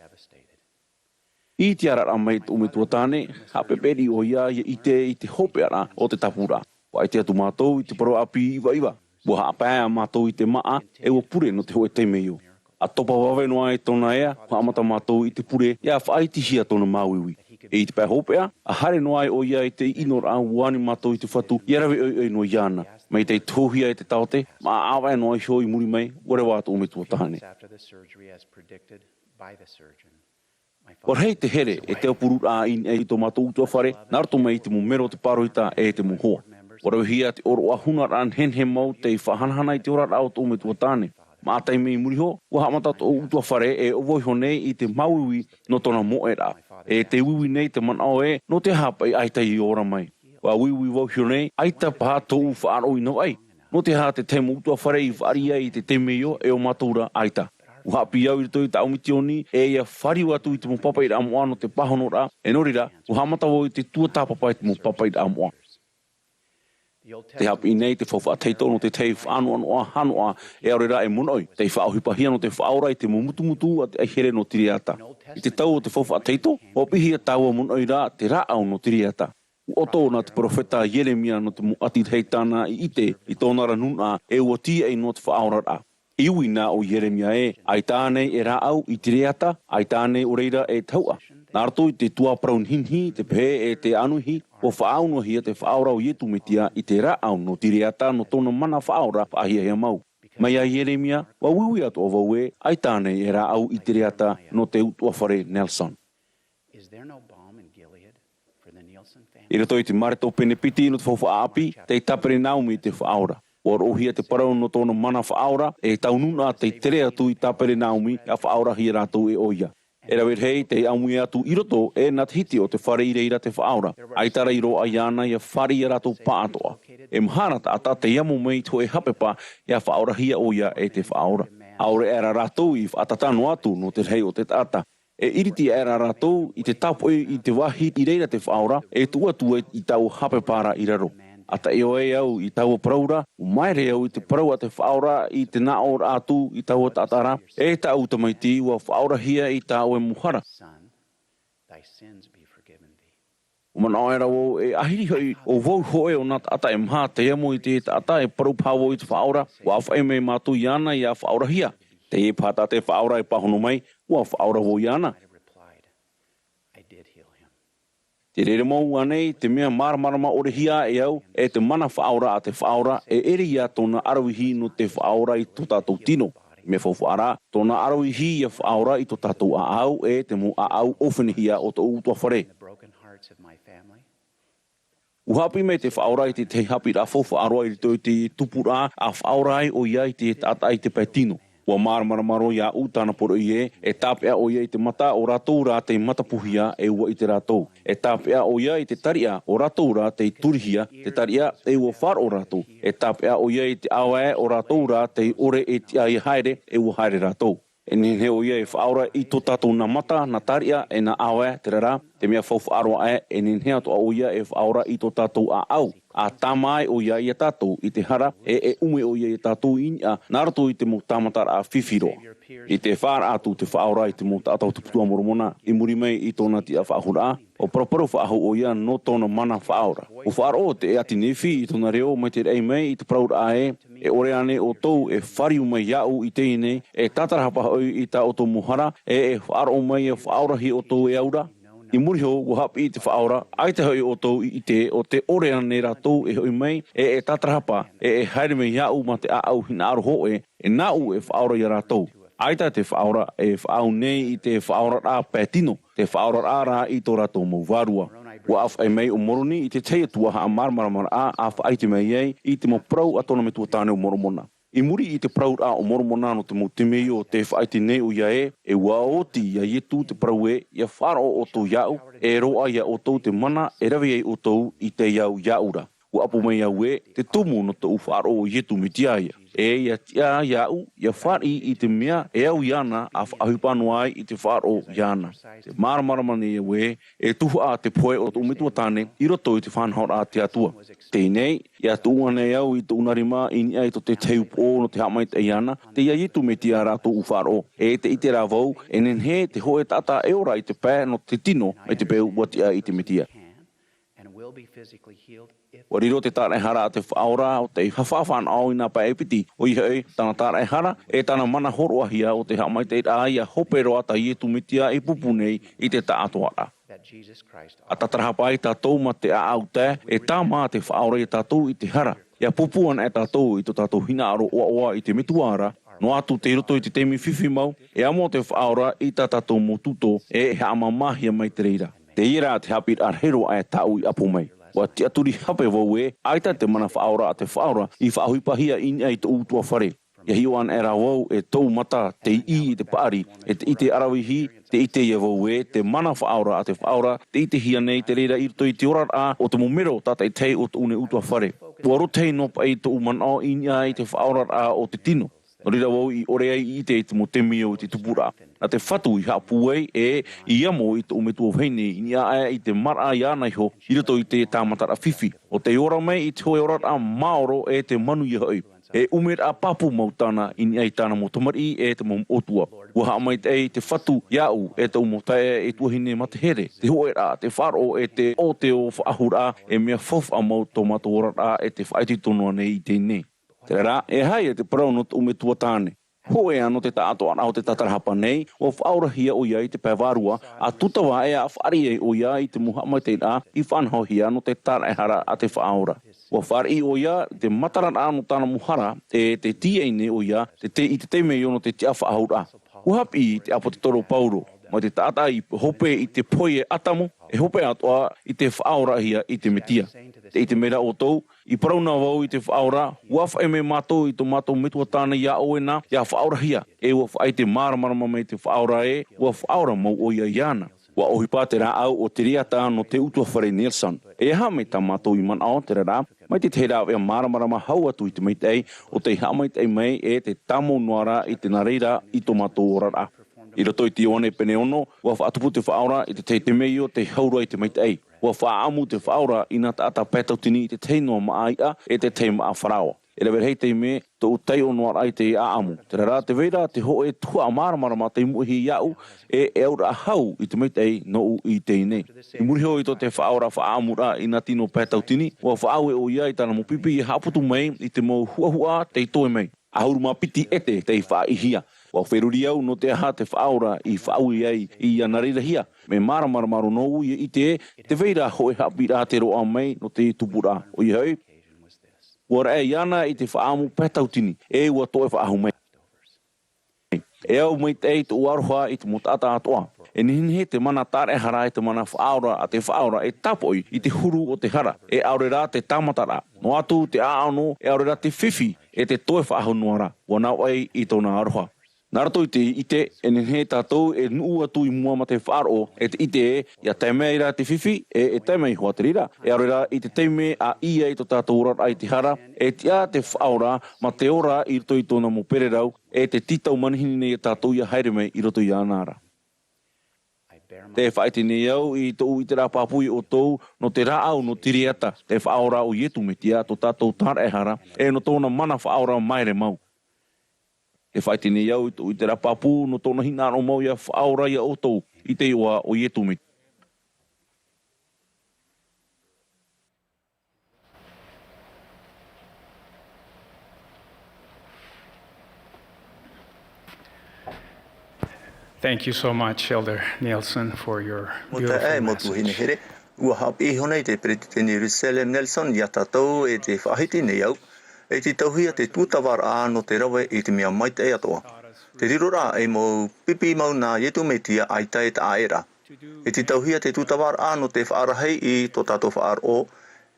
I te ara mai o me tua tāne, hapeperi o ia i te hope ara o te tapura. Wa i te atu mātou i te paro api iwa. Ua hapea mātou i te Mā'a, e ua pure no te hoe teimeo. Atopa wawe noa e tona ea, wa amata mātou i te pure, ia whaitihia tona māwiwi. E i te pēr hopea, a hare noa e o ia i te inora wani mātou i te whatu, i arawe oi no iana. Mai te tōhia e te taote, ma awa e noa i hio i muri mai, ware wātu o me tua tahane. Por hei te here, e te opuru a in e i tō mātou utua whare, narato mai i te mumero te paroita e te muhoa. Warau hia te oro a hunaran hen he mau te whahanahana i te ora rao tō me tua tāne. Ma atai mei muriho, ua hamata tō utua whare e ovoiho nei i te mauiwi no tōna moera. E te wiwi nei te manao e no te hapa i aita i ora mai. Wa wiwi voiho nei, aita paha tō u whaaro i no ai. No te ha te temo utua whare i wharia i te temeo e o mataura aita. Uha pi au i rito i ta umitioni e ia whariu atu i te mo papa i ra amoa no te pahonora. E norira, uha mata wo i te tua tāpapa i te mo papa i ra amoa. Te hapi nei te whawha teito no te tei whanua noa hanua e aurera e munoi. Te whaohipahia no te whaora i te mumutumutu a te here no tiriata. I te tau o te whawha teito, o pihia taua munoi ra te raau no tiriata. O tōna te profeta Jeremia no te muati heitana i ite i tōnara nuna e ua tia e no te whaora ra. Iwi nā o Jeremia e, ai tānei e raau i tiriata, ai tānei o reira e taua. Nārto i te tua praun hinhi, te pē e te anuhi, o whaauno hia te whaora o ietu metia i te raau no tiriata no tōna mana whaora whaahia hea mau. Mai a Jeremia, wa wiwi atu o waue, ai tānei e raau i tiriata no te utua whare Nelson. I rato i te mareto pene piti no te whawha api, te tapere naumi te whaora. O rohia te parau no tōna mana whaora, e taununa te tere atu i tapere naumi a whaora hia rātou e oia. E rawir hei te Amuiraa atu i roto e nat hiti o te whare i reira te whaora. Aitara i roa iana i a whare i rātou pātoa. E mhana ta ata te iamo mei to e hapepa i a whaora hia oia e te whaora. Aore era rātou i whatatano atu no te rei o te tata. E iriti era rātou i te tapo i te wahi i reira te whaora e tuatua i tau hapepara i raro. Ata e oe au i tau praura, o maere au i te praua te whaora i te nao atu i tau tatara, e tau tamaiti ua whaora hia i tau e muhara. O mana oera o e ahiri hoi o vau hoe o nat ata e mha te emo i te ata e parau pawo i te whaora, ua awha e me mātu i ana i a whaora hia. Te e pata te whaora e pahono mai, ua whaora wo i ana. Te rere mau anei, te mea maramarama ore hia e au, e te mana whaora a te whaora, e ere ia tōna arawihi no te whaora i tō tātou tino. Me whawhara, tōna arawihi i a whaora i tō tātou a au, e te mo a au ofenihia o tō utua whare. Uhapi me te whaora i te hapi ra whawharoa i te tupura a whaora ai o ia i te tata i te pētino. Ua maramararo ia utana poro i e tāpea o ia i te mata o rātou rā te matapuhia e ua i te rātou. E tāpea o ia i te taria o rātou rā te turihia, te taria e ua whar o rātou. E tāpea o ia i te awae o rātou rā te ore e te ai haere e ua haere rātou. E nehe o ia e whaora i tō tātou na mata, na taria e na awae te rara, te mea whawharoa e nehe atoa o ia e whaora i tō tātou a au. A tamai o ia i a tātou i te hara e ume o ia i a tātou inia narato i te mo tamatara a whiwhiro. I te whāra atu te whaora i te mo tātou te putua moromona i muri mei i tōna ti a whaahura o paraparo whaahu o ia no tōna mana whaora. O whaara o te ati nefi i tōna reo mai te rei mei i te praura ae e ore ane o tau e whariu mai iau i te ine e tātarahapa hoi i tā o tō mohara e whaara o mai e whaora hi o tō e aura. I muri ho wa hapi te whaora, ai te hoi o tau I te o te ore ana nei rātou e hoi mai, e tatrahapa, e haere me iau ma te aau hina aro hoe, e nau e whaora I rātou. Aita te whaora e whaau nei I te whaora rā pētino, te whaora rā rā I tō rātou mauwarua. Wa af ai mai o moroni I te teia Tuha'a marmaramara a whaite mai ei I te mo prau atona me tua tāne o moromona. I muri I te prau rā o moromona no te mo te mei o te whaite nei o ia e ua oti ia ietu te prau ia wharo o tō iau, e roa ia o tō te mana e rawi ei o tō I te iau iaura. Ua apu mai au te tumu no te uwharo o ietu me tia ia. E ia tia iau, ia whari I te mea e au iana a whahupano ai I te wharo iana. Te maramaramani e Tuha'a te poe o te umitua tāne I roto I te whanhora a te atua. Tēnei, ia tuunga nei au I te unarima ini ai to te teupo no te hamaita iana, te ia itu me tia rātou uwharo. E te ite rāwau, e nenhe te hoe tata e ora I te pē no te tino me te peu watia I te metia. Wa riro te tāre hara te whaora o te hawhawhan au I nā pae piti. O I hei, tāna tāre hara e tāna mana horoahia o te hamai te ia hopero ata I tu mitia I pupu nei I te tātoara. A tatrahapai tātou ma te aau te e tā mā te whaora I tātou I te hara. Ia pupuan e tātou I to tātou hina aro oa I te metuara. No atu te roto I te temi whiwhi mau, e amo te whaora I tā tātou mo tuto e he amamahia mai te reira. Te ira te hapir ar hero ai tau I apu mai. Wa te aturi hape wau aita te mana whaora a te whaora I whahuipahia ini ai te utua whare. Ia hiwan e rā wau e tau mata te I te paari, e te ite arawihi, te ite ia wau te mana whaora a te whaora, te ite hia nei te reira I roto I te orar a o te mumero tata I tei o te une utua whare. Puaro tei nopa I te umana ini ai te whaora a o te tino. No rira wau I ore ai I te mo te mio I te tupura. Na te whatu I hapu e I amo I te umetua wheine I aia I te mara I ana iho I roto I te tāmatara whiwhi. O te ora mai I te hoe ora a maoro e te manu I hoi. E Āmuiraa papu mautana I ai tāna mo tamari e te mo otua. Ua haa mai te whatu iau e te umotae e tuahine ma te here. Te hoe rā, te wharo e te o te o whaahura e mea whof a mau tō mato ora rā e te whaiti tonoa nei I te ne. Te rā, e hai e te parau no te umetua tāne. Hoe ano te tātoa o te tatarahapa nei, o whaurahia o ia I te pēwarua, a tutawa e a whari e o ia I te muhamai te rā, I whanhohia no te tarehara a te whaura. O whari o ia, te mataran ano tāna muhara, e te tiene o ia, I te teimei ono te tia whaahura. Uhapi te apo te toro pauro, mai te tata I hope I te poie atamu, e hope atoa I te whaurahia I te metia. Te I te mera o tau, I parauna wau I te whaura, uaf e me mātou I tō mātou metua tāna ia oena, ia whaurahia, e ua whai te māramarama me te whaura e, ua whaura mau o ia iana. Wa ohipa te rā au o te riata no te utua whare Nelson. E ha me tā mātou I mana o te rā, mai te te rā ea māramarama hau atu I te meitei, o te hamaitei mai e te tamo noara I te nareira I tō mātou ora rā. I roto I te one pene ono, wa whaatupu te whaora I te mei o te haura I te meitei. Wa whaamu te whaora I nā tāta pētautini I te teinoa Mā'a e te te Mā'a wharawa. E rewer hei te me, tō utei o noa ai te aamu. Te rā te veira, te ho e tua māramarama te muhi iau, e aura hau I te meitei no u I te ine. I muriho I tō te whaora Āmuiraa I nā tino pētautini, wa whaawe o ia I tāna mo pipi I haputu mai I te mo huahua te toe mai. Ahuru mā piti ete te I whaihia. Wa wheruri au no te aha te whaora I whaaui ai I anarira hia. Me māramarama nou I te veira hoe hapi rā te roa mai no te tupura. O I hau, ora e iana I te whaamu pētautini, e ua toe whaahu mai. E au mai te te uaroha I te motata atoa. E nihinhe te mana tare hara I te mana whaora a te whaora e tapoi I te huru o te hara. E aurera te tamatara. No atu te aano e aurera te whiwhi e te toe whaahu nuara. Wana wai I tōna aroha. Narato I te ite, e nenhe tātou e nuu atu I mua ma te whaaro e te ite e, ia teimea ira te whiwhi e teimea I hoa te rira. E aurera I te teime a ia I tō tātou ora ai te hara, e tia te whaora ma te ora I roto I tōna mo pererau, e te titau manihini nei tātou ia haere mai I roto I anara. Te whaiti nei au I tō I te rā pāpui o tōu no te rā au no tiriata, te whaora o ietu me tia tō tātou tāre hara, e no tōna mana whaora maere mau. E whaiti nei au I te rapapu no tōna hinaro mau ia whaora ia o tau I te iwa o ietumi. Thank you so much, Elder Nielsen, for your beautiful message. Ua hapi hona te President Jerusalem Nelson ya tatou e te whahiti nei au. E te tauhia te tūtawara no te rawe i te mea maita e atoa. Te rirora e mo pipi mau nā yetu metia ai tae ta aera. E te tauhia te tūtawara no te whaarahei i tō tātou whaaro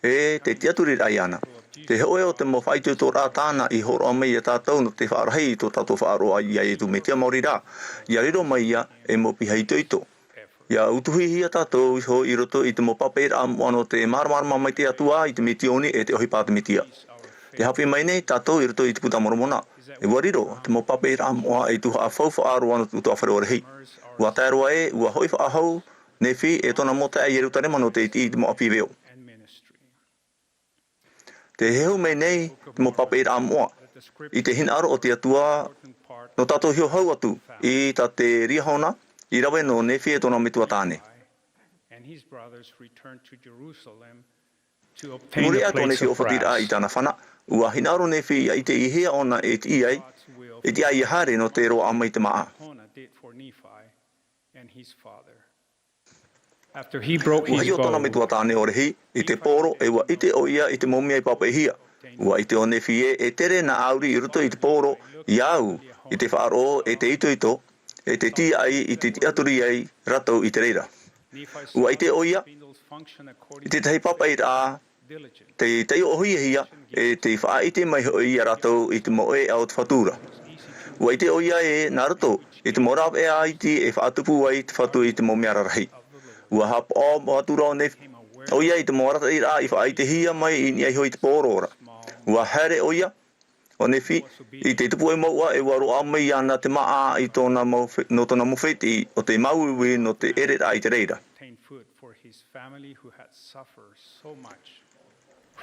e te tiaturir ai ana. Te hoe o te mo whaitu tō rā tāna i horo mai e tātou no te whaarahei i tō tātou whaaro ai e tu metia mauri rā. Ia riro mai ia e mo pihai toito. Ia utuhi hia tātou ho i roto i te mo papera ano te marmarama mai te atua i te metioni e te ohi pāta metia. Te hawhi mai nei tātou i roto i te puta moromona. E wariro, te mo papera amoa e Tuha'a whauwhaaro ano tu toa whareorehi. Ua tērua e, ua hoi whaahau, nefi e tona mota e ierutare mano te iti i te mo api veo. Te heu mai nei te mo papera amoa. I te hinaro o te atua, no tātou hio hau atu, i tā te riahona, I rawe no nefi e tona metua tāne. Muri a tō nefi o whatira I tāna whana, ua hinaro nefi I te ihea ona e te iai, e te ai hare no te roa amai te Mā'a. Ua hio tōna metua tāne o rehi, I te pōro e ua ite o ia I te momia I papa e hia. Ua ite o nefi e tere na auri I ruto I te pōro, I au, I te whaaro e te ito, e te tia ai I te tiaturi ai ratou I te reira. Ua I te oia, I te tahi papa I rā, te tei ohi hia, e te wha I te mai hoi I ratou I te moe au te whatura. Ua I te oia e nā ratou, I te morab e ai ti e whaatupu ai te whatu I te momeara rahi. Ua hap o moatura o nefi, oia I te morata I rā I wha I te hia mai I ni ai hoi te pōrora. Ua here oia, o nefi, I te tupu e maua e waro amai ana te Mā'a I tōna no tōna mawheti o te mauiwi no te ere ai te reira.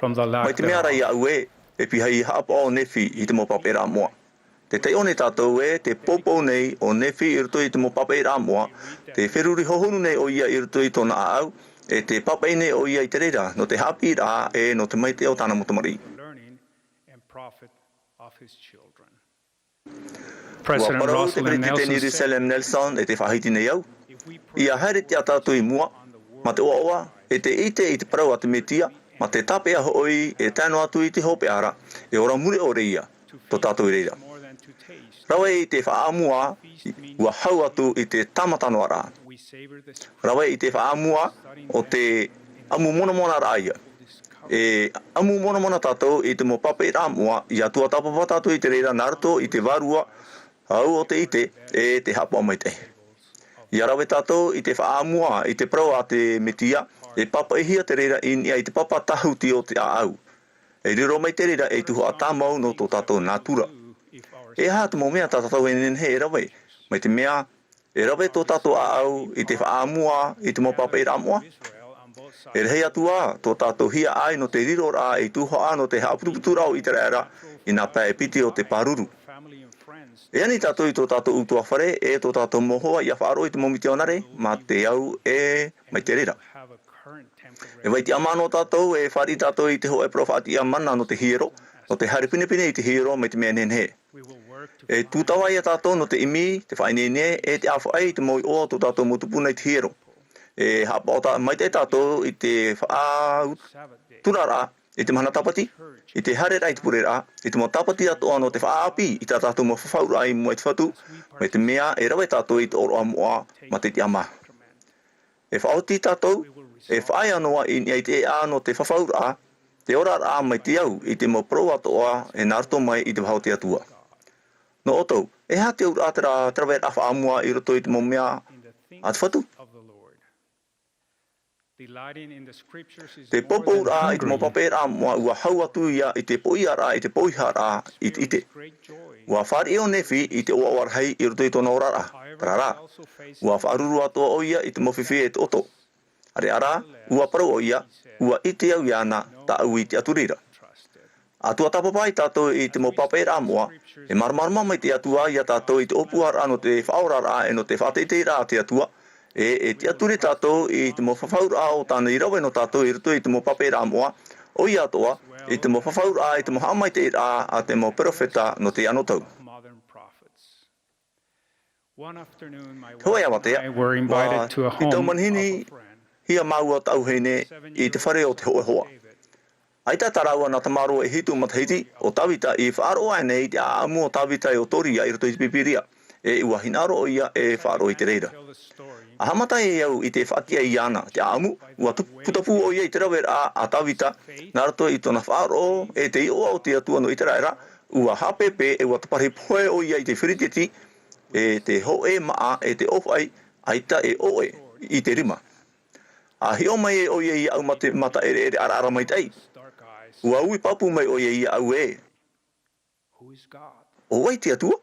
Mai te mea rai au e pihai hapa o nefi I te mopapera moa. Te te one tātou e te popo nei o nefi I ruto I te mopapera moa, te wheruri hohonu nei o ia I ruto I tōna au, e te papai nei o ia I te reira, no te hapi rā e no te maite o tāna motamari. Of his children. President Jerusalem Nelson e te whahiti nei au. Ia haere te atātou I mua, ma te oa e te ite I te parau a te metia, ma te tape a hoi e tēno atu I te hope ara, e ora mure o reia, to tātou I reira. Rawe I te whaamua, ua hau atu I te tamatano ara. Rawe I te whaamua o te amu mona raia. E amu mona tātou I te mo pape rā mua, I atua tapapa tātou I te reira narato I te varua, au o te ite, e te hapa mai te. I arawe tātou I te whaamua, I te prau a te metia, e papa e hia te reira I te papa tahuti o te au. E riro mai te reira e Tuha'a tāmau no tō tātou nātura. E hātu mo mea tātou e nenhe e rawe, mai te mea, e rawe tō tātou au I te whaamua, I te mo pape rā mua. E rehei atua, tō tātou hia ai no te riro rā e Tuha'a no te haapuruputurau I te reira I nā pēe piti o te paruru. E ani tātou I tō tātou utua whare e tō tātou mohoa I a whaaro I te momiti onare, ma te au e mai te reira. E wai te amano tātou e whari tātou I te hoa e profati a mana no te hiro, no te haripinepine I te hiro mai te mea nenhe. E tūtawa I a tātou no te imi, te whainene e te awhai I te moi oa tō tātou motupuna I te hiro. E hapa o ta mai te tātou I te turara I te mahana tapati, I te hare rai te purera, I te mo tapati ato ano te whaapi I tā tātou mo whawhaura I mua I te whatu, mai te mea e rawe tātou I te oro amoa ma te te ama. E whaoti tātou, e whaai anoa I ni te ano te whawhaura, te ora rā mai te au I te mo pro atoa e nārto mai I te whaoti atua. No otou, e ha te ura atara trawe rafa amua I roto I te mo mea at whatu. Te popo rā I te mopape rā mua ua hau atu ia I te poia rā I te poiha rā I te ite. Ua whari o nefi I te oa warhei I roto I tōna ora rā. Rā. Ua whaaruru atoa o ia I te mowhiwhi e te oto. Are ara, ua parau o ia, ua ite au iana ta au I te aturira. Atua tapapai tātou I te mopape rā mua, e marmarma mai te atua ia tātou I te opua rā no te whaora rā e no te whateitei rā te atua, e te aturi tātou I te mo whawhaura o tāna I rawe no tātou I ruto I te mo pape rā moa, o I atoa, I te mo whawhaura I te mo hamai te rā a te mo profeta no te anotau. Hoa watea. We're invited to a home Ito of manhini hia maua tau hene I te whare o te hoa hoa. Aita tarawa na tamaro e hitu matahiti o tawita I whaaro ai nei te aamu o tawita o toria I roto I te pipiria. E ua hinaro o ia e whaaro I te reira. A hamata e au I te whakia I ana te aamu, ua putapu o ia I te rawer a tawita, nā rato I tona whaaro e te ioa o te atua no I te raera, ua hapepe e ua tapare poe o ia I te whirititi, e te hoe Mā'a e te ofai, aita e oe I te rima. A hio mai e o ia I au mata ere ara ara mai tai. Ua ui papu mai o ia I au e. O wai te atua?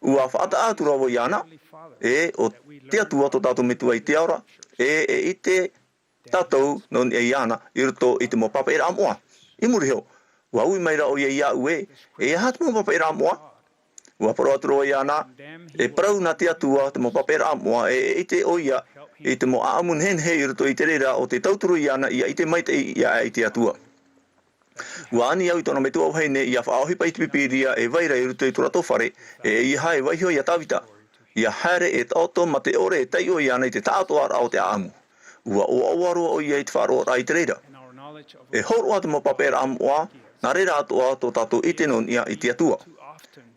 Ua whaata ātura o iana, e o te atua to tātou metua I te aura, I te tātou non e iana, I roto I te mo papa e Āmoa. I muri heo, ua ui mai ra o ia I au e hatu mo papa e Āmoa. Ua paro atura o iana, e prau na te atua te mo papa e Āmoa, I te o ia, I te mo aamun hen he I roto I te reira o te tauturu iana, I te maite I te atua. Ua ani au I tona metua o heine I a whaohipa I te pipiria e vaira I ruto I turato whare I hae waihio I a tawita. I a haere e taoto ma te ore e tai o iana I te tātoa ara o te aamu. Ua o awaroa o ia I te wharoa rai te reira. E horoa te mo papera amoa, nā reira atoa to tātou I te non ia I te atua.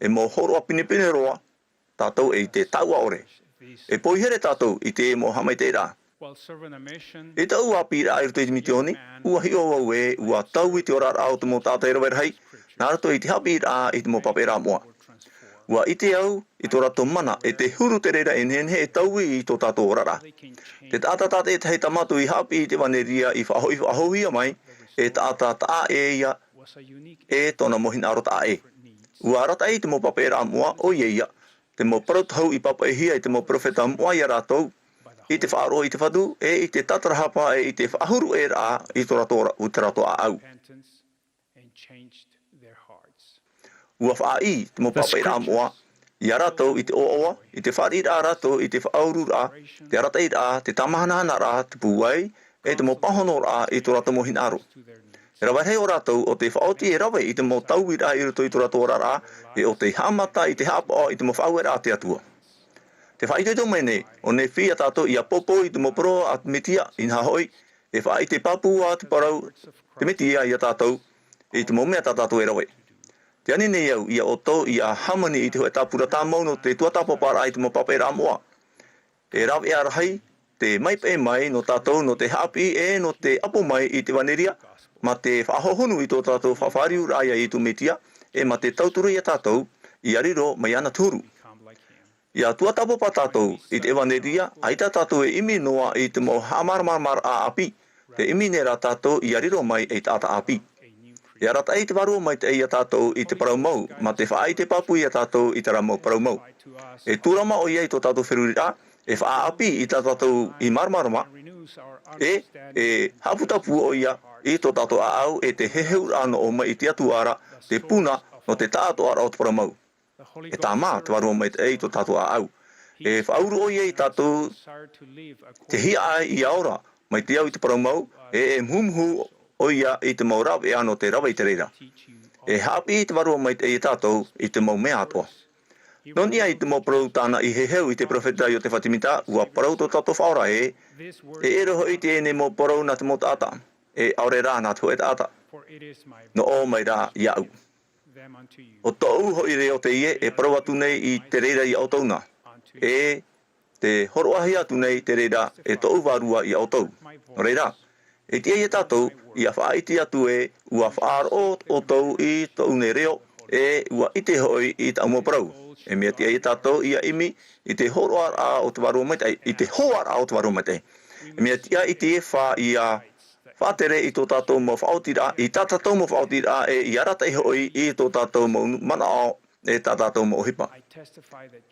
E mo horoa pinipine roa, tātou e I te taua ore. E poihere tātou I te mo hamai te rā. E tau a pira ai roto I te mitioni, ua hi o au e, ua tau I te ora rao te mo tātai rawerhai, nā rato I te hapi rā I te mo papera moa. Ua I te au, I tō rato mana, e te huru te reira enhenhe e tau I tō tātou ora rā. Te tātātate e te hei tamatu I hapi I te waneria I whahohia mai, e tātāta e ia, e tōna mohin aro tā e. Ua rata I te mo papera moa o ia, te mo parautahau I papa e hia I te mo profeta moa I ratou, I te whaaro I te whadu, I te tatarahapa I te whahuru e rā I tō ratora u te rato a au. Ua whaai te mo papa I rā moa, I a ratou I te ooa, I te whaari rā ratou I te whauru rā, te rata I rā, te tamahana rā, te puai, e te mo pahono rā I tō rato mohin aro. E rawa hei o ratou o te whaoti e rawe I te mo tauwi rā I roto I tō rato rā, e o te hamata I te hapa I te mo whau e rā te atua. Te whaitoto mai nei, o ne whia tātou I a popo I te mo pro a te metia I nha hoi, e wha I te papu a te parau, te metia I a tātou, I te mo mea tātou e rawe. Te ani nei au, I a oto I a hamani I te hoe tāpura tā mauno te tuatapapara I te mo papa e rā moa. E rawe a rahai, te maipe mai no tātou no te hapi e no te apo mai I te waneria, ma te whahohonu I tō tātou whawhariu rāia I tu metia, e ma te tauturu I a tātou, I ariro mai ana tūru. Ia tuatapapa tātou I te ewaneria, aita tātou e imi noa I te mo hamarmarmar a api, te imi nera tātou I ariro mai e tāta api. Ia rata e te warua mai te eia tātou I te parau mau, ma te whaai te papu I a tātou I te ramau parau mau. E tūrama o ia I tō tātou wherurira, e wha api I tā tātou I marmarama, e haputapu o ia I tō tātou a au e te heheur ano o mai I te atuara, te puna no te tātou ara o te parau mau. E tā mā te warua mai te ei tō tātou a au. E whauru o ia I tātou te hia ai I aora mai te au I te parau mau, e mhumhu o ia I te mau rawe ano te rawe I te reira. E hapi I te warua mai te ei tātou I te mau mea atoa. Non ia I te mau parau tāna I heheu I te profeta I o te whatimita, ua parau tō tātou whaora e eroho I te ene mau parau na te mau tāta, e aore rā nā te hoe tāta. No o mai rā I au. O tōu hoi reo te ie e parau atu nei I te reira I autouna. E te horoahi atu nei te reira e tōu wārua I autou. No reira, e tia I tātou I a whaiti atu e ua whaaro o tōu I tōu ne reo e ua ite hoi I ta umo parau. E mea tia I tātou I a imi I te horoara o te warua maitai, I te hoara o te warua maitai. E mea tia I te e wha I a whātere I tō tātou mo whaotira, I tā tātou mo whaotira e I arata I hoi I tō tātou mo mana o e tā tātou mo hipa.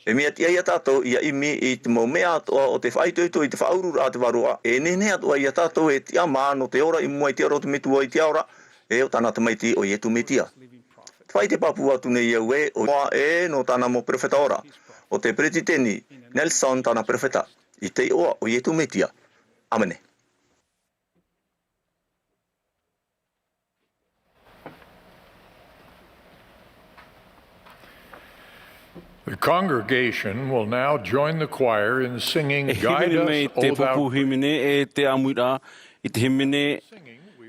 E mea tia I a tātou I a imi I te mo mea atoa o te whaitoito I te whaurura a te warua. E nene atoa I a tātou e tia mā no te ora I mua I te ora o te metua I te aura e o tāna te maiti o I e tu metia. Te whai te papu atu nei au e o mua e no tāna mo profeta ora. O te pretiteni Nelson tāna profeta I te oa o I e tu metia. Amene. congregation will now join the choir in singing Guide Us, O Thou. We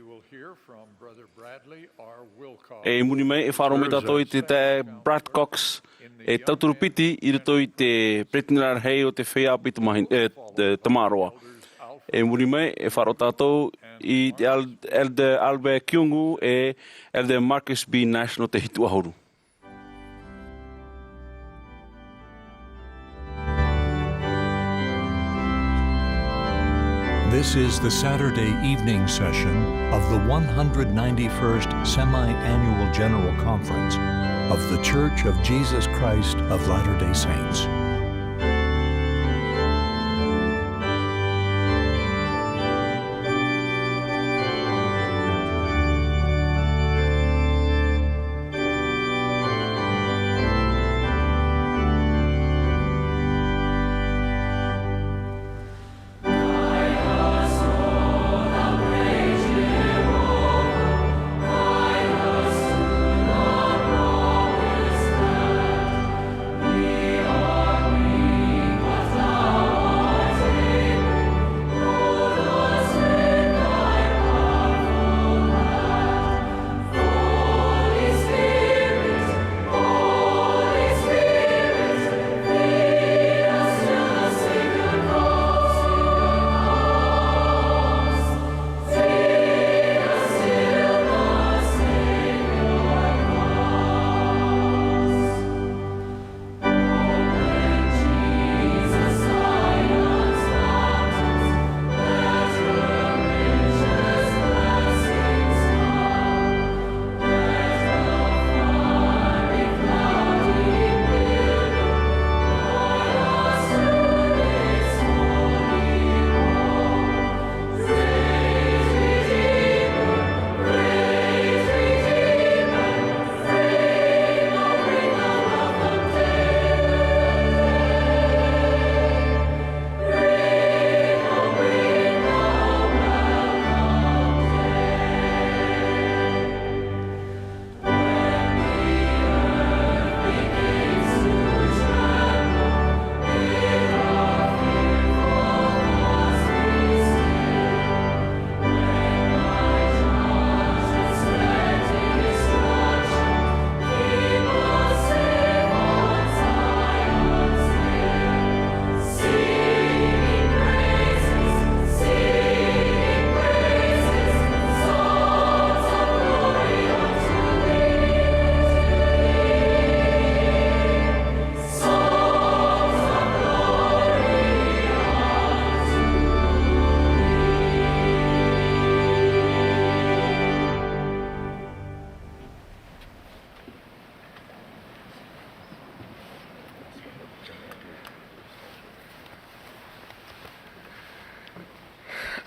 will hear from Brother Bradley R. Wilcox. E muni mai e wharo me tato I te Brad Cox e tauturupiti I roto I te Pretinilar Hei o te whea te Tamaroa. E muni mai e wharo tato I te Elder Albert Kiungu e Elder Marcus B. Nash no te hitu ahoru. This is the Saturday evening session of the 191st Semi-Annual General Conference of the Church of Jesus Christ of Latter-day Saints.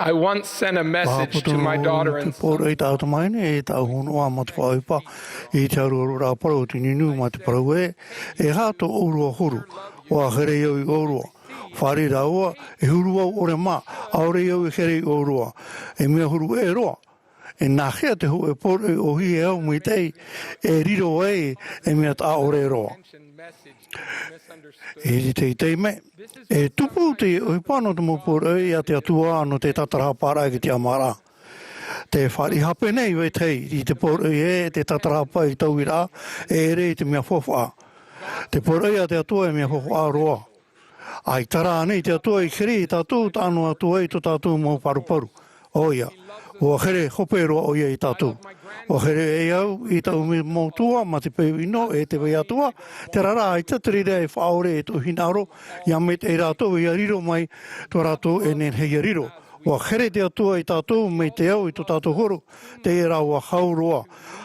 I once sent a message to my daughter and son. E nāhea te ho e pore o hi e au mui tei e riro e mea ta ore roa. E te tei me. E tupu te o hipano te mo pore e a te atua ano te tataraha para ki te Āmuiraa. Te whari hape nei wei tei I te pore e te tataraha pa I Āmuiraa e re te mea whawha. Te pore e a te atua e mea whawha roa. Ai tara nei te atua I kere I tātou tānu atua I to tātou mo paruparu. Oia. O here hope roa o ia I tātou. O here e au I tau me mautua ma te peo ino e te wei atua. Te rara I tatarira e whaore e to hinaro. Ia me te rātou I riro mai to rātou e nen hei riro. O here te atua I tātou me te au I to tātou horo. Te e rā ua hauroa.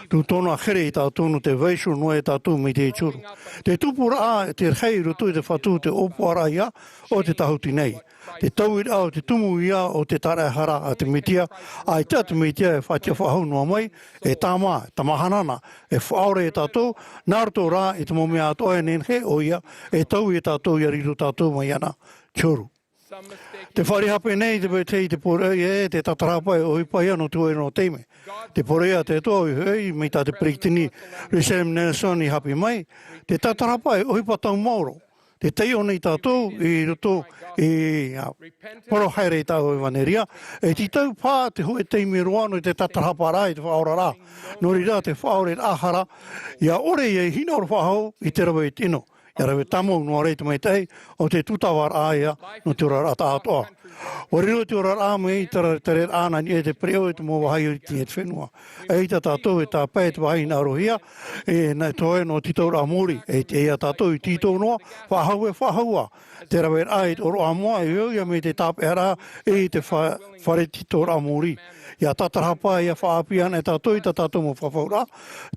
Tu tōna here I tātou no te veisho noa e tātou me te churu. Te tupura te rhei roto I te whatu te opuara ia o te tahuti nei. Te tauira o te tumu ia o te tarehara a te mitia, ai te mitia e whatia whahau noa mai, e tāma, tamahanana, e whaore e tātou, nārato rā e te momea atoa e nenhe o ia, e tau e tātou I riro tātou mai ana, churu. Te whare hape nei te te pore e te tatarapa e oi pai ano tu e no teime. Te pore a te toa hei me ta te pritini Resem Nelson I hape mai. Te tatarapa e oi patau mauro. Te teo nei tātou I roto poro haere tāu e waneria. E ti tau pā te hoe teime roano I te tatarapa rā I te whaora rā. Nori rā te whaore ahara. Ia ore e hina ora whahau I te rawa e tino. Ia rawe tamo noa rei te mai tei o te tutawar āia no te ora rata atoa. O riro te ora rā mei te re āna ni e te preo e te mō wahai o ti e te whenua. E ita tātou e tā pai te wahai nā rohia e nai toe no titau rā mōri e te ea tātou I tītou noa whahau e whahaua. Te rawe rā e oro amoa e eo ia me te tāpe rā e te whare tito rā mōri. Ia tatarapa ia whaapian e tātou I tātou mō whawhau rā.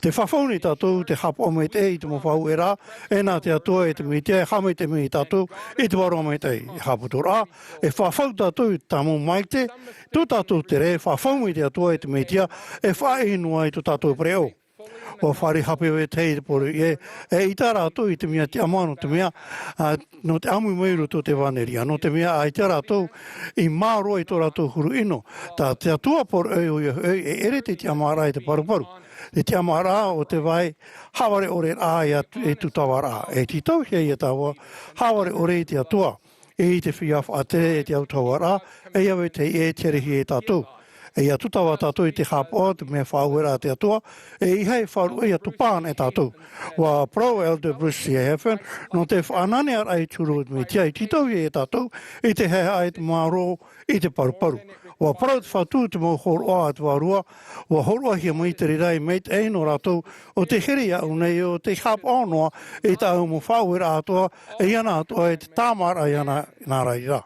Te whawhau ni tātou te hapa me te I te mō whau e rā. E nā te atua e te mitea e hame te mi tātou I te waro me te I haputo rā. E whawhau tātou I tāmo mai te. Tō tātou te re whawhau me te atua e te mitea e whaenua I tō tātou preo. O whare hape we te te poro e I tā rātou I te mea te amano te mea no te amu meiru tō te waneria no te mea I tā rātou I māroa I tō rātou huru ino tā te atua poro e ere te Āmuiraa I te paruparu te Āmuiraa o te vai haware ore rā e tutawara e ti tau hea I tāua haware ore I te atua e I te whiawha atere e te autawara e awe te e terehi e tātou e ia tutawa tātou I te hapoa, te mea whauera te atua, e I hei wharu e atupān e tātou. Wa pro Elder Bruce Heffen, no te whanane ar ai turu me tia I titau e tātou, I te hea ai te māro, I te paruparu. Wa pro te whatu te mō horoa at warua, wa horoa hia mai te rirai meit e no rātou, o te here au nei o te hapoa noa, e tāu mō whauera atua, e iana atua e te tāmara iana nā rai rā.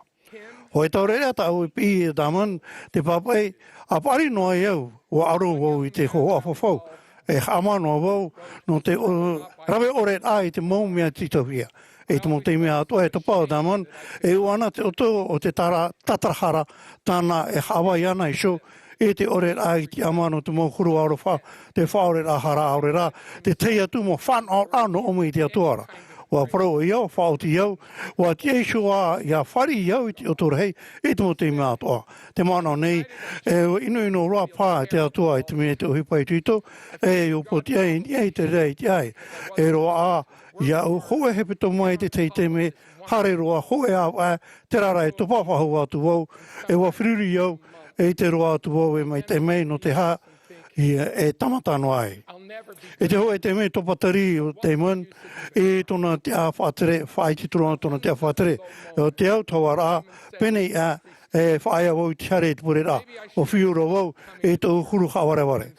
O e tau rerea tau I pi e daman, te papai, a pari noa I au, o aro wau I te hoa whawhau. E hama noa wau, no te rawe ore I te mou mea titauhia. E te mou te mea atua e topa o daman, e uana te oto o te tatarahara, tāna e hawa iana I sho, e te ore I te amano te mou huru aro wha, te whaore rā hara aore rā, te teia tu mo whan au ano omu I te atuara. Wa pro iau, whaoti iau, wa te eishua ia whari iau I te otorhei, e te mo te mea atoa. Te mana nei, ino roa pā te atua I te mea te ohipai tuito, e upo te ai, I te rei te ai. E roa a, ia u hoe hepeto mai te teiteme, hare roa hoe au a, te rara e topa whahua atu wau, e wa whiruri iau, e te roa atu wau e mai te mei no te ha, e tamatano ai. E te hoe te me topatari o te mun, e tona te a whaatere, whaiti turona tona te a whaatere. O te au tawara, pene a e whaia wau te hare te pure rā. O whiura wau, e tau huru hawareware.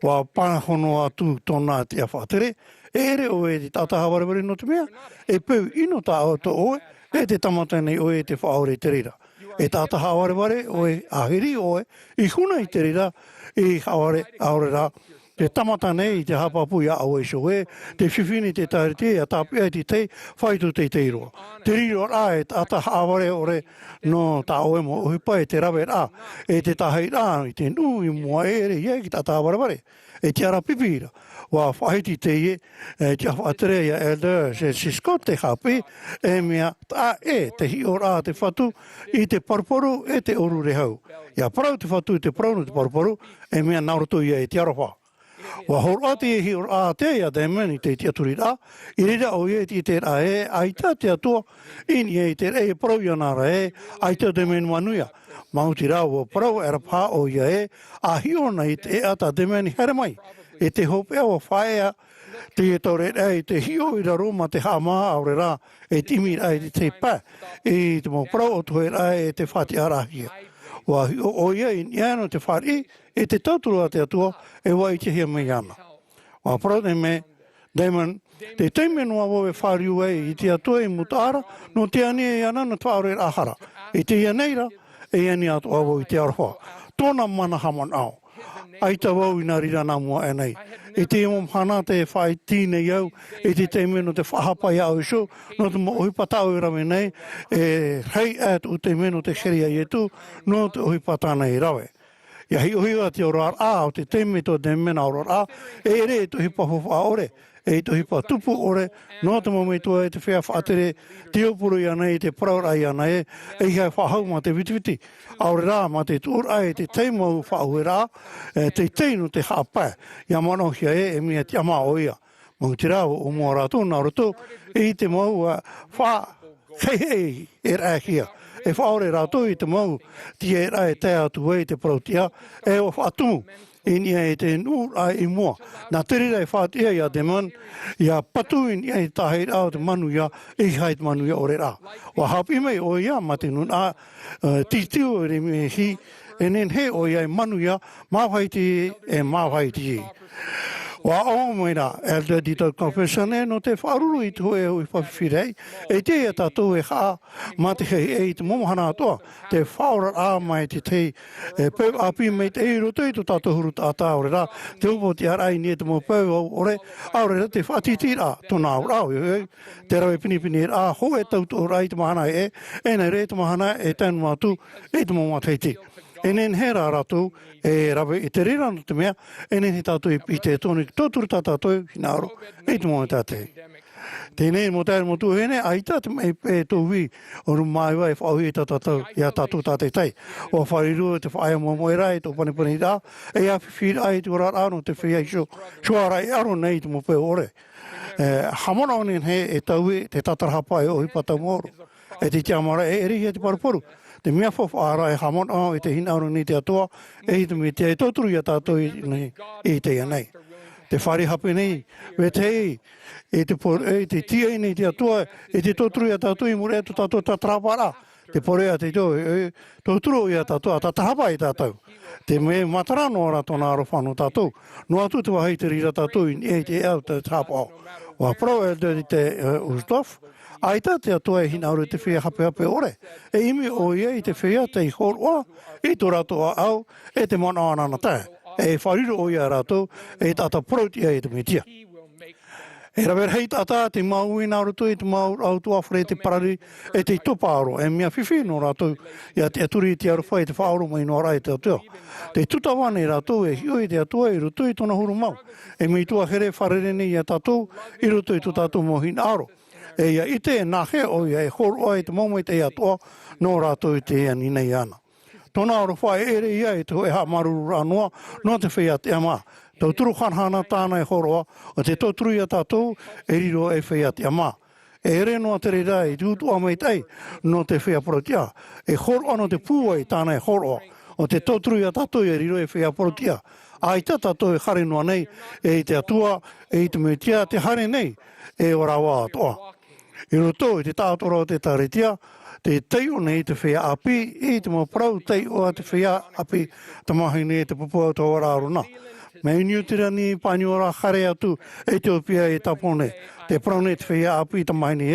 Wa pāhono atu tona te a whaatere, e ere o e te tata hawareware no te mea, e peu ino tā o to oe, e te tamatane o e te whaore te rira. E tata hawareware o e ahiri o e, I huna I te rira, I haware aore rā. Te tamata nei te hapapu ia au e so e, te whiwhini te tairite, a tāpia te te, whaitu te teiroa. Te riro rā e tata haware ore no tā oe mo uhipa e te rawe rā, e te tahei rā, I te nui mua ere, ia ki tata hawareware. E te ara pipira, wa whaiti te ie, te awhatere ia elder, se sisko te hape, e mea tā e te hi o rā te whatu, I te parporu e te oru rehau. Ia parau te whatu te parau no te parporu, e mea nauroto ia e te aroha. Wa horo ati e hi o rā te ia te meni te tiaturi rā, I rira o ie ti te rā e, aita te atua, ini e te rei parau ia nā rā e, aita te meni manuia. Mauti rā o parau e rapa o ia e, a hiona I te ata te meni here mai. E te hopea o whaea, te e tau rei e te hio I raro ma te hama aure rā, e timi rā I te pā, e te mo parau o tuhe rā e te whati arahia. Wa o ia I iano te whari, e te tauturu a te atua, e wa I te hia me iana. Wa parau te me, Damon, te teime noa wo e whari ue I te atua I mutaara, no te ane e ana na twaure ahara. E te ia neira, e ani atua wo I te aroha. Tōna mana haman au. Aita wau I nā rira nā mua e nei. E te mo mhana te whai tīne iau, e te teime no te whahapai au iso, no te mo ohipatau I rawe nei, e rei at u te meno te heria I etu, no te ohipatana I rawe. Ia hi ohiwa te ora a o te teime to te mena ora a, e ere e tuhi pahu wha ore, e to hipa tupu ore no te mo tua e te whea whaatere te opuru ia nei te praura ia nei e hei whahau ma te vitiviti aure rā ma te tūra e te teimau whauera te teinu te hapa ia mano hia e mia te ama o ia mo te rā o mua rātou nā roto e te mau wha hei e rā hia e whaore rātou i te mau ti e rā e te atu e te prautia e o whaatumu Inia e te nū a i mua. Nā terira e whātia ia te man, ia patu inia e tahei rā o te manu ia, e hai te manu ia ore rā. Wa hapi mei o ia ma te nū a titiu e re me hi, e nen he o ia e manu ia, māwhai ti e māwhai ti. Wa Āmuiraa, Elder Dito Confession e no te whaaruru i tu e ui whawhiwhirei, e te e tātou e haa, ma te hei e te Mahana Maa, te whaora a mai te te peu api mei te e roto i tu tātou huru tātā ore rā, te upo te arai ni e te mo peu au ore, aure rā te whaatiti rā, tōna au rau, te rawe pinipini rā, ho e tautu rai te mahana e nei re te mahana e tēnu mātu, e te mo māteiti. E nen he rā rātou, e rawe i te rira no te mea, e nen he tātou i te tōni tōturu tā tātou, hina aro, e te mō tātei. Tēnei mo tēr mo tūhene, ai tātou mei pē tōwi, o rumaiwa e whauhi tā tātou, ia tātou tātei tei. O whariru te whaia mo moera e tō panipani rā, e a whiwhira ai te ora aro te whia iso, shuara e aro nei te mo pē ore. Hamona o nen he e tauhi te tatarahapa e ohi patau moro, e te tiamara e eri te paruporu. Te mea whawhaara e hamon au i te hinauru ni te atoa, e i te me te tōturu i a tātou i te anei. Te whare hape nei, we te e te tia i nei te atoa, e te tōturu i a tātou i mure atu tātou tatarapara. Te pore a te tōturu i a tātou, a tatahapa i tātou. Te me matarano ora tōna aro whanu tātou. No atu te wahei te rira tātou i te au te tāpao. Wa pro e te Uzdof, Aita te atua e hinauru te whia hape ore. E imi o ia i te whia te i horoa, i tō rātou au, e te mana anana tae. E whariru o ia rātou, e tata protia i te metia. E rawer hei tata te mau i nā roto, e te mau au tuawhare te parari, e te topa aro, e mea whiwhi no rātou, ia te aturi te aruwhai te whaoro mai no rai te atua. Te tutawane rātou e hio i te atua i roto i tōna huru mau. E mi tua here wharere nei a tātou, i roto i tō tātou mohin aro. E ia ite e nahe o ia e horoa e te momo i te atoa, no rātou i te ani nei ana. Tōna aro whae ere ia e te e ha maruru anua, no te whea te ama. Tau turu whanhana tāna e horoa, o te tōturu i a tātou, e riro e whea te ama. E ere noa te reira e tūtua mei tei, no te whea porotia. E horoa no te pūa i tāna e horoa, o te tōturu i a tātou e riro e whea porotia. Ai tā tātou e hare noa nei, e te atua, e te metia, te hare nei, e o rawa atoa. I roto i te tātora o te taretia, te teio nei te whea api, i te mo prau teio a te whea api, te mahi nei te pupua o te wararuna. Me uniutira ni paniora hare atu, Etiopia e Tapone, te prau nei te whea api te mahi ni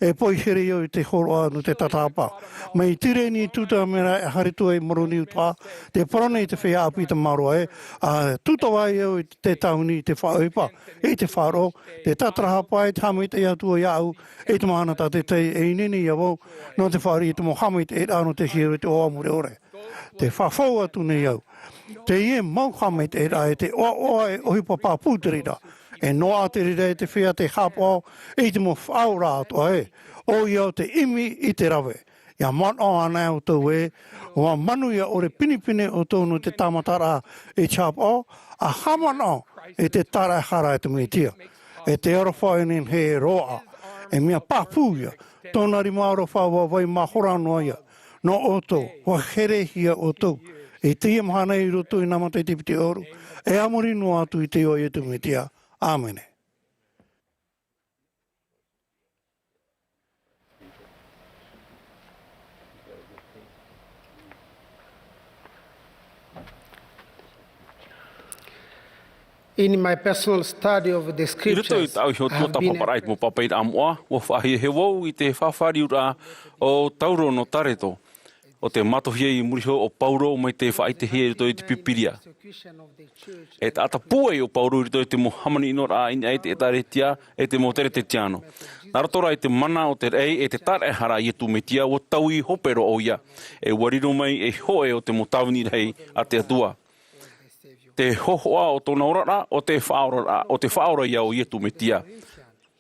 e poi here iau i te horoa no te tatapa. Me i tire ni tuta mera e haritua i moroni utua, te prau nei te whea api te maroa a tutawa iau i te tauni te whaoipa, e te wharo, te tatrahapa e te hami te atua iau, e te mahana tate te e nini iau, no te whari i te mohami te e rano te hiro i te Āmuiraa. Te whawhau atu nei iau. Te ie mauhame te era e te oa e ohipa pāpūterira. E noa te rira e te whea te hapao e te mo whaura atua e. O iau te imi i te rawe. Ia mana ana o tau e. Wa manu ia ore pinipine o tau no te tamatara e chapao. A hamana e te tara hara e te metia. E te arawha enen he roa. E mea pāpūia. Tōna rimaro whawa vai mahoranoa ia. No oto, wa herehia o tau. E te ia mahana i roto i namata i te piti oru. E amori no atu i te o i te metia. Āmene. In my personal study of the scriptures, I have been mo papai Āmuiraa, wo whahi he wau I te whawhariura o tauro no tareto. O te matohia I muriho o Pauro mai te whaite hea rito I te pipiria. E te atapua I o Pauro rito I te mohamani Āmuiraa ina e te etaretia e te motere te tiano. Naratora I te mana o te rei e te tare hara I tu metia o tau I hopero o ia. E wariro mai e hoe o te motawini rei a te atua. te hohoa o tōna orara o te whaorara o te whaora iau i etu me tia.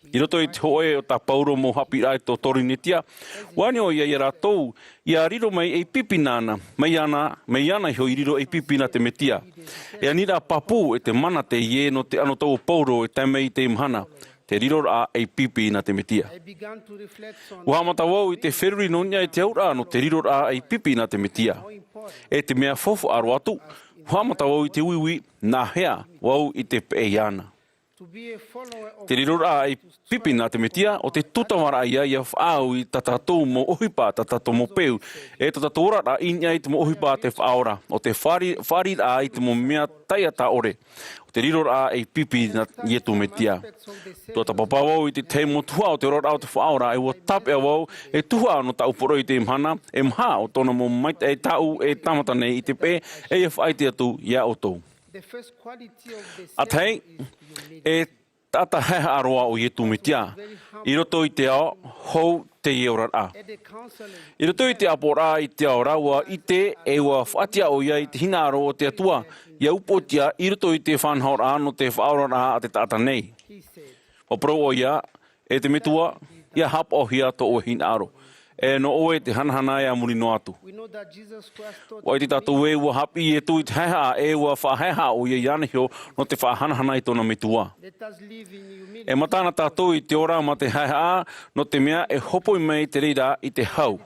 I roto i te hoe o tā pauro mo hapi rai tō tori netia, wani o ia i rātou, ia riro mai ei pipinana, mei ana hio i riro ei pipina te metia. E anira papu e te mana te ie no te ano tau pauro e temei te imhana, te riro a ei pipina te metia. Ua mata wau i te wheruri nonia e te aura no te riro a ei pipina te metia. E te mea fofo aro atu, ua mata wau i te uiwi nā hea wau i te peiana. Te rirora ai pipina te metia o te tutawara ia ia whaau i tatatou mo ohipa tatatou mo peu. E tatatou ora inia i te mo ohipa te whaora. O te whari a i te mo mea taiata ore. O te rirora ai pipina i etu metia. Tua tapapa wau i te te mo tuha o te rora o te whaora e ua tape a wau e tuha no tau poro i te imhana e mha o tona mo maita e tau e tamata nei i te pe e whaiti atu ia o tau. Atei, e tata heha aroa o ietu mitia. I roto i te ao, hou te ieora. I roto i te apora i te ao raua i te e ua whatia o ia i te hina aro o te atua. Ia upotia i roto i te whanhaora no te whaora a te tata nei. O pro o ia, e te metua, ia hap o hia to o hina aro. E no oe te hanahana e amuri no atu. Wai te tātou e ua hapi e tui te heha e ua whaheha o ia ianahio no te whahanahana i tōna metua. E matana tātou i te ora ma te heha no te mea e hopo i mei te reira i te hau.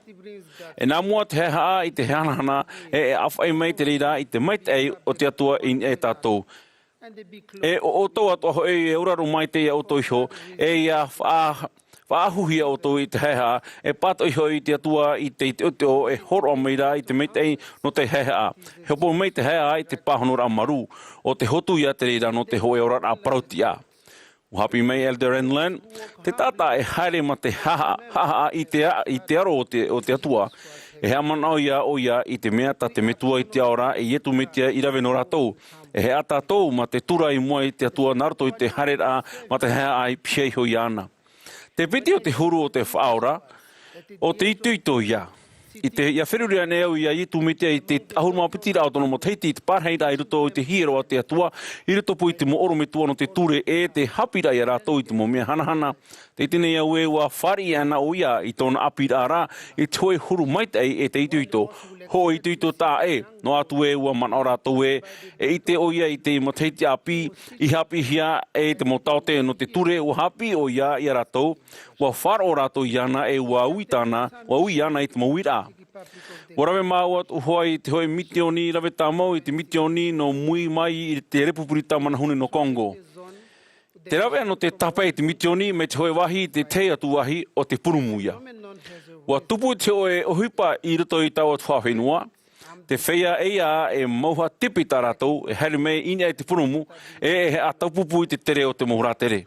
E nā mua te heha i te hanahana e awhai mei te reira i te maitei o te atua i e tātou. E o tau atua e uraro mai te ia o toiho e ia whaahuhia o tō i te heha, e pato iho i te atua i te o e horo Āmuiraa i te meitei no te heha. He opo mei te heha i te pāhonora amaru, o te hotu ia te reira no te hoe ora a parautia. Uhapi mei Elder Enland, te tata e haere ma te haha i te aro o te atua, e hea manao ia o ia i te mea ta te metua i te aora e ietu metia i rawe no rātou. E hea tātou ma te tura i mua i te atua naruto i te haere ma te hea ai pieiho i ana. Te piti o te huru o te whaora, o te ituito ia. I te ia wheruria neo ia i tu mitea i te ahuruma piti rao tono mo teiti i te parheira i ruto i te hiro a te atua, i ruto pu i te mo oro me tua no te ture e te hapira i a rātou i te mo mea hanahana. Te tine ia ue ua whari ana o ia i tōna apira rā, i toe huru maitei e te ituito. Ho i tuito tā e, no atu e ua mana o rātou e i te o ia i te mo teiti api, i hapi hia e te mo taote no te ture o hapi o ia i a rātou, ua whara o rātou i ana e ua ui ana i te mo Āmuiraa. Ua rawe māua uhoi i te hoi mitioni rawe tāmau i te mitioni no mui mai i te Repupurita Manahune no Kongo. Te rawe ano te tapa i te mitioni me te hoi wahi i te te atu wahi o te purumuia. Ua tupu te oe ohipa i roto i tau atu whawhenua, te whea eia e mauha tipi tā rātou e haere mei inia i te purumu e a taupupu i te tere o te mohura tere.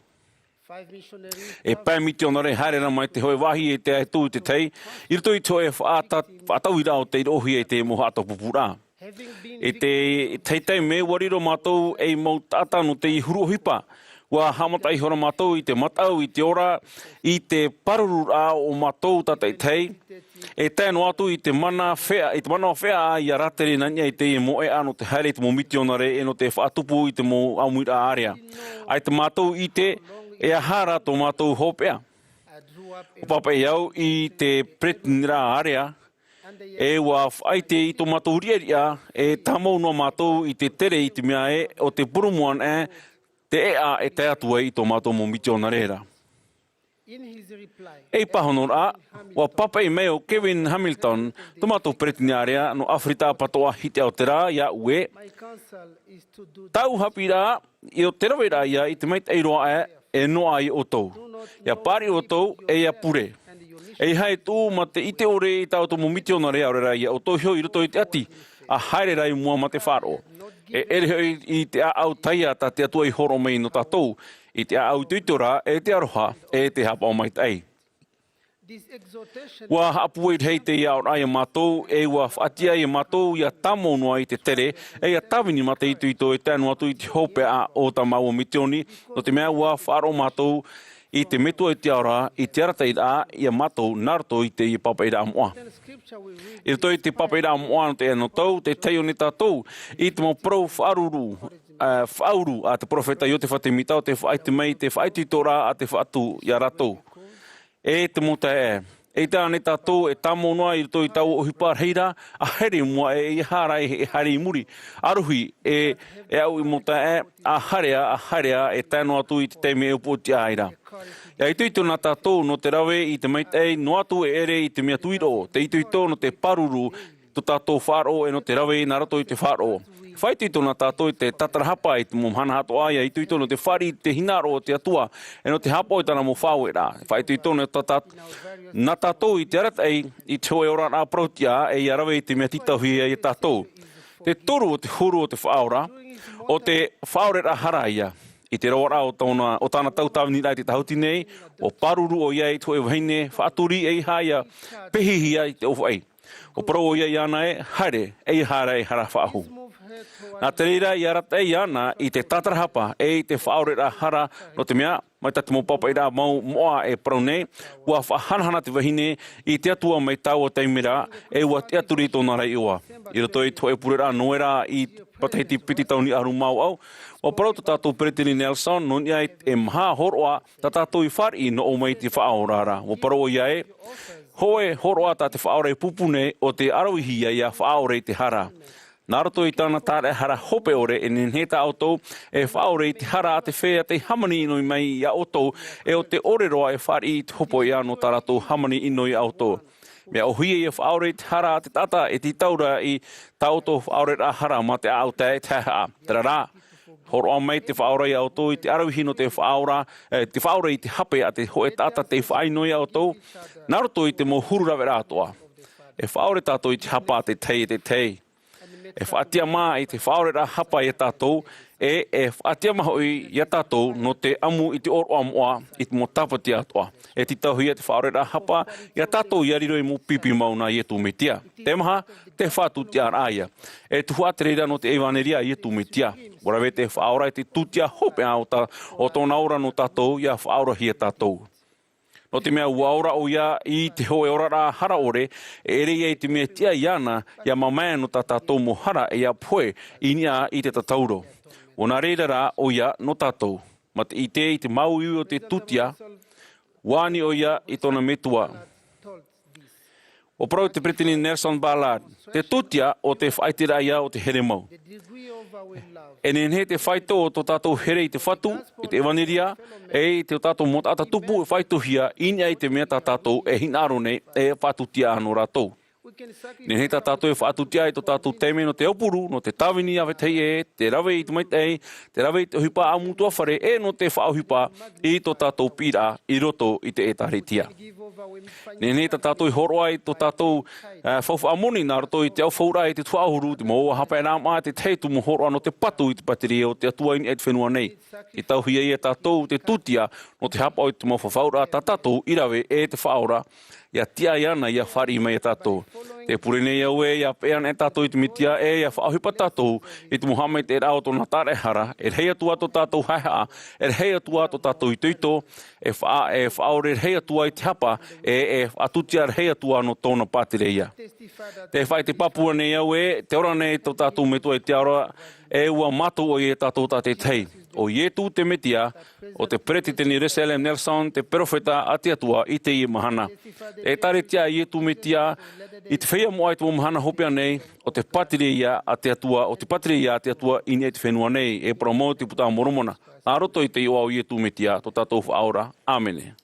E pai mitionare haere mai te hoi wahi e te aitu i te tei, i roto i te oe whaatauira o te ohi e te moha ataupupu rā. E te teitei me wariro mātou e mau tata no te ihuru ohipa, ua hamata i hora mātou i te matau i te ora, i te paruru a o mātou tata i tei, e tēno atu i te mana whea a i a ratere nania i te e mo e ano te haere te mo mitionare e no te whaatupu i te mo Āmuiraa area. Ai te mātou i te e a hara tō mātou hopea. O papa i au i te Pretinira area, e ua whaite i tō mātou riaria e tamau no mātou i te tere i te mea e o te purumuan e te ea e te atua i tō mātou mo mitionarera. E pahonora, ua papa i meo Kevin Hamilton, tō mātou Pretinira no Afrita patoa hite au te rā ia ue. Tau hapi rā, i o te rawe rā ia i te meit eiroa e noa i o tau. Ia pari o tau e ia pure. E hai tū ma te ite ore i tau tō mo mitionare aurera ia o tau hio i roto i te ati, a haere rai mua ma te wharo. E ere i te au taia ta te atua i horo mei no tātou, i te au tuitora e te aroha e te hapa o mai tei. Ua hapu e hei te ia o rai mātou, e ua whatia i mātou ia tamonua i te tere, e ia tawini ma te ituito e tēnu atu i te hope a o ta mau o mitioni, no te mea ua wharo mātou I te metua I te aura, I te arata I a, I a matou, narato I te I papa I da Amoa. I toi te papa I da Amoa no te anotau, te teio ni tātou, I te mo pro whaaruru, whauru a te profeta I o te whatemitau, te whaite mei, te whaiti tora a te whaatu I a ratou. E te mota e tā ne tātou e tāmo noa I toi tau o hipar heira, a here mua e hara e hare I muri. Aruhi e au I mota a harea e tāno atu I te teime e upo te aira. Ia I tuito nā tātou no te rawe I te maitei no atu e ere I te mea tuiro, te ituito no te paruru, to tātou whāro e no te rawe nā rato I te whāro. Whai tuito nā tātou I te tatarahapa I te momhana hato aia, I tuito no te whari te hinaro o te atua, e no te hapa I tana mo whāwera. Whai tuito nā tātou I te aratei I te hoe ora nā protia e I arawe I te mea titauhi I tātou. Te toru o te huru o te whaora, o te whaorera haraia. I te roara o tāna tautawini rai te tahuti nei, o paruru o iai toe wahine, whaaturi e haia, pehihia I te ofai. O pro o iai ana e, haere, e hara e hara whaahu. Nā te reira I arata e ana I te tatarahapa e te whaorera hara no te mea, mai tatu mō papa I rā mau moa e parau nei, ua whahanahana te wahine I te atua mai tau o te Āmuiraa e ua te aturi tōna rei ua. I roto I toe purera noera I patahiti piti tauni aru mau au, o parau tātou Peretini Nelson, no ni ai e maha horoa tā tātou I whari no o mai te whaorara. O parau o iai, hoe horoa tā te whaore pupune o te arawihia I a whaore te hara. Nā roto I tāna tāre hara hope ore e nen he tā autou e whaore I te hara a te whea te hamani inoi mai I a autou e o te oreroa e whari I te hopo I ano tā ratou hamani inoi I autou. Mea ohuia I a whaore I te hara a te tata e te taura I tā autou whaore a hara ma te auta e Tuha'a. Tera rā, horo mai te whaora I autou I te arawihi no te whaora I te hape a te hoe tata te whainoi I autou. Nā roto I te mo hururawe rātoa. E whaore tātou I te hapa te tei e te tei. E whaatia mā I te whaorera hapa I tātou, e whaatia mahoi I tātou no te amu I te oro amoa I te mo tapati atoa. E te tauhi te whaorera hapa I tātou I ariro I mo pipi mauna I etu me tia. Te maha, te whātu tia rāia. E tuha te reira no te evaneria I etu me tia. Warawe te whaora I te tutia hope o tōna ora no tātou I a whaora hi tātou. No te mea uaora o ia I te hoe ora rā hara ore, e ere ia I te mea tia I ana, ia mamaya no tā tātou mo hara e a poe I nia I te tatauro. O nā reira rā o ia no tātou, ma te I te mau iu o te tutia, wāni o ia I tōna metua. O parau te Peretini Nelson Ballard, te tutia o te whaitira ia o te here mau. E nen he te whaito o tō tātou here I te whatu, I te evaneria, e te tātou mot ata tupu e whaitohia, inia I te mea tā tātou e hinaro nei e whatutia ano rātou. Nen he tā tātou e whatutia I tō tātou teime no te aupuru, no te tāwini awe tei e, te rawe I te maitei, te rawe I te ohipa amutua whare, e no te whaohipa I tō tātou pira I roto I te etaretia. Nen he tā tātou I horoa I tō tātou whauwha amoni nā roto I te au whaura I te tuahuru, te moa hapa e nā maa te teitu mo horoa no te patu I te patiri o te atua I te whenua nei. I tauhia I tātou te tutia no te hapa o te mo whaura tā tātou I rawe e te whaura, ia tia iana ia whari mai e tātou. Te pure nei au e ia peana e tātou I te mitia e ia whaohipa tātou I te mohamai te rao tōna tāre hara, e rei atua tō tātou haiha, e rei atua tō tātou I tuito, e whaore rei atua I te hapa, e atutia rei atua no tōna pātireia. Te whai te papua nei au e, te ora nei tō tātou metua I te aroa, e ua mato o I e tātou tā te tei. O ietu te metia, o te Peretini Nelson, te profeta a te atua I te I mahana. E tare tia ietu metia, I te whea moa I te mahana hopea nei, o te patireia a te atua, o te patireia a te atua I ne te whenua nei, e promo te puta moromona. Nā roto I te I o ietu metia, tō tātou whaora. Āmene.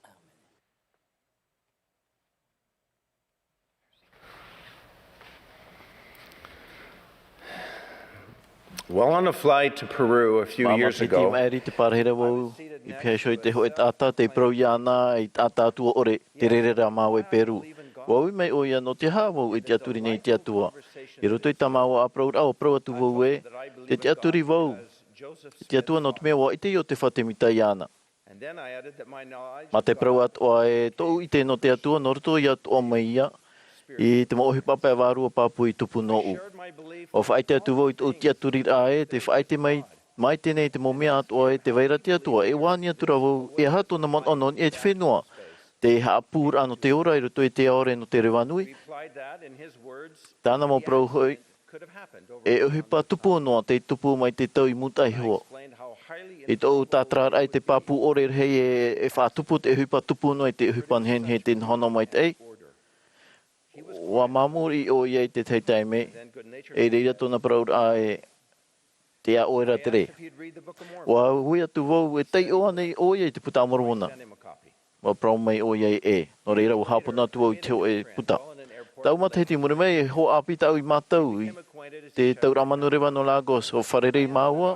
Well, on a flight to Peru a few years ago, I te parhera wau, I pēsho I te hoe tata, te prau iana, I tata atua ore, te rerera māua I Peru. Wau I mai o ia no te hāwau I te aturi nei te atua. I roto I tamāua a prau rao, prau atu wau e, te aturi wau. Te atua no te mea wau I te o te whatemita iana. Ma te prau atua e tou I te no te atua, no roto I atua mai ia, I te mohi papa e wārua papu I tupu no u. O whaite atu wau I te aturi rā e, te whaite mai mai tēnei te mo mea atua e te wairati atua, e wāni atura wau, e hato na mon onon e te whenua, te haapūr ano te ora i roto e te aore no te rewanui. Tāna mo prau hoi, e uhipa tupu noa te tupu mai te tau i mutai hoa. E tau tātrar ai te papu ore hei e whātupu te uhipa tupu noa i te uhipan hen he te hono mai te ei. Wa mamuri o iei te teitai me, e reira tona prau a e te a oera te re. Wa hui atu wau e tei oa nei o iei te puta amorona. Wa prau mai o iei e, no reira o hapuna tu au teo e puta. Tau matahiti mure mai e ho api tau i mātau i te tauramanu rewa no Lagos o wharerei Māua,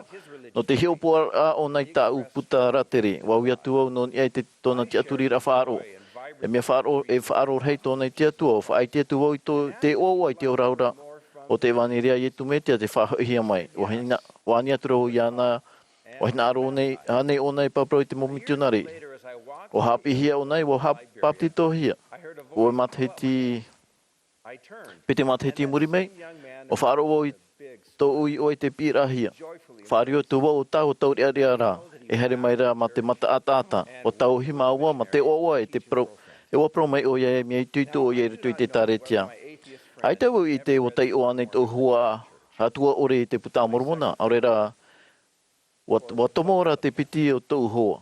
no te heopoa a o nei tau puta ratere, wa hui atu au non iei te tona te aturira whaaro. E mea whaaro hei tōna i te atua, o whaai te atu wau i te oa i te oraura, o te wanirea i tu metea te whahihia mai. Wani atura o iana, wahina aro nei, hane o nei paprau i te momitunari. O hapi hia o nei, o hapi tohia. O matahiti, pete matahiti muri mei, o whaaro o i tō ui o i te pirahia. Whaario tu wau o tau tauri aria rā, e here mai rā ma te mata atata, o tau hima ua ma te oa e te pro. E wapro mai o iei mea i tuitu o iei rutu i te taretia. Ai tau i te o tei o anei tō hua hatua ore i te puta mormona. Aurera, wa tomo ora te piti o tō hoa.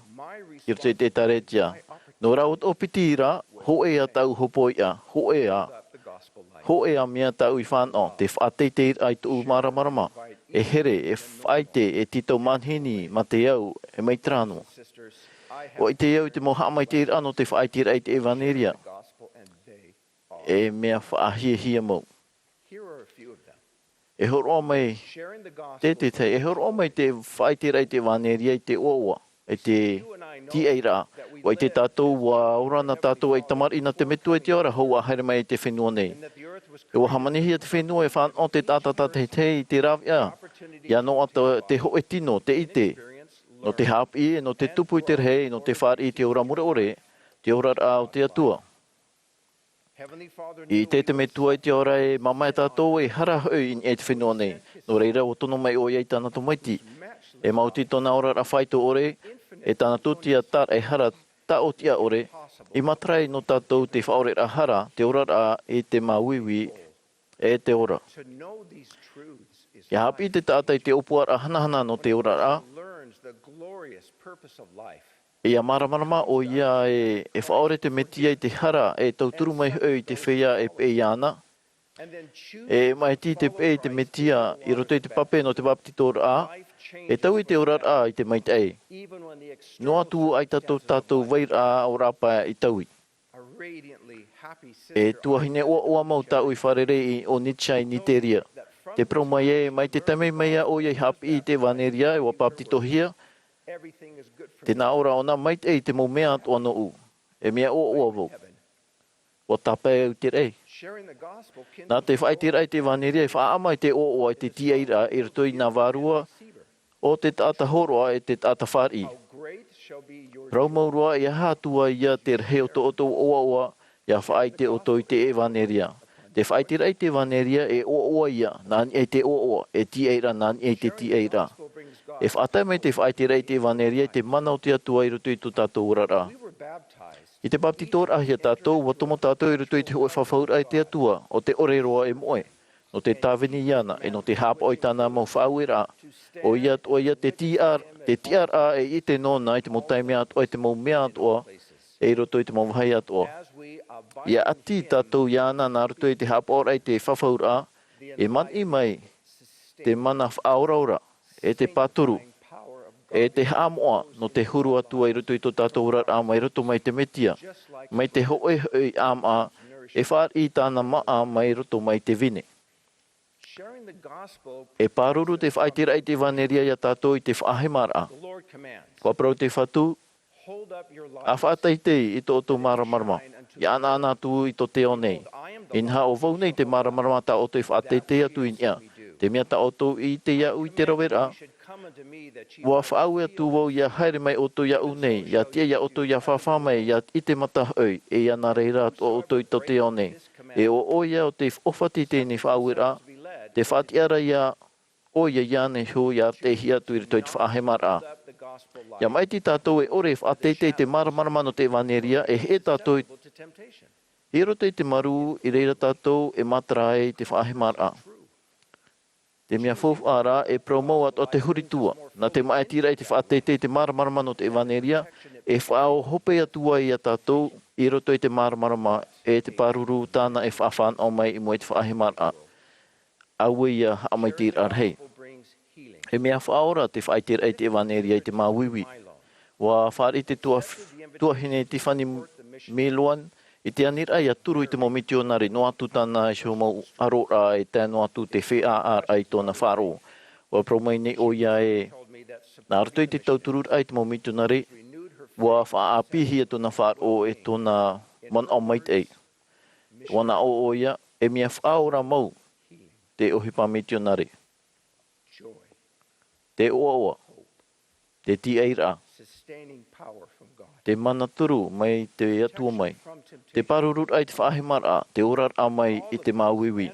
I rutu i te taretia. No rau o piti ra, ho e a tau hopoi a, ho e a mea tau i whanau. Te whaatei te ai tō maramarama. E here, e whaite, e tito manhini, ma te au, e maitrano. O i te iau te moha mai te ano te whaiti rei te evaneria. E mea whaahia mau. E horo mai e horo mai te whaiti rei te evaneria i te oa. E te eira. O i te tātou wa orana tātou ai tamarina te metu e te ora hou a haere mai te whenua nei. E wa hamanihia te whenua e whanau te tātata te te rawia. Ia no ata te hoe tino, te ite. No te hapi, no te tupu i te rei, no te whari i te ora mure ore, te ora a o te atua. I te me tua i te ora e mama e tātou e hara hau i e te whenua nei. No reira o tono mai o iei tāna to maiti. E mauti tōna ora a whaito ore, e tāna tūtia tar e hara ta o tia ore, i matrai no tātou te whaore a hara, te ora a e te mauiwi e te ora. Ia hapi te tātai te opua a hanahana no te ora a, ia maramarama o ia e whaore te metia i te hara e tauturu mai hau i te whea e peiana. E mai ti te pei te metia i roto i te pape no te waptitor a, e tau i te orar a i te maitei. No atu ai tātou vair a o rapa i taui. E tuahine oa mau tau i wharerei o Nitchai Niteria. Te pro mai e mai te tame mai o iei hapi i te vaneria e wa paptitohia. Te nā ora ona mai te te mo mea atu ano u. E mea o vau. O tapai au te rei. Nā te whai te rei te vaneria e whaama i te o i te tiaira e rato i nā vārua o te tata horoa e te tata whari. Raumaurua i a hātua ia te reo to oto oa ia whai te oto i te e vaneria. Te whai te rei te vaneria e o ia, nāni e te o e tiaira, nāni e te tiaira. E whaatai mai te whai te rei te vaneria te mana o te atua i rutu i tu tātou urara. I te baptitor ahia tātou, watomo tātou i rutu i te hoe whawhaura i te atua, o te oreroa e moe, no te tāwini iana, e no te hapa o i tāna mau Āmuiraa. O ia te tiar a e i te nona i te motai mea atua, i te mau mea atua, e i rutu i te mau wahai atua. Ia ati tātou iana nā rutu i te hapa ora i te whawhaura, e mani mai te mana whaoraura, e te pāturu, e te hāmoa no te huru atua i rutu i tō tātou urara mai rutu mai te metia, mai te hoe Āmuiraa, e whār i tāna Mā'a mai rutu mai te vine. E pāruru te whaitira i te vaneria ia tātou i te whaahemara. Kua prau te whatu, a whaataitei i tō tō maramarama. Ia ana tu i tō te o nei. Inha o vau nei te maramarama ta o te whaataitei atu in ia. Te mea ta o tō i te iau i te rawera. Wa whaau atu wau ia haere mai o tō iau nei. Ia tia ia o tō ia whawhamai ia i te mata hoi. E ia nā reira o tō i tō te o nei. E o ia o te ofati tēnei Āmuiraa. Te whatiara ia o ia iane ho ia te hia tu i toi te whaahemara. Ia mai ti tātou e ore whaatete te maramarama no te evaneria e he tātou i roto i te maru i reira tātou e matarae te whaahemara. Te mea fofu ara e promo at o te huritua. Na te mai tira i te whaatete te maramarama no te evaneria e whao hope atua i a tātou i roto i te maramarama e te paruru tāna e whaafan o mai i moe te whaahemara. Aue ia amai tira arhei. He mea whaora te whaitira i te evaneria i te māwiwi. Wa whaari te tuahine tifani meloan i te anira ia turu i te momitionari no atu tāna i shio mau arora e tēno atu te wheaar ai tōna wharo. Wa promai nei o ia e nā arto i te tauturur ai te momitionari wa whaapihi e tōna wharo e tōna man o mait ei. Wana o ia e mea whaora mau te ohipa mitionari. Te oaoa, te tieira, te manaturu mai te atua mai, te parurur ai te whaahemara, te orar a mai i te māwiwi.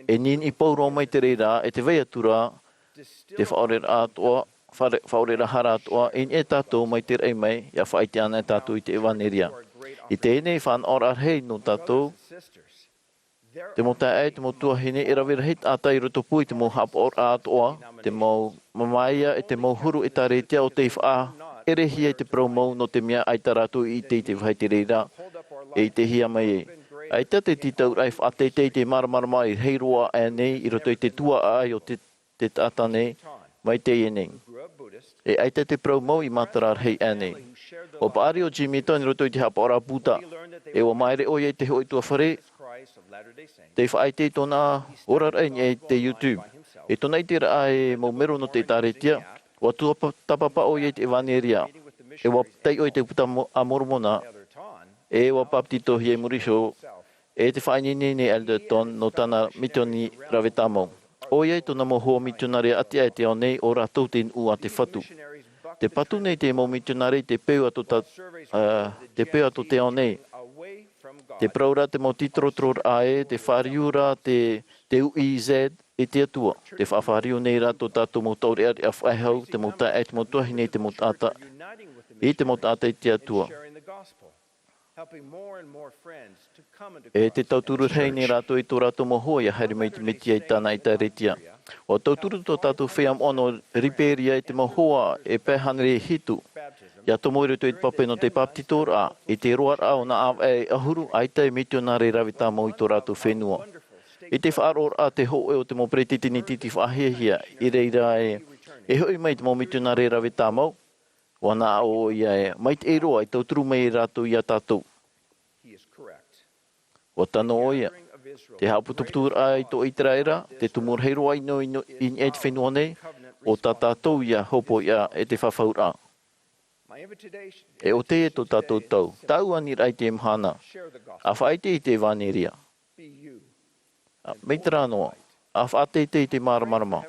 E nin i pauro mai te reira e te veiatura, te whaorera atoa, whaorera hara atoa, in e tātou mai te rei mai, ia whaite ana e tātou i te evaneria. I te ene i whan orar hei no tātou, te mo tae te mo tuahine e rawera hit atai roto pui te mo hap or atoa, te mo mamaia e te mo huru e taretia o te wha ere hia i te promo no te mea ai taratu i te whai te reira e te hia mai e. Ai te titau rai whaatei te maramarama i heiroa e nei i roto i te Tuha'a ai o te tatane mai te enei. E ai te promo i matarar hei e nei. O paari o Jimmy Tony roto i te hap ora puta e o maere o iei te hoi tua whare te whaite tōna orar e te YouTube. E tōna i te raa e mo mero no te taretia, wa tuapapa o i te evaneria, e wa tei o i te puta amormona, e wa paptitohi e murisho, e te whainini ne Elderton no tāna mitoni ravetamo. O i tōna mo hoa mitonare ati ai te o nei o rātou te ua te whatu. Te patu nei te mo mitonare te peu ato te o nei. Te praura, te mo titrotror ae, te whariura, te UIZ, e te atua. Te whawhariu nei rato tātou mo tauri ari a whaihau, te mo tae te mo tuahine, te mo tāta, e te mo tāta i te atua. E te tauturu rei nei rato i tō rato mo hoa, ia haere mai te metia i tāna i tā retia. O tauturu tō tātou wheam ono riperia i te mo hoa, e pēhanere hitu. Ia tō moere tō i te pape no te paptitora, i te roar au na av e ahuru, ai te mitionare ravita mo i tō rātou whenua. I te whaaror a te hoe o te mo pretitini titi whaahehia, i reira e hoi mai te mo mitionare ravita mo, wana o ia e, mai te e roa i tau turu mai rātou i a tātou. O tano o ia, te hauputuputur a i tō iteraera, te tumur hei roa ino i e te whenua nei, o tā tātou ia hopo ia e te whawhaura. E o te e tō tātou tau, tau anir ai te Mahana, a whaite i te evaneria. Mei tera noa, a whaatete i te maramarama.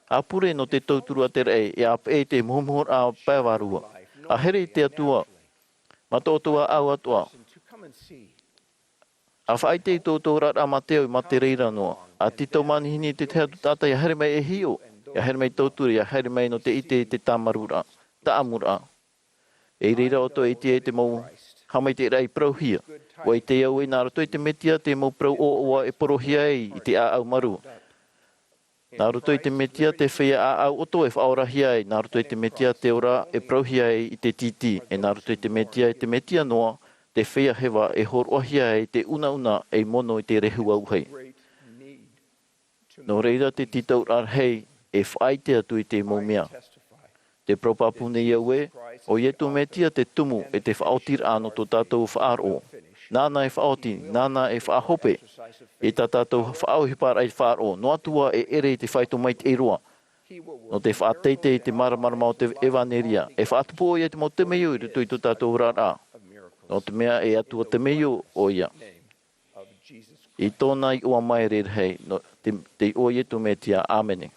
A pure no te tauturu a te rei, e a e te muhumhor a pēwarua. A here i te atua, matotua au atua. A whaite i tō rat a mateo i mate reira noa. A titau manihini te te hatu tātai, a here mai e hio. A here mai tauturi, a here mai no te ite i te tamarura, ta Āmuiraa. E reira o to e te mau hamai te rei prauhia. O e te au e nāra to e te metia te mau prau o oa e porohia i te au maru. Nāra to e te metia te whea au oto e whaorahia e. Nāra to e te metia te ora e prauhia i te titi. E nāra to e te metia noa te whea hewa e horohia e te una e mono i te rehu au hei. No reira te titau ar hei e whaite atu i te momia. Te propapune ia ue, o ietu metia te tumu e te whaotir ano tō tātou whaaro. Nāna e whaoti, nāna e whahope. E tā tātou whaohipar ai whaaro, no atua e ere te whaito mai te eroa. No te whaateite i te maramarama o te evaneria. E whaatupo ia te mo te meo i rutu i tō tātou rara. No te mea e atua te meo o ia. I tōna i ua mai rer hei, no te o ietu metia, āmene.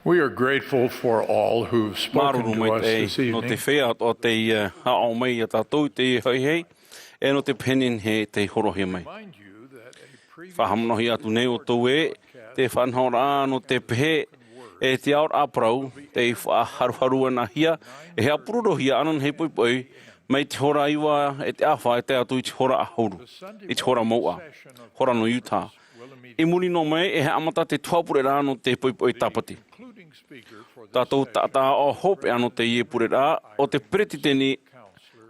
We are grateful for all who've spoken to us this evening. No te whea o te hao mai a tātou te hei hei. E no te penin he te horohia mai. Whahamanohi atu nei o tau e, te whanhora no te pehe, e te aur aprau, te whaharuharua na hia, e hea pururohia anan hei poipoi, mai te hora iwa e te awha e te atu i te hora ahuru, i te hora Mā'a, hora no Utah. I muri no mai e he amata te tuapure rā no te poipoi tapati. Tātou tata o hope ano te ie pure rā, o te pretiteni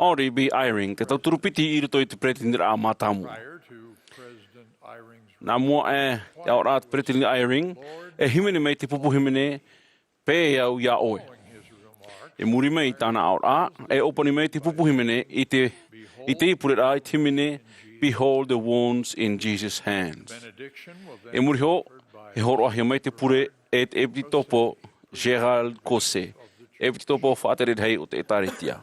Ori B. Eyring, te tauturupiti i rito i te pretiteni rā mātamu. Nā mua e te au rā te pretiteni Eyring, e himene mai te pupu himene, pē au ia oe. E muri mai tāna au rā, e opani mai te pupu himene i te i pure rā i te himene, behold the wounds in Jesus' hands. E muri ho, e horo ahia mai te pure e te epiti topo Gerald Kose, epiti topo whaatered hei o te etaritia.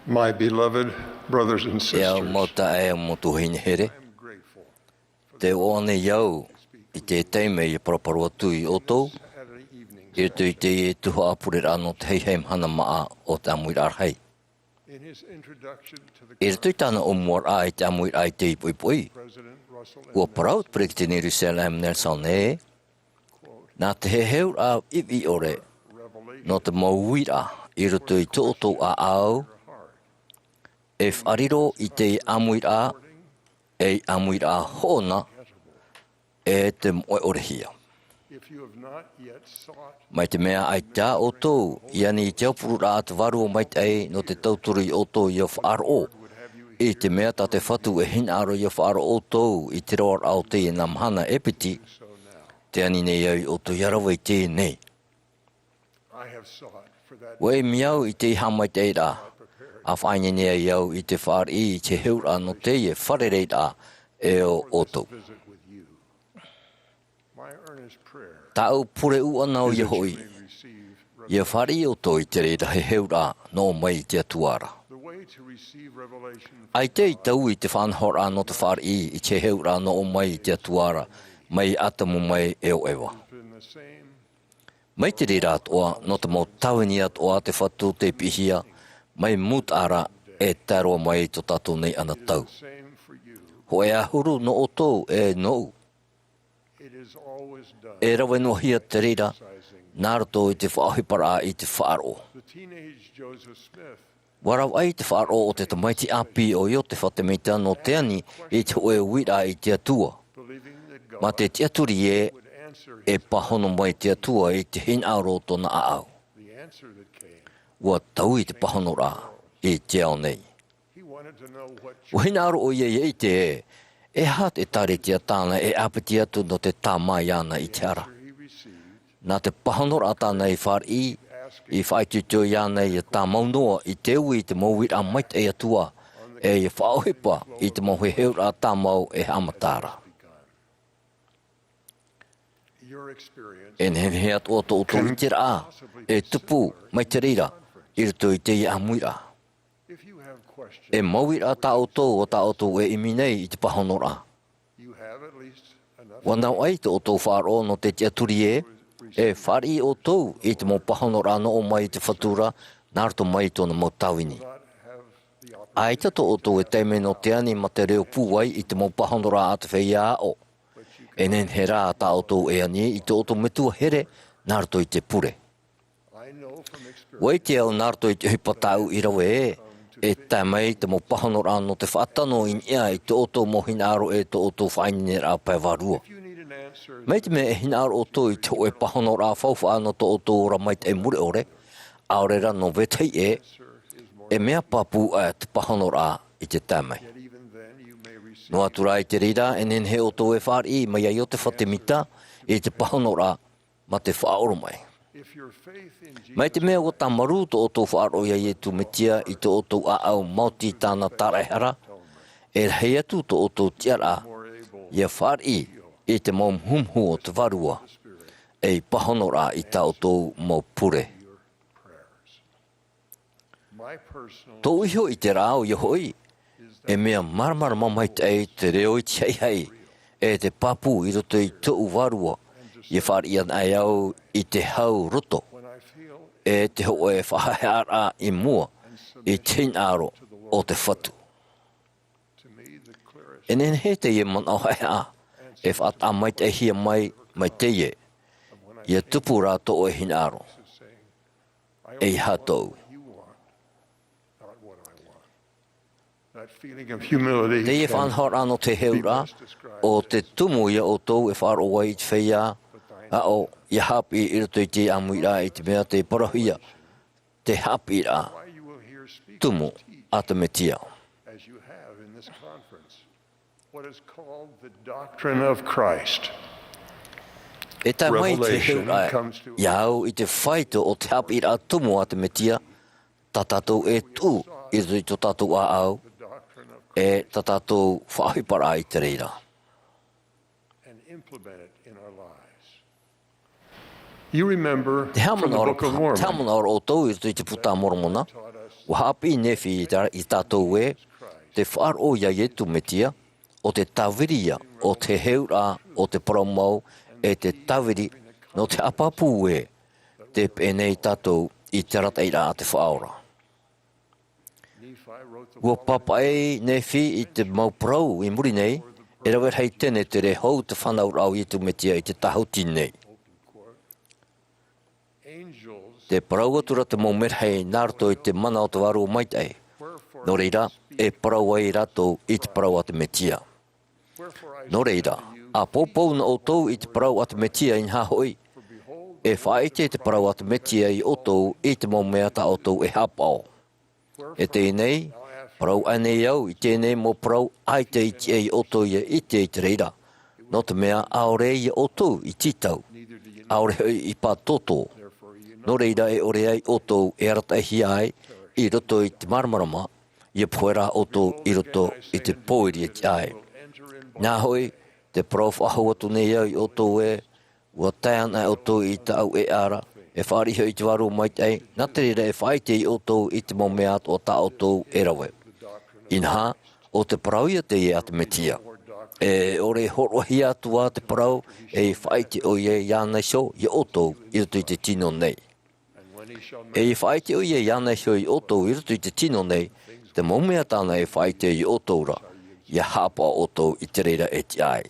My beloved brothers and Ia sisters, mota e motuhine here. Te one iau I te teime I paraparo atu I otou. I tu I te Tuha'a Amuiraa no te hei Mahana Maa o te Āmuiraa hei. I tu tāna o Mā'a I te Āmuiraa I te ipoipoi. Ua parau te preki te Jerusalem Nelson e. Nā te he heu a iwi ore no te Amuiraa I rutu I to otou a au. E whariro I te Āmuiraa e Āmuiraa hona e te moe orehia. Mai te mea ai tā o tō, iani I te apurura a te waru o mai te ei no te tauturi o tō I o whaaro. I te mea tā te whatu e hinaro I o whaaro o tō I te roar au te I nā mahana epiti, te ani nei au o tō yarawa I te nei. Wei miau I te hamai te eira, a whaine nea iau I te whaar I te heura no te e wharereira e o tō. Tau pure ua nau I hoi. Ia whari o tō I te reira he heura no mai I te atuara. Ai te I tau I te whanhora no te whari I te heura no mai I te atuara, mai atamu mai eo ewa. Mai te reira atoa no te mau tawini atoa te whatu te pihia, mai mutara e taroa mai to tatou nei ana tau. Ho e ahuru no o tō e nou. E rawe no hia te reira, nārato I te whaahipara I te whaaro. Warau ai te whaaro o te tamaiti api o io te whatemeita no te ani I te oe uira I te atua. Ma te te aturi e pahono mai te atua I te hin auro tona aau. Ua tau I te pahono rā I te ao nei. Ua hin auro o I te e hat e tare tia tāna e apeti atu no te tā mai ana I te ara. Nā te pahanora tāna I whar I whaitutu I ana I tā maunoa I te ui te mauwira mait e atua e whaohipa I te mauhe heura tā mau e amatara. E nehe atua tō tō I te rā e tupu mai te reira I rutu I te Āmuiraa. E mauwira tā o tā o tō e imi nei I te pahanora. Wanau ai te o tō whāro no te aturi e whari o tō I te mau pahanora no o mai te whatura, nārto mai tōna mau tawini. Ai tato o tō e teime no te ani ma te reo pūwai I te mau pahanora a te whea o. E nen he rā tā o tō e ani I te o tō metua here, nārto I te pure. Wai te au nārto I te hipatau I rawe e tamai te mo pahanora no te whaatano I ia I te oto mo hinaro e te oto whaine rā pai warua. Mei te me e hinaro oto I te oe pahanora whauwha no te oto ora mai te mure ore, aorera no vetei e mea papu a te pahanora I te tamai. No atura I te reira e nen he oto e whari mai ai o te whatemita I te pahanora ma te whaoro mai. Mai te mea o tamaru to oto whaaro ia I tu metia I te oto a au mauti tāna tarehara, e hei atu to oto tiara, ia whari I te mau humhu o te varua, e pahanora I ta oto mau pure. Tō iho I te rāo ia hoi, e mea maramara mamai te reo I te hei, e te papu I roto I tōu varua, ia whari an ai au I te hau roto. E te hoa e whahahara I mua I tin aro o te whatu. E nen he te ie man au haea e whaata mai te hia mai te ie. Ia tupu rā to o e hin aro. E hatou. Te ie whanhora no te heura o te tumu ia o tau e wharo wai I te whea o ia hapi I roto I te Āmuiraa I te mea te parahia, te hapi rā, tumu a te metia. E tai mai te heura iau I te whaito o te hapi rā tumu a te metia, ta tātou e tū I roto I to tātou a au, e ta tātou whaahipara I te reira. You remember Te from the Book of Mormon, hamana o tau I te puta mormona, hapi nefi I tātou e, te whaaro ia yetu metia, o te tawiria, o te heura, o te promo, e te tawiri, no te apapu e, te penei tātou I te rataira a te whaora. Ua papai nefi I te mauprau I muri nei, e rawer hei tene te re hou te whanau rau I tu metia I te tahauti nei. Te parau atura te maumer hei nārto I te mana o te waru o maitai. No reira, e parau ai rato I te parau a te metia. No reira, a popou na otou I te parau a te metia in hahoi. E whaite te parau a te metia I otou I te maumea ta otou e hapao. E tēnei, parau anei au I tēnei mo parau ai te iti e I otou I te reira. No te mea aore I otou I titau. Aore I pātoto. No reira e ore ai otou e aratahi ai I roto I te marmarama. I puera otou I roto I te poiri e ai. Nā hoi, te prof ahu atu nei au I otou e, ua taiana otou I te au e ara, e whaariho I te waru maitai, nā te reira e whaite I otou I te maumeat o ta otou e rawe. Inha, o te parauia te e ate metia. E ore horohi atua te parau, e whaite o ie iana sho I otou I roto I te tino nei. E whaite o ie iana sho I otou I roto I te tino nei, te maumea tāna e whaite I otou ra, ia hapa otou I te reira e te ai.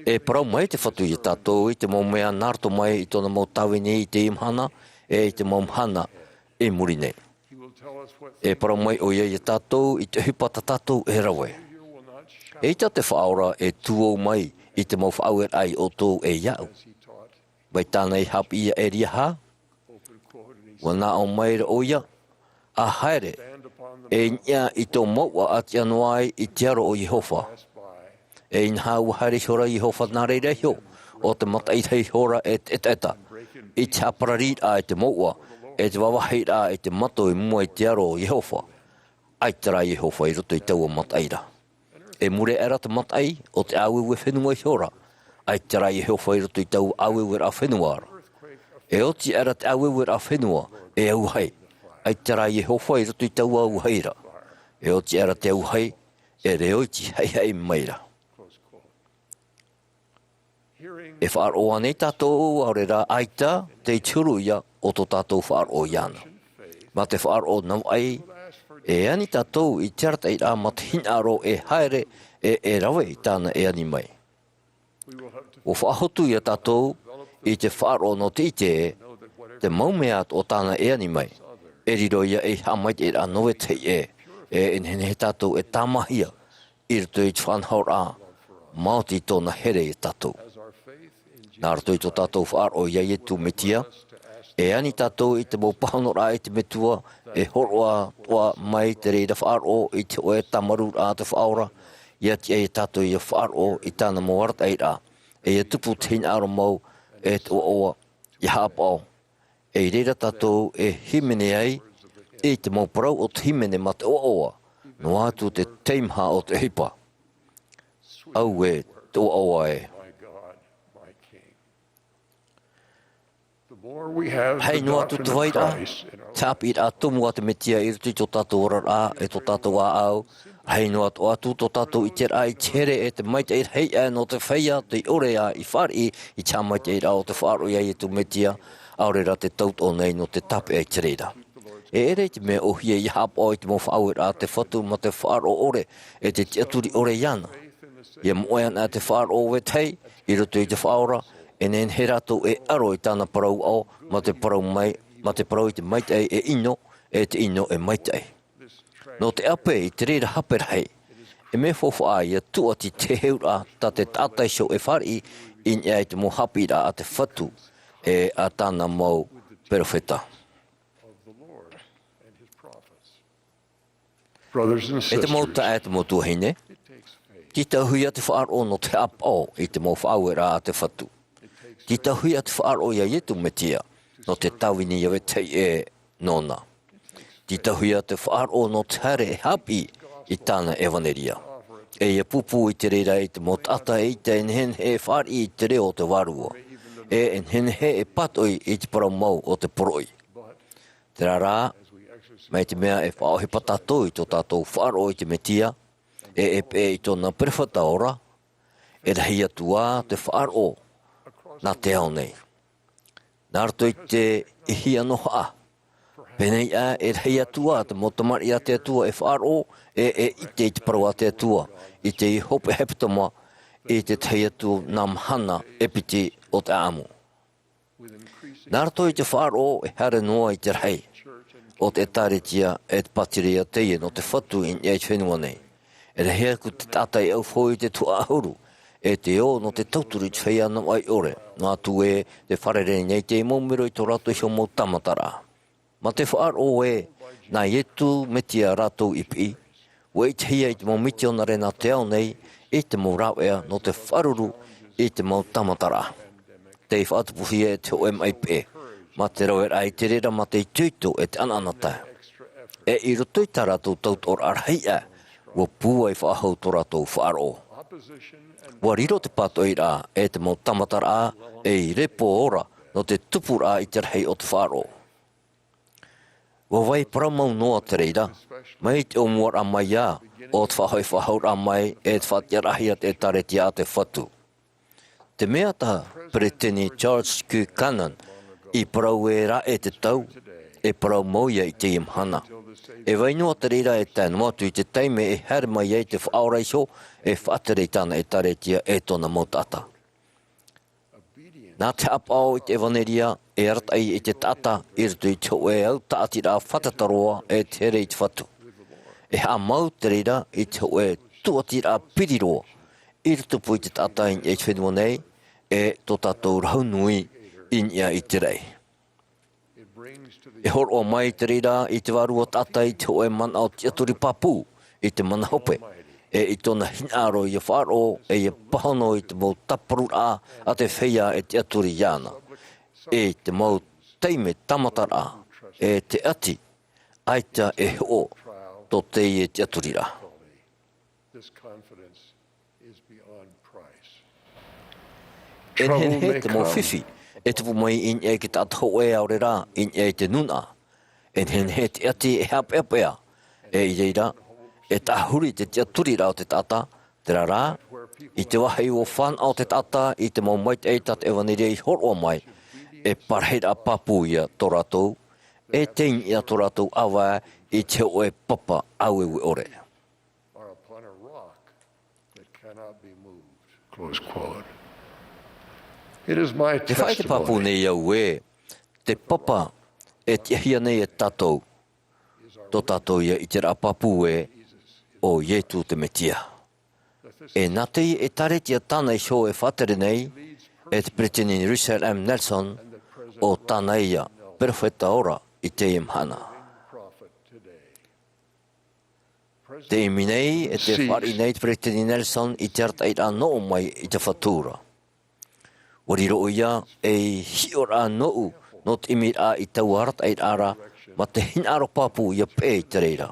E parau mai te whatu I tātou I te maumea nārto mai I tōna mau tawini I te imhana, e I te maumhana e muri nei. E parau mai o ia I tātou I te hupata tātou e rawe. E ta te whaora e tuo mai I te mau whaauer ai otou e iau. Vai tāna I hapi ia e ria ha? Wana o mai ra o ia, a haere, e nia I tō maua ati anuai I te aro o Jehova. E inha ua haere hora Jehova nā reira hio, o te matai hei hora e eta. I te haparari a e te maua, e te wawahi a e te mato I mua I te aro o Jehova. Aitara Jehova I roto I taua mataira. E mure era te matai o te awewe whenua I hora. Aitara Jehova I roto I tau awewe a whenua. E oti era te awewe a whenua e auhei. Aitara Jehova I roto I tau auheira. E oti era te auhei e reoiti hei maira. E whaaro anei tātou aure rā aita te turu ia o tō tātou whaaro iana. Ma te whaaro nau ai, e ani tātou I te arata I rā matahina e haere e rawe I tāna e ani mai. O whaahotu ia tātou I te whaaro no te ite te maumeat o tāna e ani mai. E riro ia e hamait e rā noe te e enhene he tātou e tāmahia I rito I te whanhaur a Māoti tōna here I tātou. Nā rato I tō tātou whaaro ia I tu metia, e ani tātou I te mōpahano rā I te metua, e horoa toa mai te reira whaaro I te oe tamaru rā te whaora, ia ti e tātou I whaaro I tāna mōarat ai rā, e tupu tēn aro mau e te oa I hāpao. E reira tātou e himene ai, e te mōparau o te himene ma te oa, no atu te teimha o te hipa. Au e te oa e. Hei no atu te waira, tāpi I atomu a te metia I ruti tō tātou ora rā e tō tātou a au. Hei no atu tō tātou I te rā I tere e te maita I hei a no te whaia, te ore a I whari I tā maita I rā o te whaaro ia I tu metia, aure rā te taut o nei no te tape ai te reira. E ere te mea ohia I hapa o I te mo whaau rā te whatu ma te whaaro ore e te tiaturi ore iana. Ia moean a te whaaro we tei, I rutu I te whaora, e nen he rato e aro I tāna parau au, ma te parau I te maitai e ino, e te ino e maitai. No te ape I te reira haperhei, e me fofa a ia tuati te heura ta te tātai show e whari in e te mo hapira a te whatu e a tāna mau perofeta. E te mauta e te mo tuahine, ki te hui a te whaaro no te apao I te mo whaauera a te whatu. Ki te hui a te whaaro ia yetu metia, no te tawini ia tei e nona. Ki te hui a te whaaro no te hare e hapi I tāna evaneria. E ia pupu I te reira I te mo tata e te enhen he whari I te reo o te warua. E enhen he e patoi I te paramau o te poroi. Te rā, mai te mea e whaohi patato I tō tātou whaaro I te metia, e pe I tōna perewhata ora, e rahi atua te whaaro, nā te ao nei. Nārto I te ihi anoha, penei a e rahi atua, te motamari a te atua e whaaro, e ite I te parau a te atua, I te hope hepitama, I te tei atu nā mahana epiti o te āmu. Nārto I te whaaro e hare noa I te rahi, o te tāretia e te patiria teie no te whatu I ngei whenua nei. E rehea ku te tātai au whoi te tuahuru, e te o no te tauturu I te whai ana ai ore, ngā tu e te wharere nei te mōmero I tō rato I mō tamatara. Ma te whaaro e, nā ietu metia ratou ipi, wei te hia I te mō miti ona re nā te ao nei, I te mō rawea no te wharuru I te mō tamatara. Te whaatupuhia e te OMIP, ma te rauer ai te rera ma te tuito e te ananata. E I roto I tā ratou tautor arhaia, wa pua I whaahau tō ratou whaaro. Wa riro te pato I rā e te mō tamatara e I repo ora no te tupura I te rhei o te whaaro. Wa wai paramau noa te reira, mai te omuar a mai a o te whahaur a mai e te whatiarahia te taretia a te whatu. Te mea taha, Preteni Charles Q. Cannon, I parau e ra e te tau, e parau mauia I te imhana. E wainua te reira e tēnu atu I te teime e here mai e te whaoraiso e whaaterei tāna e taretia e tōna mautata. Nā te apao I te evaneria e aratai I te tata I rutu I te oe au taatira whatataroa e te here I te whatu. E ha mau te reira I te oe tuatira piriroa I rutu pu I te tata I te whenua nei e tō tātou raunui Inia I te rei. E horo o mai te reira I te warua tata I te oe mana o te aturi papu I te mana hope. E I tōna hinaro I wharo e I pahano I te mau taparura a te whea e te aturi iana. E te mau teime tamatara e te ati aita e ho tō tei e te aturira. E he te mau whiwhi. E te pumai I e ki tātou e aure rā, I e te nuna. E he te ati e hap epea. E I reira, e tāhuri te aturi rā o te tata, te rā, I te wahai o whan o te tata, I te mau mait e tat e wanere I horo mai, e parheira papuia tō ratou, e tein ia tō ratou awa I te oe papa au ewe ore. Close quote. It is my Te whai te papu testimony. nei au e, te papa e te hia nei e tātou, tō tātou ia I te rā papu e o ietu te metia. E nā tei e taretia tāna I show e whatere nei, e te Preteni Richard M. Nelson o tāna ia perfeta ora I te imhana. Te imi nei e te whari nei te Preteni Nelson I te arta I rā noo mai I te whatura. Wariro ia e hiora nou no te Āmuiraa I tau harata I rāra ma te hinaro papu ia pē I te reira.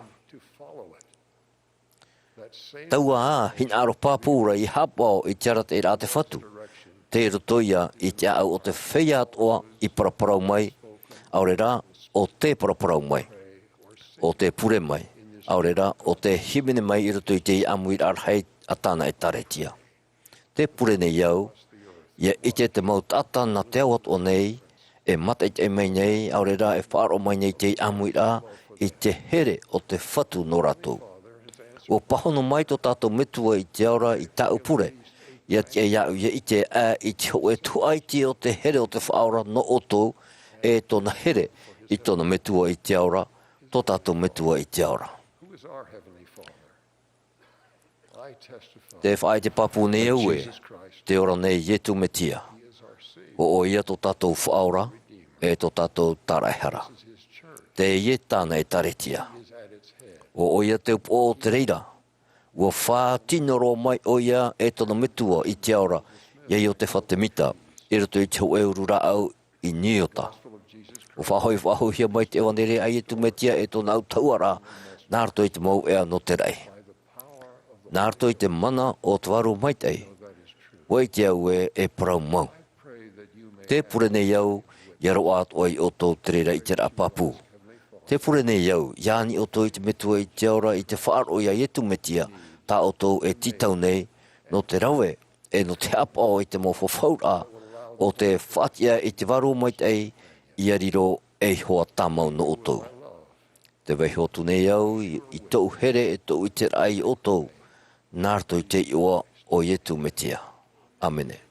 Taua a hinaro papu ra I hapao I te arata I rā te whatu. Te rotoia I te au o te whea atoa I paraparau mai, aure rā o te paraparau mai, o te pure mai, aure rā o te himene mai I roto I te Āmuiraa hei a tāna e taretia. Te pure nei iau, ia ite te mau tata na te awat o nei, e mata I te mai nei, aure rā e whaaro mai nei te Āmuiraa I te here o te whatu no ratou. O pahono mai tō tātou metua I te aura I tā upure, ia te iau ia I te I te hoe tuaiti o te here o te whaora no otou, e tōna here I tōna metua I te aura, tō tātou metua I te aura. Te whaai te papu nei au e, te ora nei ietu metia. O ia tō tātou whaora, e tō tātou taraihara. Te ie tāna e taretia. O ia te upo o te reira. Ua whā tinoro mai o ia e tōna metua I te aura, iei o te whatemita, I roto I te ueurura au I niota. O whahoihia mai te ewanere ai e tu metia e tōna au tauara, nārto I te mau ea no te rei. Nārto I te mana o te waru maitei, wai te au e parau mau. Te pure nei au, iaro atu ai o tō te reira I te rā papu. Te pure nei iau, iani o toi te metua I te ora I te whaaro ia ietu metia, tā o tau e titau nei, no te rawe, e no te apa o I te mo whawhaura, o te whaatia I te waro mai tei, ia riro e hoa tamau no o tau. Te waihotu nei au, I tau here e tau I te rai o tau, nārto I te iwa o ietu metia. Amene.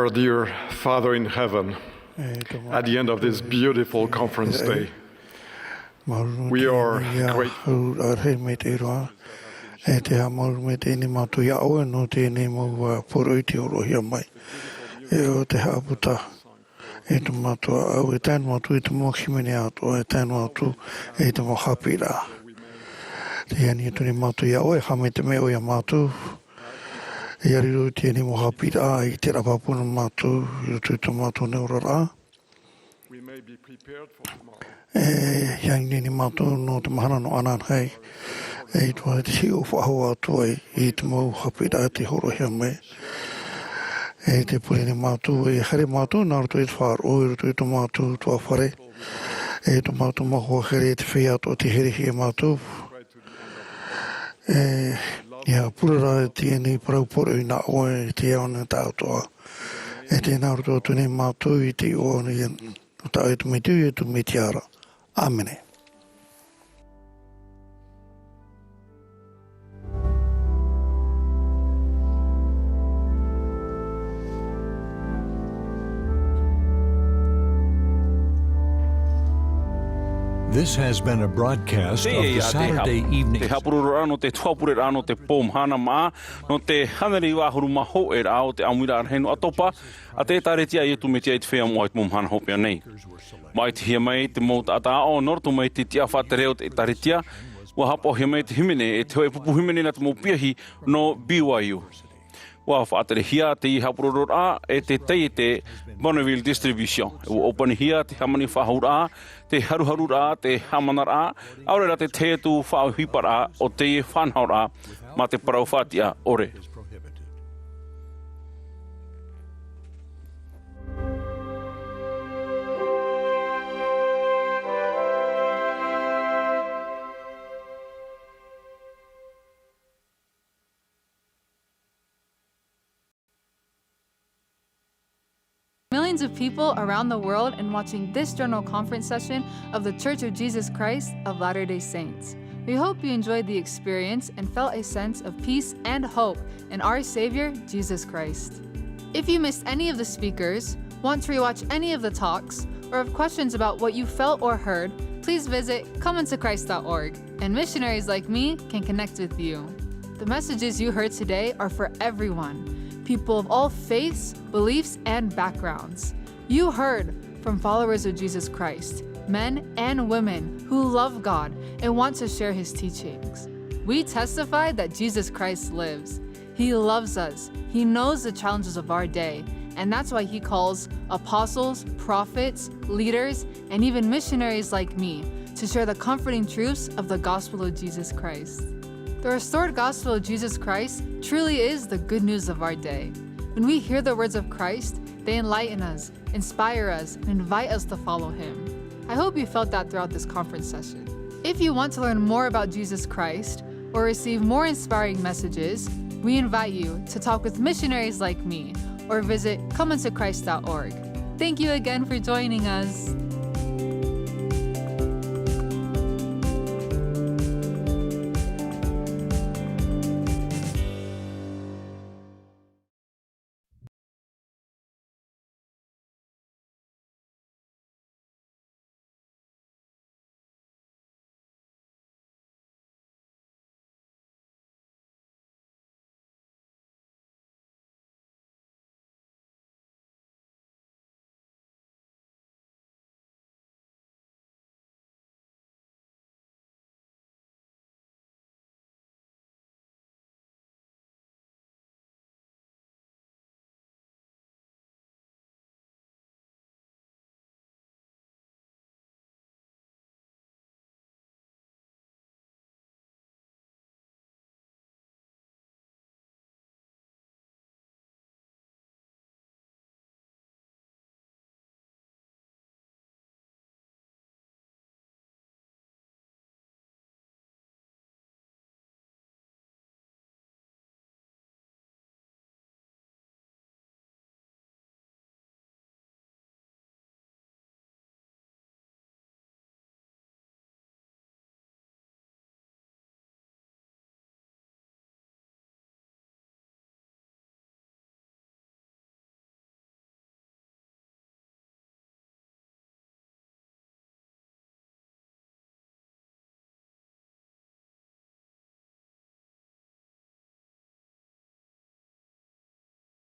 Our dear Father in heaven, at the end of this beautiful conference day, we are grateful. Yariru tieni mohapira I te rapapuna matu yutu tomato neurora. We may be prepared for tomorrow. Yang nini matu no te mahana no anan hei. E tua te si ufa hoa toi I te mau hapira te horo hea me. E te purini matu e here matu nāru tu e te whār o iru tu e tomatu tua whare. E tomatu mahua here te whiato te here hea matu. Ia purara tieni parauporo I nā oe te aona tātoa. E te nāru tō ne mātou I te oona I tā e tu me tu e tu me tiara. Āmene. This has been a broadcast of the Saturday evening. Te hapurura no te tuapurera no te Mahana Maa no te haneriwa huru maho e rā o te Āmuiraa henu Atopa a te taretia I tu me tia I te whea moa I te Mahana hopea nei. Mai te hia mai te mou ata o norto mai te tia whatereo te taretia wa hapo hia mai te himene e te hoe pupu himene na te mou piahi no BYU. Wa whaatere hia te I hapurura e te tei te Bonneville Distribution. E o opani hia te hamani whahura te haruharura te hamanara aurera te tetu whauhipara o te whanhaura ma te parauwhatia ore. Millions of people around the world and watching this General Conference session of the Church of Jesus Christ of Latter-day Saints. We hope you enjoyed the experience and felt a sense of peace and hope in our Savior, Jesus Christ. If you missed any of the speakers, want to rewatch any of the talks, or have questions about what you felt or heard, please visit comeintochrist.org, and missionaries like me can connect with you. The messages you heard today are for everyone. People of all faiths, beliefs, and backgrounds. You heard from followers of Jesus Christ, men and women who love God and want to share His teachings. We testify that Jesus Christ lives. He loves us. He knows the challenges of our day, and that's why He calls apostles, prophets, leaders, and even missionaries like me to share the comforting truths of the gospel of Jesus Christ. The restored gospel of Jesus Christ truly is the good news of our day. When we hear the words of Christ, they enlighten us, inspire us, and invite us to follow Him. I hope you felt that throughout this conference session. If you want to learn more about Jesus Christ or receive more inspiring messages, we invite you to talk with missionaries like me or visit comeintochrist.org. Thank you again for joining us.